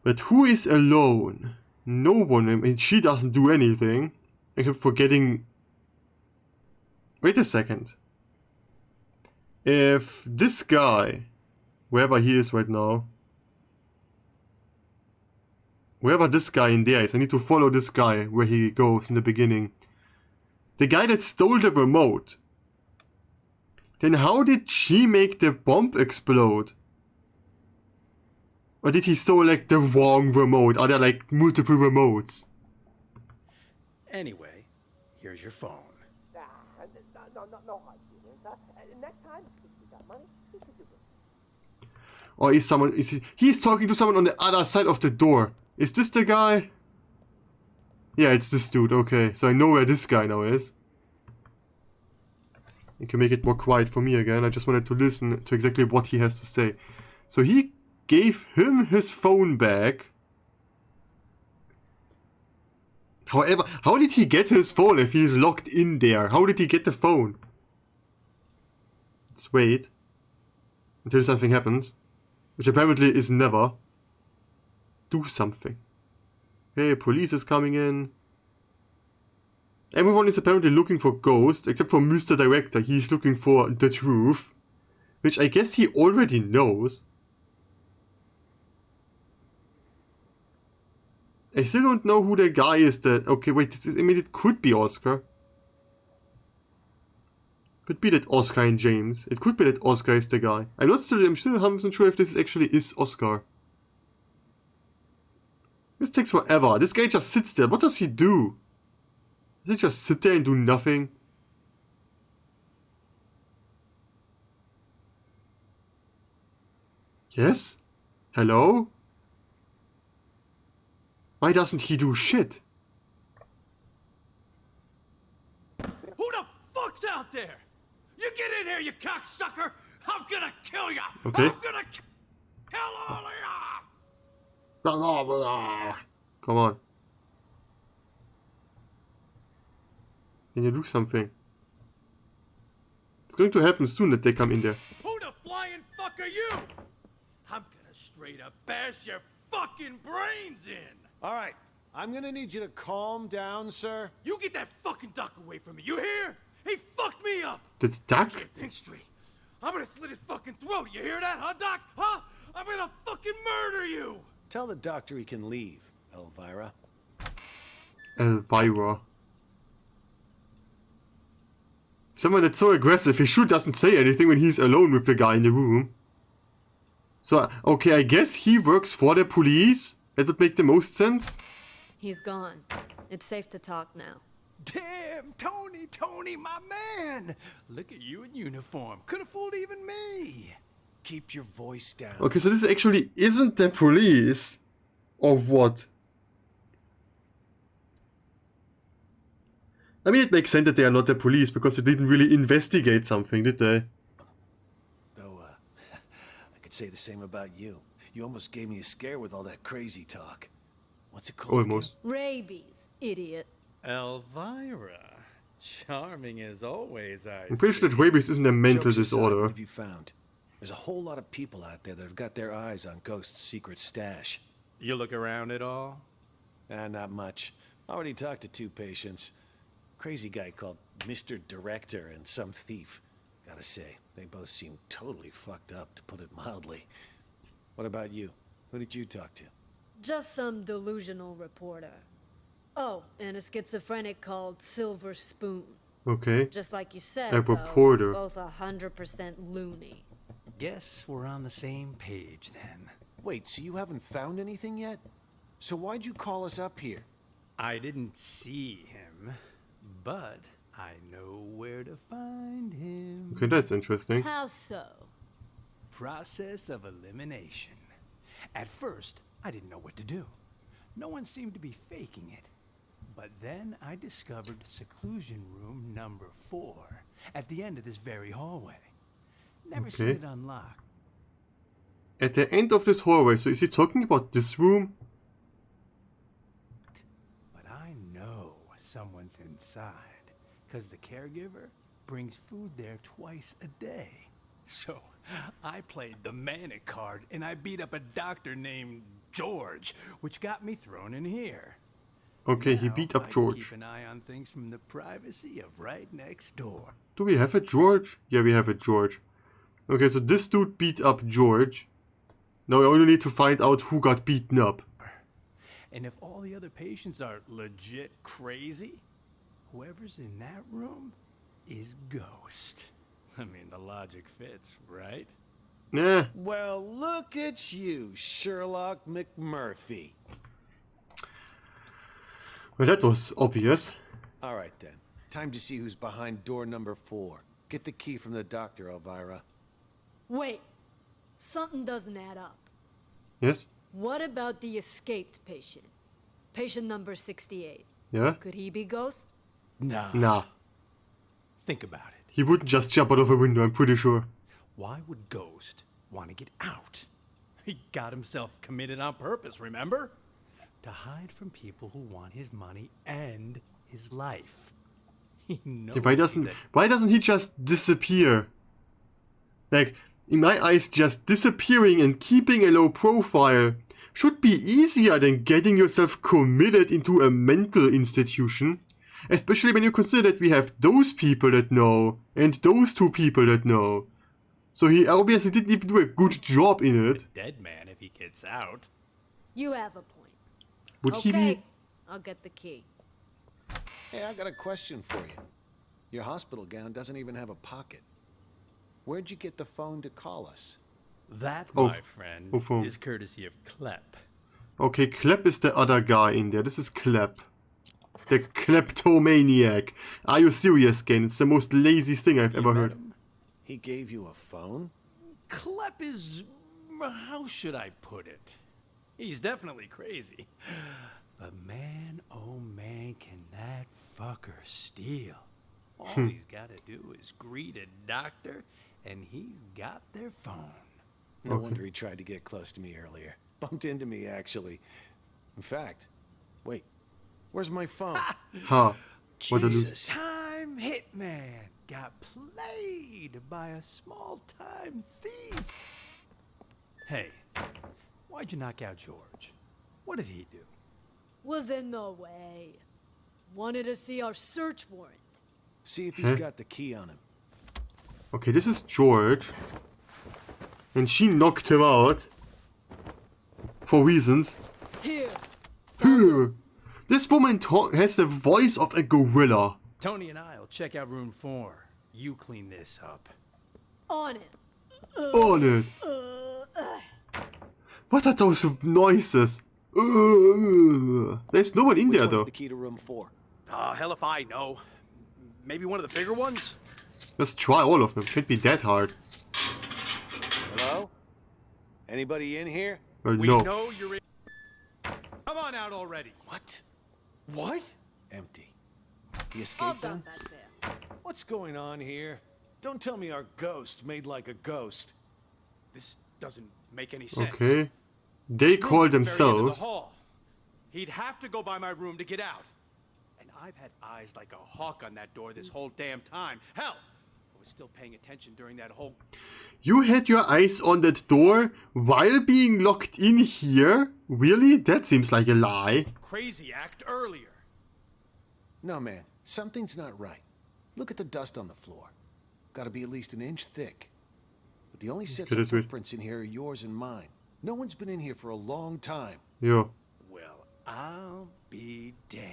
Speaker 1: But who is alone? No one. I mean, she doesn't do anything. I kept forgetting. Wait a second. If this guy, wherever he is right now, wherever this guy in there is, I need to follow this guy where he goes in the beginning. The guy that stole the remote. Then how did she make the bomb explode? Or did he steal like the wrong remote? Are there like multiple remotes?
Speaker 14: Anyway, here's your phone.
Speaker 22: No hard feelings, huh? Next time, if you got money, you should do it.
Speaker 1: Or is someone, he's talking to someone on the other side of the door. Is this the guy? Yeah, it's this dude, okay. So I know where this guy now is. You can make it more quiet for me again. I just wanted to listen to exactly what he has to say. So he gave him his phone back. However, how did he get his phone if he's locked in there? How did he get the phone? Let's wait until something happens, which apparently is never. Do something. Hey, police is coming in. Everyone is apparently looking for Ghost, except for Mr. Director. He's looking for the truth, which I guess he already knows. I still don't know who the guy is that... Okay, wait, this is... I mean, it could be Oscar. Could be that Oscar and James. It could be that Oscar is the guy. I'm still 100% sure if this actually is Oscar. This takes forever. This guy just sits there. What does he do? Does he just sit there and do nothing? Yes? Hello? Why doesn't he do shit?
Speaker 14: Who the fuck's out there? You get in here, you cocksucker! I'm gonna kill ya!
Speaker 1: Okay.
Speaker 14: I'm gonna kill all of ya!
Speaker 1: Come on. Can you do something? It's going to happen soon that they come in there.
Speaker 14: Who the flying fuck are you? I'm gonna straight up bash your fucking brains in!
Speaker 6: Alright, I'm gonna need you to calm down, sir.
Speaker 14: You get that fucking duck away from me, you hear? He fucked me up!
Speaker 1: The duck?
Speaker 14: I can't think straight. I'm gonna slit his fucking throat, you hear that, huh, Doc? Huh? I'm gonna fucking murder you!
Speaker 6: Tell the doctor he can leave, Elvira.
Speaker 1: Elvira. Someone that's so aggressive, he sure doesn't say anything when he's alone with the guy in the room. So, okay, I guess he works for the police? That would make the most sense.
Speaker 19: He's gone. It's safe to talk now.
Speaker 14: Damn, Tony, my man! Look at you in uniform. Could have fooled even me.
Speaker 6: Keep your voice down.
Speaker 1: Okay, so this actually isn't the police. Or what? I mean, it makes sense that they are not the police, because they didn't really investigate something, did they?
Speaker 6: Though, I could say the same about you. You almost gave me a scare with all that crazy talk. What's it called?
Speaker 1: Almost.
Speaker 19: Rabies, idiot.
Speaker 14: Elvira, Charming as always,
Speaker 1: I'm pretty sure that rabies isn't a mental
Speaker 6: Jokes aside,
Speaker 1: disorder.
Speaker 6: what have you found? There's a whole lot of people out there that have got their eyes on Ghost's secret stash.
Speaker 14: You look around at all?
Speaker 6: Not much. Already talked to 2 patients. Crazy guy called Mr. Director and some thief. Gotta say, they both seem totally fucked up, to put it mildly. What about you? Who did you talk to?
Speaker 19: Just some delusional reporter. Oh, and a schizophrenic called Silver Spoon.
Speaker 1: Okay.
Speaker 19: Just like you said,
Speaker 1: A reporter.
Speaker 19: though, both 100% loony.
Speaker 14: Guess we're on the same page then.
Speaker 6: Wait, so you haven't found anything yet? So why'd you call us up here?
Speaker 14: I didn't see him, but I know where to find him.
Speaker 1: Okay, that's interesting.
Speaker 19: How so?
Speaker 14: Process of elimination. At first, I didn't know what to do. No one seemed to be faking it. But then I discovered seclusion room number 4 at the end of this very hallway. Never seen
Speaker 1: Okay.
Speaker 14: it unlocked.
Speaker 1: At the end of this hallway, so is he talking about this room?
Speaker 14: But I know someone's inside, because the caregiver brings food there twice a day. So I played the manic card and I beat up a doctor named George, which got me thrown in here.
Speaker 1: Okay, he
Speaker 14: Now
Speaker 1: beat
Speaker 14: I
Speaker 1: up
Speaker 14: can
Speaker 1: George.
Speaker 14: Keep an eye on things from the privacy of right next door.
Speaker 1: Do we have a George? Yeah, we have a George. Okay, so this dude beat up George. Now I only need to find out who got beaten up.
Speaker 14: And if all the other patients are legit crazy, whoever's in that room is Ghost. I mean, the logic fits, right?
Speaker 1: Yeah.
Speaker 6: Well, look at you, Sherlock McMurphy.
Speaker 1: Well, that was obvious.
Speaker 6: All right, then. Time to see who's behind door number 4. Get the key from the doctor, Elvira.
Speaker 19: Wait, something doesn't add up.
Speaker 1: Yes?
Speaker 19: What about the escaped patient? Patient number 68.
Speaker 1: Yeah?
Speaker 19: Could he be Ghost?
Speaker 1: Nah.
Speaker 14: Think about it.
Speaker 1: He wouldn't just jump out of a window, I'm pretty sure.
Speaker 14: Why would Ghost want to get out? He got himself committed on purpose, remember? To hide from people who want his money and his life. He knows
Speaker 1: Why doesn't he just disappear? Like, in my eyes, just disappearing and keeping a low profile should be easier than getting yourself committed into a mental institution. Especially when you consider that we have those people that know, and those 2 people that know. So he obviously didn't even do a good job in it.
Speaker 14: Dead man if he gets out.
Speaker 19: You have a point.
Speaker 1: Would
Speaker 19: okay,
Speaker 1: he be...
Speaker 19: I'll get the key.
Speaker 6: Hey, I got a question for you. Your hospital gown doesn't even have a pocket. Where'd you get the phone to call us?
Speaker 14: That,
Speaker 1: Oh,
Speaker 14: my friend,
Speaker 1: phone.
Speaker 14: is courtesy of Klep.
Speaker 1: Okay, Klep is the other guy in there. This is Klep. The kleptomaniac. Are you serious, Ken? It's the most lazy thing I've ever heard.
Speaker 6: He gave you a phone?
Speaker 14: Klep is... how should I put it? He's definitely crazy. But man, oh man, can that fucker steal. All he's got to do is greet a doctor, and he's got their phone.
Speaker 6: No wonder he tried to get close to me earlier. Bumped into me, actually. In fact, wait, where's my phone?
Speaker 1: Huh. What a
Speaker 6: Jesus.
Speaker 14: Time hitman got played by a small-time thief. Hey, why'd you knock out George? What did he do?
Speaker 19: Was in the way. Wanted to see our search warrant.
Speaker 6: See if he's
Speaker 1: Huh?
Speaker 6: got the key on him.
Speaker 1: Okay, this is George. And she knocked him out. For reasons.
Speaker 19: Here.
Speaker 1: This woman has the voice of a gorilla.
Speaker 14: Tony and I'll check out room 4. You clean this up.
Speaker 19: On it.
Speaker 1: On it. What are those noises? There's no one in
Speaker 6: Which
Speaker 1: there
Speaker 6: one's
Speaker 1: though.
Speaker 6: the key to room 4?
Speaker 15: Hell if I know. Maybe one of the bigger ones?
Speaker 1: Let's try all of them. Can't be that hard.
Speaker 6: Hello? Anybody in here?
Speaker 1: Well,
Speaker 15: We
Speaker 1: no.
Speaker 15: know you're in. Come on out already.
Speaker 6: What?
Speaker 15: What?
Speaker 6: Empty. He escaped then? What's going on here? Don't tell me our ghost made like a ghost.
Speaker 15: This doesn't make any sense.
Speaker 1: Okay. They
Speaker 15: This room
Speaker 1: call
Speaker 15: is at the very end of the
Speaker 1: themselves.
Speaker 15: hall. He'd have to go by my room to get out. And I've had eyes like a hawk on that door this whole damn time. Hell, I was still paying attention during that whole...
Speaker 1: You had your eyes on that door while being locked in here? Really? That seems like a lie.
Speaker 15: crazy act earlier.
Speaker 6: No, man. Something's not right. Look at the dust on the floor. Gotta be at least an inch thick. But the only sets of footprints in here are yours and mine. No one's been in here for a long time.
Speaker 1: Yeah.
Speaker 15: Well, I'll be damned.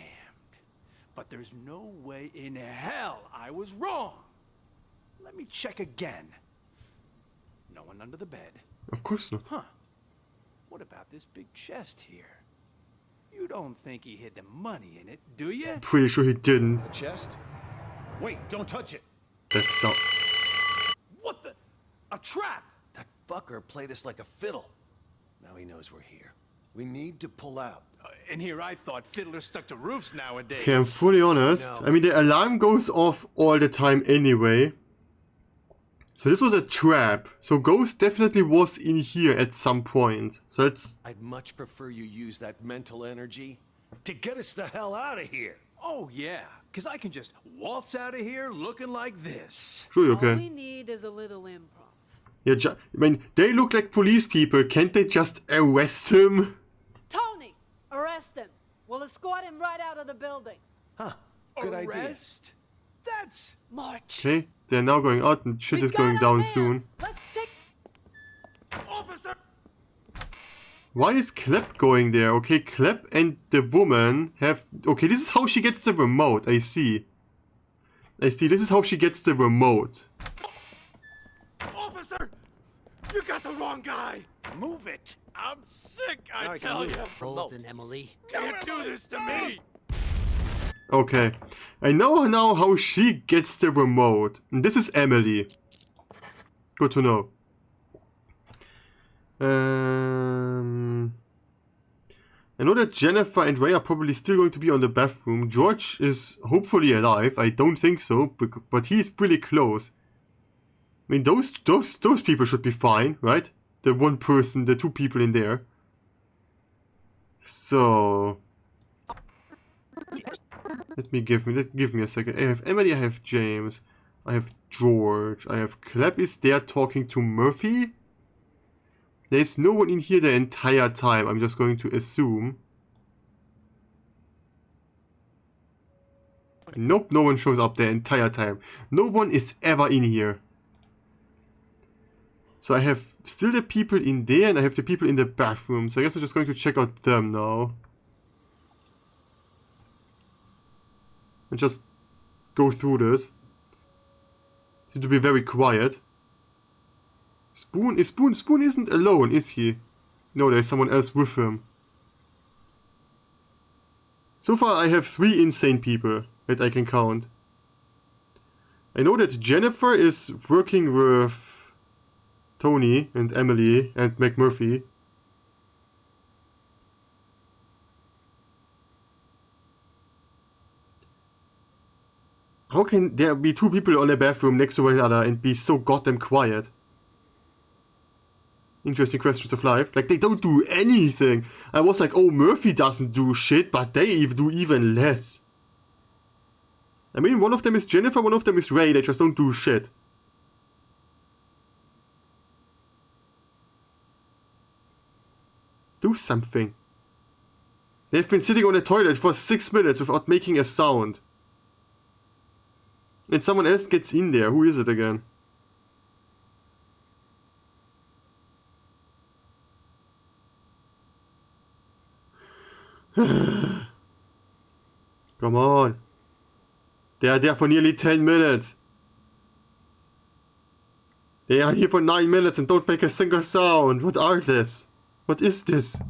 Speaker 15: But there's no way in hell I was wrong. Let me check again. No one under the bed.
Speaker 1: Of course not.
Speaker 15: Huh. What about this big chest here? You don't think he hid the money in it, do you?
Speaker 1: Pretty sure he didn't.
Speaker 6: The chest? Wait, don't touch it.
Speaker 1: That's so...
Speaker 15: What the? A trap!
Speaker 6: That fucker played us like a fiddle. Now he knows we're here. We need to pull out.
Speaker 15: And here I thought fiddlers stuck to roofs nowadays.
Speaker 1: Okay, I'm fully honest. I mean, the alarm goes off all the time anyway. So this was a trap. So Ghost definitely was in here at some point. So it's...
Speaker 6: I'd much prefer you use that mental energy to get us the hell out of here.
Speaker 15: Oh yeah, because I can just waltz out of here looking like this.
Speaker 1: Sure you
Speaker 19: All we
Speaker 1: can.
Speaker 19: need is a little improv.
Speaker 1: Yeah, I mean, they look like police people. Can't they just arrest him?
Speaker 19: Tony, arrest him. We'll escort him right out of the building.
Speaker 6: Huh, good idea.
Speaker 15: Arrest? That's much.
Speaker 1: Okay, they're now going out and shit is going down soon.
Speaker 19: Let's take...
Speaker 15: Officer!
Speaker 1: Why is Klep going there? Okay, Klep and the woman have... Okay, this is how she gets the remote. I see. This is how she gets the remote.
Speaker 15: Officer! You got the wrong guy!
Speaker 6: Move it!
Speaker 15: I'm sick, I
Speaker 6: Now I can
Speaker 15: tell
Speaker 6: move
Speaker 15: you!
Speaker 6: it.
Speaker 13: Hold and Emily.
Speaker 15: Can't do this to me!
Speaker 1: Okay, I know now how she gets the remote. And this is Emily. Good to know. I know that Jennifer and Ray are probably still going to be on the bathroom. George is hopefully alive. I don't think so, but he's pretty close. I mean, those people should be fine, right? The one person, the two people in there. So... Let me give me a second. I have Emily, I have James, I have George, I have Klep is there talking to Murphy. There's no one in here the entire time, I'm just going to assume. Nope, no one shows up the entire time. No one is ever in here. So I have still the people in there and I have the people in the bathroom. So I guess I'm just going to check out them now. And just go through this. Seem to be very quiet. Spoon isn't alone, is he? No, there's someone else with him. So far I have 3 insane people that I can count. I know that Jennifer is working with Tony and Emily and McMurphy. How can there be 2 people on a bathroom next to one another and be so goddamn quiet? Interesting questions of life. Like, they don't do anything. I was like, oh, Murphy doesn't do shit, but they do even less. I mean, one of them is Jennifer, one of them is Ray, they just don't do shit. Do something. They've been sitting on the toilet for 6 minutes without making a sound. And someone else gets in there. Who is it again? Come on. They are there for nearly 10 minutes. They are here for 9 minutes and don't make a single sound. What are this? What is this?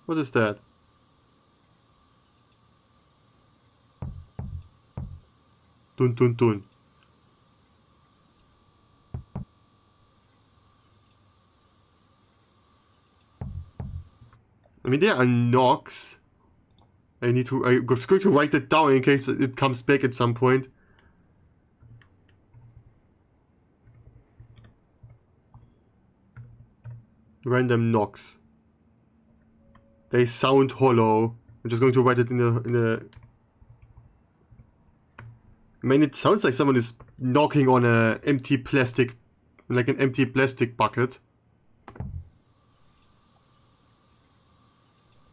Speaker 1: What is that? Dun dun dun. I mean, there are knocks. I'm just going to write it down in case it comes back at some point. Random knocks. They sound hollow. I'm just going to write it in the. I mean, it sounds like someone is knocking on a empty plastic, like an empty plastic bucket.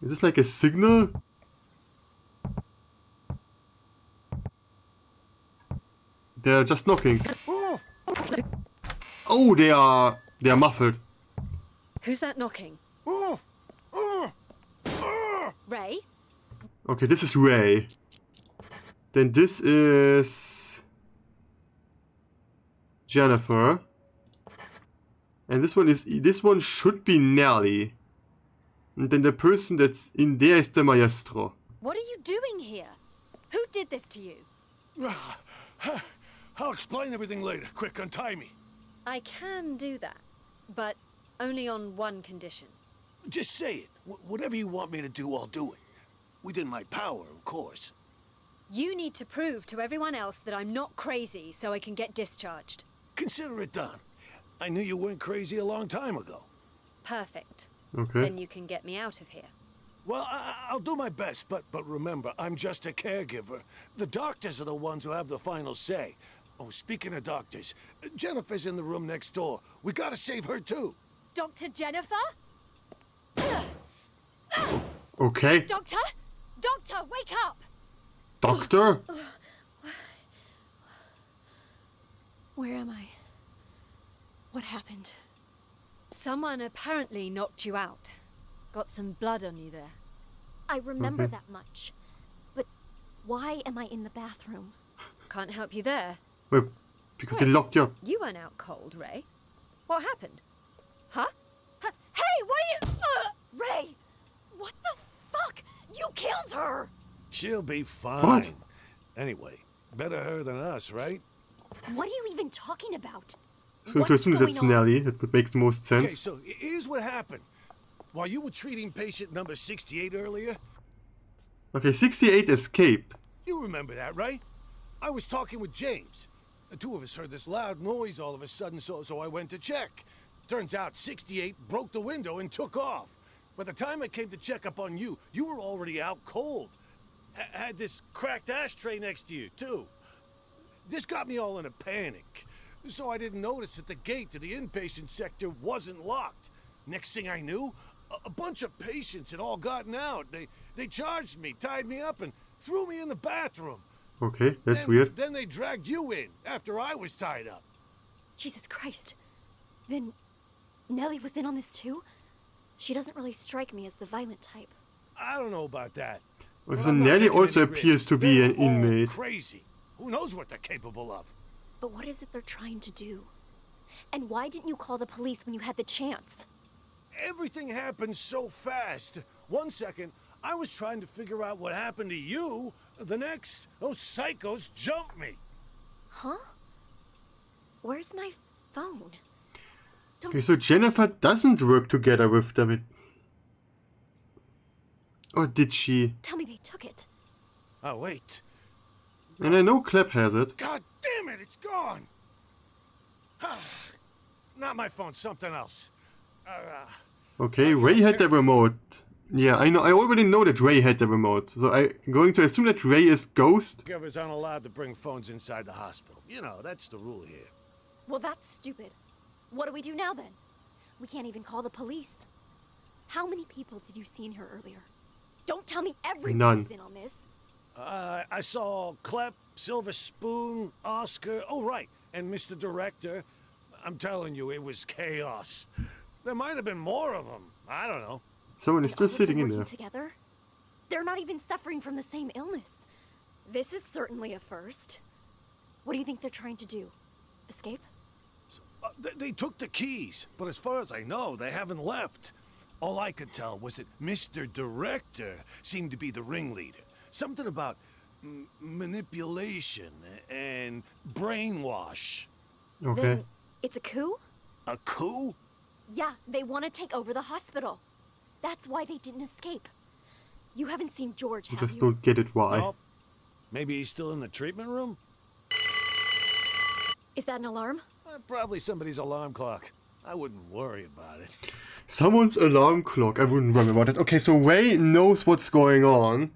Speaker 1: Is this like a signal? They're just knocking. Oh, they are muffled.
Speaker 19: Who's that knocking? Ray?
Speaker 1: Okay, this is Ray. Then this is Jennifer. And this one should be Nelly. And then the person that's in there is the maestro.
Speaker 19: What are you doing here? Who did this to you?
Speaker 6: I'll explain everything later. Quick, untie me.
Speaker 19: I can do that, but only on one condition.
Speaker 6: Just say it. Whatever you want me to do, I'll do it. Within my power, of course.
Speaker 19: You need to prove to everyone else that I'm not crazy so I can get discharged.
Speaker 6: Consider it done. I knew you weren't crazy a long time ago.
Speaker 19: Perfect.
Speaker 1: Okay.
Speaker 19: Then you can get me out of here.
Speaker 6: Well, I'll do my best, but remember, I'm just a caregiver. The doctors are the ones who have the final say. Oh, speaking of doctors, Jennifer's in the room next door. We gotta save her too.
Speaker 19: Dr. Jennifer?
Speaker 1: Okay.
Speaker 19: Doctor? Doctor, wake up!
Speaker 1: Doctor?
Speaker 19: Where am I? What happened? Someone apparently knocked you out. Got some blood on you there.
Speaker 2: I remember that much. But why am I in the bathroom?
Speaker 19: Can't help you there.
Speaker 1: Well, because they locked you up.
Speaker 19: You weren't out cold, Ray. What happened? Huh? Hey, what are you...
Speaker 2: Ray! What the fuck? You killed her!
Speaker 6: She'll be fine.
Speaker 1: What?
Speaker 6: Anyway, better her than us, right?
Speaker 2: What are you even talking about?
Speaker 1: So to assume that's Nelly, it would make the most sense.
Speaker 6: Okay, so here's what happened. While you were treating patient number 68 earlier...
Speaker 1: Okay, 68 escaped.
Speaker 6: You remember that, right? I was talking with James. The two of us heard this loud noise all of a sudden, so I went to check. Turns out 68 broke the window and took off. By the time I came to check up on you, you were already out cold. Had this cracked ashtray next to you, too. This got me all in a panic. So I didn't notice that the gate to the inpatient sector wasn't locked. Next thing I knew, a bunch of patients had all gotten out. They charged me, tied me up, and threw me in the bathroom.
Speaker 1: Okay, that's weird.
Speaker 6: Then they dragged you in after I was tied up.
Speaker 2: Jesus Christ. Then Nelly was in on this too? She doesn't really strike me as the violent type.
Speaker 6: I don't know about that.
Speaker 1: Okay, so Nelly also appears to be an inmate.
Speaker 6: Crazy. Who knows what they're capable of?
Speaker 2: But what is it they're trying to do? And why didn't you call the police when you had the chance?
Speaker 6: Everything happened so fast. 1 second, I was trying to figure out what happened to you. The next, those psychos jumped me.
Speaker 2: Huh? Where's my phone?
Speaker 1: Okay, so Jennifer doesn't work together with them. Or did she?
Speaker 2: Tell me they took it.
Speaker 6: Oh, wait.
Speaker 1: And I know Clep has it.
Speaker 6: God damn it, it's gone! Not my phone, something else.
Speaker 1: Okay, Ray had the remote. Yeah, I know. I already know that Ray had the remote. So I'm going to assume that Ray is Ghost.
Speaker 6: Caregivers aren't allowed to bring phones inside the hospital. You know, that's the rule here.
Speaker 2: Well, that's stupid. What do we do now then? We can't even call the police. How many people did you see in here earlier? Don't tell me everyone is in on this.
Speaker 6: I saw Clep, Silver Spoon, Oscar. Oh, right. And Mr. Director. I'm telling you, it was chaos. There might have been more of them. I don't know.
Speaker 1: Someone is still sitting in there.
Speaker 2: Together? They're not even suffering from the same illness. This is certainly a first. What do you think they're trying to do? Escape?
Speaker 6: They took the keys, but as far as I know, they haven't left. All I could tell was that Mr. Director seemed to be the ringleader. Something about manipulation and brainwash.
Speaker 1: Okay.
Speaker 2: Then it's a coup?
Speaker 6: A coup?
Speaker 2: Yeah, they want to take over the hospital. That's why they didn't escape. You haven't seen George,
Speaker 1: I
Speaker 2: have
Speaker 1: just
Speaker 2: you?
Speaker 1: don't get it why.
Speaker 6: Nope. Maybe he's still in the treatment room?
Speaker 2: Is that an alarm?
Speaker 6: Probably somebody's alarm clock. I wouldn't worry about it.
Speaker 1: Someone's alarm clock. I wouldn't worry about it. Okay, so Ray knows what's going on.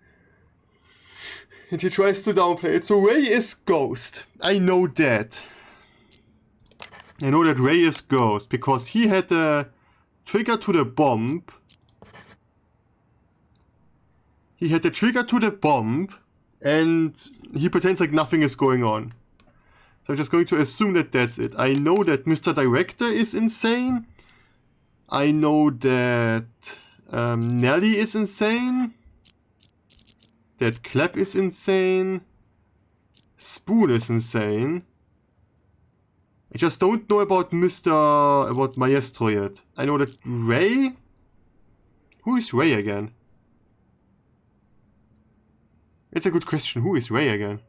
Speaker 1: And he tries to downplay it. So Ray is Ghost. I know that. I know that Ray is Ghost because he had the trigger to the bomb. He had the trigger to the bomb and he pretends like nothing is going on. So I'm just going to assume that that's it. I know that Mr. Director is insane. I know that Nelly is insane. That Clap is insane. Spoon is insane. I just don't know about about Maestro yet. I know that Ray? Who is Ray again? It's a good question. Who is Ray again?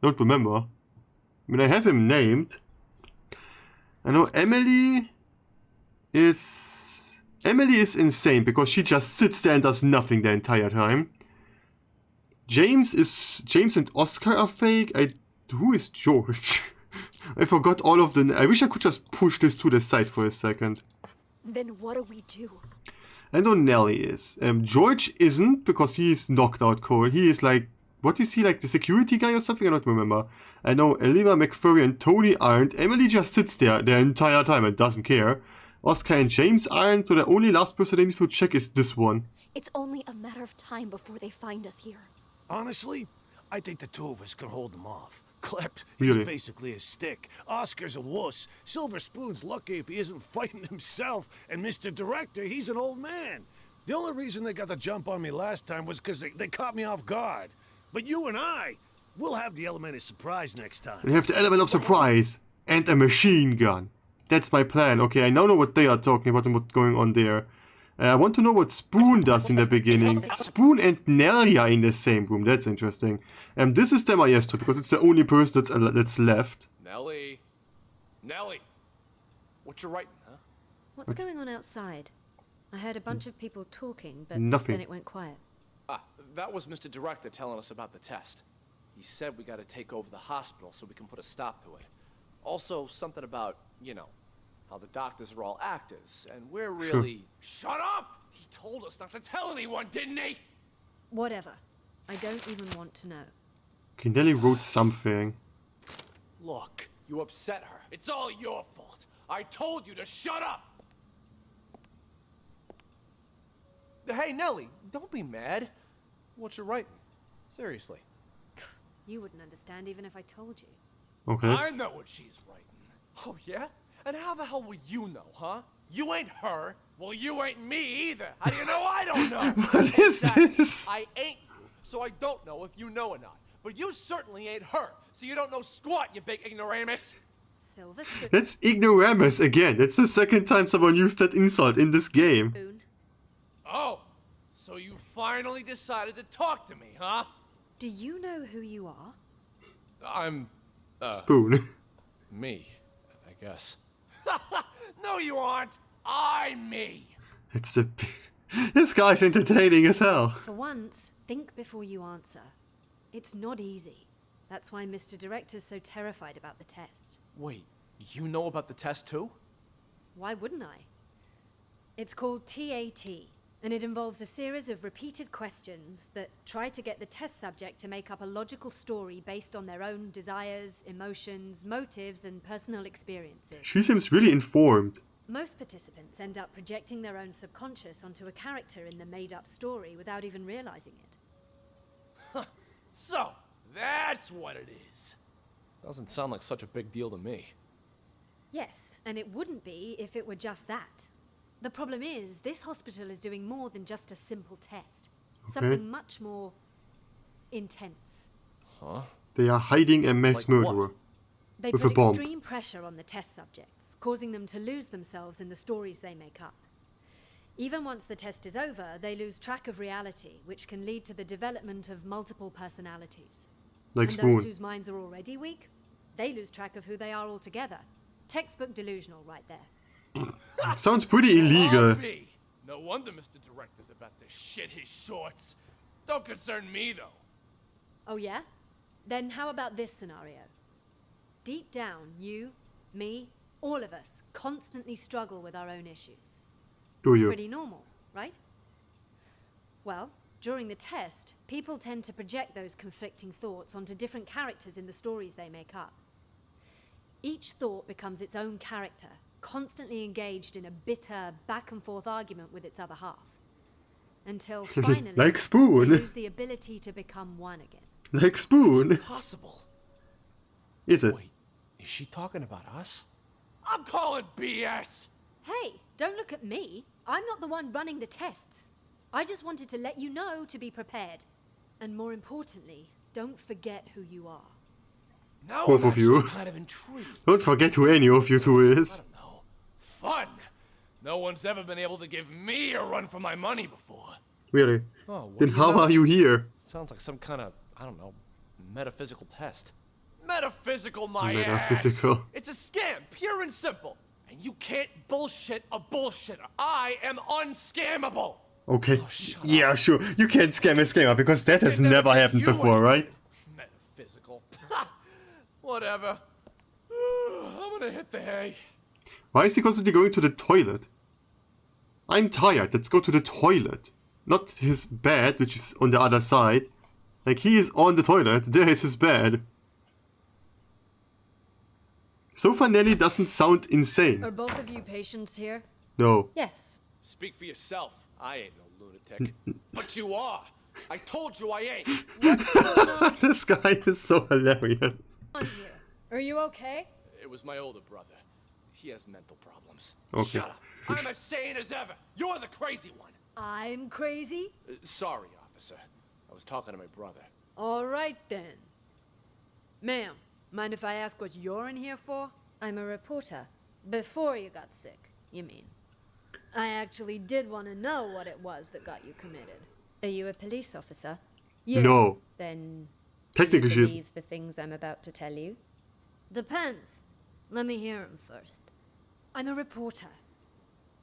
Speaker 1: Don't remember. I mean, I have him named. I know Emily is insane because she just sits there and does nothing the entire time. James and Oscar are fake. Who is George? I forgot all of the. I wish I could just push this to the side for a second.
Speaker 19: Then what do we do?
Speaker 1: I know Nelly is. George isn't because he's knocked out cold. He is like, what is he, like the security guy or something? I don't remember. I know Olivia, McFurry and Tony aren't. Emily just sits there the entire time and doesn't care. Oscar and James aren't, so the only last person they need to check is this one.
Speaker 19: It's only a matter of time before they find us here.
Speaker 6: Honestly, I think the two of us can hold them off. Klep,
Speaker 1: Really?
Speaker 6: he's basically a stick. Oscar's a wuss. Silver Spoon's lucky if he isn't fighting himself. And Mr. Director, he's an old man. The only reason they got the jump on me last time was because they caught me off guard. But you and we'll have the element of surprise next time.
Speaker 1: We have the element of surprise and a machine gun. That's my plan. Okay, I now know what they are talking about and what's going on there. I want to know what Spoon does in the beginning. Spoon and Nelly are in the same room. That's interesting. This is the Maestro because it's the only person that's left.
Speaker 3: Nelly. Nelly. What you writing, huh?
Speaker 19: What's going on outside? I heard a bunch of people talking, but
Speaker 1: Nothing.
Speaker 19: then it went quiet.
Speaker 3: Ah, that was Mr. Director telling us about the test. He said we gotta take over the hospital so we can put a stop to it. Also, something about, you know, how the doctors are all actors, and we're really...
Speaker 1: Sure.
Speaker 3: Shut up! He told us not to tell anyone, didn't he?
Speaker 19: Whatever. I don't even want to know.
Speaker 1: Okay, Nelly wrote something.
Speaker 3: Look, you upset her. It's all your fault. I told you to shut up! Hey, Nelly, don't be mad. What you writing? Seriously.
Speaker 19: You wouldn't understand even if I told you.
Speaker 1: Okay.
Speaker 3: I know what she's writing. Oh, yeah? And how the hell will you know, huh? You ain't her. Well, you ain't me either. How do you know I don't know?
Speaker 1: What is this?
Speaker 3: I ain't you, so I don't know if you know or not. But you certainly ain't her, so you don't know squat, you big ignoramus.
Speaker 19: Silver
Speaker 1: That's ignoramus again. That's the second time someone used that insult in this game.
Speaker 3: Oh, so you finally decided to talk to me, huh?
Speaker 19: Do you know who you are?
Speaker 3: I'm...
Speaker 1: Spoon.
Speaker 3: Me, I guess. No, you aren't. I'm me.
Speaker 1: It's the... This guy's entertaining as hell.
Speaker 19: For once, think before you answer. It's not easy. That's why Mr. Director's so terrified about the test.
Speaker 3: Wait, you know about the test too?
Speaker 19: Why wouldn't I? It's called TAT, and it involves a series of repeated questions that try to get the test subject to make up a logical story based on their own desires, emotions, motives, and personal experiences.
Speaker 1: She seems really informed.
Speaker 19: Most participants end up projecting their own subconscious onto a character in the made-up story without even realizing it.
Speaker 3: So, that's what it is. Doesn't sound like such a big deal to me.
Speaker 19: Yes, and it wouldn't be if it were just that. The problem is, this hospital is doing more than just a simple test. Something much more intense.
Speaker 3: Huh?
Speaker 1: They are hiding a mass murderer.
Speaker 19: They
Speaker 1: with a
Speaker 19: put
Speaker 1: bomb.
Speaker 19: extreme pressure on the test subjects, causing them to lose themselves in the stories they make up. Even once the test is over, they lose track of reality, which can lead to the development of multiple personalities.
Speaker 1: Like
Speaker 19: and
Speaker 1: Spoon.
Speaker 19: those whose minds are already weak, they lose track of who they are altogether. Textbook delusional right there.
Speaker 1: Sounds pretty illegal.
Speaker 3: No wonder Mr. Director's about to shit his shorts. Don't concern me, though.
Speaker 19: Oh yeah? Then how about this scenario? Deep down, you, me, All of us constantly struggle with our own issues.
Speaker 1: Do you?
Speaker 19: Pretty normal, right? Well, during the test, people tend to project those conflicting thoughts onto different characters in the stories they make up. Each thought becomes its own character, constantly engaged in a bitter, back-and-forth argument with its other half. Until finally,
Speaker 1: Like Spoon.
Speaker 19: they lose the ability to become one again.
Speaker 1: Like Spoon.
Speaker 3: It's impossible.
Speaker 1: Is it?
Speaker 3: Wait, is she talking about us? I'm calling BS!
Speaker 19: Hey, don't look at me. I'm not the one running the tests. I just wanted to let you know to be prepared. And more importantly, don't forget who you are.
Speaker 3: Now
Speaker 1: Both
Speaker 3: I'm
Speaker 1: of you.
Speaker 3: actually kind of intrigued.
Speaker 1: Don't forget who any of you two is.
Speaker 3: Fun! No one's ever been able to give me a run for my money before.
Speaker 1: Really?
Speaker 3: Oh, what
Speaker 1: Then
Speaker 3: do you
Speaker 1: how
Speaker 3: know?
Speaker 1: are you here?
Speaker 3: Sounds like some kind of, I don't know, metaphysical test. Metaphysical, my
Speaker 1: Metaphysical.
Speaker 3: ass! It's a scam, pure and simple. And you can't bullshit a bullshitter. I am unscammable.
Speaker 1: Okay. Yeah, sure. You can't scam a scammer because that has never happened before, right?
Speaker 3: Metaphysical. Whatever. I'm gonna hit the hay.
Speaker 1: Why is he constantly going to the toilet? I'm tired. Let's go to the toilet. Not his bed, which is on the other side. Like, he is on the toilet. There is his bed. So far, Nelly doesn't sound insane.
Speaker 19: Are both of you patients here?
Speaker 1: No.
Speaker 19: Yes.
Speaker 3: Speak for yourself. I ain't no lunatic. But you are. I told you I ain't.
Speaker 1: This guy is so hilarious.
Speaker 19: Are you okay?
Speaker 3: It was my older brother. He has mental problems.
Speaker 1: Okay.
Speaker 3: Shut up. I'm as sane as ever. You're the crazy one.
Speaker 19: I'm crazy?
Speaker 3: Sorry, officer. I was talking to my brother.
Speaker 19: All right then. Ma'am, mind if I ask what you're in here for? I'm a reporter. Before you got sick, you mean? I actually did want to know what it was that got you committed. Are you a police officer? Yeah.
Speaker 1: No.
Speaker 19: Then
Speaker 1: Technically,
Speaker 19: do
Speaker 1: she
Speaker 19: you
Speaker 1: is.
Speaker 19: believe the things I'm about to tell you? Depends. Let me hear them first. I'm a reporter.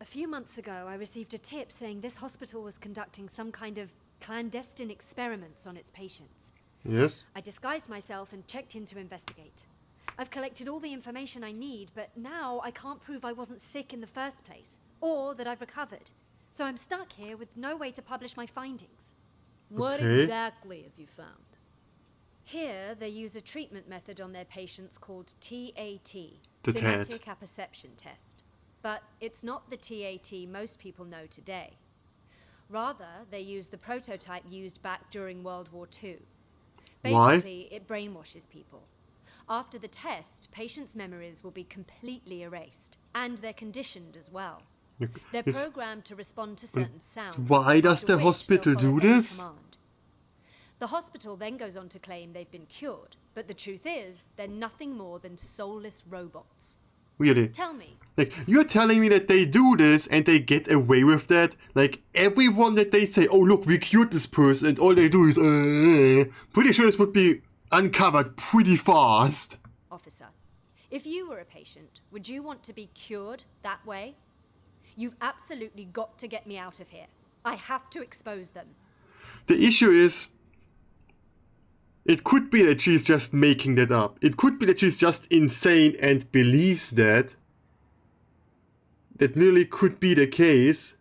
Speaker 19: A few months ago, I received a tip saying this hospital was conducting some kind of clandestine experiments on its patients.
Speaker 1: Yes.
Speaker 19: I disguised myself and checked in to investigate. I've collected all the information I need, but now I can't prove I wasn't sick in the first place, or that I've recovered. So I'm stuck here with no way to publish my findings. What
Speaker 1: Okay.
Speaker 19: exactly have you found? Here, they use a treatment method on their patients called TAT,
Speaker 1: The
Speaker 19: Thematic Apperception Test. But it's not the TAT most people know today. Rather, they use the prototype used back during World War II.
Speaker 1: Why?
Speaker 19: Basically, it brainwashes people. After the test, patients' memories will be completely erased, and they're conditioned as well. They're
Speaker 1: Is-
Speaker 19: programmed to respond to certain sounds.
Speaker 1: Why does
Speaker 19: after
Speaker 1: the
Speaker 19: which
Speaker 1: hospital
Speaker 19: they'll follow
Speaker 1: do
Speaker 19: any
Speaker 1: this?
Speaker 19: command. The hospital then goes on to claim they've been cured, but the truth is, they're nothing more than soulless robots.
Speaker 1: Really?
Speaker 19: Tell me,
Speaker 1: Like, you're telling me that they do this and they get away with that? Like, everyone that they say, oh look, we cured this person, and all they do is, pretty sure this would be uncovered pretty fast.
Speaker 19: officer, if you were a patient, would you want to be cured that way? You've absolutely got to get me out of here. I have to expose them.
Speaker 1: The issue is, it could be that she's just making that up. It could be that she's just insane and believes that. That nearly could be the case.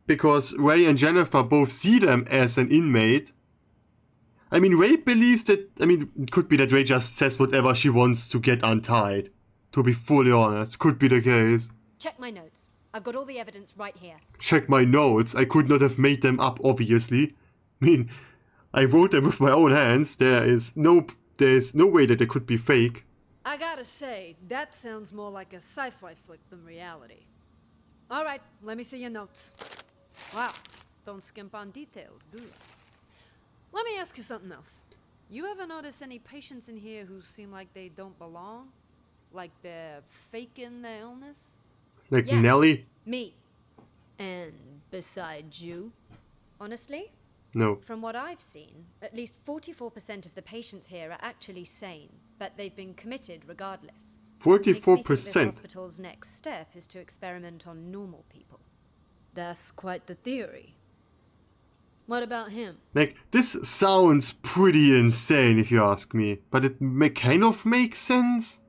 Speaker 1: Because Ray and Jennifer both see them as an inmate. I mean, Ray believes that... I mean, it could be that Ray just says whatever she wants to get untied. To be fully honest, could be the case.
Speaker 19: Check my notes. I've got all the evidence right here.
Speaker 1: Check my notes. I could not have made them up, obviously. I mean, I wrote them with my own hands. There's no way that they could be fake.
Speaker 19: I gotta say, that sounds more like a sci-fi flick than reality. All right, let me see your notes. Wow, don't skimp on details, do you? Let me ask you something else. You ever notice any patients in here who seem like they don't belong? Like they're faking their illness?
Speaker 1: Like
Speaker 19: Yeah,
Speaker 1: Nelly?
Speaker 19: me. And besides you? Honestly?
Speaker 1: No.
Speaker 19: From what I've seen, at least 44% of the patients here are actually sane, but they've been committed regardless. Makes me think this
Speaker 1: 44%.
Speaker 19: hospital's next step is to experiment on normal people. That's quite the theory. What about him?
Speaker 1: Like, this sounds pretty insane if you ask me. But it kind of makes sense.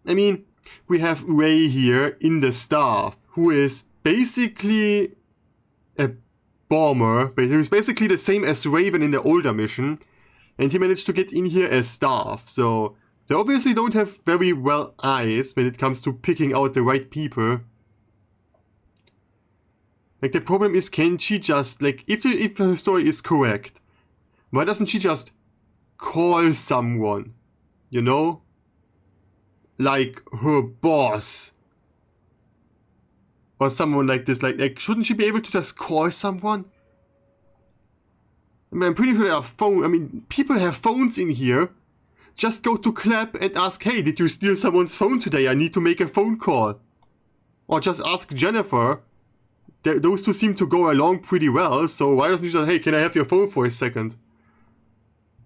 Speaker 1: I mean, we have Ray here in the staff, who is basically a bomber, but he was basically the same as Raven in the older mission, and he managed to get in here as staff, so they obviously don't have very well eyes when it comes to picking out the right people. Like, the problem is, can she just, like, if her story is correct, why doesn't she just call someone, you know? Like, her boss. Or someone like this, like, shouldn't she be able to just call someone? I mean, I'm pretty sure there are people have phones in here. Just go to Clap and ask, hey, did you steal someone's phone today? I need to make a phone call. Or just ask Jennifer. Those two seem to go along pretty well, so why doesn't she just, hey, can I have your phone for a second?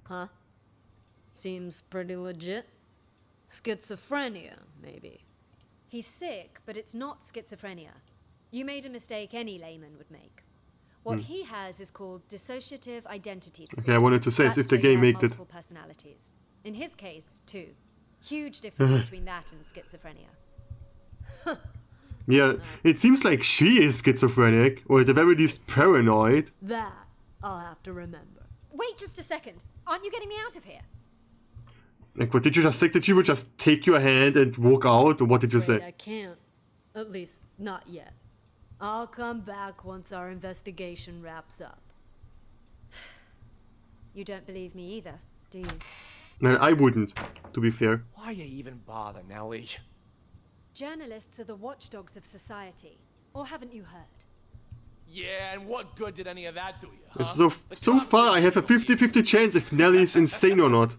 Speaker 19: Huh? Seems pretty legit. Schizophrenia, maybe. He's sick, but it's not schizophrenia. You made a mistake any layman would make. What he has is called dissociative identity disorder.
Speaker 1: Okay, I wanted to say, as if the game made it.
Speaker 19: Multiple personalities. In his case, two. Huge difference between that and schizophrenia.
Speaker 1: Yeah, it seems like she is schizophrenic, or at the very least paranoid.
Speaker 19: That I'll have to remember. Wait just a second. Aren't you getting me out of here?
Speaker 1: Like, what did you just say? Did she would just take your hand and walk out, or what did you say?
Speaker 19: I can't. At least, not yet. I'll come back once our investigation wraps up. You don't believe me either, do you?
Speaker 1: No, I wouldn't, to be fair.
Speaker 3: Why you even bother, Nellie?
Speaker 19: Journalists are the watchdogs of society. Or haven't you heard?
Speaker 3: Yeah, and what good did any of that do you, huh?
Speaker 1: So far, I have a 50-50 chance if Nellie's insane or not.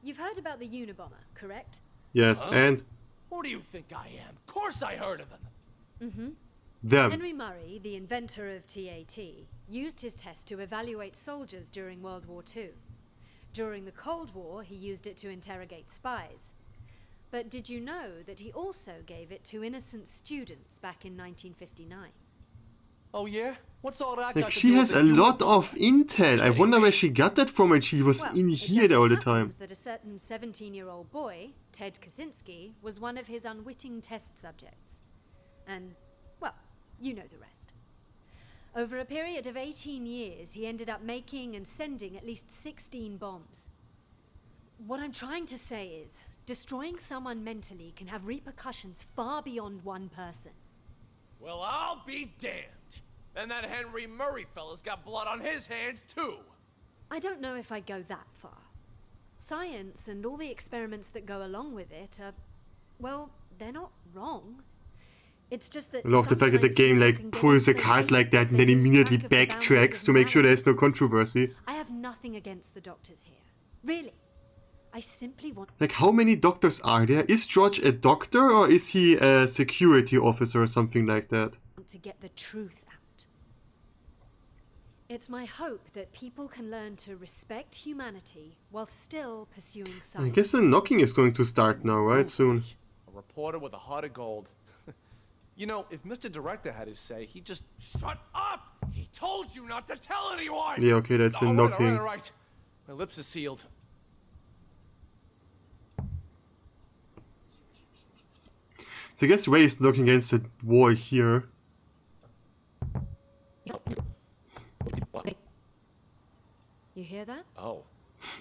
Speaker 19: You've heard about the Unabomber, correct?
Speaker 1: Yes, and?
Speaker 3: Who do you think I am? Of course I heard of him.
Speaker 19: Mm-hmm.
Speaker 1: Them.
Speaker 19: Henry Murray, the inventor of TAT, used his test to evaluate soldiers during World War II. During the Cold War, he used it to interrogate spies. But did you know that he also gave it to innocent students back in 1959?
Speaker 3: Oh yeah? What's all that
Speaker 1: Like,
Speaker 3: got to
Speaker 1: she
Speaker 3: do
Speaker 1: has
Speaker 3: with
Speaker 1: a
Speaker 3: the
Speaker 1: lot of intel. I wonder where she got that from when she was in here all the time.
Speaker 19: Well, that a certain 17-year-old boy, Ted Kaczynski, was one of his unwitting test subjects. And, well, you know the rest. Over a period of 18 years, he ended up making and sending at least 16 bombs. What I'm trying to say is, destroying someone mentally can have repercussions far beyond one person.
Speaker 3: Well, I'll be damned. And that Henry Murray fella's got blood on his hands, too.
Speaker 19: I don't know if I'd go that far. Science and all the experiments that go along with it are, well, they're not wrong. It's just that
Speaker 1: I love the fact that the game like pulls a card like that and then immediately backtracks to make sure there's no controversy.
Speaker 19: I have nothing against the doctors here. Really. I simply want...
Speaker 1: Like, how many doctors are there? Is George a doctor or is he a security officer or something like that?
Speaker 19: ...to get the truth out. It's my hope that people can learn to respect humanity while still pursuing science.
Speaker 1: I guess the knocking is going to start now, right? Soon.
Speaker 3: A reporter with a heart of gold. You know, if Mr. Director had his say, he'd just... Shut up! He told you not to tell anyone!
Speaker 1: Yeah, okay, that's a knocking.
Speaker 3: All right. My lips are sealed.
Speaker 1: So I guess Ray is knocking against the wall here.
Speaker 19: You hear that?
Speaker 3: Oh,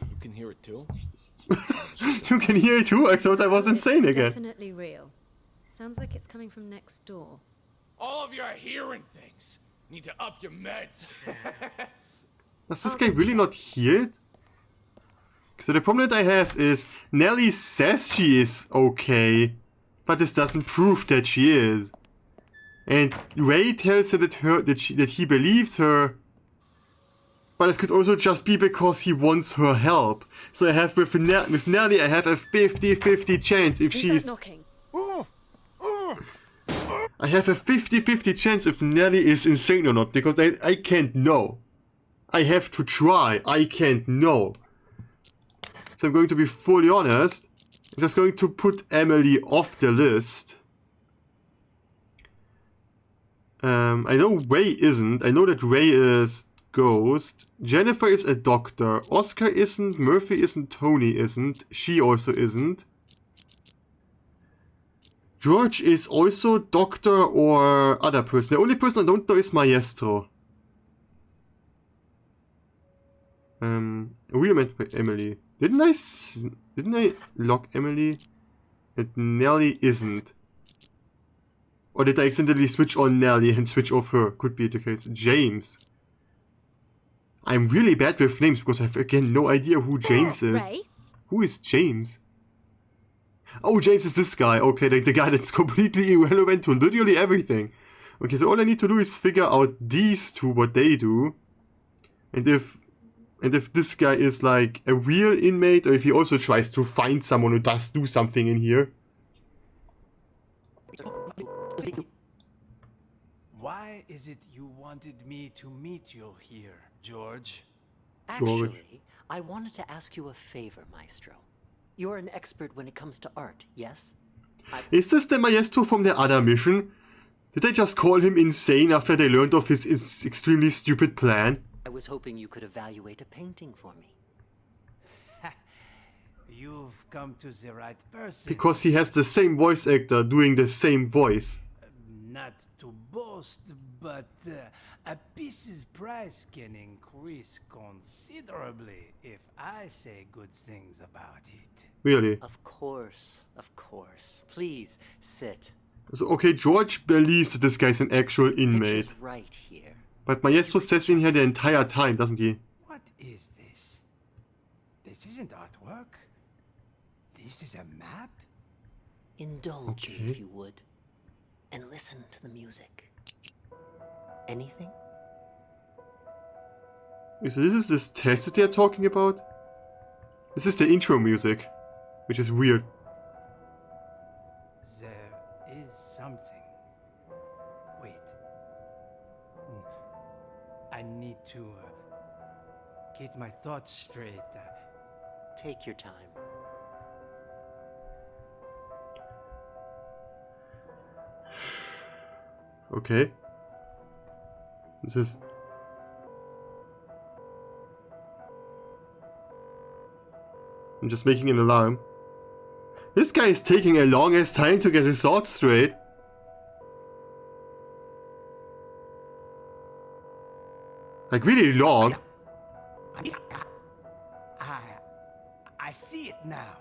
Speaker 3: you can hear it too?
Speaker 1: You can hear it too? I thought I was insane again.
Speaker 19: Definitely real. Sounds like it's coming from next door.
Speaker 3: All of you are hearing things. Need to up your meds.
Speaker 1: Does this guy really not hear it? So the problem that I have is Nellie says she is okay, but this doesn't prove that she is. And Ray tells her that he believes her, but it could also just be because he wants her help. So I have with Nellie, I have a 50-50 chance if she's...
Speaker 19: knocking?
Speaker 1: I have a 50-50 chance if Nellie is insane or not, because I can't know. I have to try. I can't know. So I'm going to be fully honest. I'm just going to put Emily off the list. I know Ray isn't. I know that Ray is Ghost. Jennifer is a doctor. Oscar isn't. Murphy isn't. Tony isn't. She also isn't. George is also doctor or other person. The only person I don't know is Maestro. We met Emily. Didn't I lock Emily? It nearly isn't. Or did I accidentally switch on Nelly and switch off her? Could be the case. James. I'm really bad with names because I have again no idea who James is.
Speaker 2: Ray?
Speaker 1: Who is James? Oh, James is this guy. Okay, the guy that's completely irrelevant to literally everything. Okay, so all I need to do is figure out these two, what they do. And if this guy is like a real inmate or if he also tries to find someone who does do something in here.
Speaker 14: Why is it you wanted me to meet you here, George?
Speaker 5: Actually, I wanted to ask you a favor, Maestro. You're an expert when it comes to art, yes?
Speaker 1: Is this the Maestro from the other mission? Did they just call him insane after they learned of his extremely stupid plan?
Speaker 5: I was hoping you could evaluate a painting for me.
Speaker 14: You've come to the right person.
Speaker 1: Because he has the same voice actor doing the same voice.
Speaker 14: Not to boast, but a piece's price can increase considerably if I say good things about it.
Speaker 1: Really?
Speaker 5: Of course, of course. Please, sit.
Speaker 1: So, okay, George believes that this guy's an actual inmate.
Speaker 5: Picture's right here.
Speaker 1: But Maestro says in here the entire time, doesn't he?
Speaker 14: What is this? This isn't artwork. This is a map?
Speaker 5: Indulge me if you would. And listen to the music. Anything?
Speaker 1: So this is this test that they're talking about? This is the intro music, which is weird.
Speaker 14: There is something. Wait. I need to get my thoughts straight.
Speaker 5: Take your time.
Speaker 1: Okay. This is... I'm just making an alarm. This guy is taking a longest time to get his thoughts straight. Like really long.
Speaker 14: I see it now.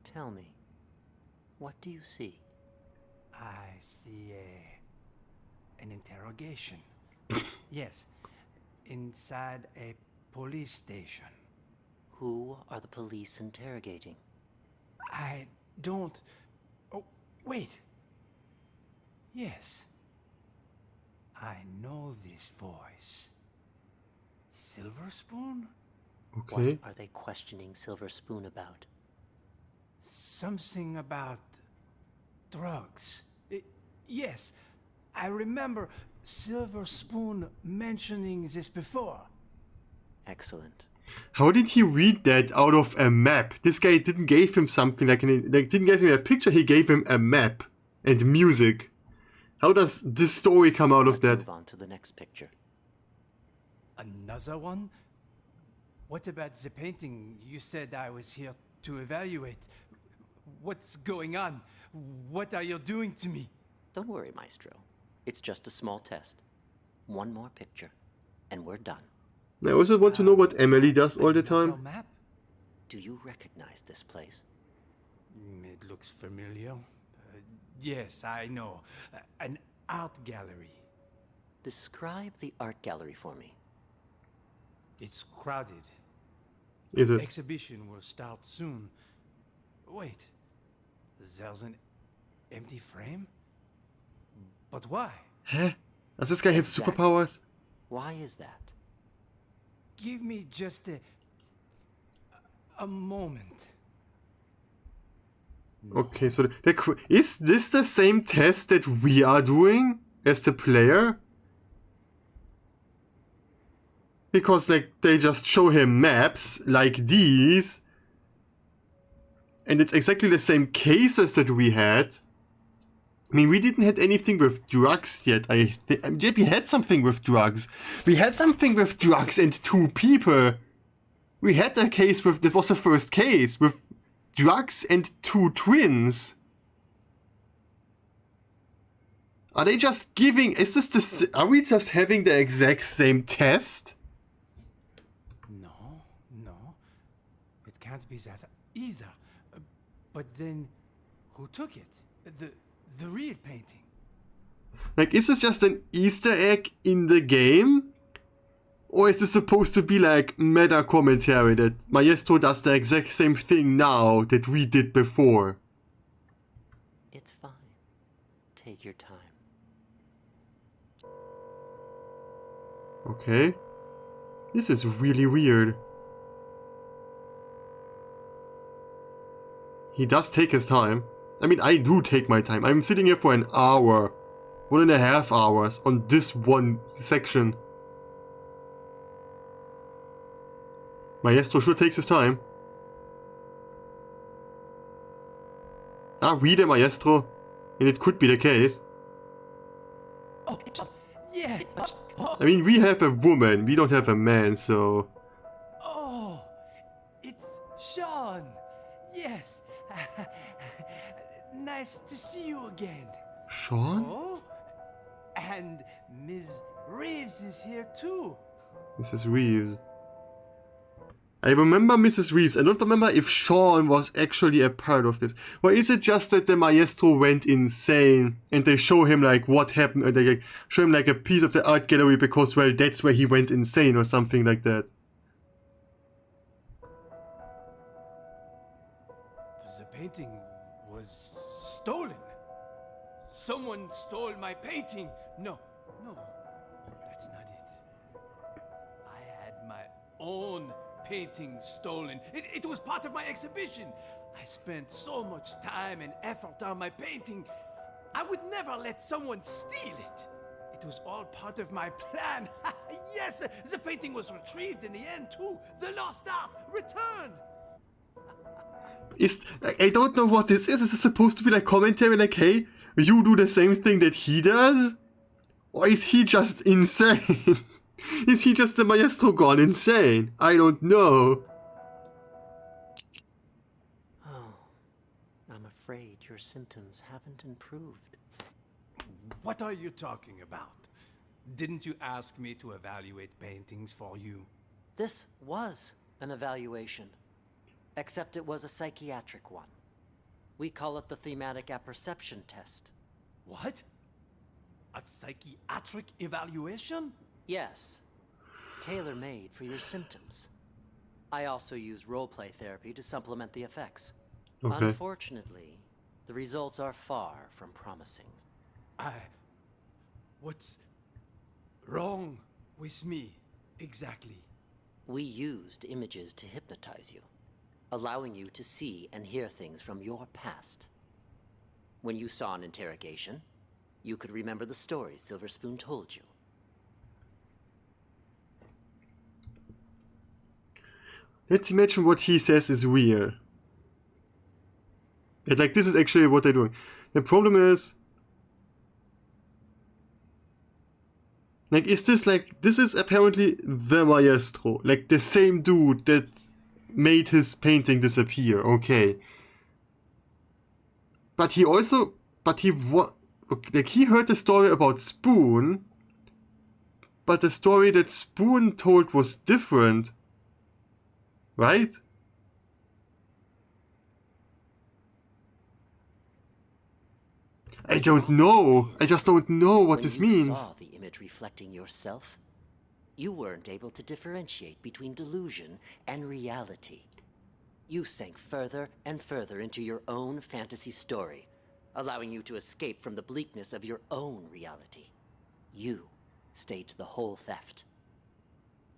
Speaker 5: Tell me, what do you see?
Speaker 14: I see an interrogation. Yes, inside a police station.
Speaker 5: Who are the police interrogating?
Speaker 14: I don't... Oh, wait. Yes. I know this voice. Silver Spoon?
Speaker 1: Okay.
Speaker 5: What are they questioning Silver Spoon about?
Speaker 14: Something about drugs. Yes, I remember Silver Spoon mentioning this before.
Speaker 5: Excellent.
Speaker 1: How did he read that out of a map? This guy didn't give him something like didn't give him a picture, he gave him a map and music. How does this story come out of that?
Speaker 5: Move on to the next picture.
Speaker 14: Another one? What about the painting you said I was here to evaluate? What's going on? What are you doing to me?
Speaker 5: Don't worry, Maestro. It's just a small test. One more picture, and we're done.
Speaker 1: I also want to know what Emily does all the time.
Speaker 14: Map?
Speaker 5: Do you recognize this place?
Speaker 14: It looks familiar. Yes, I know. An art gallery.
Speaker 5: Describe the art gallery for me.
Speaker 14: It's crowded.
Speaker 1: Is it?
Speaker 14: Exhibition will start soon. Wait. There's an empty frame? But why?
Speaker 1: Huh? Does this guy have superpowers?
Speaker 5: Why is that?
Speaker 14: Give me just a moment.
Speaker 1: Okay, so is this the same test that we are doing as the player? Because like they just show him maps like these, and it's exactly the same cases that we had. I mean, we didn't have anything with drugs yet. We had something with drugs. We had something with drugs and 2 people. We had a case with, that was the first case with drugs and 2 twins. Are they just giving... Is this the... Are we just having the exact same test?
Speaker 14: No. It can't be that either. But then, who took it? The real painting?
Speaker 1: Like, is this just an Easter egg in the game? Or is this supposed to be like meta commentary that Maestro does the exact same thing now that we did before?
Speaker 13: It's fine. Take your time.
Speaker 1: Okay. This is really weird. He does take his time. I mean, I do take my time. I'm sitting here for an hour. 1.5 hours on this one section. Maestro sure takes his time. We the Maestro. And it could be the case.
Speaker 14: Oh, yeah.
Speaker 1: I mean, we have a woman, we don't have a man, so...
Speaker 14: Oh, it's Sean. Yes. Nice to see you again.
Speaker 1: Sean?
Speaker 14: Oh, and Ms. Reeves is here too.
Speaker 1: Mrs. Reeves. I remember Mrs. Reeves. I don't remember if Sean was actually a part of this. Or is it just that the Maestro went insane and they show him like what happened and they like, show him like a piece of the art gallery because, well, that's where he went insane or something like that.
Speaker 14: The painting was stolen. Someone stole my painting. No, that's not it. I had my own painting stolen. It was part of my exhibition. I spent so much time and effort on my painting. I would never let someone steal it. It was all part of my plan. Yes, the painting was retrieved in the end too. The lost art returned.
Speaker 1: I don't know what this is. Is this supposed to be like commentary like, hey, you do the same thing that he does? Or is he just insane? Is he just the Maestro gone insane? I don't know.
Speaker 13: Oh, I'm afraid your symptoms haven't improved.
Speaker 14: What are you talking about? Didn't you ask me to evaluate paintings for you?
Speaker 13: This was an evaluation, except it was a psychiatric one. We call it the thematic apperception test.
Speaker 14: What? A psychiatric evaluation?
Speaker 13: Yes. Tailor-made for your symptoms. I also use roleplay therapy to supplement the effects.
Speaker 1: Okay.
Speaker 13: Unfortunately, the results are far from promising.
Speaker 14: What's wrong with me, exactly?
Speaker 13: We used images to hypnotize you, allowing you to see and hear things from your past. When you saw an interrogation, you could remember the stories Silver Spoon told you.
Speaker 1: Let's imagine what he says is real. And like, this is actually what they're doing. The problem is... like, is this like... This is apparently the Maestro. Like, the same dude that made his painting disappear. Okay. But he also... But he what? Like, he heard the story about Spoon. But the story that Spoon told was different. Right? I don't know. I just don't know what this means.
Speaker 13: When you saw the image reflecting yourself, you weren't able to differentiate between delusion and reality. You sank further and further into your own fantasy story, allowing you to escape from the bleakness of your own reality. You staged the whole theft.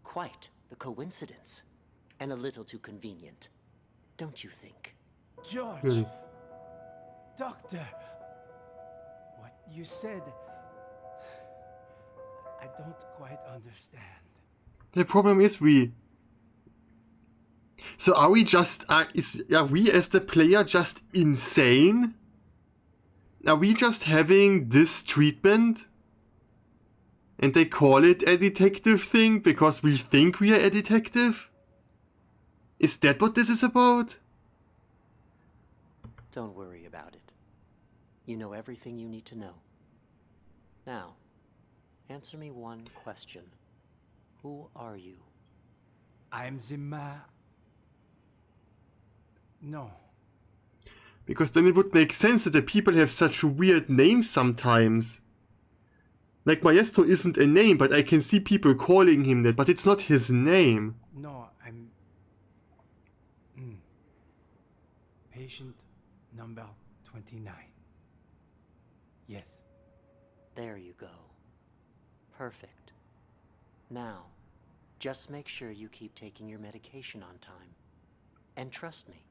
Speaker 13: Quite the coincidence. And a little too convenient, don't you think?
Speaker 14: George!
Speaker 1: Really?
Speaker 14: Doctor! What you said... I don't quite understand.
Speaker 1: The problem is So are we just... are we as the player just insane? Are we just having this treatment? And they call it a detective thing because we think we are a detective? Is that what this is about?
Speaker 13: Don't worry about it. You know everything you need to know. Now, answer me one question. Who are you?
Speaker 14: I'm the No.
Speaker 1: Because then it would make sense that the people have such weird names sometimes. Like, Maestro isn't a name, but I can see people calling him that, but it's not his name.
Speaker 14: No, I'm... Patient number 29. Yes.
Speaker 13: There you go. Perfect. Now, just make sure you keep taking your medication on time. And trust me,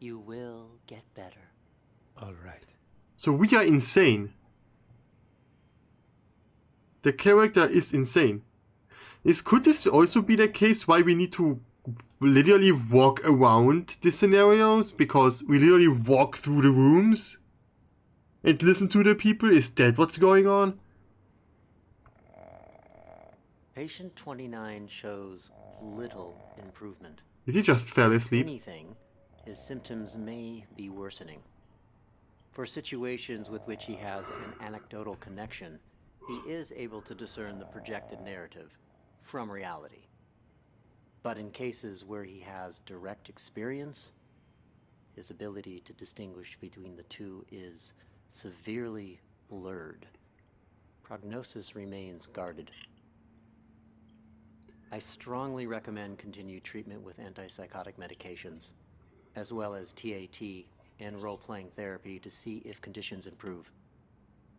Speaker 13: you will get better.
Speaker 14: All right.
Speaker 1: So we are insane. The character is insane. Could this also be the case why we need to literally walk around the scenarios? Because we literally walk through the rooms and listen to the people? Is that what's going on?
Speaker 13: Patient 29 shows little improvement.
Speaker 1: Did he just fell asleep?
Speaker 13: If anything, his symptoms may be worsening. For situations with which he has an anecdotal connection, he is able to discern the projected narrative from reality. But in cases where he has direct experience, his ability to distinguish between the two is severely blurred. Prognosis remains guarded. I strongly recommend continued treatment with antipsychotic medications, as well as TAT and role-playing therapy to see if conditions improve.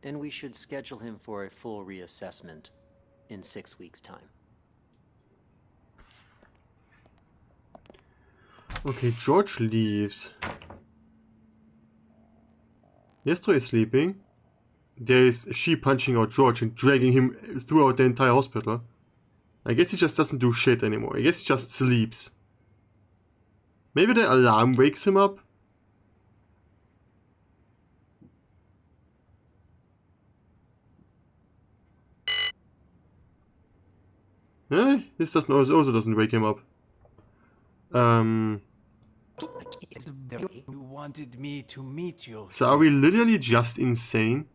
Speaker 13: And we should schedule him for a full reassessment in 6 weeks' time.
Speaker 1: Okay, George leaves. Maestro is sleeping. There is she punching out George and dragging him throughout the entire hospital. I guess he just doesn't do shit anymore. I guess he just sleeps. Maybe the alarm wakes him up? This also doesn't wake him up.
Speaker 14: You wanted me to meet you.
Speaker 1: So are we literally just insane?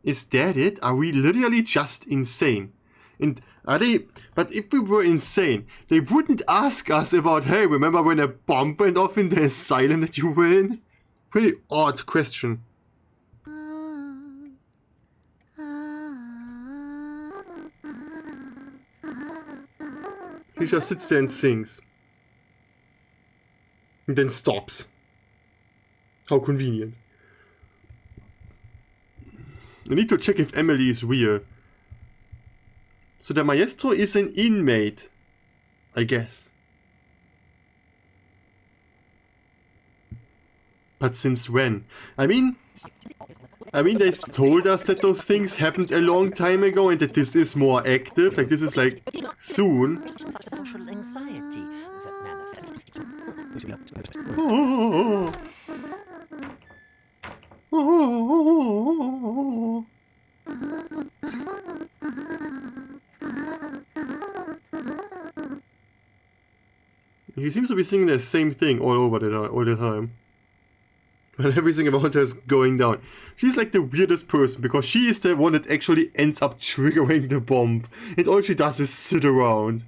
Speaker 1: Is that it? Are we literally just insane? And are they... But if we were insane, they wouldn't ask us about, hey, remember when a bomb went off in the asylum that you were in? Pretty odd question. He just sits there and sings. And then stops. How convenient. I need to check if Emily is real. So the Maestro is an inmate, I guess. But since when? I mean, they told us that those things happened a long time ago and that this is more active. Like, this is like soon.
Speaker 5: Central anxiety that manifests.
Speaker 1: He seems to be singing the same thing all the time. When everything about her is going down. She's like the weirdest person because she is the one that actually ends up triggering the bomb. And all she does is sit around.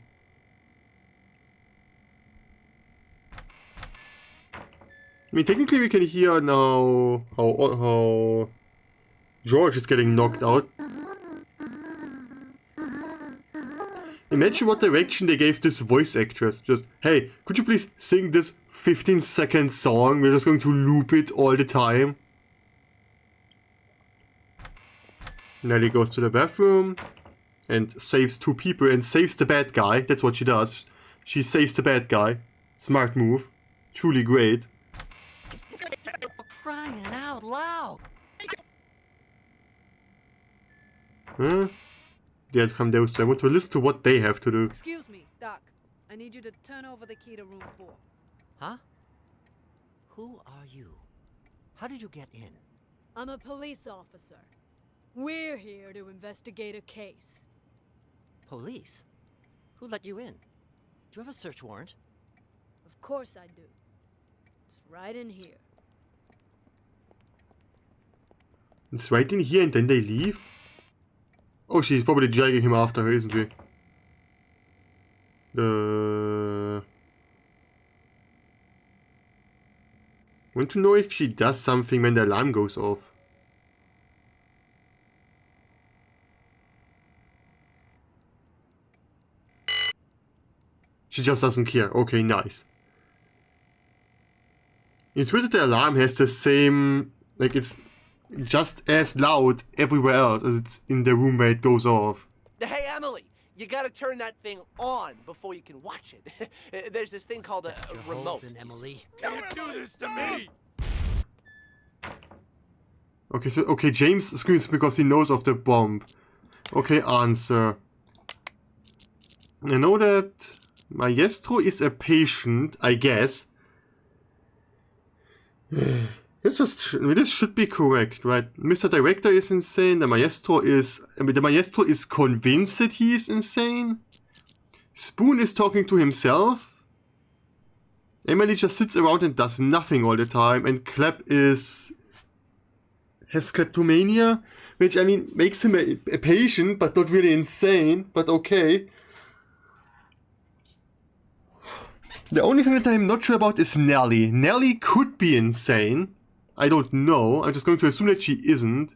Speaker 1: I mean, technically we can hear now how George is getting knocked out. Imagine what direction they gave this voice actress. Just, hey, could you please sing this 15-second song? We're just going to loop it all the time. Nelly goes to the bathroom and saves 2 people and saves the bad guy. That's what she does. She saves the bad guy. Smart move. Truly great.
Speaker 5: Crying out loud.
Speaker 1: Huh? They'd come those two. I want to listen to what they have to do.
Speaker 19: Excuse me, Doc. I need you to turn over the key to room 4.
Speaker 5: Huh? Who are you? How did you get in?
Speaker 19: I'm a police officer. We're here to investigate a case.
Speaker 5: Police? Who let you in? Do you have a search warrant?
Speaker 19: Of course I do. It's right in here.
Speaker 1: It's right in here and then they leave? Oh, she's probably dragging him after her, isn't she? I want to know if she does something when the alarm goes off. She just doesn't care. Okay, nice. It's weird that the alarm has the same... Like, it's just as loud everywhere else as it's in the room where it goes off.
Speaker 3: Hey, Emily, you gotta turn that thing on before you can watch it. There's this thing called a remote.
Speaker 11: Emily.
Speaker 10: Can't do this to me!
Speaker 1: Okay, so okay, James screams because he knows of the bomb. Okay, answer. I know that Maestro is a patient, I guess. This should be correct, right? Mr. Director is insane. The Maestro is convinced that he is insane. Spoon is talking to himself. Emily just sits around and does nothing all the time. And Clap has kleptomania, which, I mean, makes him a patient, but not really insane, but okay. The only thing that I'm not sure about is Nellie. Nellie could be insane. I don't know. I'm just going to assume that she isn't.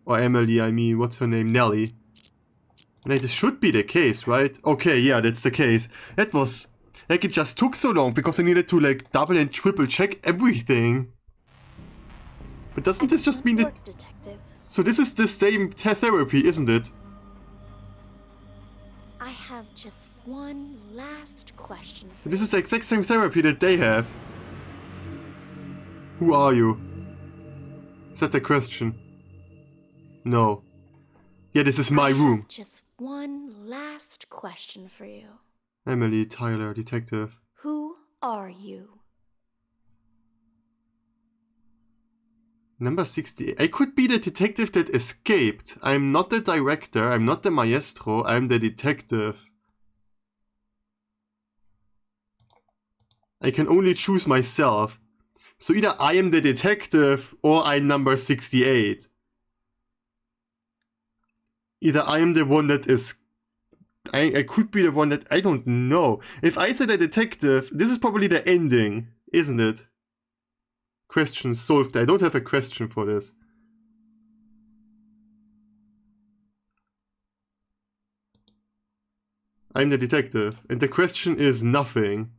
Speaker 1: Or Emily, I mean, what's her name? Nellie. And this should be the case, right? Okay, yeah, that's the case. That was... Like, it just took so long because I needed to, like, double and triple check everything. But doesn't this just mean that...
Speaker 2: Detective.
Speaker 1: So this is the same therapy, isn't it?
Speaker 2: I have just one last question for
Speaker 1: This is the exact same therapy that they have. Who are you? Is that the question? No. Yeah, this is my room.
Speaker 2: just one last question for you.
Speaker 1: Emily, Tyler, detective.
Speaker 2: Who are you?
Speaker 1: Number 68. I could be the detective that escaped. I'm not the director, I'm not the maestro, I'm the detective. I can only choose myself. So either I am the detective or I'm number 68. Either I am the one that is... I could be the one that... I don't know. If I say the detective, this is probably the ending, isn't it? Question solved. I don't have a question for this. I'm the detective, and the question is nothing.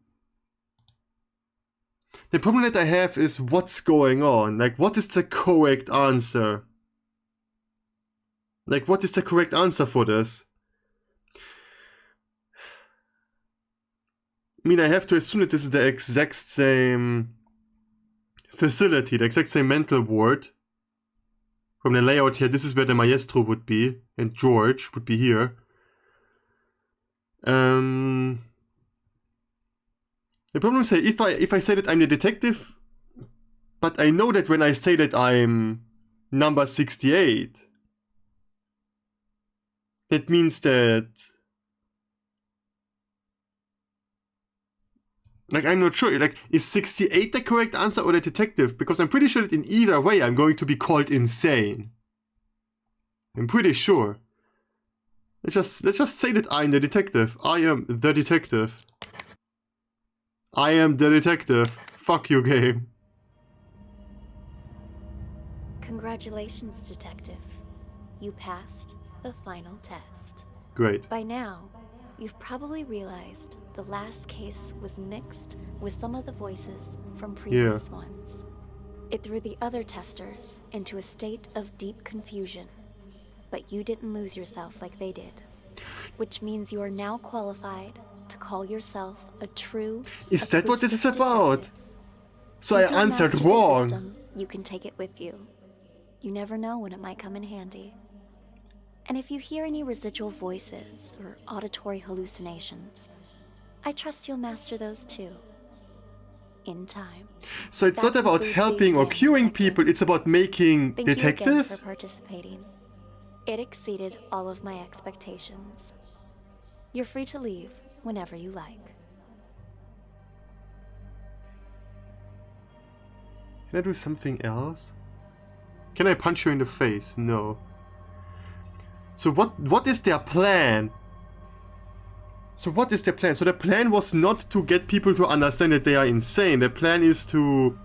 Speaker 1: The problem that I have is what's going on. Like, what is the correct answer? Like, what is the correct answer for this? I mean, I have to assume that this is the exact same facility, the exact same mental ward. From the layout here, this is where the maestro would be, and George would be here. The problem is that if I say that I'm the detective, but I know that when I say that I'm number 68, that means that... Like, I'm not sure, like, is 68 the correct answer or the detective? Because I'm pretty sure that in either way I'm going to be called insane. I'm pretty sure. Let's just say that I'm the detective. I am the detective. I am the detective. Fuck you, game.
Speaker 2: Congratulations, detective. You passed the final test.
Speaker 1: Great.
Speaker 2: By now, you've probably realized the last case was mixed with some of the voices from previous ones. It threw the other testers into a state of deep confusion. But you didn't lose yourself like they did. Which means you are now qualified to call yourself a true...
Speaker 1: Is that what this is about? So
Speaker 2: Since
Speaker 1: I
Speaker 2: you've
Speaker 1: answered
Speaker 2: mastered the
Speaker 1: wrong.
Speaker 2: system, you can take it with you. You never know when it might come in handy. And if you hear any residual voices or auditory hallucinations, I trust you'll master those too. In time.
Speaker 1: So it's not about helping or curing people, it's about making
Speaker 2: Thank you again
Speaker 1: detectives?
Speaker 2: for participating. It exceeded all of my expectations. You're free to leave whenever you like.
Speaker 1: Can I do something else? Can I punch her in the face? No. So what is their plan? So what is their plan? So the plan was not to get people to understand that they are insane. The plan is to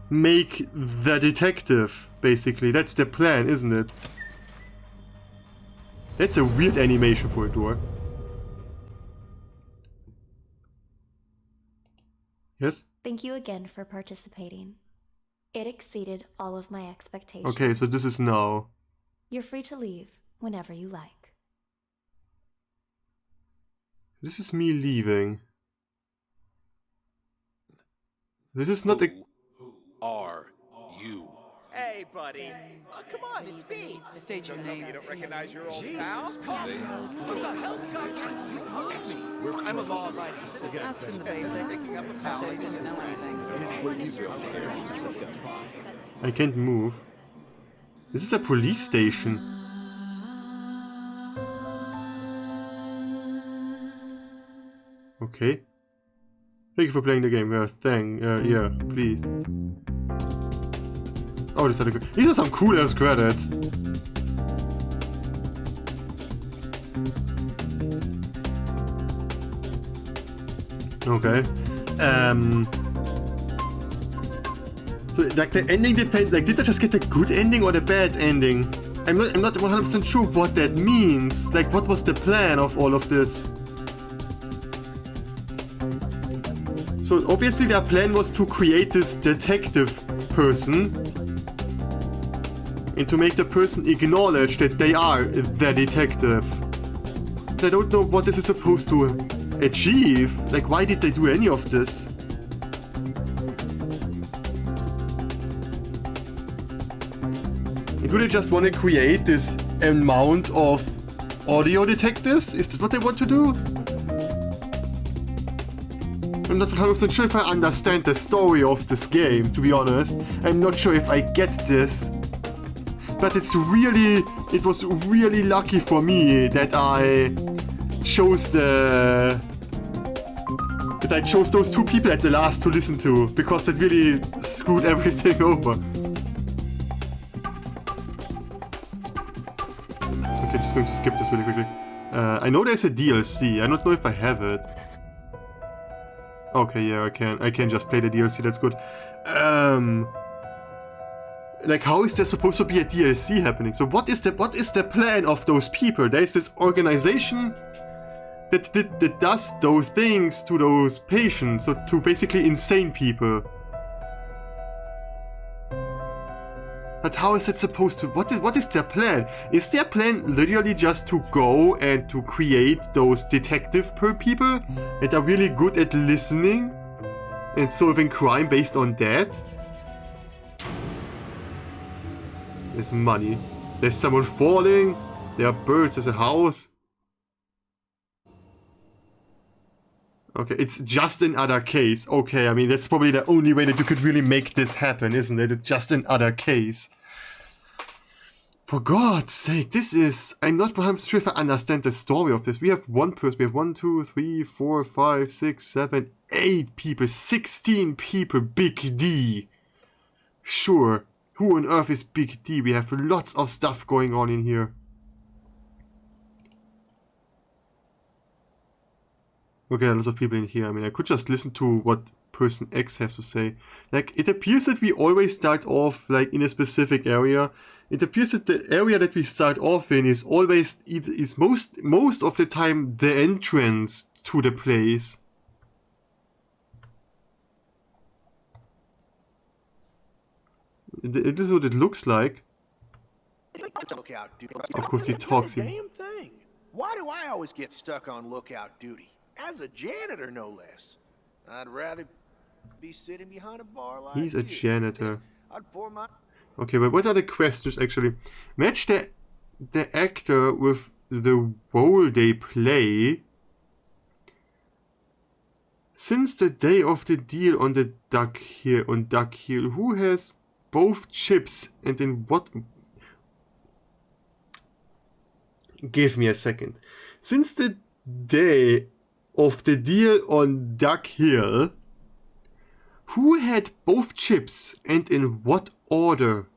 Speaker 1: make the detective, basically. That's the plan, isn't it? That's a weird animation for a door. Yes?
Speaker 2: Thank you again for participating. It exceeded all of my expectations.
Speaker 1: Okay, so this is now.
Speaker 2: You're free to leave whenever you like.
Speaker 1: This is me leaving. This is not a...
Speaker 12: Who are you?
Speaker 3: Hey, buddy. Oh, come on, it's me.
Speaker 22: State your name.
Speaker 3: You don't recognize your old pal?
Speaker 22: What the hell's got you?
Speaker 3: I'm a law-abiding citizen.
Speaker 22: Asked him the basics.
Speaker 3: Picking up a pal.
Speaker 1: I can't move. This is a police station. Okay. Thank you for playing the game. Yeah, please. Oh, these are some cool ass credits. Okay. So like the ending depends. Like, did I just get the good ending or the bad ending? I'm not 100% sure what that means. Like, what was the plan of all of this? So obviously their plan was to create this detective person and to make the person acknowledge that they are the detective. But I don't know what this is supposed to achieve. Like, why did they do any of this? Do they just want to create this amount of audio detectives? Is that what they want to do? I'm not 100% sure if I understand the story of this game, to be honest. I'm not sure if I get this. But it was really lucky for me that I chose those two people at the last to listen to, because it really screwed everything over. Okay, just going to skip this really quickly. I know there's a DLC. I don't know if I have it. Okay, yeah, I can just play the DLC, that's good. Like, how is there supposed to be a DLC happening? So what is the plan of those people? There's this organization that does those things to those patients, so to basically insane people. But how is it supposed to... What is their plan? Is their plan literally just to go and to create those detective people that are really good at listening and solving crime based on that? There's money. There's someone falling. There are birds. There's a house. Okay, it's just another case. Okay, I mean, that's probably the only way that you could really make this happen, isn't it? It's just another case. For God's sake, this is... I'm not sure if I understand the story of this. We have one person. We have 1, 2, 3, 4, 5, 6, 7, 8 people. 16 people. Big D. Sure. Who on earth is Big D? We have lots of stuff going on in here. Okay, there are lots of people in here. I mean, I could just listen to what person X has to say. Like, it appears that we always start off, like, in a specific area. It appears that the area that we start off in is always, most of the time, the entrance to the place. This is what it looks like.
Speaker 18: Lookout duty.
Speaker 1: Of course, he talks.
Speaker 18: Damn thing. Why do I always get stuck on lookout duty? As a janitor, no less. I'd rather be sitting behind a bar like
Speaker 1: He's a janitor.
Speaker 18: I'd pour my...
Speaker 1: Okay, but what are the questions actually? Match the actor with the role they play. Since the day of the deal on Duck Hill, who has both chips and in what... Give me a second. Since the day of the deal on Duck Hill, who had both chips and in what order?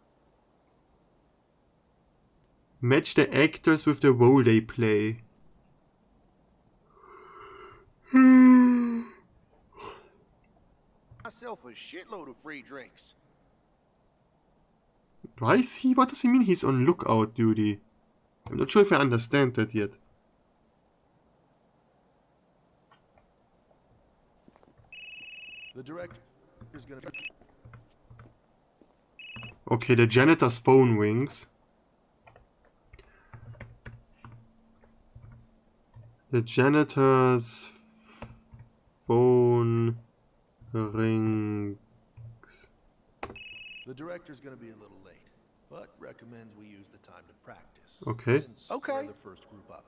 Speaker 1: Match the actors with the role they play.
Speaker 18: Myself a shitload of free drinks.
Speaker 1: Why is he? What does he mean he's on lookout duty? I'm not sure if I understand that yet.
Speaker 18: The director is gonna.
Speaker 1: Okay, the janitor's phone rings. The janitor's phone rings.
Speaker 18: The director's gonna be a little late, but recommends we use the time to practice.
Speaker 1: Okay.
Speaker 18: Since
Speaker 22: Okay.
Speaker 18: we're the first group up.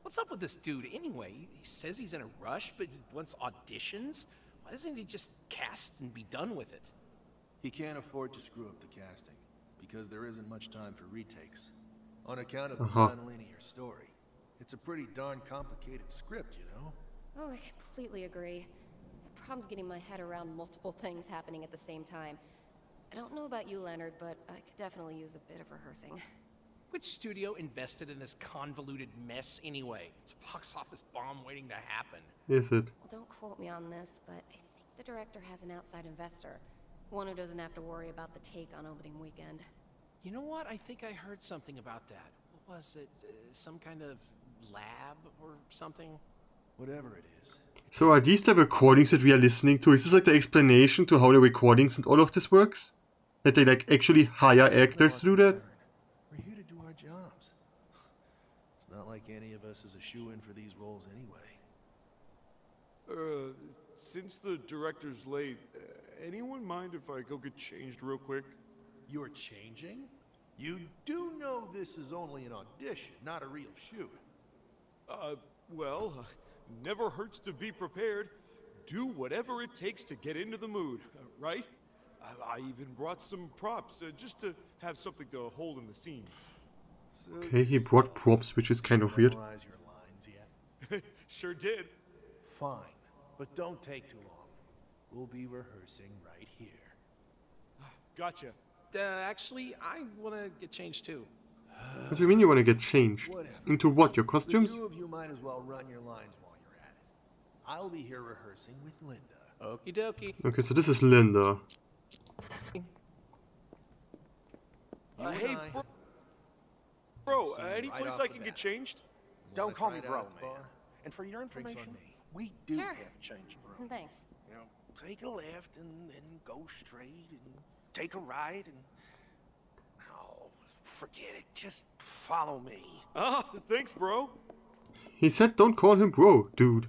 Speaker 22: What's up with this dude anyway? He says he's in a rush, but he wants auditions? Why doesn't he just cast and be done with it?
Speaker 18: He can't afford to screw up the casting, because there isn't much time for retakes. On account of the non-linear story. It's a pretty darn complicated script, you know?
Speaker 8: Oh, I completely agree. My problem's getting my head around multiple things happening at the same time. I don't know about you, Leonard, but I could definitely use a bit of rehearsing.
Speaker 22: Which studio invested in this convoluted mess anyway? It's a box office bomb waiting to happen.
Speaker 1: Is it?
Speaker 8: Well, don't quote me on this, but I think the director has an outside investor. One who doesn't have to worry about the take on opening weekend.
Speaker 22: You know what? I think I heard something about that. What was it? Some kind of lab or something?
Speaker 18: Whatever it is.
Speaker 1: So are these the recordings that we are listening to? Is this like the explanation to how the recordings and all of this works? That they like actually hire actors to do that?
Speaker 18: We're here to do our jobs. It's not like any of us is a shoo-in for these roles anyway.
Speaker 16: Since the director's late, anyone mind if I go get changed real quick?
Speaker 18: You're changing? You do know this is only an audition, not a real shoot.
Speaker 16: Well, never hurts to be prepared. Do whatever it takes to get into the mood, right? I even brought some props, just to have something to hold in the scenes.
Speaker 1: Okay, he brought props, which is kind of weird.
Speaker 18: Memorize your lines yet?
Speaker 16: Sure did.
Speaker 18: Fine, but don't take too long. We'll be rehearsing right here.
Speaker 16: Gotcha.
Speaker 22: Actually, I want to get changed too.
Speaker 1: What do you mean you want to get changed?
Speaker 18: Whatever.
Speaker 1: Into what, your costumes?
Speaker 18: The two of you might as well run your lines while you're at it. I'll be here rehearsing with Linda.
Speaker 22: Okie dokie.
Speaker 1: Okay, so this is Linda.
Speaker 16: Hey, bro, any place I can get changed?
Speaker 18: Don't call me bro, man. And for your information, we do
Speaker 8: Sure.
Speaker 18: have change, bro.
Speaker 8: Thanks.
Speaker 18: You know, take a left and then go straight and take a right and... Oh, forget it. Just follow me.
Speaker 16: Oh, thanks, bro.
Speaker 1: He said don't call him bro, dude.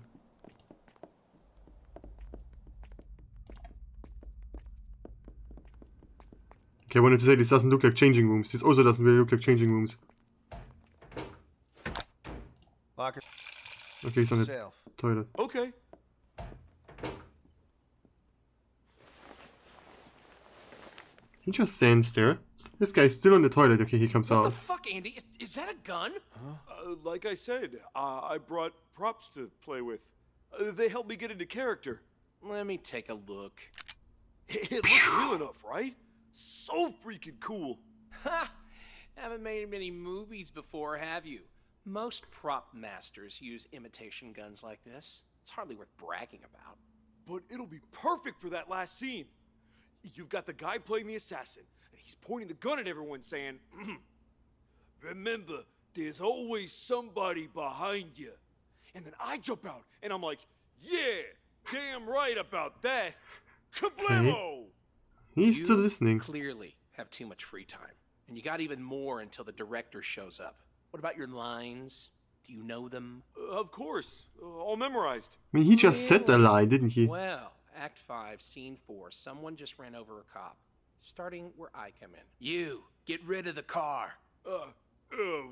Speaker 1: Okay, I wanted to say this doesn't look like changing rooms. This also doesn't really look like changing rooms.
Speaker 18: Locker.
Speaker 1: Okay, he's on the toilet.
Speaker 16: Okay.
Speaker 1: He just stands there. This guy's still on the toilet. Okay, he comes
Speaker 22: What
Speaker 1: out.
Speaker 22: the fuck, Andy? Is that a gun?
Speaker 16: Like I said, I brought props to play with. They helped me get into character.
Speaker 22: Let me take a look.
Speaker 16: It looks real enough, right? So freaking cool.
Speaker 22: Ha! Haven't made many movies before, have you? Most prop masters use imitation guns like this. It's hardly worth bragging about.
Speaker 16: But it'll be perfect for that last scene. You've got the guy playing the assassin, and he's pointing the gun at everyone saying, remember, there's always somebody behind you. And then I jump out, and I'm like, yeah, damn right about that. Kablamo!
Speaker 1: He's still listening.
Speaker 22: Clearly have too much free time. And you got even more until the director shows up. What about your lines? Do you know them?
Speaker 16: Of course. All memorized.
Speaker 1: I mean, he just said the line, didn't he?
Speaker 22: Well, Act 5, Scene 4. Someone just ran over a cop. Starting where I come in. You, get rid of the car.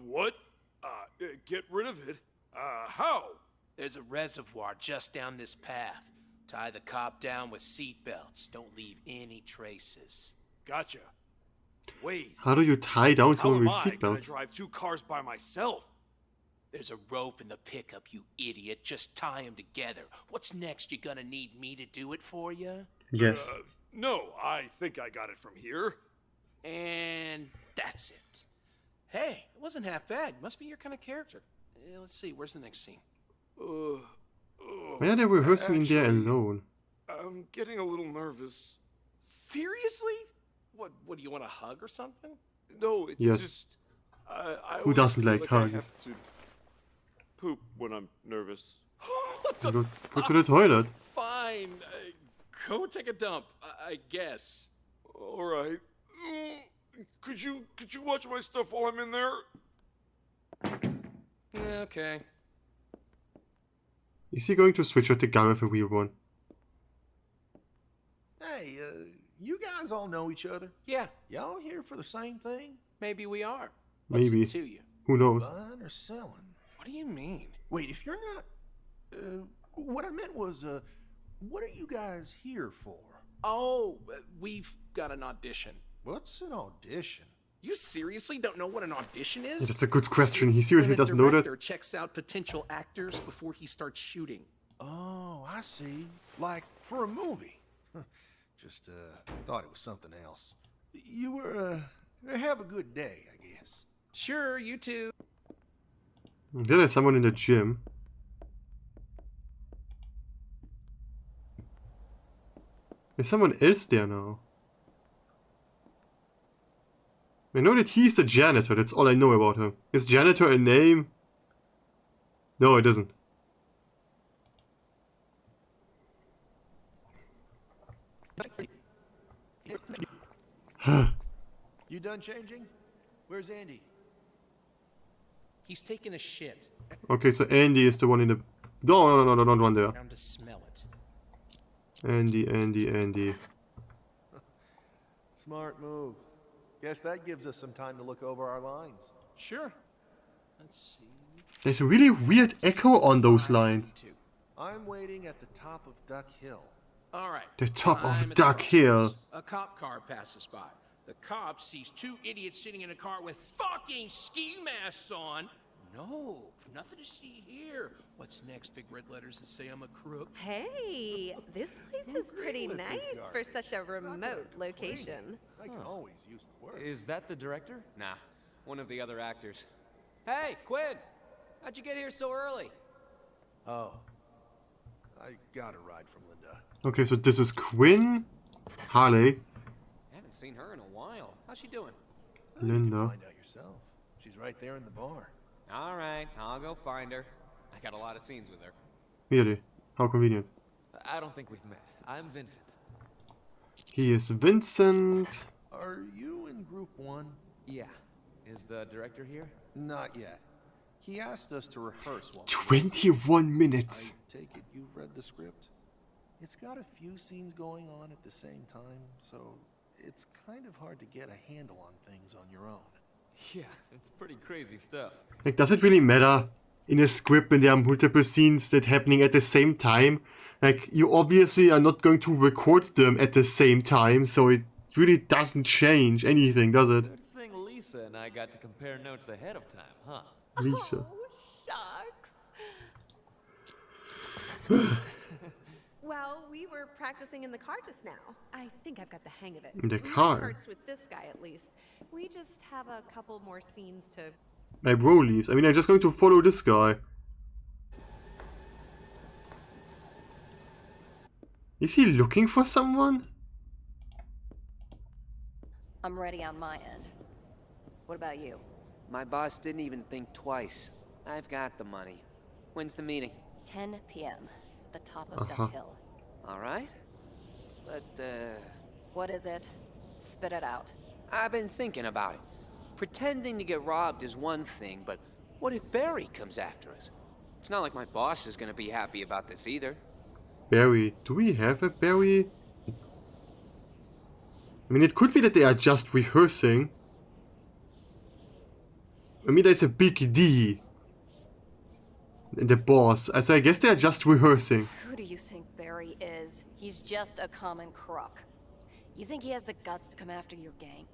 Speaker 16: What? Get rid of it? How?
Speaker 22: There's a reservoir just down this path. Tie the cop down with seat belts. Don't leave any traces.
Speaker 16: Gotcha. Wait.
Speaker 1: How do you tie down someone with
Speaker 16: How am I gonna
Speaker 1: seatbelts?
Speaker 16: drive 2 cars by myself?
Speaker 22: There's a rope in the pickup, you idiot. Just tie them together. What's next? You gonna need me to do it for you?
Speaker 1: Yes.
Speaker 16: No, I think I got it from here.
Speaker 22: And that's it. Hey, it wasn't half bad. Must be your kind of character. Let's see, where's the next scene?
Speaker 1: Why are they rehearsing in there alone?
Speaker 16: I'm getting a little nervous.
Speaker 22: Seriously? What do you want a hug or something?
Speaker 16: No, it's
Speaker 1: Yes.
Speaker 16: just... I
Speaker 1: Who
Speaker 16: always
Speaker 1: doesn't
Speaker 16: feel
Speaker 1: like
Speaker 16: I
Speaker 1: hugs?
Speaker 16: have to poop when I'm nervous.
Speaker 1: Go to the toilet.
Speaker 22: Fine. Go take a dump, I guess.
Speaker 16: All right. Could you watch my stuff while I'm in there?
Speaker 22: Okay.
Speaker 1: Is he going to switch out the gun with a real one?
Speaker 18: Hey, you guys all know each other?
Speaker 22: Yeah.
Speaker 18: Y'all here for the same thing?
Speaker 22: Maybe we are.
Speaker 1: Maybe.
Speaker 22: What's it to you?
Speaker 1: Who knows?
Speaker 18: Buying or selling?
Speaker 22: What do you mean?
Speaker 18: Wait, if you're not... what I meant was, what are you guys here for?
Speaker 22: Oh, we've got an audition.
Speaker 18: What's an audition?
Speaker 22: You seriously don't know what an audition is?
Speaker 1: Yeah, that's a good question. He seriously doesn't know that?
Speaker 22: The director checks out potential actors before he starts shooting.
Speaker 18: Oh, I see. Like for a movie. Just thought it was something else. You were have a good day, I guess.
Speaker 22: Sure, you too.
Speaker 1: Then there's someone in the gym. There's someone else there now. I know that he's the janitor, that's all I know about him. Is janitor a name? No, it isn't.
Speaker 18: You done changing? Where's Andy?
Speaker 22: He's taking a shit.
Speaker 1: Okay, so Andy is the one in the... No, don't run there.
Speaker 22: Down to smell it.
Speaker 1: Andy.
Speaker 18: Smart move. Guess that gives us some time to look over our lines.
Speaker 22: Sure. Let's see.
Speaker 1: There's a really weird echo on those lines.
Speaker 18: I'm waiting at the top of Duck Hill.
Speaker 22: All right.
Speaker 1: The top
Speaker 22: I'm
Speaker 1: of
Speaker 22: at
Speaker 1: Duck
Speaker 22: the
Speaker 1: Hill.
Speaker 22: A cop car passes by. The cop sees two idiots sitting in a car with fucking ski masks on. No, nothing to see here. What's next? Big red letters that say I'm a crook.
Speaker 7: Hey, this place is pretty nice for such a remote location.
Speaker 18: I can always use the word.
Speaker 20: Is that the director? Nah, one of the other actors. Hey, Quinn! How'd you get here so early?
Speaker 18: Oh, I got a ride from Linda.
Speaker 1: Okay, so this is Quinn, Harley,
Speaker 20: Haven't seen her in a while. How's she doing?
Speaker 1: Linda.
Speaker 18: Find out yourself. She's right there in the bar.
Speaker 20: All right, I'll go find her. I got a lot of scenes with her.
Speaker 1: Really? How convenient.
Speaker 20: I don't think we've met. I'm Vincent.
Speaker 1: He is Vincent.
Speaker 18: Are you in group 1?
Speaker 20: Yeah. Is the director here?
Speaker 18: Not yet. He asked us to rehearse one.
Speaker 1: 21 minutes.
Speaker 18: I take it you've read the script? It's got a few scenes going on at the same time, so it's kind of hard to get a handle on things on your own.
Speaker 20: Yeah, it's pretty crazy stuff.
Speaker 1: Like, does it really matter in a script when there are multiple scenes that happening at the same time? Like, you obviously are not going to record them at the same time, so it really doesn't change anything, does it?
Speaker 20: Good thing Lisa and I got to compare notes ahead of time, huh?
Speaker 1: Lisa.
Speaker 7: Shucks. Well, we were practicing in the car just now. I think I've got the hang of it.
Speaker 1: In the
Speaker 7: We made
Speaker 1: car?
Speaker 7: parts with this guy at least. We just have a couple more scenes to...
Speaker 1: My bro leaves. I mean, I'm just going to follow this guy. Is he looking for someone?
Speaker 8: I'm ready on my end. What about you?
Speaker 20: My boss didn't even think twice. I've got the money. When's the meeting?
Speaker 8: 10 p.m. at the top of Duck Hill.
Speaker 20: All right. But,
Speaker 8: What is it? Spit it out.
Speaker 20: I've been thinking about it. Pretending to get robbed is one thing, but what if Barry comes after us? It's not like my boss is gonna be happy about this either.
Speaker 1: Barry. Do we have a Barry? I mean, it could be that they are just rehearsing. I mean, there's a big D. And the boss. So I guess they are just rehearsing.
Speaker 8: Who do you think Barry is? He's just a common crook. You think he has the guts to come after your gang?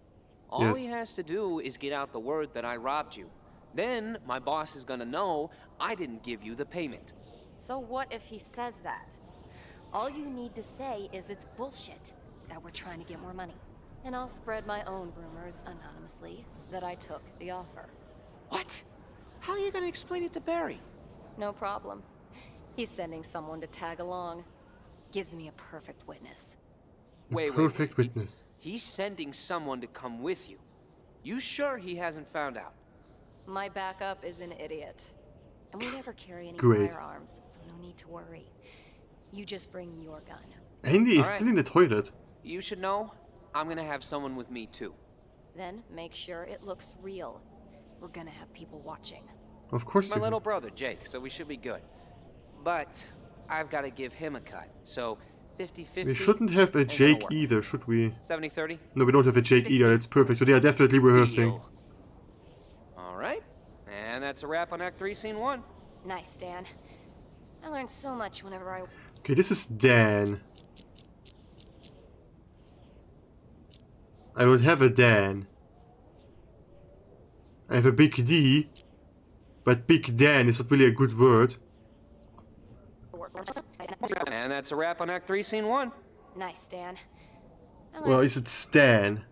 Speaker 20: All he has to do is get out the word that I robbed you. Then my boss is gonna know I didn't give you the payment.
Speaker 8: So what if he says that? All you need to say is it's bullshit, that we're trying to get more money. And I'll spread my own rumors anonymously that I took the offer.
Speaker 20: What? How are you gonna explain it to Barry?
Speaker 8: No problem. He's sending someone to tag along. Gives me a perfect witness.
Speaker 20: Wait.
Speaker 1: Witness.
Speaker 20: He's sending someone to come with you. You sure he hasn't found out?
Speaker 8: My backup is an idiot. And we never carry any
Speaker 1: Great.
Speaker 8: firearms, so no need to worry. You just bring your gun.
Speaker 1: Andy is still in the toilet.
Speaker 20: You should know, I'm gonna have someone with me too.
Speaker 8: Then make sure it looks real. We're gonna have people watching.
Speaker 1: Of course
Speaker 20: My
Speaker 1: you
Speaker 20: little brother, Jake, so we should be good. But I've got to give him a cut, so 50-50.
Speaker 1: We shouldn't have a Jake either, should we?
Speaker 20: 70-30?
Speaker 1: No, we don't have a Jake either. That's perfect. So they are definitely rehearsing.
Speaker 20: Deal. All right. And that's a wrap on Act 3, Scene 1.
Speaker 8: Nice, Dan. I learned so much whenever I...
Speaker 1: Okay, this is Dan. I don't have a Dan. I have a big D. But Big Dan is not really a good word.
Speaker 20: And that's a wrap on Act 3, Scene 1.
Speaker 8: Nice, Dan.
Speaker 1: Well, is it Stan?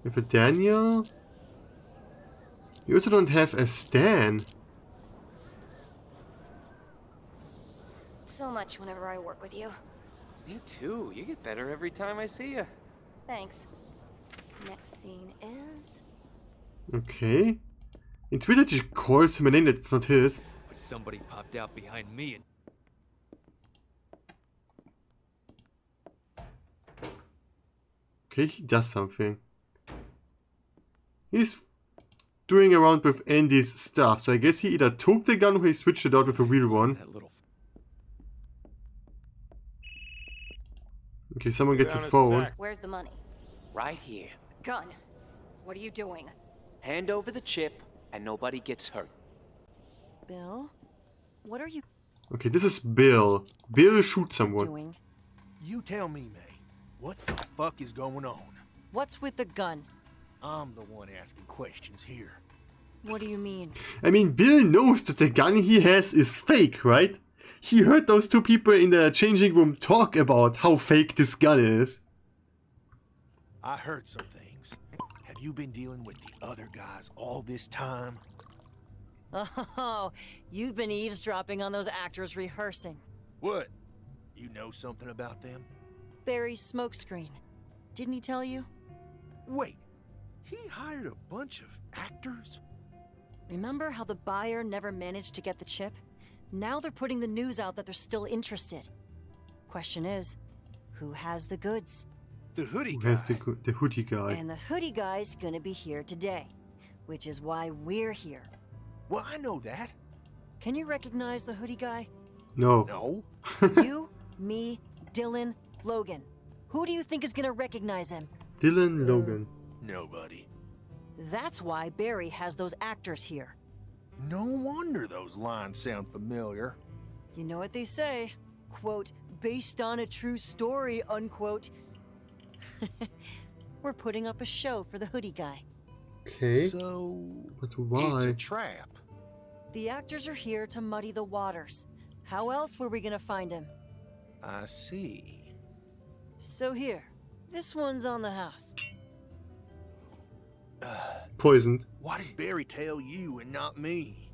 Speaker 1: You have a Daniel? You also don't have a Stan.
Speaker 8: So much whenever I work with you.
Speaker 20: Me too. You get better every time I see you.
Speaker 8: Thanks. Next scene is...
Speaker 1: Okay. In Twitter, she calls him a name that's not his.
Speaker 4: But somebody popped out behind me and...
Speaker 1: Okay, he does something. He's doing around with Andy's stuff, so I guess he either took the gun or he switched it out with a real one. Okay, someone gets a phone.
Speaker 8: Where's the money?
Speaker 20: Right here.
Speaker 8: Gun. What are you doing?
Speaker 20: Hand over the chip, and nobody gets hurt.
Speaker 8: Bill? What are you
Speaker 1: Okay, this is Bill. Bill shoots someone.
Speaker 8: doing?
Speaker 18: You tell me, May. What the fuck is going on?
Speaker 17: What's with the gun?
Speaker 18: I'm the one asking questions here.
Speaker 17: What do you mean?
Speaker 1: I mean, Bill knows that the gun he has is fake, right? He heard those two people in the changing room talk about how fake this gun is.
Speaker 18: I heard some things. Have you been dealing with the other guys all this time?
Speaker 17: Oh, you've been eavesdropping on those actors rehearsing.
Speaker 18: What? You know something about them?
Speaker 17: Barry's smokescreen. Didn't he tell you?
Speaker 18: Wait, he hired a bunch of actors?
Speaker 17: Remember how the buyer never managed to get the chip? Now they're putting the news out that they're still interested. Question is, who has the goods?
Speaker 18: The hoodie
Speaker 1: guy. Where's the hoodie guy?
Speaker 17: And the hoodie guy's gonna be here today, which is why we're here.
Speaker 18: Well, I know that.
Speaker 17: Can you recognize the hoodie guy?
Speaker 1: No.
Speaker 18: No?
Speaker 17: You, me, Dylan, Logan. Who do you think is gonna recognize him?
Speaker 1: Dylan Logan.
Speaker 18: Nobody.
Speaker 17: That's why Barry has those actors here.
Speaker 18: No wonder those lines sound familiar.
Speaker 17: You know what they say, quote, based on a true story, unquote. We're putting up a show for the hoodie guy.
Speaker 1: Okay.
Speaker 18: So,
Speaker 1: but why?
Speaker 18: It's a trap.
Speaker 17: The actors are here to muddy the waters. How else were we gonna find him?
Speaker 18: I see.
Speaker 17: So here, this one's on the house.
Speaker 1: Poisoned.
Speaker 18: Why did Barry tell you and not me?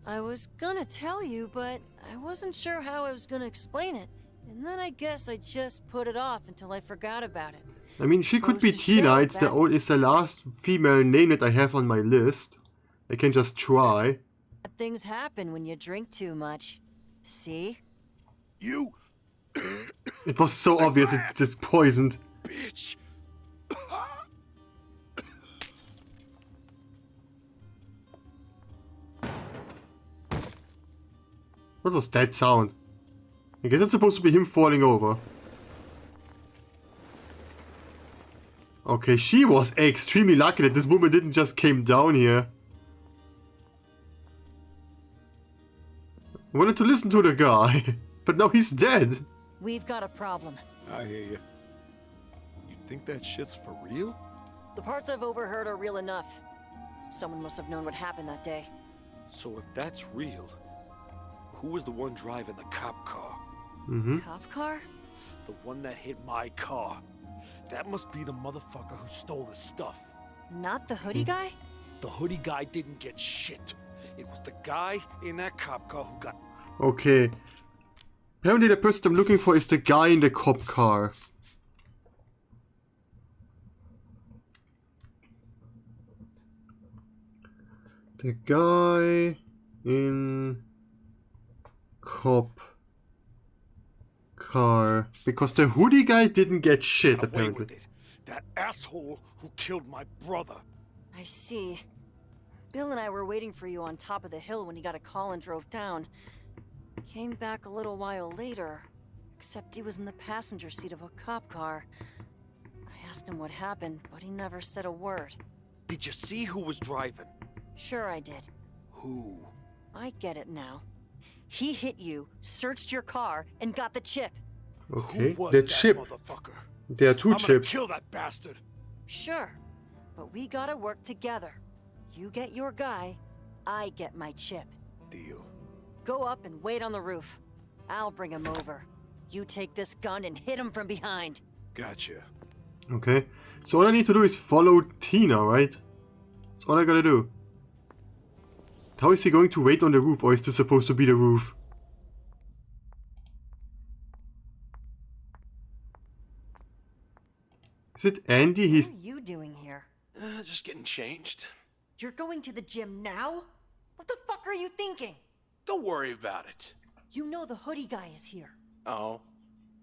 Speaker 17: I was gonna tell you, but I wasn't sure how I was gonna explain it. And then I guess I just put it off until I forgot about it.
Speaker 1: I mean, she could be
Speaker 17: Goes to
Speaker 1: Tina.
Speaker 17: show
Speaker 1: It's
Speaker 17: that-
Speaker 1: it's the last female name that I have on my list. I can just try.
Speaker 17: Things happen when you drink too much. See?
Speaker 18: You...
Speaker 1: It was so obvious it just poisoned.
Speaker 18: Bitch.
Speaker 1: What was that sound? I guess it's supposed to be him falling over. Okay, she was extremely lucky that this woman didn't just came down here. I wanted to listen to the guy, but now he's dead.
Speaker 17: We've got a problem.
Speaker 10: I hear you. You think that shit's for real?
Speaker 17: The parts I've overheard are real enough. Someone must have known what happened that day.
Speaker 10: So if that's real, who was the one driving the cop car?
Speaker 1: Mm-hmm.
Speaker 17: Cop car?
Speaker 15: The one that hit my car. That must be the motherfucker who stole the stuff.
Speaker 17: Not the hoodie guy?
Speaker 15: The hoodie guy didn't get shit. It was the guy in that cop car who got...
Speaker 1: Okay. Apparently the person I'm looking for is the guy in the cop car. The guy in cop car. Because the hoodie guy didn't get shit, apparently.
Speaker 15: With it. That asshole who killed my brother.
Speaker 17: I see. Bill and I were waiting for you on top of the hill when he got a call and drove down. Came back a little while later, except he was in the passenger seat of a cop car. I asked him what happened, but he never said a word.
Speaker 15: Did you see who was driving?
Speaker 17: Sure I did.
Speaker 15: Who?
Speaker 17: I get it now. He hit you, searched your car, and got the chip.
Speaker 1: Okay,
Speaker 15: Who was
Speaker 1: the
Speaker 15: that
Speaker 1: chip.
Speaker 15: Motherfucker?
Speaker 1: There are two
Speaker 15: I'm
Speaker 1: chips.
Speaker 15: Gonna kill that bastard.
Speaker 17: Sure, but we gotta work together. You get your guy, I get my chip.
Speaker 15: Deal.
Speaker 17: Go up and wait on the roof. I'll bring him over. You take this gun and hit him from behind.
Speaker 15: Gotcha.
Speaker 1: Okay, so all I need to do is follow Tina, right? That's all I gotta do. How is he going to wait on the roof, or is this supposed to be the roof? Is it Andy?
Speaker 17: What are you doing here?
Speaker 15: Just getting changed.
Speaker 17: You're going to the gym now? What the fuck are you thinking?
Speaker 12: Don't worry about it.
Speaker 17: You know the hoodie guy is here.
Speaker 12: Oh,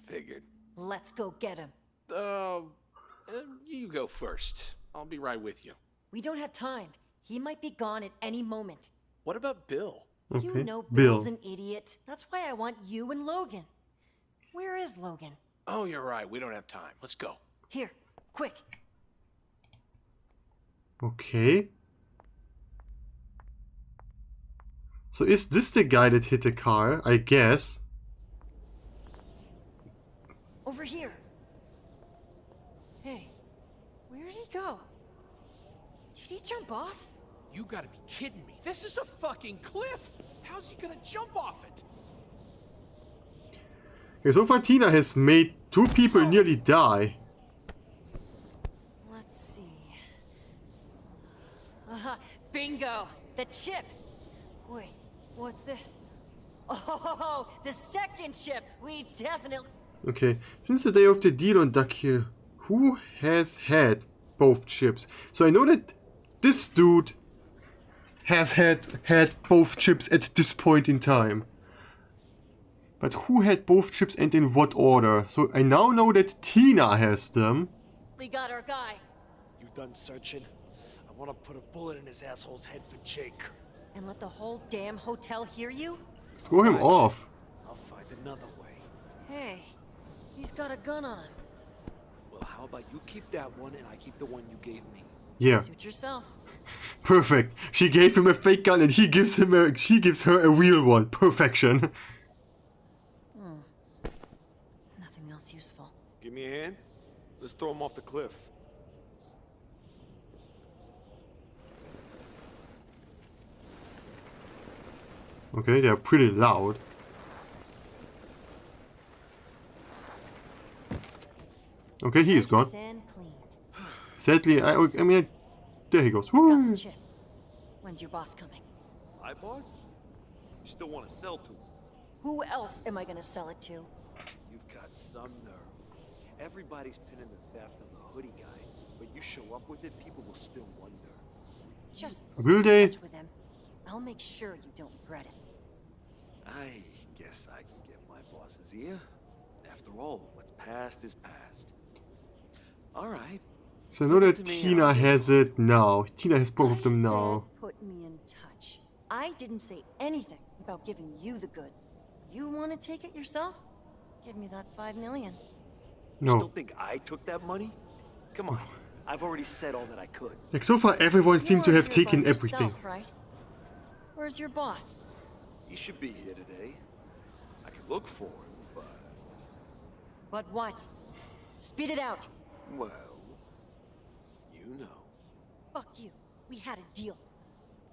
Speaker 12: figured.
Speaker 17: Let's go get him.
Speaker 12: You go first. I'll be right with you.
Speaker 17: We don't have time. He might be gone at any moment.
Speaker 12: What about Bill?
Speaker 1: Okay.
Speaker 17: You know
Speaker 1: Bill.
Speaker 17: Bill's an idiot. That's why I want you and Logan. Where is Logan?
Speaker 12: Oh, you're right. We don't have time. Let's go.
Speaker 17: Here, quick.
Speaker 1: Okay. So is this the guy that hit the car? I guess.
Speaker 17: Over here. Hey, where did he go? Did he jump off?
Speaker 12: You gotta be kidding me. This is a fucking cliff. How's he gonna jump off it?
Speaker 1: Okay, so far Tina has made 2 people nearly die.
Speaker 17: Let's see. Bingo! The chip! Wait, what's this? Oh, the second chip! We definitely...
Speaker 1: Okay, since the day of the deal on Duck Hill, who has had both chips? So I know that this dude has had both chips at this point in time. But who had both chips and in what order? So I now know that Tina has them.
Speaker 17: We got our guy.
Speaker 15: You done searching? I want to put a bullet in his asshole's head for Jake.
Speaker 17: And let the whole damn hotel hear you?
Speaker 1: Throw him off.
Speaker 15: I'll find another way.
Speaker 17: Hey, he's got a gun on him.
Speaker 15: Well, how about you keep that one and I keep the one you gave me?
Speaker 1: Yeah.
Speaker 17: Suit yourself.
Speaker 1: Perfect. She gave him a fake gun and she gives her a real one. Perfection.
Speaker 17: Nothing else useful.
Speaker 16: Give me a hand. Let's throw him off the cliff.
Speaker 1: Okay, they're pretty loud. Okay, he is gone. Sadly, I mean, there he goes. Woo!
Speaker 17: When's your boss coming?
Speaker 16: My boss? You still want to sell to him?
Speaker 17: Who else am I gonna sell it to?
Speaker 18: You've got some nerve. Everybody's pinning the theft on the hoodie guy, but you show up with it, people will still wonder.
Speaker 17: Just
Speaker 1: will they?
Speaker 17: touch with him. I'll make sure you don't regret it.
Speaker 18: I guess I can get my boss's ear. After all, what's past is past. All right.
Speaker 1: So I know that Tina has it now. Tina has both of them now.
Speaker 17: Put me in touch. I didn't say anything about giving you the goods. You want to take it yourself? Give me that $5 million.
Speaker 18: You
Speaker 1: No.
Speaker 18: still think I took that money? Come on. I've already said all that I could.
Speaker 1: Like so far, everyone seemed to
Speaker 17: You're
Speaker 1: have
Speaker 17: here by
Speaker 1: taken
Speaker 17: yourself,
Speaker 1: everything.
Speaker 17: right? Where's your boss?
Speaker 18: He should be here today. I could look for him, but...
Speaker 17: But what? Spit it out.
Speaker 18: Well... You know.
Speaker 17: Fuck you. We had a deal.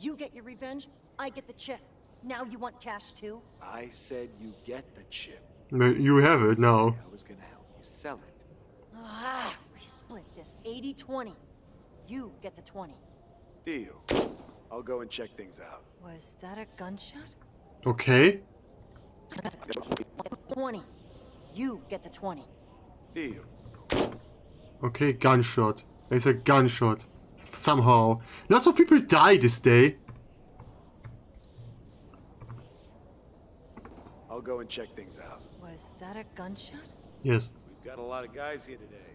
Speaker 17: You get your revenge, I get the chip. Now you want cash too?
Speaker 18: I said you get the chip.
Speaker 1: Well, you have it now.
Speaker 18: I was gonna
Speaker 9: sell it.
Speaker 17: Ah, we split this 80-20. You get the 20.
Speaker 9: Deal. I'll go and check things out.
Speaker 17: Was that a gunshot?
Speaker 1: Okay.
Speaker 17: 20. You get the 20.
Speaker 9: Deal.
Speaker 1: Okay, gunshot. There's a gunshot. Somehow. Lots of people die this day.
Speaker 9: I'll go and check things out.
Speaker 17: Was that a gunshot?
Speaker 1: Yes.
Speaker 10: We've got a lot of guys here today.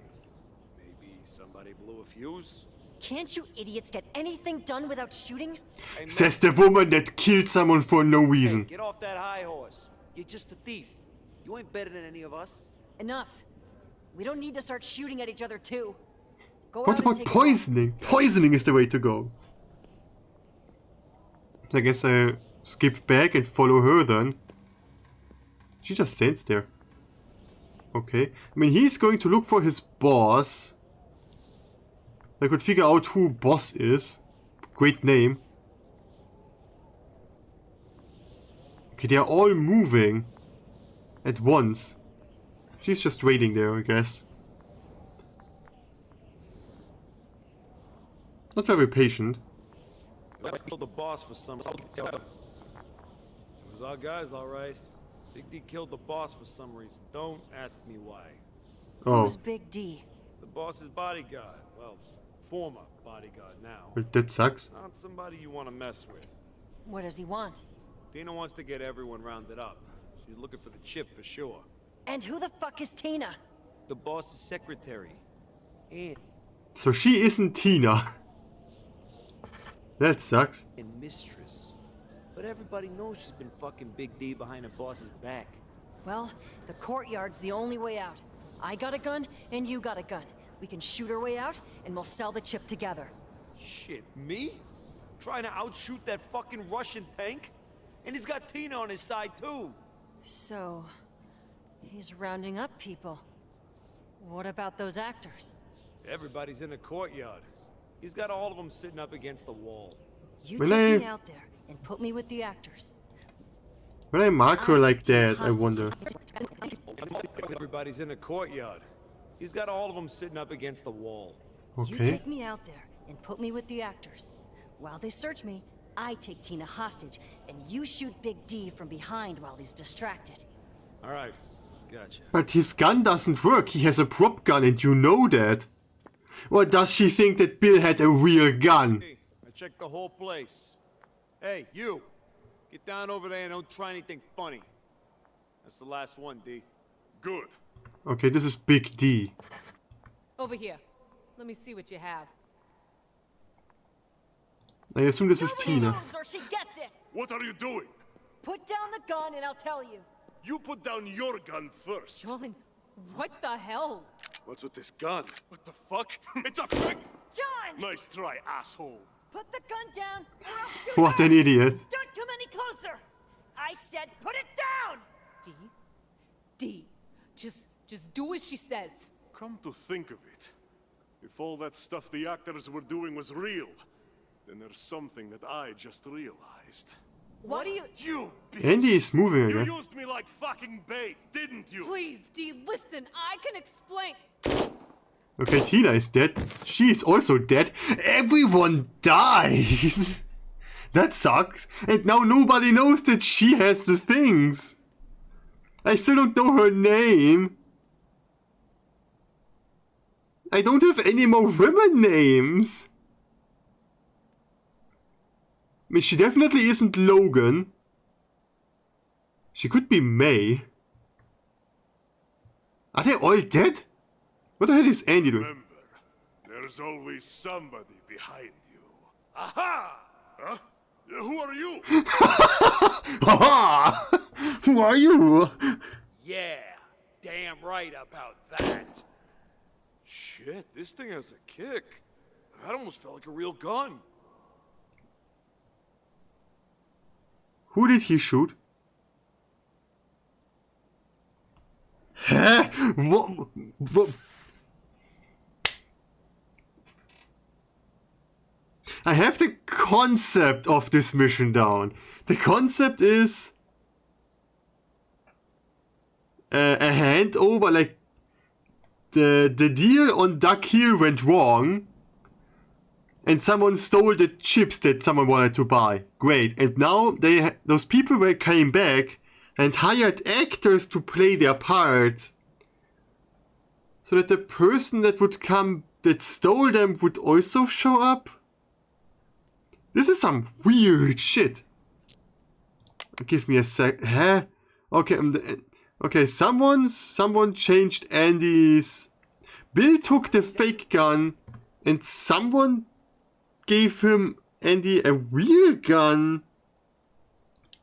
Speaker 10: Maybe somebody blew a fuse?
Speaker 17: Can't you idiots get anything done without shooting?
Speaker 1: Says the woman that killed someone for no reason.
Speaker 21: Get off that high horse. You're just a thief. You ain't better than any of us.
Speaker 17: Enough. We don't need to start shooting at each other too. Go
Speaker 1: What
Speaker 17: out and
Speaker 1: about
Speaker 17: take
Speaker 1: poisoning? Poisoning is the way to go. I guess I skip back and follow her then. She just stands there. Okay. I mean, he's going to look for his boss. I could figure out who boss is. Great name. Okay, they are all moving at once. She's just waiting there, I guess. Not very patient.
Speaker 10: I killed the boss for some. It was our guys, all right. Big D killed the boss for some reason. Don't ask me why.
Speaker 1: Oh.
Speaker 17: Who's Big D?
Speaker 10: The boss's bodyguard. Well, former bodyguard now.
Speaker 1: But that sucks.
Speaker 10: Not somebody you want to mess with.
Speaker 17: What does he want?
Speaker 10: Tina wants to get everyone rounded up. She's looking for the chip for sure.
Speaker 17: And who the fuck is Tina?
Speaker 21: The boss's secretary. And
Speaker 1: So she isn't Tina. That sucks.
Speaker 21: mistress. But everybody knows she's been fucking Big D behind the boss's back.
Speaker 17: Well, the courtyard's the only way out. I got a gun, and you got a gun. We can shoot our way out, and we'll sell the chip together.
Speaker 21: Shit, me? Trying to outshoot that fucking Russian tank? And he's got Tina on his side, too.
Speaker 17: So, he's rounding up people. What about those actors?
Speaker 10: Everybody's in the courtyard. He's got all of them sitting up against the wall.
Speaker 17: You take me out there and put me with the actors.
Speaker 1: When I mark her like that, I wonder.
Speaker 10: Everybody's in the courtyard. He's got all of them sitting up against the wall.
Speaker 17: You
Speaker 1: Okay.
Speaker 17: take me out there and put me with the actors. While they search me, I take Tina hostage, and you shoot Big D from behind while he's distracted.
Speaker 10: All right, gotcha.
Speaker 1: But his gun doesn't work. He has a prop gun and you know that. Or does she think that Bill had a real gun?
Speaker 10: Hey, I checked the whole place. Hey, you! Get down over there and don't try anything funny. That's the last one, D. Good.
Speaker 1: Okay, this is Big D.
Speaker 23: Over here. Let me see what you have.
Speaker 1: I assume this is Tina.
Speaker 17: Or she gets it!
Speaker 24: What are you doing?
Speaker 17: Put down the gun and I'll tell you.
Speaker 24: You put down your gun first.
Speaker 23: John, what the hell?
Speaker 24: What's with this gun? What the fuck? It's a frick!
Speaker 17: John!
Speaker 24: Nice try, asshole.
Speaker 17: Put the gun down or I'll shoot
Speaker 1: What
Speaker 17: her.
Speaker 1: an idiot.
Speaker 17: Don't come any closer! I said put it down!
Speaker 23: D, just do as she says.
Speaker 24: Come to think of it, if all that stuff the actors were doing was real, then there's something that I just realized.
Speaker 23: What do you...
Speaker 24: You bitch!
Speaker 1: Andy is moving
Speaker 24: You
Speaker 1: again.
Speaker 24: used me like fucking bait, didn't you?
Speaker 23: Please, D, listen, I can explain...
Speaker 1: Okay, Tina is dead. She is also dead. Everyone dies. That sucks. And now nobody knows that she has the things. I still don't know her name. I don't have any more women names. I mean, she definitely isn't Logan. She could be May. Are they all dead? What the hell is Andy doing?
Speaker 24: Remember, there's always somebody behind you. Aha! Huh? Who are you?
Speaker 1: Haha! Who are you?
Speaker 21: Yeah, damn right about that.
Speaker 10: Shit, this thing has a kick. That almost felt like a real gun.
Speaker 1: Who did he shoot? Huh? What? I have the concept of this mission down. The concept is a handover, like the deal on Duck Hill went wrong, and someone stole the chips that someone wanted to buy. Great. And now those people came back and hired actors to play their parts, so that the person that would come that stole them would also show up. This is some weird shit. Give me a sec. Huh? Okay. Okay. Someone changed Andy's. Bill took the fake gun, and someone gave Andy a real gun.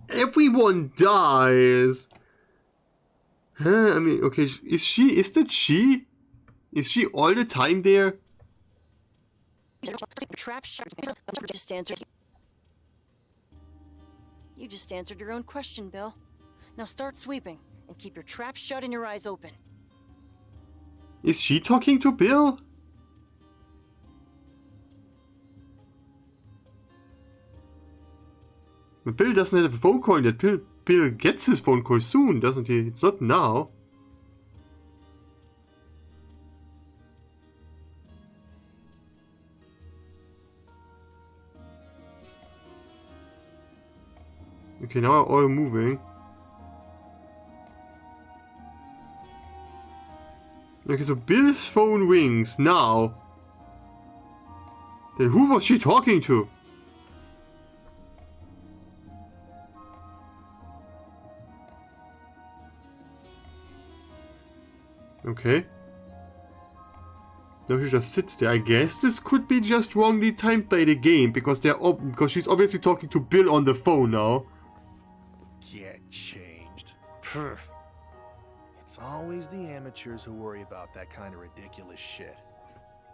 Speaker 1: Everyone dies. Huh? I mean, okay. Is that she? Is she all the time there?
Speaker 17: You just answered your own question, Bill. Now start sweeping and keep your trap shut and your eyes open.
Speaker 1: Is she talking to Bill? But Bill doesn't have a phone call yet. Bill gets his phone call soon, doesn't he? It's not now. Okay, now all moving. Okay, so Bill's phone rings now. Then who was she talking to? Okay. Now she just sits there. I guess this could be just wrongly timed by the game because because she's obviously talking to Bill on the phone now.
Speaker 18: Get changed. It's always the amateurs who worry about that kind of ridiculous shit.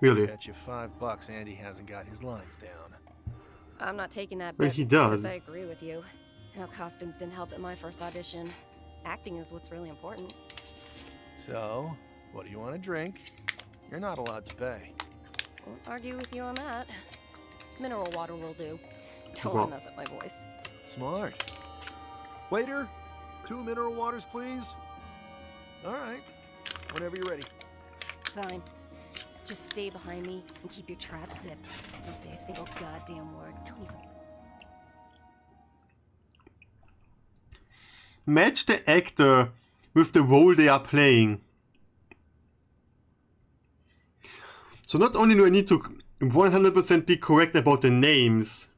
Speaker 1: Really?
Speaker 18: Bet you $5 Andy hasn't got his lines down.
Speaker 8: I'm not taking that
Speaker 1: Well,
Speaker 8: bet
Speaker 1: he does.
Speaker 8: because I agree with you. I know costumes didn't help at my first audition. Acting is what's really important.
Speaker 18: So, what do you want to drink? You're not allowed to pay.
Speaker 8: Won't argue with you on that. Mineral water will do. Don't want to mess up my voice.
Speaker 18: Smart. Waiter, 2 mineral waters, please. All right. Whenever you're ready.
Speaker 8: Fine. Just stay behind me and keep your trap zipped. Don't say a single goddamn word. Don't even...
Speaker 1: Match the actor with the role they are playing. So not only do I need to 100% be correct about the names,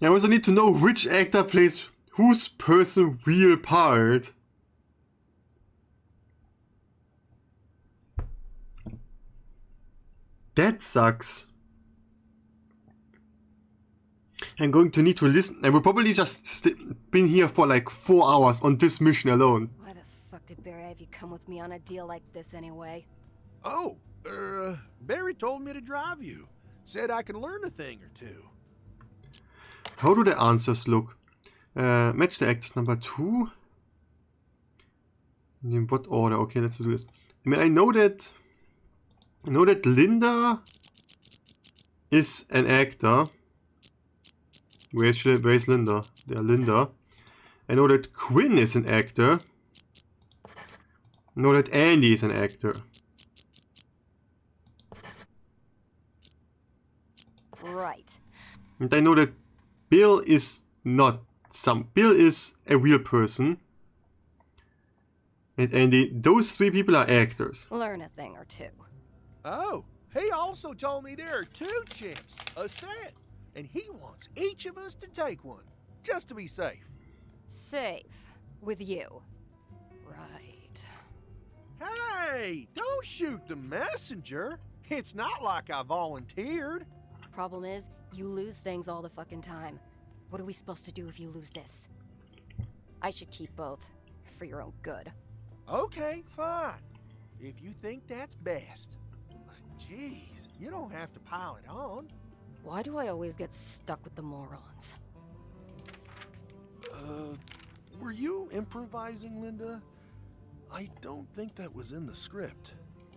Speaker 1: I also need to know which actor plays whose person real part. That sucks. I'm going to need to listen. I will probably just been here for like 4 hours on this mission alone.
Speaker 8: Why the fuck did Barry have you come with me on a deal like this anyway?
Speaker 18: Oh, Barry told me to drive you. Said I can learn a thing or two.
Speaker 1: How do the answers look? Match the actors number 2. In what order? Okay, let's do this. I mean, I know that Linda is an actor. Where's Linda? There, Linda. I know that Quinn is an actor. I know that Andy is an actor.
Speaker 8: Right.
Speaker 1: And I know that Bill is not Bill is a real person. And Andy, those 3 people are actors.
Speaker 8: Learn a thing or two.
Speaker 18: Oh, he also told me there are 2 chips, a set. And he wants each of us to take one, just to be safe.
Speaker 8: Safe. With you. Right.
Speaker 18: Hey, don't shoot the messenger. It's not like I volunteered.
Speaker 8: Problem is, you lose things all the fucking time. What are we supposed to do if you lose this? I should keep both, for your own good.
Speaker 18: Okay, fine. If you think that's best. But jeez, you don't have to pile it on.
Speaker 8: Why do I always get stuck with the morons?
Speaker 18: Were you improvising, Linda? I don't think that was in the script.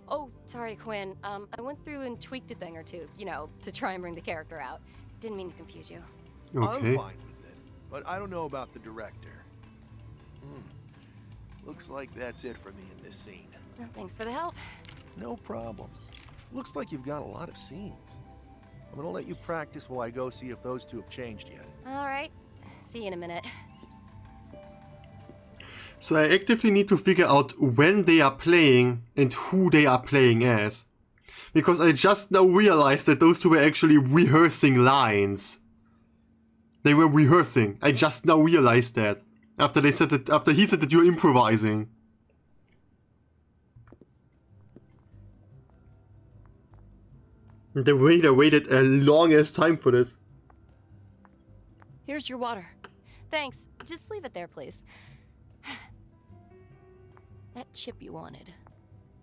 Speaker 8: Oh, sorry, Quinn. I went through and tweaked a thing or two, you know, to try and bring the character out. Didn't mean to confuse you.
Speaker 18: Okay. I'm fine with it, but I don't know about the director. Looks Looks like that's it for me in this scene.
Speaker 8: Well, thanks for the help.
Speaker 18: No problem. Looks like you've got a lot of scenes. I'm gonna let you practice while I go see if those two have changed yet.
Speaker 8: All right. See you in a minute.
Speaker 1: So I actively need to figure out when they are playing and who they are playing as. Because I just now realized that those two were actually rehearsing lines. They were rehearsing. I just now realized that. After he said that you're improvising. The waiter waited a long-ass time for this.
Speaker 8: Here's your water. Thanks. Just leave it there, please. That chip you wanted.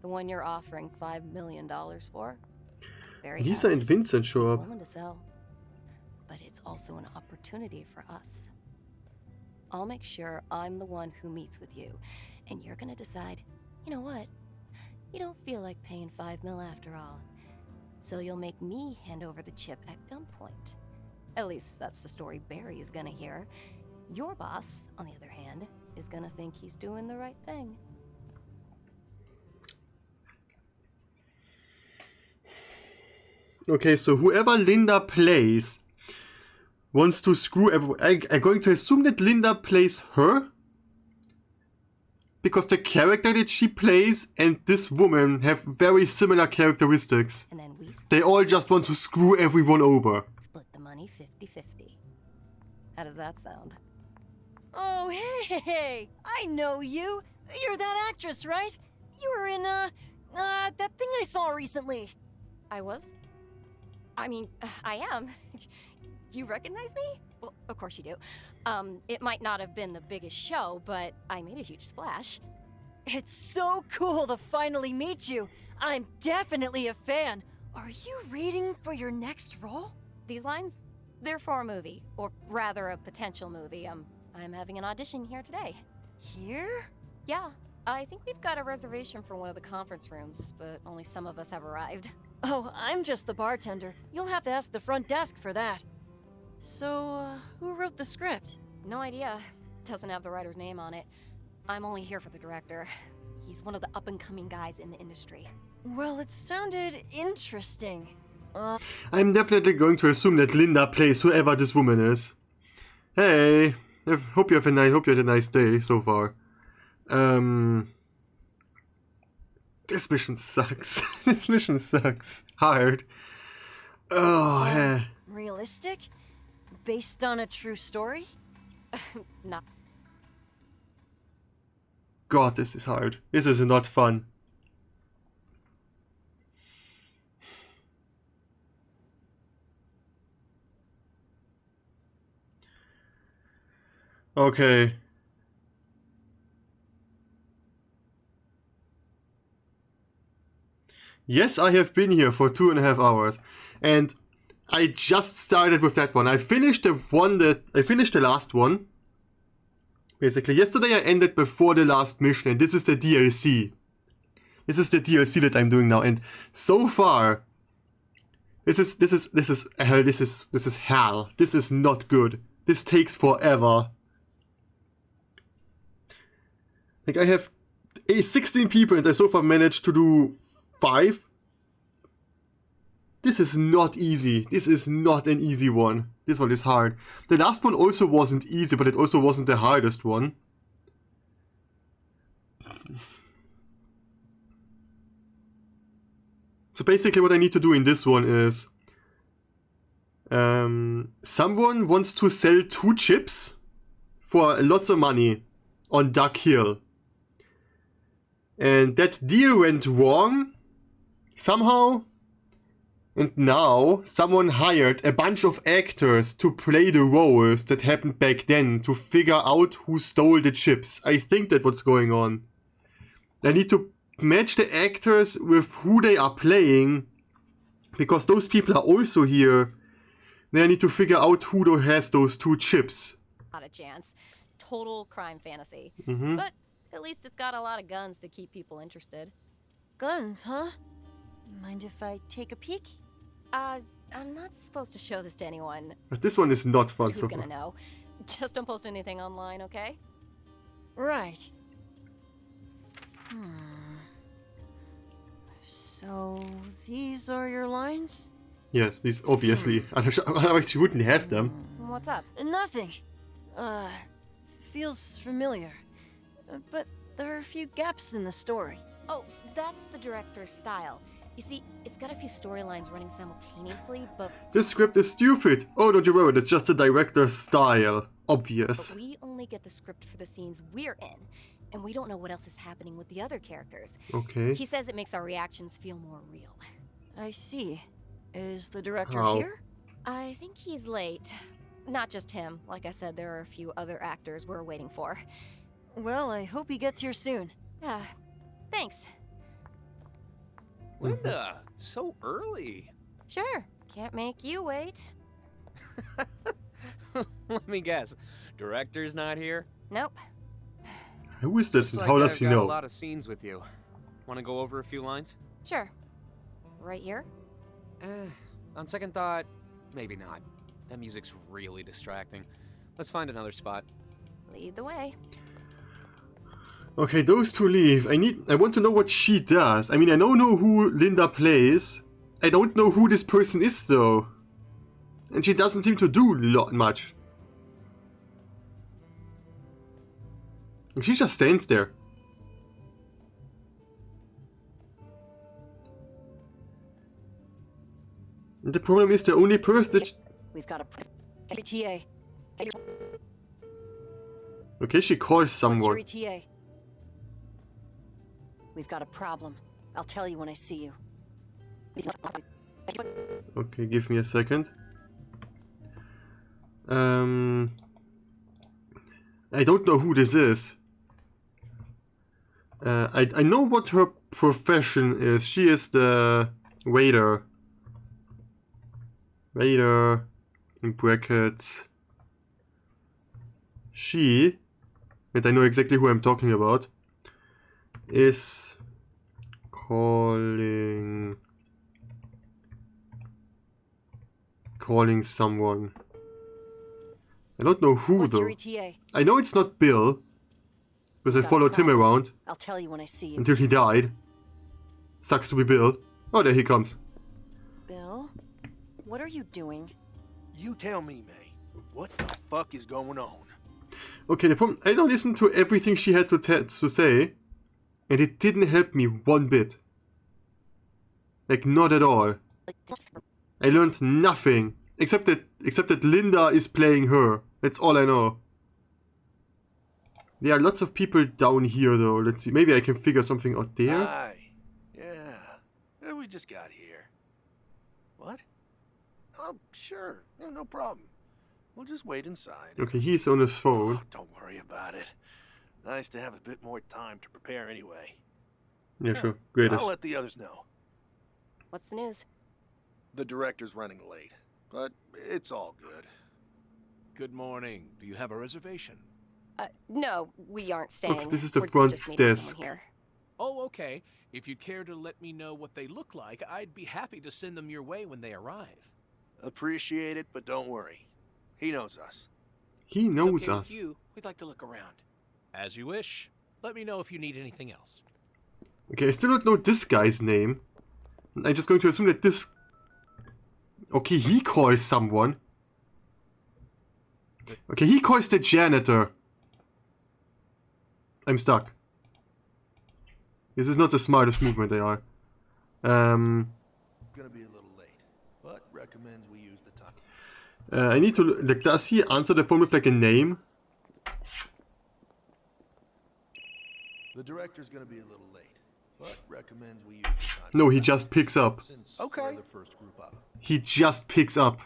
Speaker 8: The one you're offering $5 million for? Very
Speaker 1: Lisa and Vincent show up.
Speaker 8: willing to sell. But it's also an opportunity for us. I'll make sure I'm the one who meets with you. And you're gonna decide, you know what? You don't feel like paying $5 million after all. So you'll make me hand over the chip at gunpoint. At least that's the story Barry is gonna hear. Your boss, on the other hand, is gonna think he's doing the right thing.
Speaker 1: Okay, so whoever Linda plays wants to screw everyone. I'm going to assume that Linda plays her. Because the character that she plays and this woman have very similar characteristics.
Speaker 8: And then
Speaker 1: they all just want to screw everyone over.
Speaker 8: Split the money 50-50. How does that sound?
Speaker 17: Oh, hey! I know you! You're that actress, right? You were in, that thing I saw recently.
Speaker 8: I was? I mean, I am. You recognize me? Well, of course you do. It might not have been the biggest show, but I made a huge splash.
Speaker 17: It's so cool to finally meet you. I'm definitely a fan. Are you reading for your next role?
Speaker 8: These lines? They're for a movie. Or rather, a potential movie. I'm having an audition here today.
Speaker 17: Here?
Speaker 8: Yeah. I think we've got a reservation for one of the conference rooms, but only some of us have arrived.
Speaker 17: Oh, I'm just the bartender. You'll have to ask the front desk for that. So, who wrote the script?
Speaker 8: No idea. Doesn't have the writer's name on it. I'm only here for the director. He's one of the up-and-coming guys in the industry.
Speaker 17: Well, it sounded interesting.
Speaker 1: I'm definitely going to assume that Linda plays whoever this woman is. Hey, hope you had a nice day so far. This mission sucks. This mission sucks. Hard. Oh, yeah.
Speaker 17: Realistic? Based on a true story?
Speaker 8: Not.
Speaker 1: God, this is hard. This is not fun. Okay. Yes, I have been here for 2.5 hours, and I just started with that one. I finished the last one. Basically, yesterday I ended before the last mission, and this is the DLC. This is the DLC that I'm doing now, and so far, this is hell. This is not good. This takes forever. Like, I have 16 people, and I so far managed to do 5. This is not easy. This is not an easy one. This one is hard. The last one also wasn't easy, but it also wasn't the hardest one. So basically what I need to do in this one is... someone wants to sell 2 chips for lots of money on Duck Hill. And that deal went wrong somehow. And now someone hired a bunch of actors to play the roles that happened back then to figure out who stole the chips. I think that's what's going on. I need to match the actors with who they are playing, because those people are also here. Then I need to figure out who has those 2 chips.
Speaker 8: Not a chance. Total crime fantasy.
Speaker 1: Mm-hmm.
Speaker 8: But at least it's got a lot of guns to keep people interested.
Speaker 17: Guns, huh? Mind if I take a peek?
Speaker 8: I'm not supposed to show this to anyone.
Speaker 1: But this one is not fun
Speaker 8: Who's
Speaker 1: so
Speaker 8: gonna
Speaker 1: far.
Speaker 8: know? Just don't post anything online, okay?
Speaker 17: Right. So, these are your lines?
Speaker 1: Yes, these obviously. Otherwise she wouldn't have them.
Speaker 8: What's up?
Speaker 17: Nothing. Feels familiar. But there are a few gaps in the story.
Speaker 8: Oh, that's the director's style. You see, it's got a few storylines running simultaneously, but...
Speaker 1: This script is stupid. Oh, don't you worry, it's just the director's style. Obvious.
Speaker 8: But we only get the script for the scenes we're in, and we don't know what else is happening with the other characters.
Speaker 1: Okay.
Speaker 8: He says it makes our reactions feel more real.
Speaker 17: I see. Is the director
Speaker 1: How?
Speaker 17: here?
Speaker 8: I think he's late. Not just him. Like I said, there are a few other actors we're waiting for.
Speaker 17: Well, I hope he gets here soon.
Speaker 8: Thanks.
Speaker 4: Linda, so early.
Speaker 8: Sure. Can't make you wait.
Speaker 4: Let me guess. Director's not here?
Speaker 8: Nope.
Speaker 1: Who is this
Speaker 4: Looks
Speaker 1: and how
Speaker 4: like
Speaker 1: does
Speaker 4: I've
Speaker 1: he
Speaker 4: got
Speaker 1: know?
Speaker 4: a lot of scenes with you. Want to go over a few lines?
Speaker 8: Sure. Right here?
Speaker 4: On second thought, maybe not. That music's really distracting. Let's find another spot.
Speaker 8: Lead the way.
Speaker 1: Okay, those two leave. I want to know what she does. I mean, I don't know who Linda plays. I don't know who this person is though. And she doesn't seem to do much. She just stands there. And the problem is the only person that...
Speaker 17: We've got a ETA.
Speaker 1: Okay, she calls someone.
Speaker 17: What's your ETA? We've got a problem. I'll tell you when I see you.
Speaker 1: Okay, give me a second. I don't know who this is. I know what her profession is. She is the waiter. Waiter, in brackets. She, and I know exactly who I'm talking about, is calling someone. I don't know who
Speaker 17: What's
Speaker 1: though.
Speaker 17: your ETA?
Speaker 1: I know it's not Bill, because I followed him around
Speaker 17: I'll tell you when I see you.
Speaker 1: until he died. Sucks to be Bill. Oh, there he comes.
Speaker 17: Bill? What are you doing?
Speaker 9: You tell me, May. What the fuck is going on?
Speaker 1: Okay, the problem, I don't listen to everything she had to say, and it didn't help me one bit. Like, not at all. I learned nothing, except that Linda is playing her. That's all I know. There are lots of people down here, though. Let's see, maybe I can figure something out there.
Speaker 9: Hi. Yeah. We just got here. What? Oh, sure. Yeah, no problem. We'll just wait inside.
Speaker 1: Okay, he's on his phone.
Speaker 9: Oh, don't worry about it. Nice to have a bit more time to prepare anyway.
Speaker 1: Yeah, sure. Greatest.
Speaker 9: I'll let the others know.
Speaker 8: What's the news?
Speaker 9: The director's running late, but it's all good.
Speaker 12: Good morning. Do you have a reservation?
Speaker 8: No, we aren't staying.
Speaker 1: Okay, this is the
Speaker 8: We're
Speaker 1: front
Speaker 8: just meeting
Speaker 1: desk.
Speaker 8: someone here.
Speaker 12: Oh, okay. If you'd care to let me know what they look like, I'd be happy to send them your way when they arrive.
Speaker 9: Appreciate it, but don't worry. He knows us.
Speaker 1: He knows
Speaker 12: it's okay
Speaker 1: us.
Speaker 12: With you, we'd like to look around. As you wish. Let me know if you need anything else.
Speaker 1: Okay, I still don't know this guy's name. I'm just going to assume that this... Okay, he calls someone. Okay, he calls the janitor. I'm stuck. This is not the smartest movement they are.
Speaker 18: Gonna be a little late, but recommends we use the time.
Speaker 1: I need to... Like, does he answer the phone with like a name?
Speaker 18: The director's gonna be a little late, but recommends we use the time.
Speaker 1: No, he just picks up.
Speaker 18: Since we're the first group up.
Speaker 1: He just picks up.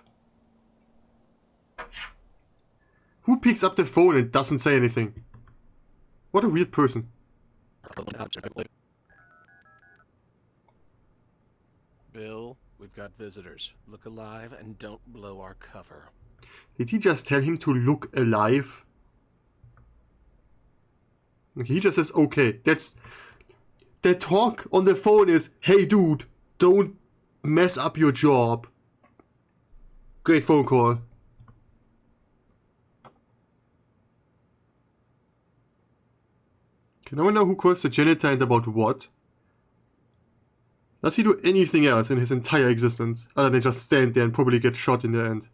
Speaker 1: Who picks up the phone and doesn't say anything? What a weird person.
Speaker 12: Bill, we've got visitors. Look alive and don't blow our cover.
Speaker 1: Did he just tell him to look alive? Okay, he just says, okay. That's... The talk on the phone is, hey dude, don't mess up your job. Great phone call. Can I wonder who calls the janitor and about what? Does he do anything else in his entire existence other than just stand there and probably get shot in the end?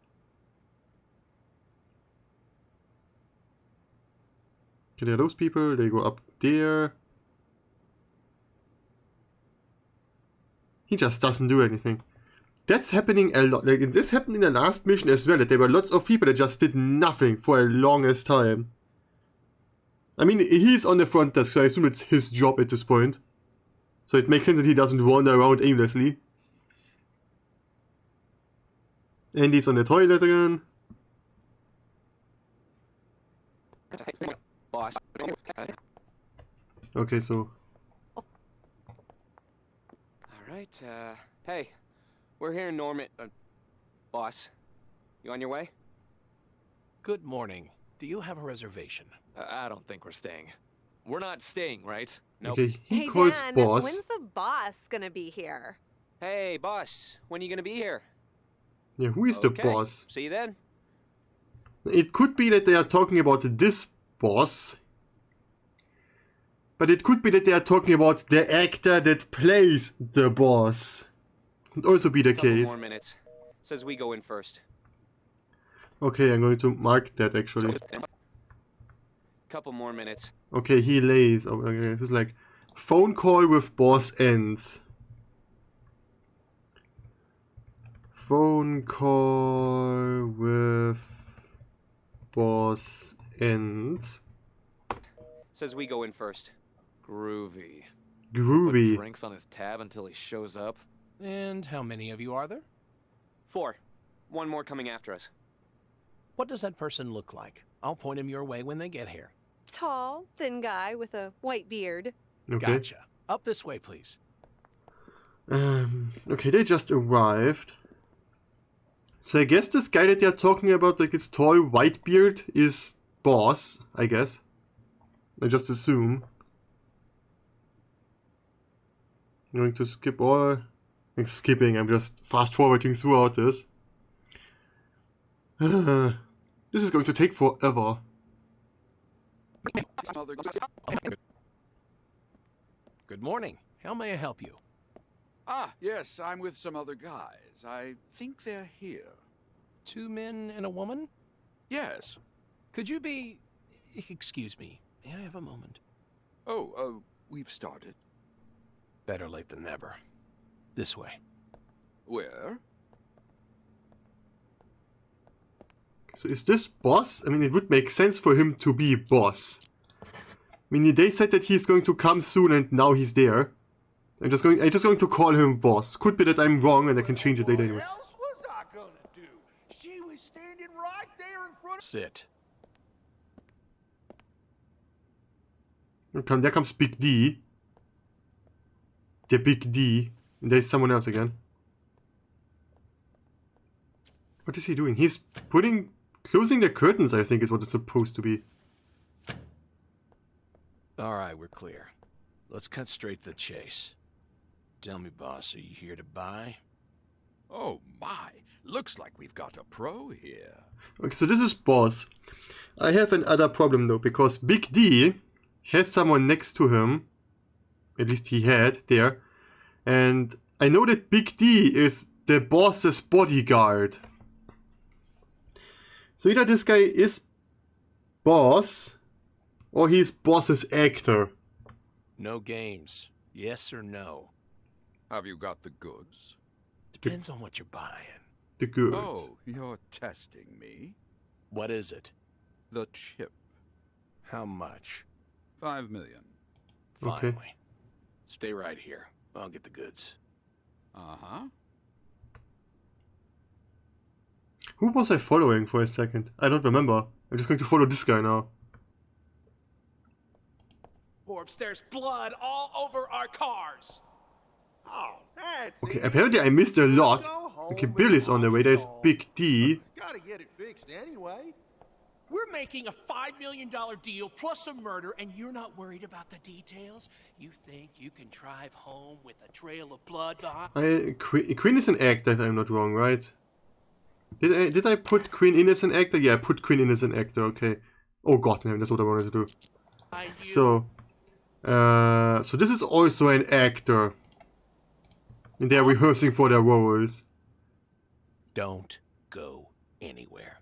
Speaker 1: Okay, there are those people, they go up there. He just doesn't do anything. That's happening a lot. Like, this happened in the last mission as well, that there were lots of people that just did nothing for a longest time. I mean, he's on the front desk, so I assume it's his job at this point. So it makes sense that he doesn't wander around aimlessly. Andy's on the toilet again. Okay, so...
Speaker 4: Alright, hey. We're here in Norman... boss. You on your way?
Speaker 12: Good morning. Do you have a reservation?
Speaker 5: I don't think we're staying. We're not staying, right?
Speaker 12: Nope.
Speaker 1: Okay, he
Speaker 7: Hey,
Speaker 1: calls
Speaker 7: Dan,
Speaker 1: boss.
Speaker 7: when's the boss gonna be here?
Speaker 4: Hey, boss. When are you gonna be here?
Speaker 1: Yeah, who is the boss?
Speaker 4: See you then.
Speaker 1: It could be that they are talking about this boss. But it could be that they are talking about the actor that plays the boss. Could also be the case.
Speaker 4: Couple more minutes. Says we go in first.
Speaker 1: Okay, I'm going to mark that actually.
Speaker 4: Couple more minutes.
Speaker 1: Okay, he lays. Oh, okay, this is like phone call with boss ends. Phone call with boss ends.
Speaker 4: Says we go in first.
Speaker 5: Groovy.
Speaker 1: Groovy.
Speaker 5: Put drinks on his tab until he shows up.
Speaker 12: And how many of you are there?
Speaker 4: 4. One more coming after us.
Speaker 12: What does that person look like? I'll point him your way when they get here.
Speaker 7: Tall, thin guy with a white beard.
Speaker 1: Okay.
Speaker 12: Gotcha. Up this way, please.
Speaker 1: Okay, they just arrived. So I guess this guy that they're talking about, like his tall white beard, is boss, I guess. I just assume. I'm going to skip all... I'm skipping, I'm just fast forwarding throughout this. This is going to take forever.
Speaker 12: Good morning. How may I help you?
Speaker 6: Ah, yes, I'm with some other guys. I think they're here.
Speaker 12: 2 men and a woman?
Speaker 6: Yes.
Speaker 12: Could you be... Excuse me. May I have a moment?
Speaker 6: Oh, we've started.
Speaker 12: Better late than never. This way.
Speaker 6: Where?
Speaker 1: So is this boss? I mean, it would make sense for him to be boss. I mean, they said that he's going to come soon and now he's there. I'm just going to call him boss. Could be that I'm wrong and I can change it later anyway.
Speaker 9: What else was I gonna do? She was standing right there in front of...
Speaker 12: Sit.
Speaker 1: Okay, there comes Big D. The Big D. And there's someone else again. What is he doing? He's closing the curtains, I think is what it's supposed to be.
Speaker 12: Alright, we're clear. Let's cut straight to the chase. Tell me, boss, are you here to buy?
Speaker 6: Oh my, looks like we've got a pro here.
Speaker 1: Okay, so this is boss. I have another problem though, because Big D has someone next to him. At least he had there. And I know that Big D is the boss's bodyguard. So either this guy is boss, or he's boss's actor.
Speaker 12: No games. Yes or no?
Speaker 6: Have you got the goods?
Speaker 12: Depends on what you're buying.
Speaker 1: The goods.
Speaker 6: Oh, you're testing me?
Speaker 12: What is it?
Speaker 6: The chip.
Speaker 12: How much?
Speaker 6: 5 million.
Speaker 12: Finally.
Speaker 1: Okay.
Speaker 12: Stay right here. I'll get the goods.
Speaker 6: Uh-huh.
Speaker 1: Who was I following for a second? I don't remember. I'm just going to follow this guy now.
Speaker 3: Forbes, there's blood all over our cars.
Speaker 9: Oh, that's
Speaker 1: Okay,
Speaker 9: it.
Speaker 1: apparently I missed a lot. Okay, Bill is on the way. There's Big D.
Speaker 9: Gotta get it fixed anyway.
Speaker 3: We're making a $5 million deal plus a murder, and you're not worried about the details? You think you can drive home with a trail of blood behind?
Speaker 1: Quinn is an actor, if I'm not wrong, right? Did I put Quinn in as an actor? Yeah, I put Quinn in as an actor, okay. Oh god, man, that's what I wanted to do. So, So this is also an actor. And they're rehearsing for their roles.
Speaker 12: Don't go anywhere.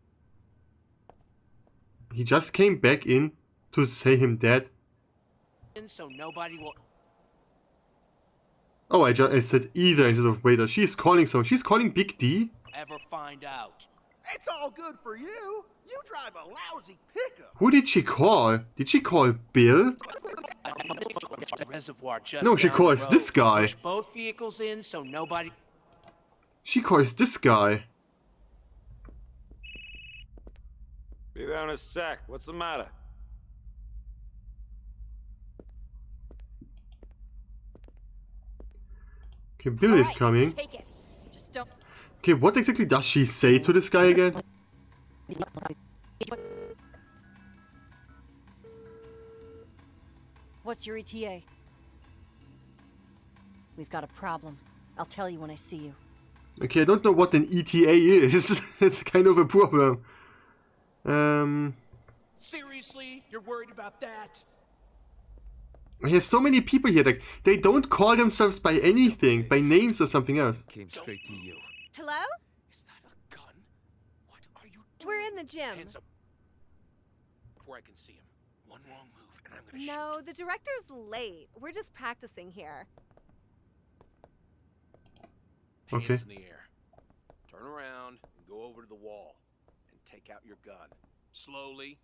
Speaker 1: He just came back in to say him dead.
Speaker 3: So nobody will.
Speaker 1: Oh, I said either instead of waiter. She's calling someone. She's calling Big D.
Speaker 3: Ever find out?
Speaker 9: It's all good for you. You drive a lousy pickup.
Speaker 1: Who did she call? Did she call Bill?
Speaker 3: Reservoir just
Speaker 1: No, she
Speaker 3: down
Speaker 1: calls
Speaker 3: the road.
Speaker 1: this guy.
Speaker 3: Push both vehicles in so nobody.
Speaker 1: She calls this guy.
Speaker 21: Be there in a sec. What's the matter?
Speaker 1: Okay, Bill is coming.
Speaker 7: Take it. Just don't.
Speaker 1: Okay, what exactly does she say to this guy again?
Speaker 17: What's your ETA? We've got a problem. I'll tell you when I see you.
Speaker 1: Okay, I don't know what an ETA is. It's kind of a problem.
Speaker 12: Seriously? You're worried about that?
Speaker 1: I have so many people here, like, they don't call themselves by anything, by names or something else.
Speaker 4: Came straight to you.
Speaker 7: Hello?
Speaker 3: Is that a gun? What are you doing?
Speaker 7: We're in the gym.
Speaker 3: Hands up. Where I can see him. One wrong move and I'm gonna shoot.
Speaker 7: No, the director's late. We're just practicing here.
Speaker 3: Hands
Speaker 1: Okay.
Speaker 3: in the air. Turn around and go over to the wall and take out your gun. Slowly.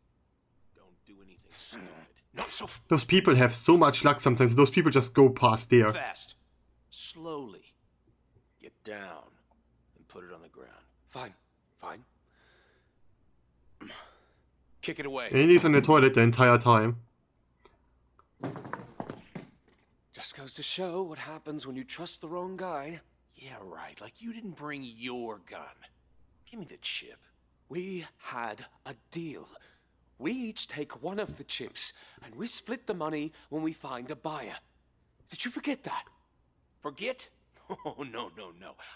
Speaker 3: Don't do anything stupid. Not so
Speaker 1: Those people have so much luck sometimes. Those people just go past there.
Speaker 3: fast. Slowly. Get down and put it on the ground.
Speaker 4: Fine, fine.
Speaker 3: Kick it away.
Speaker 1: And he's on the toilet the entire time.
Speaker 4: Just goes to show what happens when you trust the wrong guy.
Speaker 3: Yeah, right. Like you didn't bring your gun. Give me the chip.
Speaker 4: We had a deal. We each take one of the chips, and we split the money when we find a buyer. Did you forget that?
Speaker 3: Forget? Oh, no.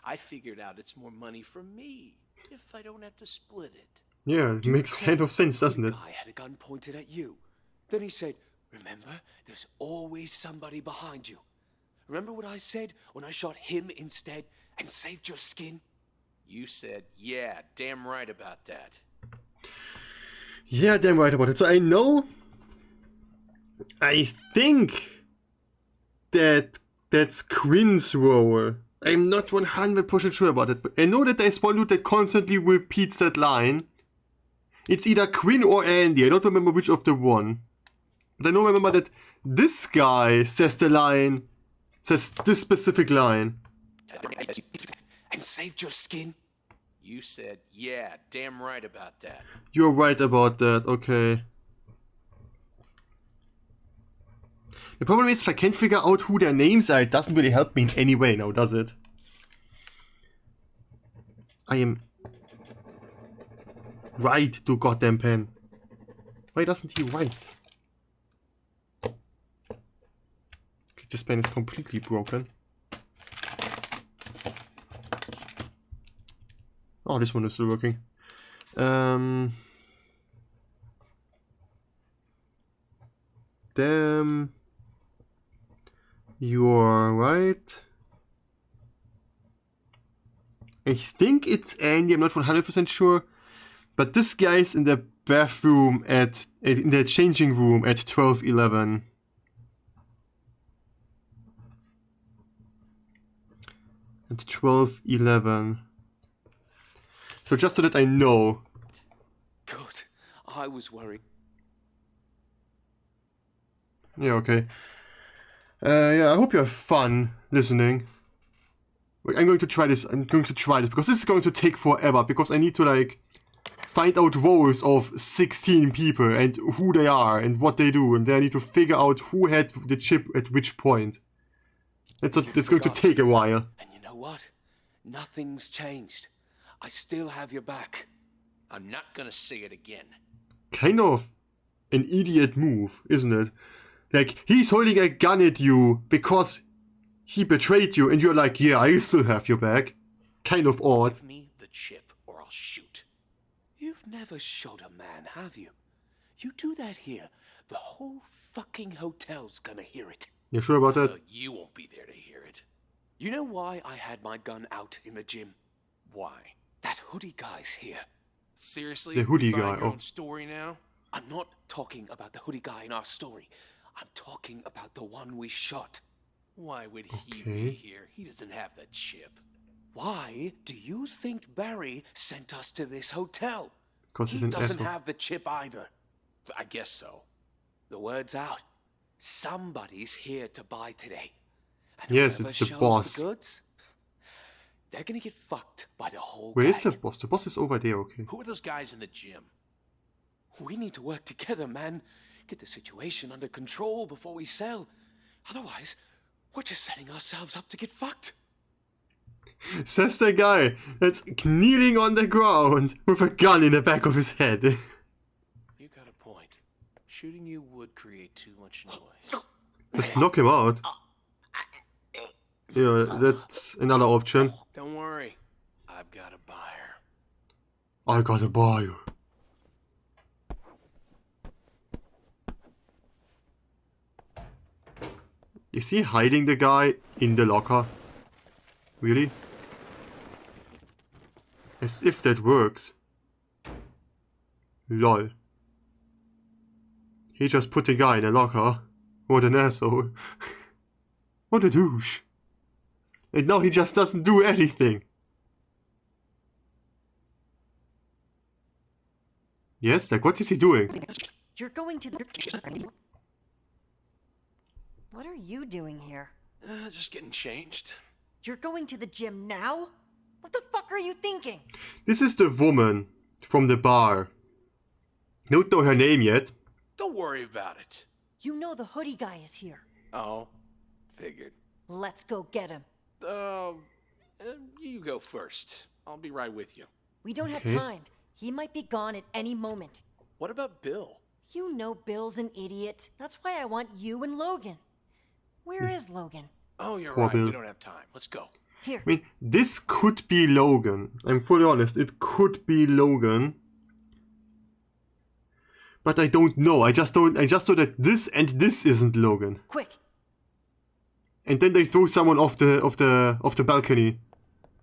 Speaker 3: I figured out it's more money for me if I don't have to split it.
Speaker 1: Yeah, it makes kind of sense, doesn't it?
Speaker 4: The guy had a gun pointed at you. Then he said, remember, there's always somebody behind you. Remember what I said when I shot him instead and saved your skin?
Speaker 3: You said, yeah, damn right about that.
Speaker 1: Yeah, damn right about it. So I think that's Quinn's role. I'm not 100% sure about it, but I know that there's one dude that constantly repeats that line. It's either Quinn or Andy. I don't remember which of the one. But I remember that this guy says this specific line.
Speaker 4: And saved your skin?
Speaker 3: You said, yeah, damn right about that.
Speaker 1: You're right about that, okay. The problem is if I can't figure out who their names are, it doesn't really help me in any way now, does it? I am right to goddamn pen. Why doesn't he write? Okay, this pen is completely broken. Oh, this one is still working. Damn. You're right. I think it's Andy, I'm not 100% sure. But this guy's in the bathroom in the changing room at 12:11. At 12:11. So just so that I know.
Speaker 4: Good. I was worried.
Speaker 1: Yeah, okay. Yeah, I hope you have fun listening. I'm going to try this because this is going to take forever because I need to like find out roles of 16 people and who they are and what they do, and then I need to figure out who had the chip at which point. It's going to take a while.
Speaker 4: And you know what? Nothing's changed. I still have your back.
Speaker 3: I'm not gonna say it again.
Speaker 1: Kind of an idiot move, isn't it? Like, he's holding a gun at you because he betrayed you and you're like, yeah, I still have your back. Kind of odd.
Speaker 3: Give me the chip or I'll shoot.
Speaker 4: You've never shot a man, have you? You do that here. The whole fucking hotel's gonna hear it.
Speaker 1: You sure about that?
Speaker 4: You won't be there to hear it. You know why I had my gun out in the gym?
Speaker 12: Why?
Speaker 4: That hoodie guy's here.
Speaker 12: Seriously?
Speaker 1: The hoodie
Speaker 12: You buying
Speaker 1: guy,
Speaker 12: your
Speaker 1: oh.
Speaker 12: own story now?
Speaker 4: I'm not talking about the hoodie guy in our story. I'm talking about the one we shot.
Speaker 12: Why would he
Speaker 1: Okay.
Speaker 12: be here? He doesn't have the chip.
Speaker 4: Why do you think Barry sent us to this hotel?
Speaker 1: 'Cause he's
Speaker 4: He
Speaker 1: an
Speaker 4: doesn't
Speaker 1: asshole.
Speaker 4: have the chip either.
Speaker 12: I guess so.
Speaker 4: The word's out. Somebody's here to buy today. And
Speaker 1: Yes,
Speaker 4: whoever
Speaker 1: it's the
Speaker 4: shows
Speaker 1: boss.
Speaker 4: The goods, they're gonna get fucked by the whole
Speaker 1: Where
Speaker 4: gang.
Speaker 1: is the boss? The boss is over there, okay.
Speaker 12: Who are those guys in the gym?
Speaker 4: We need to work together, man. Get the situation under control before we sell. Otherwise, we're just setting ourselves up to get fucked.
Speaker 1: Says the guy that's kneeling on the ground with a gun in the back of his head.
Speaker 12: You got a point. Shooting you would create too much noise.
Speaker 1: Just knock him out. Yeah, that's another option.
Speaker 12: Don't worry. I've got a buyer.
Speaker 1: I gotta buy you. Is he hiding the guy in the locker? Really? As if that works. Lol. He just put the guy in a locker. What an asshole. What a douche. And now he just doesn't do anything. Yes, like what is he doing?
Speaker 17: You're going to the... What are you doing here?
Speaker 12: Just getting changed.
Speaker 17: You're going to the gym now? What the fuck are you thinking?
Speaker 1: This is the woman from the bar. Don't know her name yet.
Speaker 12: Don't worry about it.
Speaker 17: You know the hoodie guy is here.
Speaker 12: Oh, figured.
Speaker 17: Let's go get him.
Speaker 12: You go first. I'll be right with you.
Speaker 17: We don't have
Speaker 1: Okay.
Speaker 17: time. He might be gone at any moment.
Speaker 12: What about Bill?
Speaker 17: You know Bill's an idiot. That's why I want you and Logan. Where is Logan?
Speaker 12: Oh, you're
Speaker 1: Poor
Speaker 12: right.
Speaker 1: Bill.
Speaker 12: We don't have time. Let's go.
Speaker 17: Here.
Speaker 1: I mean, this could be Logan. I'm fully honest, it could be Logan. But I don't know. I just know that this and this isn't Logan.
Speaker 17: Quick.
Speaker 1: And then they throw someone off the balcony.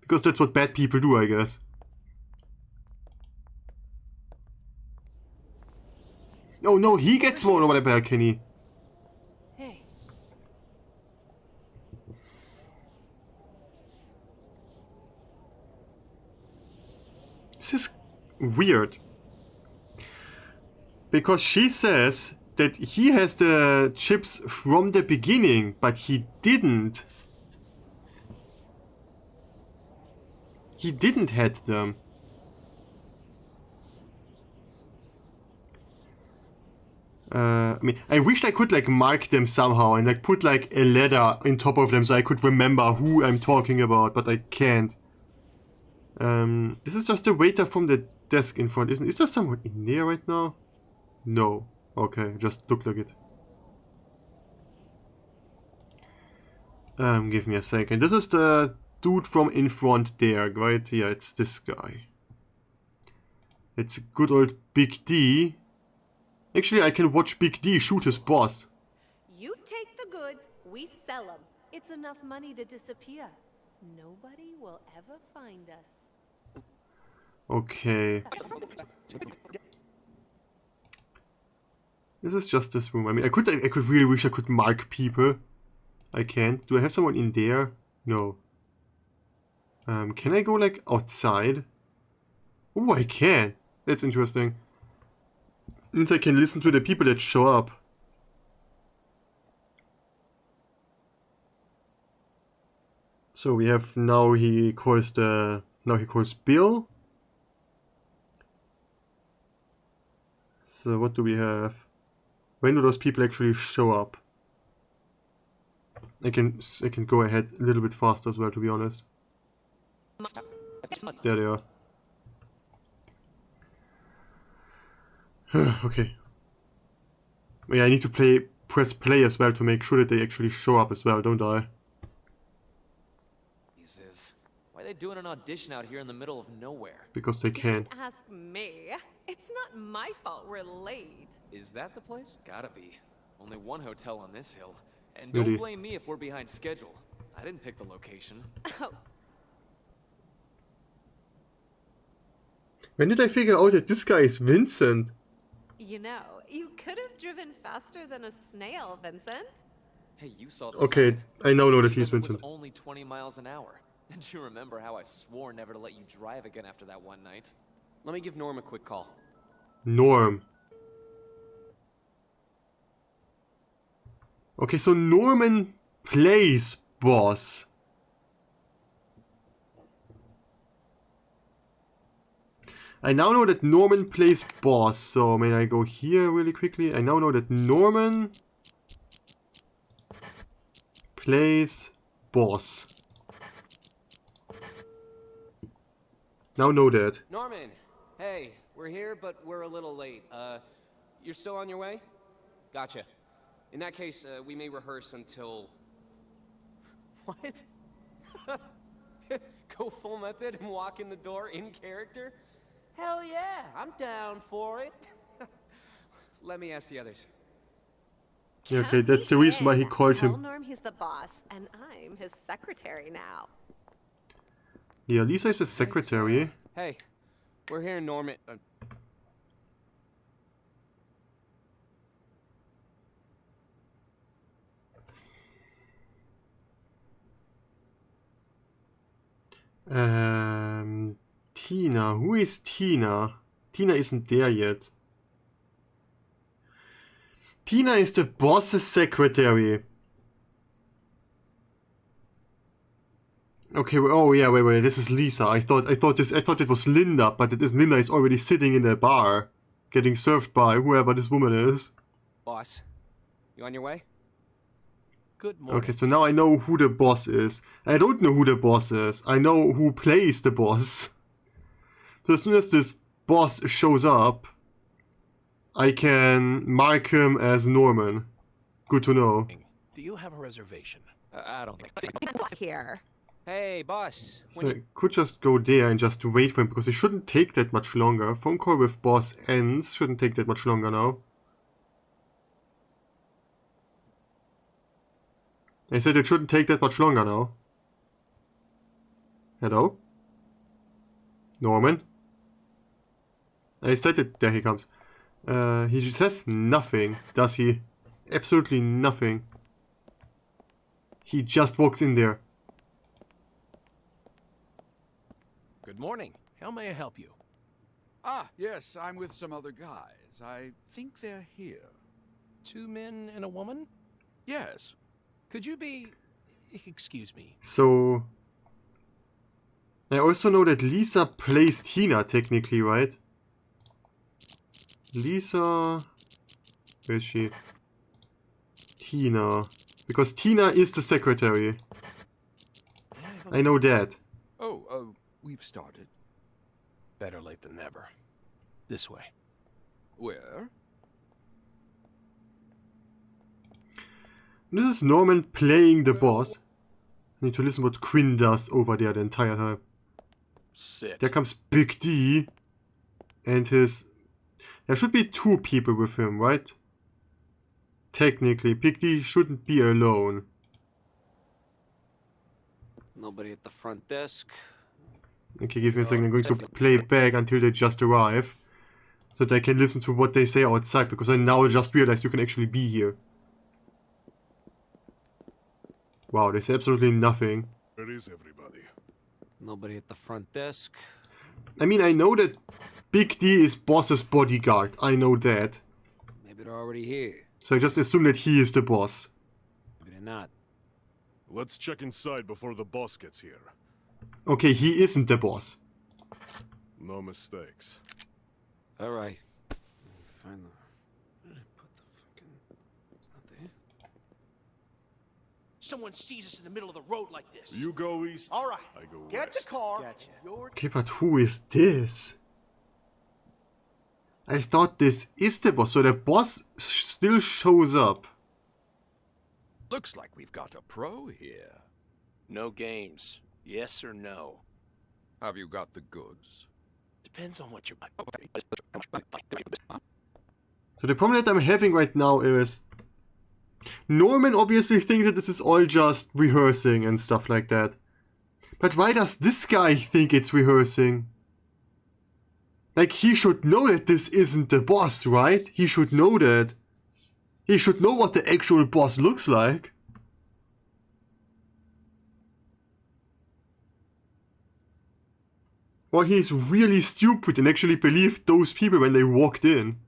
Speaker 1: Because that's what bad people do, I guess. Oh no, he gets thrown over the balcony.
Speaker 17: Hey.
Speaker 1: This is weird. Because she says that he has the chips from the beginning, but he didn't. He didn't have them. I mean, I wish I could like mark them somehow and like put like a letter on top of them so I could remember who I'm talking about, but I can't. This is just a waiter from the desk in front, isn't it? Is there someone in there right now? No. Okay, just look like it. Give me a second. This is the dude from in front there, right? Yeah, it's this guy. It's good old Big D. Actually, I can watch Big D shoot his boss.
Speaker 7: You take the goods, we sell them. It's enough money to disappear. Nobody will ever find us.
Speaker 1: Okay. This is just this room. I mean, I could really wish I could mark people. I can't. Do I have someone in there? No. Can I go like outside? Oh, I can. That's interesting. And I can listen to the people that show up. So we have now he calls Bill. So what do we have? When do those people actually show up? I can go ahead a little bit faster as well, to be honest. There they are. Okay. Yeah, I need to press play as well to make sure that they actually show up as well, don't I?
Speaker 5: Jesus. Why are they doing an audition out here in the middle of nowhere?
Speaker 1: Because they can.
Speaker 7: Ask me. It's not my fault we're late.
Speaker 5: Is that the place? Gotta be. Only one hotel on this hill. And
Speaker 1: Really?
Speaker 5: don't blame me if we're behind schedule. I didn't pick the location.
Speaker 7: Oh,
Speaker 1: When did I figure out that this guy is Vincent?
Speaker 7: you know, you could have driven faster than a snail, Vincent.
Speaker 5: Hey, you saw the
Speaker 1: Okay,
Speaker 5: sign.
Speaker 1: I now know that
Speaker 5: Speed
Speaker 1: he's
Speaker 5: limit
Speaker 1: Vincent.
Speaker 5: was only 20 miles an hour. And you remember how I swore never to let you drive again after that one night?
Speaker 22: Let me give Norm a quick call.
Speaker 1: Norm. Okay, so Norman plays boss. I now know that Norman plays boss, so may I go here really quickly? I now know that Norman plays boss. Now know that.
Speaker 22: Norman, hey, we're here, but we're a little late. You're still on your way? Gotcha. In that case, we may rehearse until... What? Go full method and walk in the door in character? Hell yeah, I'm down for it. Let me ask the others.
Speaker 1: Yeah, okay, that's the reason why he called
Speaker 7: Tell
Speaker 1: him.
Speaker 7: Norm he's the boss, and I'm his secretary now.
Speaker 1: Yeah, Lisa is a secretary.
Speaker 22: Hey, we're here in Norman...
Speaker 1: Tina. Who is Tina? Tina isn't there yet. Tina is the boss's secretary. Okay, oh yeah, wait, this is Lisa. I thought it was Linda, but it is Linda is already sitting in the bar, getting served by whoever this woman is.
Speaker 22: Boss, you on your way?
Speaker 12: Good morning.
Speaker 1: Okay, so now I know who the boss is. I don't know who the boss is. I know who plays the boss. So as soon as this boss shows up, I can mark him as Norman. Good to know.
Speaker 12: Do you have a reservation?
Speaker 5: I don't think
Speaker 7: Here.
Speaker 22: Hey, boss.
Speaker 1: So I could just go there and just wait for him, because it shouldn't take that much longer. Phone call with boss ends. Shouldn't take that much longer now. I said it shouldn't take that much longer now. Hello? Norman? I said it. There he comes. He just says nothing, does he? Absolutely nothing. He just walks in there.
Speaker 12: Good morning. How may I help you?
Speaker 6: Ah, yes, I'm with some other guys. I think they're here.
Speaker 12: 2 men and a woman?
Speaker 6: Yes.
Speaker 12: Could you be... Excuse me.
Speaker 1: So... I also know that Lisa plays Tina, technically, right? Lisa... Where is she? Tina. Because Tina is the secretary. I know that.
Speaker 6: Oh, we've started.
Speaker 12: Better late than never. This way.
Speaker 6: Where?
Speaker 1: This is Norman playing the boss. I need to listen what Quinn does over there the entire time.
Speaker 12: Sit.
Speaker 1: There comes Big D. And his... There should be 2 people with him, right? Technically, Big D shouldn't be alone.
Speaker 22: Nobody at the front desk.
Speaker 1: Okay, give me a second. I'm going to play back until they just arrive. So that I can listen to what they say outside. Because I now just realized you can actually be here. Wow, they say absolutely nothing.
Speaker 24: Where is everybody?
Speaker 22: Nobody at the front desk.
Speaker 1: I mean, I know that Big D is boss's bodyguard. I know that.
Speaker 22: Maybe they're already here.
Speaker 1: So I just assume that he is the boss.
Speaker 22: Maybe they're not.
Speaker 24: Let's check inside before the boss gets here.
Speaker 1: Okay, he isn't the boss.
Speaker 24: No mistakes.
Speaker 22: All right. Find the... Where did I put the fucking... It's not there.
Speaker 12: Someone sees us in the middle of the road like this.
Speaker 24: You go east.
Speaker 12: All right.
Speaker 24: I go
Speaker 12: Get
Speaker 24: west.
Speaker 12: the car.
Speaker 22: Gotcha.
Speaker 1: Okay, but who is this? I thought this is the boss, so the boss still shows up.
Speaker 6: Looks like we've got a pro here.
Speaker 12: No games. Yes or no?
Speaker 6: Have you got the goods?
Speaker 12: Depends on what you're...
Speaker 1: So the problem that I'm having right now is Norman obviously thinks that this is all just rehearsing and stuff like that. But why does this guy think it's rehearsing? Like, he should know that this isn't the boss, right? He should know that. He should know what the actual boss looks like. Or he's really stupid and actually believed those people when they walked in.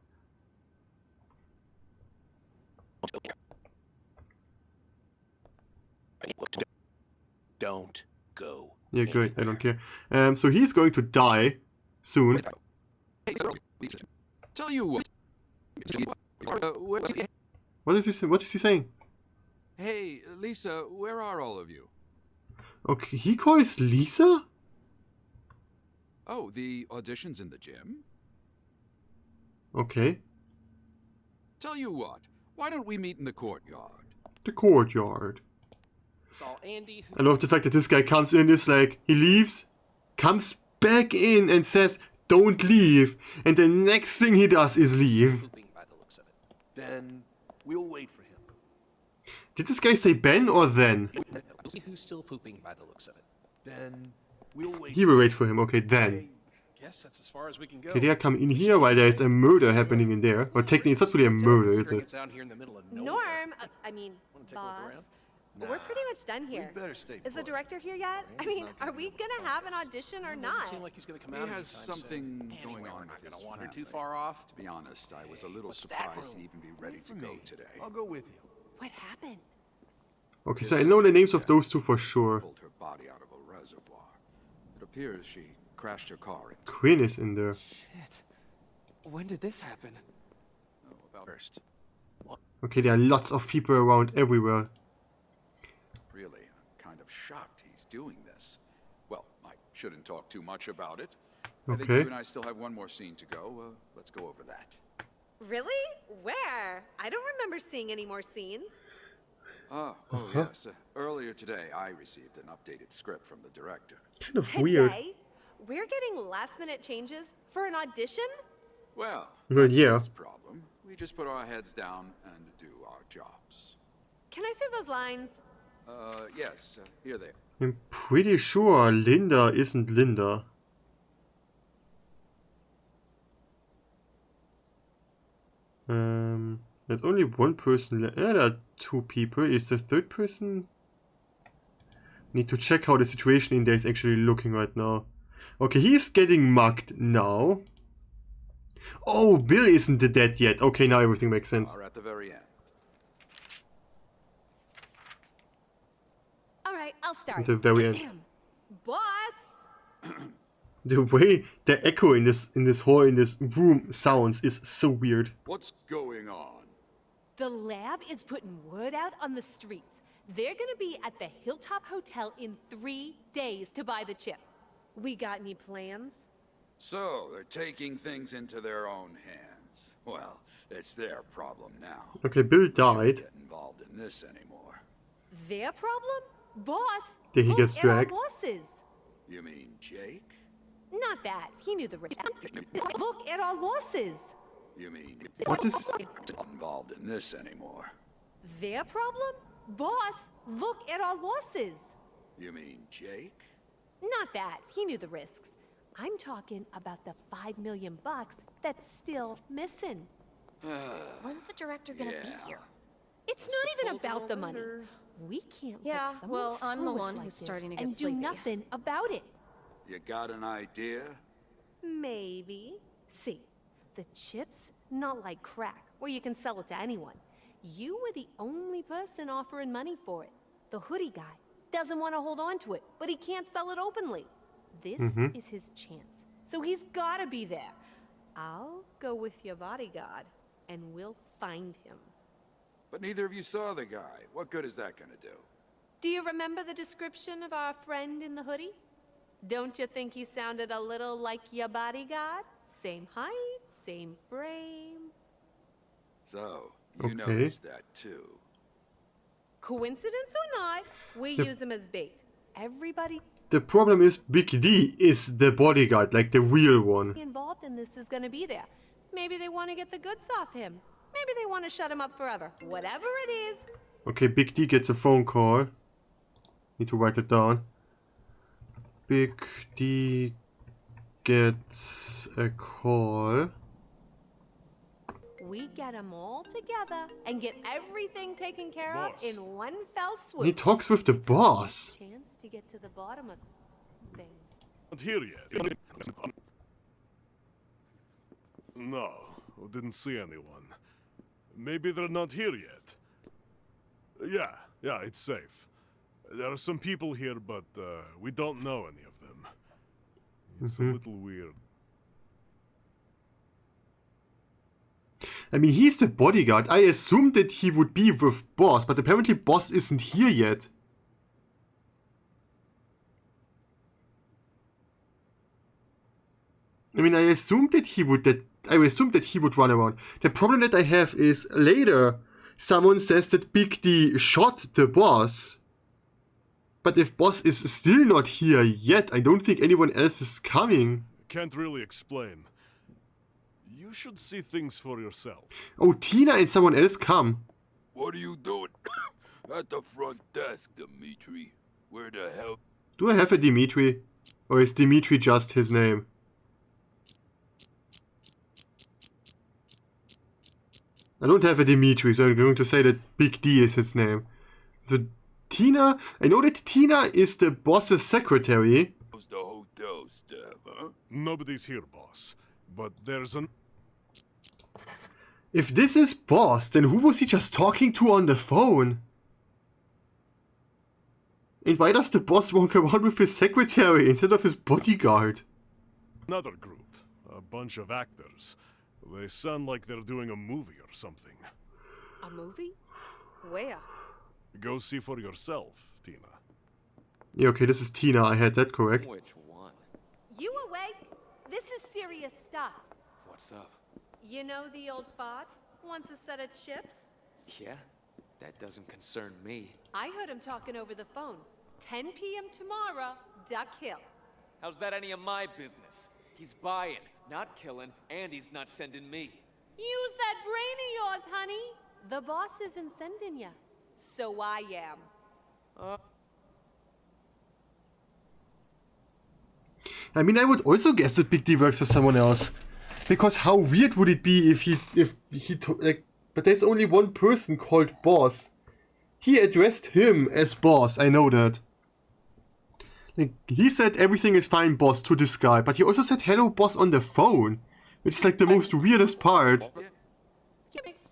Speaker 12: Don't go.
Speaker 1: Yeah, good. I don't care. So he's going to die soon.
Speaker 6: Tell you what.
Speaker 1: What is he saying? What is he saying?
Speaker 6: Hey, Lisa, where are all of you?
Speaker 1: Okay, he calls Lisa?
Speaker 6: Oh, the audition's in the gym?
Speaker 1: Okay.
Speaker 6: Tell you what, why don't we meet in the courtyard?
Speaker 1: The courtyard.
Speaker 12: Saw Andy.
Speaker 1: I love the fact that this guy comes in, is like, he leaves, comes back in and says, don't leave. And the next thing he does is leave.
Speaker 18: Then we'll wait for him.
Speaker 1: Did this guy say Ben or then?
Speaker 12: Who's still pooping by the looks of it?
Speaker 18: Then we'll wait.
Speaker 1: He will wait for him, okay, then.
Speaker 12: Guess that's as far as we can go.
Speaker 1: Okay, they come in here while there's a murder happening in there. Or technically, it's not really a murder, is it?
Speaker 12: It's out here in the middle of nowhere.
Speaker 7: Norm, I mean, boss. We're pretty much done here.
Speaker 18: Better stay
Speaker 7: Is the director here yet? I mean, are we gonna have an audition or not?
Speaker 12: Doesn't seem like he's gonna come out.
Speaker 6: He has something
Speaker 12: Anyway,
Speaker 6: going
Speaker 12: we're
Speaker 6: on
Speaker 12: not
Speaker 6: with
Speaker 12: gonna
Speaker 6: his
Speaker 12: wander
Speaker 6: family.
Speaker 12: too far off.
Speaker 6: To be honest, I was a little
Speaker 12: What's that
Speaker 6: surprised
Speaker 12: room?
Speaker 6: he'd even be ready to go today.
Speaker 18: I'll go with you.
Speaker 7: What happened?
Speaker 1: Okay, so I know the names of those two for sure.
Speaker 6: Pulled her body out of a reservoir. It appears she crashed her car into
Speaker 1: Quinn is in there.
Speaker 5: Shit. When did this happen?
Speaker 6: about first.
Speaker 1: Okay, there are lots of people around everywhere.
Speaker 6: Really, I'm kind of shocked he's doing this. Well, I shouldn't talk too much about it. I think
Speaker 1: Okay.
Speaker 6: you and I still have one more scene to go. Let's go over that.
Speaker 7: Really? Where? I don't remember seeing any more scenes.
Speaker 6: Oh, yes. Earlier today, I received an updated script from the director.
Speaker 1: Kind of weird.
Speaker 7: Today? We're getting last-minute changes for an audition?
Speaker 6: Well,
Speaker 1: Well,
Speaker 6: that's
Speaker 1: yeah.
Speaker 6: his problem. We just put our heads down and do our jobs.
Speaker 7: Can I say those lines?
Speaker 6: Yes. Here they are.
Speaker 1: I'm pretty sure Linda isn't Linda. There's only one person left. Yeah, there are two people. Is the third person? Need to check how the situation in there is actually looking right now. Okay, he is getting mugged now. Oh, Bill isn't dead yet. Okay, now everything makes sense.
Speaker 6: Are at the very end.
Speaker 7: All right, I'll start.
Speaker 1: At the very end.
Speaker 7: Boss!
Speaker 1: The way the echo in this hall, in this room sounds is so weird.
Speaker 6: What's going on?
Speaker 7: The lab is putting word out on the streets. They're gonna be at the Hilltop Hotel in 3 days to buy the chip. We got any plans?
Speaker 6: So, they're taking things into their own hands. Well, it's their problem now.
Speaker 1: Okay, Bill died.
Speaker 6: Shouldn't get involved in this anymore.
Speaker 7: Their problem? Boss,
Speaker 1: Did he
Speaker 7: look
Speaker 1: get
Speaker 7: at our
Speaker 1: dragged?
Speaker 7: losses.
Speaker 6: You mean Jake?
Speaker 7: Not that. He knew the risk. Look at our losses.
Speaker 6: You mean
Speaker 1: What is...
Speaker 6: not involved in this anymore?
Speaker 7: Their problem? Boss, look at our losses.
Speaker 6: You mean Jake?
Speaker 7: Not that. He knew the risks. I'm talking about the $5 million that's still missing.
Speaker 2: When's the director gonna be here?
Speaker 7: It's not even about the money. We can't
Speaker 2: Yeah,
Speaker 7: let someone
Speaker 2: well, I'm the
Speaker 7: screw us
Speaker 2: one
Speaker 7: like
Speaker 2: who's
Speaker 7: this
Speaker 2: starting to get
Speaker 7: and do
Speaker 2: sleepy.
Speaker 7: nothing about it.
Speaker 6: You got an idea?
Speaker 7: Maybe. See, the chips, not like crack, where you can sell it to anyone. You were the only person offering money for it. The hoodie guy doesn't want to hold on to it, but he can't sell it openly. This is his chance, so he's gotta be there. I'll go with your bodyguard, and we'll find him.
Speaker 6: But neither of you saw the guy. What good is that gonna do?
Speaker 7: Do you remember the description of our friend in the hoodie? Don't you think he sounded a little like your bodyguard? Same height, same frame.
Speaker 6: So, you
Speaker 1: Okay.
Speaker 6: noticed that too.
Speaker 7: Coincidence or not, we
Speaker 1: Yep.
Speaker 7: use him as bait. Everybody
Speaker 1: the problem is Big D is the bodyguard, like the real one.
Speaker 7: Involved in this is gonna be there. Maybe they want to get the goods off him. Maybe they want to shut him up forever. Whatever it is.
Speaker 1: Okay, Big D gets a phone call. Need to write it down. Big D gets a call.
Speaker 7: We get them all together and get everything taken care of in one fell swoop.
Speaker 1: He talks with the boss.
Speaker 7: Chance to get to the bottom of things.
Speaker 24: Not here yet. No, didn't see anyone. Maybe they're not here yet. Yeah, it's safe. There are some people here, but we don't know any of them. It's a little weird.
Speaker 1: I mean, he's the bodyguard. I assumed that he would be with Boss, but apparently Boss isn't here yet. I mean, I assumed that he would run around. The problem that I have is later someone says that Big D shot the boss. But if Boss is still not here yet, I don't think anyone else is coming.
Speaker 24: Can't really explain. You should see things for yourself.
Speaker 1: Oh, Tina and someone else come.
Speaker 11: What are you doing at the front desk, Dimitri? Where the hell?
Speaker 1: Do I have a Dimitri? Or is Dimitri just his name? I don't have a Dimitri, so I'm going to say that Big D is his name. So Tina, I know that Tina is the boss's secretary.
Speaker 11: The hotel staff, huh?
Speaker 24: Nobody's here, boss. But there's an...
Speaker 1: If this is Boss, then who was he just talking to on the phone? And why does the boss walk around with his secretary instead of his bodyguard?
Speaker 24: Another group. A bunch of actors. They sound like they're doing a movie or something.
Speaker 7: A movie? Where?
Speaker 24: Go see for yourself, Tina.
Speaker 1: Yeah, okay, this is Tina. I had that correct.
Speaker 5: Which one?
Speaker 7: You awake? This is serious stuff.
Speaker 5: What's up?
Speaker 7: You know the old fart wants a set of chips?
Speaker 5: Yeah? That doesn't concern me.
Speaker 7: I heard him talking over the phone. 10 p.m. tomorrow, Duck Hill.
Speaker 5: How's that any of my business? He's buying, not killing, and he's not sending me.
Speaker 7: Use that brain of yours, honey. The boss isn't sending you. So I am.
Speaker 1: I mean, I would also guess that Big D works for someone else. Because how weird would it be if he like, but there's only one person called Boss. He addressed him as Boss, I know that. Like, he said everything is fine, Boss, to this guy, but he also said hello, Boss, on the phone. Which is like the most weirdest part.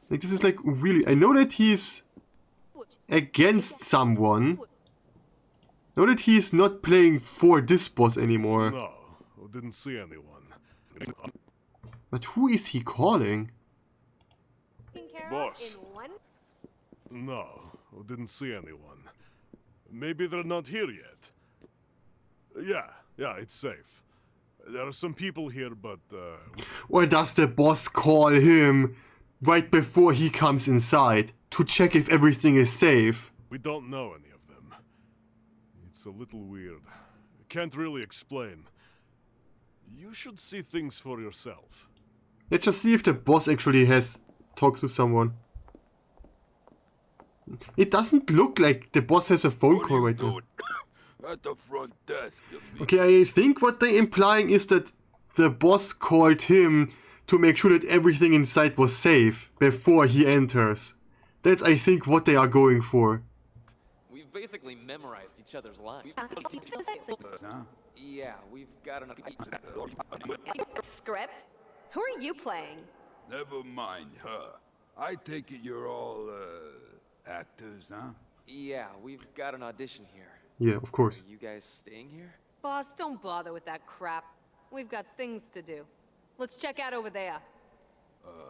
Speaker 1: Like, this is like really, I know that he's against someone. I know that he's not playing for this boss anymore.
Speaker 24: No, didn't see anyone.
Speaker 1: But who is he calling?
Speaker 24: Boss. No, didn't see anyone. Maybe they're not here yet. Yeah, it's safe. There are some people here, but
Speaker 1: Or does the boss call him right before he comes inside to check if everything is safe?
Speaker 24: we don't know any of them. It's a little weird. Can't really explain. You should see things for yourself.
Speaker 1: Let's just see if the boss actually talks to someone. It doesn't look like the boss has a phone call right now.
Speaker 11: At the front desk,
Speaker 1: Okay, I think what they're implying is that the boss called him to make sure that everything inside was safe before he enters. That's, I think, what they are going for.
Speaker 5: We've basically memorized each other's lines. Yeah, we've got enough.
Speaker 7: Script? Who are you playing?
Speaker 11: Never mind her. I take it you're all, actors, huh?
Speaker 5: Yeah, we've got an audition here.
Speaker 1: Yeah, of course.
Speaker 5: Are you guys staying here?
Speaker 7: Boss, don't bother with that crap. We've got things to do. Let's check out over there.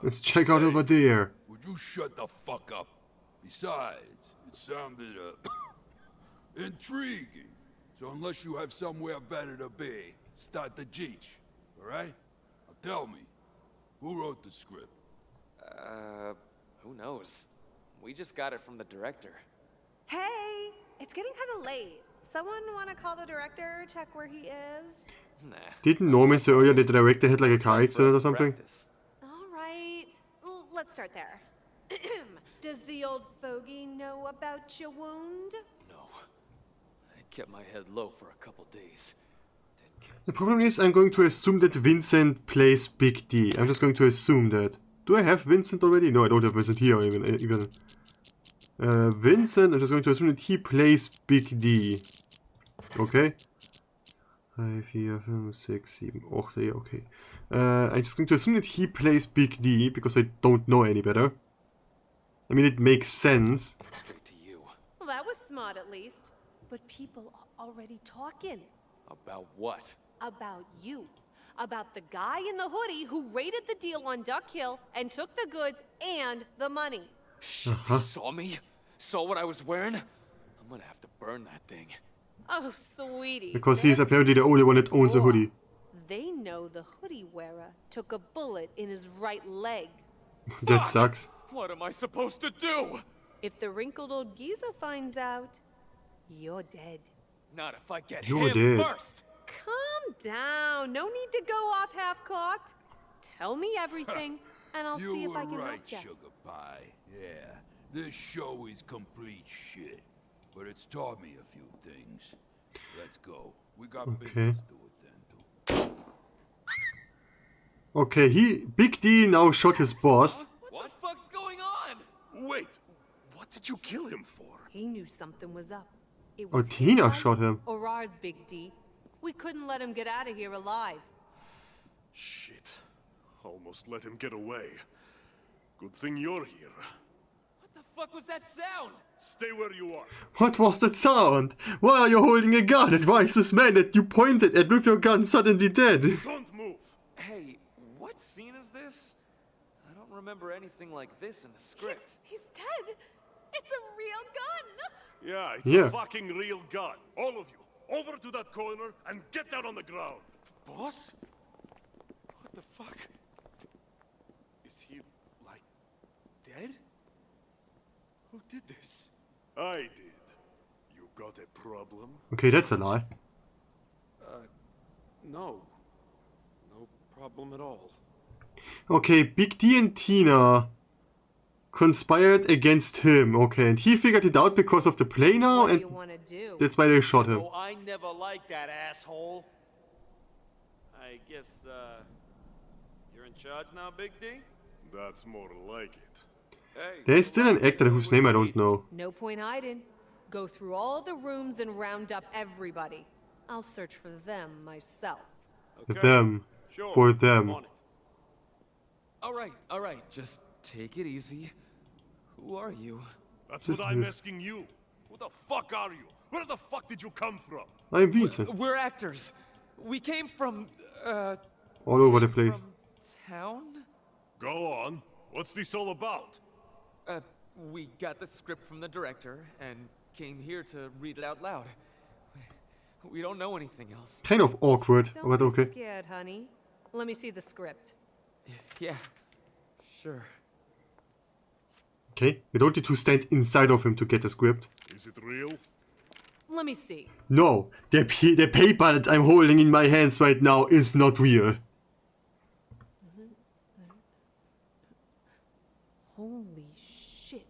Speaker 1: Let's check out over there.
Speaker 11: Would you shut the fuck up? Besides, it sounded, intriguing. So unless you have somewhere better to be, start the Jeech, alright? Now tell me, who wrote the script?
Speaker 5: Who knows? We just got it from the director.
Speaker 7: Hey, it's getting kind of late. Someone want to call the director, check where he is?
Speaker 5: Nah.
Speaker 1: Didn't Norman say earlier that the director had like a car accident or something?
Speaker 7: All right, let's start there. Does the old fogey know about your wound?
Speaker 5: I kept my head low for a couple days.
Speaker 1: The problem is I'm going to assume that Vincent plays Big D. I'm just going to assume that. Do I have Vincent already? No, I don't have Vincent here even. Vincent, I'm just going to assume that he plays Big D. Okay. 5, 4, 5, 6, 7, 8, yeah, okay. I'm just going to assume that he plays Big D because I don't know any better. I mean, it makes sense.
Speaker 7: Well, that was smart at least. But people are already talking.
Speaker 5: About what?
Speaker 7: About you. About the guy in the hoodie who raided the deal on Duck Hill and took the goods and the money.
Speaker 5: Shit, they saw me? Saw what I was wearing? I'm gonna have to burn that thing.
Speaker 7: Oh, sweetie.
Speaker 1: Because he's apparently the only one that owns a hoodie.
Speaker 7: They know the hoodie wearer took a bullet in his right leg.
Speaker 1: That sucks.
Speaker 5: What am I supposed to do?
Speaker 7: If the wrinkled old geezer finds out, you're dead.
Speaker 5: Not if I get
Speaker 1: You're
Speaker 5: him
Speaker 1: dead.
Speaker 5: first.
Speaker 7: Calm down. No need to go off half-cocked. Tell me everything, and I'll see if I can help you.
Speaker 11: Sugar Pie. Yeah, this show is complete shit. But it's taught me a few things. Let's go. We got business to attend to.
Speaker 1: Okay, Big D now shot his boss.
Speaker 5: What the fuck's going on?
Speaker 24: Wait, what did you kill him for?
Speaker 7: He knew something was up. It
Speaker 1: Oh,
Speaker 7: was his
Speaker 1: Tina
Speaker 7: life
Speaker 1: shot him.
Speaker 7: or ours, Big D. We couldn't let him get out of here alive.
Speaker 24: Shit. Almost let him get away. Good thing you're here.
Speaker 5: What the fuck was that sound?
Speaker 24: Stay where you are.
Speaker 1: What was that sound? Why are you holding a gun? And why is this man that you pointed at with your gun suddenly dead?
Speaker 24: Don't move.
Speaker 5: Hey, what scene is this? I don't remember anything like this in the script.
Speaker 7: He's dead. It's a real gun.
Speaker 24: Yeah, it's
Speaker 1: Yeah.
Speaker 24: a fucking real gun. All of you, over to that corner and get down on the ground.
Speaker 6: Boss? What the fuck? Is he, like, dead? Who did this?
Speaker 24: I did. You got a problem?
Speaker 1: Okay, that's a lie.
Speaker 6: No. No problem at all.
Speaker 1: Okay, Big D and Tina conspired against him. Okay, and he figured it out because of the play now,
Speaker 7: What do
Speaker 1: and
Speaker 7: you want to do?
Speaker 1: that's why they shot him.
Speaker 9: Oh, I never liked that asshole. I guess, you're in charge now, Big D?
Speaker 24: That's more like it.
Speaker 9: Hey,
Speaker 1: There's still an actor whose name I don't know.
Speaker 7: No point hiding. Go through all the rooms and round up everybody. I'll search for them myself.
Speaker 1: Them. For them.
Speaker 5: All right, just take it easy. Who are you?
Speaker 24: That's
Speaker 1: This
Speaker 24: what I'm
Speaker 1: is-
Speaker 24: asking you. Who the fuck are you? Where the fuck did you come from?
Speaker 1: I'm Vincent.
Speaker 5: We're actors. We came from,
Speaker 1: All over the place.
Speaker 5: town?
Speaker 24: Go on. What's this all about?
Speaker 5: We got the script from the director and came here to read it out loud. We don't know anything else.
Speaker 1: Kind of awkward,
Speaker 7: Don't
Speaker 1: but
Speaker 7: be
Speaker 1: okay.
Speaker 7: scared, honey. Let me see the script.
Speaker 5: Yeah, sure.
Speaker 1: Okay, you don't need to stand inside of him to get the script.
Speaker 24: Is it real?
Speaker 7: Let me see.
Speaker 1: No, the paper that I'm holding in my hands right now is not real.
Speaker 7: Holy shit.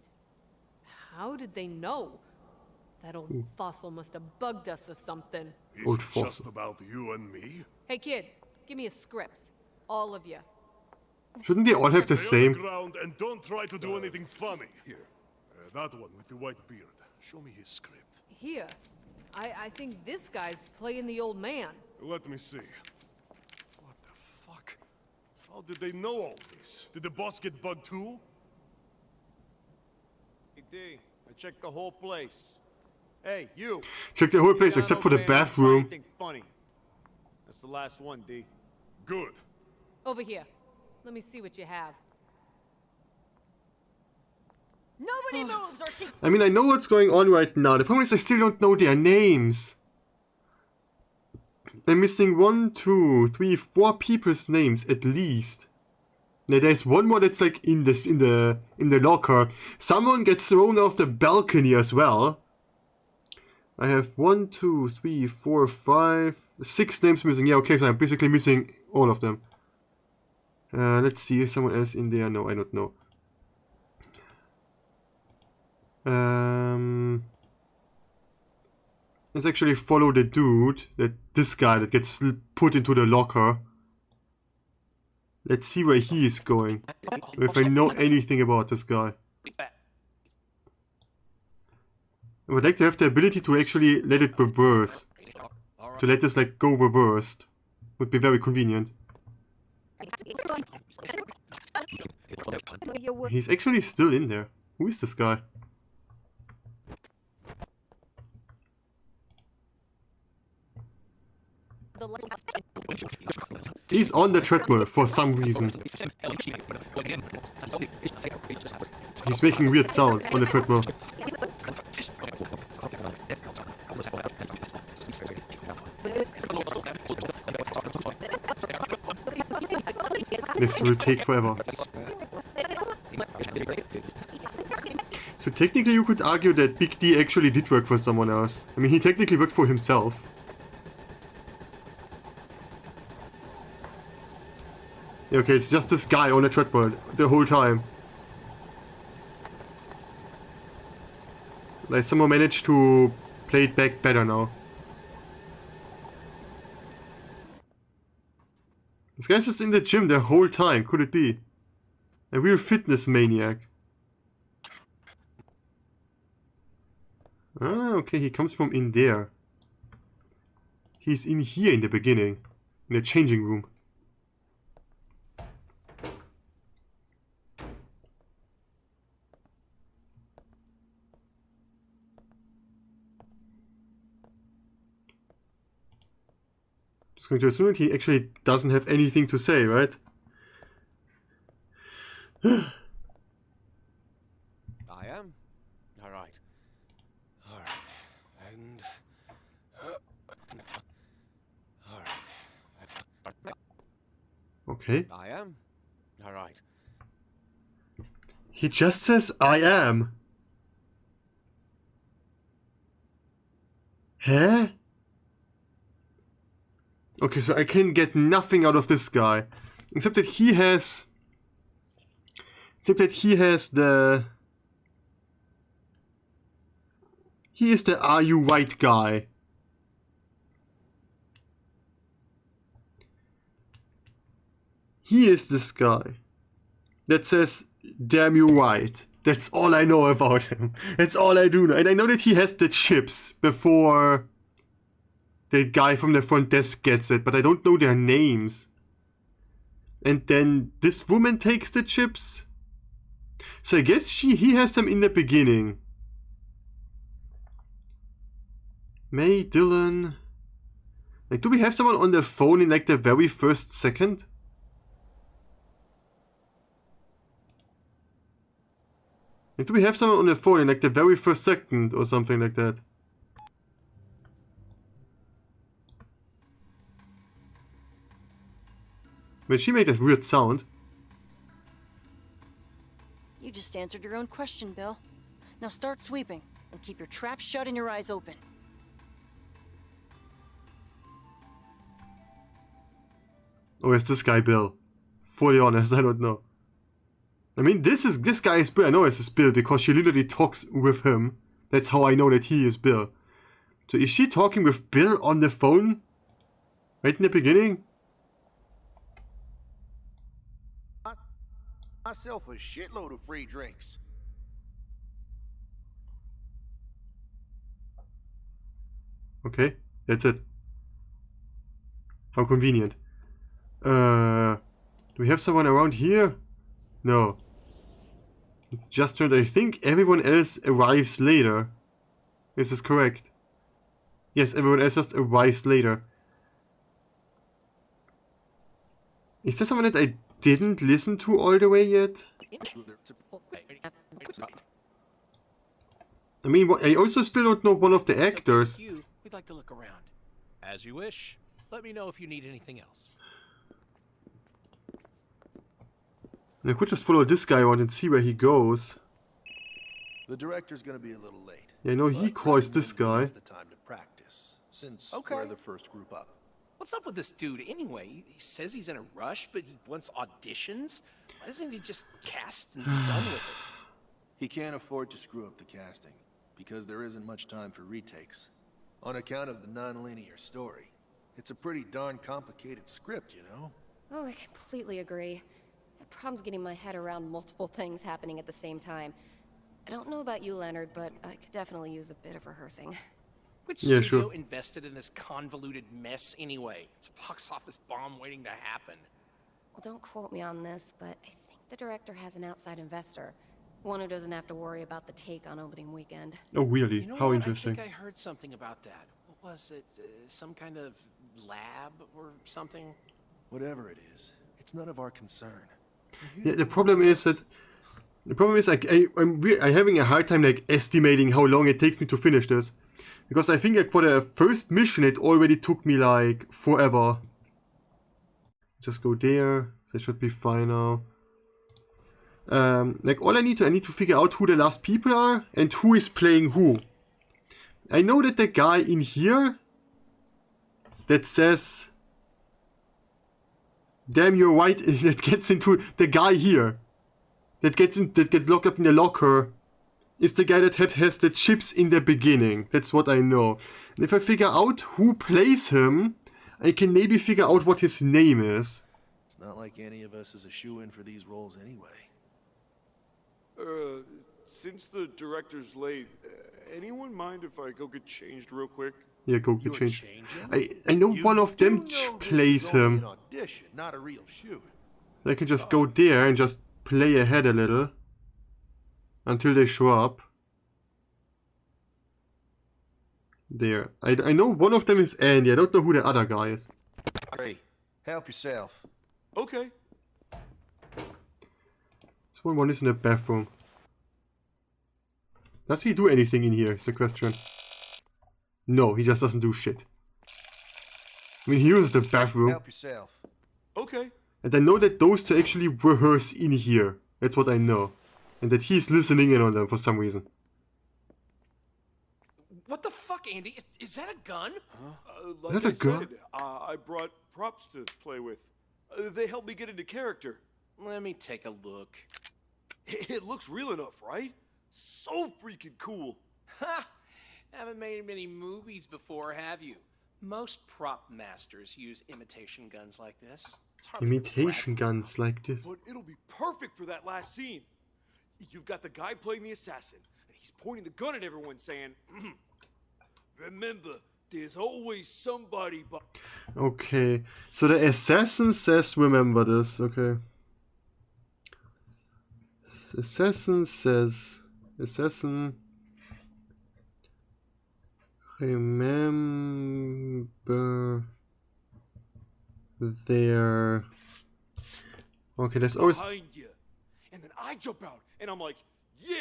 Speaker 7: How did they know? That old fossil must have bugged us or something.
Speaker 24: Is
Speaker 1: Old
Speaker 24: it
Speaker 1: fossil.
Speaker 24: just about you and me?
Speaker 7: Hey kids, give me a script. All of you.
Speaker 1: Shouldn't they all have the
Speaker 24: Stay on
Speaker 1: same?
Speaker 24: the ground and don't try to do anything funny. Here, that one with the white beard. Show me his script.
Speaker 7: Here. I think this guy's playing the old man.
Speaker 24: Let me see. What the fuck? How did they know all this? Did the boss get bugged too?
Speaker 9: Big D, I checked the whole place. Hey, you.
Speaker 1: Check the whole place
Speaker 9: Down
Speaker 1: except for the
Speaker 9: over there and try
Speaker 1: bathroom.
Speaker 9: anything funny. That's the last one, D.
Speaker 24: Good.
Speaker 7: Over here. Let me see what you have.
Speaker 17: Nobody moves or she...
Speaker 1: I mean, I know what's going on right now. The problem is I still don't know their names. I'm missing 1, 2, 3, 4 people's names at least. Now, there's one more that's like in the locker. Someone gets thrown off the balcony as well. I have 1, 2, 3, 4, 5, 6 names missing. Yeah, okay, so I'm basically missing all of them. Let's see if someone else in there. No, I don't know. Let's actually follow the dude, this guy that gets put into the locker. Let's see where he is going. If I know anything about this guy. I would like to have the ability to actually let it reverse. To let this like go reversed. Would be very convenient. He's actually still in there. Who is this guy? He's on the treadmill for some reason. He's making weird sounds on the treadmill. This will take forever. So technically you could argue that Big D actually did work for someone else. I mean, he technically worked for himself. Yeah, okay, it's just this guy on a treadmill the whole time. Like, someone managed to play it back better now. This guy's just in the gym the whole time, could it be? A real fitness maniac. Ah, okay, he comes from in there. He's in here in the beginning. In the changing room. Just going to assume that he actually doesn't have anything to say, right?
Speaker 3: I am? Alright. Alright. And... Alright.
Speaker 1: Okay.
Speaker 3: I am? Alright.
Speaker 1: He just says, I am. Huh? Okay, so I can get nothing out of this guy. Except that he has... the... He is the Are You White guy. He is this guy that says, damn you white. That's all I know about him. That's all I do know. And I know that he has the chips before the guy from the front desk gets it, but I don't know their names. And then this woman takes the chips. So I guess he has them in the beginning. May, Dylan. Like, do we have someone on the phone in like the very first second? Like, do we have someone on the phone in like the very first second or something like that? When she made that weird sound.
Speaker 17: You just answered your own question, Bill. Now start sweeping, and keep your traps shut and your eyes open.
Speaker 1: Oh, is this guy Bill? Fully honest, I don't know. I mean, this guy is Bill. I know this is Bill because she literally talks with him. That's how I know that he is Bill. So is she talking with Bill on the phone? Right in the beginning?
Speaker 9: Myself a shitload of free drinks.
Speaker 1: Okay, that's it. How convenient. Do we have someone around here? No. It's just her. I think everyone else arrives later. This is correct. Yes, everyone else just arrives later. Is there someone that I didn't listen to all the way yet? I mean, I also still don't know one of the actors.
Speaker 12: We'd like to look around. As you wish. Let me know if you need anything else.
Speaker 1: I could just follow this guy around and see where he goes.
Speaker 18: The director's gonna be a little late.
Speaker 1: Yeah, no, he calls this guy.
Speaker 18: The time to practice, since we're the first group up.
Speaker 12: What's up with this dude anyway? He says he's in a rush, but he wants auditions? Why doesn't he just cast and be done with it?
Speaker 18: He can't afford to screw up the casting, because there isn't much time for retakes. On account of the non-linear story. It's a pretty darn complicated script, you know?
Speaker 8: Oh, I completely agree. I have problems getting my head around multiple things happening at the same time. I don't know about you, Leonard, but I could definitely use a bit of rehearsing.
Speaker 12: Which
Speaker 1: Yeah,
Speaker 12: studio
Speaker 1: sure.
Speaker 12: invested in this convoluted mess anyway? It's a box office bomb waiting to happen.
Speaker 8: Well, don't quote me on this, but I think the director has an outside investor. One who doesn't have to worry about the take on opening weekend.
Speaker 1: Oh, really?
Speaker 12: You know
Speaker 1: How
Speaker 12: what?
Speaker 1: interesting.
Speaker 12: I think I heard something about that. What was it? Some kind of lab or something?
Speaker 18: Whatever it is, it's none of our concern.
Speaker 1: Yeah, the problem is like I'm having a hard time like estimating how long it takes me to finish this, because I think like for the first mission it already took me like forever. Just go there. That should be fine now. Like all I need to figure out who the last people are and who is playing who. I know that the guy in here that says "Damn, you're white," that gets into the guy here that gets locked up in the locker is the guy that has the chips in the beginning. That's what I know. And if I figure out who plays him, I can maybe figure out what his name is.
Speaker 18: It's not like any of us is a shoe-in for these roles anyway.
Speaker 16: Since the director's late, anyone mind if I go get changed real quick?
Speaker 1: Yeah, go get changed. I know one of them plays him.
Speaker 18: Audition, not a real shoot.
Speaker 1: I can just go there and just play ahead a little until they show up. There. I know one of them is Andy. I don't know who the other guy is.
Speaker 18: Hey, help yourself.
Speaker 16: Okay.
Speaker 1: This one is in the bathroom. Does he do anything in here is the question. No, he just doesn't do shit. I mean, he uses the bathroom.
Speaker 18: Help yourself.
Speaker 16: Okay.
Speaker 1: And I know that those two actually rehearse in here. That's what I know. And that he's listening in on them for some reason.
Speaker 12: What the fuck, Andy? Is that a gun?
Speaker 16: Like
Speaker 1: Is that a gun?
Speaker 16: said, I brought props to play with. They helped me get into character.
Speaker 12: Let me take a look.
Speaker 16: It looks real enough, right? So freaking cool.
Speaker 12: Ha! Haven't made many movies before, have you? Most prop masters use imitation guns like this. It's hardly
Speaker 1: Imitation guns like this.
Speaker 16: But it'll be perfect for that last scene. You've got the guy playing the assassin, and he's pointing the gun at everyone saying, "Remember, there's always somebody but..."
Speaker 1: Okay, so the assassin says remember this, okay. Assassin says, remember their... Okay, there's always...
Speaker 16: behind you. And then I jump out, and I'm like, yeah!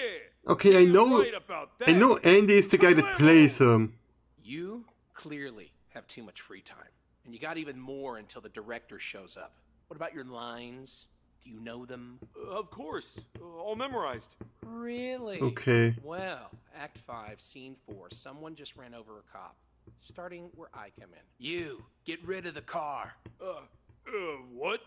Speaker 1: Okay, I know...
Speaker 16: Right about that.
Speaker 1: I know Andy is the guy that plays him.
Speaker 12: You clearly have too much free time. And you got even more until the director shows up. What about your lines? Do you know them?
Speaker 16: Of course. All memorized.
Speaker 12: Really?
Speaker 1: Okay.
Speaker 12: Well, Act 5, Scene 4. Someone just ran over a cop. Starting where I come in. You, get rid of the car.
Speaker 16: What?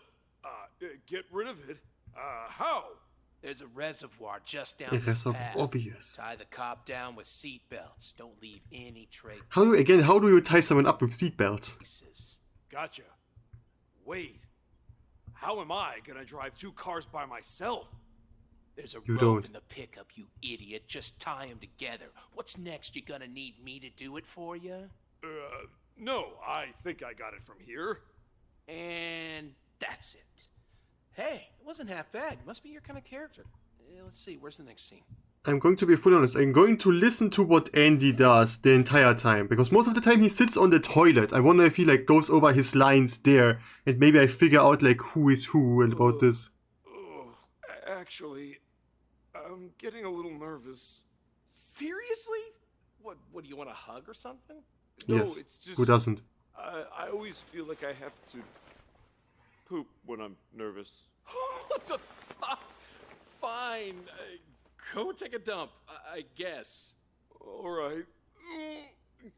Speaker 16: Get rid of it? How?
Speaker 12: There's a reservoir just down
Speaker 1: It
Speaker 12: this
Speaker 1: is so
Speaker 12: path.
Speaker 1: obvious.
Speaker 12: Tie the cop down with seat belts. Don't leave any trace.
Speaker 1: How do you tie someone up with seatbelts?
Speaker 16: Gotcha. Wait. How am I gonna drive 2 cars by myself?
Speaker 12: There's a
Speaker 1: You
Speaker 12: rope
Speaker 1: don't.
Speaker 12: in the pickup, you idiot. Just tie them together. What's next? You gonna need me to do it for you?
Speaker 16: No, I think I got it from here.
Speaker 12: And that's it. Hey, it wasn't half bad. Must be your kind of character. Let's see, where's the next scene?
Speaker 1: I'm going to be fully honest, I'm going to listen to what Andy does the entire time, because most of the time he sits on the toilet. I wonder if he like goes over his lines there, and maybe I figure out like who is who and about this.
Speaker 16: Actually, I'm getting a little nervous.
Speaker 12: Seriously? What do you want a hug or something?
Speaker 16: No,
Speaker 1: Yes,
Speaker 16: it's just...
Speaker 1: who doesn't?
Speaker 16: I always feel like I have to poop when I'm nervous.
Speaker 12: What the fuck? Fine. Go take a dump, I guess.
Speaker 16: All right.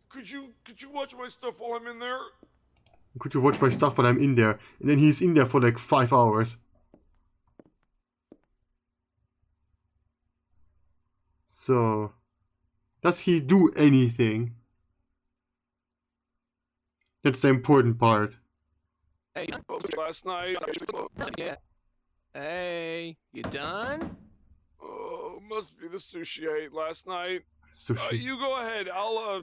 Speaker 16: Could you watch my stuff while I'm in there?
Speaker 1: Could you watch my stuff while I'm in there? And then he's in there for like 5 hours. So, does he do anything? That's the important part.
Speaker 10: Hey, last night.
Speaker 12: Yeah. Hey, you done?
Speaker 16: Oh, must be the sushi I ate last night.
Speaker 1: Sushi.
Speaker 16: You go ahead. I'll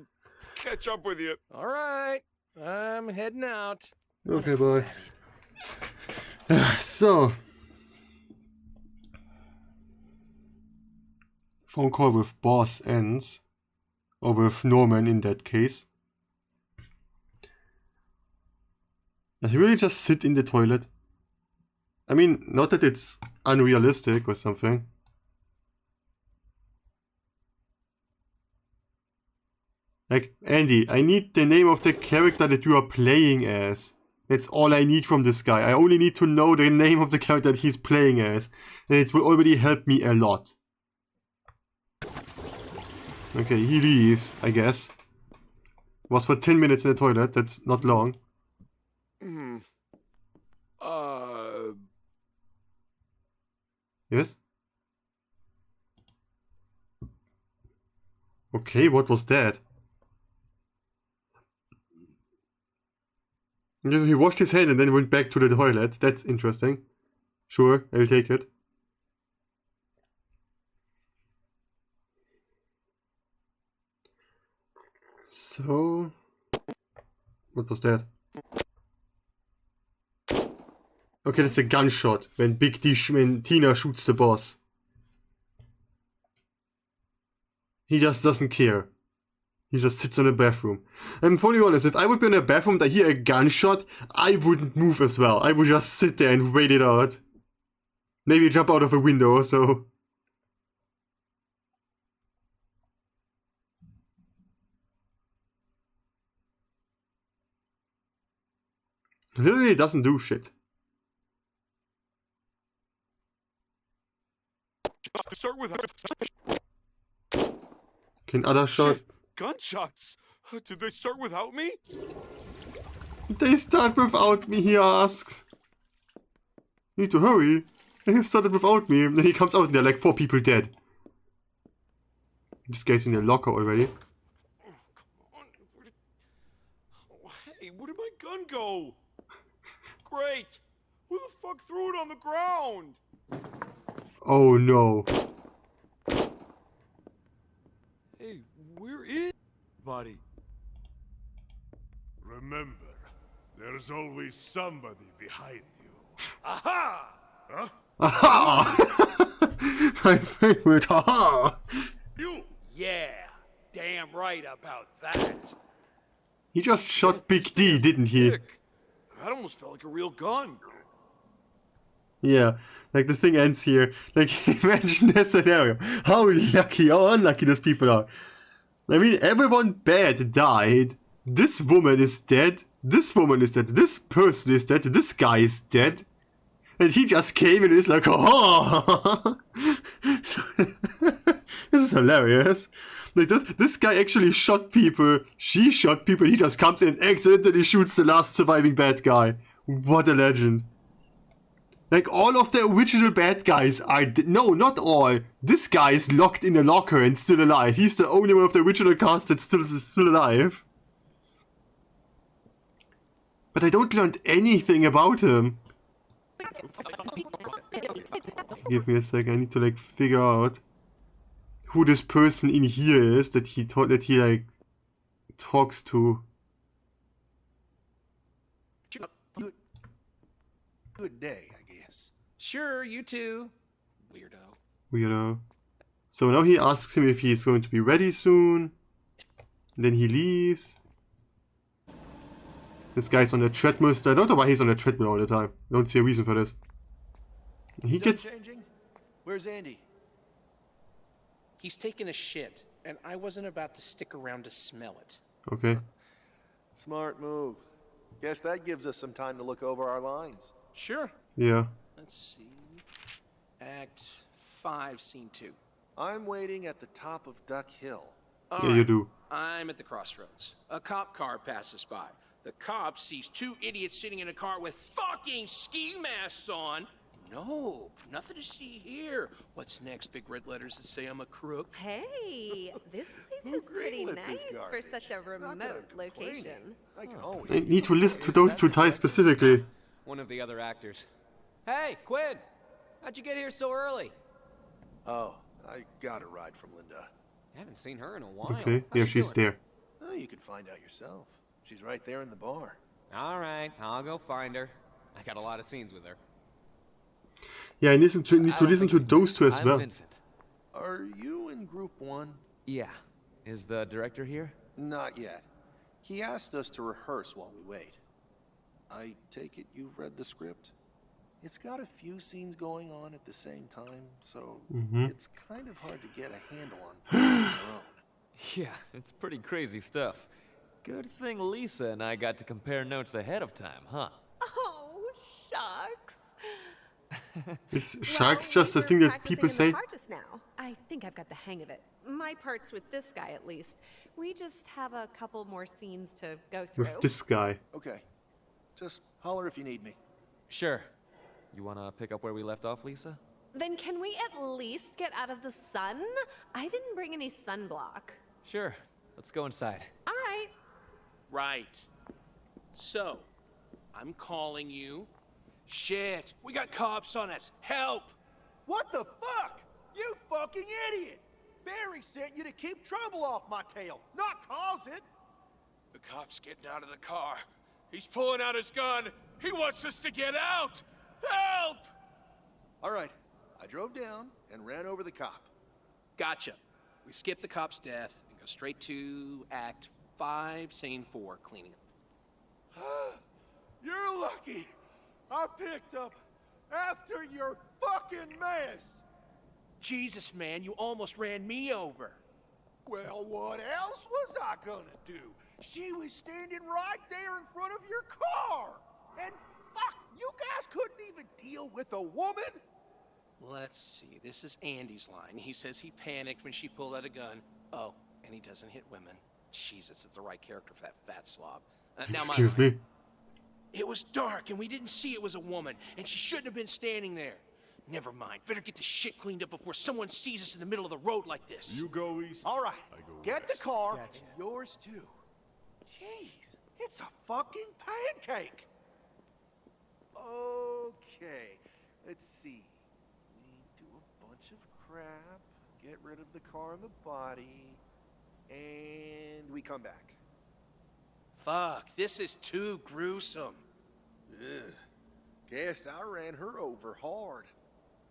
Speaker 16: catch up with you.
Speaker 12: All right. I'm heading out.
Speaker 1: Okay, bye. So. Phone call with boss ends. Or with Norman in that case. Does he really just sit in the toilet? I mean, not that it's unrealistic or something. Like, Andy, I need the name of the character that you are playing as. That's all I need from this guy. I only need to know the name of the character that he's playing as. And it will already help me a lot. Okay, he leaves, I guess. Was for 10 minutes in the toilet, that's not long. Yes? Okay, what was that? Yes, he washed his hands and then went back to the toilet. That's interesting. Sure, I'll take it. So... what was that? Okay, that's a gunshot when when Tina shoots the boss. He just doesn't care. He just sits in the bathroom. I'm fully honest, if I would be in a bathroom and I hear a gunshot, I wouldn't move as well. I would just sit there and wait it out. Maybe jump out of a window or so. Literally doesn't do shit.
Speaker 16: Start with
Speaker 1: Can other shot?
Speaker 16: gunshots. Did they start without me?
Speaker 1: They start without me, he asks. Need to hurry. They started without me. And then he comes out and there are like 4 people dead. This guy's in the locker already.
Speaker 16: Hey, where did my gun go? Great. Who the fuck threw it on the ground?
Speaker 1: Oh no.
Speaker 16: Hey, where is buddy?
Speaker 24: Remember, there's always somebody behind you. Aha! Huh?
Speaker 1: Aha! My favorite, aha!
Speaker 21: You? Yeah, damn right about that.
Speaker 1: He just shot Big D, didn't he?
Speaker 16: That almost felt like a real gun.
Speaker 1: Yeah, like the thing ends here. Like, imagine this scenario. How lucky or unlucky those people are. I mean, everyone bad died. This woman is dead. This woman is dead. This person is dead. This guy is dead. And he just came and is like, oh! This is hilarious. Like, this guy actually shot people. She shot people. He just comes in and accidentally shoots the last surviving bad guy. What a legend. Like, all of the original bad guys are... No, not all. This guy is locked in a locker and still alive. He's the only one of the original cast that's still alive. But I don't learn anything about him. Give me a second. I need to, like, figure out who this person in here is that he like, talks to.
Speaker 18: Good day, I guess.
Speaker 12: Sure, you too.
Speaker 1: Weirdo. So now he asks him if he's going to be ready soon. Then he leaves. This guy's on a treadmill still. I don't know why he's on a treadmill all the time. I don't see a reason for this. He gets...
Speaker 18: Changing? Where's Andy?
Speaker 12: He's taking a shit, and I wasn't about to stick around to smell it.
Speaker 1: Okay.
Speaker 18: Smart move. Guess that gives us some time to look over our lines.
Speaker 12: Sure.
Speaker 1: Yeah.
Speaker 12: Let's see. Act 5, Scene 2.
Speaker 18: I'm waiting at the top of Duck Hill.
Speaker 1: Yeah, you do.
Speaker 12: I'm at the crossroads. A cop car passes by. The cop sees two idiots sitting in a car with fucking ski masks on. No, nothing to see here. What's next? Big red letters that say I'm a crook?
Speaker 7: Hey, this place is pretty nice for such a remote location.
Speaker 1: I need to listen to those two guys specifically.
Speaker 22: One of the other actors. Hey, Quinn! How'd you get here so early?
Speaker 18: Oh, I got a ride from Linda.
Speaker 22: Haven't seen her in a while.
Speaker 1: Okay, yeah, she's there.
Speaker 18: Oh, you can find out yourself. She's right there in the bar.
Speaker 22: All right, I'll go find her. I got a lot of scenes with her.
Speaker 1: Yeah, I need to listen to those two as
Speaker 22: I'm
Speaker 1: well.
Speaker 22: Vincent.
Speaker 18: Are you in Group 1?
Speaker 22: Yeah. Is the director here?
Speaker 18: Not yet. He asked us to rehearse while we wait. I take it you've read the script? It's got a few scenes going on at the same time, so it's kind of hard to get a handle on things on your own.
Speaker 22: Yeah, it's pretty crazy stuff. Good thing Lisa and I got to compare notes ahead of time, huh?
Speaker 7: Oh, shucks.
Speaker 1: Is sharks just a thing that people say?
Speaker 7: Just now. I think I've got the hang of it. My part's with this guy, at least. We just have a couple more scenes to go through.
Speaker 1: With this guy.
Speaker 18: Okay. Just holler if you need me.
Speaker 22: Sure. You wanna pick up where we left off, Lisa?
Speaker 7: Then can we at least get out of the sun? I didn't bring any sunblock.
Speaker 22: Sure. Let's go inside.
Speaker 7: All right.
Speaker 12: Right. So, I'm calling you. Shit, we got cops on us. Help!
Speaker 15: What the fuck? You fucking idiot! Barry sent you to keep trouble off my tail, not cause it.
Speaker 3: The cop's getting out of the car. He's pulling out his gun. He wants us to get out. Help!
Speaker 18: All right. I drove down and ran over the cop.
Speaker 12: Gotcha. We skip the cop's death and go straight to Act 5, Scene 4, cleaning up.
Speaker 15: You're lucky. I picked up after your fucking mess.
Speaker 12: Jesus, man, you almost ran me over.
Speaker 15: Well, what else was I gonna do? She was standing right there in front of your car. And fuck, you guys couldn't even deal with a woman?
Speaker 12: Let's see, this is Andy's line. He says he panicked when she pulled out a gun. Oh, and he doesn't hit women. Jesus, it's the right character for that fat slob. Now
Speaker 1: Excuse me.
Speaker 12: It was dark and we didn't see it was a woman, and she shouldn't have been standing there. Never mind. Better get this shit cleaned up before someone sees us in the middle of the road like this.
Speaker 16: You go east.
Speaker 15: All right,
Speaker 16: I go
Speaker 15: get
Speaker 16: west.
Speaker 15: the car, and yours too. Jeez, it's a fucking pancake. Okay, let's see. We do a bunch of crap, get rid of the car and the body, and we come back.
Speaker 12: Fuck, this is too gruesome.
Speaker 18: Ugh. Guess I ran her over hard.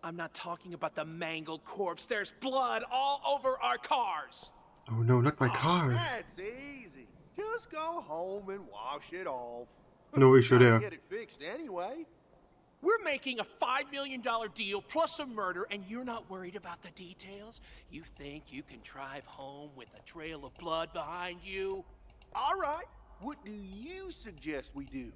Speaker 12: I'm not talking about the mangled corpse. There's blood all over our cars.
Speaker 1: Oh no, not my cars.
Speaker 15: That's easy. Just go home and wash it off.
Speaker 1: No issue
Speaker 15: Gotta
Speaker 1: there.
Speaker 15: Get it fixed anyway.
Speaker 12: We're making a $5 million deal plus a murder, and you're not worried about the details? You think you can drive home with a trail of blood behind you?
Speaker 15: All right. What do you suggest we do?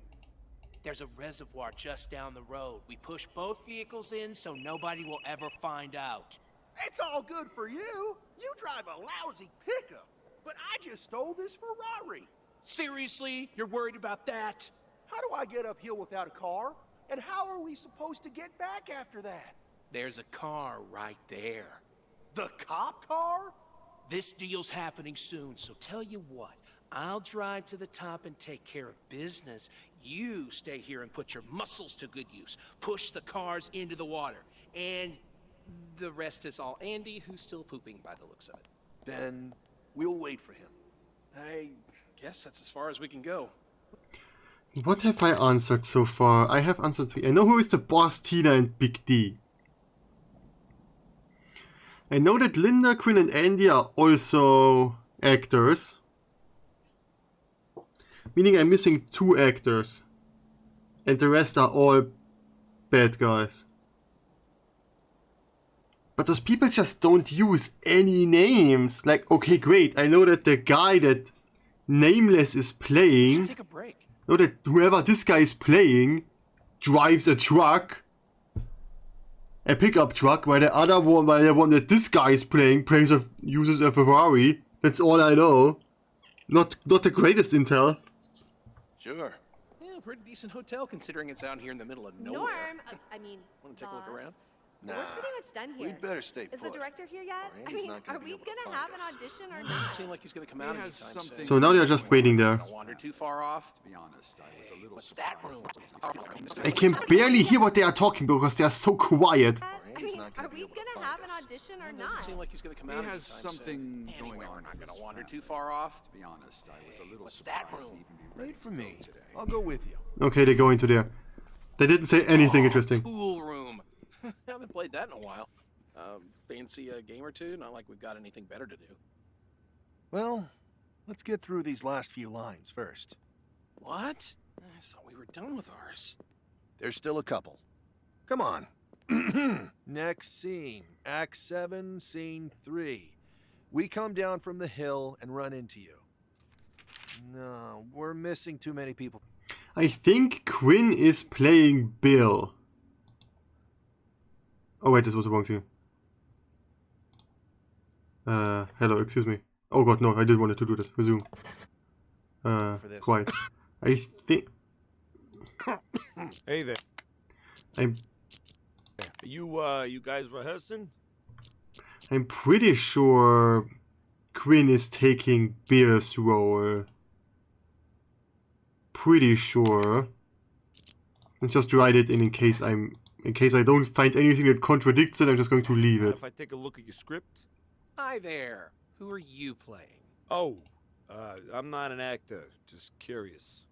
Speaker 12: There's a reservoir just down the road. We push both vehicles in so nobody will ever find out.
Speaker 15: It's all good for you. You drive a lousy pickup. But I just stole this Ferrari.
Speaker 12: Seriously? You're worried about that?
Speaker 15: How do I get uphill without a car? And how are we supposed to get back after that?
Speaker 12: There's a car right there.
Speaker 15: The cop car?
Speaker 12: This deal's happening soon, so tell you what. I'll drive to the top and take care of business. You stay here and put your muscles to good use. Push the cars into the water. And the rest is all Andy, who's still pooping by the looks of it.
Speaker 18: Then we'll wait for him.
Speaker 12: I guess that's as far as we can go.
Speaker 1: What have I answered so far? I have answered 3. I know who is the boss, Tina and Big D. I know that Linda, Quinn and Andy are also actors. Meaning I'm missing 2 actors. And the rest are all bad guys. But those people just don't use any names. Like, okay, great. I know that the guy that Nameless is playing.
Speaker 12: Take a break.
Speaker 1: Know that whoever this guy is playing drives a truck. A pickup truck, while the other one, while the one that this guy is playing, uses a Ferrari. That's all I know. Not the greatest intel.
Speaker 12: Sure. Yeah, pretty decent hotel considering it's out here in the middle of nowhere.
Speaker 7: Norm, I mean,
Speaker 12: Want to take a look around?
Speaker 18: Nah,
Speaker 7: we're pretty much done here.
Speaker 18: we'd better stay
Speaker 7: Is the
Speaker 18: put.
Speaker 7: director here yet? I
Speaker 18: Randy's
Speaker 7: mean,
Speaker 18: not gonna
Speaker 7: are
Speaker 18: be
Speaker 7: we
Speaker 18: able to
Speaker 7: gonna
Speaker 18: find
Speaker 7: have an
Speaker 18: us.
Speaker 7: audition or
Speaker 12: Doesn't
Speaker 7: not?
Speaker 12: seem like he's gonna come out anytime soon.
Speaker 1: So now they're just waiting there.
Speaker 12: Don't wander too far off.
Speaker 6: To be honest, I was a little
Speaker 12: What's that room?
Speaker 1: I can barely hear what they are talking because they are so quiet.
Speaker 7: I mean, are we gonna have an audition or
Speaker 12: Doesn't
Speaker 7: not?
Speaker 12: seem like he's gonna come
Speaker 6: He
Speaker 12: out
Speaker 6: has
Speaker 12: anytime
Speaker 6: something
Speaker 12: soon.
Speaker 6: going
Speaker 12: Anyway,
Speaker 6: on
Speaker 12: we're not
Speaker 6: with
Speaker 12: gonna
Speaker 6: his
Speaker 12: wander too
Speaker 6: family.
Speaker 12: far off.
Speaker 6: To be honest, I was a little
Speaker 12: What's that
Speaker 6: surprised
Speaker 12: room?
Speaker 6: to even be ready
Speaker 9: Wait for
Speaker 6: to
Speaker 9: me.
Speaker 6: go today.
Speaker 9: I'll go with you.
Speaker 1: Okay, they go into there. They didn't say anything interesting.
Speaker 12: Pool room. Haven't played that in a while. Fancy a game or two? Not like we've got anything better to do.
Speaker 9: Well, let's get through these last few lines first.
Speaker 12: What? I thought we were done with ours.
Speaker 9: There's still a couple. Come on. Next scene. Act 7, Scene 3. We come down from the hill and run into you. No, we're missing too many people.
Speaker 1: I think Quinn is playing Bill. Oh wait, this was the wrong scene. Hello, excuse me. Oh god, no, I didn't want to do this. Resume. Quiet. I think...
Speaker 16: Hey there.
Speaker 1: I'm
Speaker 16: You guys rehearsing?
Speaker 1: pretty sure Quinn is taking Bill's role. Pretty sure. I'll just write it in case I don't find anything that contradicts it, I'm just going to leave it.
Speaker 16: If I take a look at your script?
Speaker 12: Hi there. Who are you playing?
Speaker 16: Oh, I'm not an actor. Just curious.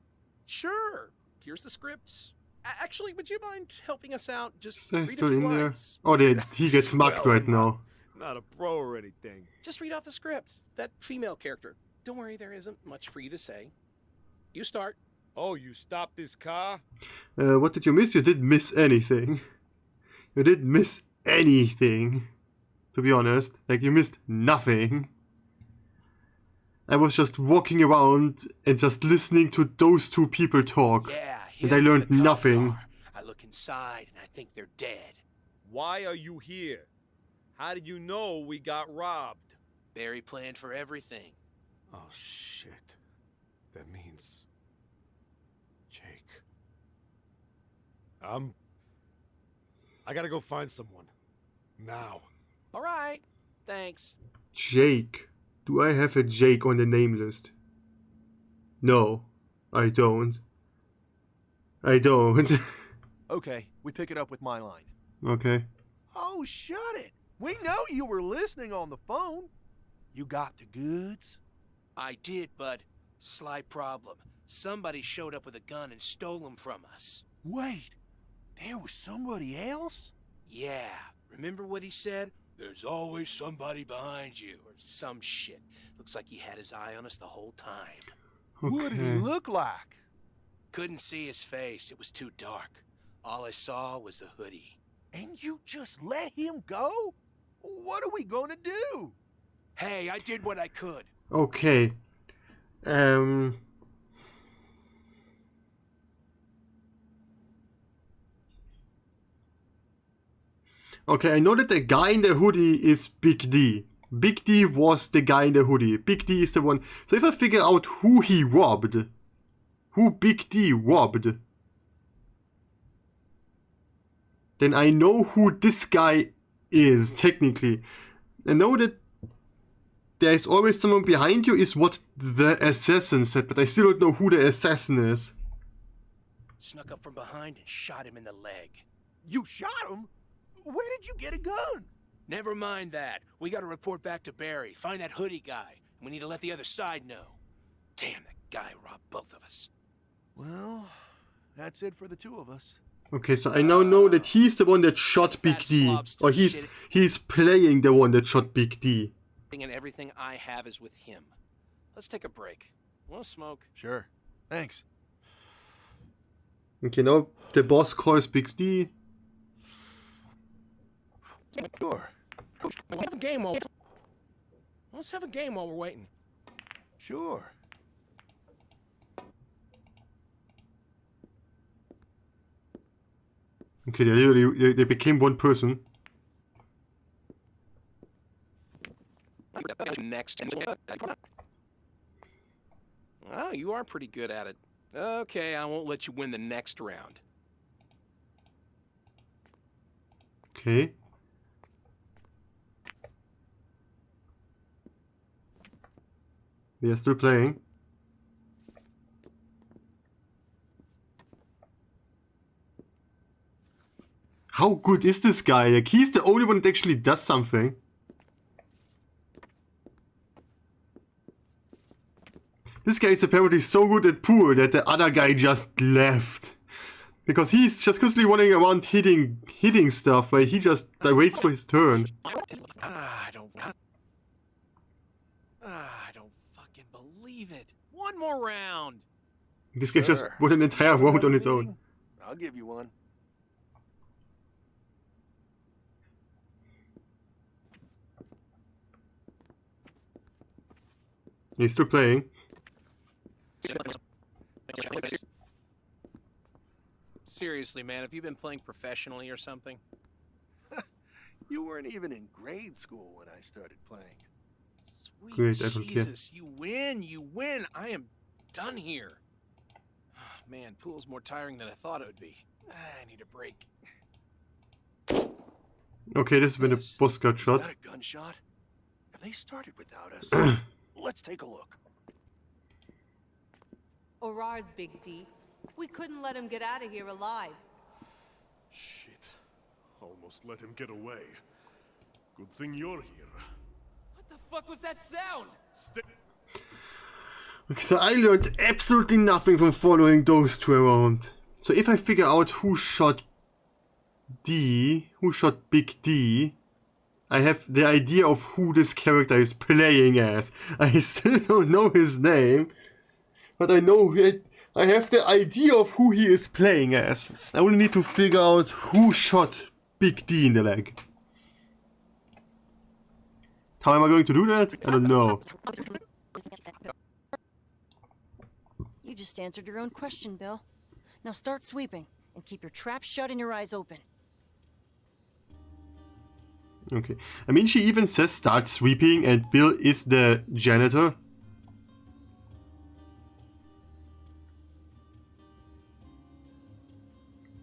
Speaker 12: Sure. Here's the script. Actually, would you mind helping us out? Just
Speaker 1: They're
Speaker 12: read a
Speaker 1: still
Speaker 12: few
Speaker 1: in there.
Speaker 12: lines.
Speaker 1: Oh, he gets mugged
Speaker 16: Well,
Speaker 1: right now.
Speaker 16: Not a pro or anything.
Speaker 12: Just read off the script. That female character. Don't worry, there isn't much for you to say. You start.
Speaker 16: Oh, you stopped this car?
Speaker 1: What did you miss? You didn't miss anything. You didn't miss anything. To be honest. Like, you missed nothing. I was just walking around and just listening to those two people talk.
Speaker 12: Yeah,
Speaker 1: and I learned nothing.
Speaker 12: I look inside and I think they're dead.
Speaker 16: Why are you here? How did you know we got robbed?
Speaker 12: Barry planned for everything.
Speaker 16: Oh, shit. That means... Jake. I gotta go find someone. Now.
Speaker 12: All right. Thanks.
Speaker 1: Jake. Do I have a Jake on the name list? No, I don't. I don't.
Speaker 9: Okay, we pick it up with my line.
Speaker 1: Okay.
Speaker 9: Oh, shut it. We know you were listening on the phone. You got the goods?
Speaker 12: I did, but slight problem. Somebody showed up with a gun and stole them from us.
Speaker 9: Wait, there was somebody else?
Speaker 12: Yeah. Remember what he said? There's always somebody behind you, or some shit. Looks like he had his eye on us the whole time.
Speaker 1: Okay.
Speaker 9: What did he look like?
Speaker 12: Couldn't see his face. It was too dark. All I saw was the hoodie.
Speaker 9: And you just let him go? What are we gonna do?
Speaker 12: Hey, I did what I could.
Speaker 1: Okay. Okay, I know that the guy in the hoodie is Big D. Big D was the guy in the hoodie. Big D is the one. So if I figure out who he robbed, who Big D robbed, then I know who this guy is, technically. I know that there is always someone behind you is what the assassin said, but I still don't know who the assassin is.
Speaker 12: Snuck up from behind and shot him in the leg.
Speaker 9: You shot him? Where did you get a gun?
Speaker 12: Never mind that. We gotta report back to Barry. Find that hoodie guy. We need to let the other side know. Damn, that guy robbed both of us.
Speaker 9: Well, that's it for the two of us.
Speaker 1: Okay, so I now know that he's the one that shot Big D. Or he's playing the one that shot Big D.
Speaker 12: And everything I have is with him. Let's take a break. Want to smoke?
Speaker 9: Sure. Thanks.
Speaker 1: Okay, now the boss calls Big D.
Speaker 9: Sure.
Speaker 12: Let's have a game while we're waiting.
Speaker 9: Sure.
Speaker 1: Okay, they became one person.
Speaker 12: next. Oh, you are pretty good at it. Okay, I won't let you win the next round.
Speaker 1: Okay. We are still playing. How good is this guy? Like, he's the only one that actually does something. This guy is apparently so good at pool that the other guy just left. Because he's just constantly running around hitting stuff, while he just waits for his turn.
Speaker 12: I don't fucking believe it. One more round.
Speaker 1: This guy just won an entire round on his own.
Speaker 18: I'll give you one.
Speaker 1: He's still playing.
Speaker 12: Seriously, man, have you been playing professionally or something?
Speaker 18: You weren't even in grade school when I started playing.
Speaker 12: Sweet
Speaker 1: Great, I don't care.
Speaker 12: Jesus, you win. I am done here. Man, pool's more tiring than I thought it would be. I need a break.
Speaker 1: Okay, this has been a postcard shot.
Speaker 18: Is that a gunshot? Have they started without us? Let's take a look.
Speaker 23: Aurar's Big D. We couldn't let him get out of here alive.
Speaker 24: Shit. Almost let him get away. Good thing you're here.
Speaker 5: What the fuck was that sound?
Speaker 1: Okay, so I learned absolutely nothing from following those two around. So if I figure out who shot Big D, I have the idea of who this character is playing as. I still don't know his name, but I know I have the idea of who he is playing as. I only need to figure out who shot Big D in the leg. How am I going to do that? I don't know.
Speaker 17: You just answered your own question, Bill. Now start sweeping, and keep your traps shut and your eyes open.
Speaker 1: Okay. I mean, she even says start sweeping, and Bill is the janitor.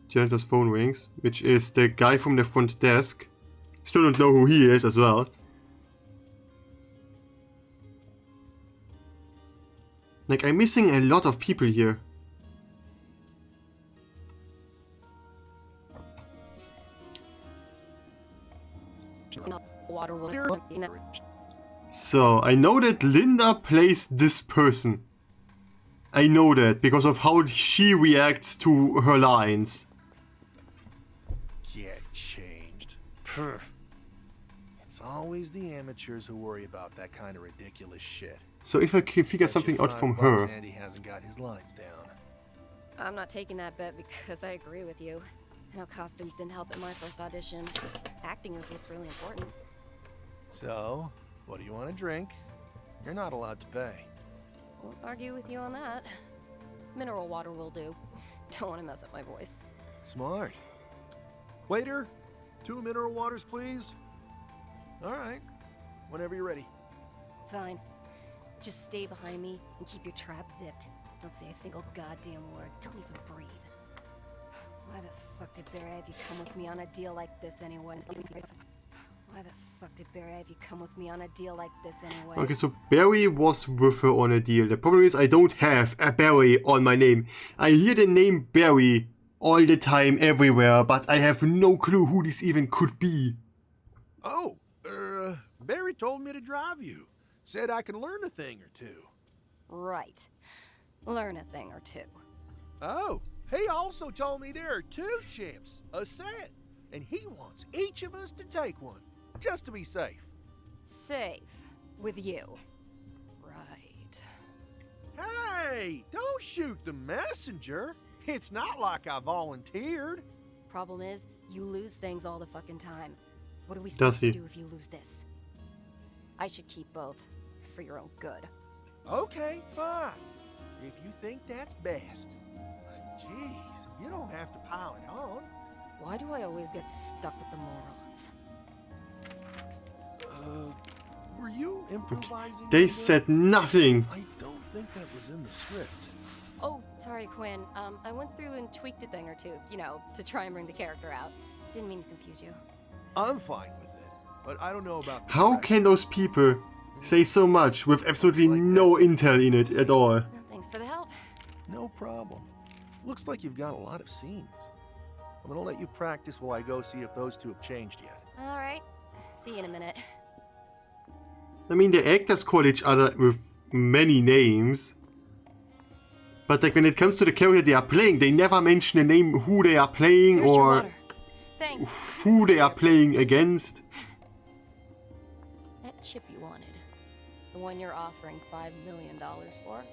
Speaker 1: Janitor's phone rings, which is the guy from the front desk. Still don't know who he is as well. Like, I'm missing a lot of people here. So, I know that Linda plays this person. I know that because of how she reacts to her lines.
Speaker 9: Get changed. Purr. It's always the amateurs who worry about that kind of ridiculous shit.
Speaker 1: So if I can figure something out from her.
Speaker 9: Andy hasn't got his lines down.
Speaker 8: I'm not taking that bet because I agree with you. I know costumes didn't help at my first audition. Acting is what's really important.
Speaker 9: So, what do you want to drink? You're not allowed to pay.
Speaker 8: Won't argue with you on that. Mineral water will do. Don't want to mess up my voice.
Speaker 9: Smart. Waiter, 2 mineral waters, please. All right, whenever you're ready.
Speaker 8: Fine. Just stay behind me and keep your trap zipped. Don't say a single goddamn word. Don't even breathe. Why the fuck did Barry have you come with me on a deal like this anyway? Why the fuck did Barry have you come with me on a deal like this anyway?
Speaker 1: Okay, so Barry was with her on a deal. The problem is I don't have a Barry on my name. I hear the name Barry all the time everywhere, but I have no clue who this even could be.
Speaker 9: Oh, Barry told me to drive you. Said I can learn a thing or two.
Speaker 8: Right. Learn a thing or two.
Speaker 9: Oh, he also told me there are 2 chips, a set, and he wants each of us to take one, just to be safe.
Speaker 8: Safe. With you. Right.
Speaker 9: Hey, don't shoot the messenger. It's not like I volunteered.
Speaker 8: Problem is, you lose things all the fucking time. What are we supposed to do if you lose this? I should keep both, for your own good.
Speaker 9: Okay, fine. If you think that's best. But jeez, you don't have to pile it on.
Speaker 8: Why do I always get stuck with the morons?
Speaker 9: Were you improvising?
Speaker 1: They
Speaker 9: on
Speaker 1: said
Speaker 9: that?
Speaker 1: nothing.
Speaker 9: I don't think that was in the script.
Speaker 8: Oh, sorry, Quinn. I went through and tweaked a thing or two, you know, to try and bring the character out. Didn't mean to confuse you.
Speaker 9: I'm fine with it, but I don't know about the
Speaker 1: How
Speaker 9: rest.
Speaker 1: can those people say so much with absolutely no intel in it at all?
Speaker 8: Thanks for the help.
Speaker 9: No problem. Looks like you've got a lot of scenes. I'm gonna let you practice while I go see if those two have changed yet.
Speaker 8: All right. See you in a minute.
Speaker 1: I mean, the actors call each other with many names. But like when it comes to the character they are playing, they never mention the name who they are playing
Speaker 8: Here's your
Speaker 1: or
Speaker 8: water. Thanks.
Speaker 1: who they are playing against.
Speaker 8: That chip you wanted, the one you're offering $5 million for,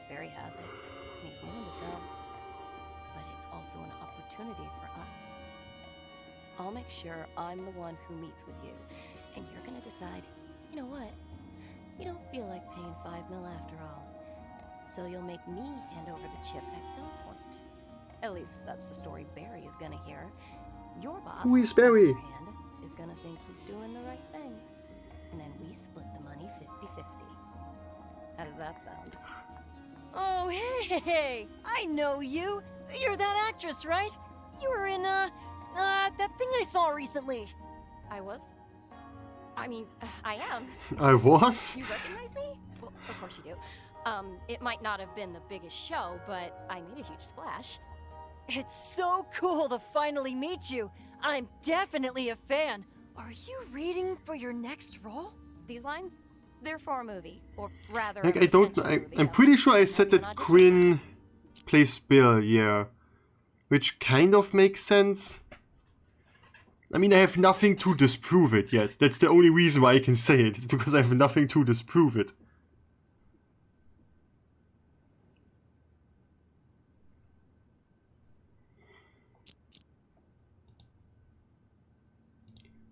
Speaker 8: Barry has it, and he's willing to sell. But it's also an opportunity for us. I'll make sure I'm the one who meets with you, and you're gonna decide, you know what? You don't feel like paying $5 million after all. So you'll make me hand over the chip at gunpoint. At least that's the story Barry is gonna hear. Your boss,
Speaker 1: Who is Barry?
Speaker 8: on the other hand, is gonna think he's doing the right thing. And then we split the money 50-50. How does that sound?
Speaker 17: Oh, hey! I know you! You're that actress, right? You were in, that thing I saw recently.
Speaker 8: I was? I mean, I am.
Speaker 1: I was?
Speaker 8: You recognize me? Well, of course you do. It might not have been the biggest show, but I made a huge splash.
Speaker 17: It's so cool to finally meet you. I'm definitely a fan. Are you reading for your next role?
Speaker 8: These lines? They're for a movie. Or rather,
Speaker 1: Like,
Speaker 8: a
Speaker 1: I don't.
Speaker 8: potential movie,
Speaker 1: I'm
Speaker 8: though.
Speaker 1: pretty sure I said that Quinn plays Bill, yeah. Which kind of makes sense. I mean, I have nothing to disprove it yet. That's the only reason why I can say it. It's because I have nothing to disprove it.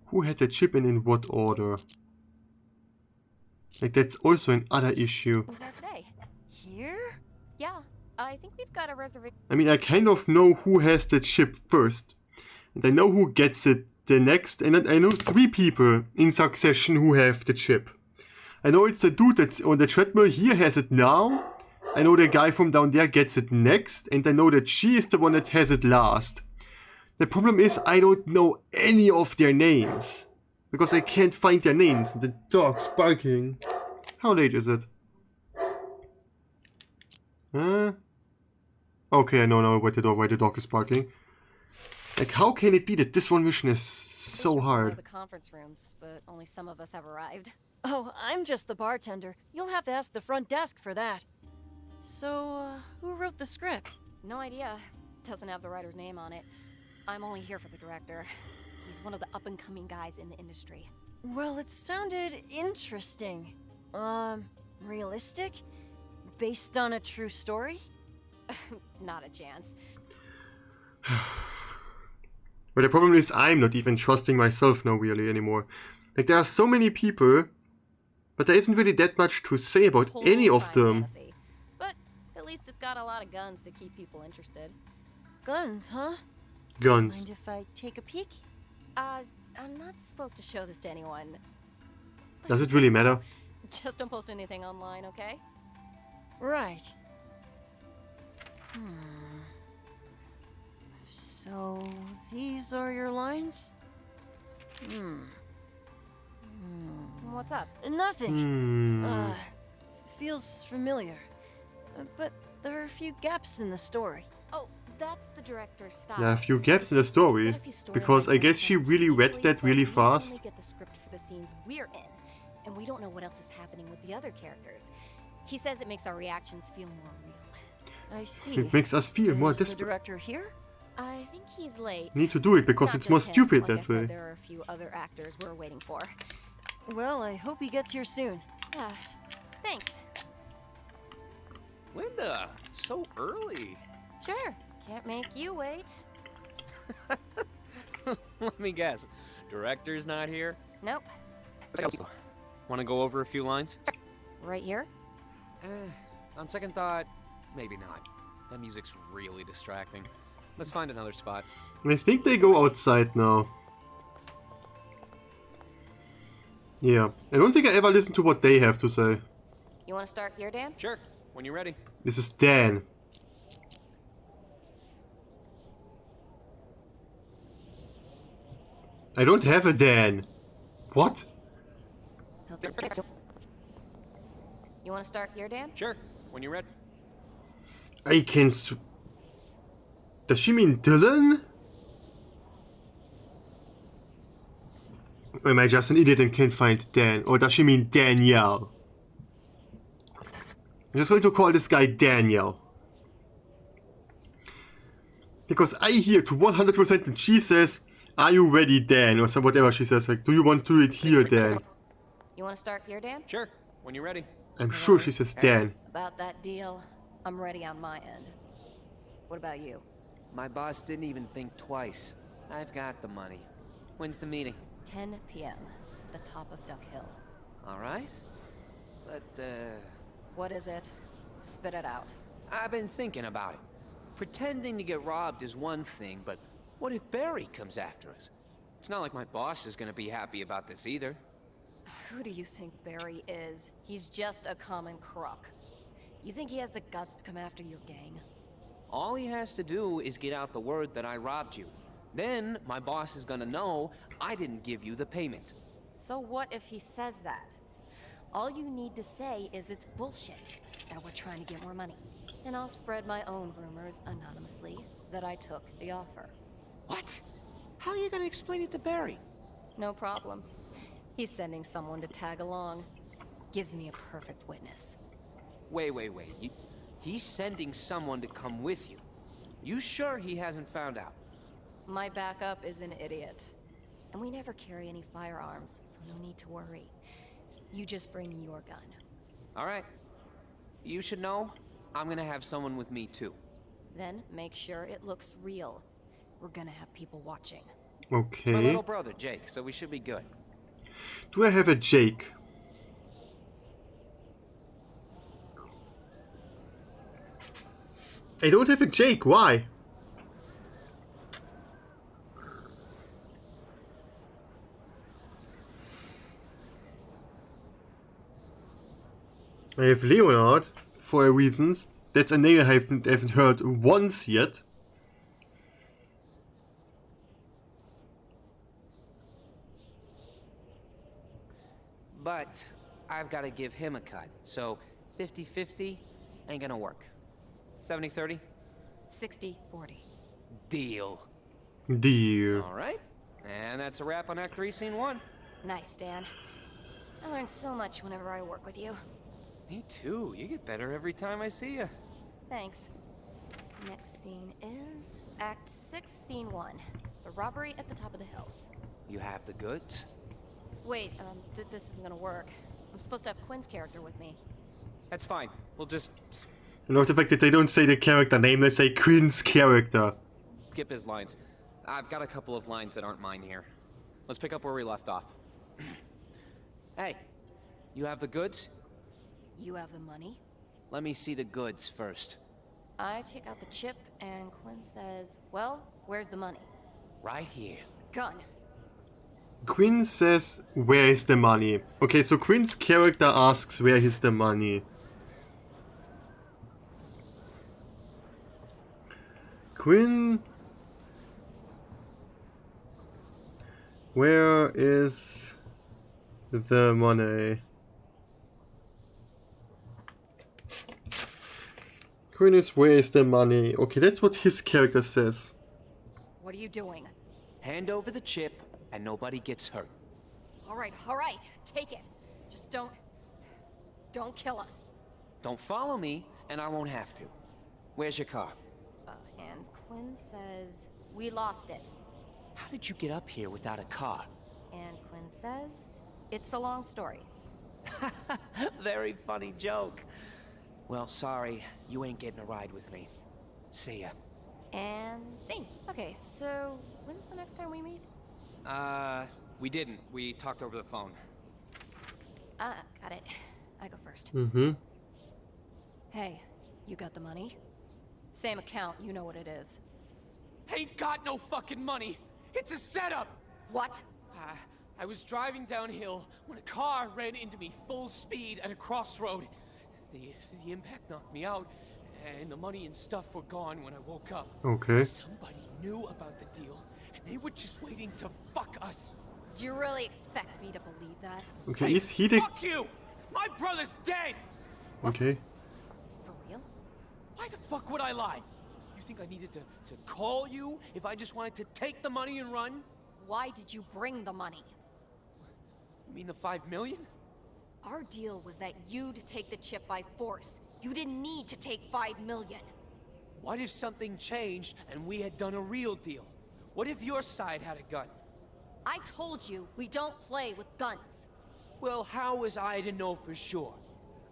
Speaker 1: Who had the chip and in what order? Like, that's also another issue.
Speaker 8: Today. Here? Yeah, I think we've got a reservation.
Speaker 1: I mean, I kind of know who has the chip first. And I know who gets it the next. And I know 3 people in succession who have the chip. I know it's the dude that's on the treadmill here has it now. I know the guy from down there gets it next. And I know that she is the one that has it last. The problem is I don't know any of their names. Because I can't find their names. The dog's barking. How late is it? Okay, I know now why the dog is barking. Like, how can it be that this one mission is so hard?
Speaker 8: The conference rooms, but only some of us have arrived.
Speaker 17: Oh, I'm just the bartender. You'll have to ask the front desk for that. So, who wrote the script?
Speaker 8: No idea. Doesn't have the writer's name on it. I'm only here for the director. He's one of the up-and-coming guys in the industry.
Speaker 17: Well, it sounded interesting. Realistic? Based on a true story?
Speaker 8: Not a chance.
Speaker 1: But the problem is I'm not even trusting myself now really anymore. Like, there are so many people, but there isn't really that much to say about any of them.
Speaker 8: Fantasy. But at least it's got a lot of guns to keep people interested.
Speaker 17: Guns, huh?
Speaker 1: Guns.
Speaker 17: Mind if I take a peek?
Speaker 8: I'm not supposed to show this to anyone.
Speaker 1: Does it really matter?
Speaker 8: Just don't post anything online, okay?
Speaker 17: Right. So, these are your lines?
Speaker 8: What's up?
Speaker 17: Nothing. Feels familiar. But there are a few gaps in the story.
Speaker 8: Oh, that's the director's style.
Speaker 1: Yeah, a few gaps in the story. Because I guess she really read that really fast.
Speaker 8: We only get the script for the scenes we're in, and we don't know what else is happening with the other characters. He says it makes our reactions feel more real.
Speaker 17: I see.
Speaker 1: It makes us feel more
Speaker 17: Is the
Speaker 1: desperate.
Speaker 17: director here?
Speaker 8: I think he's late.
Speaker 1: Need to do it because
Speaker 8: Not
Speaker 1: it's more
Speaker 8: just him.
Speaker 1: stupid
Speaker 8: Like I
Speaker 1: that
Speaker 8: said,
Speaker 1: way.
Speaker 8: there are a few other actors we're waiting for.
Speaker 17: Well, I hope he gets here soon.
Speaker 8: Yeah, thanks.
Speaker 13: Linda, so early.
Speaker 8: Sure, can't make you wait.
Speaker 13: Let me guess. Director's not here?
Speaker 8: Nope.
Speaker 13: Want to go over a few lines?
Speaker 8: Right here?
Speaker 13: On second thought, maybe not. That music's really distracting. Let's find another spot.
Speaker 1: I think they go outside now. Yeah. I don't think I ever listened to what they have to say.
Speaker 8: You want to start here, Dan?
Speaker 13: Sure, when you're ready.
Speaker 1: This is Dan. I don't have a Dan. What?
Speaker 8: You want to start here, Dan?
Speaker 13: Sure, when you're ready.
Speaker 1: I can Does she mean Dylan? Or am I just an idiot and can't find Dan? Or does she mean Danielle? I'm just going to call this guy Daniel. Because I hear to 100% and she says, "Are you ready, Dan?" Or some whatever she says, like, "Do you want to do it here, Dan?"
Speaker 8: You want to start here, Dan?
Speaker 13: Sure, when you're ready.
Speaker 1: I'm sure she says Dan.
Speaker 8: About that deal, I'm ready on my end. What about you?
Speaker 22: My boss didn't even think twice. I've got the money. When's the meeting?
Speaker 8: 10 p.m. at the top of Duck Hill.
Speaker 22: All right. But,
Speaker 8: What is it? Spit it out.
Speaker 22: I've been thinking about it. Pretending to get robbed is one thing, but what if Barry comes after us? It's not like my boss is gonna be happy about this either.
Speaker 8: Who do you think Barry is? He's just a common crook. You think he has the guts to come after your gang?
Speaker 22: All he has to do is get out the word that I robbed you. Then my boss is gonna know I didn't give you the payment.
Speaker 8: So what if he says that? All you need to say is it's bullshit, that we're trying to get more money. And I'll spread my own rumors anonymously that I took the offer.
Speaker 22: What? How are you gonna explain it to Barry?
Speaker 8: No problem. He's sending someone to tag along. Gives me a perfect witness.
Speaker 22: Wait. He's sending someone to come with you. You sure he hasn't found out?
Speaker 8: My backup is an idiot. And we never carry any firearms, so no need to worry. You just bring your gun.
Speaker 22: All right. You should know, I'm gonna have someone with me too.
Speaker 8: Then make sure it looks real. We're gonna have people watching.
Speaker 22: It's my
Speaker 1: Okay.
Speaker 22: little brother, Jake, so we should be good.
Speaker 1: Do I have a Jake? I don't have a Jake. Why? I have Leonard for reasons. That's a name I haven't heard once yet.
Speaker 22: But I've got to give him a cut, so 50-50 ain't gonna work. 70-30?
Speaker 8: 60-40.
Speaker 22: Deal.
Speaker 1: Deal.
Speaker 22: All right. And that's a wrap on Act 3, Scene 1.
Speaker 8: Nice, Dan. I learn so much whenever I work with you.
Speaker 22: Me too. You get better every time I see you.
Speaker 8: Thanks. Next scene is Act 6, Scene 1. The robbery at the top of the hill.
Speaker 22: You have the goods?
Speaker 8: Wait, this isn't gonna work. I'm supposed to have Quinn's character with me.
Speaker 22: That's fine. We'll just
Speaker 1: I love the fact that they don't say the character name, they say Quinn's character.
Speaker 22: skip his lines. I've got a couple of lines that aren't mine here. Let's pick up where we left off. Hey, you have the goods?
Speaker 8: You have the money?
Speaker 22: Let me see the goods first.
Speaker 8: I take out the chip, and Quinn says, well, where's the money?
Speaker 22: Right here.
Speaker 8: Gun.
Speaker 1: Quinn says, "Where is the money?" Okay, so Quinn's character asks, "Where is the money?" Quinn... Where is the money? Quinn is, where is the money? Okay, that's what his character says.
Speaker 8: What are you doing?
Speaker 22: Hand over the chip, and nobody gets hurt.
Speaker 8: All right, take it. Just don't kill us.
Speaker 22: Don't follow me, and I won't have to. Where's your car?
Speaker 8: And Quinn says, we lost it.
Speaker 22: How did you get up here without a car?
Speaker 8: And Quinn says, it's a long story.
Speaker 22: Very funny joke. Well, sorry, you ain't getting a ride with me. See ya.
Speaker 8: And scene. Okay, so when's the next time we meet?
Speaker 22: We didn't. We talked over the phone.
Speaker 8: Got it. I go first.
Speaker 1: Mm-hmm.
Speaker 8: Hey, you got the money? Same account, you know what it is.
Speaker 5: Ain't got no fucking money. It's a setup.
Speaker 8: What?
Speaker 12: I was driving downhill when a car ran into me full speed at a crossroad. The impact knocked me out, and the money and stuff were gone when I woke up.
Speaker 1: Okay.
Speaker 12: Somebody knew about the deal, and they were just waiting to fuck us.
Speaker 2: Do you really expect me to believe that?
Speaker 1: Okay,
Speaker 12: Hey,
Speaker 1: is he the...
Speaker 12: fuck you! My brother's dead!
Speaker 1: Okay.
Speaker 2: For real?
Speaker 12: Why the fuck would I lie? You think I needed to call you if I just wanted to take the money and run?
Speaker 2: Why did you bring the money?
Speaker 12: You mean the 5 million?
Speaker 2: Our deal was that you'd take the chip by force. You didn't need to take 5 million.
Speaker 12: What if something changed and we had done a real deal? What if your side had a gun?
Speaker 2: I told you, we don't play with guns.
Speaker 12: Well, how was I to know for sure?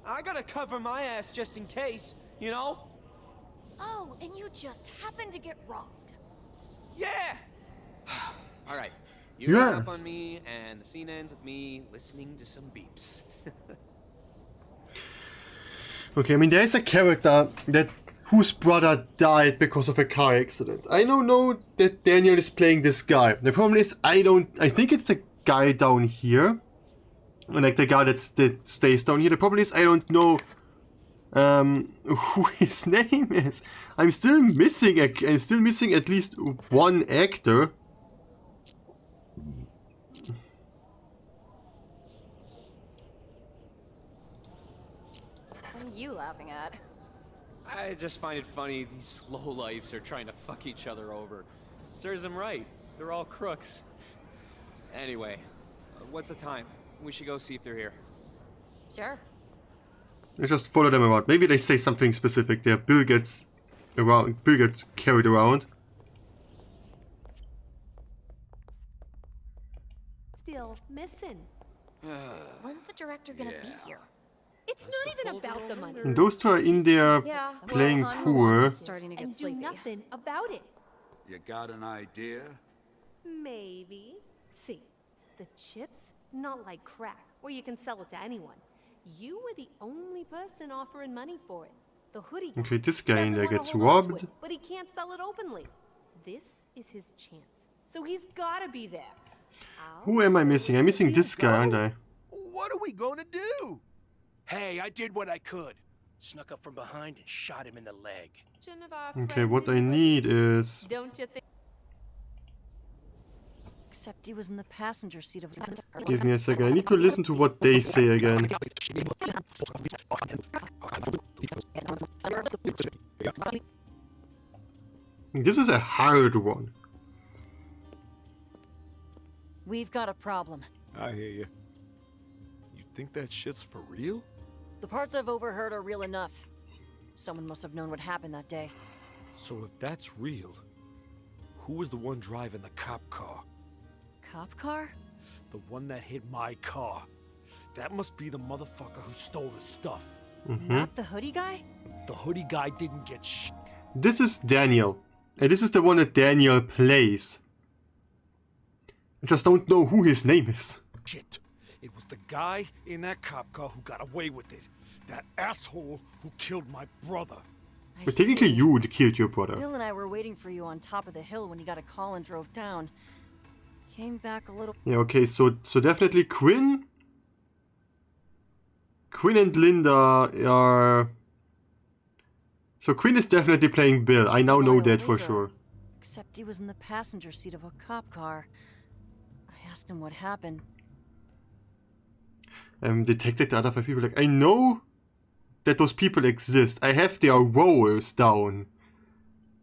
Speaker 12: I gotta cover my ass just in case, you know?
Speaker 2: Oh, and you just happened to get robbed.
Speaker 12: Yeah!
Speaker 13: Alright, you
Speaker 1: Yeah.
Speaker 13: hang up on me, and the scene ends with me listening to some beeps.
Speaker 1: Okay, I mean, there is a character that whose brother died because of a car accident. I don't know that Daniel is playing this guy. The problem is, I think it's the guy down here. Like the guy that stays down here. The problem is, I don't know who his name is. I'm still missing at least one actor.
Speaker 2: What are you laughing at?
Speaker 13: I just find it funny these lowlifes are trying to fuck each other over. Serves them right. They're all crooks. Anyway, what's the time? We should go see if they're here.
Speaker 2: Sure.
Speaker 1: I just follow them around. Maybe they say something specific there. Bill gets carried around.
Speaker 7: Still missing.
Speaker 2: When's the director gonna be here?
Speaker 7: It's not even about the money.
Speaker 1: And those two are in there
Speaker 2: Yeah,
Speaker 1: playing
Speaker 2: well, I'm
Speaker 1: pool.
Speaker 2: starting to get
Speaker 7: And do
Speaker 2: sleepy.
Speaker 7: nothing about it.
Speaker 6: You got an idea?
Speaker 7: Maybe. See, the chips, not like crack, where you can sell it to anyone. You were the only person offering money for it. The hoodie guy
Speaker 1: Okay, this guy in
Speaker 7: doesn't
Speaker 1: there
Speaker 7: wanna
Speaker 1: gets
Speaker 7: hold on to
Speaker 1: robbed.
Speaker 7: it, but he can't sell it openly. This is his chance. So he's gotta be there.
Speaker 1: Who am I missing? I'm missing this guy, aren't I?
Speaker 21: What are we going to do?
Speaker 12: Hey, I did what I could. Snuck up from behind and shot him in the leg.
Speaker 1: Okay, what I need is...
Speaker 7: Don't you think?
Speaker 17: Except he was in the passenger seat of a...
Speaker 1: Give me a second. I need to listen to what they say again. This is a hard one.
Speaker 17: We've got a problem.
Speaker 16: I hear you. You think that shit's for real?
Speaker 17: The parts I've overheard are real enough. Someone must have known what happened that day.
Speaker 16: So if that's real, who was the one driving the cop car?
Speaker 17: Cop car?
Speaker 16: The one that hit my car. That must be the motherfucker who stole the stuff.
Speaker 17: Not the hoodie guy?
Speaker 16: The hoodie guy didn't get
Speaker 1: This is Daniel. And this is the one that Daniel plays. I just don't know who his name is.
Speaker 16: shit. It was the guy in that cop car who got away with it. That asshole who killed my brother.
Speaker 1: But technically you killed your brother.
Speaker 17: Bill and I were waiting for you on top of the hill when you got a call and drove down. Came back a little...
Speaker 1: Yeah, okay, so definitely Quinn and Linda are... So Quinn is definitely playing Bill. I now know that for sure.
Speaker 17: Except he was in the passenger seat of a cop car. I asked him what happened.
Speaker 1: Detected the other 5 people. Like, I know that those people exist. I have their roles down.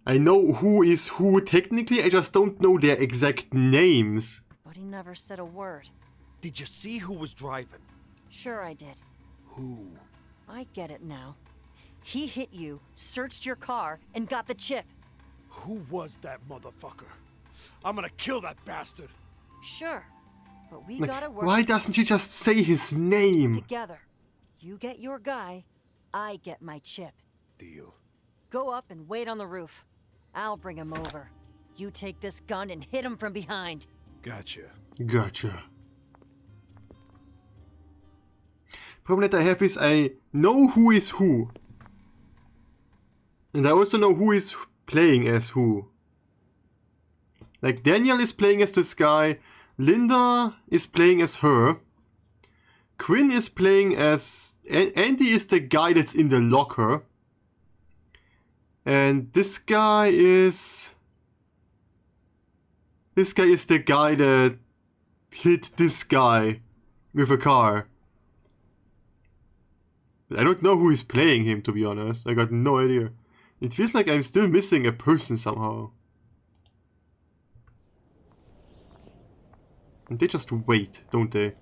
Speaker 1: I know who is who technically. I just don't know their exact names.
Speaker 17: But he never said a word.
Speaker 16: Did you see who was driving?
Speaker 17: Sure I did.
Speaker 16: Who?
Speaker 17: I get it now. He hit you, searched your car, and got the chip.
Speaker 16: Who was that motherfucker? I'm gonna kill that bastard.
Speaker 17: Sure. But we
Speaker 1: Like,
Speaker 17: gotta work...
Speaker 1: why doesn't she just say his name?
Speaker 17: together. You get your guy, I get my chip.
Speaker 16: Deal.
Speaker 17: Go up and wait on the roof. I'll bring him over. You take this gun and hit him from behind.
Speaker 16: Gotcha.
Speaker 1: Gotcha. Problem that I have is I know who is who. And I also know who is playing as who. Like Daniel is playing as this guy. Linda is playing as her. Quinn is playing as... Andy is the guy that's in the locker. And this guy is... This guy is the guy that hit this guy with a car. But I don't know who is playing him, to be honest. I got no idea. It feels like I'm still missing a person somehow. And they just wait, don't they?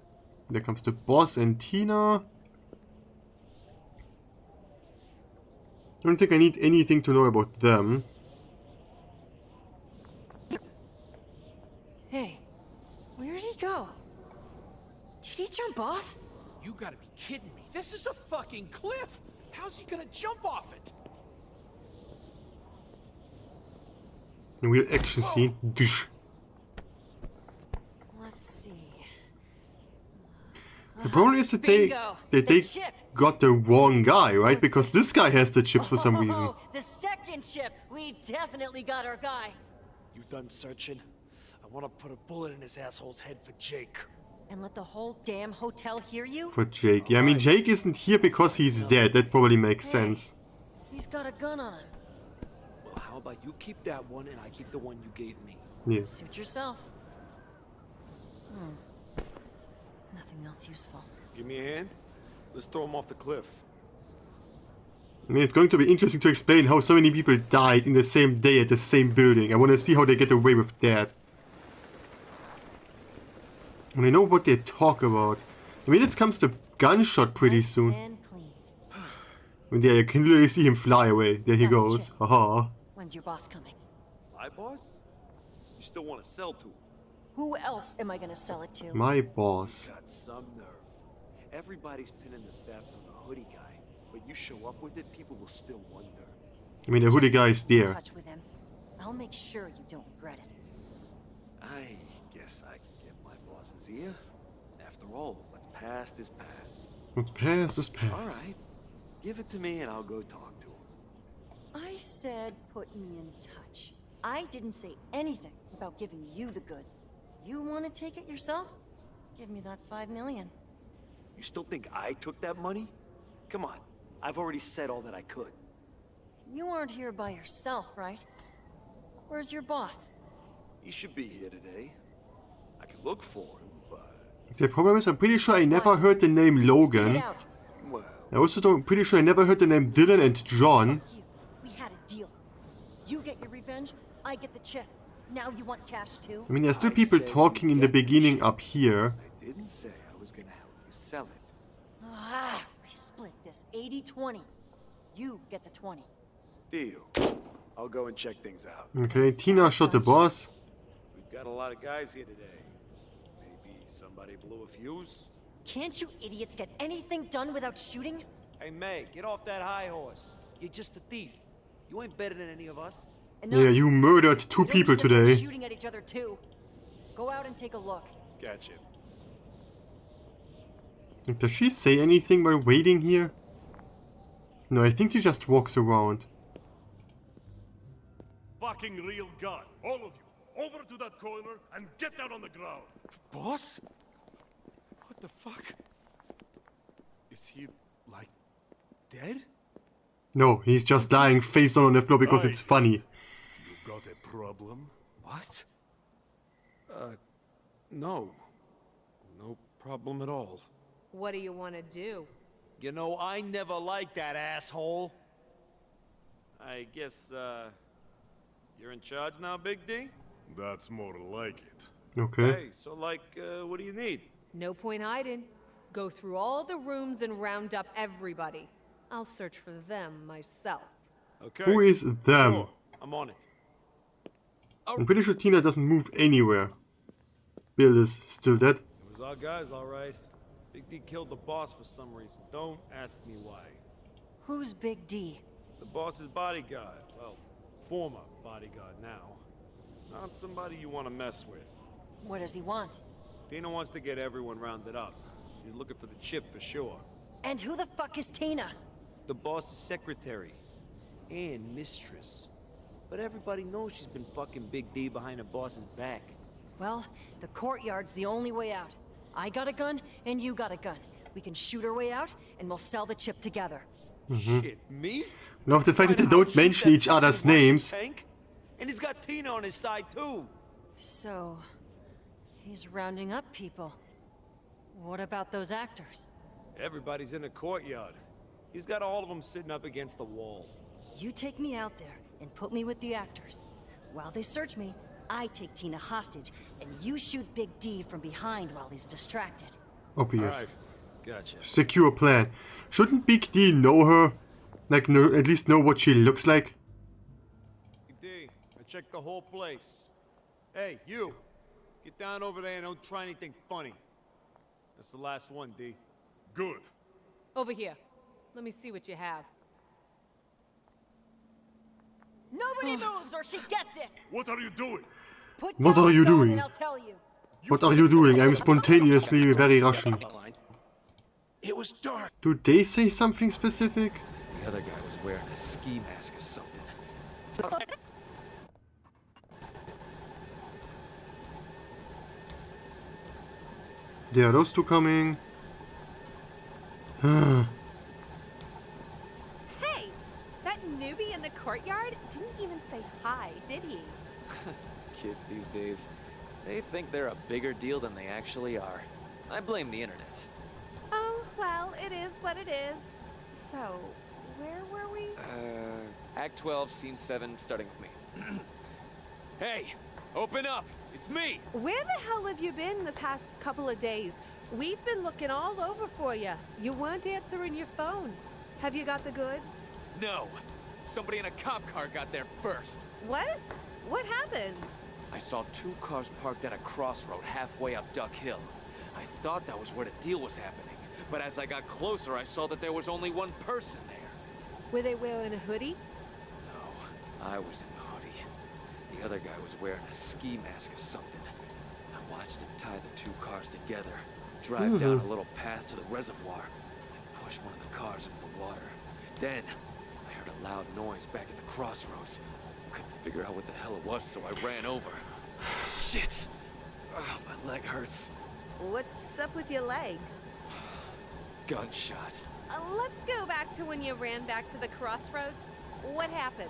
Speaker 1: There comes the boss and Tina. I don't think I need anything to know about them.
Speaker 17: Hey, where did he go? Did he jump off?
Speaker 12: You gotta be kidding me. This is a fucking cliff. How's he gonna jump off it?
Speaker 1: A real action scene. Dush.
Speaker 17: Let's see.
Speaker 1: The problem is that they got the wrong guy, right? Because this guy has the chips for some reason.
Speaker 4: The second chip! We definitely got our guy.
Speaker 15: You done searching? I want to put a bullet in his asshole's head for Jake.
Speaker 4: And let the whole damn hotel hear you?
Speaker 1: For Jake. Yeah, I mean, Jake isn't here because he's dead. That probably makes sense.
Speaker 17: He's got a gun on him.
Speaker 15: Well, how about you keep that one and I keep the one you gave me?
Speaker 1: Yeah.
Speaker 17: Suit yourself. Nothing else useful.
Speaker 16: Give me a hand. Let's throw him off the cliff.
Speaker 1: I mean, it's going to be interesting to explain how so many people died in the same day at the same building. I want to see how they get away with that. And I know what they talk about. I mean, it comes to gunshot pretty soon. I mean, yeah, you can literally see him fly away. There he goes. Haha.
Speaker 4: When's your boss coming?
Speaker 16: My boss? You still want to sell to him?
Speaker 4: Who else am I gonna sell it to?
Speaker 1: My boss.
Speaker 15: Got some nerve. Everybody's pinning the theft on the hoodie guy, but you show up with it, people will still wonder.
Speaker 1: I mean, the hoodie guy is there.
Speaker 4: Touch with him. I'll make sure you don't regret it.
Speaker 15: I guess I can get my boss's ear. After all, what's past is past.
Speaker 1: What's past is past.
Speaker 15: All right, give it to me and I'll go talk to him.
Speaker 4: I said put me in touch. I didn't say anything about giving you the goods. You want to take it yourself? Give me that $5 million.
Speaker 15: You still think I took that money? Come on, I've already said all that I could.
Speaker 4: You aren't here by yourself, right? Where's your boss?
Speaker 15: He should be here today. I could look for him, but...
Speaker 1: The problem is, I'm pretty sure I never heard the name Logan.
Speaker 15: Well,
Speaker 1: I also pretty sure I never heard the name Dylan and John.
Speaker 4: We had a deal. You get your revenge, I get the chip. Now you want cash too?
Speaker 1: I mean, there's still people talking in the beginning up here.
Speaker 15: I didn't say I was gonna help you sell it.
Speaker 4: We split this 80-20. You get the 20.
Speaker 15: Deal. I'll go and check things out.
Speaker 1: Okay, Tina shot the boss.
Speaker 16: We've got a lot of guys here today. Maybe somebody blew a fuse?
Speaker 4: Can't you idiots get anything done without shooting?
Speaker 21: Hey, May, get off that high horse. You're just a thief. You ain't better than any of us.
Speaker 1: Yeah, you murdered 2 people today.
Speaker 4: Shooting at each other too. Go out and take a look.
Speaker 16: Gotcha.
Speaker 1: Does she say anything while waiting here? No, I think she just walks around.
Speaker 24: Fucking real gun. All of you, over to that corner and get down on the ground.
Speaker 16: Boss? What the fuck? Is he, like, dead?
Speaker 1: No, he's just lying face on the floor because it's funny.
Speaker 24: You got a problem?
Speaker 16: What? No. No problem at all.
Speaker 23: What do you want to do?
Speaker 21: You know, I never liked that asshole. I guess, you're in charge now, Big D?
Speaker 24: That's more like it.
Speaker 1: Okay.
Speaker 16: Hey, so like, what do you need?
Speaker 23: No point hiding. Go through all the rooms and round up everybody. I'll search for them myself.
Speaker 16: Okay.
Speaker 1: Who is them?
Speaker 16: Sure, I'm on it.
Speaker 1: I'm pretty sure Tina doesn't move anywhere. Bill is still dead.
Speaker 16: It was our guys, all right. Big D killed the boss for some reason. Don't ask me why.
Speaker 4: Who's Big D?
Speaker 16: The boss's bodyguard. Well, former bodyguard now. Not somebody you want to mess with.
Speaker 4: What does he want?
Speaker 16: Tina wants to get everyone rounded up. She's looking for the chip for sure.
Speaker 4: And who the fuck is Tina?
Speaker 21: The boss's secretary. And mistress. But everybody knows she's been fucking Big D behind the boss's back.
Speaker 4: Well, the courtyard's the only way out. I got a gun, and you got a gun. We can shoot our way out, and we'll sell the chip together.
Speaker 21: Shit, me?
Speaker 1: And auch the fact that they don't mention each other's names.
Speaker 21: Tank? And he's got Tina on his side too.
Speaker 4: So, he's rounding up people. What about those actors?
Speaker 10: Everybody's in the courtyard. He's got all of them sitting up against the wall.
Speaker 4: You take me out there and put me with the actors. While they search me, I take Tina hostage, and you shoot Big D from behind while he's distracted.
Speaker 1: Obvious.
Speaker 10: Alright, gotcha.
Speaker 1: Secure plan. Shouldn't Big D know her? Like, at least know what she looks like?
Speaker 10: D, I checked the whole place. Hey, you! Get down over there and don't try anything funny. That's the last one, D.
Speaker 24: Good.
Speaker 23: Over here. Let me see what you have.
Speaker 4: Nobody moves or she gets it!
Speaker 24: What are you doing?
Speaker 1: What are you doing?
Speaker 4: And I'll tell you.
Speaker 1: What are you doing? I'm spontaneously very Russian.
Speaker 12: It was dark.
Speaker 1: Do they say something specific?
Speaker 5: The other guy was wearing a ski mask or something.
Speaker 1: There are those two coming.
Speaker 7: Hey! That newbie in the courtyard didn't even say hi, did he?
Speaker 5: Kids these days, they think they're a bigger deal than they actually are. I blame the internet.
Speaker 7: Oh, well, it is what it is. So, where were we?
Speaker 5: Act 12, Scene 7, starting with me. Hey! Open up! It's me!
Speaker 23: Where the hell have you been the past couple of days? We've been looking all over for you. You weren't answering your phone. Have you got the goods?
Speaker 5: No! Somebody in a cop car got there first.
Speaker 23: What? What happened?
Speaker 5: I saw 2 cars parked at a crossroad halfway up Duck Hill. I thought that was where the deal was happening, but as I got closer, I saw that there was only one person there.
Speaker 23: Were they wearing a hoodie?
Speaker 5: No, I was in the hoodie. The other guy was wearing a ski mask or something. I watched him tie the 2 cars together, drive down a little path to the reservoir, and push one of the cars into the water. Then, I heard a loud noise back at the crossroads. Couldn't figure out what the hell it was, so I ran over. Shit! Oh, my leg hurts.
Speaker 23: What's up with your leg?
Speaker 5: Gunshot.
Speaker 23: Let's go back to when you ran back to the crossroads. What happened?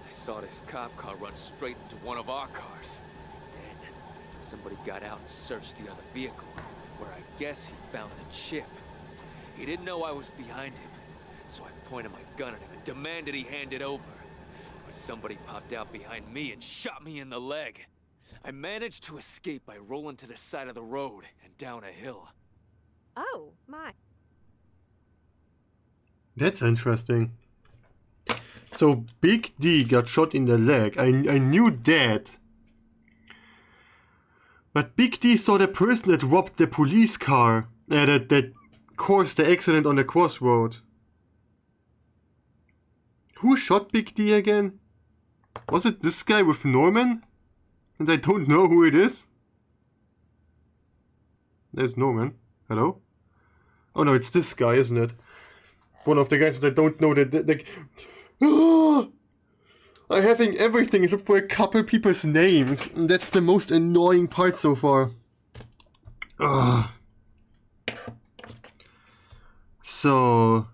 Speaker 5: I saw this cop car run straight into one of our cars. Then, somebody got out and searched the other vehicle, where I guess he found a chip. He didn't know I was behind him, so I pointed my gun at him and demanded he hand it over. But somebody popped out behind me and shot me in the leg. I managed to escape by rolling to the side of the road and down a hill.
Speaker 23: Oh, my.
Speaker 1: That's interesting. So Big D got shot in the leg. I knew that. But Big D saw the person that robbed the police car. That caused the accident on the crossroad. Who shot Big D again? Was it this guy with Norman? And I don't know who it is. There's Norman. Hello? Oh no, it's this guy, isn't it? One of the guys that I don't know that I'm having everything except for a couple people's names. And that's the most annoying part so far. Ugh. So...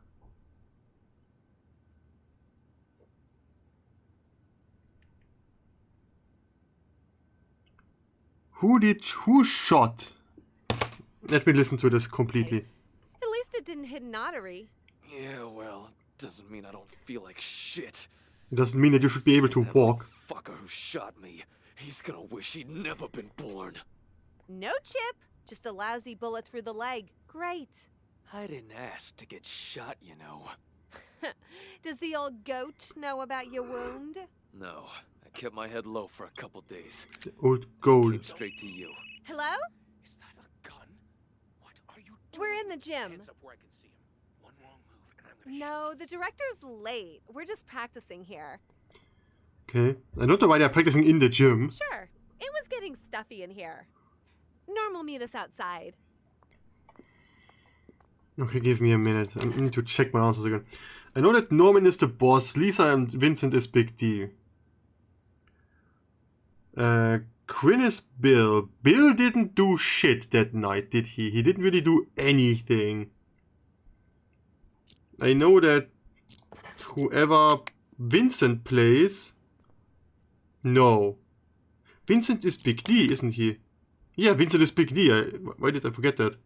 Speaker 1: Who shot? Let me listen to this completely.
Speaker 23: At least it didn't hit an artery.
Speaker 5: Yeah, well, doesn't mean I don't feel like shit.
Speaker 1: It doesn't mean that you should be able to walk.
Speaker 5: Fucker who shot me, he's gonna wish he'd never been born.
Speaker 23: No chip, just a lousy bullet through the leg. Great.
Speaker 5: I didn't ask to get shot, you know.
Speaker 23: Does the old goat know about your wound?
Speaker 5: No, I kept my head low for a couple days.
Speaker 1: The old gold.
Speaker 5: Came straight to you.
Speaker 23: Hello?
Speaker 12: Is that a gun? What are you doing?
Speaker 23: We're in the gym.
Speaker 12: Hands up where I can see him. One wrong move and I'm gonna
Speaker 23: No, the director's late. We're just practicing here.
Speaker 1: Okay. I don't know why they're practicing in the gym.
Speaker 23: Sure. It was getting stuffy in here. Norm will meet us outside.
Speaker 1: Okay, give me a minute. I need to check my answers again. I know that Norman is the boss, Lisa and Vincent is Big D. Quinn is Bill. Bill didn't do shit that night, did he? He didn't really do anything. I know that whoever Vincent plays... No. Vincent is Big D, isn't he? Yeah, Vincent is Big D. Why did I forget that?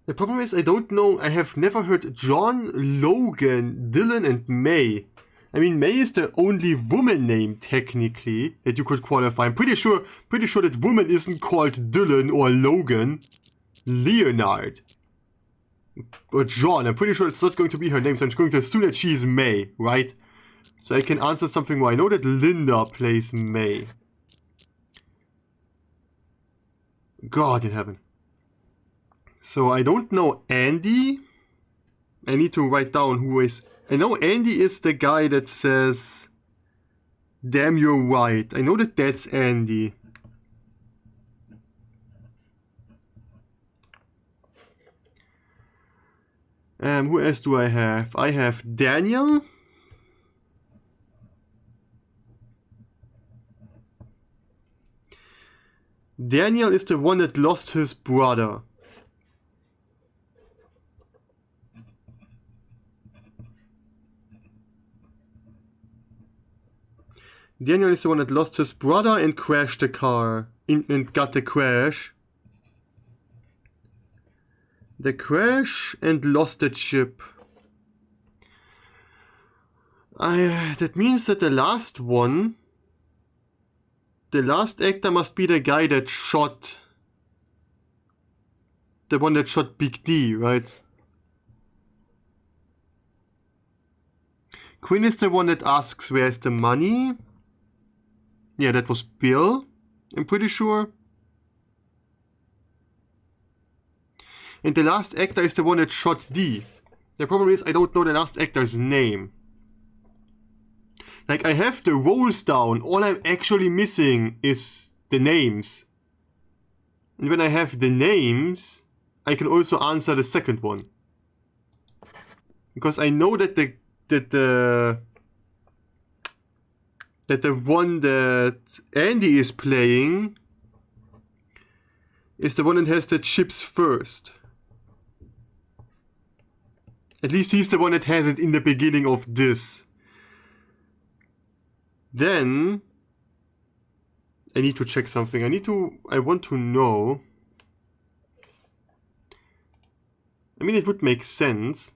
Speaker 1: The problem is I don't know, I have never heard John, Logan, Dylan and May. I mean, May is the only woman name technically that you could qualify. I'm pretty sure that woman isn't called Dylan or Logan. Leonard. Or John, I'm pretty sure it's not going to be her name, so I'm just going to assume that she's May, right? So I can answer something where I know that Linda plays May. God in heaven. So I don't know Andy. I need to write down who is... I know Andy is the guy that says, damn, you're right. I know that that's Andy. Who else do I have? I have Daniel. Daniel is the one that lost his brother. Daniel is the one that lost his brother and crashed the car. And got the crash. The crash and lost the chip. That means that the last one... The last actor must be the guy that shot... The one that shot Big D, right? Quinn is the one that asks where's the money. Yeah, that was Bill, I'm pretty sure. And the last actor is the one that shot D. The problem is I don't know the last actor's name. Like, I have the roles down, all I'm actually missing is the names. And when I have the names, I can also answer the second one. Because I know that the one that Andy is playing is the one that has the chips first. At least he's the one that has it in the beginning of this. Then I need to check something. I want to know. I mean, it would make sense.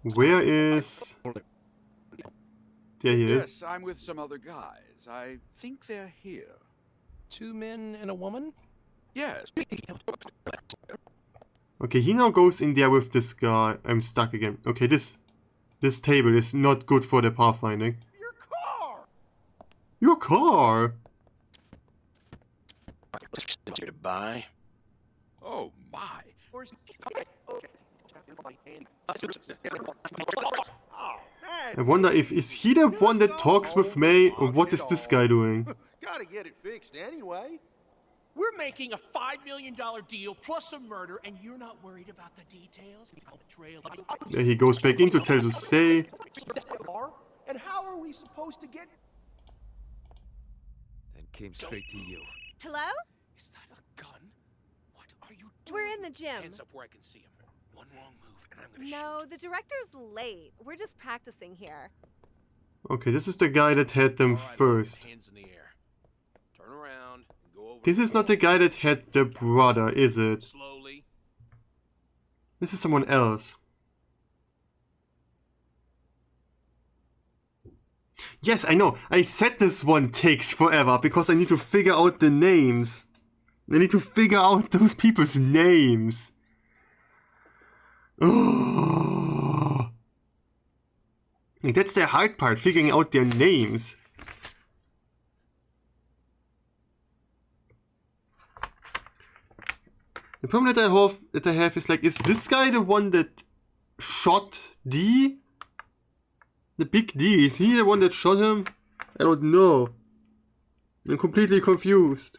Speaker 1: Where is... There he is.
Speaker 6: Yes, I'm with some other guys. I think they're here.
Speaker 12: 2 men and a woman?
Speaker 6: Yes.
Speaker 1: Okay, he now goes in there with this guy. I'm stuck again. Okay, this table is not good for the pathfinding.
Speaker 6: Your car!
Speaker 1: Your car?
Speaker 18: Here to buy.
Speaker 6: Oh my.
Speaker 1: I wonder if is he the one that talks with May, or what is this guy doing?
Speaker 9: Gotta get it fixed anyway.
Speaker 12: We're making a $5 million deal plus a murder, and you're not worried about the details?
Speaker 1: There he goes back in to tell to say.
Speaker 9: And how are we supposed to get...
Speaker 5: That came straight to you.
Speaker 23: Hello?
Speaker 12: Is that a gun? What are you doing?
Speaker 23: We're in the gym.
Speaker 12: Hands up where I can see him. One wrong move, and I'm gonna shoot.
Speaker 23: No, the director's late. We're just practicing here.
Speaker 1: Okay, this is the guy that had them first.
Speaker 12: Hands in the air. Turn around and go over.
Speaker 1: This is not the guy that had the brother, is it?
Speaker 12: Slowly.
Speaker 1: This is someone else. Yes, I know. I said this one takes forever because I need to figure out the names. I need to figure out those people's names. Oh. Like, that's the hard part, figuring out their names. The problem that I have is like, is this guy the one that shot D? The big D, is he the one that shot him? I don't know. I'm completely confused.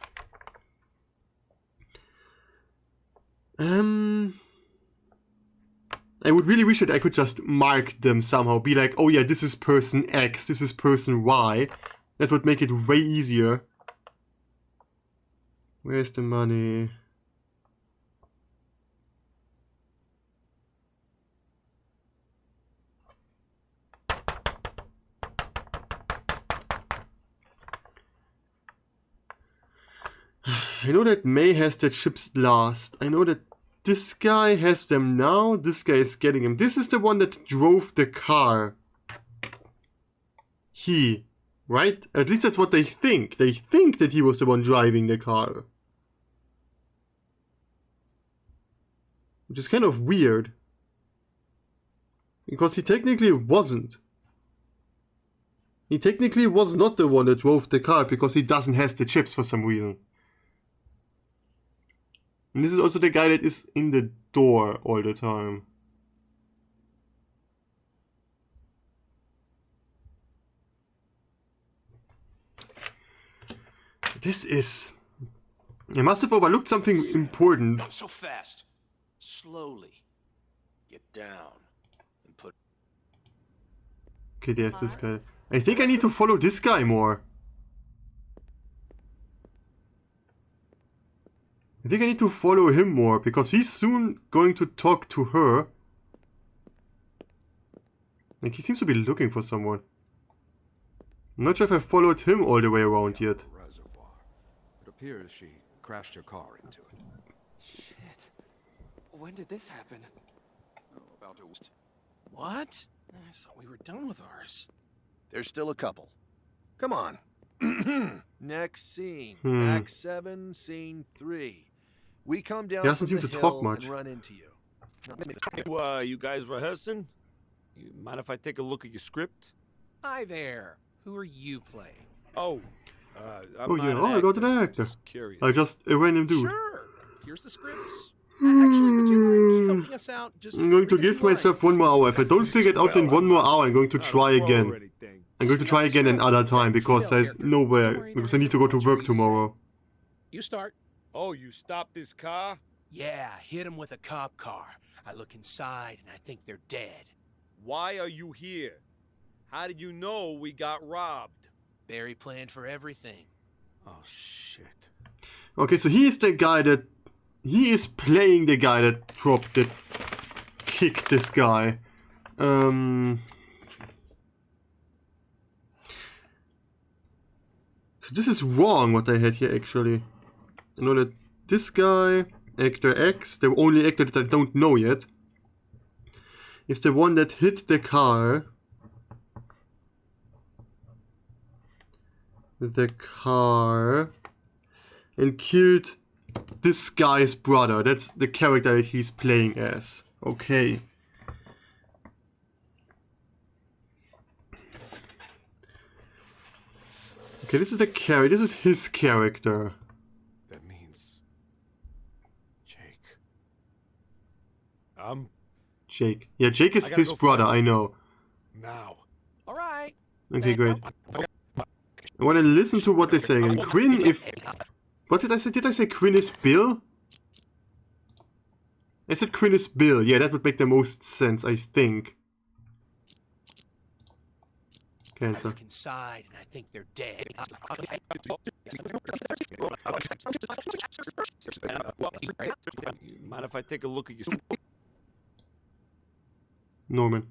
Speaker 1: I would really wish that I could just mark them somehow. Be like, oh yeah, this is person X, this is person Y. That would make it way easier. Where's the money? I know that May has the chips last. I know that this guy has them now. This guy is getting them. This is the one that drove the car. He, right? At least that's what they think. They think that he was the one driving the car. Which is kind of weird. Because he technically wasn't. He technically was not the one that drove the car because he doesn't have the chips for some reason. And this is also the guy that is in the door all the time. This is... I must have overlooked something important.
Speaker 12: Not so fast. Slowly. Get down and put...
Speaker 1: Okay, there's this guy. I think I need to follow this guy more. I think I need to follow him more, because he's soon going to talk to her. Like, he seems to be looking for someone. I'm not sure if I followed him all the way around yet.
Speaker 6: Reservoir. It appears she crashed her car into it.
Speaker 13: Shit. When did this happen?
Speaker 6: Oh, about to...
Speaker 12: What? I thought we were done with ours.
Speaker 9: There's still a couple. Come on. Next scene. Act 7, Scene 3. We come down
Speaker 1: He doesn't
Speaker 9: from
Speaker 1: seem
Speaker 9: the
Speaker 1: to talk
Speaker 9: hill
Speaker 1: much.
Speaker 9: and run into you.
Speaker 16: You guys rehearsing? You mind if I take a look at your script?
Speaker 12: Hi there. Who are you playing?
Speaker 16: Oh, I'm
Speaker 1: Oh
Speaker 16: not
Speaker 1: yeah,
Speaker 16: an
Speaker 1: oh, I got an actor.
Speaker 16: Just curious.
Speaker 1: I just a random dude.
Speaker 12: Sure. Here's the scripts. Actually, would you mind helping us out? Just
Speaker 1: I'm going to
Speaker 12: read a
Speaker 1: give
Speaker 12: few
Speaker 1: myself
Speaker 12: lines.
Speaker 1: 1 more hour. If I don't figure it out in 1 more hour, I'm going to try again. I'm going to try again another time because there's nowhere. Because I need to go to work tomorrow.
Speaker 12: You start.
Speaker 16: Oh, you stopped this car?
Speaker 12: Yeah, hit him with a cop car. I look inside and I think they're dead.
Speaker 16: Why are you here? How did you know we got robbed?
Speaker 12: Barry planned for everything.
Speaker 16: Oh, shit.
Speaker 1: Okay, so he is the guy that... He is playing the guy that dropped the... kicked this guy. So this is wrong what I had here actually. I know that this guy, actor X, the only actor that I don't know yet, is the one that hit the car. And killed this guy's brother. That's the character that he's playing as. Okay. Okay, this is the character. This is his character.
Speaker 16: That means... Jake.
Speaker 1: Jake. Yeah, Jake is his brother, I know.
Speaker 16: Now.
Speaker 12: All right.
Speaker 1: Okay, great. I want to listen to what they say again. Quinn, if... What did I say? Did I say Quinn is Bill? I said Quinn is Bill. Yeah, that would make the most sense, I think. Cancel.
Speaker 12: I look inside and I think they're dead.
Speaker 16: Mind if I take a look at your...
Speaker 1: Norman.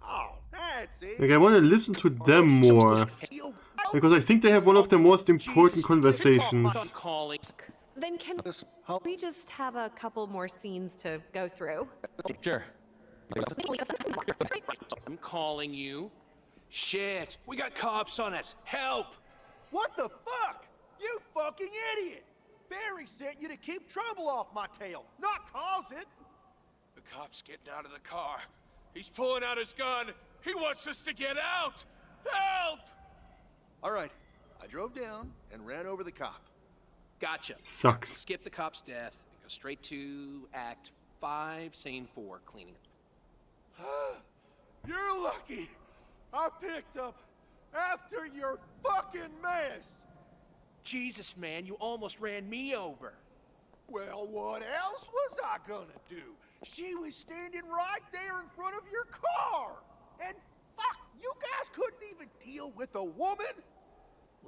Speaker 16: Oh, that's it.
Speaker 1: Okay, I want to listen to them more. Because I think they have one of the most important conversations.
Speaker 23: Then can we just have a couple more scenes to go through?
Speaker 12: Sure. I'm calling you. Shit, we got cops on us. Help!
Speaker 21: What the fuck? You fucking idiot! Barry sent you to keep trouble off my tail, not cause it.
Speaker 12: The cop's getting out of the car. He's pulling out his gun. He wants us to get out. Help!
Speaker 9: All right, I drove down and ran over the cop.
Speaker 12: Gotcha.
Speaker 1: Sucks.
Speaker 12: Skip the cop's death. Go straight to Act 5, Scene 4, cleaning up.
Speaker 21: You're lucky I picked up after your fucking mess.
Speaker 12: Jesus, man, you almost ran me over.
Speaker 21: Well, what else was I gonna do? She was standing right there in front of your car. And fuck, you guys couldn't even deal with a woman?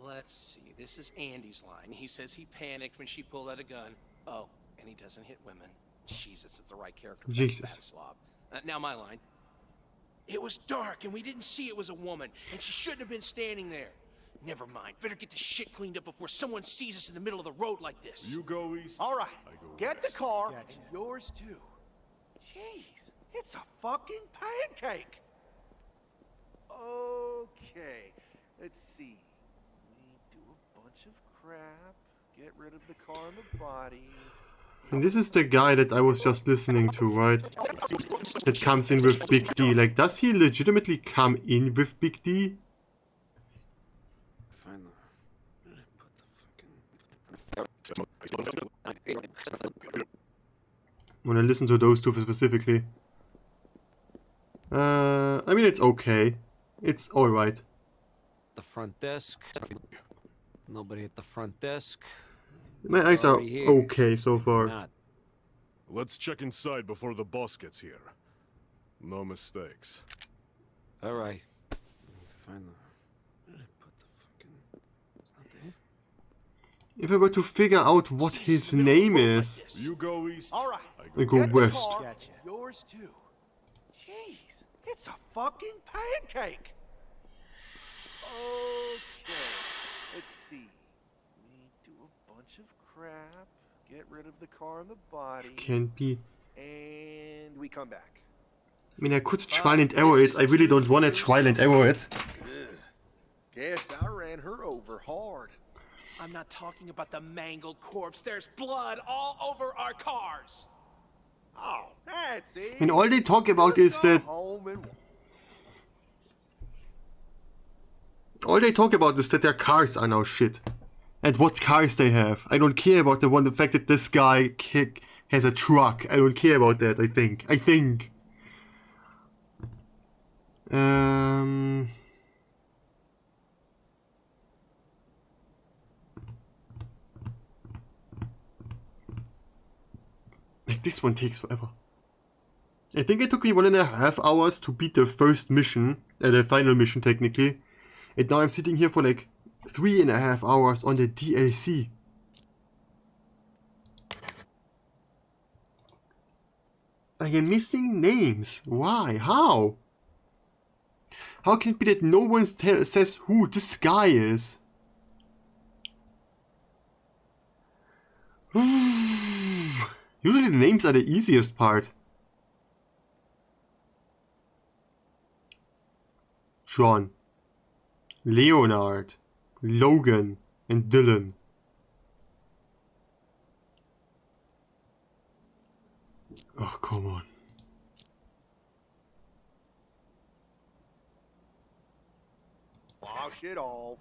Speaker 12: Let's see, this is Andy's line. He says he panicked when she pulled out a gun. Oh, and he doesn't hit women. Jesus, it's the right character for that
Speaker 1: Jesus.
Speaker 12: fat slob. Now my line. It was dark and we didn't see it was a woman, and she shouldn't have been standing there. Never mind. Better get this shit cleaned up before someone sees us in the middle of the road like this.
Speaker 24: You go east.
Speaker 21: All right,
Speaker 24: I go
Speaker 21: get
Speaker 24: west.
Speaker 21: the car, and yours too. Jeez, it's a fucking pancake. Okay, let's see. We do a bunch of crap, get rid of the car and the body.
Speaker 1: And this is the guy that I was just listening to, right? That comes in with Big D. Like, does he legitimately come in with Big D? When I listen to those two specifically. I mean, it's okay. It's alright.
Speaker 11: The front desk. Nobody at the front desk.
Speaker 1: My eyes are okay so far.
Speaker 11: Not.
Speaker 24: Let's check inside before the boss gets here. No mistakes.
Speaker 11: All right. Find the. Put the fucking. It's not there.
Speaker 1: If I were to figure out what his name is,
Speaker 24: You go east.
Speaker 21: All right,
Speaker 1: I go
Speaker 21: get the
Speaker 1: west.
Speaker 21: car, yours too. Jeez, it's a fucking pancake. Okay, let's see. We do a bunch of crap, get rid of the car and the body.
Speaker 1: Can't be.
Speaker 21: And we come back.
Speaker 1: I mean, I could trial and error it. I really don't want to trial and error it.
Speaker 21: Guess I ran her over hard.
Speaker 12: I'm not talking about the mangled corpse. There's blood all over our cars.
Speaker 21: Oh, that's it.
Speaker 1: I mean, all they talk about is that.
Speaker 21: Home and
Speaker 1: All they talk about is that their cars are now shit. And what cars they have. I don't care about the fact that this guy has a truck. I don't care about that, I think. Like, this one takes forever. I think it took me 1.5 hours to beat the first mission, the final mission technically. And now I'm sitting here for like 3.5 hours on the DLC. I am missing names. Why? How? How can it be that no one says who this guy is? Usually the names are the easiest part. John, Leonard, Logan, and Dylan. Oh, come on.
Speaker 21: wash it off.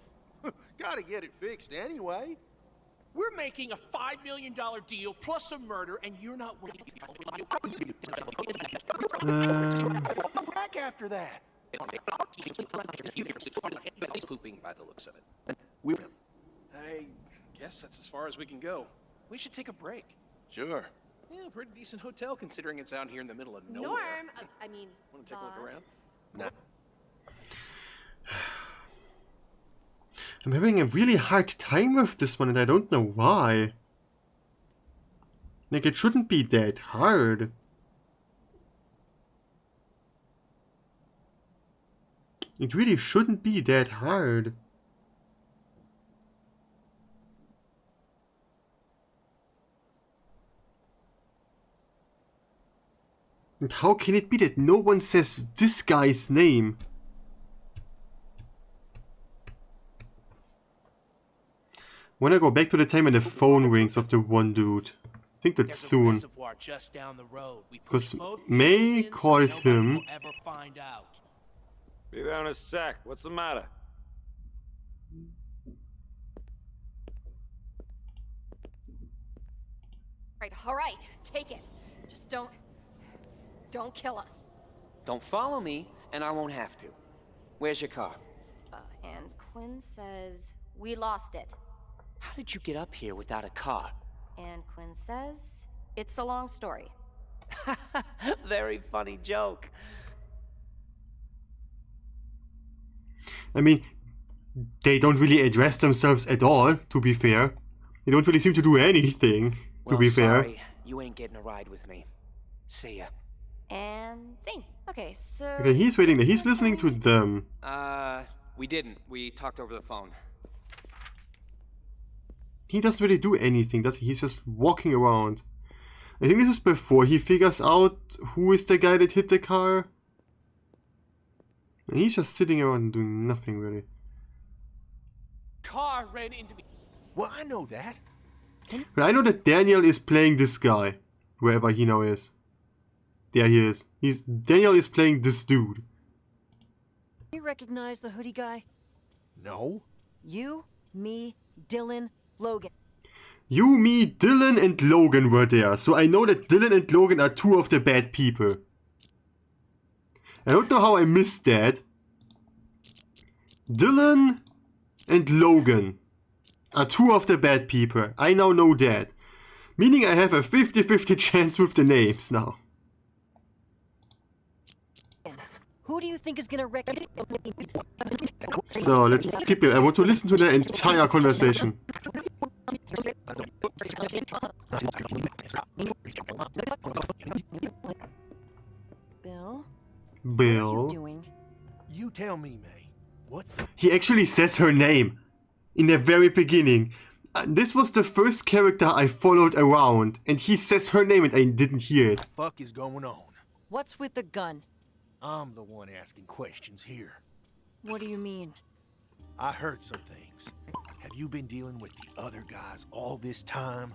Speaker 21: Gotta get it fixed anyway.
Speaker 12: We're making a $5 million deal plus a murder, and you're not working.
Speaker 21: Back after that.
Speaker 12: Pooping by the looks of it.
Speaker 21: We
Speaker 12: I guess that's as far as we can go. We should take a break.
Speaker 5: Sure.
Speaker 12: Yeah, pretty decent hotel considering it's out here in the middle of nowhere.
Speaker 7: Norm, I mean,
Speaker 12: Want to take a look around?
Speaker 21: Nah.
Speaker 1: I'm having a really hard time with this one and I don't know why. Like, it shouldn't be that hard. It really shouldn't be that hard. And how can it be that no one says this guy's name? When I go back to the time when the phone rings of the one dude. I think that's soon.
Speaker 12: Just down the road.
Speaker 1: Because May calls him.
Speaker 12: Ever find out.
Speaker 11: Be there in a sec. What's the matter?
Speaker 8: All right, take it. Just don't kill us.
Speaker 14: Don't follow me, and I won't have to. Where's your car?
Speaker 8: And Quinn says we lost it.
Speaker 14: How did you get up here without a car?
Speaker 8: And Quinn says it's a long story.
Speaker 14: Very funny joke.
Speaker 1: I mean, they don't really address themselves at all, to be fair. They don't really seem to do anything, to be fair.
Speaker 14: Sorry, you ain't getting a ride with me. See ya.
Speaker 17: And scene. Okay, so...
Speaker 1: Okay, he's waiting there. He's listening to them.
Speaker 13: We didn't. We talked over the phone.
Speaker 1: He doesn't really do anything, does he? He's just walking around. I think this is before he figures out who is the guy that hit the car. And he's just sitting around and doing nothing really.
Speaker 12: Car ran into me.
Speaker 9: Well, I know that.
Speaker 1: But I know that Daniel is playing this guy, wherever he now is. There he is. Daniel is playing this dude.
Speaker 17: You recognize the hoodie guy?
Speaker 9: No.
Speaker 17: You, me, Dylan, Logan.
Speaker 1: You, me, Dylan and Logan were there, so I know that Dylan and Logan are two of the bad people. I don't know how I missed that. Dylan and Logan are two of the bad people. I now know that. Meaning I have a 50-50 chance with the names now.
Speaker 17: Who do you think is gonna recognize?
Speaker 1: So let's skip it. I want to listen to the entire conversation.
Speaker 17: Bill?
Speaker 1: Bill.
Speaker 17: What are you doing?
Speaker 9: You tell me, May. What?
Speaker 1: He actually says her name in the very beginning. This was the first character I followed around, and he says her name and I didn't hear it.
Speaker 9: What the fuck is going on?
Speaker 17: What's with the gun?
Speaker 9: I'm the one asking questions here.
Speaker 17: What do you mean?
Speaker 9: I heard some things. Have you been dealing with the other guys all this time?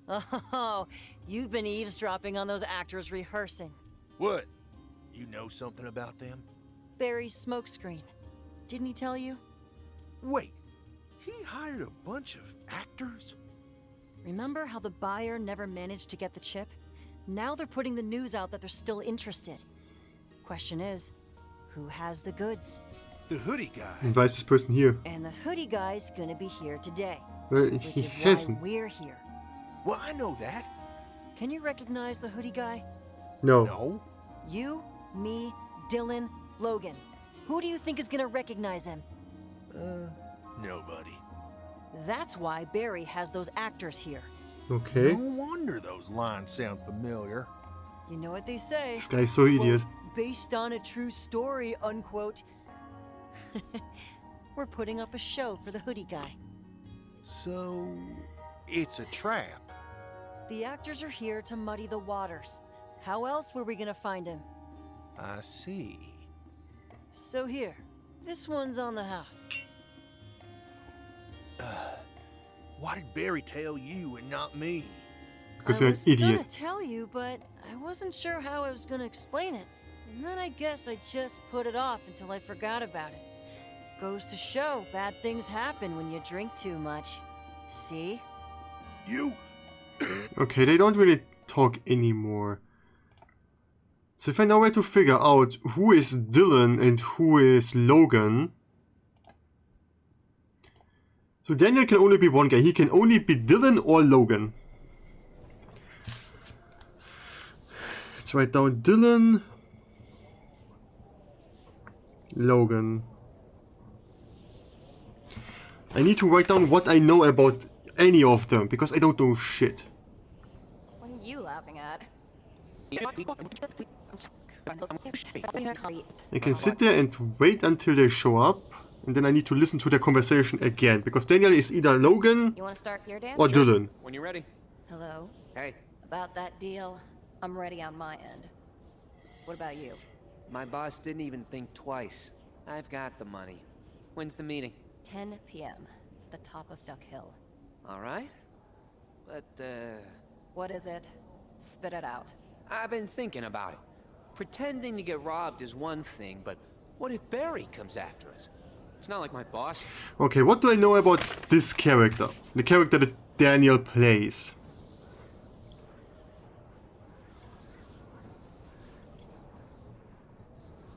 Speaker 17: Oh, you've been eavesdropping on those actors rehearsing.
Speaker 9: What? You know something about them?
Speaker 17: Barry's smokescreen. Didn't he tell you?
Speaker 9: Wait, he hired a bunch of actors?
Speaker 17: Remember how the buyer never managed to get the chip? Now they're putting the news out that they're still interested. Question is, who has the goods?
Speaker 9: The hoodie guy.
Speaker 1: Advise this person here.
Speaker 17: And the hoodie guy's gonna be here today.
Speaker 1: Well,
Speaker 17: which
Speaker 1: he
Speaker 17: is
Speaker 1: hasn't.
Speaker 17: why we're here.
Speaker 9: Well, I know that.
Speaker 17: Can you recognize the hoodie guy?
Speaker 1: No.
Speaker 9: No.
Speaker 17: You, me, Dylan, Logan. Who do you think is gonna recognize him?
Speaker 9: Nobody.
Speaker 17: That's why Barry has those actors here.
Speaker 1: Okay.
Speaker 9: No wonder those lines sound familiar.
Speaker 17: You know what they say.
Speaker 1: This guy's so idiot.
Speaker 17: Based on a true story, unquote. We're putting up a show for the hoodie guy.
Speaker 9: So, it's a trap.
Speaker 17: The actors are here to muddy the waters. How else were we gonna find him?
Speaker 9: I see.
Speaker 17: So here, this one's on the house.
Speaker 9: Why did Barry tell you and not me?
Speaker 1: Because you're an
Speaker 17: I was
Speaker 1: idiot.
Speaker 17: gonna tell you, but I wasn't sure how I was gonna explain it. And then I guess I just put it off until I forgot about it. Goes to show bad things happen when you drink too much. See?
Speaker 9: You...
Speaker 1: Okay, they don't really talk anymore. So if I know where to figure out who is Dylan and who is Logan... So Daniel can only be one guy. He can only be Dylan or Logan. Let's write down Dylan... Logan. I need to write down what I know about any of them, because I don't know shit.
Speaker 8: What are you laughing at?
Speaker 1: I can sit there and wait until they show up, and then I need to listen to their conversation again, because Daniel is either Logan
Speaker 8: You want to start here, Dan?
Speaker 1: or Dylan.
Speaker 13: When you're ready.
Speaker 8: Hello?
Speaker 14: Hey.
Speaker 8: About that deal, I'm ready on my end. What about you?
Speaker 14: My boss didn't even think twice. I've got the money. When's the meeting?
Speaker 8: 10 p.m. at the top of Duck Hill.
Speaker 14: All right. But,
Speaker 8: What is it? Spit it out.
Speaker 14: I've been thinking about it. Pretending to get robbed is one thing, but what if Barry comes after us? It's not like my boss.
Speaker 1: Okay, what do I know about this character? The character that Daniel plays.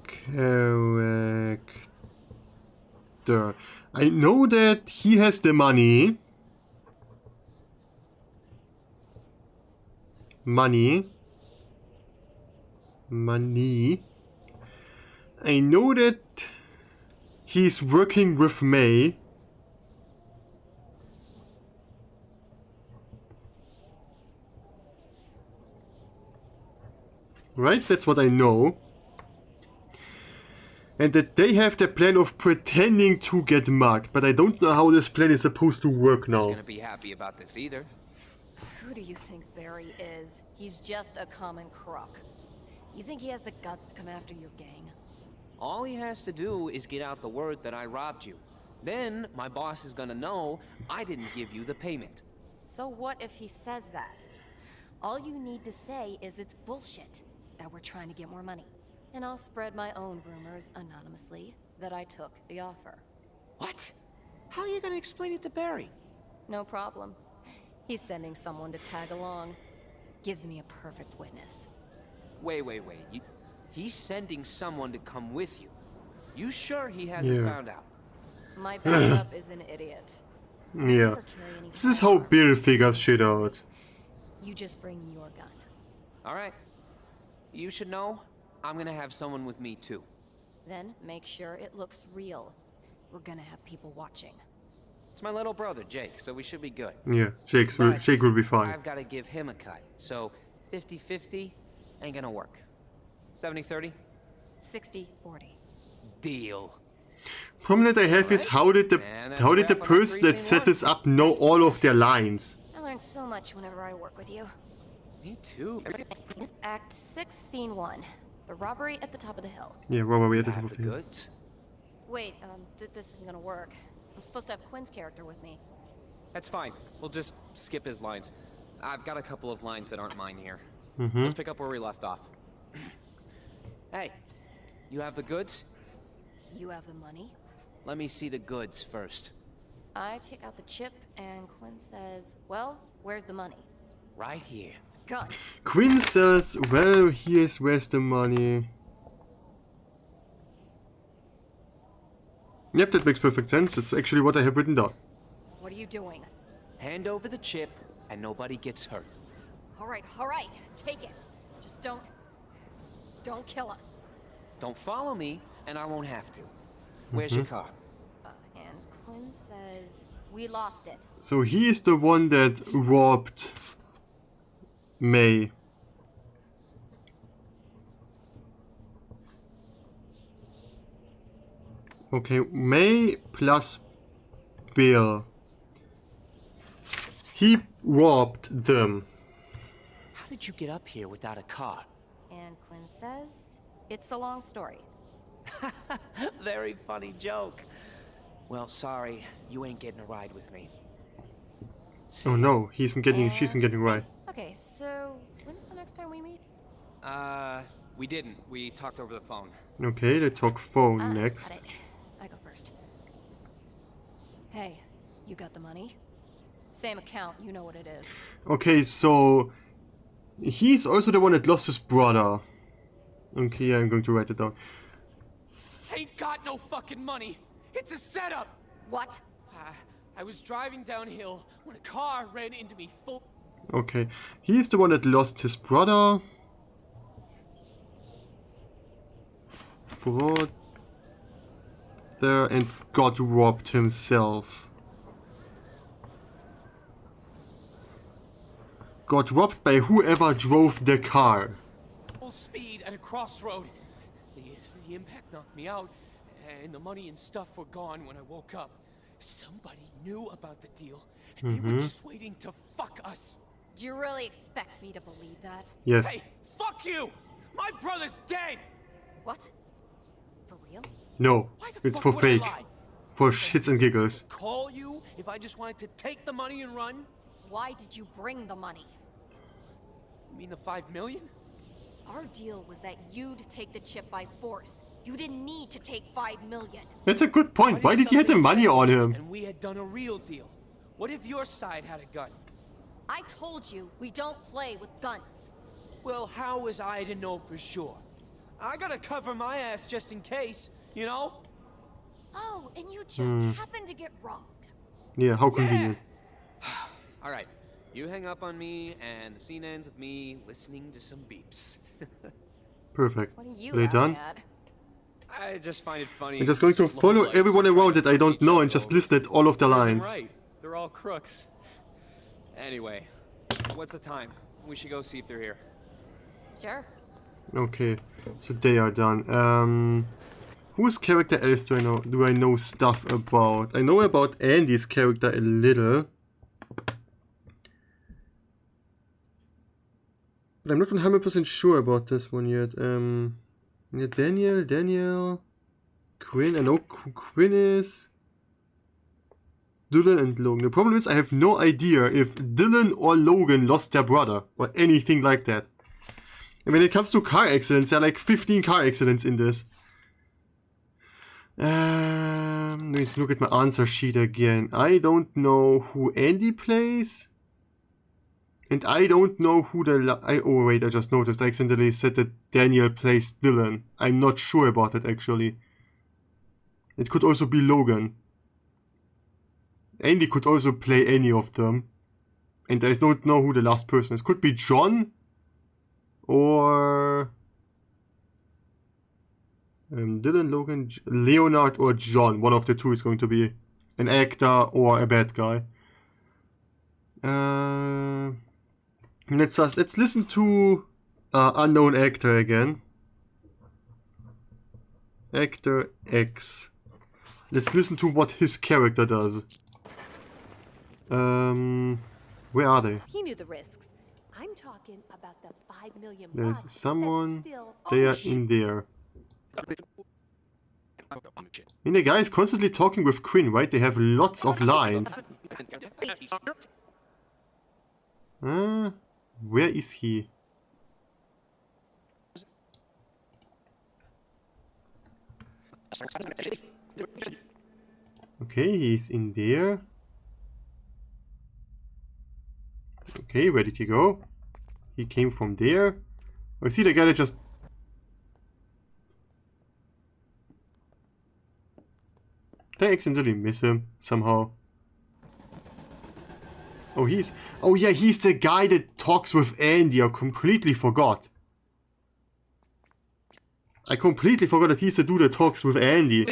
Speaker 1: Character. I know that he has the money. money. I know that he's working with May. Right? That's what I know. And that they have the plan of pretending to get mugged, but I don't know how this plan is supposed to work now.
Speaker 14: Not gonna be happy about this either.
Speaker 8: Who do you think Barry is? He's just a common crook. You think he has the guts to come after your gang?
Speaker 14: All he has to do is get out the word that I robbed you. Then my boss is gonna know I didn't give you the payment.
Speaker 8: So what if he says that? All you need to say is it's bullshit, that we're trying to get more money. And I'll spread my own rumors anonymously that I took the offer.
Speaker 14: What? How are you gonna explain it to Barry?
Speaker 8: No problem. He's sending someone to tag along. Gives me a perfect witness.
Speaker 14: Wait. He's sending someone to come with you. You sure he hasn't found out?
Speaker 8: My backup is an idiot.
Speaker 1: Yeah. This is how Bill figures shit out.
Speaker 8: You just bring your gun.
Speaker 14: Alright. You should know, I'm gonna have someone with me too.
Speaker 8: Then make sure it looks real. We're gonna have people watching.
Speaker 14: It's my little brother, Jake, so we should be good.
Speaker 1: Yeah, Jake will be fine.
Speaker 14: I've gotta give him a cut, so 50-50 ain't gonna work. 70-30?
Speaker 8: 60-40.
Speaker 14: Deal.
Speaker 1: Problem that I have is how did the person that set this up know all of their lines?
Speaker 8: I learn so much whenever I work with you.
Speaker 14: Me too.
Speaker 8: Act 6, Scene 1. The robbery at the top of the hill.
Speaker 1: Yeah, robbery at the top of the hill.
Speaker 14: Goods?
Speaker 8: Wait, this isn't gonna work. I'm supposed to have Quinn's character with me.
Speaker 14: That's fine. We'll just skip his lines. I've got a couple of lines that aren't mine here.
Speaker 1: Mm-hmm.
Speaker 14: Let's pick up where we left off. Hey, you have the goods?
Speaker 8: You have the money?
Speaker 14: Let me see the goods first.
Speaker 8: I take out the chip, and Quinn says, well, where's the money?
Speaker 14: Right here.
Speaker 8: Gun.
Speaker 1: Quinn says, well, where's the money? Yep, that makes perfect sense. That's actually what I have written down.
Speaker 8: What are you doing?
Speaker 14: Hand over the chip, and nobody gets hurt.
Speaker 8: All right, take it. Just don't kill us.
Speaker 14: Don't follow me, and I won't have to. Where's your car?
Speaker 8: And Quinn says, we lost it.
Speaker 1: So he is the one that robbed May. Okay, May plus Bill. He robbed them.
Speaker 14: How did you get up here without a car?
Speaker 8: And Quinn says, it's a long story.
Speaker 14: Very funny joke. Well, sorry, you ain't getting a ride with me.
Speaker 1: Oh no, she isn't getting a ride.
Speaker 8: Okay, so when's the next time we meet?
Speaker 14: We didn't. We talked over the phone.
Speaker 1: Okay, they talk phone next.
Speaker 8: Got it. I go first. Hey, you got the money? Same account, you know what it is.
Speaker 1: Okay, so he's also the one that lost his brother. Okay, I'm going to write it down.
Speaker 12: Ain't got no fucking money. It's a setup.
Speaker 8: What?
Speaker 12: I was driving downhill when a car ran into me full.
Speaker 1: Okay, he's the one that lost his brother. There and got robbed himself. Got robbed by whoever drove the car.
Speaker 12: Full speed at a crossroad. The impact knocked me out, and the money and stuff were gone when I woke up. Somebody knew about the deal, and they were just waiting to fuck us.
Speaker 8: Do you really expect me to believe that?
Speaker 1: Yes.
Speaker 12: Hey, fuck you! My brother's dead!
Speaker 8: What? For real?
Speaker 1: No, it's for fake. For shits and giggles.
Speaker 12: Call you if I just wanted to take the money and run?
Speaker 8: Why did you bring the money?
Speaker 12: You mean the 5 million?
Speaker 8: Our deal was that you'd take the chip by force. You didn't need to take 5 million.
Speaker 1: That's a good point. Why did he have the money on him?
Speaker 12: And we had done a real deal. What if your side had a gun?
Speaker 8: I told you, we don't play with guns.
Speaker 12: Well, how was I to know for sure? I gotta cover my ass just in case, you know?
Speaker 8: Oh, and you just happened to get robbed.
Speaker 1: Yeah, how convenient.
Speaker 14: All right, you hang up on me, and the scene ends with me listening to some beeps.
Speaker 1: Perfect.
Speaker 8: What are you
Speaker 1: Are they done?
Speaker 8: at?
Speaker 13: I just find it funny.
Speaker 1: I'm just going to
Speaker 13: these
Speaker 1: follow
Speaker 13: lowlifes
Speaker 1: everyone
Speaker 13: are trying
Speaker 1: around
Speaker 13: to
Speaker 1: that I
Speaker 13: fuck
Speaker 1: don't
Speaker 13: each
Speaker 1: know
Speaker 13: other
Speaker 1: and just
Speaker 13: over.
Speaker 1: listed all of the
Speaker 13: Serves 'em
Speaker 1: lines.
Speaker 13: right. They're all crooks. Anyway, what's the time? We should go see if they're here.
Speaker 8: Sure.
Speaker 1: Okay, so they are done. Whose character else do I know stuff about? I know about Andy's character a little. But I'm not 100% sure about this one yet. Yeah, Daniel, Quinn. I know who Quinn is. Dylan and Logan. The problem is I have no idea if Dylan or Logan lost their brother or anything like that. And when it comes to car accidents, there are like 15 car accidents in this. Let's look at my answer sheet again. I don't know who Andy plays. And I don't know who oh wait, I just noticed. I accidentally said that Daniel plays Dylan. I'm not sure about it actually. It could also be Logan. Andy could also play any of them. And I don't know who the last person is. Could be John. Or... Dylan, Logan, Leonard or John. One of the two is going to be an actor or a bad guy. Let's listen to unknown actor again. Actor X. Let's listen to what his character does. Where are they?
Speaker 23: He knew the risks. I'm talking about the $5 million.
Speaker 1: There's someone.
Speaker 23: Still...
Speaker 1: They are in there. And the guy is constantly talking with Quinn, right? They have lots of lines. Where is he? Okay, he's in there. Okay, where did he go? He came from there. I see the guy that just... Did I accidentally miss him somehow? Oh, oh yeah, he's the guy that talks with Andy. I completely forgot. I completely forgot that he's the dude that talks with Andy.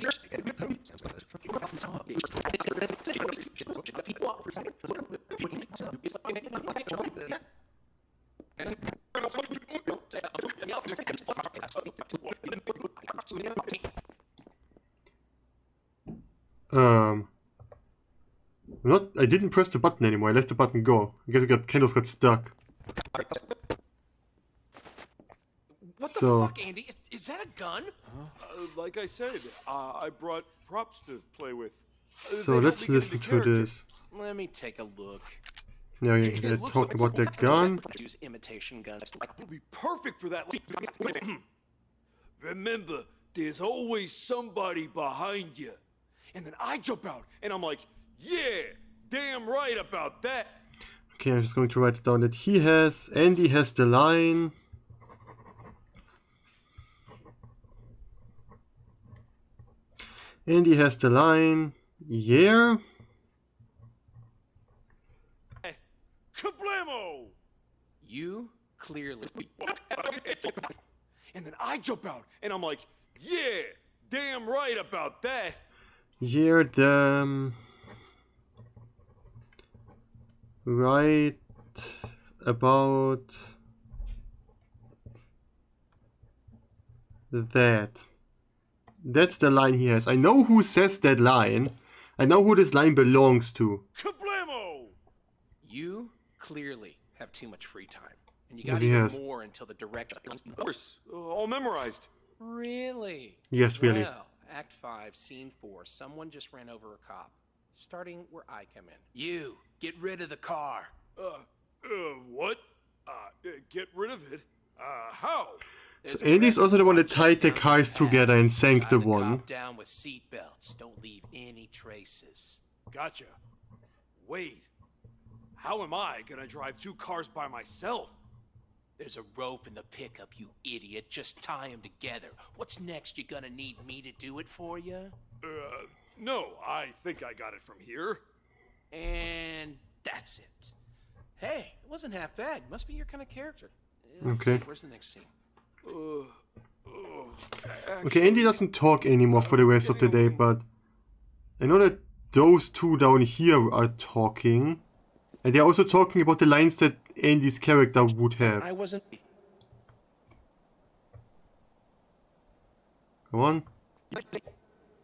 Speaker 1: I didn't press the button anymore. I let the button go. I guess I kind of got stuck.
Speaker 12: What the fuck, Andy? Is that a gun?
Speaker 16: Like I said, I brought props to play with.
Speaker 1: So let's listen to this.
Speaker 12: Let me take a look.
Speaker 1: Now you're gonna talk about the gun.
Speaker 12: Use imitation guns.
Speaker 16: It'll be perfect for that. Remember, there's always somebody behind you. And then I jump out, and I'm like, yeah, damn right about that.
Speaker 1: Okay, I'm just going to write down that Andy has the line. Andy has the line, yeah.
Speaker 16: Kablamo!
Speaker 12: You clearly.
Speaker 16: And then I jump out, and I'm like, yeah, damn right about that.
Speaker 1: Yeah, right about that. That's the line he has. I know who says that line. I know who this line belongs to.
Speaker 16: Kablamo!
Speaker 12: You clearly have too much free time. And you
Speaker 1: Yes,
Speaker 12: got
Speaker 1: he
Speaker 12: even
Speaker 1: has.
Speaker 12: more until the director.
Speaker 16: Of course, all memorized.
Speaker 12: Really?
Speaker 1: Yes, really.
Speaker 12: Well, Act 5, Scene 4. Someone just ran over a cop. Starting where I come in. You, get rid of the car.
Speaker 16: What? Get rid of it? How?
Speaker 1: So Andy's also the one that tied the cars together and sank the one.
Speaker 12: Down with seat belts. Don't leave any traces.
Speaker 16: Gotcha. Wait. How am I gonna drive two cars by myself?
Speaker 12: There's a rope in the pickup, you idiot. Just tie them together. What's next? You gonna need me to do it for you?
Speaker 16: No, I think I got it from here.
Speaker 12: And that's it. Hey, it wasn't half bad. Must be your kind of character. Let's
Speaker 1: Okay.
Speaker 12: see, where's the next scene?
Speaker 1: Okay, Andy doesn't talk anymore for the rest of the day, but I know that those two down here are talking. And they're also talking about the lines that Andy's character would have.
Speaker 12: I wasn't.
Speaker 1: Come on.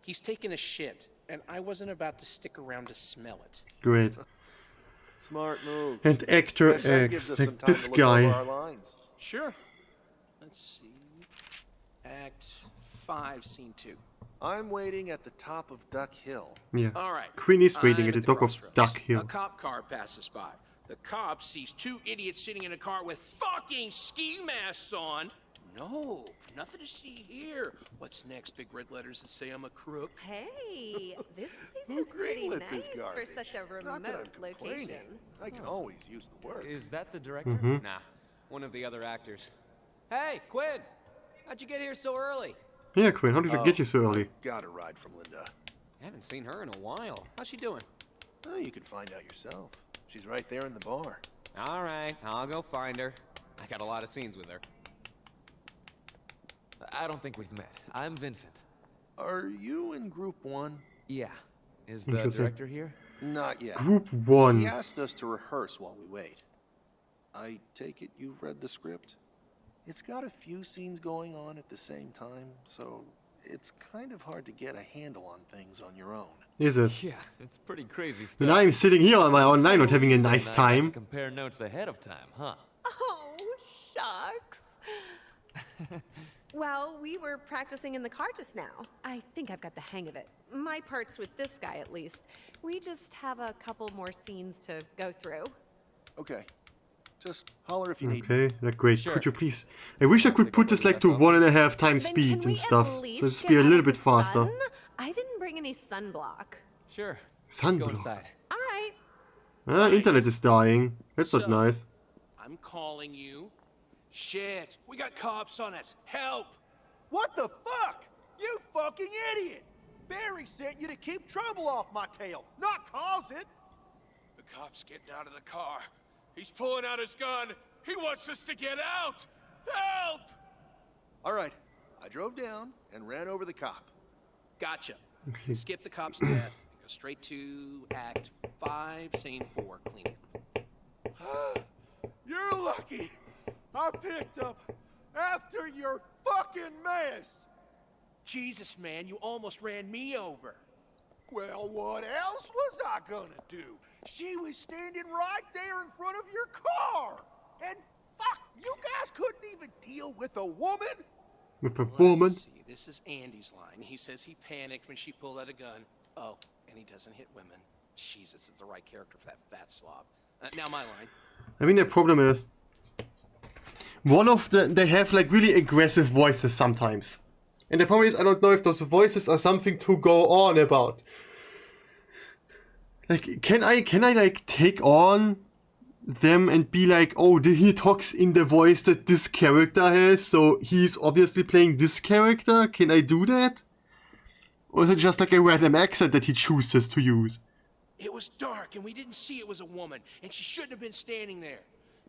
Speaker 12: He's taking a shit, and I wasn't about to stick around to smell it.
Speaker 1: Great.
Speaker 9: Smart move.
Speaker 1: And actor
Speaker 9: Guess that
Speaker 1: X,
Speaker 9: gives us
Speaker 1: like
Speaker 9: some time
Speaker 1: this
Speaker 9: to look over
Speaker 1: guy.
Speaker 9: our lines.
Speaker 12: Sure. Let's see. Act 5, Scene 2.
Speaker 9: I'm waiting at the top of Duck Hill.
Speaker 1: Yeah.
Speaker 12: All right.
Speaker 1: Queen is waiting
Speaker 12: I'm
Speaker 1: at the dock of
Speaker 12: crossroads.
Speaker 1: Duck
Speaker 12: A
Speaker 1: Hill.
Speaker 12: cop car passes by. The cop sees two idiots sitting in a car with fucking ski masks on. No, nothing to see here. What's next? Big red letters that say I'm a crook.
Speaker 7: Hey, this place
Speaker 9: Who
Speaker 7: is pretty
Speaker 9: greenlit this
Speaker 7: nice for
Speaker 9: garbage?
Speaker 7: such a
Speaker 9: Not that I'm
Speaker 7: remote
Speaker 9: complaining.
Speaker 7: location.
Speaker 9: I can always use the work.
Speaker 13: Is that the director?
Speaker 1: Mhm.
Speaker 13: Nah, one of the other actors. Hey, Quinn! How'd you get here so early?
Speaker 1: Yeah, Quinn, how did you get here so early?
Speaker 9: Got a ride from Linda.
Speaker 13: Haven't seen her in a while. How's she doing?
Speaker 9: Oh, you can find out yourself. She's right there in the bar.
Speaker 13: All right, I'll go find her. I got a lot of scenes with her. I don't think we've met. I'm Vincent.
Speaker 9: Are you in Group 1?
Speaker 13: Yeah. Is the
Speaker 1: Interesting.
Speaker 13: director here?
Speaker 9: Not yet.
Speaker 1: Group 1.
Speaker 18: He asked us to rehearse while we wait. I take it you've read the script? It's got a few scenes going on at the same time, so it's kind of hard to get a handle on things on your own.
Speaker 1: Is it?
Speaker 13: Yeah, it's pretty crazy stuff.
Speaker 1: And I'm sitting here on my own line, not having a
Speaker 13: So
Speaker 1: nice
Speaker 13: now I have to
Speaker 1: time.
Speaker 13: compare notes ahead of time, huh?
Speaker 7: Oh, shucks. Well, we were practicing in the car just now. I think I've got the hang of it. My part's with this guy, at least. We just have a couple more scenes to go through.
Speaker 18: Okay. Just holler if you need.
Speaker 1: Okay, like great.
Speaker 13: Sure.
Speaker 1: Could you please? I wish I could put this like to 1.5 times
Speaker 7: Then
Speaker 1: speed
Speaker 7: can we
Speaker 1: and stuff,
Speaker 7: at
Speaker 1: so
Speaker 7: least
Speaker 1: just
Speaker 7: get
Speaker 1: be a
Speaker 7: out
Speaker 1: little
Speaker 7: of
Speaker 1: bit
Speaker 7: the
Speaker 1: faster.
Speaker 7: sun? I didn't bring any sunblock.
Speaker 13: Sure. Let's go
Speaker 1: Sunblock.
Speaker 13: inside.
Speaker 7: All right.
Speaker 1: Internet is dying. That's not
Speaker 12: So-
Speaker 1: nice.
Speaker 12: I'm calling you. Shit, we got cops on us. Help!
Speaker 21: What the fuck? You fucking idiot! Barry sent you to keep trouble off my tail, not cause it.
Speaker 12: The cop's getting out of the car. He's pulling out his gun. He wants us to get out. Help!
Speaker 9: All right. I drove down and ran over the cop.
Speaker 12: Gotcha.
Speaker 1: Okay.
Speaker 12: Skip the cop's death and go straight to Act 5, Scene 4, cleaning.
Speaker 21: You're lucky. I picked up after your fucking mess.
Speaker 12: Jesus, man, you almost ran me over.
Speaker 21: Well, what else was I gonna do? She was standing right there in front of your car. And fuck, you guys couldn't even deal with a woman?
Speaker 1: With a woman.
Speaker 12: Let's see, this is Andy's line. He says he panicked when she pulled out a gun. Oh, and he doesn't hit women. Jesus, it's the right character for that fat slob. Now my line.
Speaker 1: I mean, the problem is, they have like really aggressive voices sometimes. And the problem is, I don't know if those voices are something to go on about. Like, can I like take on them and be like, oh, he talks in the voice that this character has, so he's obviously playing this character? Can I do that? Or is it just like a random accent that he chooses to use?
Speaker 12: It was dark and we didn't see it was a woman, and she shouldn't have been standing there.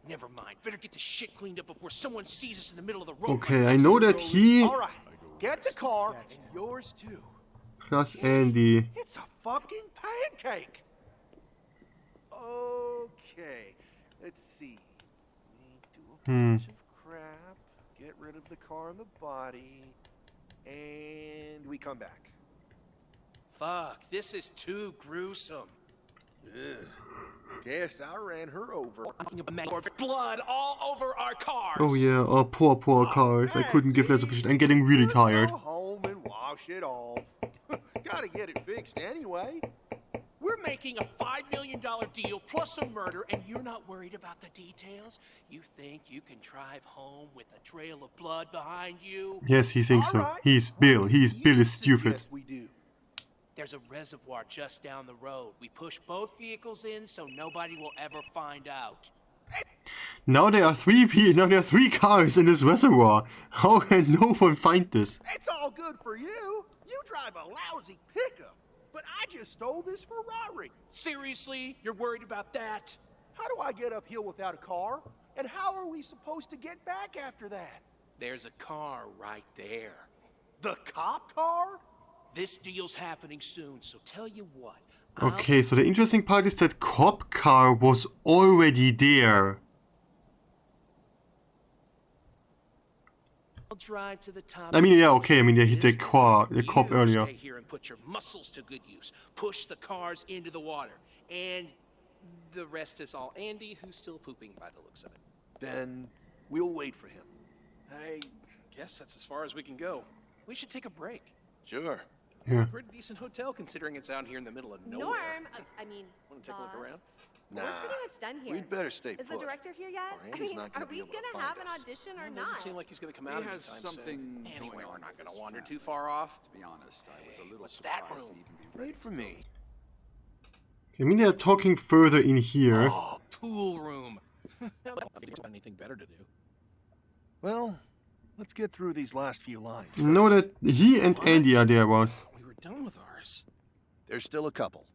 Speaker 12: Never mind. Better get the shit cleaned up before someone sees us in the middle of the road.
Speaker 1: Okay, I know that he
Speaker 21: All right, get the car and yours too.
Speaker 1: plus Andy.
Speaker 21: It's a fucking pancake. Okay, let's see. We do a bunch of crap, get rid of the car and the body, and we come back.
Speaker 12: Fuck, this is too gruesome.
Speaker 9: Ugh. Guess I ran her over.
Speaker 12: Blood all over our cars.
Speaker 1: Oh yeah, poor cars. I couldn't give less of a shit. I'm getting really tired.
Speaker 21: Go home and wash it off. Gotta get it fixed anyway.
Speaker 12: We're making a $5 million deal plus a murder, and you're not worried about the details? You think you can drive home with a trail of blood behind you?
Speaker 1: Yes, he thinks so.
Speaker 21: Alright.
Speaker 1: He's Bill. Bill is stupid.
Speaker 21: Yes, we do.
Speaker 12: There's a reservoir just down the road. We push both vehicles in so nobody will ever find out.
Speaker 1: Now there are three cars in this reservoir. How can no one find this?
Speaker 21: It's all good for you. You drive a lousy pickup. But I just stole this Ferrari.
Speaker 12: Seriously? You're worried about that?
Speaker 21: How do I get uphill without a car? And how are we supposed to get back after that?
Speaker 12: There's a car right there.
Speaker 21: The cop car?
Speaker 12: This deal's happening soon, so tell you what.
Speaker 1: Okay, so the interesting part is that cop car was already there.
Speaker 12: I'll drive to the top.
Speaker 1: I mean, yeah, okay. I mean, they hit the cop earlier.
Speaker 12: Stay here and put your muscles to good use. Push the cars into the water. And the rest is all Andy, who's still pooping by the looks of it.
Speaker 9: Then we'll wait for him.
Speaker 3: I guess that's as far as we can go.
Speaker 12: We should take a break.
Speaker 3: Sure.
Speaker 1: Yeah.
Speaker 3: We're at a decent hotel considering it's out here in the middle of nowhere.
Speaker 7: Norm, I mean,
Speaker 3: Want to take a look around?
Speaker 7: We're pretty much done here.
Speaker 9: We'd better stay
Speaker 7: Is the
Speaker 9: put.
Speaker 7: director here yet?
Speaker 9: Or
Speaker 7: I
Speaker 9: Andy's
Speaker 7: mean,
Speaker 9: not gonna
Speaker 7: are
Speaker 9: be
Speaker 7: we
Speaker 9: able to
Speaker 7: gonna
Speaker 9: find
Speaker 7: have an
Speaker 9: us.
Speaker 7: audition or
Speaker 3: Doesn't
Speaker 7: not?
Speaker 3: seem like he's going to come
Speaker 6: He
Speaker 3: out
Speaker 6: has
Speaker 3: anytime
Speaker 6: something
Speaker 3: soon. Anyway,
Speaker 6: going
Speaker 3: we're
Speaker 6: on
Speaker 3: not
Speaker 6: with
Speaker 3: going to
Speaker 6: his
Speaker 3: wander
Speaker 6: friend.
Speaker 3: too far off.
Speaker 6: To be honest, I was a little
Speaker 3: What's that
Speaker 6: surprised
Speaker 3: room?
Speaker 6: to even be ready
Speaker 9: Wait for me.
Speaker 1: I mean, they're talking further in here.
Speaker 3: Oh, pool room. Anything better to do.
Speaker 9: Well, let's get through these last few lines.
Speaker 1: Know that he and Andy are there, about.
Speaker 3: We were done with ours.
Speaker 9: There's still a couple.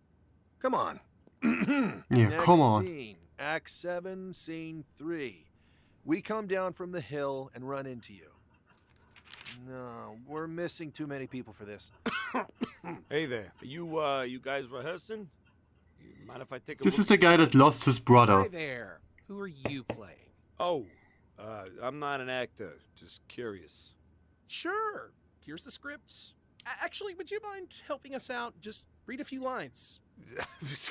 Speaker 9: Come on.
Speaker 1: Yeah,
Speaker 9: Next
Speaker 1: come on.
Speaker 9: Scene, Act 7, Scene 3. We come down from the hill and run into you. No, we're missing too many people for this.
Speaker 11: Hey there. Are you guys rehearsing? You mind if I take a
Speaker 1: This
Speaker 11: look?
Speaker 1: is the guy that lost his brother.
Speaker 12: Hi there. Who are you playing?
Speaker 11: Oh, I'm not an actor. Just curious.
Speaker 3: Sure. Here's the script. Actually, would you mind helping us out? Just read a few lines.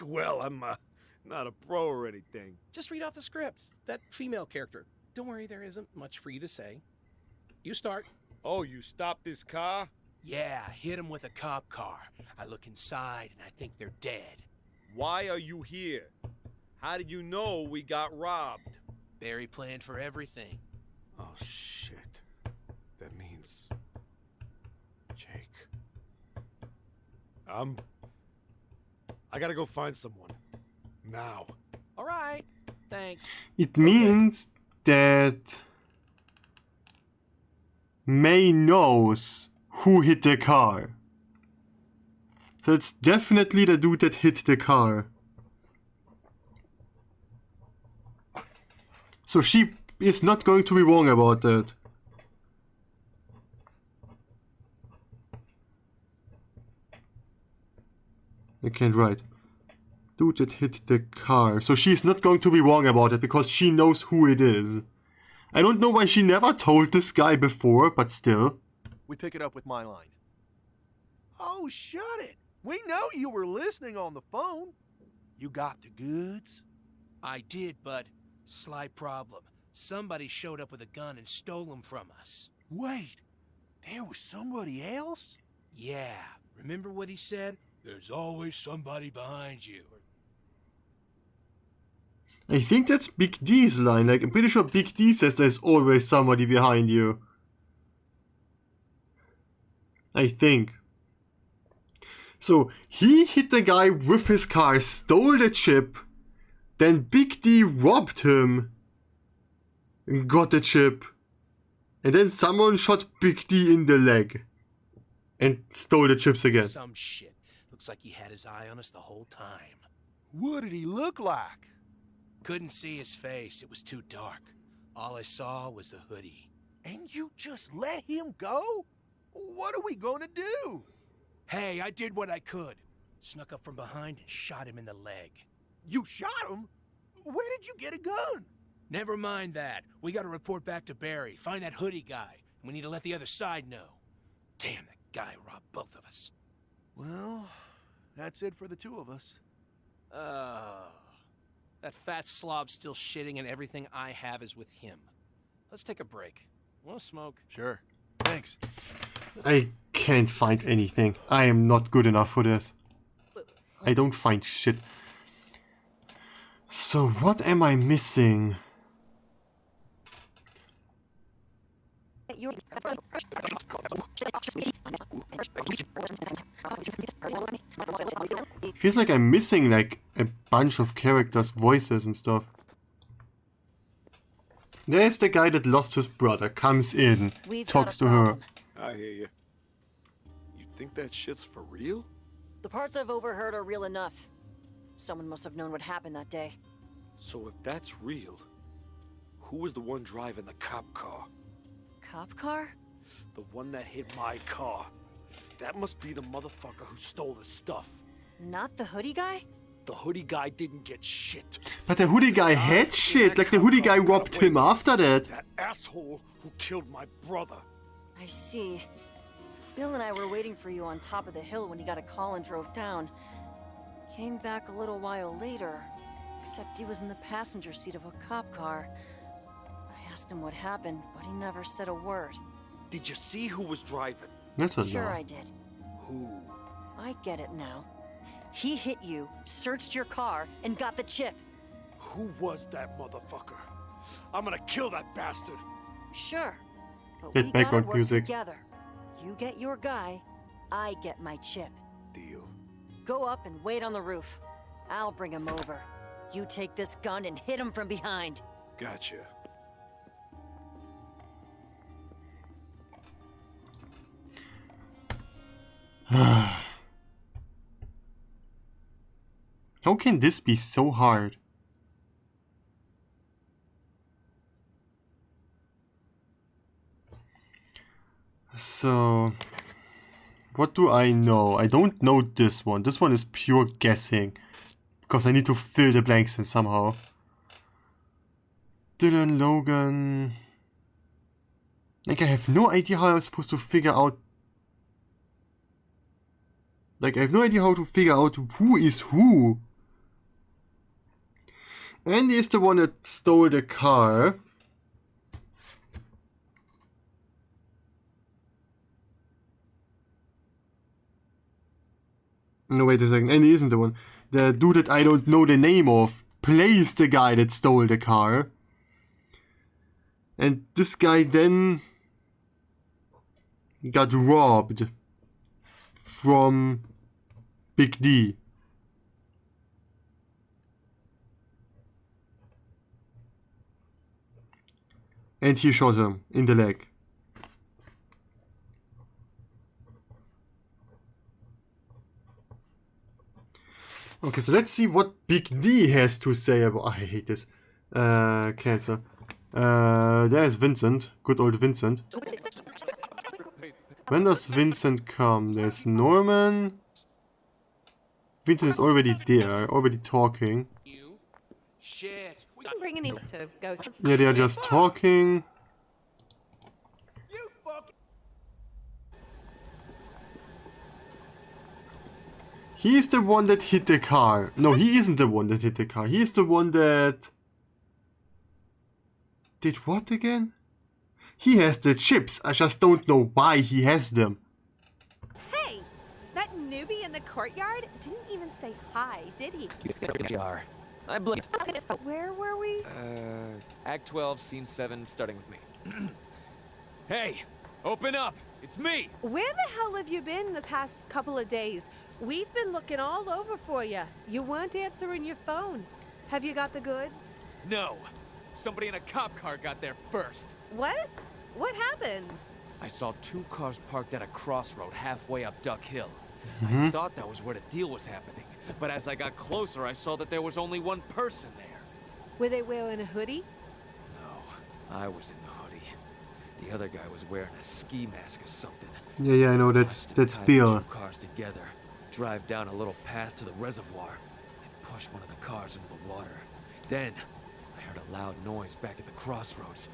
Speaker 11: Well, I'm not a pro or anything.
Speaker 3: Just read off the script. That female character. Don't worry, there isn't much for you to say. You start.
Speaker 11: Oh, you stopped this car?
Speaker 12: Yeah, hit him with a cop car. I look inside and I think they're dead.
Speaker 11: Why are you here? How did you know we got robbed?
Speaker 12: Barry planned for everything.
Speaker 11: Oh, shit. That means... Jake. I gotta go find someone. Now.
Speaker 3: All right. Thanks.
Speaker 1: It means that May knows who hit the car. So it's definitely the dude that hit the car. So she is not going to be wrong about that. I can't write. Dude that hit the car. So she's not going to be wrong about it because she knows who it is. I don't know why she never told this guy before, but still.
Speaker 9: We pick it up with my line. Oh, shut it. We know you were listening on the phone. You got the goods?
Speaker 12: I did, but slight problem. Somebody showed up with a gun and stole them from us.
Speaker 9: Wait, there was somebody else?
Speaker 12: Yeah, remember what he said? There's always somebody behind you.
Speaker 1: I think that's Big D's line. Like, I'm pretty sure Big D says there's always somebody behind you. I think. So, he hit the guy with his car, stole the chip, then Big D robbed him, and got the chip, and then someone shot Big D in the leg, and stole the chips again.
Speaker 12: Some shit. Looks like he had his eye on us the whole time.
Speaker 9: What did he look like?
Speaker 12: Couldn't see his face. It was too dark. All I saw was the hoodie.
Speaker 9: And you just let him go? What are we gonna do?
Speaker 12: Hey, I did what I could. Snuck up from behind and shot him in the leg.
Speaker 9: You shot him? Where did you get a gun?
Speaker 12: Never mind that. We gotta report back to Barry. Find that hoodie guy. We need to let the other side know. Damn, that guy robbed both of us.
Speaker 9: Well, that's it for the two of us.
Speaker 3: That fat slob's still shitting and everything I have is with him. Let's take a break. Want to smoke?
Speaker 9: Sure. Thanks.
Speaker 1: I can't find anything. I am not good enough for this. I don't find shit. So what am I missing? Feels like I'm missing like a bunch of characters' voices and stuff. There's the guy that lost his brother, comes in, talks to her.
Speaker 11: I hear you. You think that shit's for real?
Speaker 17: The parts I've overheard are real enough. Someone must have known what happened that day.
Speaker 11: So if that's real, who was the one driving the cop car?
Speaker 17: cop car?
Speaker 15: The one that hit my car. That must be the motherfucker who stole the stuff.
Speaker 17: Not the hoodie guy?
Speaker 15: The hoodie guy didn't get shit.
Speaker 1: But the hoodie guy had shit. Like the hoodie guy robbed him after that.
Speaker 15: That asshole who killed my brother.
Speaker 17: I see. Bill and I were waiting for you on top of the hill when he got a call and drove down. Came back a little while later, except he was in the passenger seat of a cop car. I asked him what happened, but he never said a word.
Speaker 15: Did you see who was driving?
Speaker 1: That's a
Speaker 17: Sure
Speaker 1: no.
Speaker 17: I did.
Speaker 15: Who?
Speaker 17: I get it now. He hit you, searched your car, and got the chip.
Speaker 15: Who was that motherfucker? I'm gonna kill that bastard.
Speaker 17: Sure. But
Speaker 1: Hit
Speaker 17: we
Speaker 1: background
Speaker 17: gotta work
Speaker 1: music.
Speaker 17: together. You get your guy, I get my chip.
Speaker 15: Deal.
Speaker 17: Go up and wait on the roof. I'll bring him over. You take this gun and hit him from behind.
Speaker 15: Gotcha.
Speaker 1: How can this be so hard? So, what do I know? I don't know this one. This one is pure guessing. Because I need to fill the blanks in somehow. Dylan, Logan... Like, I have no idea how I'm supposed to figure out... Like, I have no idea how to figure out who is who. Andy is the one that stole the car. No, wait a second. Andy isn't the one. The dude that I don't know the name of plays the guy that stole the car. And this guy then got robbed from Big D. And he shot him in the leg. Okay, so let's see what Big D has to say about... I hate this. Cancer. There's Vincent. Good old Vincent. When does Vincent come? There's Norman. Vincent is already there, already talking.
Speaker 12: Shit.
Speaker 23: I'm bringing it to go.
Speaker 1: Yeah, they are just talking. He's the one that hit the car. No, he isn't the one that hit the car. He's the one that... Did what again? He has the chips. I just don't know why he has them.
Speaker 23: Hey, that newbie in the courtyard didn't even say hi, did he?
Speaker 13: I blinked.
Speaker 23: Where were we?
Speaker 13: Act 12, Scene 7, starting with me. Hey, open up! It's me!
Speaker 23: Where the hell have you been the past couple of days? We've been looking all over for you. You weren't answering your phone. Have you got the goods?
Speaker 5: No. Somebody in a cop car got there first.
Speaker 23: What? What happened?
Speaker 5: I saw two cars parked at a crossroad halfway up Duck Hill.
Speaker 1: Mm-hmm.
Speaker 5: I thought that was where the deal was happening. But as I got closer, I saw that there was only one person there.
Speaker 23: Were they wearing a hoodie?
Speaker 5: No, I was in the hoodie. The other guy was wearing a ski mask or something.
Speaker 1: Yeah, I know, that's Bill.
Speaker 5: Two cars together, drive down a little path to the reservoir, and push one of the cars into the water. Then, I heard a loud noise back at the crossroads.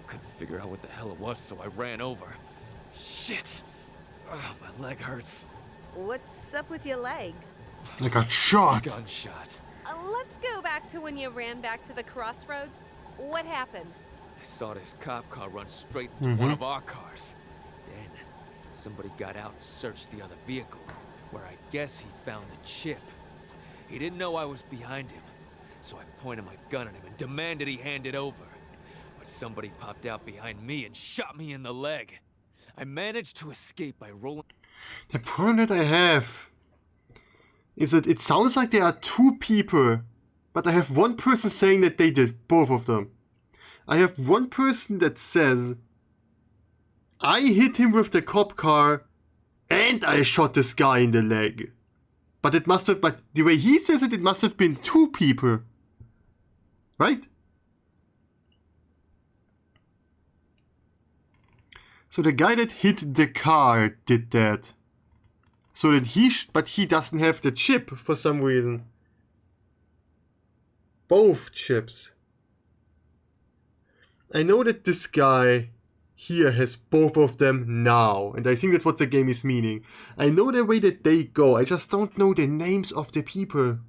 Speaker 5: Couldn't figure out what the hell it was, so I ran over. Shit! Oh, my leg hurts.
Speaker 23: What's up with your leg?
Speaker 1: I got shot.
Speaker 5: Gunshot.
Speaker 23: Let's go back to when you ran back to the crossroads. What happened?
Speaker 5: I saw this cop car run straight into one of our cars. Then, somebody got out and searched the other vehicle, where I guess he found the chip. He didn't know I was behind him, so I pointed my gun at him and demanded he hand it over. But somebody popped out behind me and shot me in the leg. I managed to escape by rolling...
Speaker 1: The problem that I have is that it sounds like there are two people, but I have one person saying that they did both of them. I have one person that says, I hit him with the cop car and I shot this guy in the leg. But it must have, but the way he says it, it must have been two people. Right? So the guy that hit the car did that. So that but he doesn't have the chip for some reason. Both chips. I know that this guy here has both of them now, and I think that's what the game is meaning. I know the way that they go, I just don't know the names of the people.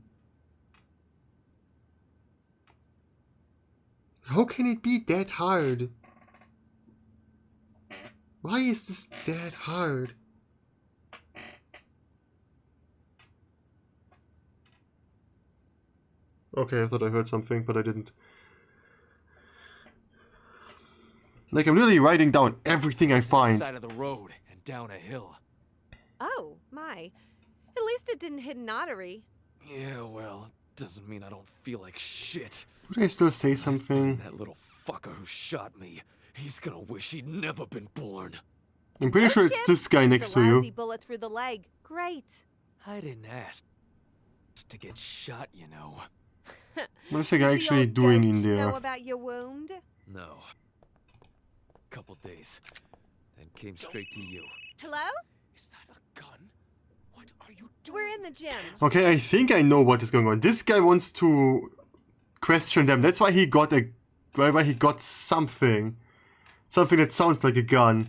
Speaker 1: How can it be that hard? Why is this that hard? Okay, I thought I heard something, but I didn't. Like, I'm literally writing down everything I find.
Speaker 5: Side of the road and down a hill.
Speaker 23: Oh, my. At least it didn't hit an artery.
Speaker 5: Yeah, well, doesn't mean I don't feel like shit.
Speaker 1: Would I still say something?
Speaker 5: That little fucker who shot me, he's gonna wish he'd never been born.
Speaker 1: I'm pretty sure it's this guy next to you.
Speaker 23: Bullet through the leg. Great.
Speaker 5: I didn't ask to get shot, you know.
Speaker 1: What is the guy actually doing in there?
Speaker 23: Know about your wound?
Speaker 5: No. Couple days, then came straight to you.
Speaker 23: Hello?
Speaker 12: Is that a gun? What are you doing?
Speaker 23: We're in the gym.
Speaker 1: Okay, I think I know what is going on. This guy wants to question them. That's why he got something. Something that sounds like a gun.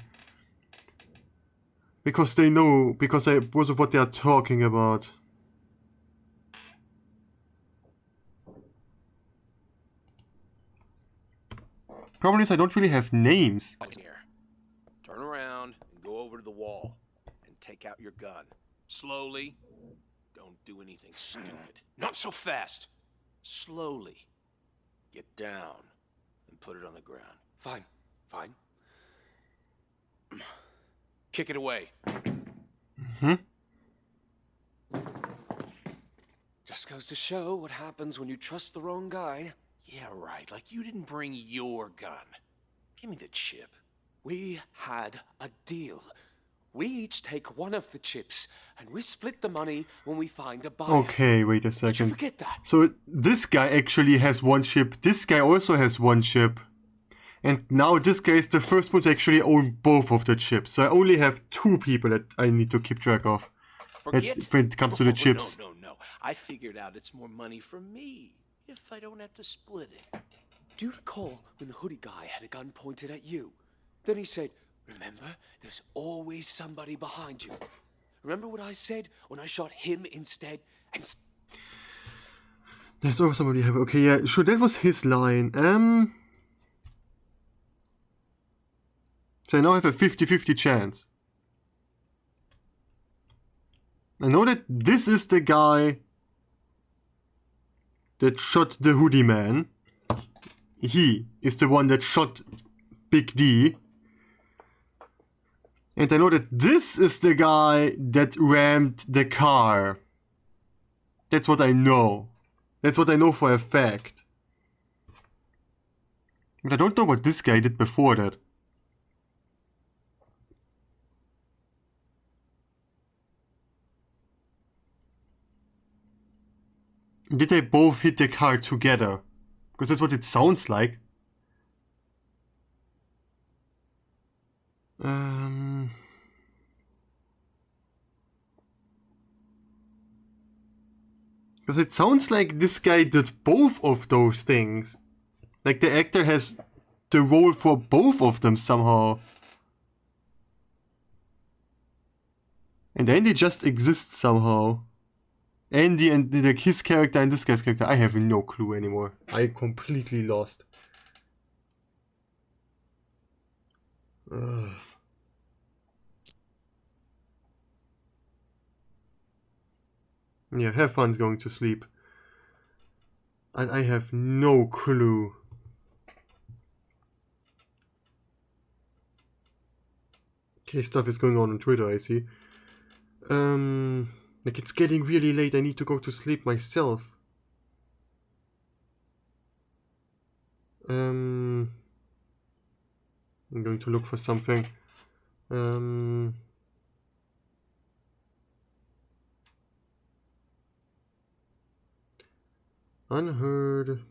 Speaker 1: Because they know, because of what they are talking about. Problem is I don't really have names.
Speaker 12: Here. Turn around and go over to the wall and take out your gun. Slowly. Don't do anything stupid. Not so fast. Slowly. Get down and put it on the ground. Fine. Fine. Kick it away.
Speaker 14: Just goes to show what happens when you trust the wrong guy.
Speaker 12: Yeah, right. Like you didn't bring your gun. Give me the chip.
Speaker 14: We had a deal. We each take one of the chips, and we split the money when we find a buyer.
Speaker 1: Okay, wait a
Speaker 14: Did you
Speaker 1: second.
Speaker 14: forget that?
Speaker 1: So this guy actually has one chip. This guy also has one chip. And now this guy is the first one to actually own both of the chips. So I only have two people that I need to keep track of.
Speaker 12: Forget?
Speaker 1: When it comes to the chips.
Speaker 12: No. I figured out it's more money for me if I don't have to split it.
Speaker 14: Do you recall when the hoodie guy had a gun pointed at you? Then he said, remember, there's always somebody behind you. Remember what I said when I shot him instead? And
Speaker 1: there's always somebody here. Okay, yeah, sure, that was his line. So I now have a 50-50 chance. I know that this is the guy that shot the hoodie man. He is the one that shot Big D. And I know that this is the guy that rammed the car. That's what I know. That's what I know for a fact. But I don't know what this guy did before that. Did they both hit the car together? Because that's what it sounds like. Because it sounds like this guy did both of those things. Like the actor has the role for both of them somehow. And Andy just exists somehow. Andy and like his character and this guy's character, I have no clue anymore. I completely lost. Ugh. Yeah, have fun going to sleep. I have no clue. Okay, stuff is going on Twitter, I see. Like it's getting really late, I need to go to sleep myself. I'm going to look for something. Unheard.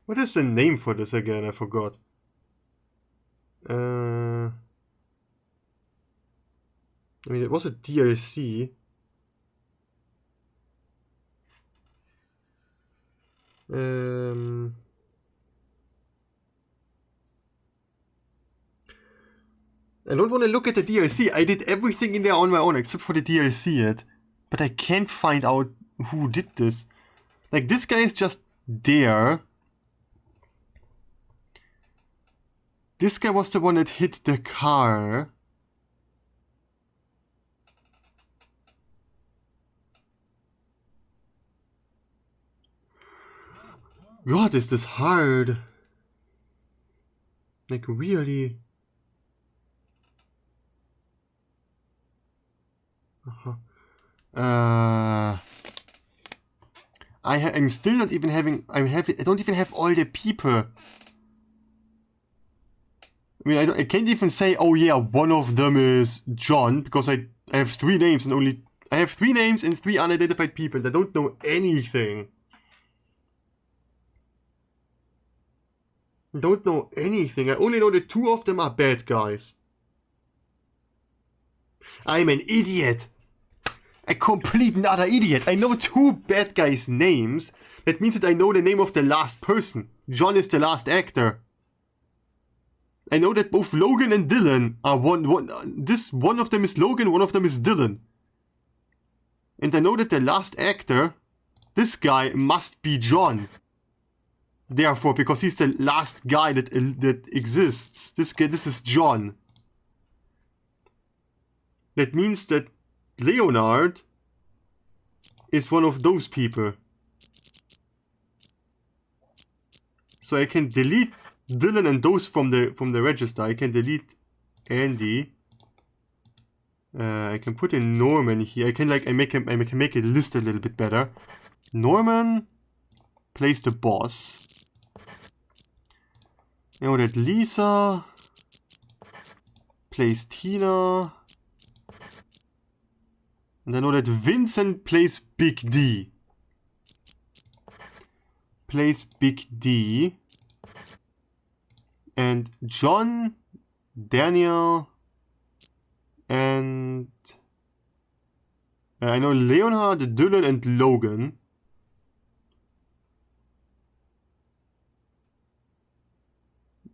Speaker 1: What is the name for this again? I forgot. I mean, it was a DLC. I don't want to look at the DLC. I did everything in there on my own except for the DLC yet. But I can't find out who did this. Like, this guy is just there. This guy was the one that hit the car. God, is this hard? Like, really? I'm still not even having. I don't even have all the people. I mean, I can't even say, oh yeah, one of them is John, because I have 3 names and I have 3 names and 3 unidentified people that don't know anything. Don't know anything. I only know that 2 of them are bad guys. I'm an idiot. A complete and utter idiot. I know 2 bad guys' names. That means that I know the name of the last person. John is the last actor. I know that both Logan and Dylan are one of them is Logan, one of them is Dylan. And I know that the last actor, this guy, must be John. Therefore, because he's the last guy that exists. This is John. That means that Leonard is one of those people. So I can delete Dylan and those from the register. I can delete Andy. I can put in Norman here. I can make a list a little bit better. Norman plays the boss. I know that Lisa plays Tina. And I know that Vincent plays Big D. And John, Daniel, and I know Leonard, Dylan, and Logan.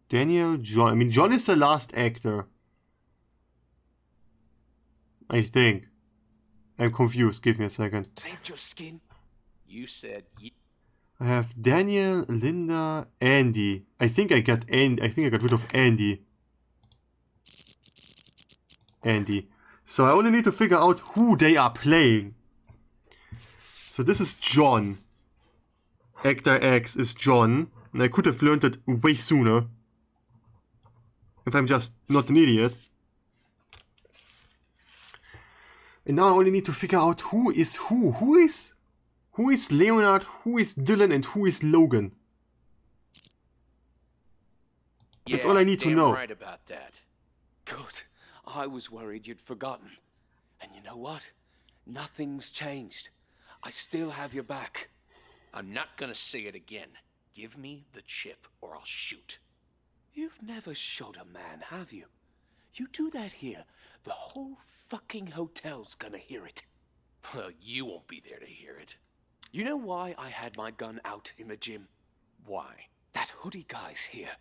Speaker 1: Daniel, John. I mean, John is the last actor. I think. I'm confused. Give me a second.
Speaker 12: Saved your skin? You said
Speaker 1: I have Daniel, Linda, Andy. I think I got rid of Andy. So I only need to figure out who they are playing. So this is John. Actor X is John. And I could have learned it way sooner. If I'm just not an idiot. And now I only need to figure out who is who. Who is Leonard, who is Dylan, and who is Logan? That's all I need to know.
Speaker 14: Right about that. Good. I was worried you'd forgotten. And you know what? Nothing's changed. I still have your back.
Speaker 12: I'm not gonna say it again. Give me the chip or I'll shoot.
Speaker 14: You've never shot a man, have you? You do that here, the whole fucking hotel's gonna hear it.
Speaker 12: Well, you won't be there to hear it.
Speaker 14: You know why I had my gun out in the gym?
Speaker 12: Why?
Speaker 14: That hoodie guy's here.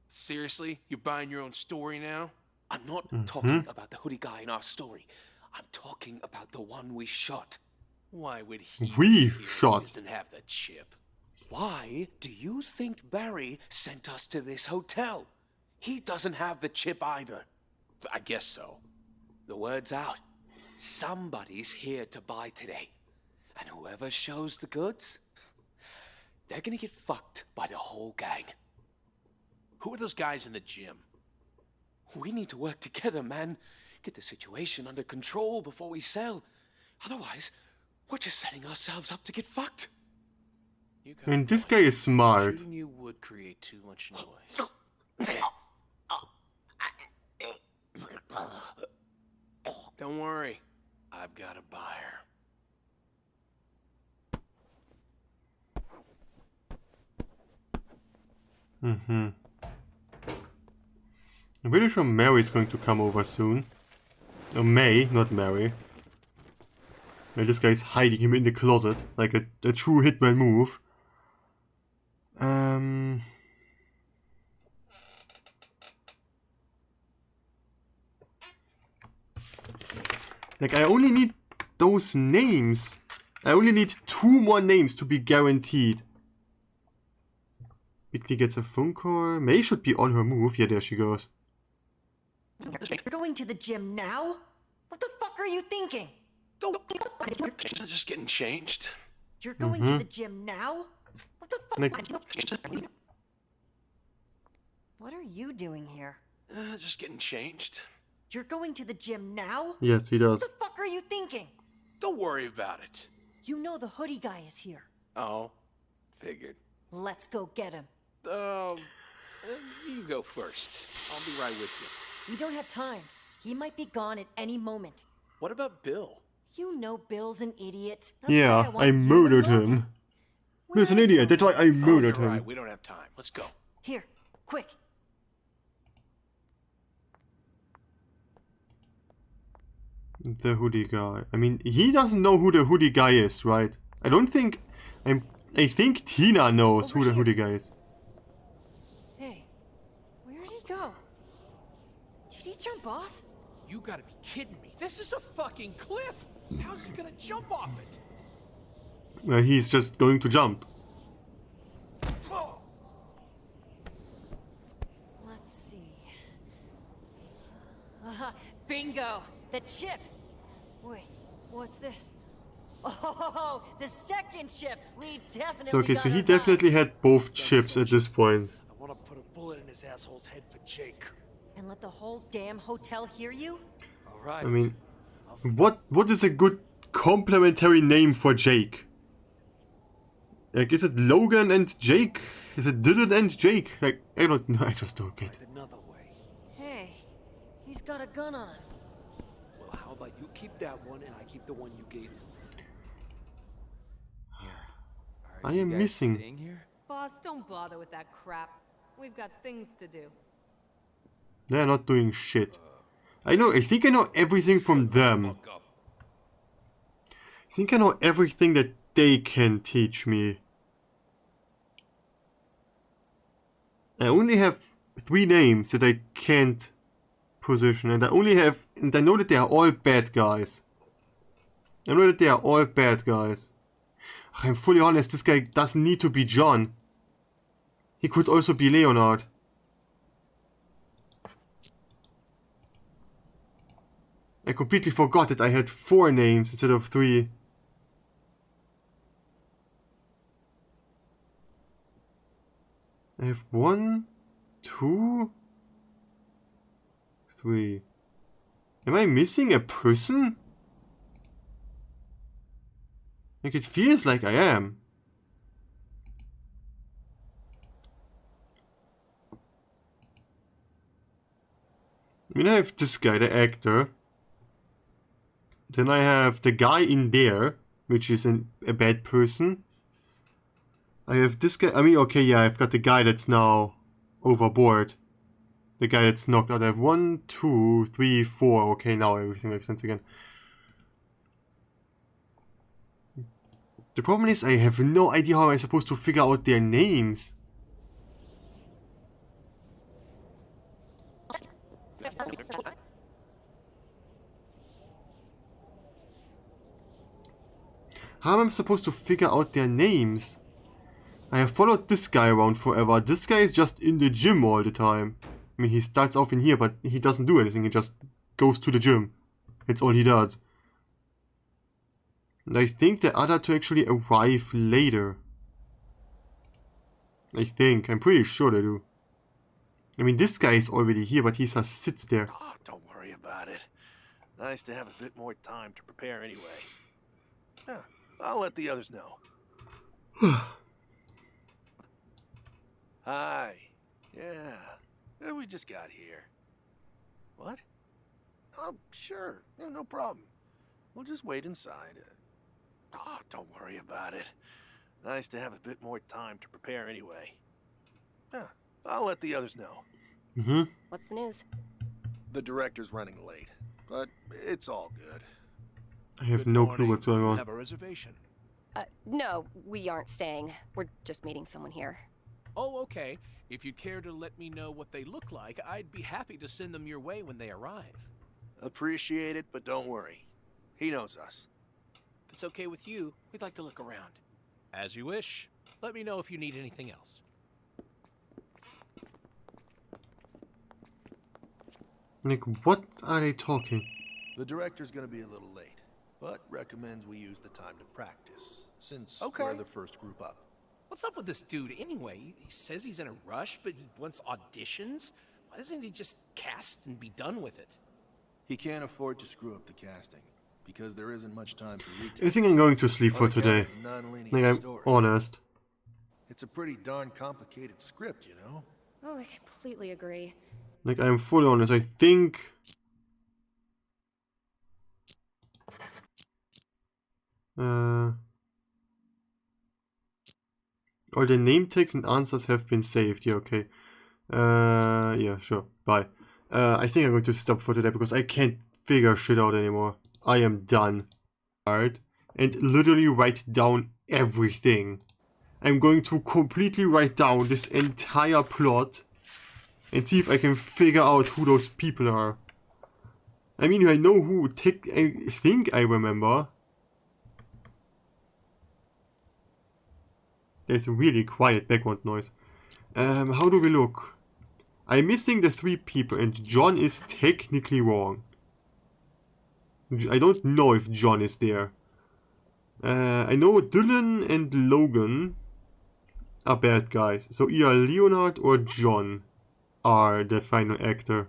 Speaker 12: Seriously? You're buying your own story now?
Speaker 14: I'm not talking about the hoodie guy in our story. I'm talking about the one we shot.
Speaker 12: Why would he
Speaker 14: doesn't have the chip? Why do you think Barry sent us to this hotel? He doesn't have the chip either.
Speaker 12: I guess so.
Speaker 14: The word's out. Somebody's here to buy today. And whoever shows the goods, they're gonna get fucked by the whole gang.
Speaker 12: Who are those guys in the gym?
Speaker 14: We need to work together, man. Get the situation under control before we sell. Otherwise, we're just setting ourselves up to get fucked.
Speaker 1: I mean, this guy is smart.
Speaker 12: Shooting you would create too much noise. Don't worry. I've got a buyer.
Speaker 1: I'm pretty sure Mary's going to come over soon. Or May, not Mary. Well, this guy's hiding him in the closet, like a true hitman move. Like, I only need those names. I only need 2 more names to be guaranteed. Whitney gets a phone call. May should be on her move. Yeah, there she goes.
Speaker 4: You're going to the gym now? What the fuck are you thinking?
Speaker 12: You're just getting changed.
Speaker 4: You're going to the gym now? What the fuck?
Speaker 1: Like,
Speaker 4: what are you doing here?
Speaker 12: Just getting changed.
Speaker 4: You're going to the gym now?
Speaker 1: yes, he does.
Speaker 4: What the fuck are you thinking?
Speaker 12: Don't worry about it.
Speaker 4: You know the hoodie guy is here.
Speaker 12: Oh, figured.
Speaker 4: Let's go get him.
Speaker 12: You go first. I'll be right with you.
Speaker 4: We don't have time. He might be gone at any moment.
Speaker 12: What about Bill?
Speaker 4: You know Bill's an idiot. That's
Speaker 1: Yeah,
Speaker 4: why
Speaker 1: I
Speaker 4: want
Speaker 1: murdered
Speaker 4: you alone.
Speaker 1: him. He's an idiot. That's why I murdered
Speaker 12: You're
Speaker 1: him.
Speaker 12: right. We don't have time. Let's go.
Speaker 4: Here, quick.
Speaker 1: The hoodie guy. I mean, he doesn't know who the hoodie guy is, right? I don't think... I think Tina knows who the hoodie guy is.
Speaker 4: Hey, where'd he go? Did he jump off?
Speaker 12: You gotta be kidding me. This is a fucking cliff. How's he gonna jump off it?
Speaker 1: Well, he's just going to jump.
Speaker 4: Let's see. Bingo! The chip! Wait, what's this? Oh, the second chip! We definitely
Speaker 1: So, okay,
Speaker 4: got
Speaker 1: so he
Speaker 4: her back.
Speaker 1: definitely had both chips at this point.
Speaker 15: I want to put a bullet in his asshole's head for Jake.
Speaker 4: And let the whole damn hotel hear you?
Speaker 15: All right.
Speaker 1: I mean, what is a good complementary name for Jake? Like, is it Logan and Jake? Is it Dylan and Jake? Like, I don't know, I just don't get it.
Speaker 15: Another way.
Speaker 4: Hey, he's got a gun on him.
Speaker 15: Well, how about you keep that one and I keep the one you gave him?
Speaker 1: I am missing.
Speaker 13: Here?
Speaker 23: Boss, don't bother with that crap. We've got things to do.
Speaker 1: They're not doing shit. I think I know everything from them. I think I know everything that they can teach me. I only have 3 names that I can't position, and I know that they are all bad guys. I know that they are all bad guys. I'm fully honest, this guy doesn't need to be John. He could also be Leonard. I completely forgot that I had 4 names instead of 3. I have 1, 2, 3. Am I missing a person? Like, it feels like I am. I mean, I have this guy, the actor. Then I have the guy in there, which is a bad person. I have this guy. I mean, okay, yeah, I've got the guy that's now overboard. The guy that's knocked out. I have 1, 2, 3, 4. Okay, now everything makes sense again. The problem is I have no idea how I'm supposed to figure out their names. How am I supposed to figure out their names? I have followed this guy around forever. This guy is just in the gym all the time. I mean, he starts off in here, but he doesn't do anything. He just goes to the gym. That's all he does. And I think the other 2 actually arrive later. I think. I'm pretty sure they do. I mean, this guy is already here, but he just sits there.
Speaker 9: Oh, don't worry about it. Nice to have a bit more time to prepare anyway. Yeah, I'll let the others know. Hi. Yeah, we just got here. What? Oh, sure. Yeah, no problem. We'll just wait inside. Oh, don't worry about it. Nice to have a bit more time to prepare anyway. Yeah, I'll let the others know.
Speaker 1: Mm-hmm.
Speaker 8: What's the news?
Speaker 9: The director's running late, but it's all good.
Speaker 1: I have no clue what's going
Speaker 15: You
Speaker 1: on.
Speaker 15: have a reservation?
Speaker 8: No, we aren't staying. We're just meeting someone here.
Speaker 12: Oh, okay. If you'd care to let me know what they look like, I'd be happy to send them your way when they arrive.
Speaker 9: Appreciate it, but don't worry. He knows us.
Speaker 12: If it's okay with you, we'd like to look around. As you wish. Let me know if you need anything else.
Speaker 1: Like, what are they talking?
Speaker 9: The director's gonna be a little late, but recommends we use the time to practice, since
Speaker 12: Okay.
Speaker 9: we're the first group up.
Speaker 12: What's up with this dude anyway? He says he's in a rush, but he wants auditions? Why doesn't he just cast and be done with it?
Speaker 9: He can't afford to screw up the casting, because there isn't much time for retakes.
Speaker 1: I think I'm going to sleep for
Speaker 9: On account
Speaker 1: today.
Speaker 9: of the non-linear
Speaker 1: Like, I'm
Speaker 9: story.
Speaker 1: honest.
Speaker 9: It's a pretty darn complicated script, you know?
Speaker 8: Oh, I completely agree.
Speaker 1: Like, I'm fully honest. I think... all the name tags and answers have been saved. Yeah, okay. Yeah, sure. Bye. I think I'm going to stop for today because I can't figure shit out anymore. I am done. Alright. And literally write down everything. I'm going to completely write down this entire plot and see if I can figure out who those people are. I mean, I know who. I think I remember. There's a really quiet background noise. How do we look? I'm missing the 3 people and John is technically wrong. I don't know if John is there. I know Dylan and Logan are bad guys. So either Leonard or John are the final actor.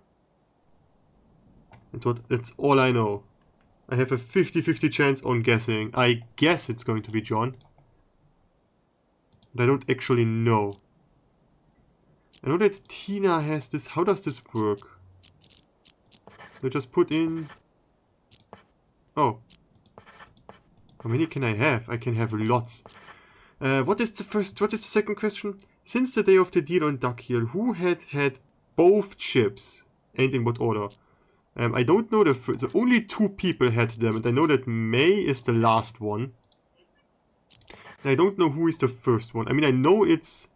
Speaker 1: That's all I know. I have a 50-50 chance on guessing. I guess it's going to be John. But I don't actually know. I know that Tina has this. How does this work? Do I just put in... Oh. How many can I have? I can have lots. What is the second question? Since the day of the deal on Duck Hill, who had both chips? And in what order? I don't know the first. So only 2 people had them, and I know that May is the last one. And I don't know who is the first one. I mean, I know it's...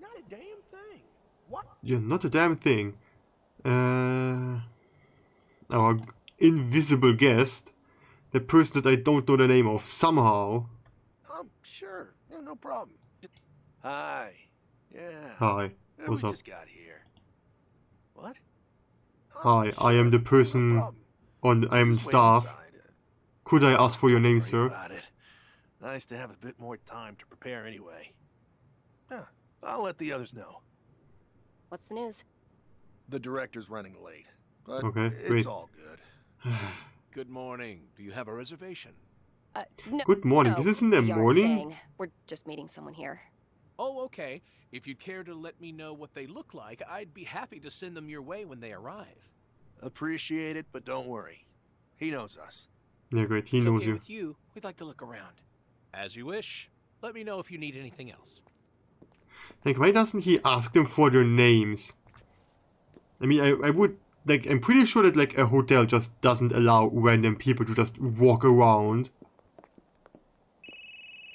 Speaker 21: Not a damn thing. What?
Speaker 1: Yeah, not a damn thing. Our invisible guest. The person that I don't know the name of, somehow.
Speaker 9: Sure. Yeah, no problem. Hi. Yeah.
Speaker 1: Hi. What's
Speaker 9: we
Speaker 1: up?
Speaker 9: just got here. What?
Speaker 1: Hi, I am the person on... I am staff. Could I ask for your name, sir?
Speaker 9: About it. Nice to have a bit more time to prepare anyway. Yeah, I'll let the others know.
Speaker 8: What's the news?
Speaker 9: The director's running late, but
Speaker 1: Okay,
Speaker 9: it's
Speaker 1: great.
Speaker 9: all good.
Speaker 15: Good morning. Do you have a reservation?
Speaker 8: No,
Speaker 1: Good morning.
Speaker 8: no,
Speaker 1: This isn't the
Speaker 8: we aren't
Speaker 1: morning?
Speaker 8: staying. We're just meeting someone here.
Speaker 12: Oh, okay. If you'd care to let me know what they look like, I'd be happy to send them your way when they arrive.
Speaker 9: Appreciate it, but don't worry. He knows us.
Speaker 1: Yeah, great. He
Speaker 12: It's
Speaker 1: knows
Speaker 12: okay
Speaker 1: you.
Speaker 12: with you, we'd like to look around. As you wish. Let me know if you need anything else.
Speaker 1: Like, why doesn't he ask them for their names? I mean, I would... Like, I'm pretty sure that, like, a hotel just doesn't allow random people to just walk around.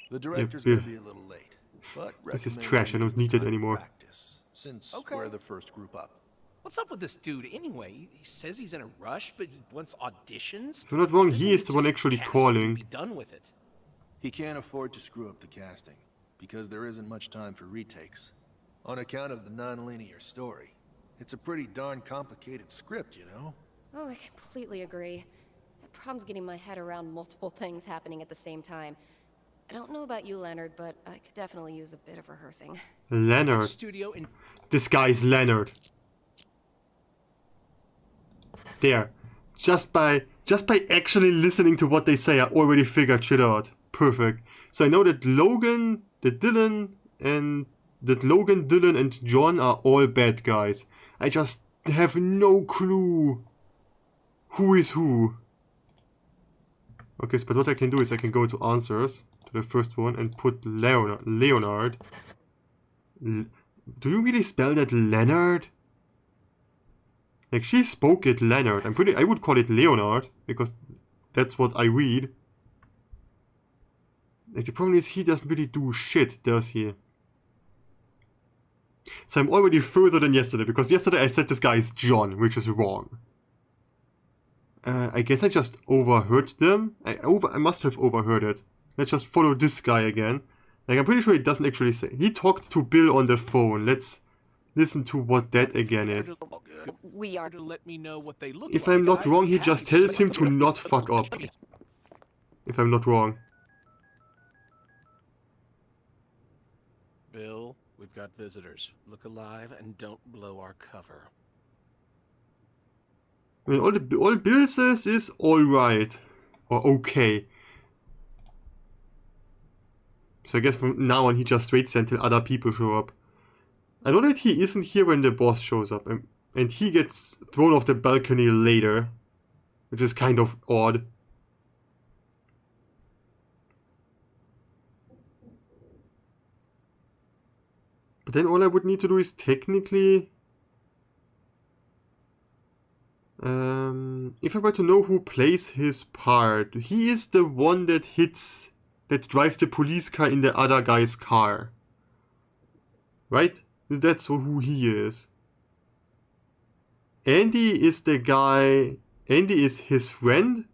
Speaker 9: The director's
Speaker 1: Yeah,
Speaker 9: gonna be a little late, but
Speaker 1: this is
Speaker 9: recommend
Speaker 1: trash. I
Speaker 9: we
Speaker 1: don't
Speaker 9: use
Speaker 1: need
Speaker 9: the
Speaker 1: it
Speaker 9: time to
Speaker 1: anymore.
Speaker 9: practice, since
Speaker 12: Okay.
Speaker 9: we're the first group up.
Speaker 12: What's up with this dude anyway? He says he's in a rush, but he wants auditions?
Speaker 1: If I'm not wrong,
Speaker 12: Doesn't
Speaker 1: he is the one
Speaker 12: just
Speaker 1: actually
Speaker 12: cast
Speaker 1: calling.
Speaker 12: and be done with it.
Speaker 9: He can't afford to screw up the casting, because there isn't much time for retakes. On account of the non-linear story. It's a pretty darn complicated script, you know?
Speaker 8: Oh, I completely agree. I have problems getting my head around multiple things happening at the same time. I don't know about you, Leonard, but I could definitely use a bit of rehearsing.
Speaker 1: Leonard.
Speaker 12: Studio in
Speaker 1: This guy is Leonard. There. Just by actually listening to what they say, I already figured shit out. Perfect. So I know that Logan, Dylan, and John are all bad guys. I just have no clue who is who. Okay, so but what I can do is I can go to answers, to the first one, and put Leonard. Do you really spell that Leonard? Like, she spoke it Leonard. I would call it Leonard, because that's what I read. Like, the problem is he doesn't really do shit, does he? So I'm already further than yesterday, because yesterday I said this guy is John, which is wrong. I guess I just overheard them. I must have overheard it. Let's just follow this guy again. Like, I'm pretty sure he doesn't actually say. He talked to Bill on the phone. Let's listen to what that again is.
Speaker 12: We are to let me know what they look
Speaker 1: If
Speaker 12: like.
Speaker 1: I'm not
Speaker 12: I'd
Speaker 1: wrong,
Speaker 12: be
Speaker 1: he
Speaker 12: happy
Speaker 1: just
Speaker 12: to
Speaker 1: tells
Speaker 12: see
Speaker 1: him to not fuck up. If I'm not wrong.
Speaker 12: Bill, we've got visitors. Look alive and don't blow our cover.
Speaker 1: I mean, all Bill says is alright. Or okay. So I guess from now on he just waits until other people show up. I know that he isn't here when the boss shows up. And he gets thrown off the balcony later. Which is kind of odd. But then all I would need to do is technically... if I were to know who plays his part, he is the one that drives the police car in the other guy's car. Right? That's who he is. Andy is the guy... Andy is his friend?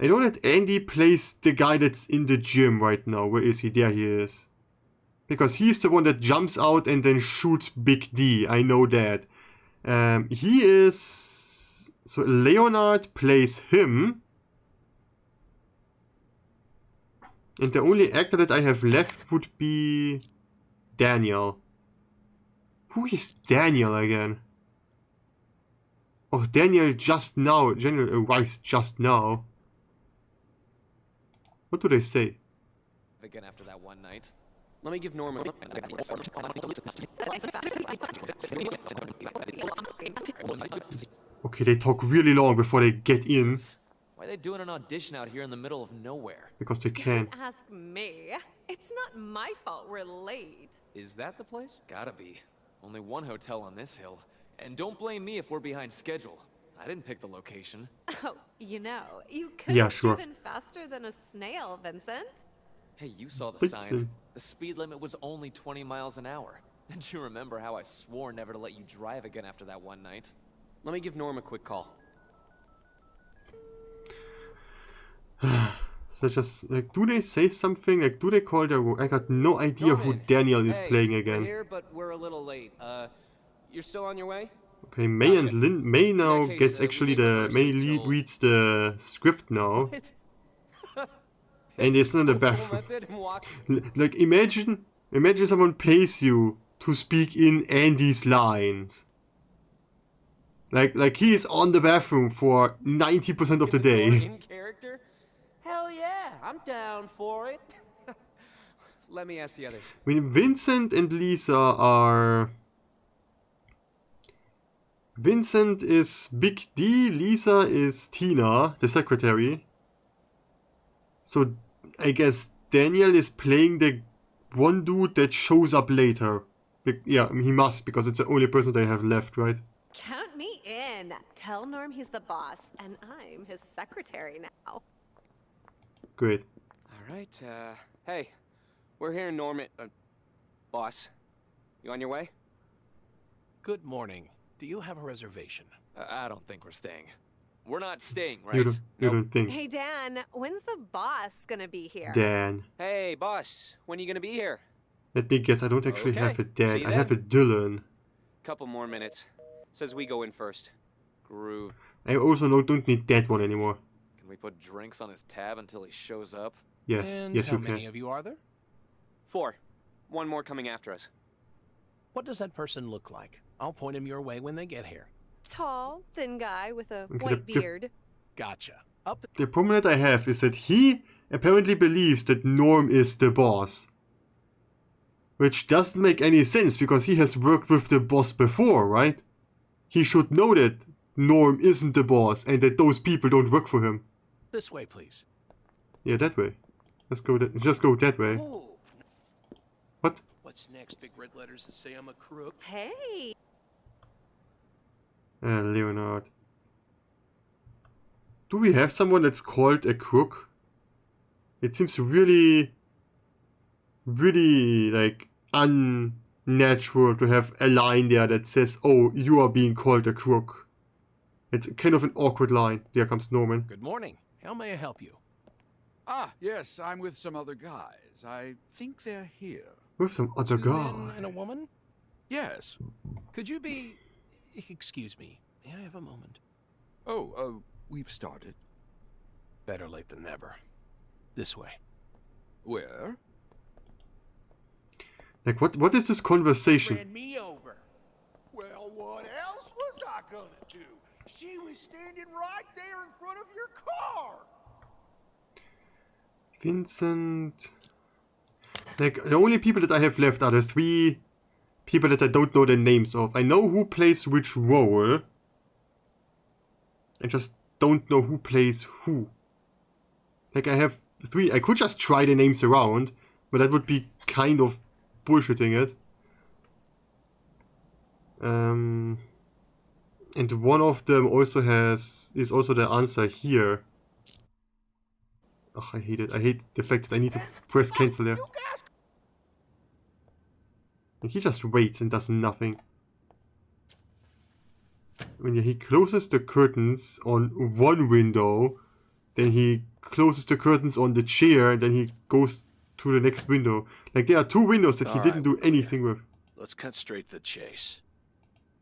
Speaker 1: I know that Andy plays the guy that's in the gym right now. Where is he? There he is. Because he's the one that jumps out and then shoots Big D. I know that. He is... So Leonard plays him. And the only actor that I have left would be... Daniel. Who is Daniel again? Oh, Daniel just now. Daniel arrives just now. What do they say?
Speaker 13: Again after that one night. Let me give Norman.
Speaker 1: Okay, they talk really long before they get in.
Speaker 5: Why are they doing an audition out here in the middle of nowhere?
Speaker 1: Because they can.
Speaker 23: Don't ask me. It's not my fault we're late.
Speaker 5: Is that the place? Gotta be. Only one hotel on this hill. And don't blame me if we're behind schedule. I didn't pick the location.
Speaker 23: Oh, you know, you could
Speaker 1: Yeah,
Speaker 23: have
Speaker 1: sure.
Speaker 23: driven faster than a snail, Vincent.
Speaker 5: Hey, you saw the
Speaker 1: Thanks,
Speaker 5: sign. The speed limit was only 20 miles an hour. And you remember how I swore never to let you drive again after that one night?
Speaker 13: Let me give Norm a quick call.
Speaker 1: So just like, do they say something? Like, do they call their? I got no idea who Daniel is playing again.
Speaker 13: Here, but we're a little late. You're still on your way?
Speaker 1: Okay, May and Lynn. May now gets actually the reads the script now. And it's not in the bathroom. Like, imagine someone pays you to speak in Andy's lines. Like he's on the bathroom for 90% of the day.
Speaker 13: In character? Hell yeah, I'm down for it. Let me ask the others.
Speaker 1: I mean, Vincent and Lisa are... Vincent is Big D, Lisa is Tina, the secretary. So, I guess Daniel is playing the one dude that shows up later. Yeah, I mean, he must, because it's the only person they have left, right?
Speaker 23: Count me in. Tell Norm he's the boss, and I'm his secretary now.
Speaker 1: Great.
Speaker 13: All right, hey, we're here in Norman. Boss, you on your way?
Speaker 12: Good morning. Do you have a reservation?
Speaker 5: I don't think we're staying. We're not staying, right?
Speaker 1: You don't think.
Speaker 23: Hey, Dan, when's the boss gonna be here?
Speaker 1: Dan.
Speaker 13: Hey, boss, when are you gonna be here?
Speaker 1: Let me guess, I don't actually have a
Speaker 13: See
Speaker 1: Dan.
Speaker 13: you
Speaker 1: I have a
Speaker 13: then.
Speaker 1: Dylan.
Speaker 13: Couple more minutes. Says we go in first. Groove.
Speaker 1: I also don't need that one anymore.
Speaker 5: Can we put drinks on his tab until he shows up?
Speaker 1: Yes,
Speaker 12: And
Speaker 1: yes
Speaker 12: how
Speaker 1: you
Speaker 12: many
Speaker 1: can.
Speaker 12: of you are there?
Speaker 13: 4. One more coming after us.
Speaker 12: What does that person look like? I'll point him your way when they get here.
Speaker 23: Tall, thin guy with a
Speaker 1: Okay,
Speaker 23: white
Speaker 1: the-
Speaker 23: beard.
Speaker 12: Gotcha. Up
Speaker 1: The problem that I have is that he apparently believes that Norm is the boss. Which doesn't make any sense because he has worked with the boss before, right? He should know that Norm isn't the boss and that those people don't work for him.
Speaker 12: this way, please.
Speaker 1: Yeah, that way. Just go that way. What?
Speaker 12: What's next? Big red letters that say I'm a crook?
Speaker 23: Hey!
Speaker 1: Leonard. Do we have someone that's called a crook? It seems really, really like unnatural to have a line there that says, "Oh, you are being called a crook." It's kind of an awkward line. There comes Norman.
Speaker 3: Good morning. How may I help you?
Speaker 6: Ah, yes, I'm with some other guys. I think they're here.
Speaker 1: With some other
Speaker 3: Two
Speaker 1: guy.
Speaker 3: men and a woman?
Speaker 6: Yes.
Speaker 3: Could you be... Excuse me. May I have a moment?
Speaker 6: Oh, we've started.
Speaker 3: Better late than never. This way.
Speaker 6: Where?
Speaker 1: Like, what is this conversation?
Speaker 12: Ran me over.
Speaker 21: Well, what else was I gonna do? She was standing right there in front of your car.
Speaker 1: Vincent... Like, the only people that I have left are the 3 people that I don't know the names of. I know who plays which role. I just don't know who plays who. Like, I have 3... I could just try the names around, but that would be kind of bullshitting it. And one of them also is also the answer here. Oh, I hate it. I hate the fact that I need to press cancel there. And he just waits and does nothing. When he closes the curtains on one window, then he closes the curtains on the chair, and then he goes to the next window. Like, there are 2 windows that he didn't do anything with.
Speaker 15: Let's cut straight to the chase.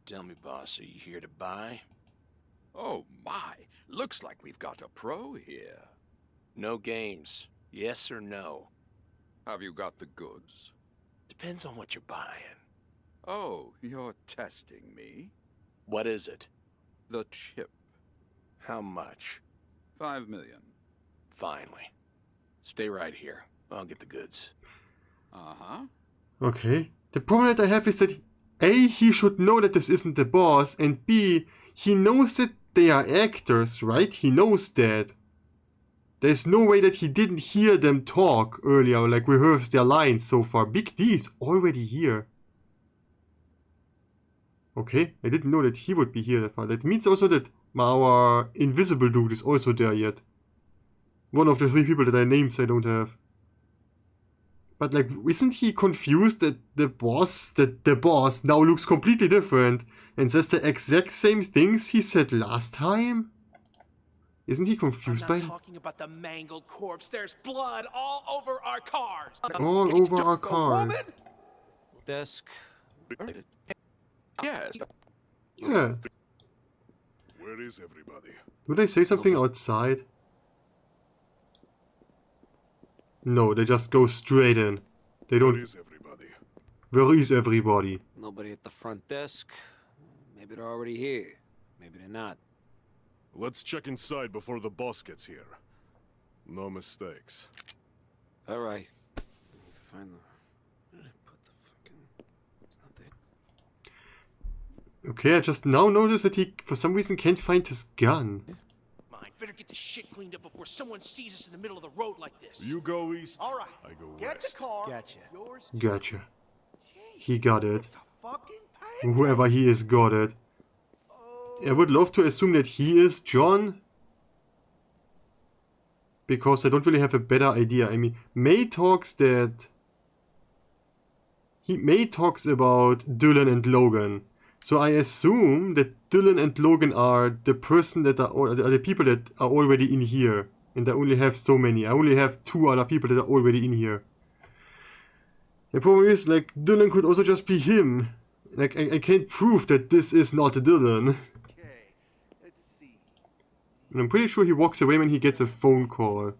Speaker 15: Tell me, boss, are you here to buy?
Speaker 6: Oh, my. Looks like we've got a pro here.
Speaker 15: No games. Yes or no?
Speaker 6: Have you got the goods?
Speaker 15: Depends on what you're buying.
Speaker 6: Oh, you're testing me?
Speaker 15: What is it?
Speaker 6: The chip.
Speaker 15: How much?
Speaker 6: 5 million.
Speaker 15: Finally. Stay right here. I'll get the goods.
Speaker 6: Uh-huh.
Speaker 1: Okay. The problem that I have is that A, he should know that this isn't the boss, and B, he knows that they are actors, right? He knows that. There's no way that he didn't hear them talk earlier, like rehearse their lines so far. Big D is already here. Okay, I didn't know that he would be here that far. That means also that our invisible dude is also there yet. One of the 3 people that I names I don't have. But like, isn't he confused that the boss now looks completely different and says the exact same things he said last time? Isn't he confused by...
Speaker 12: I'm not talking about the mangled corpse. There's blood all over our cars.
Speaker 1: All over our cars.
Speaker 13: Desk.
Speaker 6: Yes.
Speaker 1: Yeah.
Speaker 24: Where is everybody?
Speaker 1: Would they say something outside? No, they just go straight in. They don't...
Speaker 24: Where is everybody?
Speaker 1: Where is everybody?
Speaker 13: Nobody at the front desk. Maybe they're already here. Maybe they're not.
Speaker 24: Let's check inside before the boss gets here. No mistakes.
Speaker 11: All right. Let me find the... Where did I put the fucking... It's not there.
Speaker 1: Okay, I just now noticed that he, for some reason, can't find his gun.
Speaker 12: Mine. Better get this shit cleaned up before someone sees us in the middle of the road like this.
Speaker 24: You go east.
Speaker 12: All right.
Speaker 24: I go
Speaker 21: Get
Speaker 24: west.
Speaker 21: the car.
Speaker 13: Gotcha.
Speaker 21: Yours.
Speaker 1: Gotcha. He got it.
Speaker 21: Fucking
Speaker 1: Whoever he is got it. I would love to assume that he is John. Because I don't really have a better idea. I mean, May talks about Dylan and Logan. So I assume that Dylan and Logan are the person that are the people that are already in here. And I only have so many. I only have 2 other people that are already in here. The problem is, like, Dylan could also just be him. Like, I can't prove that this is not Dylan.
Speaker 21: Okay, let's see.
Speaker 1: And I'm pretty sure he walks away when he gets a phone call.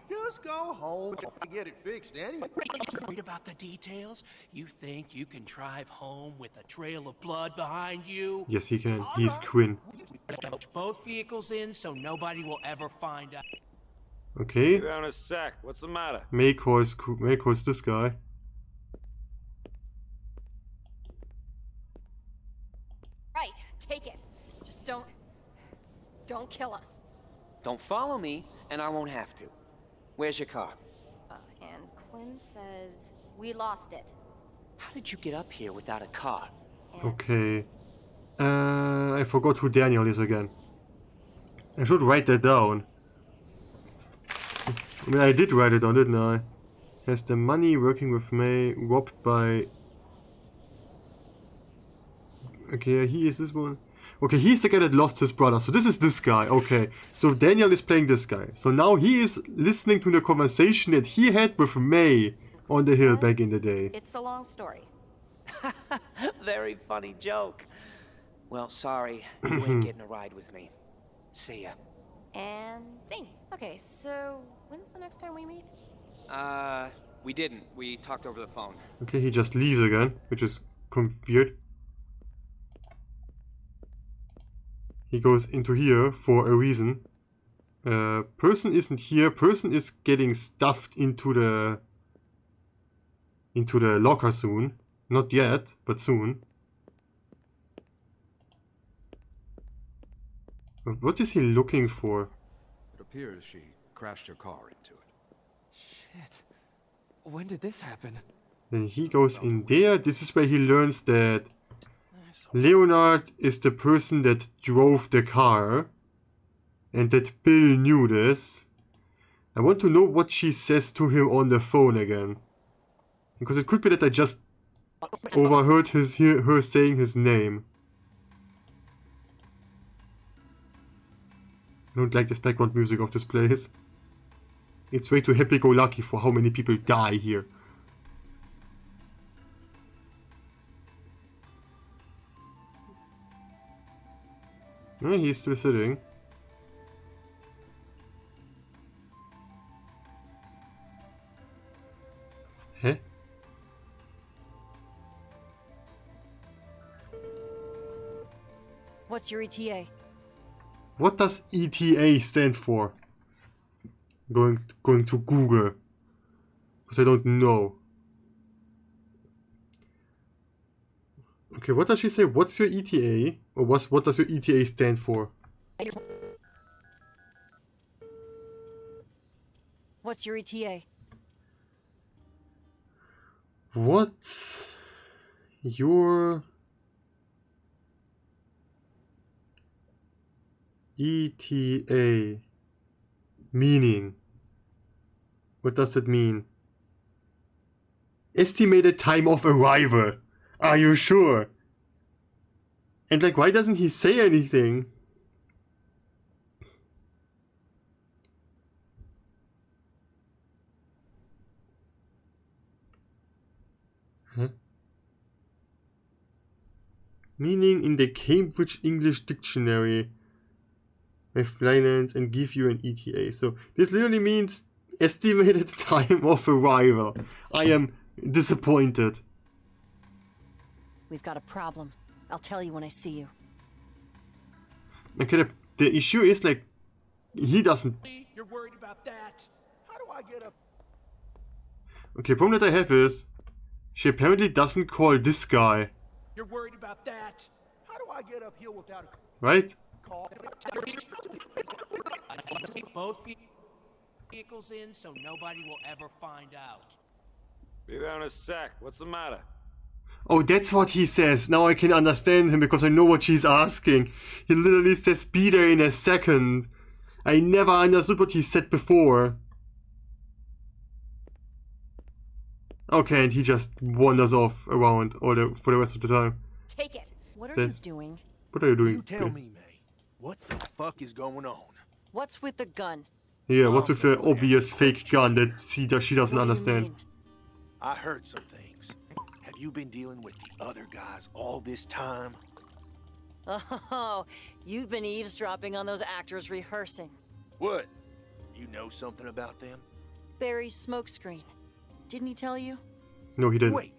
Speaker 21: Just go home and get it fixed, anyway.
Speaker 12: Worried about the details? You think you can drive home with a trail of blood behind you?
Speaker 1: Yes, he can. He's Quinn.
Speaker 12: Both vehicles in so nobody will ever find out.
Speaker 1: Okay.
Speaker 11: Down a sec. What's the matter?
Speaker 1: May calls this guy.
Speaker 17: Right, take it. Just don't kill us.
Speaker 13: Don't follow me, and I won't have to. Where's your car?
Speaker 8: And Quinn? phone says we lost it.
Speaker 12: How did you get up here without a car?
Speaker 1: Okay. I forgot who Daniel is again. I should write that down. I mean, I did write it down, didn't I? Has the money, working with May, robbed by... Okay, he is this one. Okay, he's the guy that lost his brother. So this is this guy. Okay, so Daniel is playing this guy. So now he is listening to the conversation that he had with May on the hill back in the day.
Speaker 8: It's a long story.
Speaker 12: Very funny joke. Well, sorry, you ain't getting a ride with me. See ya.
Speaker 8: And scene. Okay, so when's the next time we meet?
Speaker 13: We didn't. We talked over the phone.
Speaker 1: Okay, he just leaves again, which is weird. He goes into here for a reason. Person isn't here. Person is getting stuffed into the locker soon. Not yet, but soon. But what is he looking for?
Speaker 6: It appears she crashed her car into it.
Speaker 13: Shit. When did this happen?
Speaker 1: Then he goes in there. This is where he learns that Leonard is the person that drove the car. And that Bill knew this. I want to know what she says to him on the phone again. Because it could be that I just overheard her saying his name. I don't like this background music of this place. It's way too happy-go-lucky for how many people die here. Yeah, he's still sitting. Huh?
Speaker 17: What's your ETA?
Speaker 1: What does ETA stand for? Going to Google. Because I don't know. Okay, what does she say? What's your ETA? Or what does your ETA stand for?
Speaker 17: What's your ETA?
Speaker 1: What's your ETA meaning? What does it mean? Estimated time of arrival. Are you sure? And like, why doesn't he say anything? Huh? Meaning in the Cambridge English Dictionary. My finance and give you an ETA. So this literally means estimated time of arrival. I am disappointed.
Speaker 17: We've got a problem. I'll tell you when I see you.
Speaker 1: Okay, the issue is like he doesn't.
Speaker 12: You're worried about that?
Speaker 21: How do I get up?
Speaker 1: Okay, problem that I have is she apparently doesn't call this guy.
Speaker 12: You're worried about that?
Speaker 21: How do I get uphill without a
Speaker 1: Right?
Speaker 21: call?
Speaker 12: Both vehicles in so nobody will ever find out.
Speaker 11: Be there in a sec. What's the matter?
Speaker 1: Oh, that's what he says. Now I can understand him because I know what she's asking. He literally says be there in a second. I never understood what he said before. Okay, and he just wanders off around for the rest of the time.
Speaker 17: Take it. What are you doing?
Speaker 1: What are you doing?
Speaker 21: You tell me, May. What the fuck is going on?
Speaker 17: What's with the gun?
Speaker 1: Yeah, what's with the obvious fake gun that she doesn't understand?
Speaker 21: I heard some things. Have you been dealing with the other guys all this time?
Speaker 17: Oh, you've been eavesdropping on those actors rehearsing.
Speaker 21: What? You know something about them?
Speaker 17: Barry's smokescreen. Didn't he tell you?
Speaker 1: No, he didn't.
Speaker 21: Wait,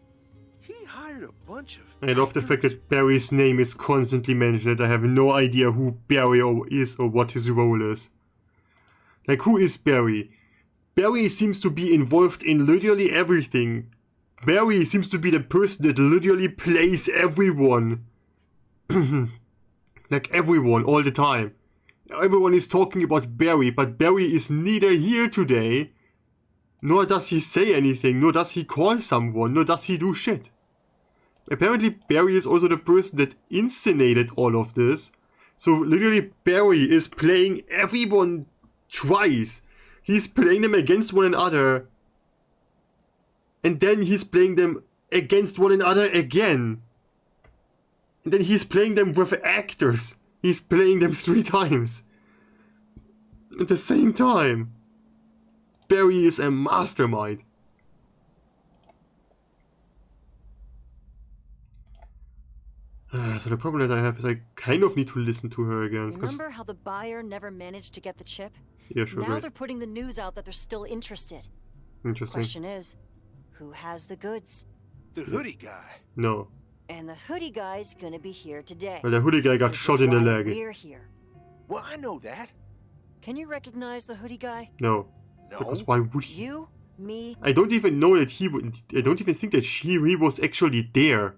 Speaker 21: he hired a bunch of...
Speaker 1: I love the fact that Barry's name is constantly mentioned. I have no idea who Barry is or what his role is. Like, who is Barry? Barry seems to be involved in literally everything. Barry seems to be the person that literally plays everyone. Like everyone, all the time. Everyone is talking about Barry, but Barry is neither here today, Nor does he say anything, nor does he call someone, nor does he do shit. Apparently Barry is also the person that instigated all of this. So literally Barry is playing everyone twice. He's playing them against one another. And then he's playing them against one another again. And then he's playing them with actors. He's playing them 3 times. At the same time. Barry is a mastermind. So the problem that I have is I kind of need to listen to her again.
Speaker 17: Remember how the buyer never managed to get the chip?
Speaker 1: Yeah, sure.
Speaker 17: Now
Speaker 1: Right.
Speaker 17: they're putting the news out that they're still interested.
Speaker 1: Interesting.
Speaker 17: Question is, who has the goods?
Speaker 9: The hoodie guy.
Speaker 1: No.
Speaker 17: And the hoodie guy's gonna be here today.
Speaker 1: Well, the hoodie guy got
Speaker 17: Which
Speaker 1: shot
Speaker 17: is
Speaker 1: in the
Speaker 17: why
Speaker 1: leg.
Speaker 17: We're here.
Speaker 9: Well, I know that.
Speaker 17: Can you recognize the hoodie guy?
Speaker 1: No. Because why would he?
Speaker 17: You, me,
Speaker 1: I don't even know that he would. I don't even think that he was actually there.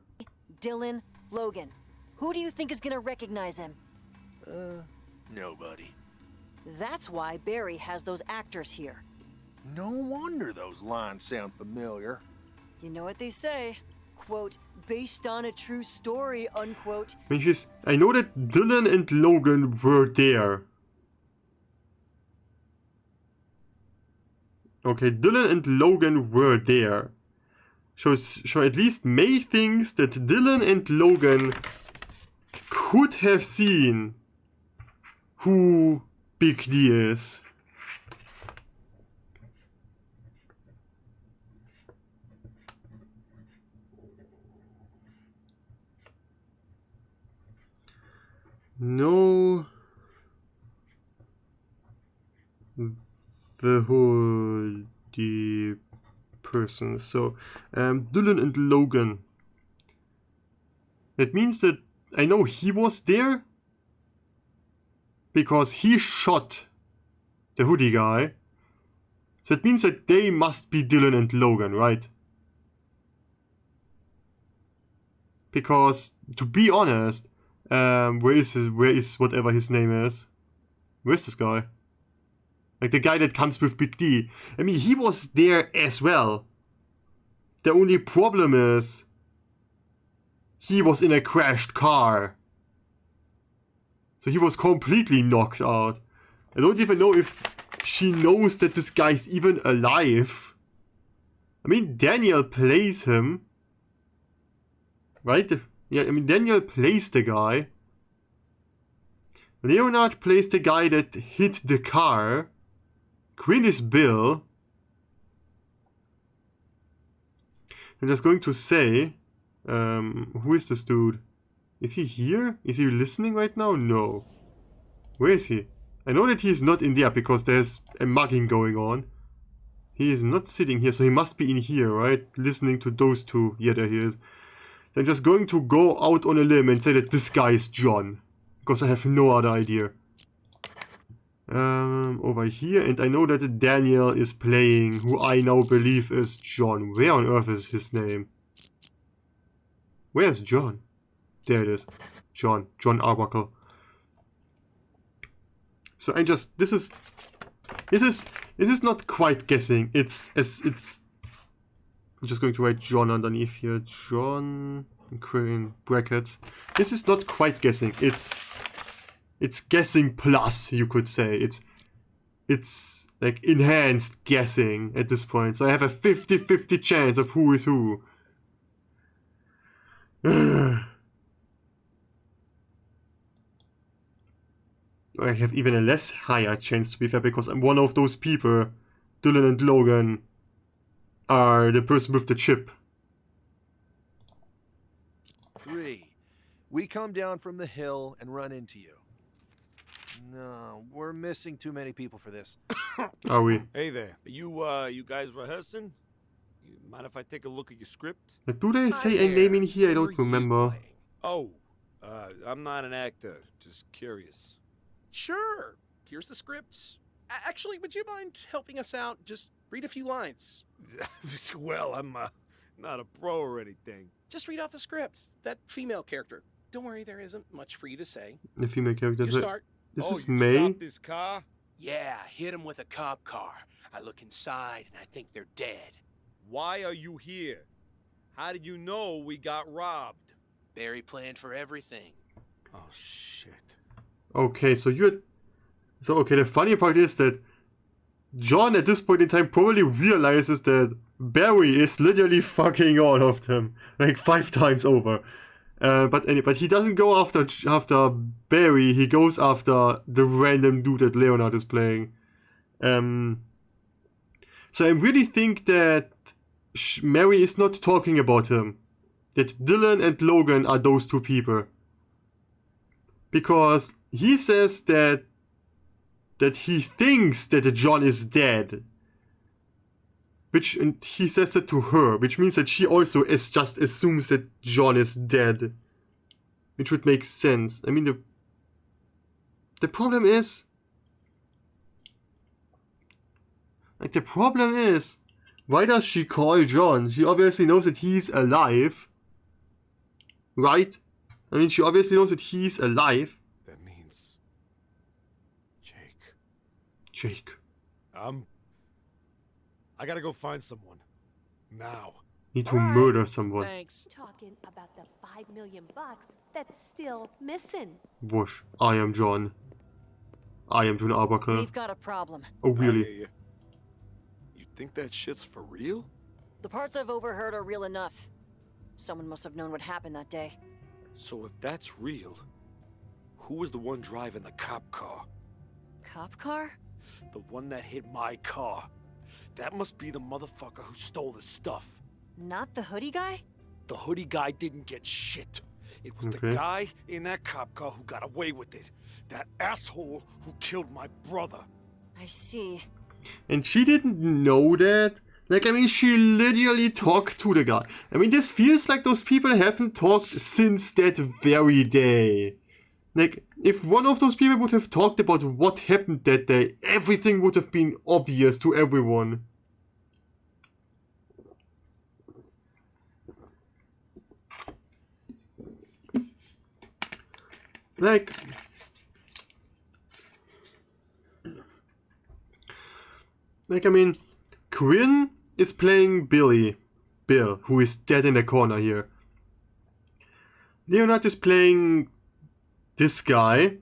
Speaker 17: Dylan, Logan. Who do you think is gonna recognize him?
Speaker 9: Nobody.
Speaker 17: That's why Barry has those actors here.
Speaker 9: No wonder those lines sound familiar.
Speaker 17: You know what they say, quote, based on a true story, unquote.
Speaker 1: I know that Dylan and Logan were there. Okay, Dylan and Logan were there. So at least May thinks that Dylan and Logan could have seen who Big D is. No. The hoodie person. So, Dylan and Logan. That means that I know he was there because he shot the hoodie guy. So it means that they must be Dylan and Logan, right? Because, to be honest, where is whatever his name is? Where's this guy? Like the guy that comes with Big D. I mean, he was there as well. The only problem is he was in a crashed car. So he was completely knocked out. I don't even know if she knows that this guy's even alive. I mean, Daniel plays him. Right? Yeah, I mean, Daniel plays the guy. Leonard plays the guy that hit the car. Quinn is Bill. I'm just going to say, who is this dude? Is he here? Is he listening right now? No. Where is he? I know that he's not in there because there's a mugging going on. He is not sitting here, so he must be in here, right? Listening to those two. Yeah, there he is. I'm just going to go out on a limb and say that this guy is John. Because I have no other idea. Over here, and I know that Daniel is playing who I now believe is John. Where on earth is his name? Where's John? There it is. John Arbuckle. So I just this is not quite guessing. It's I'm just going to write John underneath here. John in brackets. This is not quite guessing. It's guessing plus, you could say. It's like enhanced guessing at this point. So I have a 50-50 chance of who is who. I have even a less higher chance, to be fair, because I'm one of those people. Dylan and Logan are the person with the chip.
Speaker 9: 3. We come down from the hill and run into you. No, we're missing too many people for this.
Speaker 1: Are we?
Speaker 16: Hey there. You guys rehearsing? You mind if I take a look at your script?
Speaker 1: Do they say a name in here? I don't remember.
Speaker 16: Oh, I'm not an actor. Just curious.
Speaker 3: Sure. Here's the script. Actually, would you mind helping us out? Just read a few lines.
Speaker 16: Well, I'm not a pro or anything.
Speaker 3: Just read off the script. That female character. Don't worry, there isn't much for you to say.
Speaker 1: The female character.
Speaker 3: You start.
Speaker 1: This
Speaker 16: Oh,
Speaker 1: is
Speaker 16: you
Speaker 1: May.
Speaker 16: stopped this car?
Speaker 12: Yeah, hit them with a cop car. I look inside and I think they're dead.
Speaker 16: Why are you here? How did you know we got robbed?
Speaker 12: Barry planned for everything.
Speaker 11: Oh, shit.
Speaker 1: Okay, so okay, the funny part is that John at this point in time probably realizes that Barry is literally fucking all of them, like 5 times over. But he doesn't go after Barry. He goes after the random dude that Leonard is playing. So I really think that Mary is not talking about him. That Dylan and Logan are those 2 people. Because he says that he thinks that John is dead. And he says it to her, which means that she also just assumes that John is dead. Which would make sense. I mean, the problem is... Like, the problem is... Why does she call John? She obviously knows that he's alive. Right? I mean, she obviously knows that he's alive.
Speaker 16: That means...
Speaker 1: Jake.
Speaker 16: I gotta go find someone. Now.
Speaker 1: Need to murder someone.
Speaker 23: Thanks. Talking about the $5 million that's still missing.
Speaker 1: Whoosh. I am John. I am John Arbuckle.
Speaker 17: We've got a problem.
Speaker 1: Oh, really?
Speaker 9: You think that shit's for real?
Speaker 17: The parts I've overheard are real enough. Someone must have known what happened that day.
Speaker 9: So if that's real, who was the one driving the cop car?
Speaker 17: Cop car?
Speaker 9: The one that hit my car. That must be the motherfucker who stole the stuff.
Speaker 17: Not the hoodie guy?
Speaker 9: The hoodie guy didn't get shit. It was the guy in that cop car who got away with it. That asshole who killed my brother.
Speaker 17: I see.
Speaker 1: And she didn't know that? Like, I mean, she literally talked to the guy. I mean, this feels like those people haven't talked since that very day. Like, if one of those people would have talked about what happened that day, everything would have been obvious to everyone. Like, I mean, Quinn is playing Bill, who is dead in the corner here. Leonard is playing this guy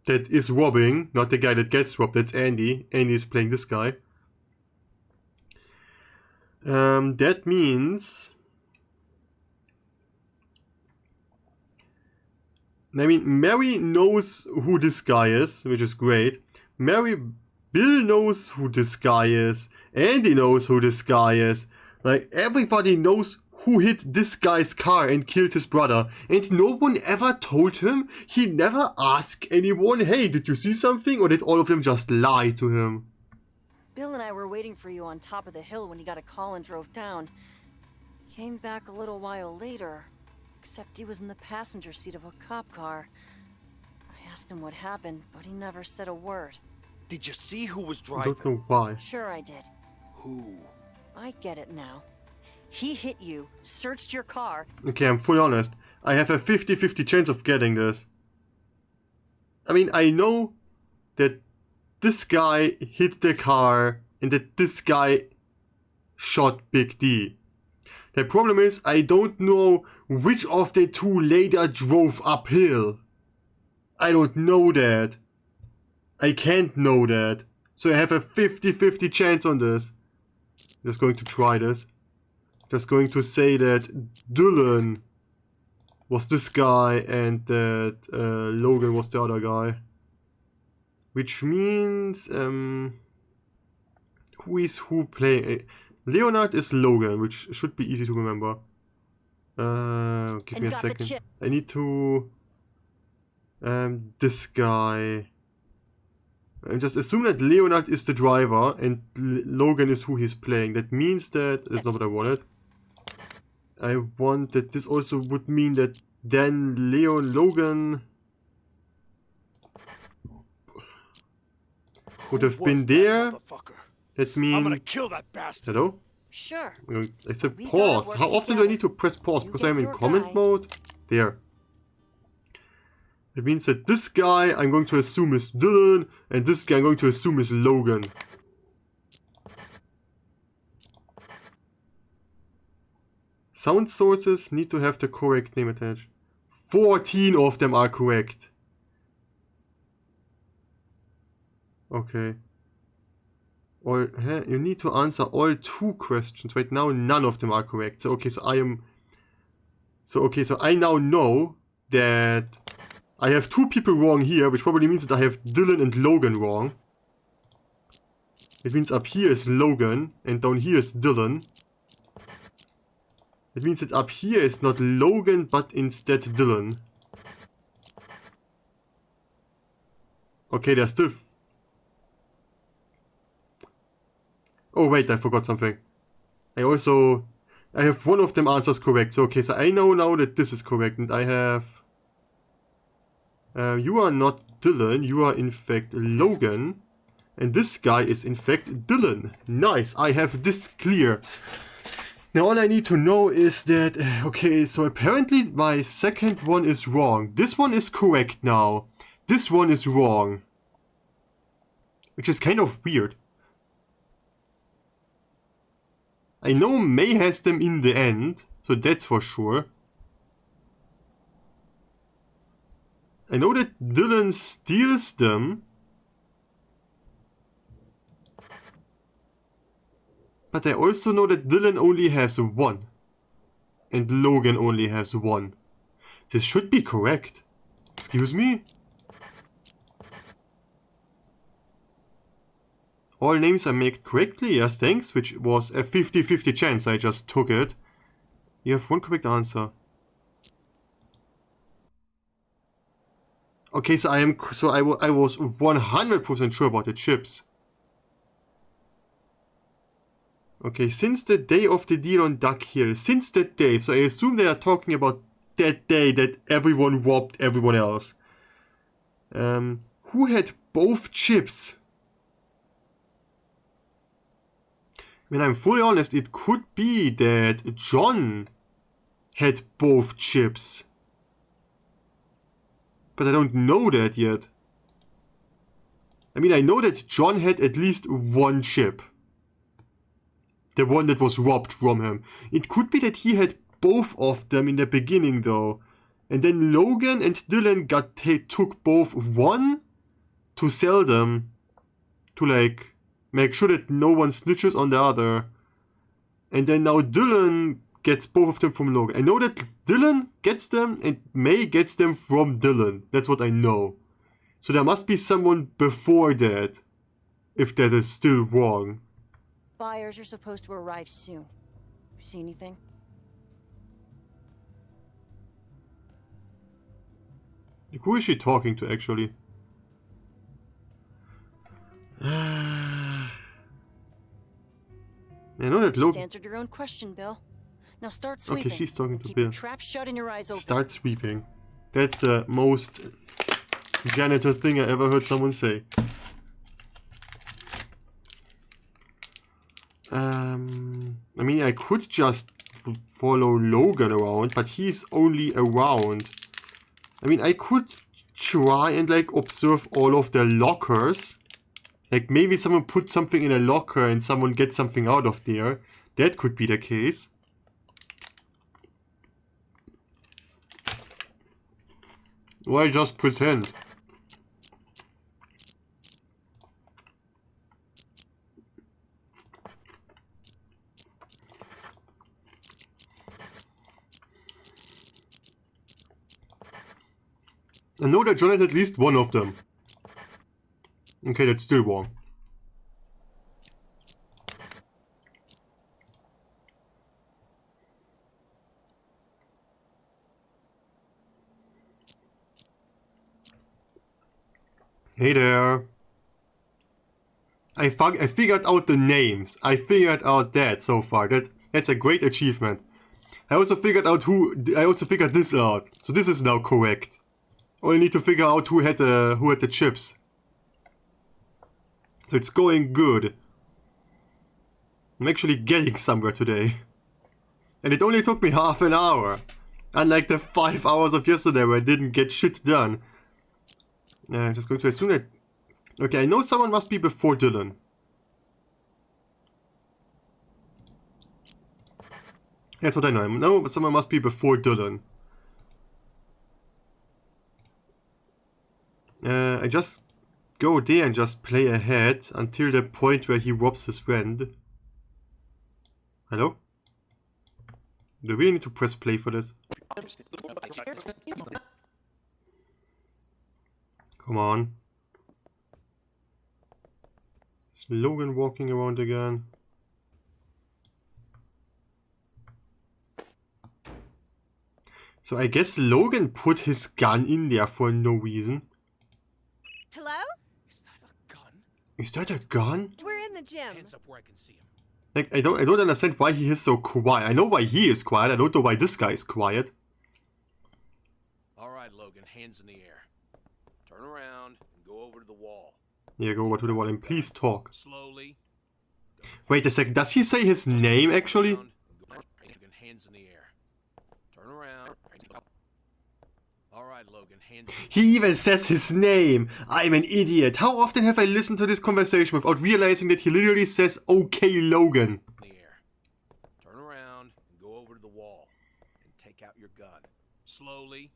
Speaker 1: that is robbing, not the guy that gets robbed, that's Andy. Andy is playing this guy. That means... I mean, Mary knows who this guy is, which is great. Bill knows who this guy is. Andy knows who this guy is. Like, everybody knows who hit this guy's car and killed his brother. And no one ever told him. He never asked anyone, hey, did you see something? Or did all of them just lie to him?
Speaker 17: Bill and I were waiting for you on top of the hill when he got a call and drove down. Came back a little while later. Except he was in the passenger seat of a cop car. I asked him what happened, but he never said a word.
Speaker 9: Did you see who was
Speaker 1: I
Speaker 9: driving?
Speaker 1: don't know why.
Speaker 17: Sure I did.
Speaker 9: Who?
Speaker 17: I get it now. He hit you, searched your car.
Speaker 1: Okay, I'm fully honest. I have a 50-50 chance of getting this. I mean, I know that this guy hit the car and that this guy shot Big D. The problem is, I don't know which of the 2 later drove uphill. I don't know that. I can't know that. So I have a 50-50 chance on this. I'm just going to try this. Just going to say that Dylan was this guy and that Logan was the other guy. Which means... who is who playing... Leonard is Logan, which should be easy to remember. Give me a second. I need to... this guy... And just assume that Leonard is the driver and Logan is who he's playing. That means that... That's not what I wanted. I want that this also would mean that then Logan... would have been there. That means...
Speaker 9: I'm gonna kill that bastard.
Speaker 1: Hello?
Speaker 17: Sure.
Speaker 1: I said pause. How often do I need to press pause? Because I'm in comment mode? There. It means that this guy I'm going to assume is Dylan, and this guy I'm going to assume is Logan. Sound sources need to have the correct name attached. 14 of them are correct. Okay. You need to answer all 2 questions. Right now, none of them are correct. So, okay, so I now know that I have 2 people wrong here, which probably means that I have Dylan and Logan wrong. It means up here is Logan, and down here is Dylan. It means that up here is not Logan, but instead Dylan. Okay, there's still... Oh wait, I forgot something. I have one of them answers correct. So okay, so I know now that this is correct, and I have... you are not Dylan, you are in fact Logan. And this guy is in fact Dylan. Nice, I have this clear. Now all I need to know is that, okay, so apparently my second one is wrong. This one is correct now. This one is wrong. Which is kind of weird. I know May has them in the end, so that's for sure. I know that Dylan steals them. But I also know that Dylan only has 1. And Logan only has 1. This should be correct. Excuse me? All names are made correctly, yes thanks, which was a 50-50 chance, I just took it. You have 1 correct answer. Okay, so I was 100% sure about the chips. Okay, since the day of the deal on Duck Hill, since that day, so I assume they are talking about that day that everyone robbed everyone else. Who had both chips? When I'm fully honest, it could be that John had both chips. But I don't know that yet. I mean, I know that John had at least 1 chip. The one that was robbed from him. It could be that he had both of them in the beginning though. And then Logan and Dylan took both 1 to sell them. To like make sure that no one snitches on the other. And then now Dylan gets both of them from Logan. I know that Dylan gets them and May gets them from Dylan. That's what I know. So there must be someone before that. If that is still wrong.
Speaker 17: Buyers are supposed to arrive soon. You see anything?
Speaker 1: Who is she talking to actually? I know that
Speaker 17: Just answered your own question, Bill. Now start sweeping.
Speaker 1: Okay, she's talking to
Speaker 17: Keep
Speaker 1: Bill.
Speaker 17: your trap shut and your eyes open.
Speaker 1: Start sweeping. That's the most janitor thing I ever heard someone say. I mean, I could just follow Logan around, but he's only around. I mean, I could try and like observe all of the lockers. Like maybe someone put something in a locker and someone gets something out of there. That could be the case. Or I just pretend. I know that John had at least 1 of them. Okay, that's still wrong. Hey there. I figured out the names. I figured out that so far. That's a great achievement. I also figured this out. So this is now correct. Only need to figure out who had the chips. So it's going good. I'm actually getting somewhere today. And it only took me half an hour. Unlike the 5 hours of yesterday where I didn't get shit done. Just going to assume that... Okay, I know someone must be before Dylan. That's what I know. I know someone must be before Dylan. I just go there and just play ahead until the point where he robs his friend. Hello? Do we need to press play for this? Come on. Is Logan walking around again? So I guess Logan put his gun in there for no reason.
Speaker 23: Hello?
Speaker 1: Is that a gun?
Speaker 23: We're in the gym.
Speaker 12: Hands up where I can see him.
Speaker 1: Like I don't understand why he is so quiet. I know why he is quiet. I don't know why this guy is quiet.
Speaker 12: All right, Logan, hands in the air. Turn around and go over to the wall.
Speaker 1: Yeah, go over to the wall and please talk.
Speaker 12: Slowly.
Speaker 1: Wait a second. Does he say his name actually?
Speaker 12: Hands in the air. Turn around. All right, Logan, hands in the air.
Speaker 1: He even says his name. I'm an idiot. How often have I listened to this conversation without realizing that he literally says, "Okay, Logan."
Speaker 12: Turn around and go over to the wall and take out your gun. Slowly.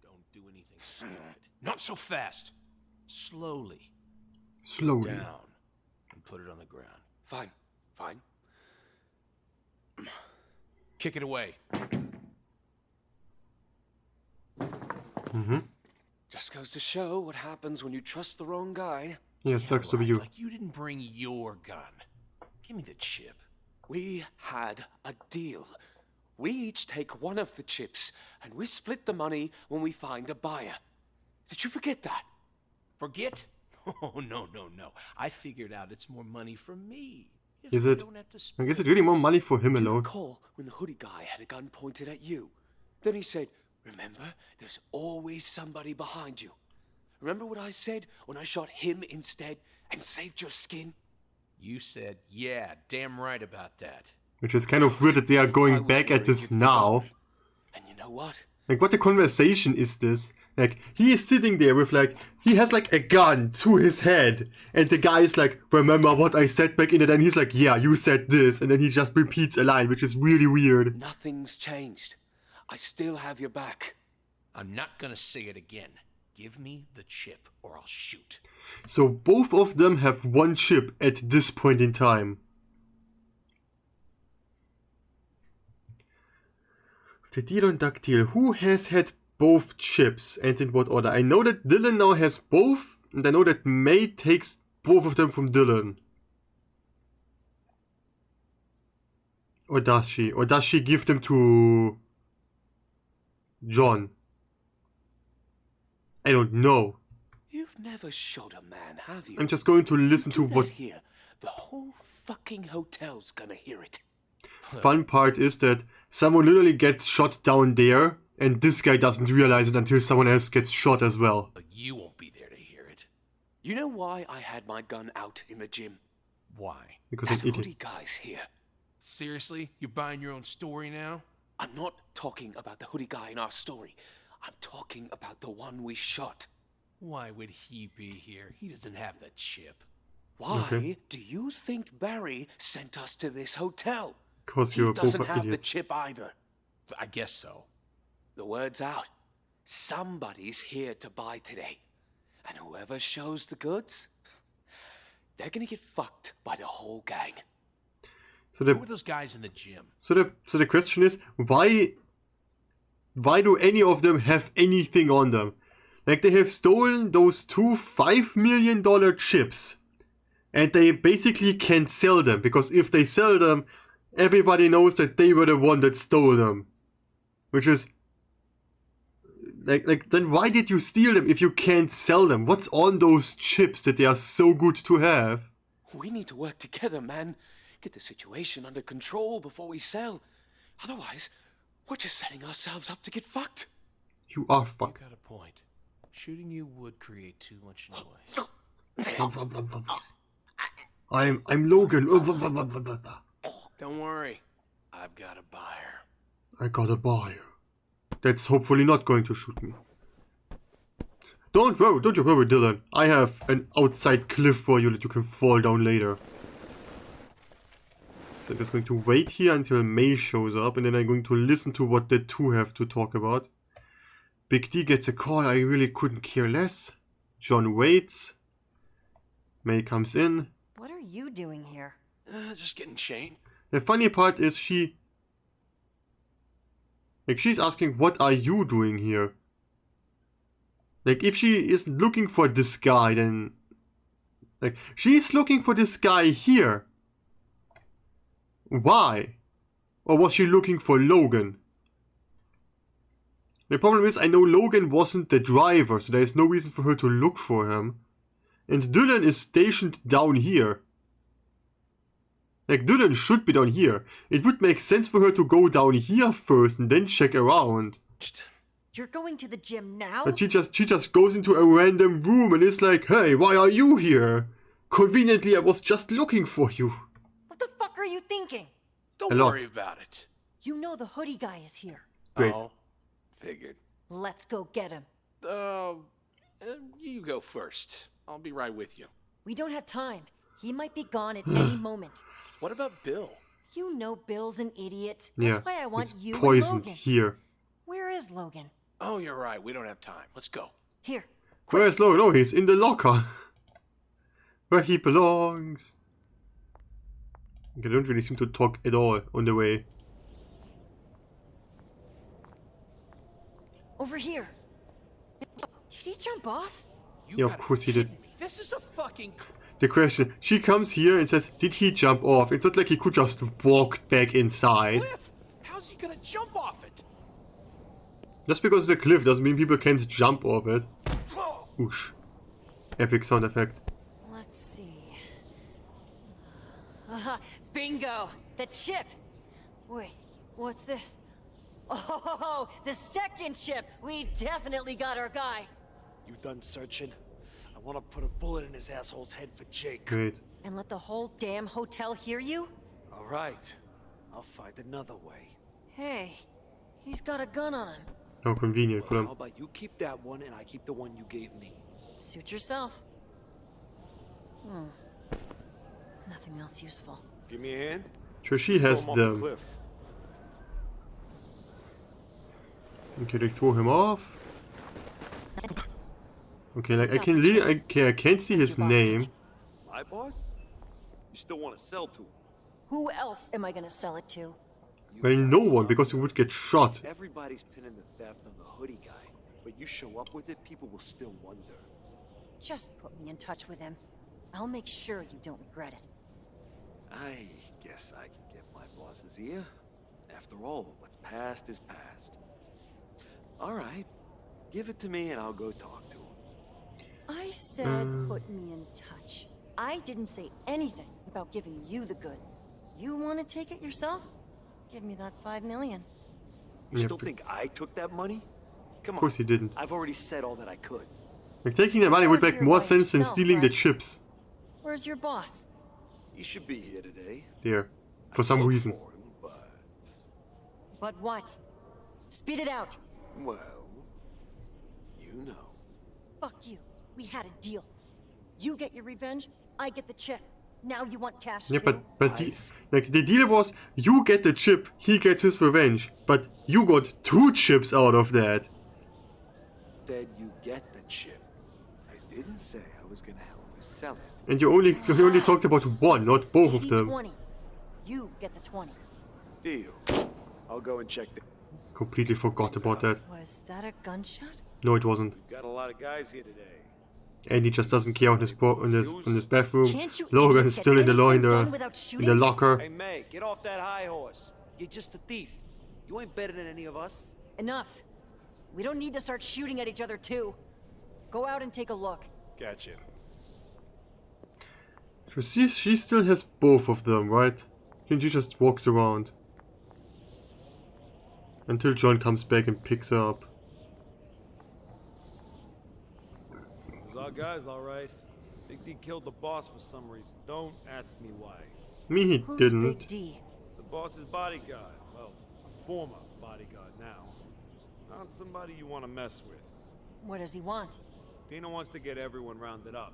Speaker 12: Don't do anything stupid. Not so fast. Slowly.
Speaker 1: Slowly.
Speaker 12: Down and put it on the ground.
Speaker 14: Fine. Fine.
Speaker 12: Kick it away.
Speaker 14: Just goes to show what happens when you trust the wrong guy.
Speaker 1: Yeah, sucks to be you.
Speaker 12: Like you didn't bring your gun. Give me the chip.
Speaker 14: We had a deal. We each take one of the chips, and we split the money when we find a buyer. Did you forget that?
Speaker 12: Forget? Oh, no. I figured out it's more money for me.
Speaker 1: Is it? I guess it's really more money for him alone.
Speaker 14: Recall when the hoodie guy had a gun pointed at you. Then he said, "Remember, there's always somebody behind you." Remember what I said when I shot him instead and saved your skin?
Speaker 12: You said, yeah, damn right about that.
Speaker 1: Which is kind of weird that they are going back at this now.
Speaker 14: And you know what?
Speaker 1: Like, what the conversation is this? Like, he is sitting there with, like, he has, like, a gun to his head. And the guy is like, "Remember what I said back in it?" And he's like, "Yeah, you said this." And then he just repeats a line, which is really weird.
Speaker 14: Nothing's changed. I still have your back.
Speaker 12: I'm not gonna say it again. Give me the chip or I'll shoot.
Speaker 1: So both of them have one chip at this point in time. The deal on duck deal. Who has had both chips and in what order? I know that Dylan now has both, and I know that May takes both of them from Dylan. Or does she? Or does she give them to John? I don't know.
Speaker 14: You've never shot a man, have you?
Speaker 1: I'm just going to listen to what...
Speaker 14: Here, the whole fucking hotel's gonna hear it.
Speaker 1: Fun part is that someone literally gets shot down there, and this guy doesn't realize it until someone else gets shot as well.
Speaker 12: But you won't be there to hear it.
Speaker 14: You know why I had my gun out in the gym?
Speaker 12: Why?
Speaker 1: Because
Speaker 14: that
Speaker 1: he's idiot.
Speaker 14: hoodie guy's here.
Speaker 12: Seriously? You're buying your own story now?
Speaker 14: I'm not talking about the hoodie guy in our story. I'm talking about the one we shot.
Speaker 12: Why would he be here? He doesn't have the chip.
Speaker 14: Why do you think Barry sent us to this hotel?
Speaker 1: Because
Speaker 14: He
Speaker 1: you're both
Speaker 14: doesn't have the
Speaker 1: idiots.
Speaker 14: chip either.
Speaker 12: I guess so.
Speaker 14: The word's out. Somebody's here to buy today. And whoever shows the goods, they're gonna get fucked by the whole gang.
Speaker 1: So
Speaker 12: Who are those guys in the gym?
Speaker 1: So the question is, why do any of them have anything on them? Like, they have stolen those two $5 million chips, and they basically can't sell them, because if they sell them, everybody knows that they were the one that stole them. Which is like then why did you steal them if you can't sell them? What's on those chips that they are so good to have?
Speaker 14: We need to work together, man. Get the situation under control before we sell. Otherwise, we're just setting ourselves up to get fucked.
Speaker 1: You are fucked.
Speaker 12: You got a point. Shooting you would create too much noise.
Speaker 1: I'm Logan.
Speaker 12: Don't worry. I've got a buyer.
Speaker 1: I got a buyer. That's hopefully not going to shoot me. Don't you worry, Dylan. I have an outside cliff for you that you can fall down later. So I'm just going to wait here until May shows up, and then I'm going to listen to what the two have to talk about. Big D gets a call, I really couldn't care less. John waits. May comes in.
Speaker 17: What are you doing here?
Speaker 12: Just getting chained.
Speaker 1: The funny part is she's asking, what are you doing here? Like, if she isn't looking for this guy, then... Like, she's looking for this guy here. Why? Or was she looking for Logan? The problem is, I know Logan wasn't the driver, so there is no reason for her to look for him. And Dylan is stationed down here. Like, Dylan should be down here. It would make sense for her to go down here first and then check around.
Speaker 17: You're going to the gym now?
Speaker 1: But she just goes into a random room and is like, hey, why are you here? Conveniently, I was just looking for you.
Speaker 17: What the fuck are you thinking?
Speaker 12: Don't worry about it.
Speaker 17: You know the hoodie guy is here.
Speaker 1: Great.
Speaker 12: Oh, figured.
Speaker 17: Let's go get him.
Speaker 12: You go first. I'll be right with you.
Speaker 17: We don't have time. He might be gone at any moment.
Speaker 12: What about Bill?
Speaker 17: You know Bill's an idiot.
Speaker 1: Yeah,
Speaker 17: That's why I want
Speaker 1: he's
Speaker 17: you
Speaker 1: poisoned
Speaker 17: and Logan.
Speaker 1: here.
Speaker 17: Where is Logan?
Speaker 12: Oh, you're right. We don't have time. Let's go.
Speaker 17: Here.
Speaker 1: Where is Logan? Oh, he's in the locker. Where he belongs. They don't really seem to talk at all on the way.
Speaker 17: Over here. Did he jump off?
Speaker 1: Yeah, of course he did.
Speaker 12: This is a fucking...
Speaker 1: The question, she comes here and says, did he jump off? It's not like he could just walk back inside.
Speaker 12: cliff. How's he gonna jump off it?
Speaker 1: Just because it's a cliff doesn't mean people can't jump off it. Whoosh. Epic sound effect.
Speaker 17: Let's see. Bingo! The chip! Wait, what's this? Oh, the second chip! We definitely got our guy!
Speaker 15: You done searching? I want to put a bullet in his asshole's head for Jake.
Speaker 1: Great.
Speaker 17: And let the whole damn hotel hear you?
Speaker 15: All right. I'll find another way.
Speaker 17: Hey, he's got a gun on him.
Speaker 1: How convenient for
Speaker 15: How
Speaker 1: them.
Speaker 15: about you keep that one and I keep the one you gave me?
Speaker 17: Suit yourself. Nothing else useful.
Speaker 16: Give me a hand.
Speaker 1: Sure, she has
Speaker 16: Throw him off the
Speaker 1: them.
Speaker 16: cliff.
Speaker 1: Okay, they throw him off. Okay, like I can't see his name.
Speaker 16: My boss? You still want to sell to him?
Speaker 17: Who else am I gonna sell it to?
Speaker 1: Well, no one, because he would get shot.
Speaker 15: Everybody's pinning the theft on the hoodie guy, but you show up with it, people will still wonder.
Speaker 17: Just put me in touch with him. I'll make sure you don't regret it.
Speaker 15: I guess I can get my boss's ear. After all, what's past is past. All right, give it to me and I'll go talk to him.
Speaker 4: I said put me in touch. I didn't say anything about giving you the goods. You want to take it yourself? Give me that $5 million.
Speaker 15: You still think I took that money? Come on.
Speaker 1: Of course he didn't.
Speaker 15: I've already said all that I could.
Speaker 1: Like, taking the money would make
Speaker 4: You're
Speaker 1: more
Speaker 4: by
Speaker 1: sense than
Speaker 4: yourself,
Speaker 1: stealing the
Speaker 4: right?
Speaker 1: chips.
Speaker 4: Where's your boss?
Speaker 15: He should be here today.
Speaker 1: There. For some reason.
Speaker 17: But what? Spit it out.
Speaker 15: Well, you know.
Speaker 17: Fuck you. We had a deal. You get your revenge, I get the chip. Now you want cash
Speaker 1: Yeah,
Speaker 17: too?
Speaker 1: but like the deal was, you get the chip, he gets his revenge. But you got 2 chips out of that.
Speaker 15: Said you get the chip. I didn't say I was gonna help you sell it.
Speaker 1: And you only talked about 1, not both of them.
Speaker 17: 20. You get the 20.
Speaker 15: Deal. I'll go and check the...
Speaker 1: Completely forgot about that.
Speaker 17: Was that a gunshot?
Speaker 1: No, it wasn't.
Speaker 16: We've got a lot of guys here today.
Speaker 1: And he just doesn't care on his in his bathroom.
Speaker 17: Can't you
Speaker 1: Logan is
Speaker 17: idiots
Speaker 1: still
Speaker 17: get
Speaker 1: in the
Speaker 17: anything done without
Speaker 1: in the
Speaker 17: shooting?
Speaker 1: locker.
Speaker 15: Hey, May, get off that high horse. You're just a thief. You ain't better than any of us.
Speaker 17: Enough. We don't need to start shooting at each other too. Go out and take a look.
Speaker 16: Gotcha.
Speaker 1: So she still has both of them, right? And she just walks around. Until John comes back and picks her up.
Speaker 16: Those our guys, all right. Big D killed the boss for some reason. Don't ask me why.
Speaker 1: Me, he
Speaker 17: Who's
Speaker 1: didn't.
Speaker 17: Big D?
Speaker 16: The boss's bodyguard. Well, former bodyguard now. Not somebody you want to mess with.
Speaker 17: What does he want?
Speaker 15: Tina wants to get everyone rounded up.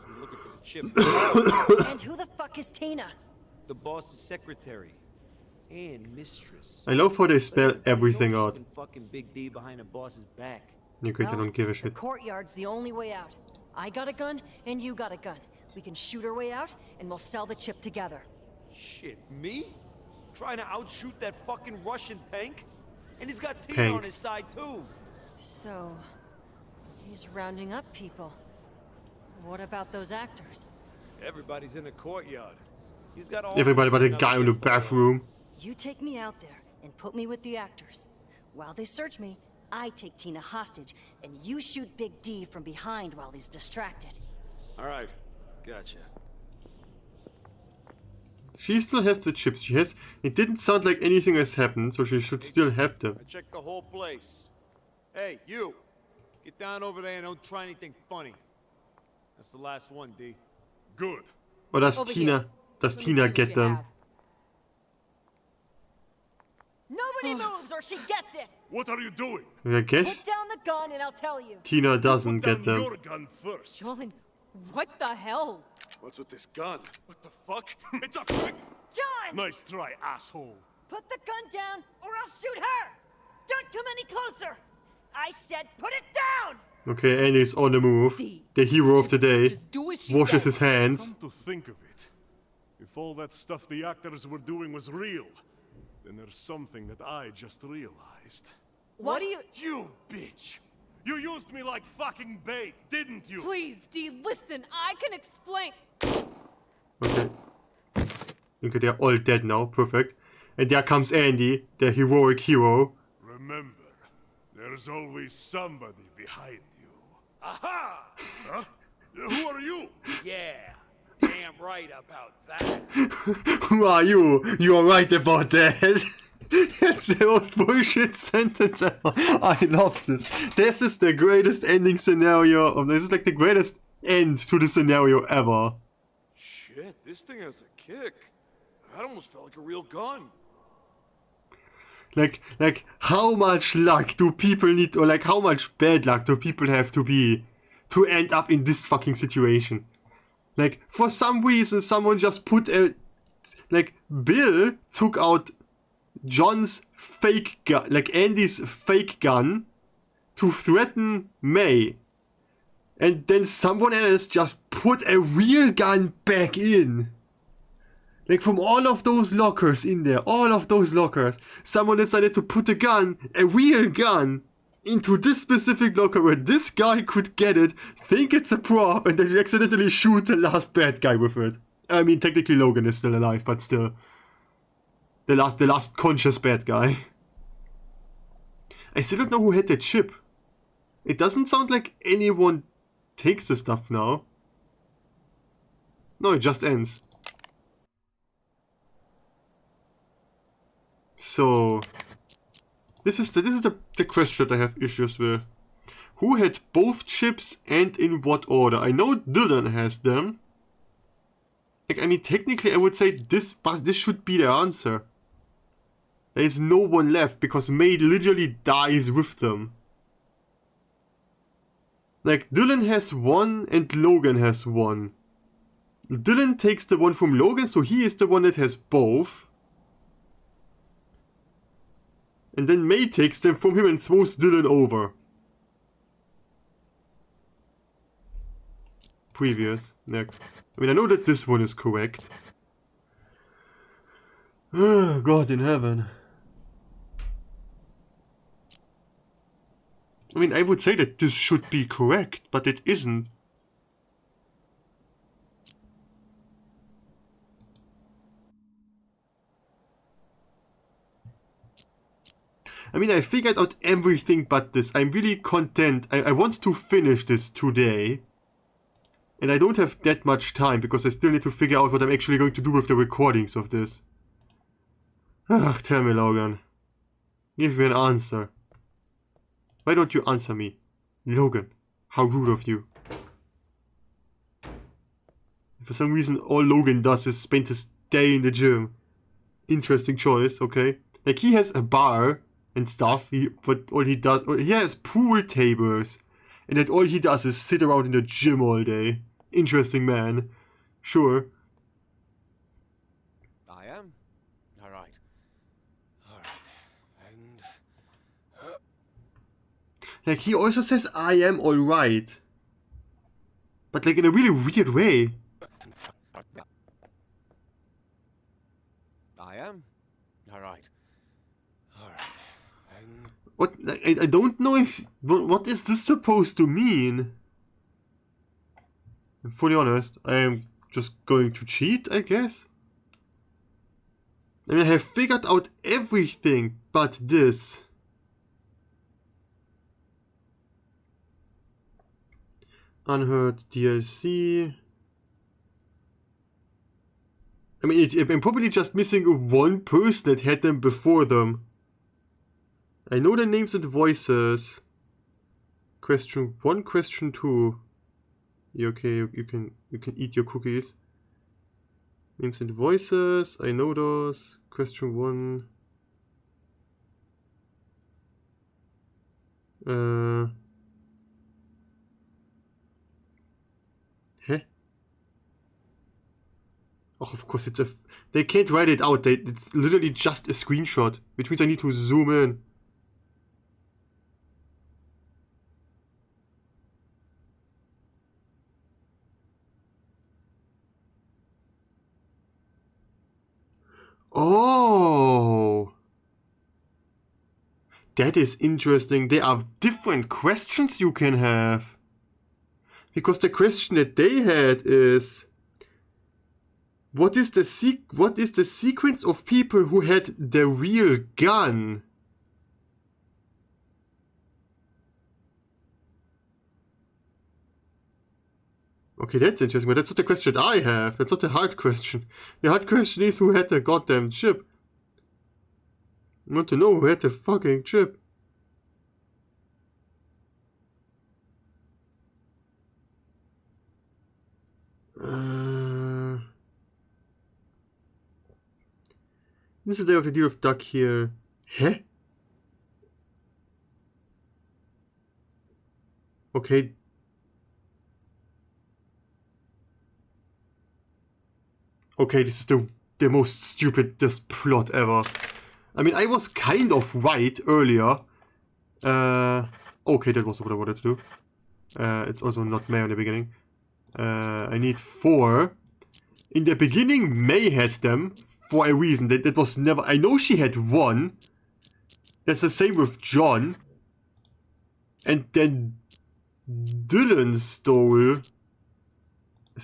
Speaker 15: She's looking for the chip.
Speaker 17: And who the fuck is Tina?
Speaker 15: The boss's secretary. And mistress.
Speaker 1: I love how they spell everything out.
Speaker 15: Fucking Big D behind the boss's back.
Speaker 1: You I don't give a
Speaker 17: The
Speaker 1: shit.
Speaker 17: courtyard's the only way out. I got a gun, and you got a gun. We can shoot our way out, and we'll sell the chip together.
Speaker 15: Shit, me? Trying to outshoot that fucking Russian tank? And he's got Tina
Speaker 1: Tank.
Speaker 15: on his side too.
Speaker 17: So, he's rounding up people. What about those actors?
Speaker 15: Everybody's in the courtyard. He's got all
Speaker 1: Everybody but the
Speaker 15: kinds of
Speaker 1: guy in the
Speaker 15: stuff going on.
Speaker 1: bathroom.
Speaker 17: You take me out there and put me with the actors. While they search me, I take Tina hostage, and you shoot Big D from behind while he's distracted.
Speaker 15: All right, gotcha.
Speaker 1: She still has the chips. She has. It didn't sound like anything has happened, so she should still have them.
Speaker 15: I checked the whole place. Hey, you! Get down over there and don't try anything funny. That's the last one, D.
Speaker 24: Good.
Speaker 1: Or does
Speaker 23: Over
Speaker 1: Tina?
Speaker 23: here.
Speaker 1: Does
Speaker 23: Let me
Speaker 1: Tina
Speaker 23: see what
Speaker 1: get
Speaker 23: you
Speaker 1: them?
Speaker 23: have.
Speaker 17: Nobody moves or she gets it!
Speaker 24: What are you doing?
Speaker 1: I
Speaker 17: Put
Speaker 1: guess
Speaker 17: down the gun and I'll tell you.
Speaker 1: Tina doesn't
Speaker 24: Put
Speaker 1: get
Speaker 24: down
Speaker 1: them.
Speaker 24: your gun first.
Speaker 23: John, what the hell?
Speaker 24: What's with this gun? What the fuck? It's a frick.
Speaker 17: John!
Speaker 24: Nice try, asshole.
Speaker 17: Put the gun down or I'll shoot her! Don't come any closer! I said put it down!
Speaker 1: Okay, Andy's on the move.
Speaker 23: D,
Speaker 1: The hero of the day.
Speaker 23: Just do as she
Speaker 1: Washes
Speaker 23: says.
Speaker 1: his hands.
Speaker 24: Come to think of it, if all that stuff the actors were doing was real, then there's something that I just realized.
Speaker 23: What do you...
Speaker 24: You bitch! You used me like fucking bait, didn't you?
Speaker 23: Please, D, listen. I can explain.
Speaker 1: Okay. Okay, they're all dead now. Perfect. And there comes Andy, the heroic hero.
Speaker 24: Remember, there's always somebody behind you. Aha! Huh? Who are you?
Speaker 15: Yeah, damn right about that.
Speaker 1: Who are you? You're right about that. That's the most bullshit sentence ever. I love this. This is the greatest ending scenario of this. Is like the greatest end to the scenario ever.
Speaker 16: Shit, this thing has a kick. That almost felt like a real gun.
Speaker 1: Like how much luck do people need, or like how much bad luck do people have to end up in this fucking situation? Like for some reason someone just put a, like Bill took out John's fake gun, like Andy's fake gun, to threaten May. And then someone else just put a real gun back in. Like from all of those lockers in there, all of those lockers, someone decided to put a gun, a real gun, into this specific locker where this guy could get it, think it's a prop, and then accidentally shoot the last bad guy with it. I mean, technically Logan is still alive, but still. The last conscious bad guy. I still don't know who had the chip. It doesn't sound like anyone takes the stuff now. No, it just ends. So this is the question that I have issues with. Who had both chips and in what order? I know Dylan has them. Like, I mean, technically I would say this should be the answer. There is no one left because May literally dies with them. Like, Dylan has one and Logan has one. Dylan takes the one from Logan, so he is the one that has both. And then May takes them from him and throws Dylan over. Previous. Next. I mean, I know that this one is correct. God in heaven. I mean, I would say that this should be correct, but it isn't. I mean, I figured out everything but this. I'm really content. I want to finish this today. And I don't have that much time, because I still need to figure out what I'm actually going to do with the recordings of this. Ugh, tell me, Logan. Give me an answer. Why don't you answer me? Logan, how rude of you. For some reason, all Logan does is spend his day in the gym. Interesting choice, okay? Like, he has a bar and stuff, but all he does... He has pool tables and that all he does is sit around in the gym all day. Interesting man. Sure.
Speaker 14: I am. All right. All right. And...
Speaker 1: Like, he also says, I am alright. But like in a really weird way.
Speaker 14: I am. All right. All right. And...
Speaker 1: What? I don't know if... What is this supposed to mean? I'm fully honest. I am just going to cheat, I guess? I mean, I have figured out everything but this. Unheard DLC. I mean, I'm probably just missing one person that had them before them. I know the names and voices. Question 1, question 2. Yeah, okay, you can eat your cookies. Names and voices, I know those. Question 1. Hä? Oh, of course it's a... They can't write it out. It's literally just a screenshot, which means I need to zoom in. Oh! That is interesting. There are different questions you can have. Because the question that they had is... What is the sequence of people who had the real gun? Okay, that's interesting, but that's not the question I have. That's not the hard question. The hard question is who had the goddamn chip. I want to know who had the fucking chip. This is the day of the Deer of Duck here. Hä? Okay. Okay, this is the most stupidest plot ever. I mean, I was kind of right earlier. Okay, that was what I wanted to do. It's also not May in the beginning. I need 4. In the beginning, May had them for a reason. That was never... I know she had 1. That's the same with John. And then Dylan stole...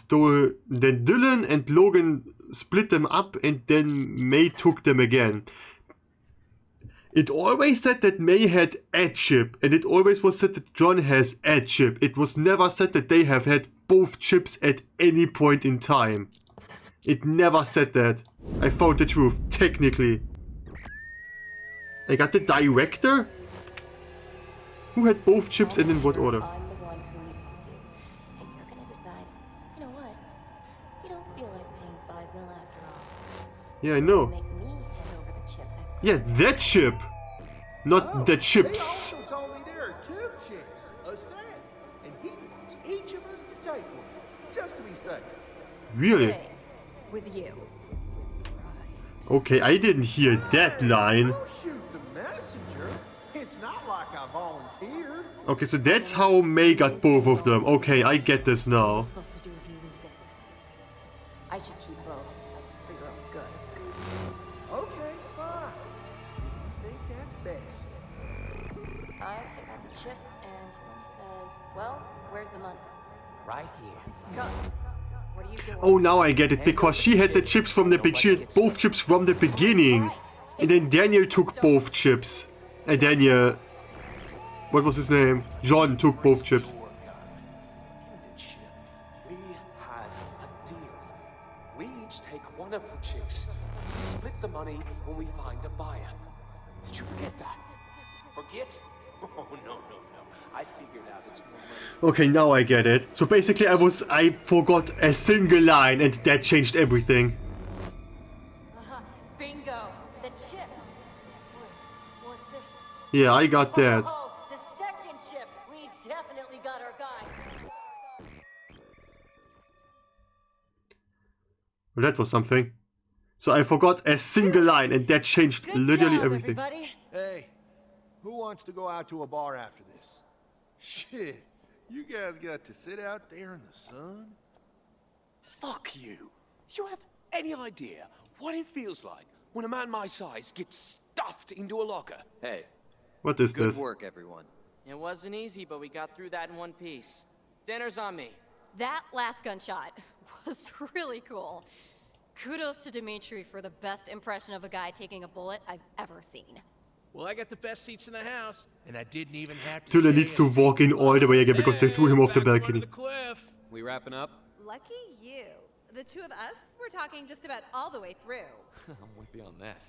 Speaker 1: Then Dylan and Logan split them up, and then May took them again. It always said that May had a chip, and it always was said that John has a chip. It was never said that they have had both chips at any point in time. It never said that. I found the truth, technically. I got the director? Who had both chips and in what order? Yeah, I know. Yeah, that chip! Not the chips.
Speaker 21: They also told me there are 2 chips, a set, and he wants each of us to take one, just to be safe.
Speaker 1: Really?
Speaker 17: With you.
Speaker 1: Okay, I didn't hear that line.
Speaker 21: Don't shoot the messenger. It's not like I volunteered.
Speaker 1: Okay, so that's how May got both of them. Okay, I get this now.
Speaker 17: What are you supposed to do if you lose this? I should keep both for your own good.
Speaker 21: Okay, fine. If you think that's best.
Speaker 8: I check out the chip, and one says, well, where's the money?
Speaker 12: Right here.
Speaker 8: Go. What are you doing?
Speaker 1: Oh, now I get it, because she had the chips from the beginning, both chips from the beginning. And then Daniel took both chips. And Daniel... What was his name? John took both chips.
Speaker 14: We had a deal. We each take one of the chips. Split the money when we find a buyer. Did you forget that? Forget? Oh, no. I figured out it's more money.
Speaker 1: Okay, now I get it. So basically I forgot a single line and that changed everything.
Speaker 17: Bingo! The chip! What's this?
Speaker 1: Yeah, I got that.
Speaker 17: Oh, the second chip! We definitely got
Speaker 1: Well, that was something. So I forgot a single line, and that changed literally everything.
Speaker 21: Hey, who wants to go out to a bar after this? Shit, you guys got to sit out there in the sun?
Speaker 14: Fuck you. You have any idea what it feels like when a man my size gets stuffed into a locker?
Speaker 2: Hey.
Speaker 1: What is
Speaker 2: Good
Speaker 1: this?
Speaker 2: work, everyone. It wasn't easy, but we got through that in one piece. Dinner's on me.
Speaker 8: That last gunshot was really cool. Kudos to Dimitri for the best impression of a guy taking a bullet I've ever seen.
Speaker 12: Well, I got the best seats in the house, and I didn't even have to
Speaker 1: Tula
Speaker 12: say
Speaker 1: needs
Speaker 12: a
Speaker 1: to walk in
Speaker 12: single
Speaker 1: all the way
Speaker 12: word.
Speaker 1: again because they threw him off the balcony.
Speaker 13: We wrapping up?
Speaker 23: Lucky you. The two of us were talking just about all the way through.
Speaker 13: I'm with you on that.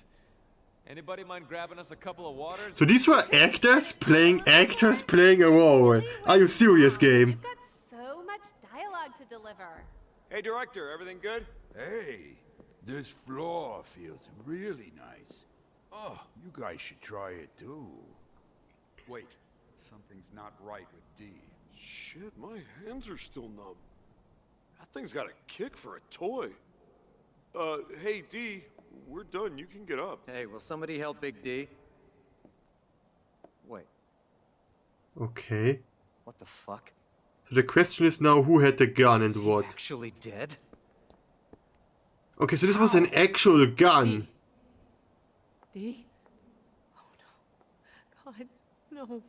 Speaker 13: Anybody mind grabbing us a couple of waters?
Speaker 1: So these were actors playing a role. Are you serious, game?
Speaker 23: We've got so much dialogue to deliver.
Speaker 16: Hey, director, everything good?
Speaker 21: Hey, this floor feels really nice. Oh, you guys should try it too.
Speaker 6: Wait, something's not right with D.
Speaker 16: Shit, my hands are still numb. That thing's got a kick for a toy. Hey, D, we're done. You can get up.
Speaker 2: Hey, will somebody help Big D? Wait,
Speaker 1: Okay.
Speaker 2: what the fuck?
Speaker 1: So the question is now who had the gun and what?
Speaker 2: Actually dead?
Speaker 1: Okay, so this was an actual gun.
Speaker 23: D? Oh no. God, no.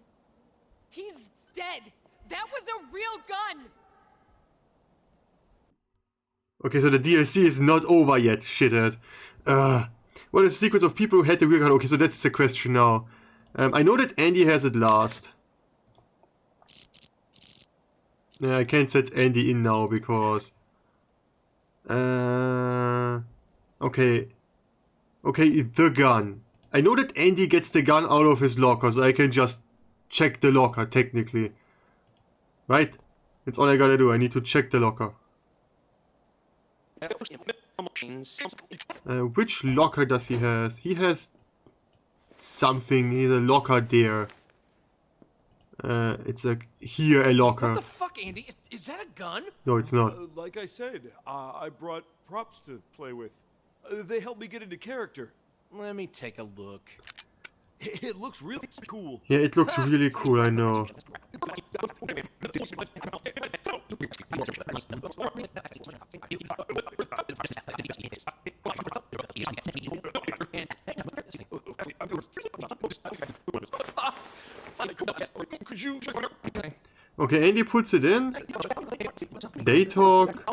Speaker 23: He's dead. That was a real gun.
Speaker 1: Okay, so the DLC is not over yet, shithead. What are the secrets of people who had the real gun? Okay, so that's the question now. I know that Andy has it last. Yeah, I can't set Andy in now because... Okay. Okay, the gun. I know that Andy gets the gun out of his locker, so I can just check the locker, technically. Right? That's all I gotta do. I need to check the locker. Which locker does he have? He has something. He has a locker there. It's a here a locker.
Speaker 12: What the fuck, Andy? Is that a gun?
Speaker 1: No, it's not.
Speaker 16: Like I said, I brought props to play with. They helped me get into character.
Speaker 12: Let me take a look.
Speaker 16: It looks really cool.
Speaker 1: Yeah, it looks really cool, I know. Okay, Andy puts it in. They talk.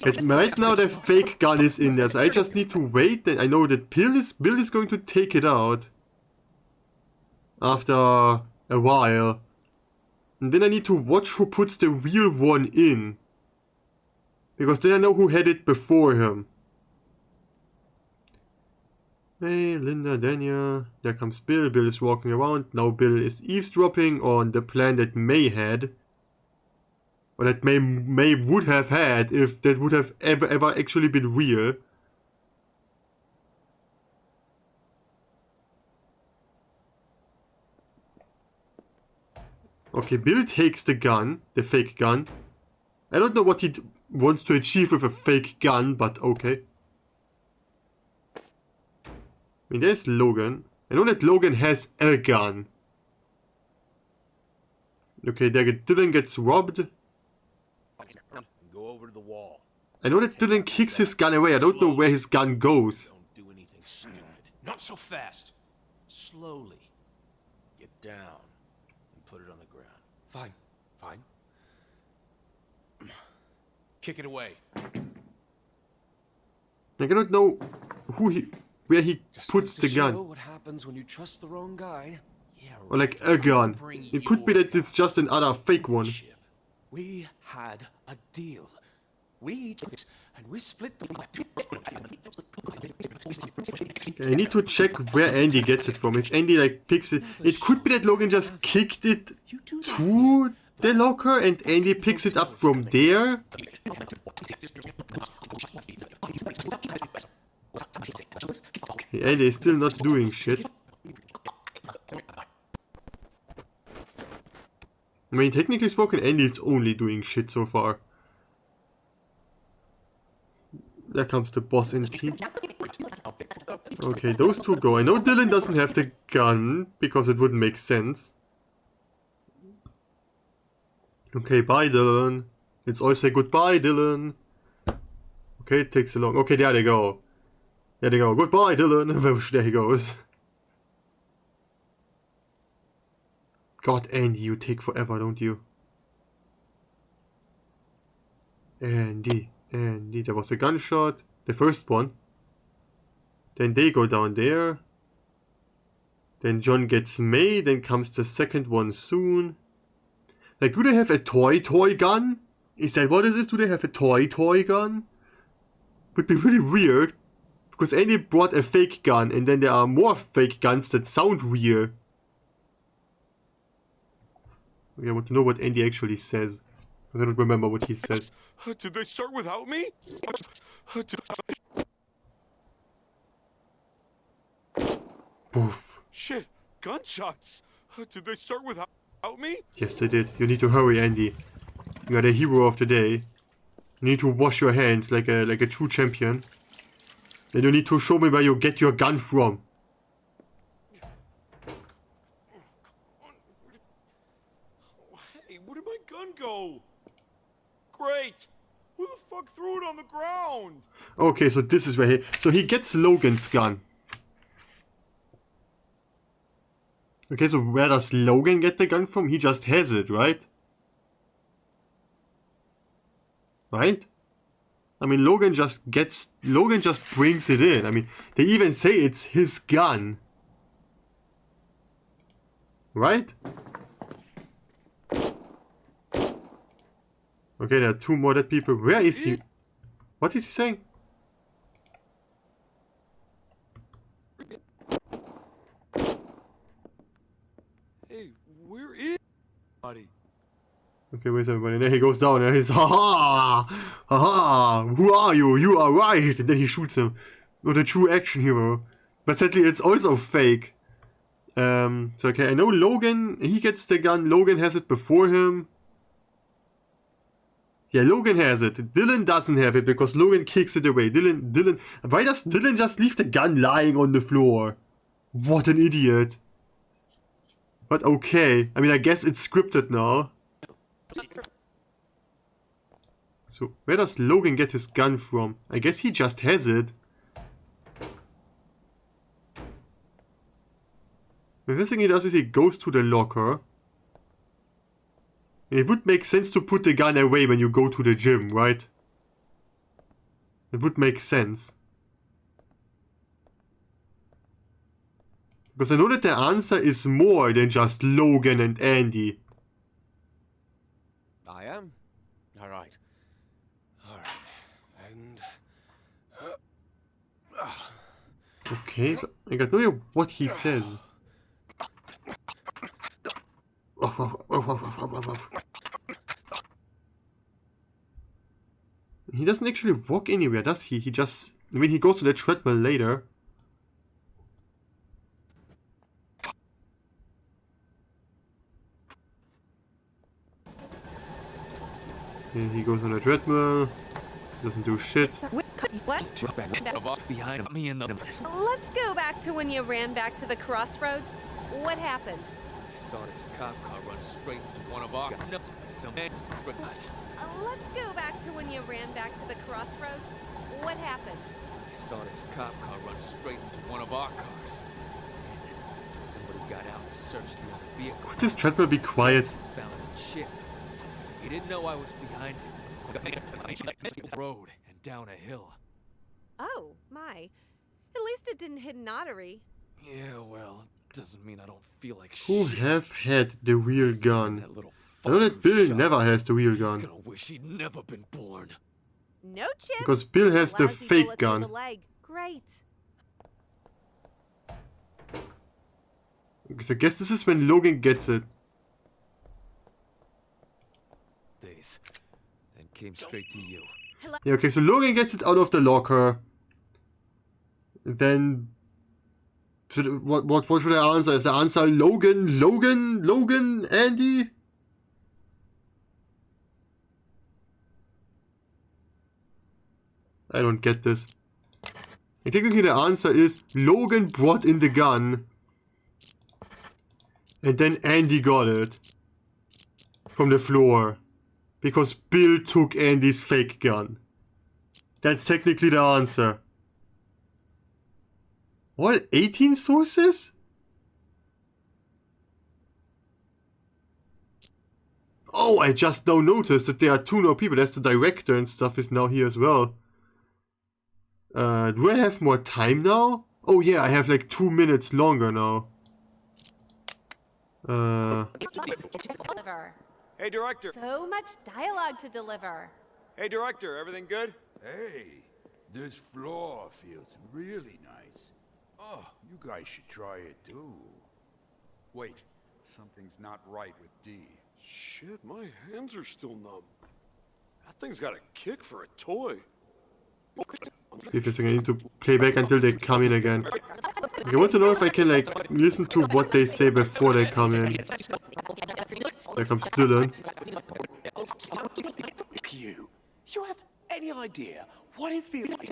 Speaker 1: But right now the fake gun is in there, so I just need to wait. Then I know that Bill is going to take it out after a while. And then I need to watch who puts the real one in. Because then I know who had it before him. Hey, Linda, Daniel. There comes Bill. Bill is walking around. Now Bill is eavesdropping on the plan that May had. Or that May would have had if that would have ever actually been real. Okay, Bill takes the gun, the fake gun. I don't know what he wants to achieve with a fake gun, but okay. I mean, there's Logan. I know that Logan has a gun. Okay, Dylan gets robbed.
Speaker 16: Go over to the wall.
Speaker 1: I know that Dylan kicks his gun away. I don't know where his gun goes.
Speaker 12: Don't do anything stupid. Not so fast. Slowly. Get down and put it on the ground.
Speaker 14: Fine, fine.
Speaker 12: Kick it away.
Speaker 1: Like, I don't know where he puts the
Speaker 14: Show
Speaker 1: gun.
Speaker 14: what happens when you trust the wrong guy.
Speaker 12: Yeah,
Speaker 1: Or like a gun. It could be that it's just another fake one.
Speaker 14: We had a deal. We each and we split the
Speaker 1: I need to check where Andy gets it from. If Andy like picks it, it could be that Logan just kicked it to the locker and Andy picks it up from there. Okay, Andy is still not doing shit. I mean, technically spoken, Andy is only doing shit so far. there comes the boss in team. Okay, those two go. I know Dylan doesn't have the gun, because it wouldn't make sense. Okay, bye Dylan. Let's all say goodbye, Dylan. Okay, it takes a long... Okay, there they go. There they go. Goodbye, Dylan. There he goes. God, Andy, you take forever, don't you? Andy, there was a gunshot. The first one. Then they go down there. Then John gets May. Then comes the second one soon. Like, do they have a toy gun? Is that what it is? Do they have a toy gun? Would be really weird. Because Andy brought a fake gun, and then there are more fake guns that sound real. Okay, I want to know what Andy actually says. I don't remember what he says.
Speaker 16: Did they start without me?
Speaker 1: Poof.
Speaker 16: Shit, gunshots. Did they start without me?
Speaker 1: Yes, they did. You need to hurry, Andy. You are the hero of the day. You need to wash your hands like a true champion. And you need to show me where you get your gun from.
Speaker 16: Hey, where did my gun go? Great. Who the fuck threw it on the ground?
Speaker 1: Okay, so this is where he... So he gets Logan's gun. Okay, so where does Logan get the gun from? He just has it, right? Right? I mean, Logan just brings it in. I mean, they even say it's his gun. Right? Okay, there are two more dead people. Where is he? What is he saying?
Speaker 16: Hey, where is everybody?
Speaker 1: Okay, where's everybody? And then he goes down and he's, haha! Haha! Who are you? You are right! And then he shoots him. Not a true action hero. But sadly, it's also fake. So, okay, I know Logan, he gets the gun. Logan has it before him. Yeah, Logan has it. Dylan doesn't have it because Logan kicks it away. Why does Dylan just leave the gun lying on the floor? What an idiot. But okay. I mean, I guess it's scripted now. So, where does Logan get his gun from? I guess he just has it. The first thing he does is he goes to the locker. And it would make sense to put the gun away when you go to the gym, right? It would make sense. Because I know that the answer is more than just Logan and Andy.
Speaker 14: I am? Alright. Alright. And...
Speaker 1: Okay, so I got no idea what he says. He doesn't actually walk anywhere, does he? He just... I mean, he goes to the treadmill later. And he goes on a treadmill. Doesn't do shit.
Speaker 23: What?
Speaker 5: Behind me in the...
Speaker 23: Let's go back to when you ran back to the crossroads. What happened?
Speaker 5: I saw this cop car run straight into one of our...
Speaker 23: Let's go back to when you ran back to the crossroads. What happened?
Speaker 5: I saw this cop car run straight into one of our cars. Somebody got out and searched the other vehicle.
Speaker 1: Could this treadmill be quiet?
Speaker 5: Found a chip. He didn't know I was behind him. Road and down a hill.
Speaker 23: Oh, my. At least it didn't hit an artery.
Speaker 5: Yeah, well, doesn't mean I don't feel like
Speaker 1: Who
Speaker 5: shit.
Speaker 1: have had the real gun? I know that Bill never has the real gun.
Speaker 5: He's gonna wish he'd never been born.
Speaker 23: No chip.
Speaker 1: Because Bill has the
Speaker 23: Lousy
Speaker 1: fake
Speaker 23: bullet through
Speaker 1: gun.
Speaker 23: the leg. Great.
Speaker 1: Because I guess this is when Logan gets it.
Speaker 5: Days. And came straight to you.
Speaker 1: Yeah, okay, so Logan gets it out of the locker. Then... What should I answer? Is the answer Logan, Andy? I don't get this. And technically the answer is Logan brought in the gun. And then Andy got it. From the floor. Because Bill took Andy's fake gun. That's technically the answer. What? 18 sources? Oh, I just now noticed that there are 2 more people. That's the director and stuff is now here as well. Do I have more time now? Oh yeah, I have like 2 minutes longer now.
Speaker 23: Deliver.
Speaker 16: Hey, director.
Speaker 23: So much dialogue to deliver.
Speaker 16: Hey, director, everything good?
Speaker 21: Hey, this floor feels really nice. Oh, you guys should try it too.
Speaker 6: Wait, something's not right with D.
Speaker 16: Shit, my hands are still numb. That thing's got a kick for a toy.
Speaker 1: Give a second, I need to play back until they come in again. I want to know if I can like listen to what they say before they come in. Like I'm still in.
Speaker 14: You have any idea what it feels like?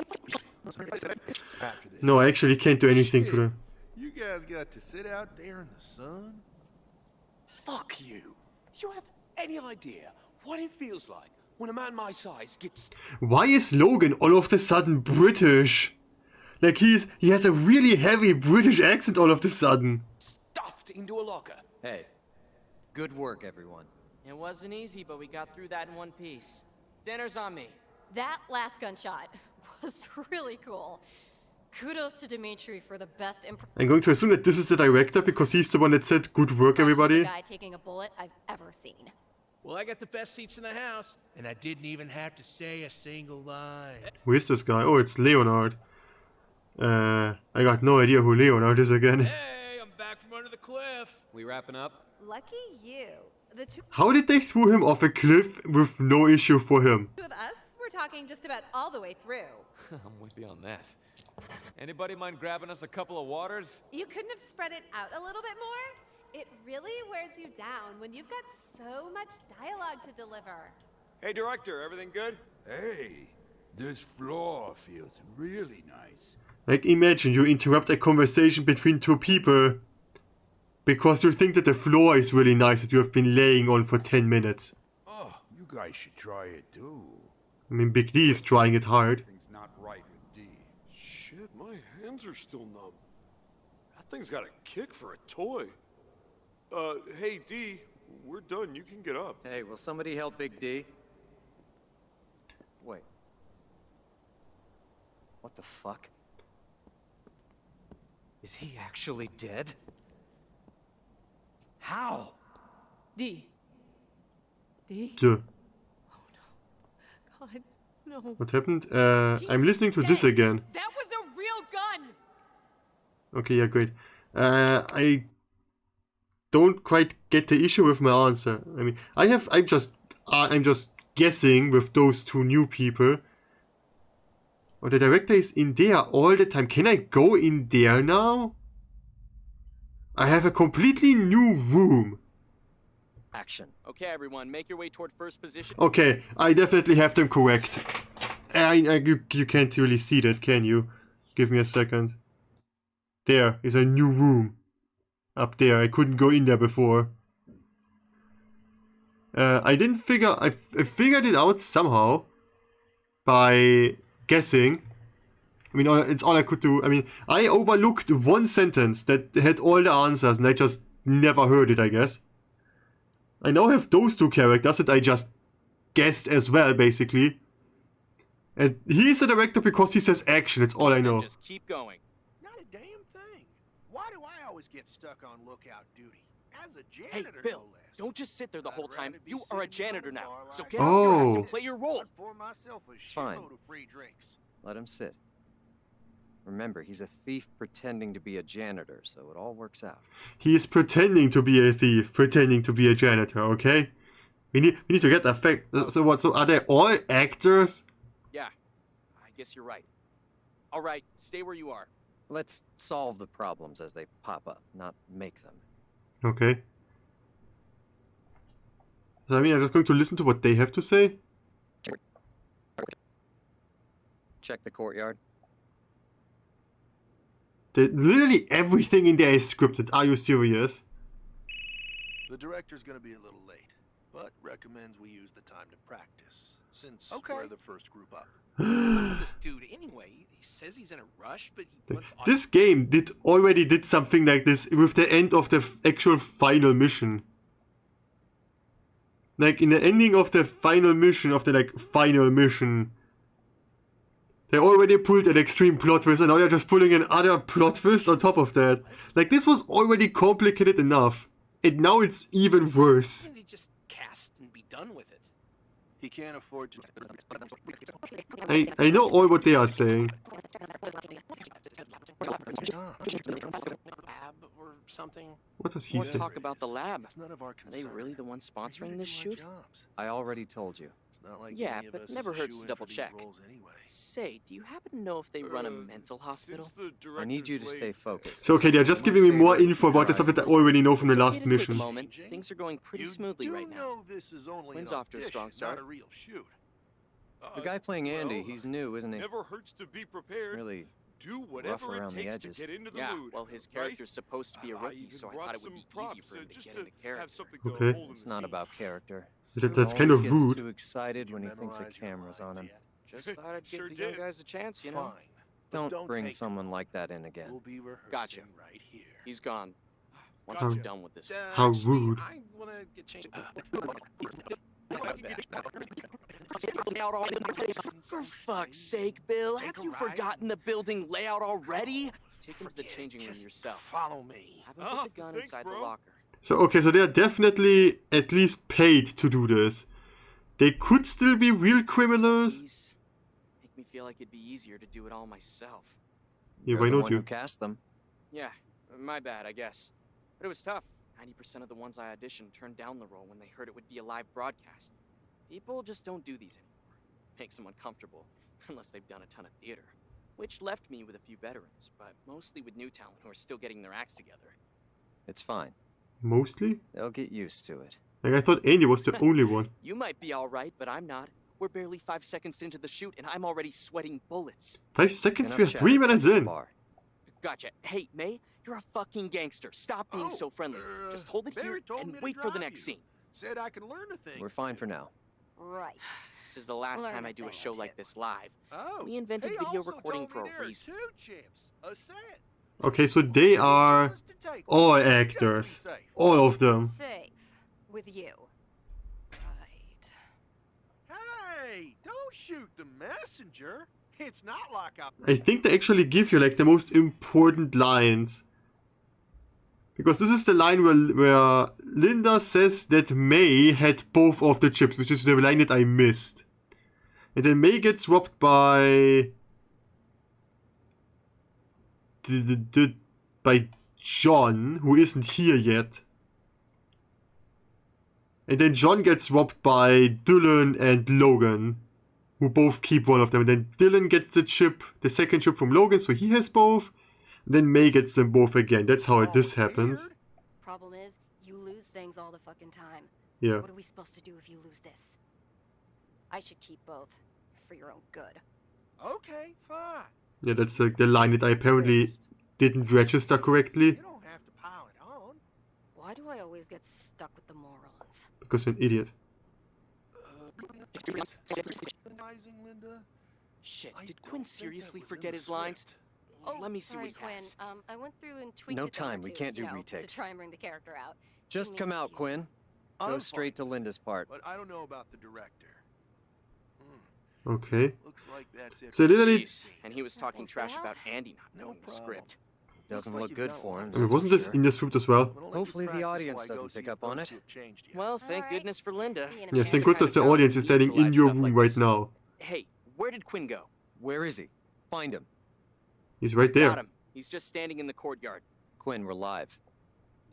Speaker 1: No, I actually can't do anything to them.
Speaker 21: You guys got to sit out there in the sun?
Speaker 14: Fuck you. You have any idea what it feels like when a man my size gets...
Speaker 1: Why is Logan all of a sudden British? Like he has a really heavy British accent all of a sudden.
Speaker 14: stuffed into a locker?
Speaker 10: Hey, good work, everyone.
Speaker 2: It wasn't easy, but we got through that in one piece. Dinner's on me.
Speaker 8: That last gunshot was really cool. Kudos to Dimitri for the best
Speaker 1: I'm going to assume that this is the director because he's the one that said good work, everybody.
Speaker 8: guy taking a bullet I've ever seen.
Speaker 12: Well, I got the best seats in the house, and I didn't even have to say a single line.
Speaker 1: Who is this guy? Oh, it's Leonard. I got no idea who Leonard is again.
Speaker 12: Hey, I'm back from under the cliff.
Speaker 13: We wrapping up?
Speaker 23: Lucky you. The two
Speaker 1: How did they throw him off a cliff with no issue for him?
Speaker 23: of us were talking just about all the way through.
Speaker 13: I'm with you on that. Anybody mind grabbing us a couple of waters?
Speaker 23: You couldn't have spread it out a little bit more? It really wears you down when you've got so much dialogue to deliver.
Speaker 16: Hey, director, everything good?
Speaker 21: Hey, this floor feels really nice.
Speaker 1: Like, imagine you interrupt a conversation between 2 people because you think that the floor is really nice that you have been laying on for 10 minutes.
Speaker 21: Oh, you guys should try it too.
Speaker 1: I mean, Big D is trying it hard.
Speaker 6: Something's not right with D.
Speaker 16: Shit, my hands are still numb. That thing's got a kick for a toy. Hey, D, we're done. You can get up.
Speaker 10: Hey, will somebody help Big D? Wait. What the fuck? Is he actually dead? How?
Speaker 23: D. D?
Speaker 1: Duh.
Speaker 23: God, no.
Speaker 1: What happened? I'm listening to this again.
Speaker 23: That was a real gun!
Speaker 1: Okay, yeah, great. I don't quite get the issue with my answer. I mean, I'm just guessing with those 2 new people. Oh, the director is in there all the time. Can I go in there now? I have a completely new room.
Speaker 10: Action.
Speaker 2: Okay, everyone, make your way toward first position.
Speaker 1: Okay, I definitely have them correct. You can't really see that, can you? Give me a second. There is a new room. Up there, I couldn't go in there before. I figured it out somehow. By guessing. I mean, it's all I could do. I mean, I overlooked one sentence that had all the answers and I just never heard it, I guess. I now have those 2 characters that I just guessed as well, basically. And he is the director because he says action, it's all I know.
Speaker 2: Just keep going.
Speaker 21: Not a damn thing. Why do I always get stuck on lookout duty? As a
Speaker 2: Hey,
Speaker 21: janitor,
Speaker 2: Bill,
Speaker 21: no less.
Speaker 2: don't just sit there the whole
Speaker 21: I'd
Speaker 2: time.
Speaker 21: rather be
Speaker 2: You are a
Speaker 21: sitting by
Speaker 2: janitor
Speaker 21: the
Speaker 2: now,
Speaker 21: bar
Speaker 2: so
Speaker 21: like
Speaker 2: get off your ass
Speaker 1: Oh.
Speaker 2: and play your role.
Speaker 21: I'd pour myself a
Speaker 10: It's fine.
Speaker 21: shitload of free drinks.
Speaker 10: Let him sit. Remember, he's a thief pretending to be a janitor, so it all works out.
Speaker 1: He is pretending to be a thief, pretending to be a janitor, okay? We need to get that fact. So what, so are they all actors?
Speaker 2: Yeah, I guess you're right. All right, stay where you are.
Speaker 10: Let's solve the problems as they pop up, not make them.
Speaker 1: Okay. So I mean, I'm just going to listen to what they have to say.
Speaker 10: Check the courtyard.
Speaker 1: Literally everything in there is scripted. Are you serious?
Speaker 9: The director's gonna be a little late, but recommends we use the time to practice, since we're the first group up.
Speaker 3: What's up with this dude anyway? He says he's in a rush, but he wants
Speaker 1: This game already did something like this with the end of the actual final mission. Like in the ending of the final mission, they already pulled an extreme plot twist and now they're just pulling another plot twist on top of that. Like this was already complicated enough. And now it's even worse.
Speaker 3: Why can't he just cast and be done with it?
Speaker 9: He can't afford to...
Speaker 1: I know all what they are saying.
Speaker 12: Lab or something?
Speaker 1: What does he
Speaker 2: Let's
Speaker 1: say?
Speaker 2: talk about the lab.
Speaker 9: It's none of our
Speaker 2: Are
Speaker 9: concern.
Speaker 2: they really the ones sponsoring this shoot?
Speaker 10: I already told you.
Speaker 9: It's not like
Speaker 2: Yeah,
Speaker 9: any of
Speaker 2: but
Speaker 9: us
Speaker 2: never
Speaker 9: is a
Speaker 2: hurts to
Speaker 9: shoo-in
Speaker 2: double
Speaker 9: for these
Speaker 2: check.
Speaker 9: roles anyway.
Speaker 2: Say, do you happen to know if they run a mental hospital?
Speaker 10: I need you to stay focused.
Speaker 1: So okay, they're just giving me more info about the stuff that I already know from the last
Speaker 2: Okay to take a
Speaker 1: mission.
Speaker 2: moment. Things are going pretty smoothly right now.
Speaker 9: know this is only
Speaker 2: Quinn's
Speaker 9: an
Speaker 2: off to a strong
Speaker 9: audition, not
Speaker 2: start.
Speaker 9: a real shoot.
Speaker 10: The guy playing Andy, he's new, isn't he?
Speaker 16: Never hurts to be prepared.
Speaker 10: Really
Speaker 16: Do
Speaker 10: rough
Speaker 16: whatever it
Speaker 10: around the
Speaker 16: takes
Speaker 10: edges.
Speaker 16: to get into the
Speaker 2: Yeah,
Speaker 16: mood.
Speaker 2: well, his
Speaker 16: right?
Speaker 2: character's supposed to be a
Speaker 16: I
Speaker 2: rookie,
Speaker 16: even
Speaker 2: so I
Speaker 16: brought
Speaker 2: thought it would
Speaker 16: some
Speaker 2: be easy
Speaker 16: props,
Speaker 2: for him to
Speaker 16: just
Speaker 2: get
Speaker 16: to
Speaker 2: into character.
Speaker 16: have something to
Speaker 1: Okay.
Speaker 16: hold in
Speaker 10: It's
Speaker 16: the
Speaker 10: not
Speaker 16: scene.
Speaker 10: about character.
Speaker 1: That's kind of
Speaker 10: Always gets
Speaker 1: rude.
Speaker 10: too excited when he thinks a camera's on him.
Speaker 2: Just thought I'd give
Speaker 16: Sure
Speaker 2: the young
Speaker 16: did.
Speaker 2: guys a chance, you know?
Speaker 9: Fine. but
Speaker 10: Don't bring
Speaker 9: take
Speaker 10: someone like that in again.
Speaker 9: We'll be rehearsing
Speaker 2: Gotcha.
Speaker 9: right here.
Speaker 2: He's gone. Once
Speaker 1: Gotcha.
Speaker 2: we're done with this.
Speaker 1: How
Speaker 3: Actually,
Speaker 1: rude.
Speaker 3: I want to get changed.
Speaker 2: For fuck's sake, Bill, have you forgotten the building layout already? Take him to the changing room yourself.
Speaker 3: Follow me.
Speaker 2: Have him put the gun inside the locker.
Speaker 1: So okay, so they are definitely at least paid to do this. They could still be real criminals.
Speaker 2: Please, make me feel like it'd be easier to do it all myself.
Speaker 1: Yeah,
Speaker 10: You're
Speaker 1: why
Speaker 10: the
Speaker 1: don't
Speaker 10: one
Speaker 1: you?
Speaker 10: who cast them.
Speaker 2: Yeah, my bad, I guess. But it was tough. 90% of the ones I auditioned turned down the role when they heard it would be a live broadcast. People just don't do these anymore. Makes them uncomfortable, unless they've done a ton of theater. Which left me with a few veterans, but mostly with new talent who are still getting their acts together.
Speaker 10: It's fine.
Speaker 1: Mostly?
Speaker 10: They'll get used to it.
Speaker 1: Like I thought Andy was the only one.
Speaker 2: You might be alright, but I'm not. We're barely 5 seconds into the shoot, and I'm already sweating bullets.
Speaker 1: 5 seconds?
Speaker 10: Enough
Speaker 1: We are
Speaker 10: chatter.
Speaker 1: 3 minutes in.
Speaker 10: Bar.
Speaker 2: Gotcha. Hey, May, you're a fucking gangster. Stop being so friendly. Just hold it here
Speaker 9: Barry told
Speaker 2: and
Speaker 9: me to
Speaker 2: wait for the
Speaker 9: drive
Speaker 2: next
Speaker 9: you.
Speaker 2: scene.
Speaker 9: Said I can learn a thing.
Speaker 10: We're fine for now.
Speaker 4: Right.
Speaker 2: This is the last
Speaker 4: Learn
Speaker 2: time
Speaker 4: a
Speaker 2: I do a
Speaker 4: thing or
Speaker 2: show
Speaker 4: two.
Speaker 2: like this live.
Speaker 9: Oh,
Speaker 2: We invented
Speaker 9: he
Speaker 2: video
Speaker 9: also
Speaker 2: recording
Speaker 9: told
Speaker 2: for
Speaker 9: me
Speaker 2: a
Speaker 9: there are
Speaker 2: reason.
Speaker 9: 2 chimps. A set.
Speaker 1: Okay, so they are all actors. All of them.
Speaker 4: Safe. With you. Right.
Speaker 9: Hey, don't shoot the messenger. It's not like
Speaker 1: I think they actually give you like the most important lines. Because this is the line where Linda says that May had both of the chips, which is the line that I missed. And then May gets robbed by... by John, who isn't here yet. And then John gets robbed by Dylan and Logan, who both keep one of them. And then Dylan gets the chip, the second chip from Logan, so he has both. Then May gets them both again. That's how this happens.
Speaker 8: Problem is, you lose things all the fucking time.
Speaker 1: Yeah.
Speaker 8: What are we supposed to do if you lose this?
Speaker 4: I should keep both. For your own good.
Speaker 9: Okay, fine.
Speaker 1: Yeah, that's like the line that I apparently didn't register correctly.
Speaker 9: You don't have to pile it on.
Speaker 8: Why do I always get stuck with the morons?
Speaker 1: Because you're an idiot.
Speaker 9: Linda?
Speaker 2: Shit, did Quinn seriously forget his lines? Let me see
Speaker 8: sorry,
Speaker 2: what he has.
Speaker 8: Quinn. I went through and tweaked
Speaker 10: No
Speaker 8: it down
Speaker 10: time, we
Speaker 8: to,
Speaker 10: can't do
Speaker 8: you know,
Speaker 10: retakes.
Speaker 8: to try and bring the character out.
Speaker 10: Just come out, Quinn. Go
Speaker 9: I'm
Speaker 10: straight to Linda's part.
Speaker 9: But I don't know about the director.
Speaker 1: Okay.
Speaker 9: Looks like that's it.
Speaker 1: So literally...
Speaker 2: Jeez, and he was talking trash about Andy not knowing the script.
Speaker 10: Doesn't look good for him.
Speaker 1: I mean, wasn't this in the script as well?
Speaker 10: Hopefully the audience doesn't pick up on it.
Speaker 2: Well, thank goodness for Linda.
Speaker 1: Yeah, thank goodness the audience is standing in your room right now.
Speaker 2: Hey, where did Quinn go?
Speaker 10: Where is he? Find him.
Speaker 1: He's right
Speaker 2: Got
Speaker 1: there.
Speaker 2: him. He's just standing in the courtyard.
Speaker 10: Quinn, we're live.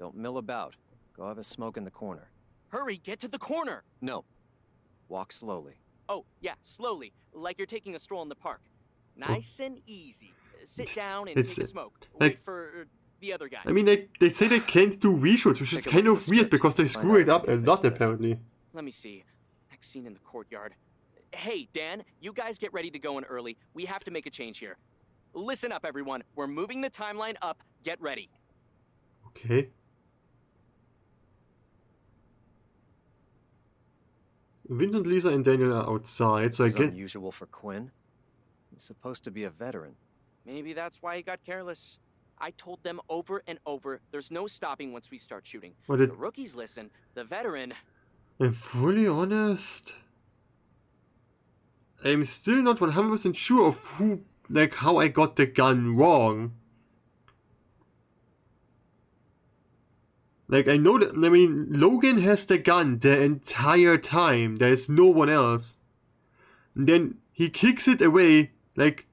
Speaker 10: Don't mill about. Go have a smoke in the corner.
Speaker 2: Hurry, get to the corner!
Speaker 10: No. Walk slowly.
Speaker 2: Oh, yeah, slowly, like you're taking a stroll in the park. Nice and easy. Sit down and
Speaker 1: It's,
Speaker 2: take a smoke.
Speaker 1: like-
Speaker 2: Wait for the other guys.
Speaker 1: I mean, they say they can't do reshoots, which is kind of weird because they screw it up a lot apparently.
Speaker 2: Let me see. Next scene in the courtyard. Hey, Dan, you guys get ready to go in early. We have to make a change here. Listen up, everyone. We're moving the timeline up. Get ready.
Speaker 1: Okay. Vincent, Lisa, and Daniel are outside,
Speaker 10: This
Speaker 1: so I
Speaker 10: is
Speaker 1: guess...
Speaker 10: unusual for Quinn. He's supposed to be a veteran.
Speaker 2: Maybe that's why he got careless. I told them over and over, there's no stopping once we start shooting.
Speaker 1: What did-
Speaker 2: The rookies listen. The veteran...
Speaker 1: I'm fully honest. I'm still not 100% sure of who, like, how I got the gun wrong. Like, I know that, I mean, Logan has the gun the entire time. There is no one else. And then he kicks it away, like,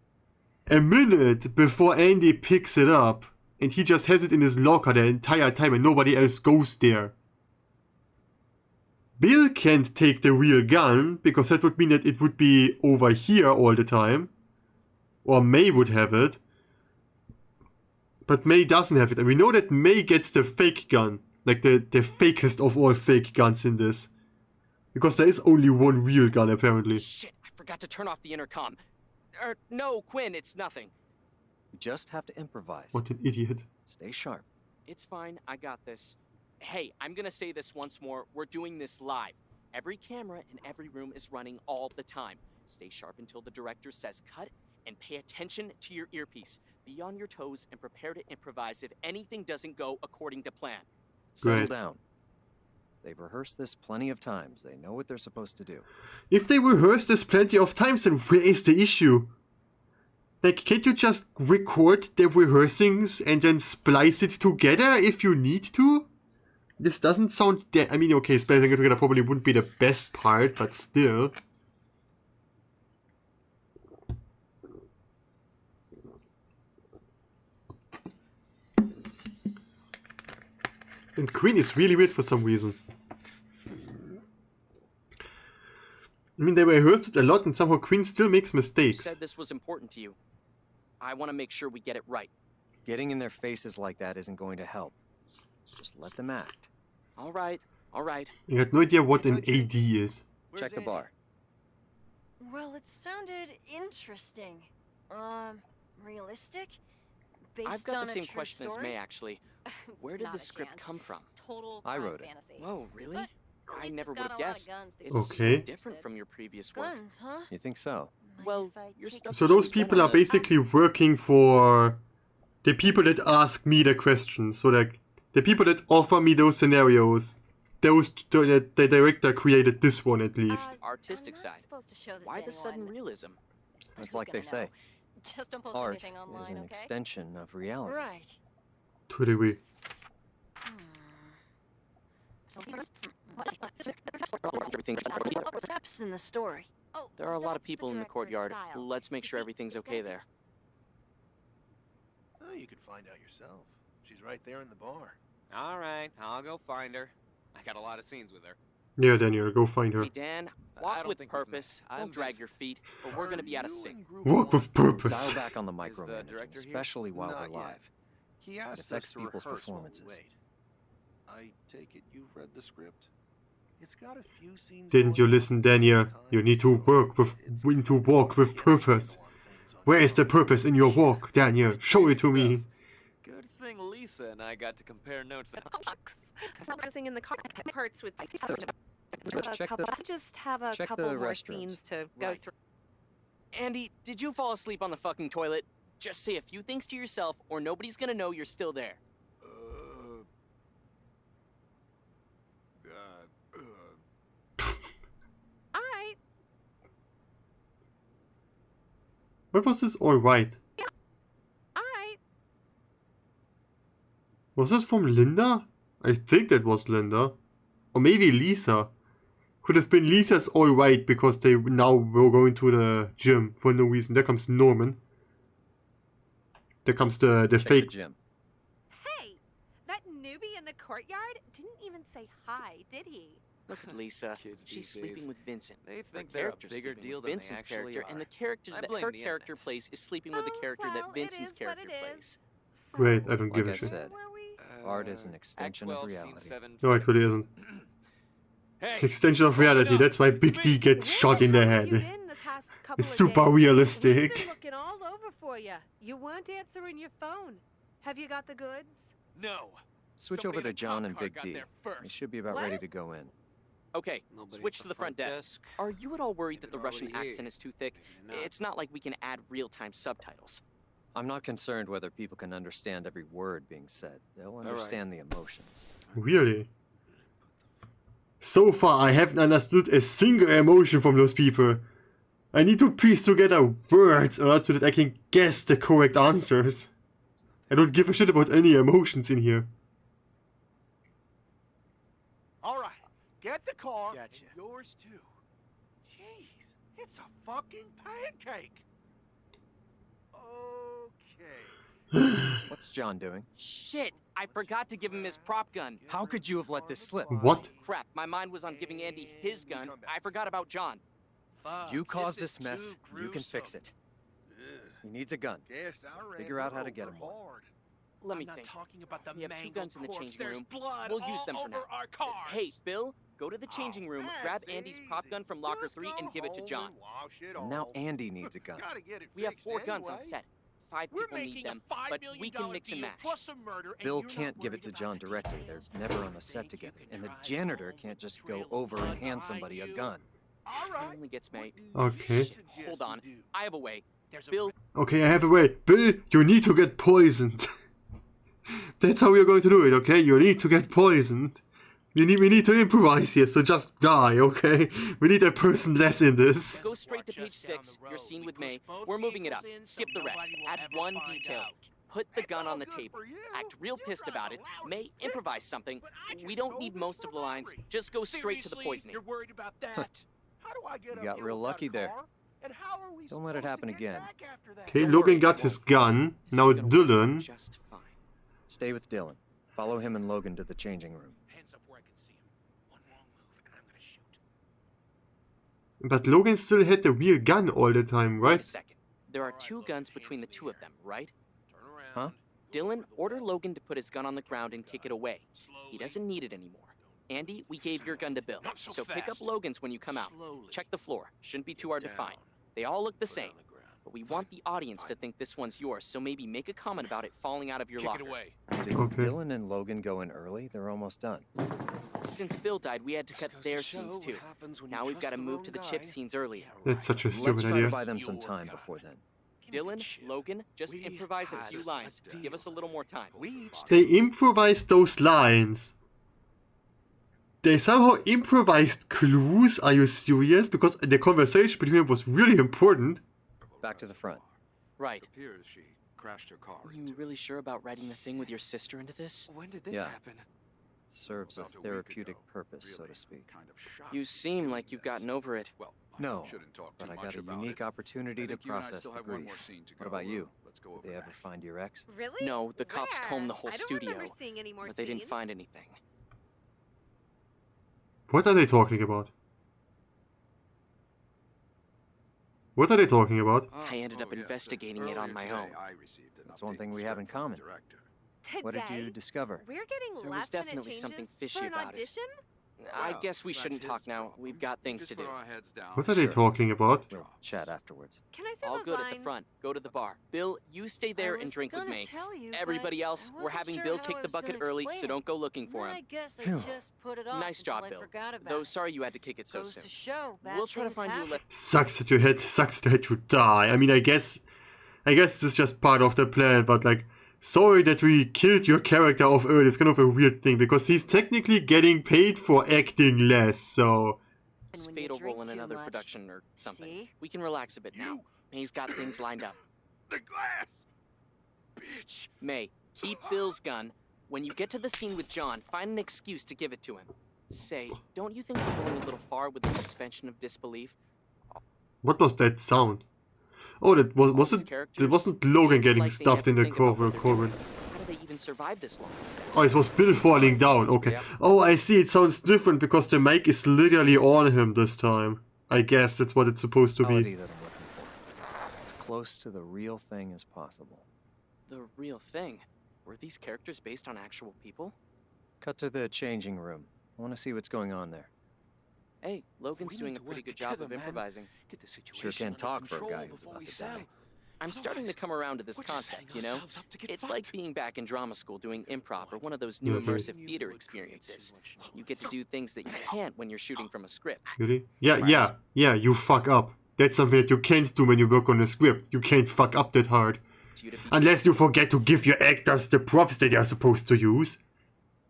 Speaker 1: a minute before Andy picks it up. And he just has it in his locker the entire time and nobody else goes there. Bill can't take the real gun, because that would mean that it would be over here all the time. Or May would have it. But May doesn't have it. And we know that May gets the fake gun. Like the fakest of all fake guns in this. Because there is only one real gun apparently.
Speaker 2: Shit, I forgot to turn off the intercom. No, Quinn, it's nothing.
Speaker 10: You just have to improvise.
Speaker 1: What an idiot.
Speaker 10: Stay sharp.
Speaker 2: It's fine, I got this. Hey, I'm gonna say this once more. We're doing this live. Every camera in every room is running all the time. Stay sharp until the director says cut, and pay attention to your earpiece. Be on your toes and prepare to improvise if anything doesn't go according to plan.
Speaker 10: Settle down. They've rehearsed this plenty of times. They know what they're supposed to do.
Speaker 1: If they rehearsed this plenty of times, then where is the issue? Like, can't you just record the rehearsings and then splice it together if you need to? This doesn't sound that... I mean, okay, splicing it together probably wouldn't be the best part, but still. And Quinn is really weird for some reason. I mean, they rehearsed it a lot and somehow Quinn still makes
Speaker 2: You
Speaker 1: mistakes.
Speaker 2: said this was important to you. I want to make sure we get it right.
Speaker 10: Getting in their faces like that isn't going to help. Just let them act.
Speaker 2: All right, all right.
Speaker 1: I got no idea what an AD is.
Speaker 10: Check the bar.
Speaker 17: Well, it sounded interesting. Realistic? Based
Speaker 2: I've got
Speaker 17: on
Speaker 2: the
Speaker 17: a
Speaker 2: same
Speaker 17: true
Speaker 2: question
Speaker 17: story?
Speaker 2: as May, actually. Where did
Speaker 7: Not
Speaker 2: the
Speaker 7: a
Speaker 2: script
Speaker 7: chance.
Speaker 2: come from?
Speaker 7: Total
Speaker 10: I wrote it.
Speaker 7: fantasy.
Speaker 2: Whoa, really?
Speaker 7: But
Speaker 2: I
Speaker 7: least
Speaker 2: never
Speaker 7: it's
Speaker 2: would
Speaker 7: got
Speaker 2: have
Speaker 7: a lot of
Speaker 2: guessed.
Speaker 7: guns to
Speaker 2: It's
Speaker 1: Okay.
Speaker 2: so different from your previous work.
Speaker 17: Guns, huh?
Speaker 10: You think so?
Speaker 2: Well, your stuff
Speaker 1: So those
Speaker 2: shows one
Speaker 1: people
Speaker 2: of
Speaker 1: are
Speaker 2: the-
Speaker 1: basically working for the people that ask me the questions. So like the people that offer me those scenarios, the director created this one at least.
Speaker 2: Artistic side.
Speaker 7: Supposed to show this
Speaker 2: Why
Speaker 7: to
Speaker 2: the sudden
Speaker 7: anyone.
Speaker 2: realism?
Speaker 10: It's
Speaker 7: Who's
Speaker 10: like they
Speaker 7: gonna
Speaker 10: say.
Speaker 7: know? Just don't post
Speaker 10: Art
Speaker 7: anything online,
Speaker 10: is an
Speaker 7: okay?
Speaker 10: extension of reality.
Speaker 17: Right.
Speaker 1: To a degree.
Speaker 17: Steps in the story.
Speaker 7: Oh,
Speaker 2: There are a lot of
Speaker 7: that's
Speaker 2: people in the
Speaker 7: director's
Speaker 2: courtyard.
Speaker 7: style.
Speaker 2: Let's make
Speaker 7: You
Speaker 2: sure
Speaker 7: see,
Speaker 2: everything's
Speaker 7: it's
Speaker 2: okay
Speaker 7: gonna
Speaker 2: there.
Speaker 9: Oh, you could find out yourself. She's right there in the bar.
Speaker 13: All right, I'll go find her. I got a lot of scenes with her.
Speaker 1: Yeah, Daniel, go find her.
Speaker 2: Hey, Dan,
Speaker 13: I
Speaker 2: walk
Speaker 13: don't
Speaker 2: with
Speaker 13: think we've met.
Speaker 2: purpose.
Speaker 13: I'm
Speaker 2: Don't drag
Speaker 13: Vincent.
Speaker 2: your feet, or we're gonna be out of sync.
Speaker 1: Walk with purpose.
Speaker 10: Dial back on the
Speaker 13: Is the
Speaker 10: micromanaging,
Speaker 13: director here?
Speaker 10: especially while
Speaker 9: Not
Speaker 10: we're
Speaker 9: yet.
Speaker 10: live.
Speaker 21: He
Speaker 10: It
Speaker 21: asked us
Speaker 10: affects
Speaker 21: to
Speaker 10: people's
Speaker 21: rehearse while we
Speaker 10: performances.
Speaker 21: wait. I take it you've read the script? It's got a few scenes.
Speaker 1: Didn't you listen, Daniel? You need to walk with purpose. Where is the purpose in your walk, Daniel? Show it to me.
Speaker 13: Good thing Lisa and I got to compare notes.
Speaker 23: Progressing in the car parts with
Speaker 10: Check the-
Speaker 23: just have a
Speaker 10: check
Speaker 23: couple
Speaker 10: the
Speaker 23: more
Speaker 10: restrooms.
Speaker 23: scenes to go
Speaker 2: Right.
Speaker 23: through.
Speaker 2: Andy, did you fall asleep on the fucking toilet? Just say a few things to yourself, or nobody's gonna know you're still there.
Speaker 23: All right.
Speaker 1: What was this all white?
Speaker 23: All right.
Speaker 1: Was this from Linda? I think that was Linda. Or maybe Lisa. Could have been Lisa's all white because they now were going to the gym for no reason. There comes Norman. There comes the
Speaker 10: Check
Speaker 1: fake.
Speaker 10: the gym.
Speaker 23: Hey, that newbie in the courtyard didn't even say hi, did he?
Speaker 2: Look at Lisa.
Speaker 13: Kids
Speaker 2: She's
Speaker 13: these
Speaker 2: sleeping
Speaker 13: days,
Speaker 2: with Vincent.
Speaker 13: they
Speaker 2: Her
Speaker 13: think they're a
Speaker 2: character's
Speaker 13: bigger
Speaker 2: sleeping
Speaker 13: deal
Speaker 2: with
Speaker 13: than they
Speaker 2: Vincent's
Speaker 13: actually
Speaker 2: character,
Speaker 13: are.
Speaker 2: and the character
Speaker 13: I
Speaker 2: that
Speaker 13: blame
Speaker 2: her
Speaker 13: the
Speaker 2: character
Speaker 13: internet.
Speaker 2: plays is sleeping with the character
Speaker 23: well,
Speaker 2: that Vincent's
Speaker 23: it is
Speaker 2: character
Speaker 23: what it
Speaker 2: plays.
Speaker 23: is.
Speaker 1: Wait, I don't
Speaker 10: Like
Speaker 1: give
Speaker 10: I
Speaker 1: a shit.
Speaker 10: said, art is an extension of reality.
Speaker 1: No, it really isn't. It's an extension of reality. That's why Big D gets shot in the head. It's super
Speaker 23: We've
Speaker 1: realistic.
Speaker 23: been looking all over for you. You weren't answering your phone. Have you got the goods?
Speaker 12: No.
Speaker 10: Switch over to John and Big D. They should be about ready to go in.
Speaker 2: Okay, switch to the front desk. Are you at all worried that the Russian accent is too thick? It's not like we can add real-time subtitles.
Speaker 10: I'm not concerned whether people can understand every word being said. They'll understand the emotions.
Speaker 1: Really? So far, I haven't understood a single emotion from those people. I need to piece together words in order so that I can guess the correct answers. I don't give a shit about any emotions in here.
Speaker 21: All right, get the car. And yours too. Jeez, it's a fucking pancake. Okay.
Speaker 10: What's John doing?
Speaker 2: Shit! I forgot to give him his prop gun.
Speaker 10: How could you have let this slip?
Speaker 1: What?
Speaker 2: Crap, my mind was on giving Andy his gun. I forgot about John.
Speaker 10: You caused this mess. You can fix it. He needs a gun. Figure out how to get him one.
Speaker 2: Let me think. We have 2 guns in the changing room. We'll use them for now. Hey, Bill, go to the changing room, grab Andy's prop gun from locker 3 and give it to John.
Speaker 10: Now Andy needs a gun.
Speaker 2: We have 4 guns on set. 5 people need them, but we can mix and match.
Speaker 10: Bill can't give it to John directly. They're never on the set together. And the janitor can't just go over and hand somebody a gun.
Speaker 2: It only gets May.
Speaker 1: Okay.
Speaker 2: Hold on. I have a way. Bill.
Speaker 1: Okay, I have a way. Bill, you need to get poisoned. That's how we're going to do it, okay? You need to get poisoned. We need to improvise here, so just die, okay? We need a person less in this.
Speaker 2: Go straight to page 6, your scene with May. We're moving it up. Skip the rest. Add one detail. Put the gun on the table. Act real pissed about it. May improvise something. We don't need most of the lines. Just go straight to the poisoning.
Speaker 12: You're worried about that?
Speaker 10: You got real lucky there. Don't let it happen again.
Speaker 1: Okay, Logan got his gun. Now Dylan.
Speaker 10: Stay with Dylan. Follow him and Logan to the changing room.
Speaker 1: But Logan still had the real gun all the time, right?
Speaker 2: Wait a second. There are 2 guns between the 2 of them, right?
Speaker 10: Huh?
Speaker 2: Dylan, order Logan to put his gun on the ground and kick it away. He doesn't need it anymore. Andy, we gave your gun to Bill, so pick up Logan's when you come out. Check the floor. Shouldn't be too hard to find. They all look the same. But we want the audience to think this one's yours, so maybe make a comment about it falling out of your locker.
Speaker 10: Did Dylan and Logan go in early? They're almost done.
Speaker 2: Since Bill died, we had to cut their scenes too. Now we've got to move to the chip scenes earlier.
Speaker 1: That's such a stupid
Speaker 10: Let's try
Speaker 1: idea.
Speaker 10: to buy them some time before then.
Speaker 2: Dylan, Logan, just improvise a few lines. Give us a little more time.
Speaker 1: They improvised those lines. They somehow improvised clues? Are you serious? Because the conversation between them was really important.
Speaker 10: Back to the front.
Speaker 2: Right.
Speaker 6: Appears she crashed her car.
Speaker 2: Are you really sure about writing the thing with your sister into this?
Speaker 13: When did this
Speaker 10: Yeah.
Speaker 13: happen?
Speaker 10: Serves a therapeutic purpose, so to speak.
Speaker 2: You seem like you've gotten over it.
Speaker 10: No, but I got a unique opportunity to process the grief. What about you? Did they ever find your ex?
Speaker 23: Really?
Speaker 2: No, the cops combed the whole
Speaker 23: I don't
Speaker 2: studio,
Speaker 23: remember seeing any more
Speaker 2: but they didn't
Speaker 23: scenes.
Speaker 2: find anything.
Speaker 1: What are they talking about? What are they talking about?
Speaker 2: I ended up investigating it on my own.
Speaker 10: That's one thing we have in common. What did you
Speaker 23: Today,
Speaker 10: discover?
Speaker 23: We're getting
Speaker 2: There was
Speaker 23: last minute
Speaker 2: definitely
Speaker 23: changes
Speaker 2: something fishy
Speaker 23: for an
Speaker 2: about it.
Speaker 23: audition?
Speaker 2: I guess we shouldn't talk now. We've got things to do.
Speaker 1: What are they talking about?
Speaker 10: We'll chat afterwards.
Speaker 23: Can I say
Speaker 2: All
Speaker 23: those
Speaker 2: good at
Speaker 23: lines?
Speaker 2: the front. Go to the bar. Bill, you stay there and drink with me. Everybody else, we're having Bill kick the bucket early, so don't go looking for him.
Speaker 17: I guess I just put it off
Speaker 2: Nice
Speaker 17: until
Speaker 2: job,
Speaker 17: I
Speaker 2: Bill.
Speaker 17: forgot about
Speaker 2: Though
Speaker 17: it.
Speaker 2: sorry you had to kick it so
Speaker 17: Goes
Speaker 2: soon.
Speaker 17: to show, bad
Speaker 2: We'll try to
Speaker 17: things
Speaker 2: find you a
Speaker 17: happen.
Speaker 1: Sucks that you had to die. I mean, I guess this is just part of the plan, but like, sorry that we killed your character off early. It's kind of a weird thing, because he's technically getting paid for acting less, so...
Speaker 2: It's fatal role in another production or something. We can relax a bit now. May's got things lined up.
Speaker 21: The glass! Bitch!
Speaker 2: May, keep Bill's gun. When you get to the scene with John, find an excuse to give it to him. Say, don't you think we're going a little far with the suspension of disbelief?
Speaker 1: What was that sound? Oh, that wasn't Logan getting stuffed in the corbin.
Speaker 2: How do they even survive this long?
Speaker 1: Oh, it was Bill falling down. Okay. Oh, I see. It sounds different because the mic is literally on him this time. I guess that's what it's supposed to be.
Speaker 10: That I'm looking for. As close to the real thing as possible.
Speaker 2: The real thing? Were these characters based on actual people?
Speaker 10: Cut to the changing room. I want to see what's going on there.
Speaker 2: Hey, Logan's doing a pretty good job of improvising.
Speaker 10: Get the situation sure can talk for a guy who's about to die.
Speaker 2: I'm starting to come around to this concept, you know? It's like being back in drama school doing improv or one of those new immersive theater experiences. You get to do things that you can't when you're shooting from a script.
Speaker 1: Really? Yeah, you fuck up. That's something that you can't do when you work on a script. You can't fuck up that hard. Unless you forget to give your actors the props that they are supposed to use.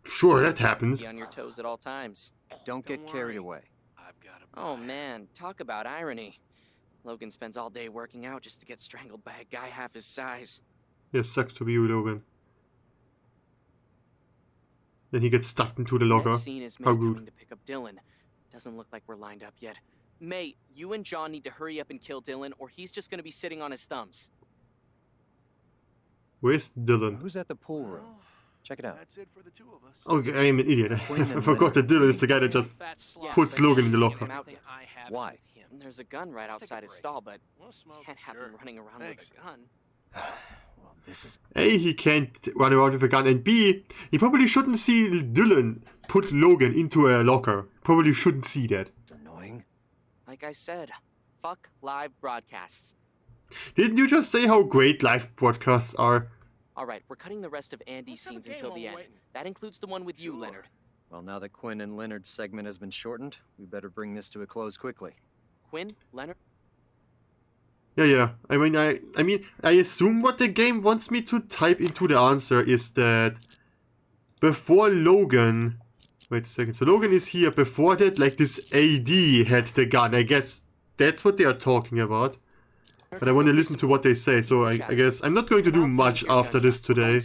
Speaker 1: Sure, that happens.
Speaker 2: Be on your toes at all times.
Speaker 10: Don't get carried away.
Speaker 2: Oh man, talk about irony. Logan spends all day working out just to get strangled by a guy half his size.
Speaker 1: Yeah, sucks to be you, Logan. Then he gets stuffed into the locker.
Speaker 2: Next scene is May coming to pick up Dylan. Doesn't look like we're lined up yet. May, you and John need to hurry up and kill Dylan, or he's just gonna be sitting on his thumbs.
Speaker 1: Where's Dylan?
Speaker 10: Who's at the pool room? Check it out.
Speaker 21: That's it for the two of us.
Speaker 1: Oh, I am an idiot. I forgot that Dylan is the guy that just puts Logan in the locker.
Speaker 10: Why?
Speaker 2: There's a gun right outside his stall, but can't have him running around with a gun.
Speaker 10: Well, this is...
Speaker 1: A, he can't run around with a gun, and B, he probably shouldn't see Dylan put Logan into a locker. Probably shouldn't see that.
Speaker 10: It's annoying.
Speaker 2: Like I said, fuck live broadcasts.
Speaker 1: Didn't you just say how great live broadcasts are?
Speaker 2: Alright, we're cutting the rest of Andy's scenes until the end. That includes the one with you, Leonard.
Speaker 10: Well, now that Quinn and Leonard's segment has been shortened, we better bring this to a close quickly.
Speaker 2: Quinn, Leonard?
Speaker 1: Yeah. I mean, I assume what the game wants me to type into the answer is that before Logan... Wait a second. So Logan is here. Before that, like, this AD had the gun. I guess that's what they are talking about. But I want to listen to what they say, so I guess I'm not going to do much after this today.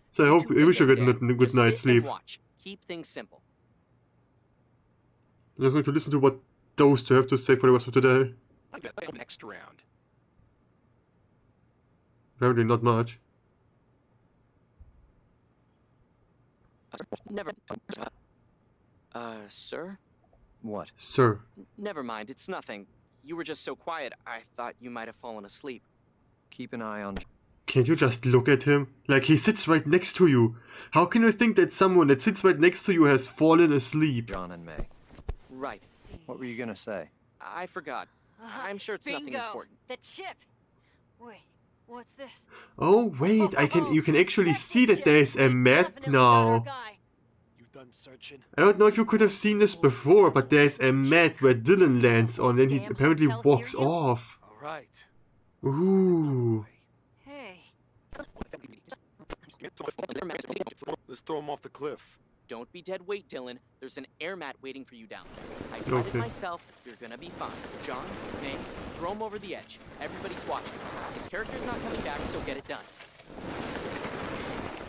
Speaker 1: So I wish you get a good night's sleep.
Speaker 2: Keep things simple.
Speaker 1: I'm just going to listen to what those two have to say for the rest of today.
Speaker 12: Next round.
Speaker 1: Apparently not much.
Speaker 2: Never. Sir?
Speaker 10: What?
Speaker 1: Sir.
Speaker 2: Never mind, it's nothing. You were just so quiet, I thought you might have fallen asleep.
Speaker 10: Keep an eye on...
Speaker 1: Can't you just look at him? Like, he sits right next to you. How can you think that someone that sits right next to you has fallen asleep?
Speaker 10: John and May.
Speaker 2: Right.
Speaker 10: What were you gonna say?
Speaker 2: I forgot. I'm sure it's nothing important.
Speaker 17: The chip! Wait, what's this?
Speaker 1: Oh, wait, you can actually see that there's a map now. I don't know if you could have seen this before, but there's a mat where Dylan lands on, and then he apparently walks off.
Speaker 21: Alright.
Speaker 1: Ooh.
Speaker 17: Hey.
Speaker 16: Let's throw him off the cliff.
Speaker 2: Don't be dead weight, Dylan. There's an air mat waiting for you down there. I tried it myself. You're gonna be fine. John, May, throw him over the edge. Everybody's watching. His character's not coming back, so get it done.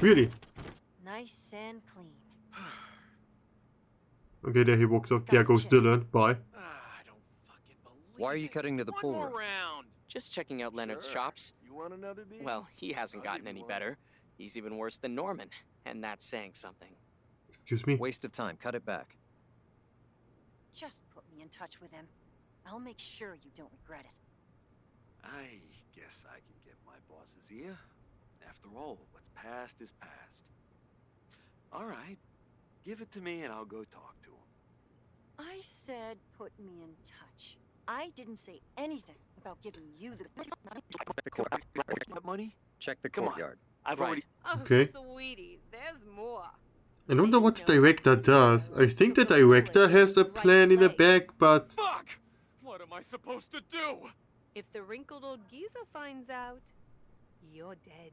Speaker 1: Really?
Speaker 17: Nice and clean.
Speaker 1: Okay, there he walks off. There goes Dylan. Bye.
Speaker 10: Why are you cutting to the pool room?
Speaker 2: Just checking out Leonard's chops.
Speaker 21: You want another beer?
Speaker 2: Well, he hasn't gotten any better. He's even worse than Norman, and that's saying something.
Speaker 1: Excuse me?
Speaker 10: Waste of time. Cut it back.
Speaker 17: Just put me in touch with him. I'll make sure you don't regret it.
Speaker 18: I guess I can get my boss's ear. After all, what's past is past. All right. Give it to me and I'll go talk to him.
Speaker 17: I said put me in touch. I didn't say anything about giving you the...
Speaker 18: money?
Speaker 10: Check the courtyard.
Speaker 18: I've already...
Speaker 1: Okay.
Speaker 23: Sweetie, there's more.
Speaker 1: I don't know what the director does. I think the director has a plan in the back, but...
Speaker 5: Fuck! What am I supposed to do?
Speaker 23: If the wrinkled old geezer finds out, you're dead.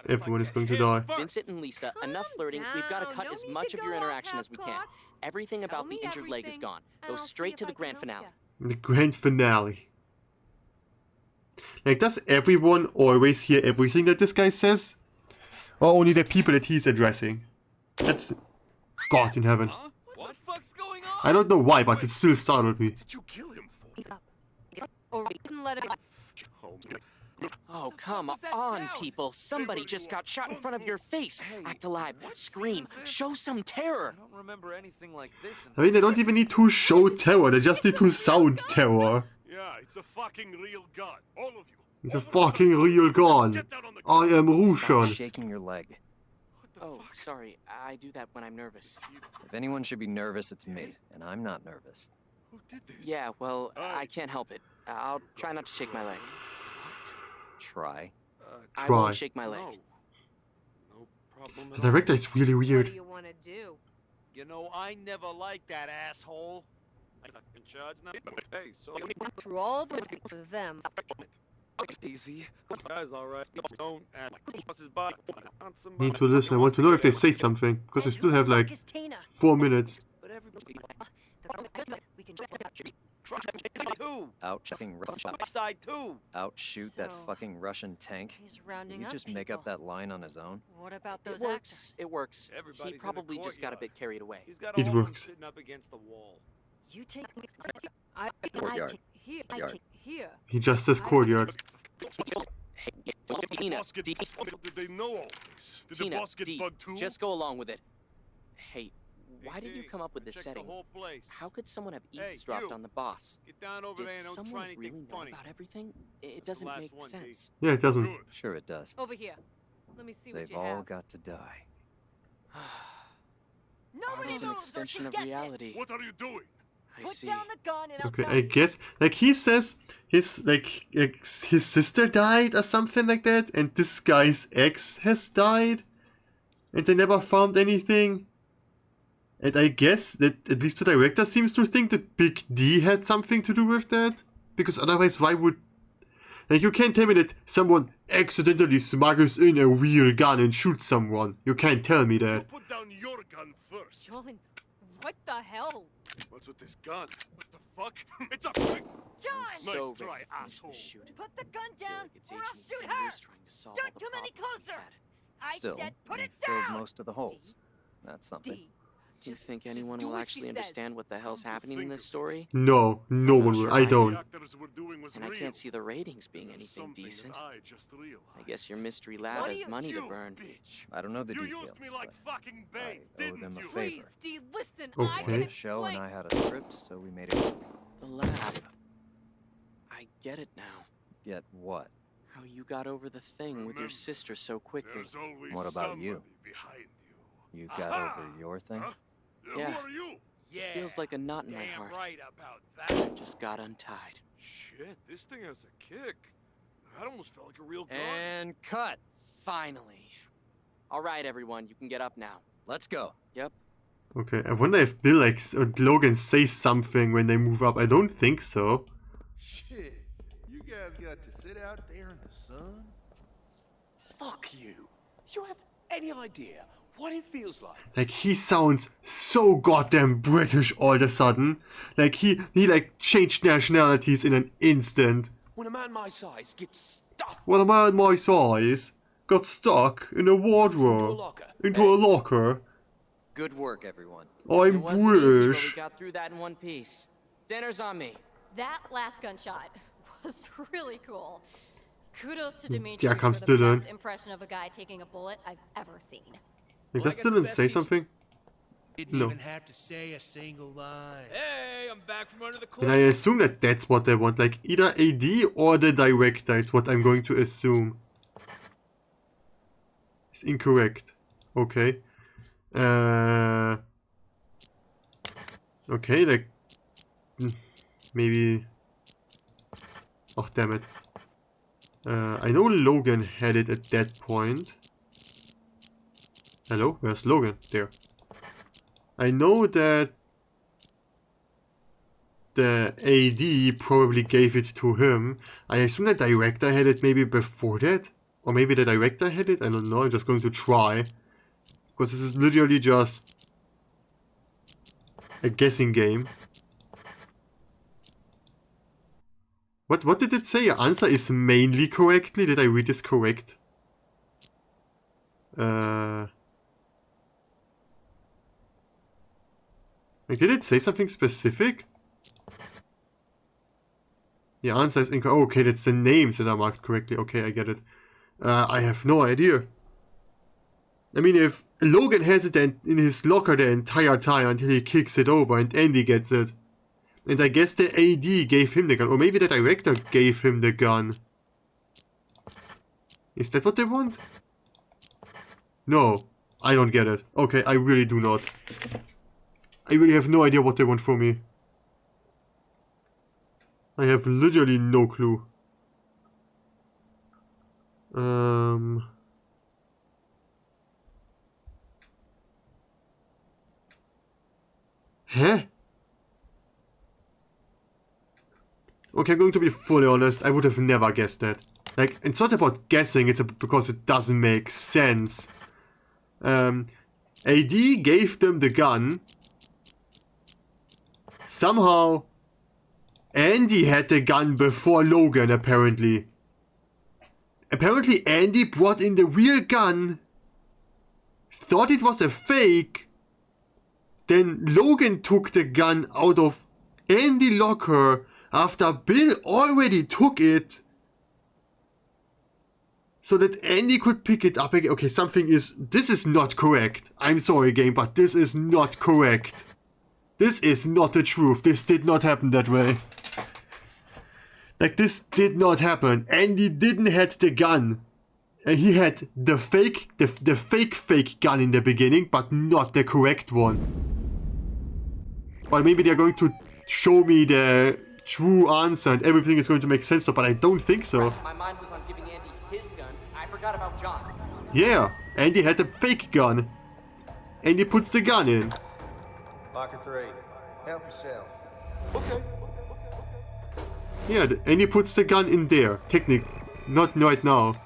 Speaker 1: Everyone is going to die.
Speaker 2: Vincent and Lisa, enough flirting. We've got to cut as much of your interaction as we can. Everything about the injured leg is gone. Go straight to the grand finale.
Speaker 1: The grand finale. Like, does everyone always hear everything that this guy says? Or only the people that he's addressing? That's God in heaven.
Speaker 5: What the fuck's going on?
Speaker 1: I don't know why, but it still startled me.
Speaker 18: Did you kill him for?
Speaker 23: Or we can let it...
Speaker 2: Oh, come on, people. Somebody just got shot in front of your face. Act alive. Scream. Show some terror.
Speaker 5: I don't remember anything like this.
Speaker 1: I mean, they don't even need to show terror. They just need to sound terror.
Speaker 24: Yeah, it's a fucking real gun. All of you.
Speaker 1: It's a fucking real gun. I am Russian.
Speaker 10: Stop shaking your leg.
Speaker 2: Oh, sorry. I do that when I'm nervous.
Speaker 10: If anyone should be nervous, it's me, and I'm not nervous.
Speaker 18: Who did this?
Speaker 2: Yeah, well, I can't help it. I'll try not to shake my leg.
Speaker 10: Try.
Speaker 2: I
Speaker 1: Try.
Speaker 2: won't shake my leg.
Speaker 18: No problem
Speaker 1: The director is really
Speaker 23: What
Speaker 1: weird.
Speaker 23: do you want to do?
Speaker 11: You know, I never liked that asshole.
Speaker 18: I'm in charge now. Hey, so
Speaker 23: Through all the for them.
Speaker 18: easy. Guys, all right. Don't act like what's his body. On somebody.
Speaker 1: Need to listen. I want to know if they say something because I still have like
Speaker 17: Is Tina?
Speaker 1: 4 minutes.
Speaker 18: But everybody.
Speaker 17: We can
Speaker 11: Two.
Speaker 10: Outside
Speaker 11: two.
Speaker 10: Outshoot that
Speaker 17: So,
Speaker 10: fucking Russian tank.
Speaker 17: He's rounding
Speaker 10: Did he
Speaker 17: up
Speaker 10: just make up
Speaker 17: people.
Speaker 10: that line on his own?
Speaker 17: What about
Speaker 2: It
Speaker 17: those
Speaker 2: works.
Speaker 17: actors?
Speaker 2: It works.
Speaker 18: Everybody's
Speaker 2: He
Speaker 18: in a
Speaker 2: probably just got a
Speaker 18: courtyard.
Speaker 2: bit carried away.
Speaker 18: He's got
Speaker 1: It
Speaker 18: all of them
Speaker 1: works.
Speaker 18: sitting up against the wall.
Speaker 17: You take
Speaker 23: I
Speaker 10: Courtyard.
Speaker 23: here.
Speaker 10: Yard.
Speaker 23: Here.
Speaker 1: He just says courtyard.
Speaker 2: Tina,
Speaker 24: Boss get,
Speaker 2: D-
Speaker 24: did they know all this? Did the
Speaker 2: Tina,
Speaker 24: boss get
Speaker 2: D,
Speaker 24: bugged too?
Speaker 2: just go along with it. Hey, why did you
Speaker 18: D,
Speaker 2: come up with this
Speaker 18: check
Speaker 2: setting?
Speaker 18: the whole place.
Speaker 2: How could someone have
Speaker 18: Hey,
Speaker 2: eavesdropped
Speaker 18: you.
Speaker 2: on the boss?
Speaker 18: Get down over
Speaker 2: Did
Speaker 18: there and don't
Speaker 2: someone
Speaker 18: try anything
Speaker 2: really know
Speaker 18: funny.
Speaker 2: about everything? It
Speaker 18: the
Speaker 2: doesn't
Speaker 18: last
Speaker 2: make
Speaker 18: one, D.
Speaker 2: sense.
Speaker 1: Yeah, it doesn't.
Speaker 10: Sure it does.
Speaker 23: Over here. Let me see what
Speaker 10: They've
Speaker 23: you
Speaker 10: all
Speaker 23: have.
Speaker 10: got to die.
Speaker 17: Nobody
Speaker 2: It's an
Speaker 17: moves or she
Speaker 2: extension of
Speaker 17: gets it.
Speaker 2: reality.
Speaker 24: What are you doing?
Speaker 2: I
Speaker 17: Put
Speaker 2: see.
Speaker 17: down the gun and I'll
Speaker 1: Okay,
Speaker 17: tell
Speaker 1: I
Speaker 17: you.
Speaker 1: guess like he says his his sister died or something like that, and this guy's ex has died, and they never found anything. And I guess that at least the director seems to think that Big D had something to do with that, because otherwise why would like you can't tell me that someone accidentally smuggles in a real gun and shoots someone. You can't tell me that.
Speaker 24: Put down your gun first.
Speaker 23: John, what the hell?
Speaker 18: What's with this gun?
Speaker 24: What the fuck? It's a quick.
Speaker 17: John!
Speaker 24: Nice
Speaker 2: So
Speaker 24: try,
Speaker 2: ready to finish
Speaker 24: asshole.
Speaker 2: this shoot.
Speaker 17: Put the gun
Speaker 2: I feel
Speaker 17: down
Speaker 2: like it's
Speaker 17: or
Speaker 2: aged
Speaker 17: I'll
Speaker 2: me
Speaker 17: shoot
Speaker 2: 10
Speaker 17: her!
Speaker 2: years trying to solve
Speaker 17: Don't
Speaker 2: all the
Speaker 17: come any
Speaker 2: problems we've
Speaker 17: closer!
Speaker 2: had.
Speaker 17: I
Speaker 10: Still,
Speaker 17: said put
Speaker 10: we
Speaker 17: it
Speaker 10: filled
Speaker 17: down!
Speaker 10: most of the holes. That's something.
Speaker 23: D.
Speaker 2: Do you think
Speaker 23: just
Speaker 2: anyone
Speaker 23: do
Speaker 2: will
Speaker 23: what
Speaker 2: actually
Speaker 23: she says.
Speaker 2: understand what the hell's
Speaker 24: Come to
Speaker 2: happening in
Speaker 24: think
Speaker 2: this
Speaker 24: of it.
Speaker 2: story?
Speaker 1: No, no one will. I
Speaker 24: The
Speaker 1: don't.
Speaker 24: actors were doing was
Speaker 2: And I
Speaker 24: real.
Speaker 2: can't see the ratings being
Speaker 24: There's
Speaker 2: anything
Speaker 24: something
Speaker 2: decent.
Speaker 24: that I just realized.
Speaker 2: I guess your mystery lab
Speaker 23: What
Speaker 2: has
Speaker 23: do you-
Speaker 2: money to
Speaker 24: You
Speaker 2: burn.
Speaker 24: bitch.
Speaker 10: I don't know the
Speaker 24: You
Speaker 10: details,
Speaker 24: used me like
Speaker 10: but
Speaker 24: fucking
Speaker 10: I
Speaker 24: bait,
Speaker 10: owe
Speaker 24: didn't
Speaker 10: them a
Speaker 24: you?
Speaker 23: Please,
Speaker 10: favor.
Speaker 23: D, listen.
Speaker 1: Okay.
Speaker 23: I
Speaker 10: I
Speaker 23: can
Speaker 10: wanted a show and
Speaker 23: explain.
Speaker 10: I had a script, so we made it work.
Speaker 2: The lab. I get it now.
Speaker 10: Get what?
Speaker 2: How you got over the thing with
Speaker 24: Remember,
Speaker 2: your sister so quickly.
Speaker 24: There's always
Speaker 10: What about you?
Speaker 24: somebody behind you.
Speaker 10: You got
Speaker 24: Aha!
Speaker 10: over your thing?
Speaker 24: Huh?
Speaker 2: Yeah.
Speaker 24: Who are you?
Speaker 11: Yeah.
Speaker 2: It feels like a knot in my
Speaker 11: Damn
Speaker 2: heart.
Speaker 11: right about that.
Speaker 2: Just got untied.
Speaker 18: Shit, this thing has a kick. That almost felt like a real gun.
Speaker 10: And cut.
Speaker 2: Finally. All right, everyone, you can get up now.
Speaker 10: Let's go.
Speaker 2: Yep.
Speaker 1: Okay, I wonder if Bill or Logan say something when they move up. I don't think so.
Speaker 9: Shit, you guys got to sit out there in the sun?
Speaker 12: Fuck you. You have any idea what it feels like?
Speaker 1: Like he sounds so goddamn British all of a sudden. Like he like changed nationalities in an instant.
Speaker 12: When a man my size gets stuffed
Speaker 1: Well, a man my size got stuck in a wardrobe, into a locker.
Speaker 10: Good work, everyone.
Speaker 1: I
Speaker 2: It wasn't easy, but we
Speaker 1: wish.
Speaker 2: got through that in one piece. Dinner's on me.
Speaker 8: That last gunshot was really cool. Kudos to Dimitri
Speaker 1: Yeah,
Speaker 8: for
Speaker 1: comes
Speaker 8: the
Speaker 1: Dylan.
Speaker 8: best impression of a guy taking a bullet I've ever seen.
Speaker 1: Like, does Dylan say something?
Speaker 12: Didn't
Speaker 1: No.
Speaker 12: even have to say a single line. Hey, I'm back from under the
Speaker 1: And I assume that that's what they want. Like either AD or the director is what I'm going to assume. It's incorrect. Okay. Okay, like maybe. Oh damn it! I know Logan had it at that point. Hello, where's Logan? There. I know that the AD probably gave it to him. I assume the director had it maybe before that, or maybe the director had it. I don't know. I'm just going to try. Because this is literally just a guessing game. What did it say? Your answer is mainly correctly. Did I read this correct? Like, did it say something specific? The answer is incorrect. Oh, okay, that's the names that are marked correctly. Okay, I get it. I have no idea. I mean, if Logan has it in his locker the entire time until he kicks it over and Andy gets it. And I guess the AD gave him the gun. Or maybe the director gave him the gun. Is that what they want? No. I don't get it. Okay, I really do not. I really have no idea what they want from me. I have literally no clue. Huh? Okay, I'm going to be fully honest, I would have never guessed that. Like, it's not about guessing, it's because it doesn't make sense. AD gave them the gun. Somehow, Andy had the gun before Logan, apparently. Apparently, Andy brought in the real gun, thought it was a fake. Then Logan took the gun out of Andy's locker after Bill already took it. So that Andy could pick it up again. Okay, this is not correct. I'm sorry, game, but this is not correct. This is not the truth. This did not happen that way. Like, this did not happen. Andy didn't have the gun. He had the fake gun in the beginning, but not the correct one. Or maybe they're going to show me the true answer and everything is going to make sense, but I don't think so.
Speaker 2: My mind was on giving Andy his gun. I forgot about John.
Speaker 1: Yeah, Andy had a fake gun. Andy puts the gun in.
Speaker 9: Locker 3. Help yourself. Okay.
Speaker 1: Yeah, Andy puts the gun in there. Technically, not right now.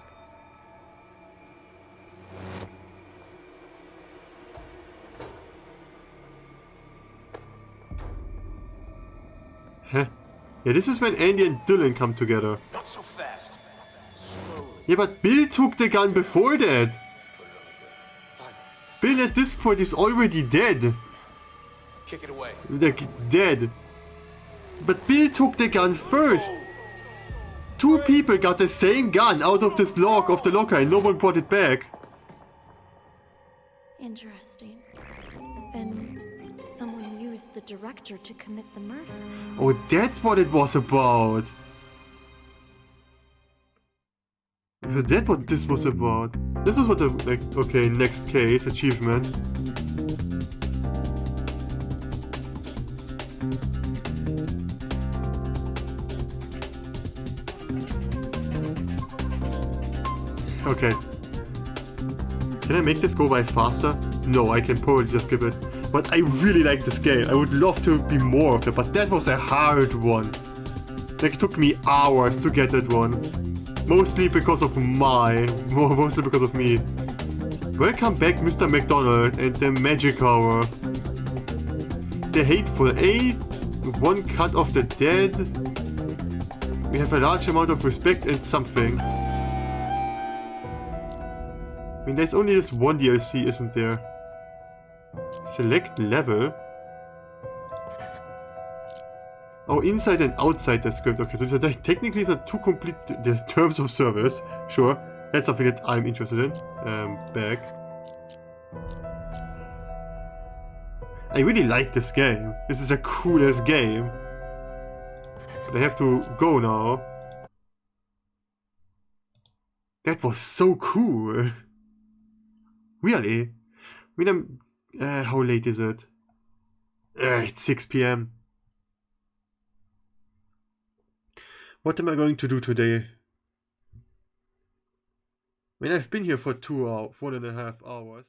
Speaker 1: Huh? Yeah, this is when Andy and Dylan come together.
Speaker 14: Not so fast. Slowly.
Speaker 1: Yeah, but Bill took the gun before that. Bill at this point is already dead.
Speaker 14: Kick it away.
Speaker 1: Like, dead. But Bill took the gun first. Two people got the same gun out of this lock of the locker and no one brought it back.
Speaker 4: Interesting. And someone used the director to commit the murder.
Speaker 1: Oh, that's what it was about. So that's what this was about. This is what the, like, okay, next case, achievement. Okay. Can I make this go by faster? No, I can probably just skip it. But I really like this game. I would love to be more of it, but that was a hard one. Like, it took me hours to get that one. Mostly because of mostly because of me. Welcome back, Mr. McDonald and the Magic Hour. The Hateful Eight, one cut of the dead. We have a large amount of respect and something. I mean, there's only this one DLC, isn't there? Select level. Oh, inside and outside the script. Okay, so technically these are two complete terms of service. Sure, that's something that I'm interested in. Back. I really like this game. This is a coolest game. But I have to go now. That was so cool. Really? I mean, how late is it? It's 6 p.m. What am I going to do today? I mean, I've been here for 1.5 hours.